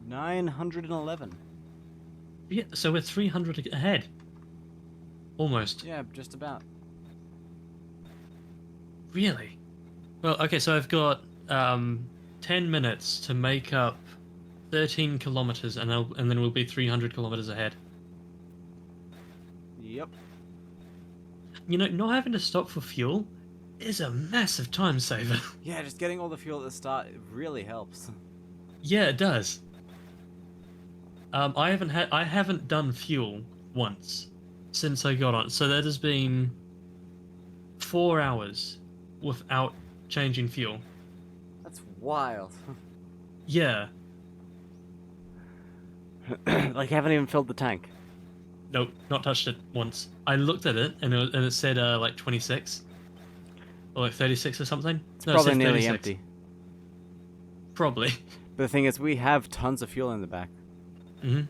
911. Yeah, so we're 300 ahead. Almost. Yeah, just about. Really? Well, okay, so I've got 10 minutes to make up 13 kilometers, and then we'll be 300 kilometers ahead. Yep. You know, not having to stop for fuel is a massive time saver. Yeah, just getting all the fuel at the start it really helps. Yeah, it does. I haven't done fuel once since I got on, so that has been 4 hours without changing fuel. That's wild. Yeah. Like, I haven't even filled the tank. Nope, not touched it once. I looked at it and it said like 26 or like 36 or something. It's No, it probably said nearly 36. empty. Probably. But the thing is, we have tons of fuel in the back. Hmm.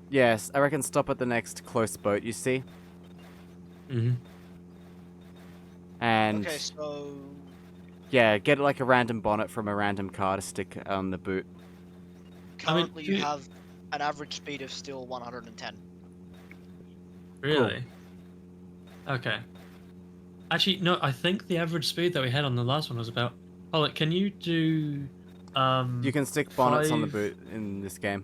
Yes, I reckon stop at the next close boat you see. Hmm. And, Okay, so yeah, get like a random bonnet from a random car to stick on the boot. currently you do- have an average speed of still 110. Really? Okay. Actually, no, I think the average speed that we had on the last one was about... Oh, look, can you do... You can stick bonnets on the 5 boot in this game.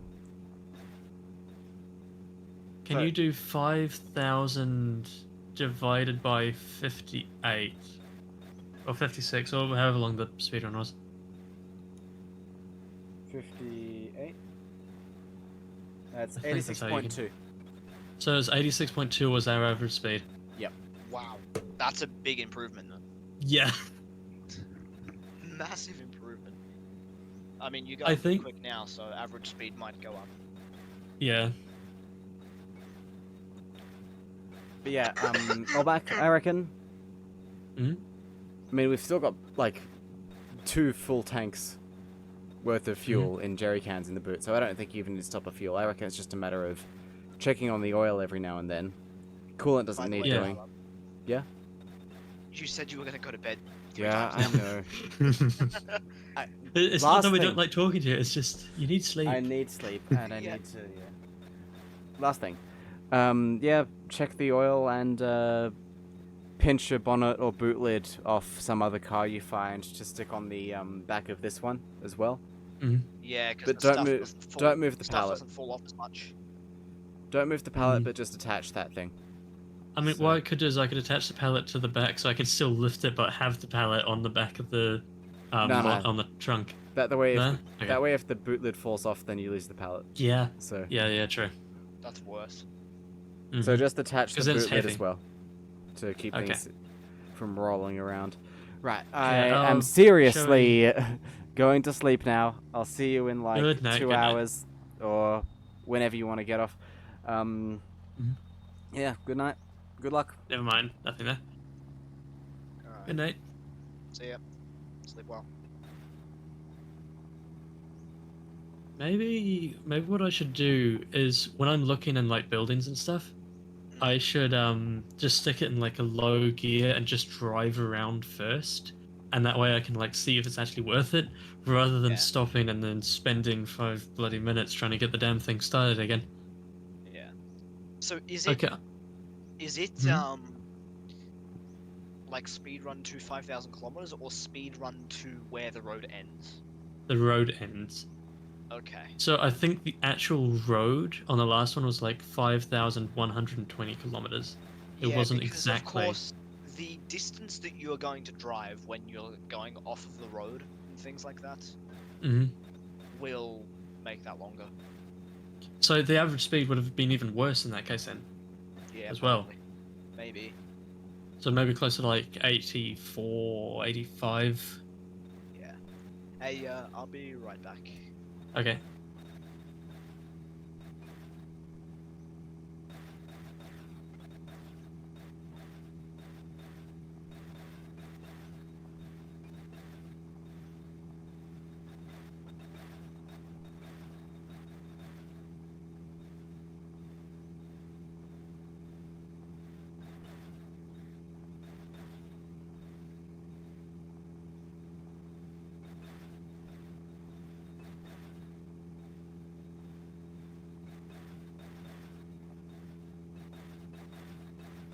Can you do 5,000 divided by 58? Or 56, or however long the speedrun was. 58? That's I think that's how you can- 86.2. So it's 86.2 was our average speed. Wow, that's a big improvement, though. Yeah. Massive improvement. I mean, you go I think- quick now, so average speed might go up. Yeah. But yeah, all back, I reckon. Mhm. I mean, we've still got, like, 2 full tanks worth of fuel in jerry cans in the boot, so I don't think you even need to stop a fuel. I reckon it's just a matter of checking on the oil every now and then. Coolant doesn't By the need way, Yeah. doing. Yeah? You said you were gonna go to bed 3 Yeah, times. I know. It's Last not that we thing. don't like talking to you, it's just you need sleep. I need sleep, and I Yeah. need to, yeah. Last thing. Yeah, check the oil and pinch a bonnet or boot lid off some other car you find to stick on the back of this one as well. Yeah, because But the don't stuff move. doesn't fall. Don't move the Stuff pallet. doesn't fall off as much. Don't move the pallet, but just attach that thing. I mean, So- what I could do is I could attach the pallet to the back, so I could still lift it, but have the pallet on the back of the No, no. on the trunk. That way, if No? the, Okay. that way, if the boot lid falls off, then you lose the pallet. Yeah. So Yeah, true. That's worse. so Mhm. just attach the 'Cause then it's boot lid as heavy. well to keep Okay. things from rolling around. Right, Yeah, I am I'll seriously going to sleep now. I'll see you in like Good night, 2 good night. hours or whenever you want to get off. Mhm. Yeah, good night. Good luck. Never mind, nothing there. Alright. Good night. See ya. Sleep well. Maybe what I should do is when I'm looking in like buildings and stuff, I should just stick it in like a low gear and just drive around first, and that way I can like see if it's actually worth it, rather than Yeah. stopping and then spending 5 bloody minutes trying to get the damn thing started again. Yeah. So is it Okay. Hmm? like speedrun to 5,000 kilometers or speedrun to where the road ends? The road ends. Okay. So I think the actual road on the last one was like 5,120 kilometers. It Yeah, wasn't because exactly. of course the distance that you are going to drive when you're going off of the road and things like that Mhm. will make that longer. So the average speed would have been even worse in that case then. Yeah, As well. probably. Maybe. So maybe closer to like 84, 85. Yeah. Hey, I'll be right back. Okay.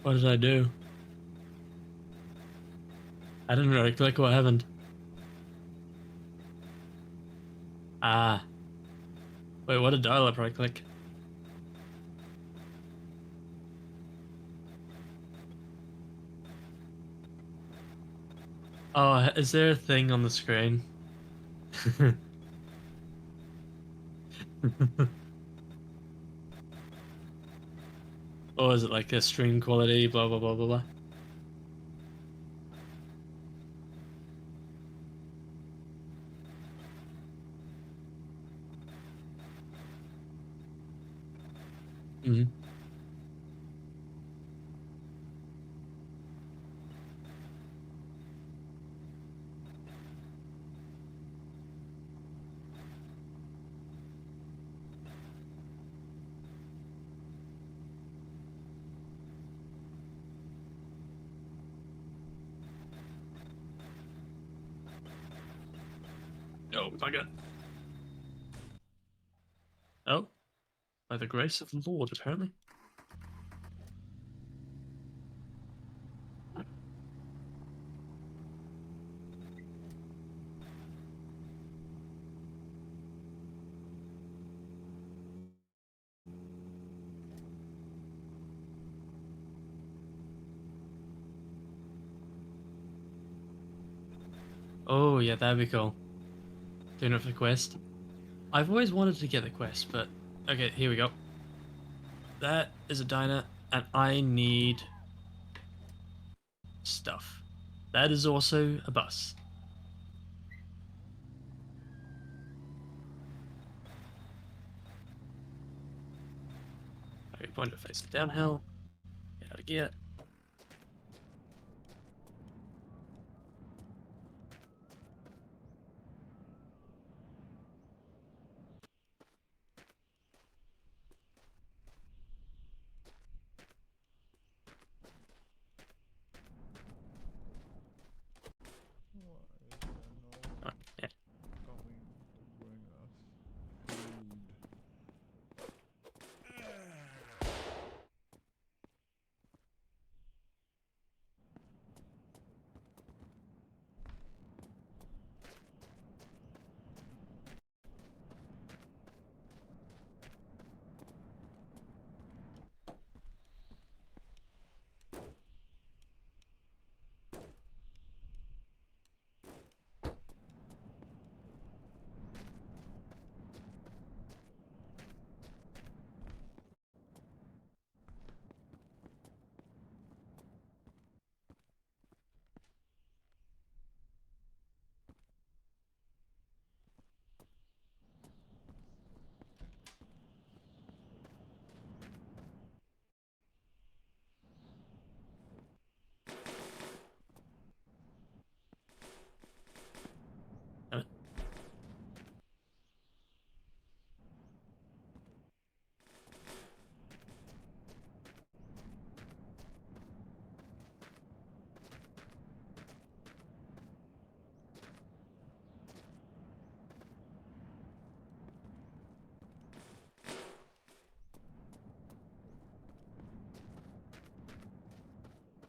What did I do? I didn't really click. What happened? Ah. Wait, what did dial-up right click? Oh, is there a thing on the screen? Or is it like a stream quality, blah, blah, blah, blah, blah? Mm-hmm. Oh, bugger. Oh, by the grace of the Lord, apparently. Oh, yeah, that'd be cool. Doing it for the quest. I've always wanted to get the quest, but... Okay, here we go. That is a diner, and I need... stuff. That is also a bus. Okay, point to face downhill. Get out of gear. Oh, yeah.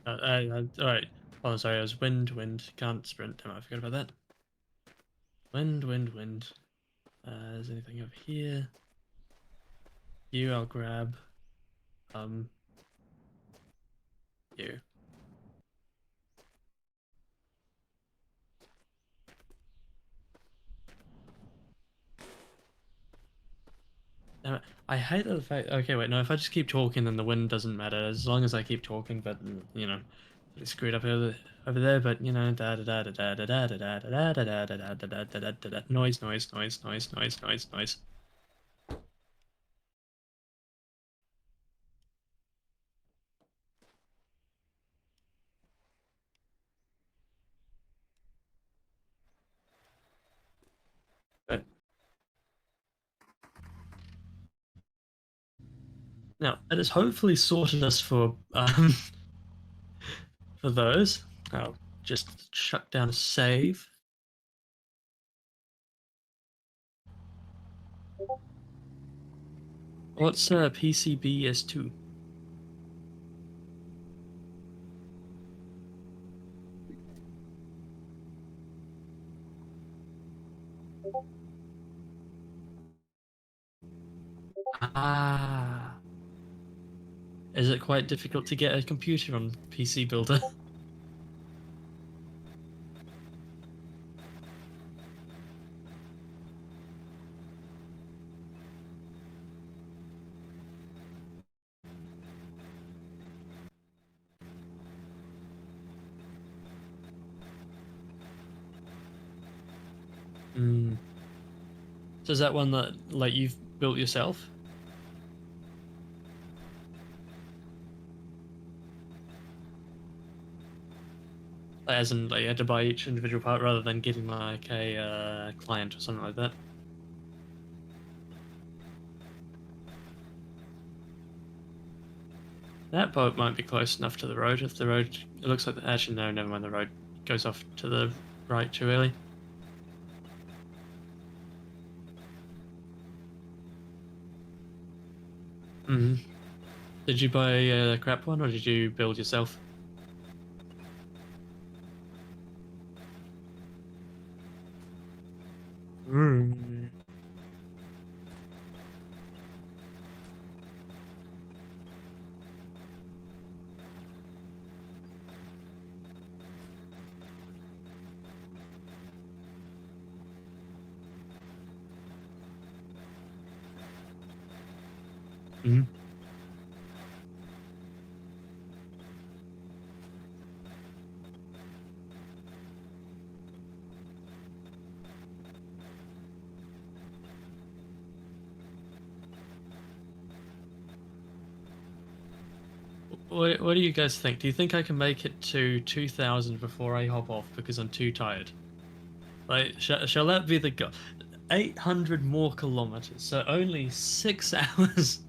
All right. Oh, sorry. I was wind. Can't sprint. Damn it, I forgot about that. Wind. Is anything over here? You, I'll grab. Um, you. Damn it. I hate the fact. Okay, wait. No, if I just keep talking, then the wind doesn't matter as long as I keep talking. But you know, it's screwed up over there. But you know, da da da da da da da da da da da da da da da da da da. Noise. But now that has hopefully sorted us for those. I'll just shut down a save. What's PCBS2? Ah. Is it quite difficult to get a computer on PC Builder? Hmm. So is that one that like you've built yourself? Like, as in, like, you had to buy each individual part rather than getting like a client or something like that. That boat might be close enough to the road. If the road, it looks like actually no, never mind. The road goes off to the right too early. Hmm. Did you buy a crap one or did you build yourself? Mm. Mhm. What do you guys think? Do you think I can make it to 2000 before I hop off because I'm too tired? Like, shall that be the goal? 800 more kilometers, so only 6 hours.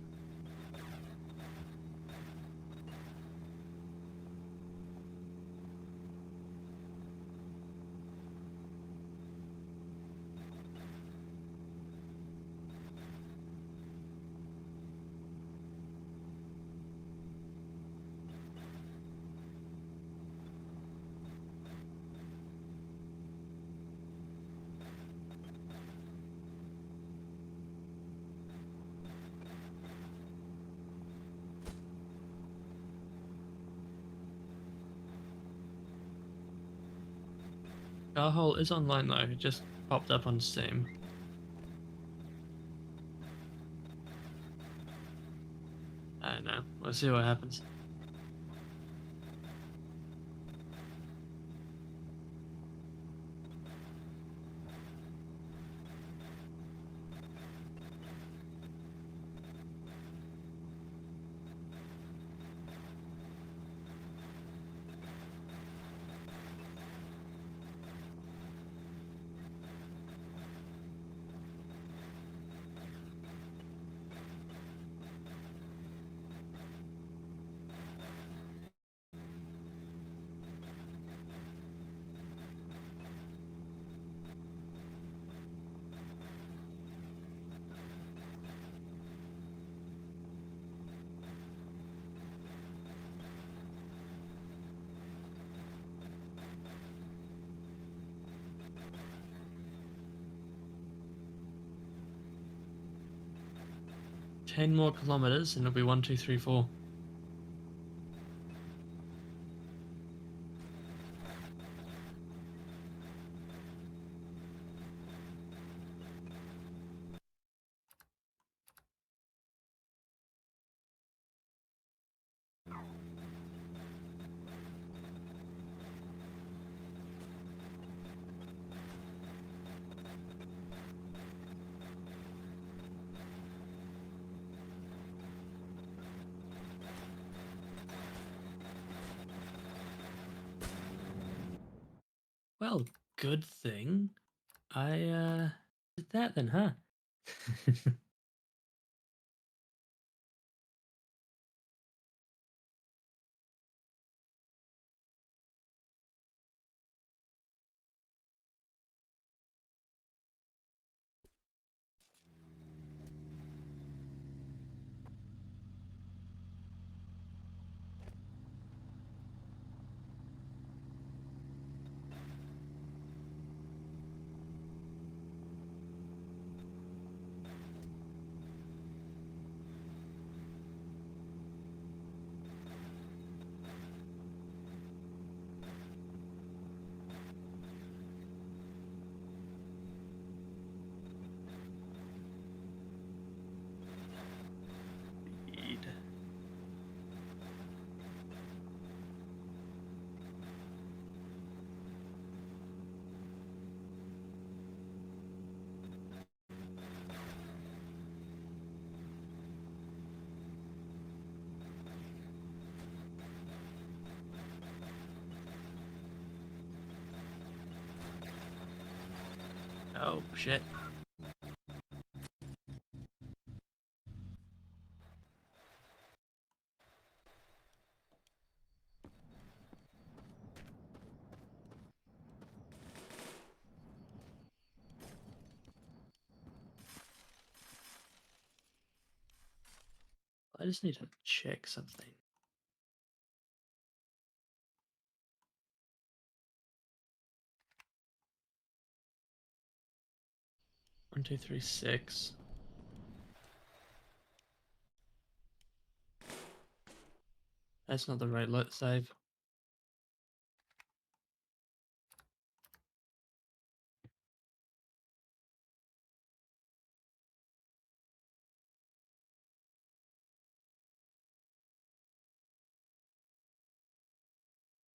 Carhole is online though. It just popped up on Steam. I don't know. We'll see what happens. 10 more kilometers, and it'll be 1, 2, 3, 4. Well, good thing I did that then, huh? Indeed. Oh, shit. I just need to check something. One, two, three, 6. That's not the right save.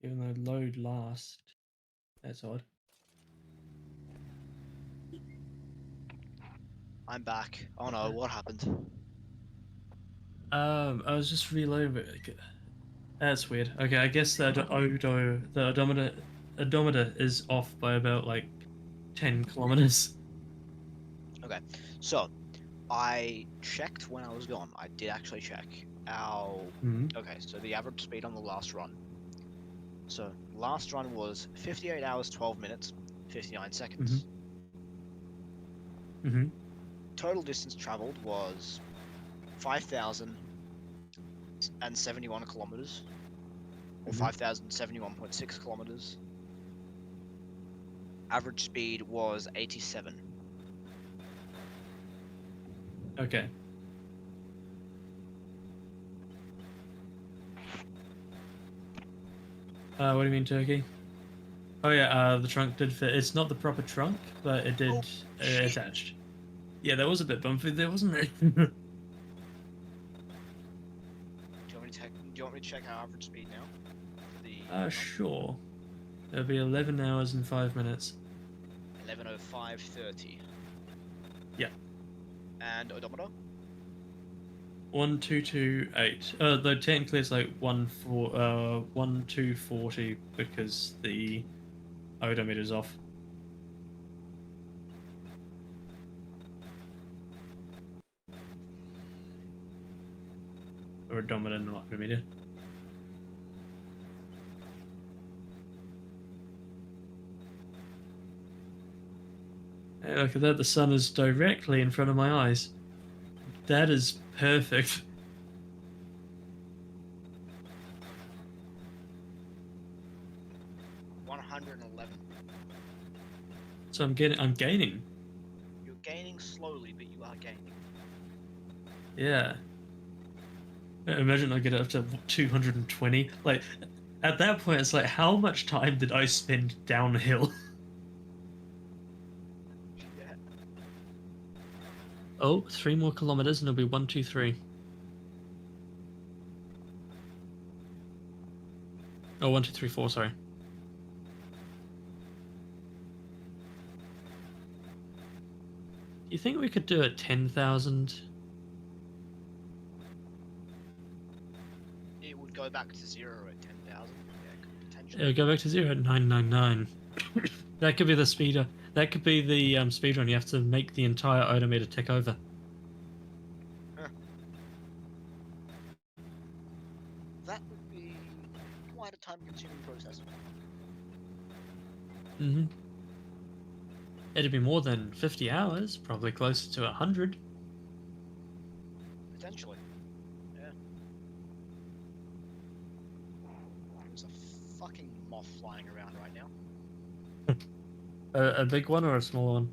Even though load last. That's odd. I'm back. Oh no, what happened? I was just reloading, but that's weird. Okay, I guess the odometer is off by about like 10 kilometers. Okay, so I checked when I was gone. I did actually check. Okay, so the average speed on the last run. So last run was 58 hours, 12 minutes, 59 seconds. Mm-hmm. Total distance traveled was 5,071 kilometers, or 5,071.6 kilometers. Average speed was 87. Okay. What do you mean, Turkey? Oh yeah, the trunk did fit. It's not the proper trunk, but it did shit. attached. Yeah, that was a bit bumpy there, wasn't it? Do you want me to check our average speed now? For the Sure. It'll be 11 hours and 5 minutes. 11:05:30. Yeah. And odometer? 1228. Though technically it's like 1240 because the odometer's off. Or odometer, not odometer. Hey, look at that, the sun is directly in front of my eyes. That is perfect. So I'm gaining. You're gaining slowly, but you are gaining. Yeah. Imagine I get it up to 220. Like, at that point, it's like, how much time did I spend downhill? Yeah. Oh, 3 more kilometers and it'll be 123. Oh, 1234, sorry. You think we could do it 10,000? It would go back to 0 at 10,000. Yeah, potentially. It'll go back to 0 at 999. That could be the speeder. That could be the speedrun. You have to make the entire odometer tick over. That would be quite a time-consuming process. Mm-hmm. It'd be more than 50 hours, probably closer to 100. Potentially. Yeah. There's a fucking moth flying around right now. A big one or a small one?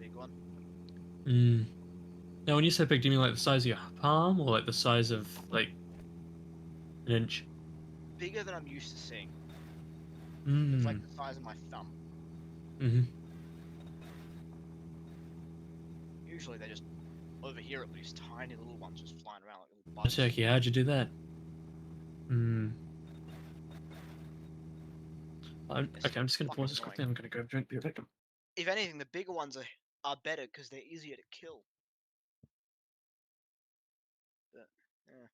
Big one. Mm. Now, when you say big, do you mean like the size of your palm or like the size of like an inch? Bigger than I'm used to seeing. Mm. It's like the size of my thumb. Mm-hmm. Usually they're just over here at least tiny little ones just flying around like little bugs. Turkey, how'd you do that? Hmm. Okay, I'm just gonna pause this quickly. I'm gonna go drink beer. If anything, the bigger ones are better because they're easier to kill. But, yeah.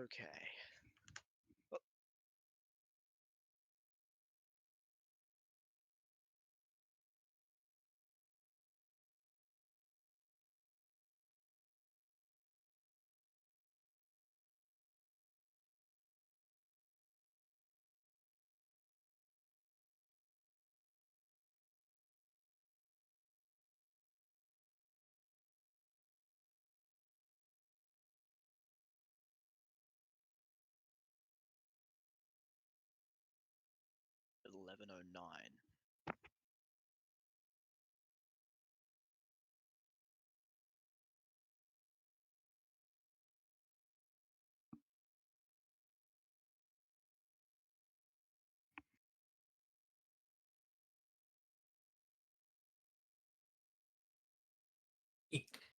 Okay. Oh, 11:09.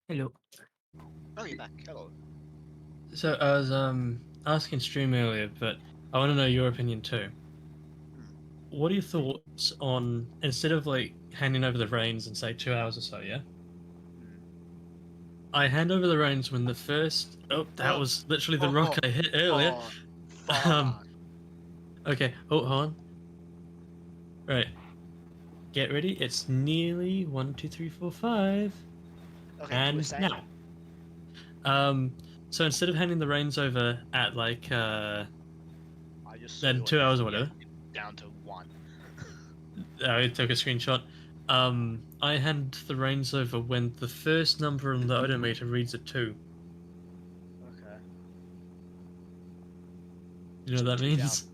Hello. Oh, you're back. Hello. So I was asking stream earlier, but I want to know your opinion too. What are your thoughts on instead of like handing over the reins in say 2 hours or so? Yeah, I hand over the reins when the first. Oh, that was literally the rock I hit earlier. Oh, Um. fuck. Okay. Oh, hold on. Right. Get ready. It's nearly 1, 2, 3, 4, 5. Okay, you were And saying? now. So instead of handing the reins over at like I just saw then your 2 hours or FPS whatever, dip down to 1. I took a screenshot. I hand the reins over when the first number on the odometer reads a 2. Okay. You know what that 2000. means?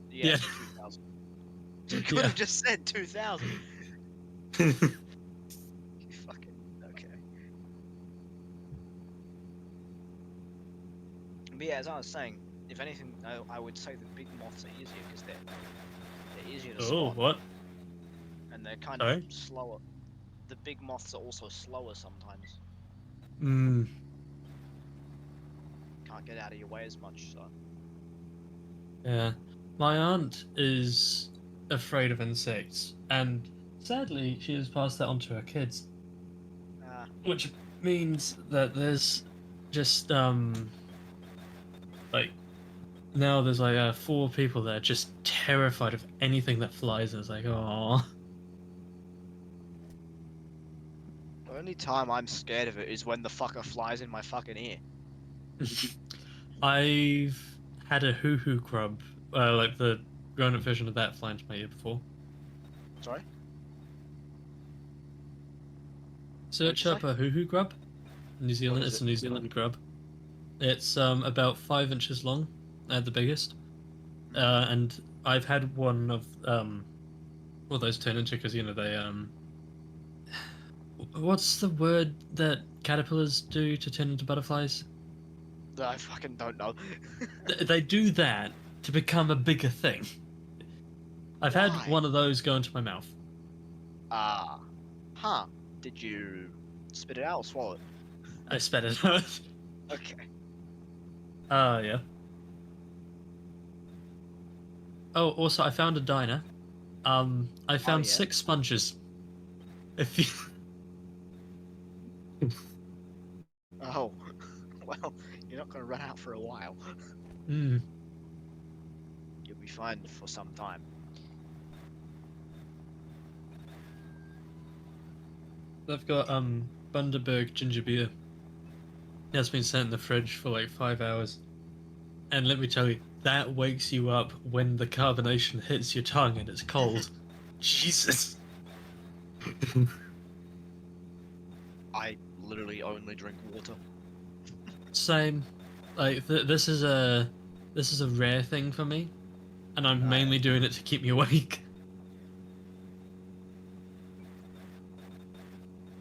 Yeah, Yeah. so 2000. You could Yeah. have just said 2000. You fucking. Okay. But yeah, as I was saying, if anything, I would say the big moths are easier because they're easier to Oh, spot. what? And they're kind Sorry? of slower. The big moths are also slower sometimes. Hmm. Can't get out of your way as much, so. Yeah. My aunt is afraid of insects, and sadly, she has passed that on to her kids, which means that there's just like now there's like 4 people that are just terrified of anything that flies. And it's like, oh. The only time I'm scared of it is when the fucker flies in my fucking ear. I've had a hoo hoo grub, like the grown-up version of that, fly into my ear before. Sorry. Search you up say? a hoo-hoo grub. New Zealand. is It's it? a New Zealand grub. It's about 5 inches long at the biggest. And I've had one of well, those turn into because they what's the word that caterpillars do to turn into butterflies? I fucking don't know. They do that to become a bigger thing. I've had Why? one of those go into my mouth. Ah. Huh. Did you spit it out or swallow it? I spat it out. Okay. Yeah. Oh, also, I found a diner. I found yeah? 6 sponges. If you... Oh. Well, you're not gonna run out for a while. Mm. You'll be fine for some time. I've got Bundaberg ginger beer. That's been sat in the fridge for like 5 hours. And let me tell you, that wakes you up when the carbonation hits your tongue and it's cold. Jesus. I literally only drink water. Same. Like this is a rare thing for me, and I'm Right. mainly doing it to keep me awake.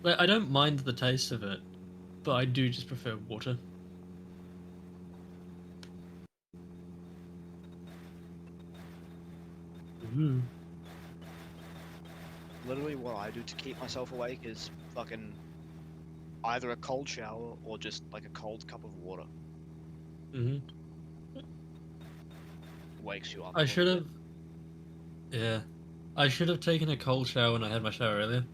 Like I don't mind the taste of it, but I do just prefer water. Ooh. Literally, what I do to keep myself awake is fucking either a cold shower or just like a cold cup of water. Hmm. Wakes you up. I should have. Yeah, I should have taken a cold shower when I had my shower earlier.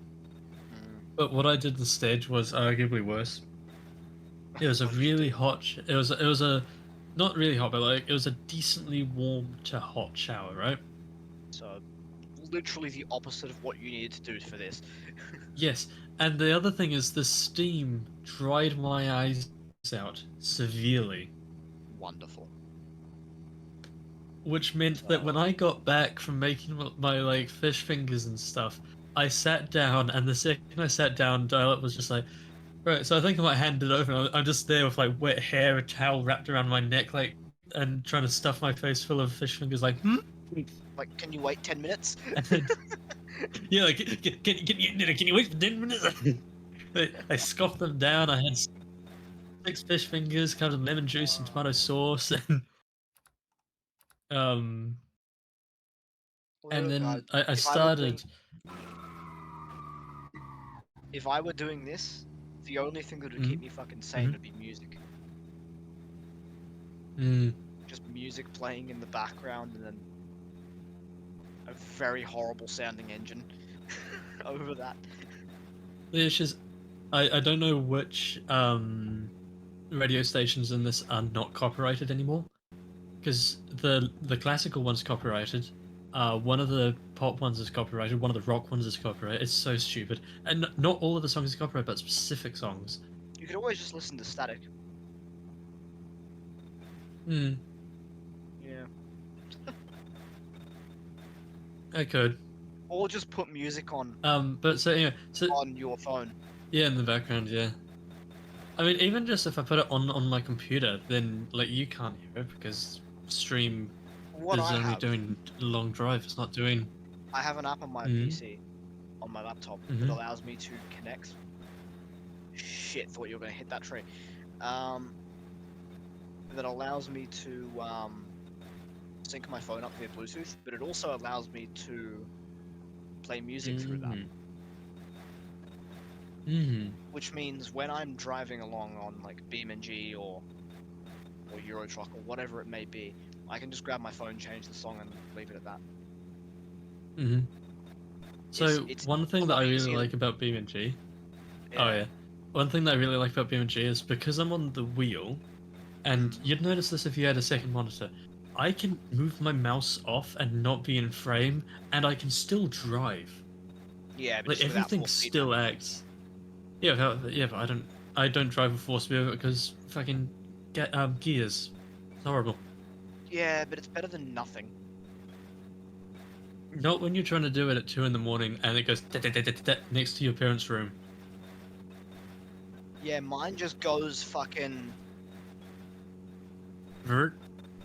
But what I did instead was arguably worse. It was a What did you really do? hot. It was a not really hot, but like it was a decently warm to hot shower, right? So, literally the opposite of what you needed to do for this. Yes, and the other thing is the steam dried my eyes out severely, Wonderful. which meant that when I got back from making my like fish fingers and stuff, I sat down, and the second I sat down, Dial-Up was just like, right. So I think I might hand it over. And I'm just there with like wet hair, a towel wrapped around my neck, like, and trying to stuff my face full of fish fingers, like, hmm. Like, can you wait 10 minutes? Yeah, like, can you wait for 10 minutes? I scoffed them down. I had 6 fish fingers covered in lemon juice and tomato sauce, and um, and Look, then I if I were doing, started. if I were doing this, the only thing that would keep me fucking sane would be music. Mm, Just music playing in the background and then a very horrible sounding engine over that. it's just I don't know which radio stations in this are not copyrighted anymore, because the classical one's copyrighted. One of the pop ones is copyrighted. One of the rock ones is copyrighted. It's so stupid, and not all of the songs are copyrighted, but specific songs. You could always just listen to static. Hmm. Yeah. I could. Or just put music on But so anyway, so on your phone. yeah, in the background, yeah. I mean, even just if I put it on my computer, then like you can't hear it because stream What is I only have, doing long drive. It's not doing. I have an app on my Mhm. PC, on my laptop, Mhm. that allows me to connect. Shit, thought you were gonna hit that tree. That allows me to sync my phone up via Bluetooth, but it also allows me to play music through that. Mm. Which means when I'm driving along on like BeamNG or Euro Truck or whatever it may be, I can just grab my phone, change the song, and leave it at that. Mhm. So It's one a thing that lot I really easier like than- about BeamNG. Oh yeah. One thing that I really like about BeamNG is because I'm on the wheel, and you'd notice this if you had a second monitor. I can move my mouse off and not be in frame, and I can still drive. Yeah, but Like just without everything full speed. still acts. Yeah, but I don't drive with 4 speed because fucking get gears. It's horrible. Yeah, but it's better than nothing. Not when you're trying to do it at 2 in the morning and it goes next to your parents' room. Yeah, mine just goes fucking. Vert,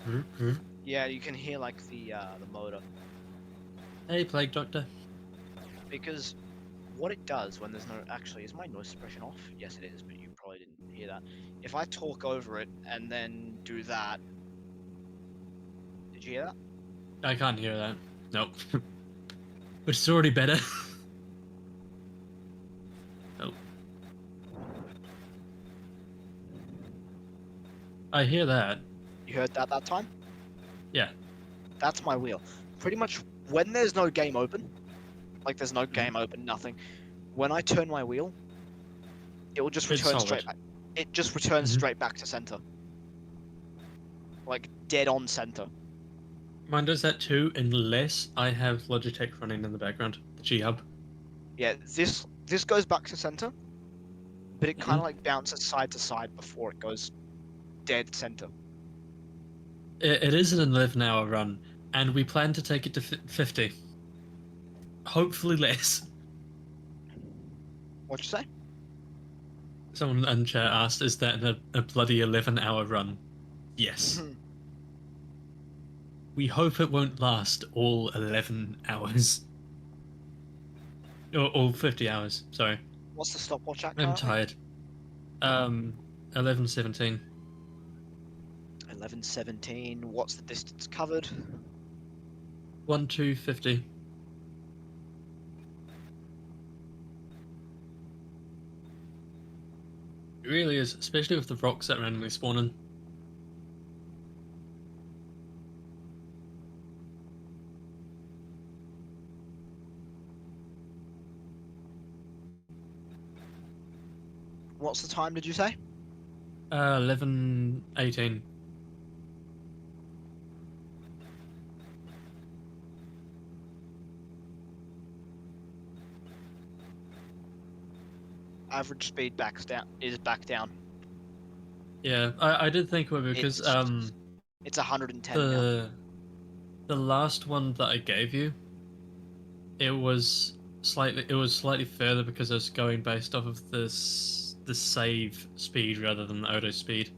vert, vert. Yeah, you can hear like the motor. Hey, Plague Doctor. Because what it does when there's no. Actually, is my noise suppression off? Yes, it is, but you probably didn't hear that. If I talk over it and then do that. Did you hear that? I can't hear that. Nope. Which is already better. Nope. I hear that. You heard that time? Yeah. That's my wheel. Pretty much when there's no game open, like there's no game open, nothing. When I turn my wheel, it will just It's return solid. straight back. It just returns Mhm. straight back to center. Like dead on center. Mine does that too, unless I have Logitech running in the background. The G Hub. Yeah, this goes back to center, but it kind Mhm. of like bounces side to side before it goes dead center. It is an 11-hour run, and we plan to take it to 50. Hopefully less. What'd you say? Someone in chat asked, is that a bloody 11-hour run? Yes. We hope it won't last all 11 hours. Or all 50 hours, sorry. What's the stopwatch at I'm currently? tired. 11:17. 11:17. What's the distance covered? 1:2:50. It really is, especially with the rocks that randomly spawn in. What's the time? Did you say? 11:18. Average speed backs down. Is back down. Yeah, I did think of it because It's 110 now. the last one that I gave you, it was slightly further because I was going based off of the save speed rather than the auto speed.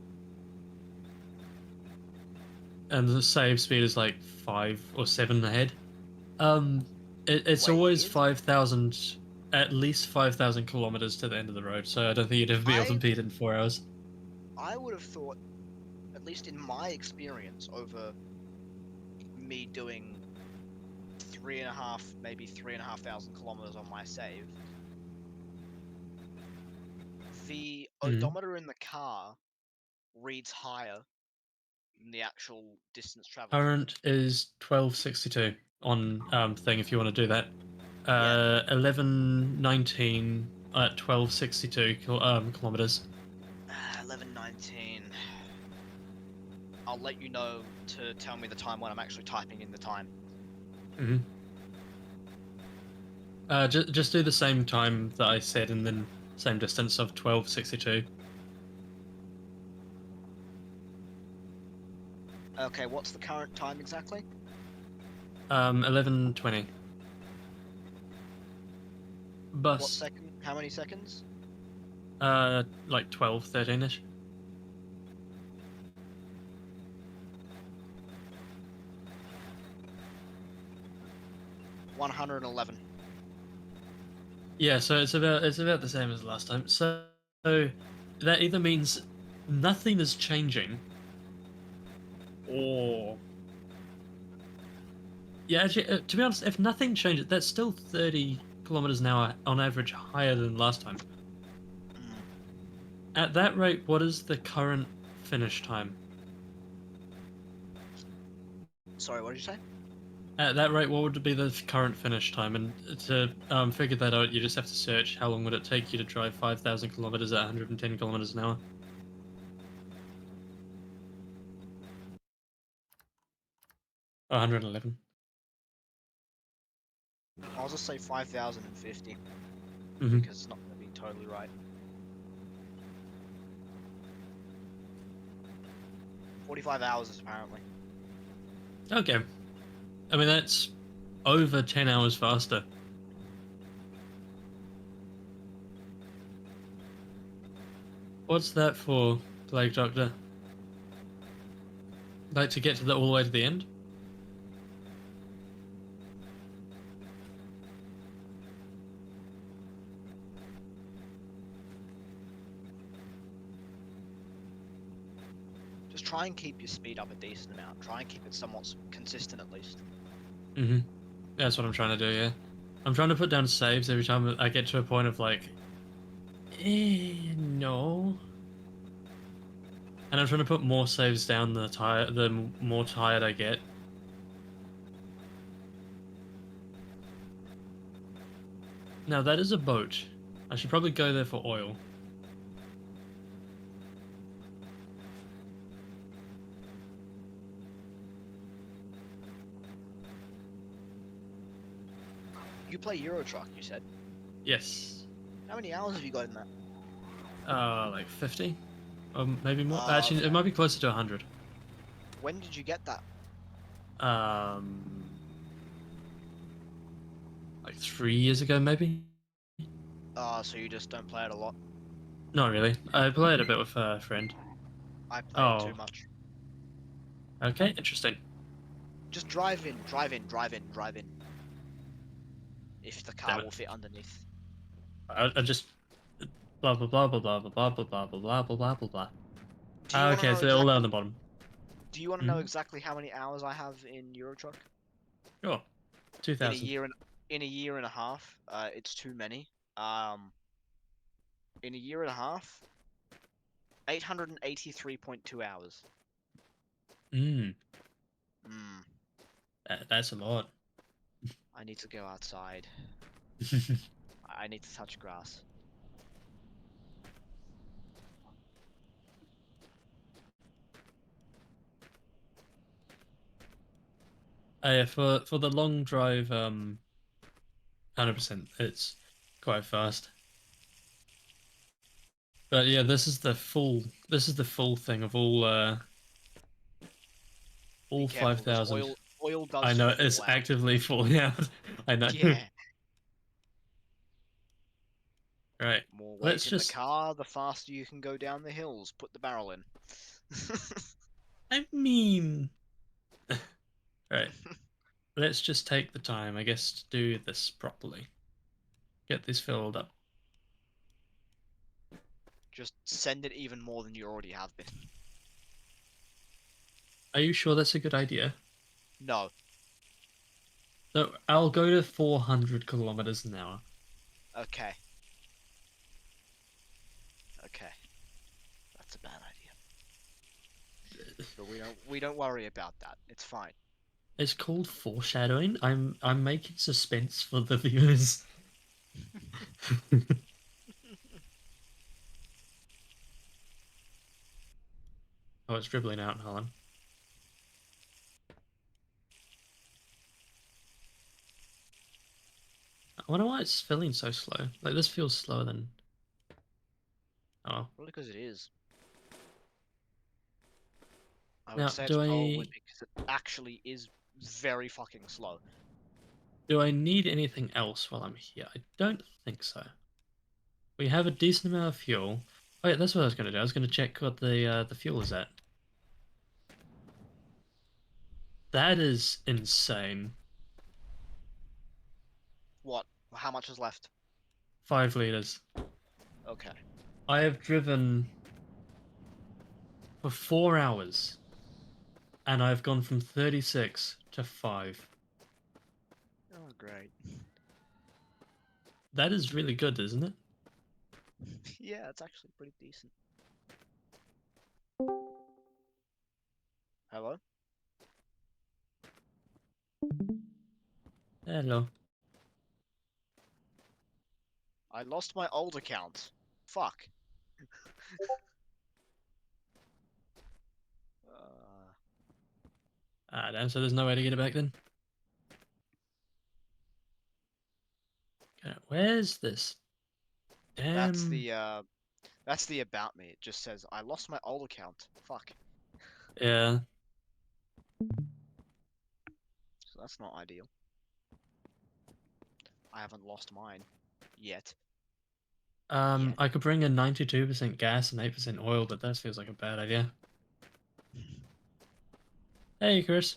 And the save speed is like 5 or 7 ahead. It's always Wait. 5,000, at least 5,000 kilometers to the end of the road. So I don't think you'd ever be able to I beat it in 4 hours. I would have thought, at least in my experience, over me doing 3.5, maybe 3,500 kilometers on my save, the Mhm. odometer in the car reads higher than the actual distance traveled. Current is 1262 on thing if you want to do that. Yeah. 1119 at 1262 kilometers. 11:19. I'll let you know to tell me the time when I'm actually typing in the time. Mm-hmm. Just do the same time that I said and then same distance of 1262. Okay, what's the current time exactly? 1120. What Bus. second? How many seconds? Like 12, 13ish. $111. Yeah, so it's about the same as last time. So that either means nothing is changing, or yeah, actually, to be honest, if nothing changes, that's still 30 kilometers an hour on average higher than last time. At that rate, what is the current finish time? Sorry, what did you say? At that rate, what would be the current finish time? And to figure that out, you just have to search how long would it take you to drive 5,000 kilometers at 110 kilometers an hour. 111. I'll just say 5,050 Mm-hmm. because it's not going to be totally right. 45 hours apparently. Okay. I mean, that's over 10 hours faster. What's that for, Plague Doctor? Like to get to the all the way to the end? Just try and keep your speed up a decent amount. Try and keep it somewhat consistent at least. Mm-hmm. That's what I'm trying to do, yeah. I'm trying to put down saves every time I get to a point of like, no. And I'm trying to put more saves down the more tired I get. Now that is a boat. I should probably go there for oil. You play Euro Truck, you said. Yes. How many hours have you got in that? Like 50? Maybe more. Ah, Actually, it okay. might be closer to 100. When did you get that? Um, like 3 years ago, maybe? So you just don't play it a lot? Not really. I played a bit with a friend. I play it too Oh, much. okay, interesting. Just drive in, drive in, drive in, drive in. If the car Damn it. will fit underneath. I just blah blah blah blah blah blah blah blah blah blah blah blah blah blah. Do you want to Okay, know so they're all down exactly? the bottom. Do you want to know exactly how many hours I have in Euro Truck? Sure. In a 2000. year and in a year and a half. It's too many. In a year and a half, 883.2 hours. Mm, Hmm. that's a lot. I need to go outside. I need to touch grass. Yeah, for the long drive, 100%, it's quite fast. But yeah, this is the full thing of Be all careful, because 5,000. oil I does know it's fall out. actively falling out. I know. Yeah. Right. More Let's weight in the just car, the faster you can go down the hills. Put the barrel in. I mean, right. Let's just take the time, I guess, to do this properly. Get this filled up. Just send it even more than you already have been. Are you sure that's a good idea? No. So I'll go to 400 kilometers an hour. Okay. Okay. That's a bad idea. But we don't worry about that. It's fine. It's called foreshadowing. I'm making suspense for the viewers. Oh, it's dribbling out, hold on. I wonder why it's filling so slow. Like this feels slower than. Oh. Probably because it is. I would Now, say it's probably because it actually is very fucking slow. do I need anything else while I'm here? I don't think so. We have a decent amount of fuel. Oh yeah, that's what I was going to do. I was going to check what the fuel is at. That is insane. What? How much is left? 5 liters. Okay. I have driven for 4 hours, and I've gone from 36 to 5. Oh, great. That is really good, isn't it? Yeah, it's actually pretty decent. Hello? Hello. I lost my old account. Fuck. Ah, damn, so there's no way to get it back then? Okay, where's this? That's Damn. the about me. It just says I lost my old account. Fuck. Yeah. So that's not ideal. I haven't lost mine yet. I could bring in 92% gas and 8% oil, but that feels like a bad idea. Hey, Chris.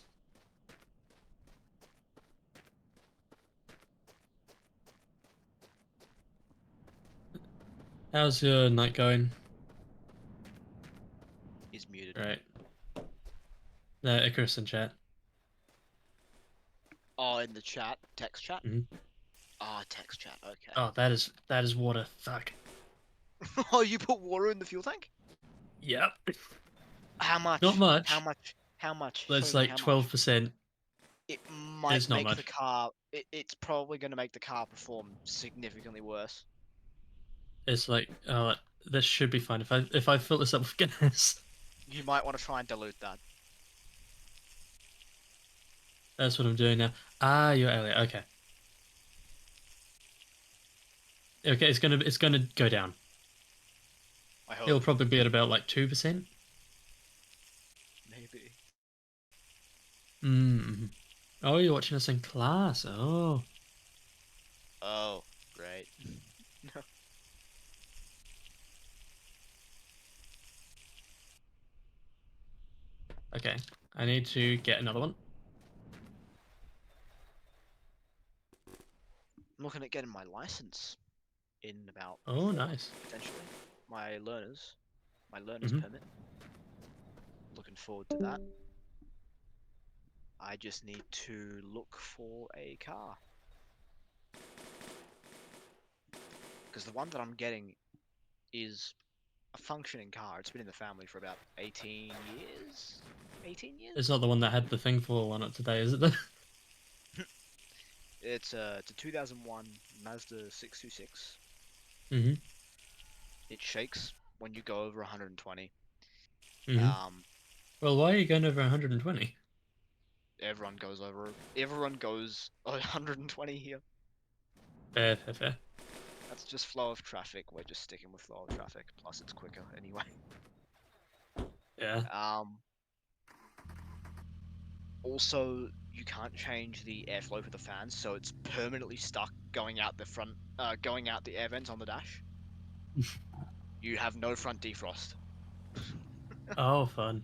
How's your night going? He's muted. Right. Icarus in chat. Oh, in the chat, text chat. Mhm. Ah, text chat. Okay. Oh, that is water. Fuck. Oh, you put water in the fuel tank? Yep. How much? Not much. How much? How much? It's Show me like how much. 12%. It might It's not make the much. car. It's probably going to make the car perform significantly worse. It's like, oh, this should be fine if I fill this up with gas. You might want to try and dilute that. That's what I'm doing now. Ah, you're Elliot. Okay. Okay, it's gonna go down. I It'll hope. probably be at about like 2%. Maybe. Mm. Oh, you're watching us in class. Oh. Oh, great. Okay. I need to get another one. I'm looking at getting my license in about Oh, 4 nice. months, potentially. My learner's Mhm. permit. Looking forward to that. I just need to look for a car. Because the one that I'm getting is a functioning car. It's been in the family for about 18 years? 18 years? It's not the one that had the thing fall on it today, is it? Though? It's a 2001 Mazda 626. Mm-hmm. It shakes when you go over 120. Mm-hmm. Well, why are you going over 120? Everyone goes 120 here. Fair. That's just flow of traffic. We're just sticking with flow of traffic. Plus, it's quicker anyway. Yeah. Also, you can't change the airflow for the fans, so it's permanently stuck going out the front, going out the air vents on the dash. You have no front defrost. Oh, fun.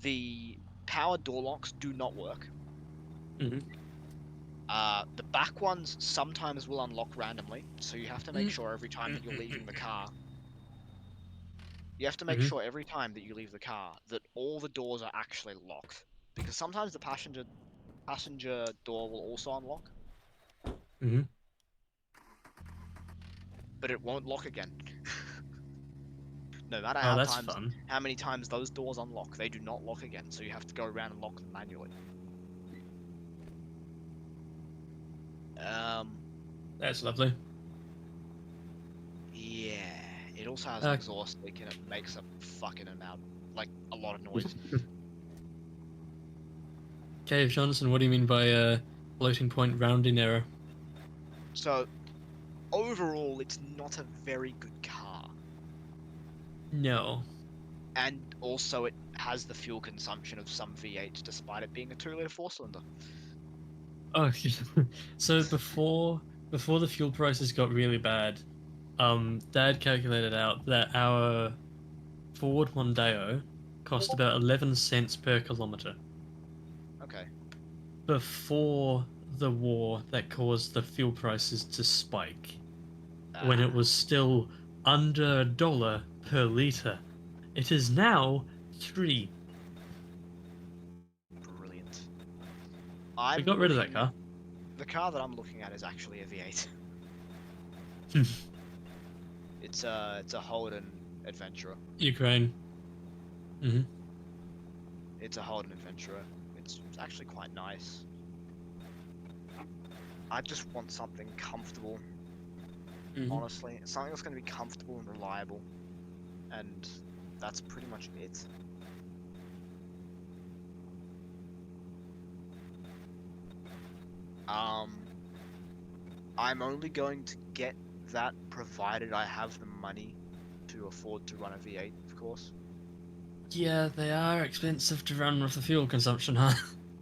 The power door locks do not work. Mm-hmm. The back ones sometimes will unlock randomly, so you have to make sure every time that you're leaving the car. You have to make sure every time that you leave the car that all the doors are actually locked, because sometimes the passenger door will also unlock, Mm-hmm. but it won't lock again. No matter Oh, that's fun. how many times those doors unlock, they do not lock again, so you have to go around and lock them manually. That's lovely. Yeah. It also has an exhaust leak and it makes a fucking amount, like a lot of noise. Cave Johnson, what do you mean by floating point rounding error? So, overall, it's not a very good car. No. And also, it has the fuel consumption of some V8s, despite it being a 2-liter 4-cylinder. Oh, so before the fuel prices got really bad, Dad calculated out that our Ford Mondeo cost about 11 cents per kilometer. Okay. Before the war that caused the fuel prices to spike, when it was still under $1 per liter. It is now 3. Brilliant. We got rid of that car. The car that I'm looking at is actually a V8. It's a Holden Adventurer. Ukraine. Mm-hmm. It's a Holden Adventurer. It's actually quite nice. I just want something comfortable. Honestly, something that's going to be comfortable and reliable, and that's pretty much it. I'm only going to get that provided I have the money to afford to run a V8, of course. Yeah, they are expensive to run with the fuel consumption, huh?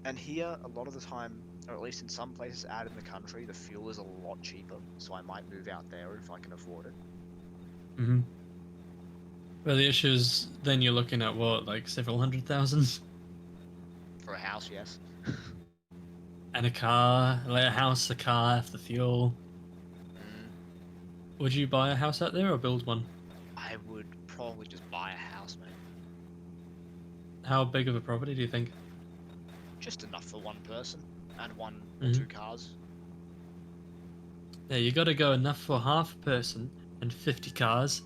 And here, a lot of the time, or at least in some places out in the country, the fuel is a lot cheaper. So I might move out there if I can afford it. Mm-hmm. Well, the issue is then you're looking at what, like several hundred thousand, For a house, yes. and a car, like a house, a car, the fuel. Mm, Would you buy a house out there or build one? I would probably just buy a house, mate. How big of a property do you think? Just enough for one person and one or Mhm. two cars. Yeah, you got to go enough for half a person and 50 cars.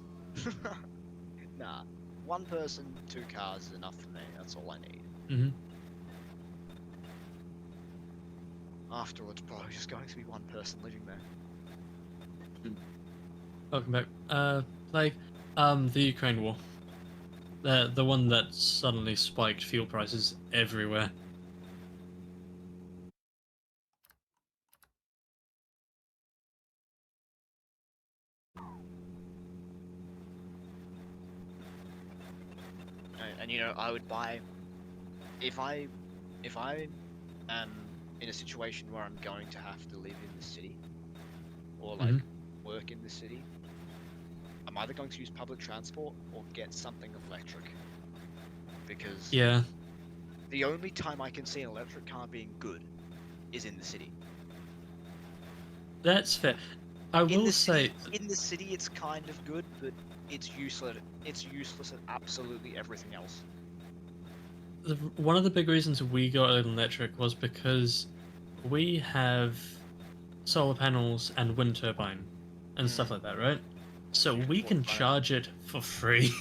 Nah, one person, two cars is enough for me. That's all I need. Mm-hmm. Afterwards, probably just going to be one person living there. Welcome back. Like, the Ukraine war. The one that suddenly spiked fuel prices everywhere. And you know, I would buy if I am in a situation where I'm going to have to live in the city or like work in the city. I'm either going to use public transport or get something electric. Because Yeah, the only time I can see an electric car being good is in the city. that's fair. I will say, In the city it's kind of good, but it's useless. It's useless at absolutely everything else. one of the big reasons we got an electric was because we have solar panels and wind turbine and stuff like that, right? So You can we afford can to run it. charge it for free.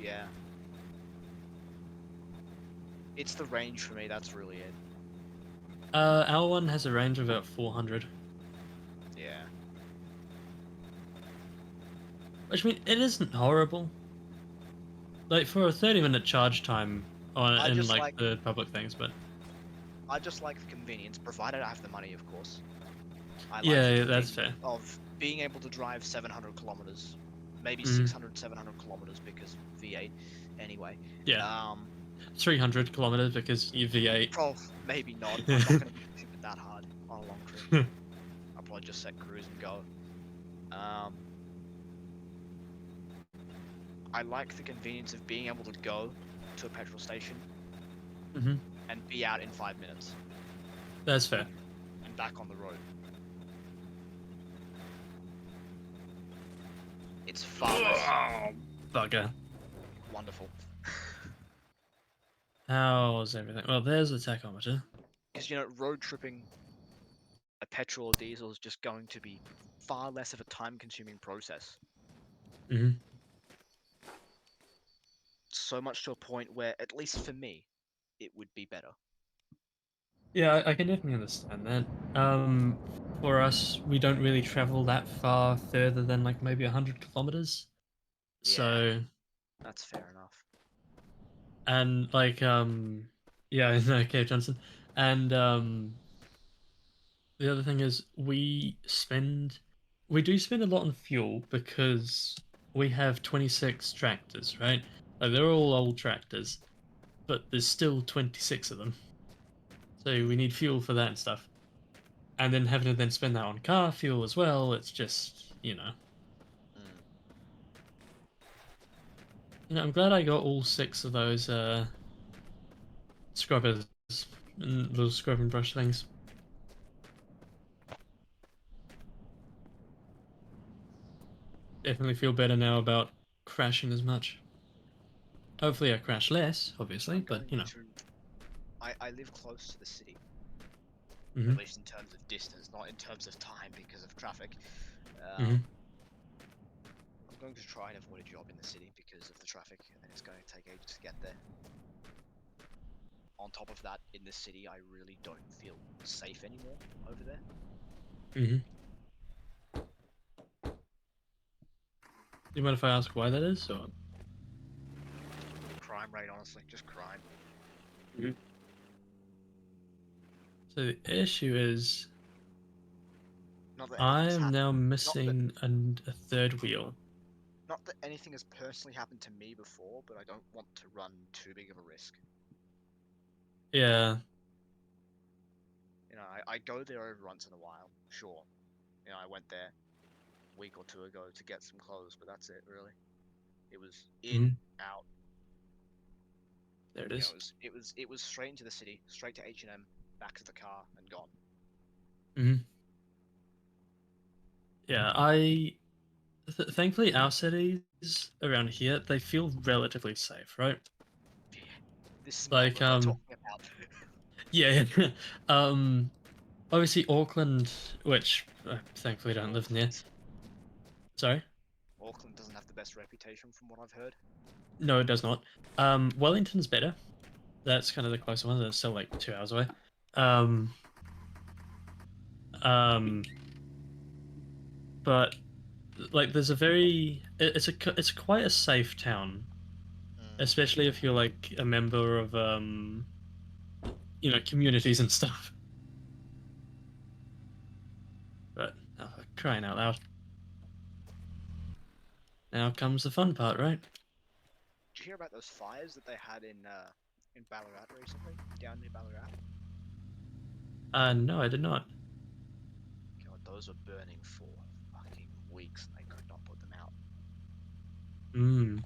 Yeah. It's the range for me, that's really it. Our one has a range of about 400. Yeah. Which, I mean, it isn't horrible. Like, for a 30-minute charge time I in, just like, like the public things, but... I just like the convenience, provided I have the money, of course. I like Yeah, the yeah, that's convenience fair. of being able to drive 700 kilometers, maybe Mhm. 600, 700 kilometers because V8. Anyway, Yeah. 300 kilometers because you V8. maybe not. I'm not going to be pushing it that hard on a long trip. I'll probably just set cruise and go. I like the convenience of being able to go to a petrol station Mhm. and be out in 5 minutes That's fair. and back on the road. It's far less Oh, bugger. wonderful. How's everything? Well, there's the tachometer. Because, you know, road tripping a petrol or diesel is just going to be far less of a time-consuming process. Mhm. So much to a point where, at least for me, it would be better. Yeah, I can definitely understand that. For us, we don't really travel that far further than like maybe 100 kilometers. Yeah, So, that's fair enough. and like, yeah, no, Cave Johnson. And the other thing is we do spend a lot on fuel because we have 26 tractors, right? Like they're all old tractors, but there's still 26 of them. So we need fuel for that and stuff. And then having to then spend that on car fuel as well, it's just, Mm. I'm glad I got all 6 of those scrubbers and little scrub and brush things. Definitely feel better now about crashing as much. Hopefully I crash less, obviously, I'm but going to. I live close to the city, Mhm. at least in terms of distance, not in terms of time because of traffic. Mhm. I'm going to try and avoid a job in the city because of the traffic, and then it's going to take ages to get there. On top of that, in the city, I really don't feel safe anymore over there. Mhm. Do you mind if I ask why that is? Or... Crime rate, honestly, just crime. So the issue is, Not that I anything's am happened. now Not that missing a third wheel. not that anything has personally happened to me before, but I don't want to run too big of a risk. Yeah. You know, I go there every once in a while, sure. You know, I went there a week or two ago to get some clothes, but that's it, really. It was in, Mhm. out. There it You know, is. it was straight into the city, straight to H&M, back to the car, and gone. Hmm. Yeah, thankfully our cities around here they feel relatively safe, right? Yeah, this is Like Melbourne we're talking about. yeah, yeah. Obviously Auckland, which I thankfully don't live near. Auckland. Sorry, Auckland doesn't have the best reputation, from what I've heard. no, it does not. Wellington's better. That's kind of the closer one. That's still like 2 hours away. Um, um, but like there's a very it's quite a safe town, Mm. especially if you're like a member of communities and stuff. But crying out loud, now comes the fun part, right? Did you hear about those fires that they had in Ballarat recently, down near Ballarat? No, I did not. God, those were burning for fucking weeks, and they could not put them out. Hmm.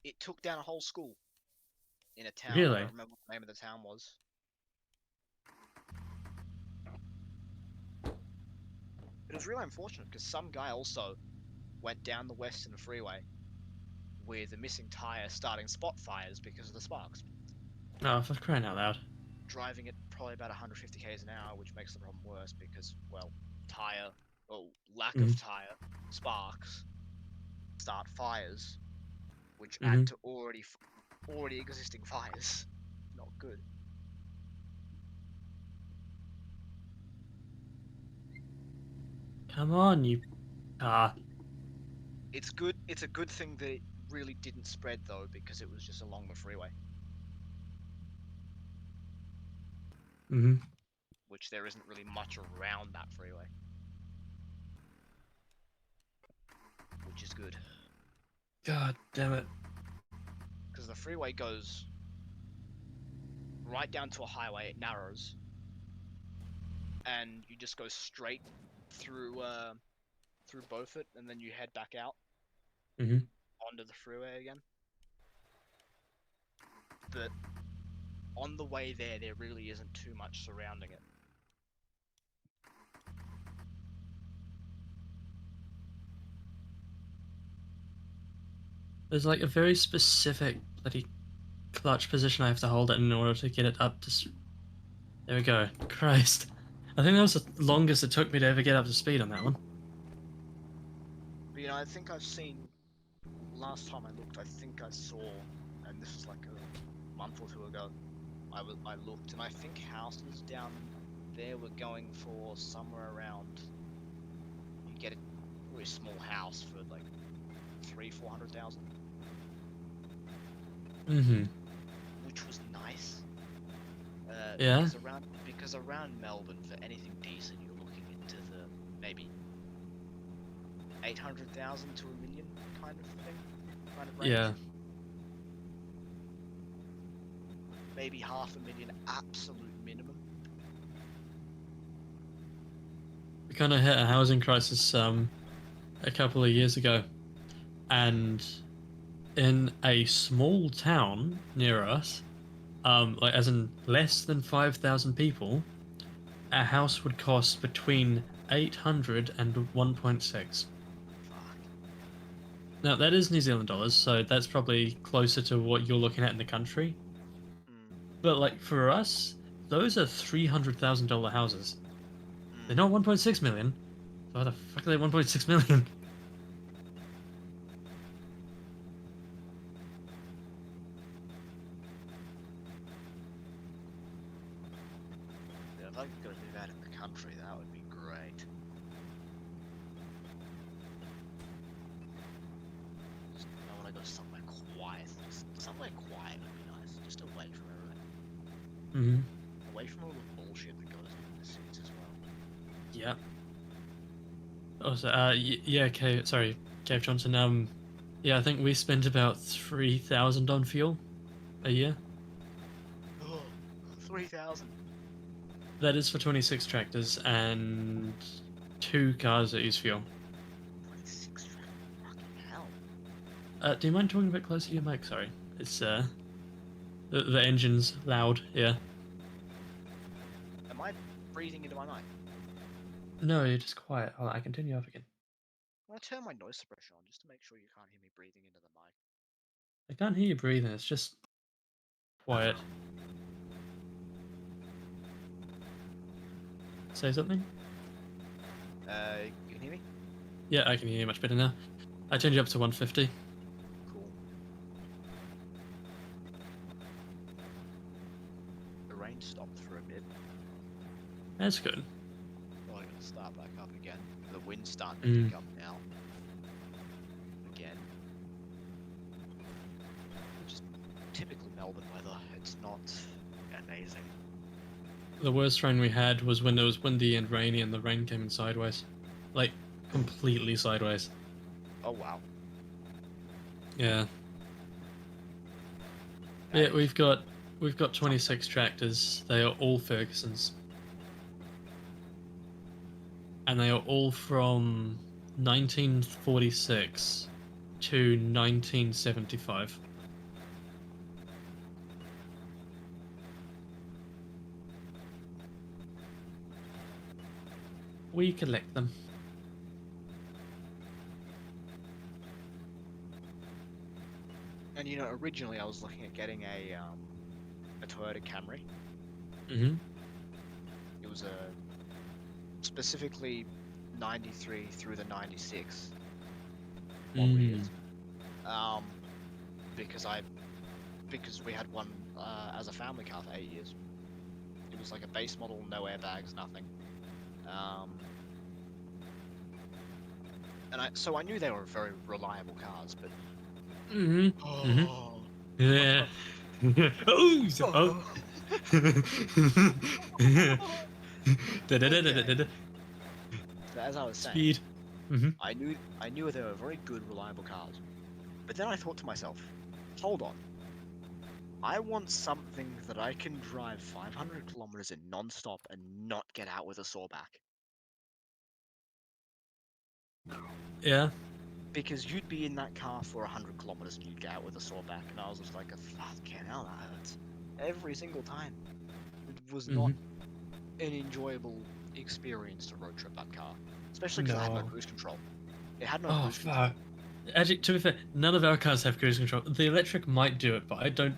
It took down a whole school in a town. I Really? don't remember what the name of the town was. It was really unfortunate because some guy also went down the Western Freeway with a missing tire, starting spot fires because of the sparks. Oh, for crying out loud. Driving at probably about 150 k's an hour, which makes the problem worse because, well, tire, or lack Hmm. of tire, sparks start fires, which Hmm. add to already existing fires. Not good. Come on, you car. It's good. It's a good thing that it really didn't spread though, because it was just along the freeway, Hmm. which there isn't really much around that freeway, which is good God damn it. because the freeway goes right down to a highway. It narrows, and you just go straight through Beaufort, and then you head back out Hmm. onto the freeway again. But on the way there really isn't too much surrounding it. There's like a very specific bloody clutch position I have to hold it in order to get it up to. There we go. Christ. I think that was the longest it took me to ever get up to speed on that one. But you know, I think I've seen. Last time I looked, I think I saw, and this was like a month or two ago. I looked, and I think houses down there were going for somewhere around. You get a really small house for like 400,000, Hmm. which was nice. Yeah. Because around Melbourne, for anything decent, you're looking into the maybe 800,000 to a million kind of thing, kind of range. Yeah. Maybe 500,000 absolute minimum. We kind of hit a housing crisis a couple of years ago, and in a small town near us, like as in less than 5,000 people, a house would cost between 800 and 1.6. Fuck. Now that is New Zealand dollars, so that's probably closer to what you're looking at in the country. Mm, But like for us, those are $300,000 houses. They're mm. not 1.6 million. So why the fuck are they 1.6 million? Yeah, if I could go do that in the country, that would be great. I want to go somewhere quiet. Somewhere quiet would be nice. Just away from everything. Mm-hmm. Away from all the bullshit that goes on in the cities as well. Yeah. Oh, so, yeah, okay, sorry, Cave Johnson. Yeah, I think we spent about 3,000 on fuel a year. Oh, 3,000. That is for 26 tractors and 2 cars that use fuel. 26 fucking hell. Do you mind talking a bit closer to your mic? Sorry. It's, the engine's loud, yeah. Am I breathing into my mic? No, you're just quiet. Hold on, I can turn you up again. I'm gonna turn my noise suppression on just to make sure you can't hear me breathing into the mic. I can't hear you breathing, it's just quiet. Say something? You can hear me? Yeah, I can hear you much better now. I turned you up to 150. Cool. The rain stopped for a bit. That's good. Probably gonna start back up again. The wind's starting to pick up now. Again. Which is typical Melbourne weather. It's not amazing. The worst rain we had was when it was windy and rainy and the rain came in sideways. Like, completely sideways. Oh wow. Yeah. That Yeah, is- we've got 26 tractors. They are all Fergusons. And they are all from 1946 to 1975. We collect them. And you know, originally I was looking at getting a Toyota Camry. Mm-hmm. It was a specifically 93 through the 96 model years. Because we had one as a family car for 8 years. It was like a base model, no airbags, nothing. So I knew they were very reliable cars, but Mm-hmm. oh, Yeah. Oh, Da-da-da-da-da-da. so as I was saying, Speed. Mm-hmm. I knew they were very good, reliable cars. But then I thought to myself, hold on. I want something that I can drive 500 kilometers in non-stop and not get out with a sore back. Yeah. Because you'd be in that car for 100 kilometers and you'd get out with a sore back, and I was just like, fucking hell, that hurts. Every single time. It was not an enjoyable experience to road trip that car. Especially because it had no No. cruise control. It had no Oh, cruise control. fuck. Actually, to be fair, none of our cars have cruise control. The electric might do it, but I don't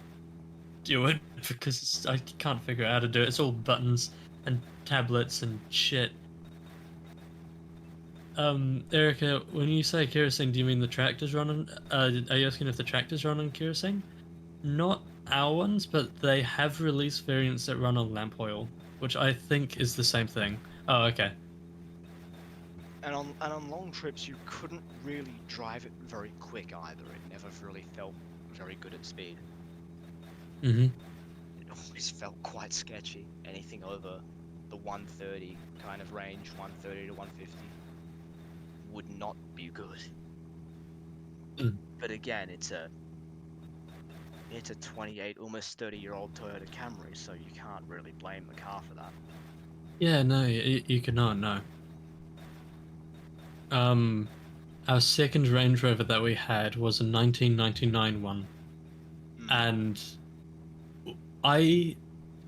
do it because I can't figure out how to do it. It's all buttons and tablets and shit. Erica, when you say kerosene, do you mean the tractors run on? Are you asking if the tractors run on kerosene? Not our ones, but they have released variants that run on lamp oil, which I think is the same thing. Oh, okay. And on long trips, you couldn't really drive it very quick either. It never really felt very good at speed. Mm-hmm. It always felt quite sketchy. Anything over the 130 kind of range, 130 to 150, would not be good. Mm. But again, it's a 28, almost 30-year-old Toyota Camry, so you can't really blame the car for that. Yeah, no, you cannot, no. Our second Range Rover that we had was a 1999 one, and I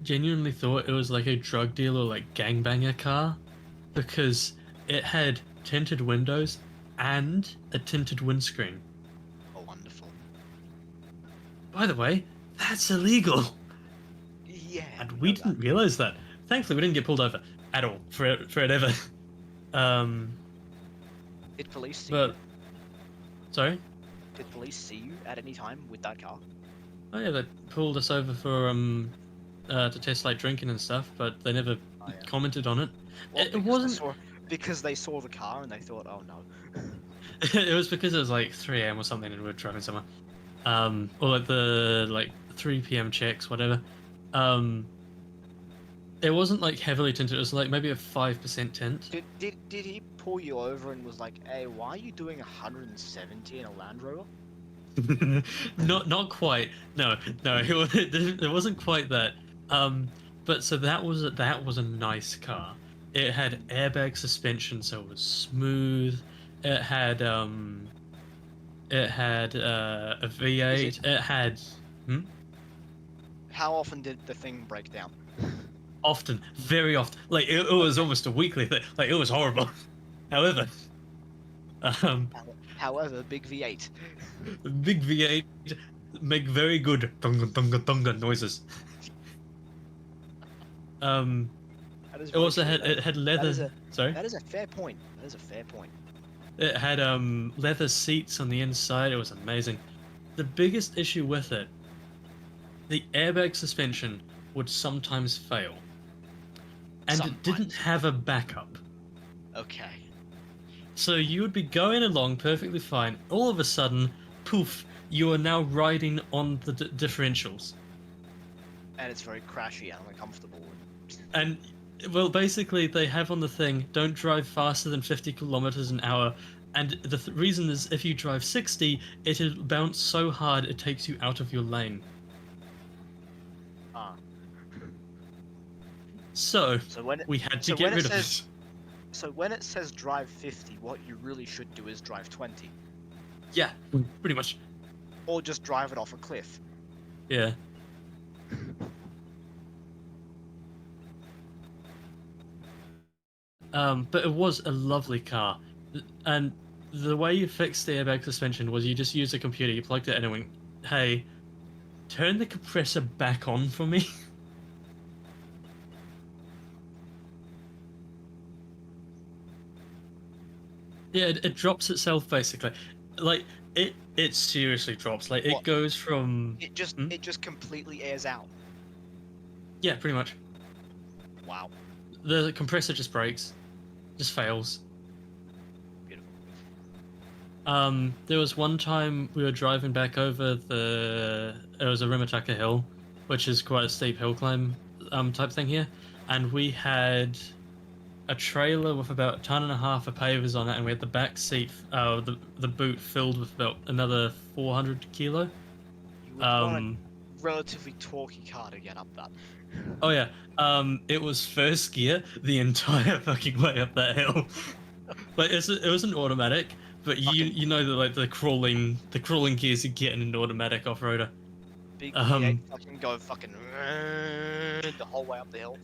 genuinely thought it was like a drug dealer, like gangbanger car, because it had tinted windows and a tinted windscreen. Oh, wonderful. By the way, that's illegal, Yeah. and we didn't realize that. Thankfully, we didn't get pulled over at all for it ever. Did police see But you? sorry. Did police see you at any time with that car? Oh yeah, they pulled us over for to test like drinking and stuff, but they never Oh, yeah. commented on it. Well, It wasn't. Because they saw the car and they thought, oh no. It was because it was like 3 a.m. or something, and we were driving somewhere. Or like the 3 p.m. checks, whatever. It wasn't like heavily tinted. It was like maybe a 5% tint. Did he pull you over and was like, hey, why are you doing 170 in a Land Rover? Not quite. No, it wasn't quite that. But so that was a nice car. It had airbag suspension, so it was smooth. It had a V8. It had How often did the thing break down? often, very often. Like it was almost a weekly thing. Like it was horrible. However, um, However, big V8. big V8 make very good tonga tonga tonga noises. That is It very also true. had leather. Sorry. That is a fair point. That is a fair point. It had leather seats on the inside. It was amazing. The biggest issue with it, the airbag suspension would sometimes fail, and it didn't Sometimes. have a backup. Okay. So you would be going along perfectly fine. All of a sudden, poof! You are now riding on the differentials, And it's very crashy and uncomfortable. and well, basically they have on the thing, don't drive faster than 50 kilometers an hour. And the reason is if you drive 60, it'll bounce so hard it takes you out of your lane. Ah. So So we had to get rid of it. So when it says drive 50, what you really should do is drive 20. Yeah, pretty much. Or just drive it off a cliff. Yeah. But it was a lovely car, and the way you fixed the airbag suspension was you just used a computer, you plugged it in and went, "Hey, turn the compressor back on for me." Yeah, it drops itself basically. Like it seriously drops. Like it What? goes from It just completely airs out. yeah, pretty much. Wow. The compressor just breaks, just fails. Beautiful. There was one time we were driving back over it was a Rimataka hill, which is quite a steep hill climb type thing here, and we had a trailer with about a ton and a half of pavers on it, and we had the back seat, the boot filled with about another 400 kilo. You would want a relatively torquey car to get up that. Oh yeah, it was first gear the entire fucking way up that hill. Like it was an automatic, but you know that like the crawling gears you get in an automatic off-roader. Big V8 fucking go fucking the whole way up the hill.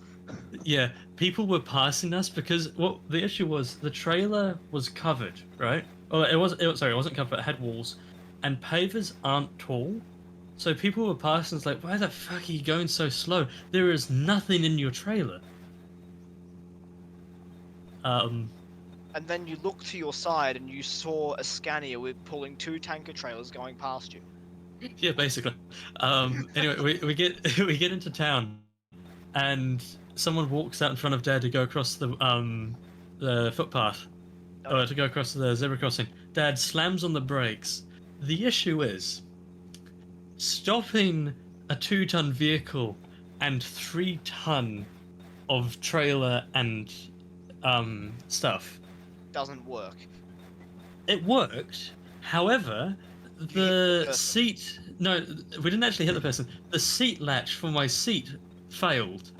Yeah, people were passing us because well, the issue was the trailer was covered, right? Well, sorry, it wasn't covered. It had walls, and pavers aren't tall, so people were passing us like, "Why the fuck are you going so slow? There is nothing in your trailer." And then you look to your side and you saw a Scania with pulling 2 tanker trailers going past you. Yeah, basically. Anyway, we get we get into town, and someone walks out in front of Dad to go across the footpath, or to go across the zebra crossing. Dad slams on the brakes. The issue is stopping a 2-ton vehicle and 3-ton of trailer and stuff. Doesn't work. It worked. However, the seat. No, we didn't actually hit the person. The seat latch for my seat failed,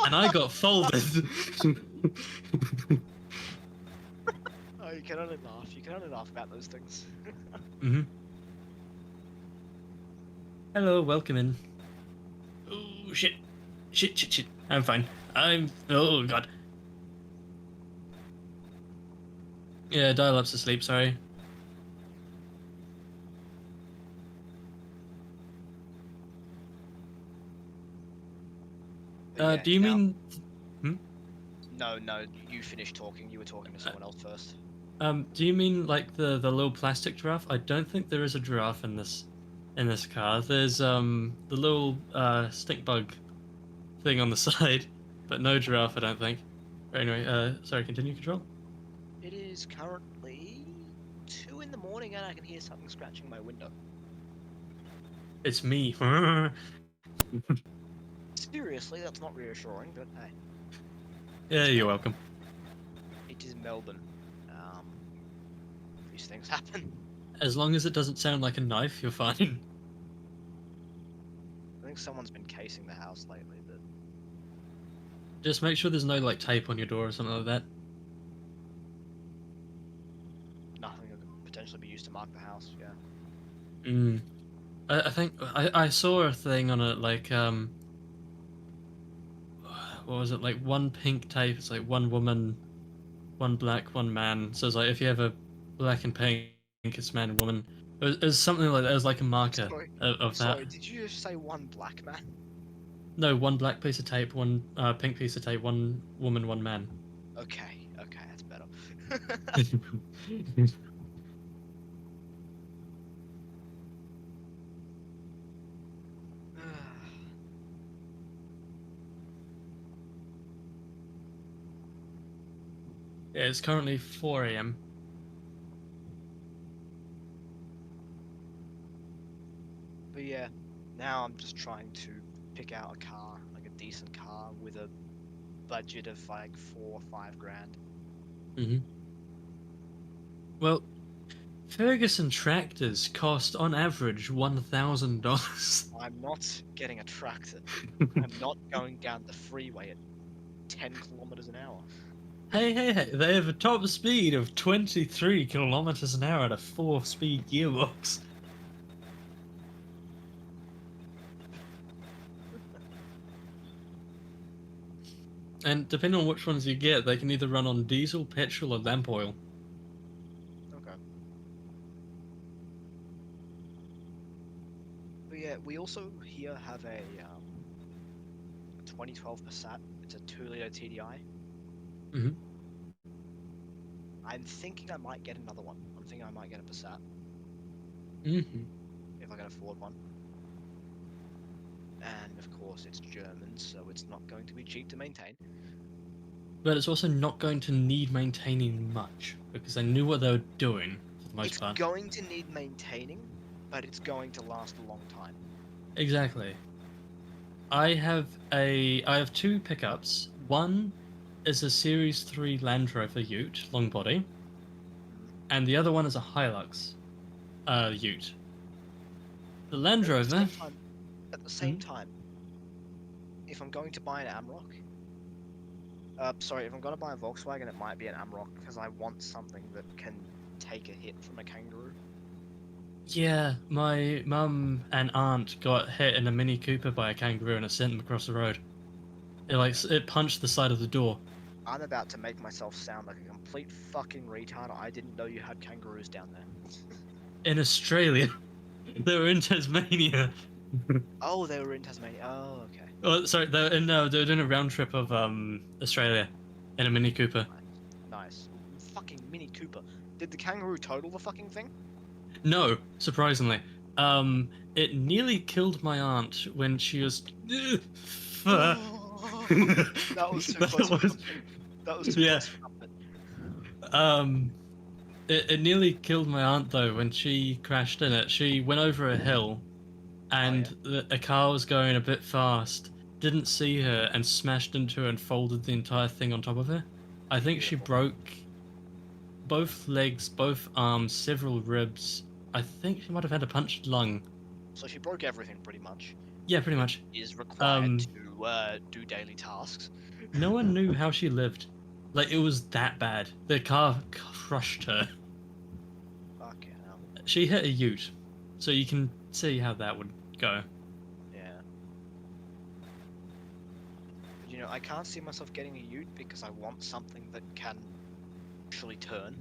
and I got folded. Oh, you can only laugh. You can only laugh about those things. Mm-hmm. Hello, welcome in. Oh, shit. Shit. I'm fine. Oh, God. Yeah, dial-up's asleep, sorry. Yeah, Do you now- mean... No, you finished talking. You were talking to someone else first. Do you mean like the little plastic giraffe? I don't think there is a giraffe in this car. There's the little stink bug thing on the side, but no giraffe, I don't think. But anyway, sorry, continue, Control. It is currently 2 in the morning and I can hear something scratching my window. It's me. Seriously, that's not reassuring, but hey. Yeah, you're welcome. It is Melbourne. These things happen. As long as it doesn't sound like a knife, you're fine. I think someone's been casing the house lately, but Just make sure there's no like tape on your door or something like that. Nothing that could potentially be used to mark the house. Yeah. Mm. I think I saw a thing on it like what was it, like one pink tape? It's like one woman, one black, one man. So it's like if you have a black and pink, it's man and woman. It was something like that. It was like a marker Sorry. of that. Sorry. Did you just say one black man? No, one black piece of tape, one pink piece of tape, one woman, one man. Okay. Okay, that's better. Yeah, it's currently 4 a.m. But yeah, now I'm just trying to pick out a car, like a decent car with a budget of like 4 or 5 grand. Well, Ferguson tractors cost on average $1,000. I'm not getting a tractor. I'm not going down the freeway at 10 kilometers an hour. Hey, hey, hey! They have a top speed of 23 kilometers an hour at a 4-speed gearbox. And depending on which ones you get, they can either run on diesel, petrol, or lamp oil. Okay. But yeah, we also here have a 2012 Passat. It's a 2-liter TDI. Mhm. I'm thinking I might get another one. I'm thinking I might get a Passat Mm-hmm. if I can afford one. And of course, it's German, so it's not going to be cheap to maintain. But it's also not going to need maintaining much, because they knew what they were doing, for the most It's part. going to need maintaining, but it's going to last a long time. Exactly. I have two pickups. One is a Series 3 Land Rover Ute, long body, and the other one is a Hilux Ute. The Land Rover. At the same Mhm. time, if I'm going to buy an Amrock, if I'm going to buy a Volkswagen, it might be an Amrock because I want something that can take a hit from a kangaroo. Yeah, my mum and aunt got hit in a Mini Cooper by a kangaroo and it sent them across the road. It punched the side of the door. I'm about to make myself sound like a complete fucking retard. I didn't know you had kangaroos down there. In Australia. They were in Tasmania. Oh, they were in Tasmania. Oh, okay. Oh, sorry, they were doing a round trip of Australia in a Mini Cooper. Nice. Fucking Mini Cooper. Did the kangaroo total the fucking thing? No, surprisingly. It nearly killed my aunt when she was. That was too close for comfort. That was too Yeah. close for comfort. It nearly killed my aunt though when she crashed in it. She went over a hill, and a car was going a bit fast. Didn't see her and smashed into her and folded the entire thing on top of her. I think she Beautiful. broke both legs, both arms, several ribs. I think she might have had a punctured lung. So she broke everything pretty much. Yeah, pretty much. Is required to do daily tasks. No one knew how she lived. Like, it was that bad. The car crushed her. Fucking hell. She hit a ute, so you can see how that would go. Yeah. But, I can't see myself getting a ute because I want something that can actually turn.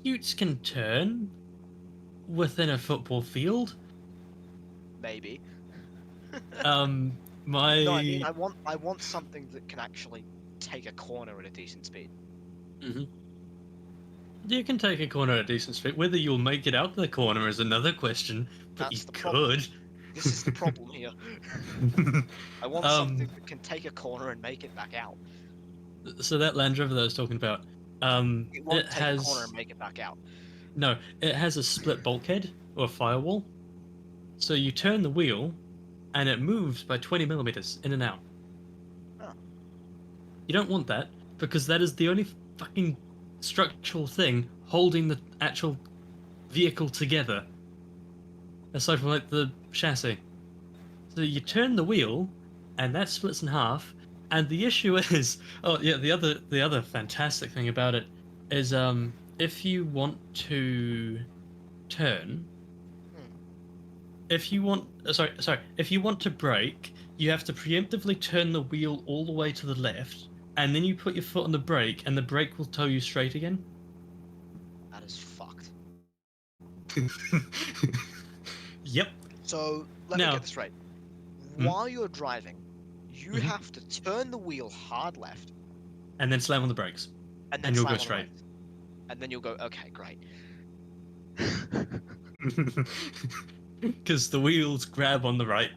Utes can turn within a football field. Maybe. My No, I mean I want something that can actually take a corner at a decent speed. Mhm. You can take a corner at a decent speed. Whether you'll make it out the corner is another question, but That's you the problem. could. This is the problem here. I want something that can take a corner and make it back out. So that Land Rover that I was talking about, It won't it take a corner has and make it back out. no, it has a split bulkhead or firewall. So you turn the wheel, and it moves by 20 millimeters in and out. Oh. You don't want that because that is the only fucking structural thing holding the actual vehicle together, aside from like the chassis. So you turn the wheel, and that splits in half, And the issue is, oh yeah, the other fantastic thing about it is, if you want to turn, Hmm. if you want, if you want to brake, you have to preemptively turn the wheel all the way to the left, and then you put your foot on the brake, and the brake will tow you straight again. That is fucked. Yep. So let me Now, get this right. Hmm? While you're driving, you Mhm. have to turn the wheel hard left and then slam on the brakes, and then and you'll slam go on the straight. brakes. And then you'll go, okay, great. Because the wheels grab on the right.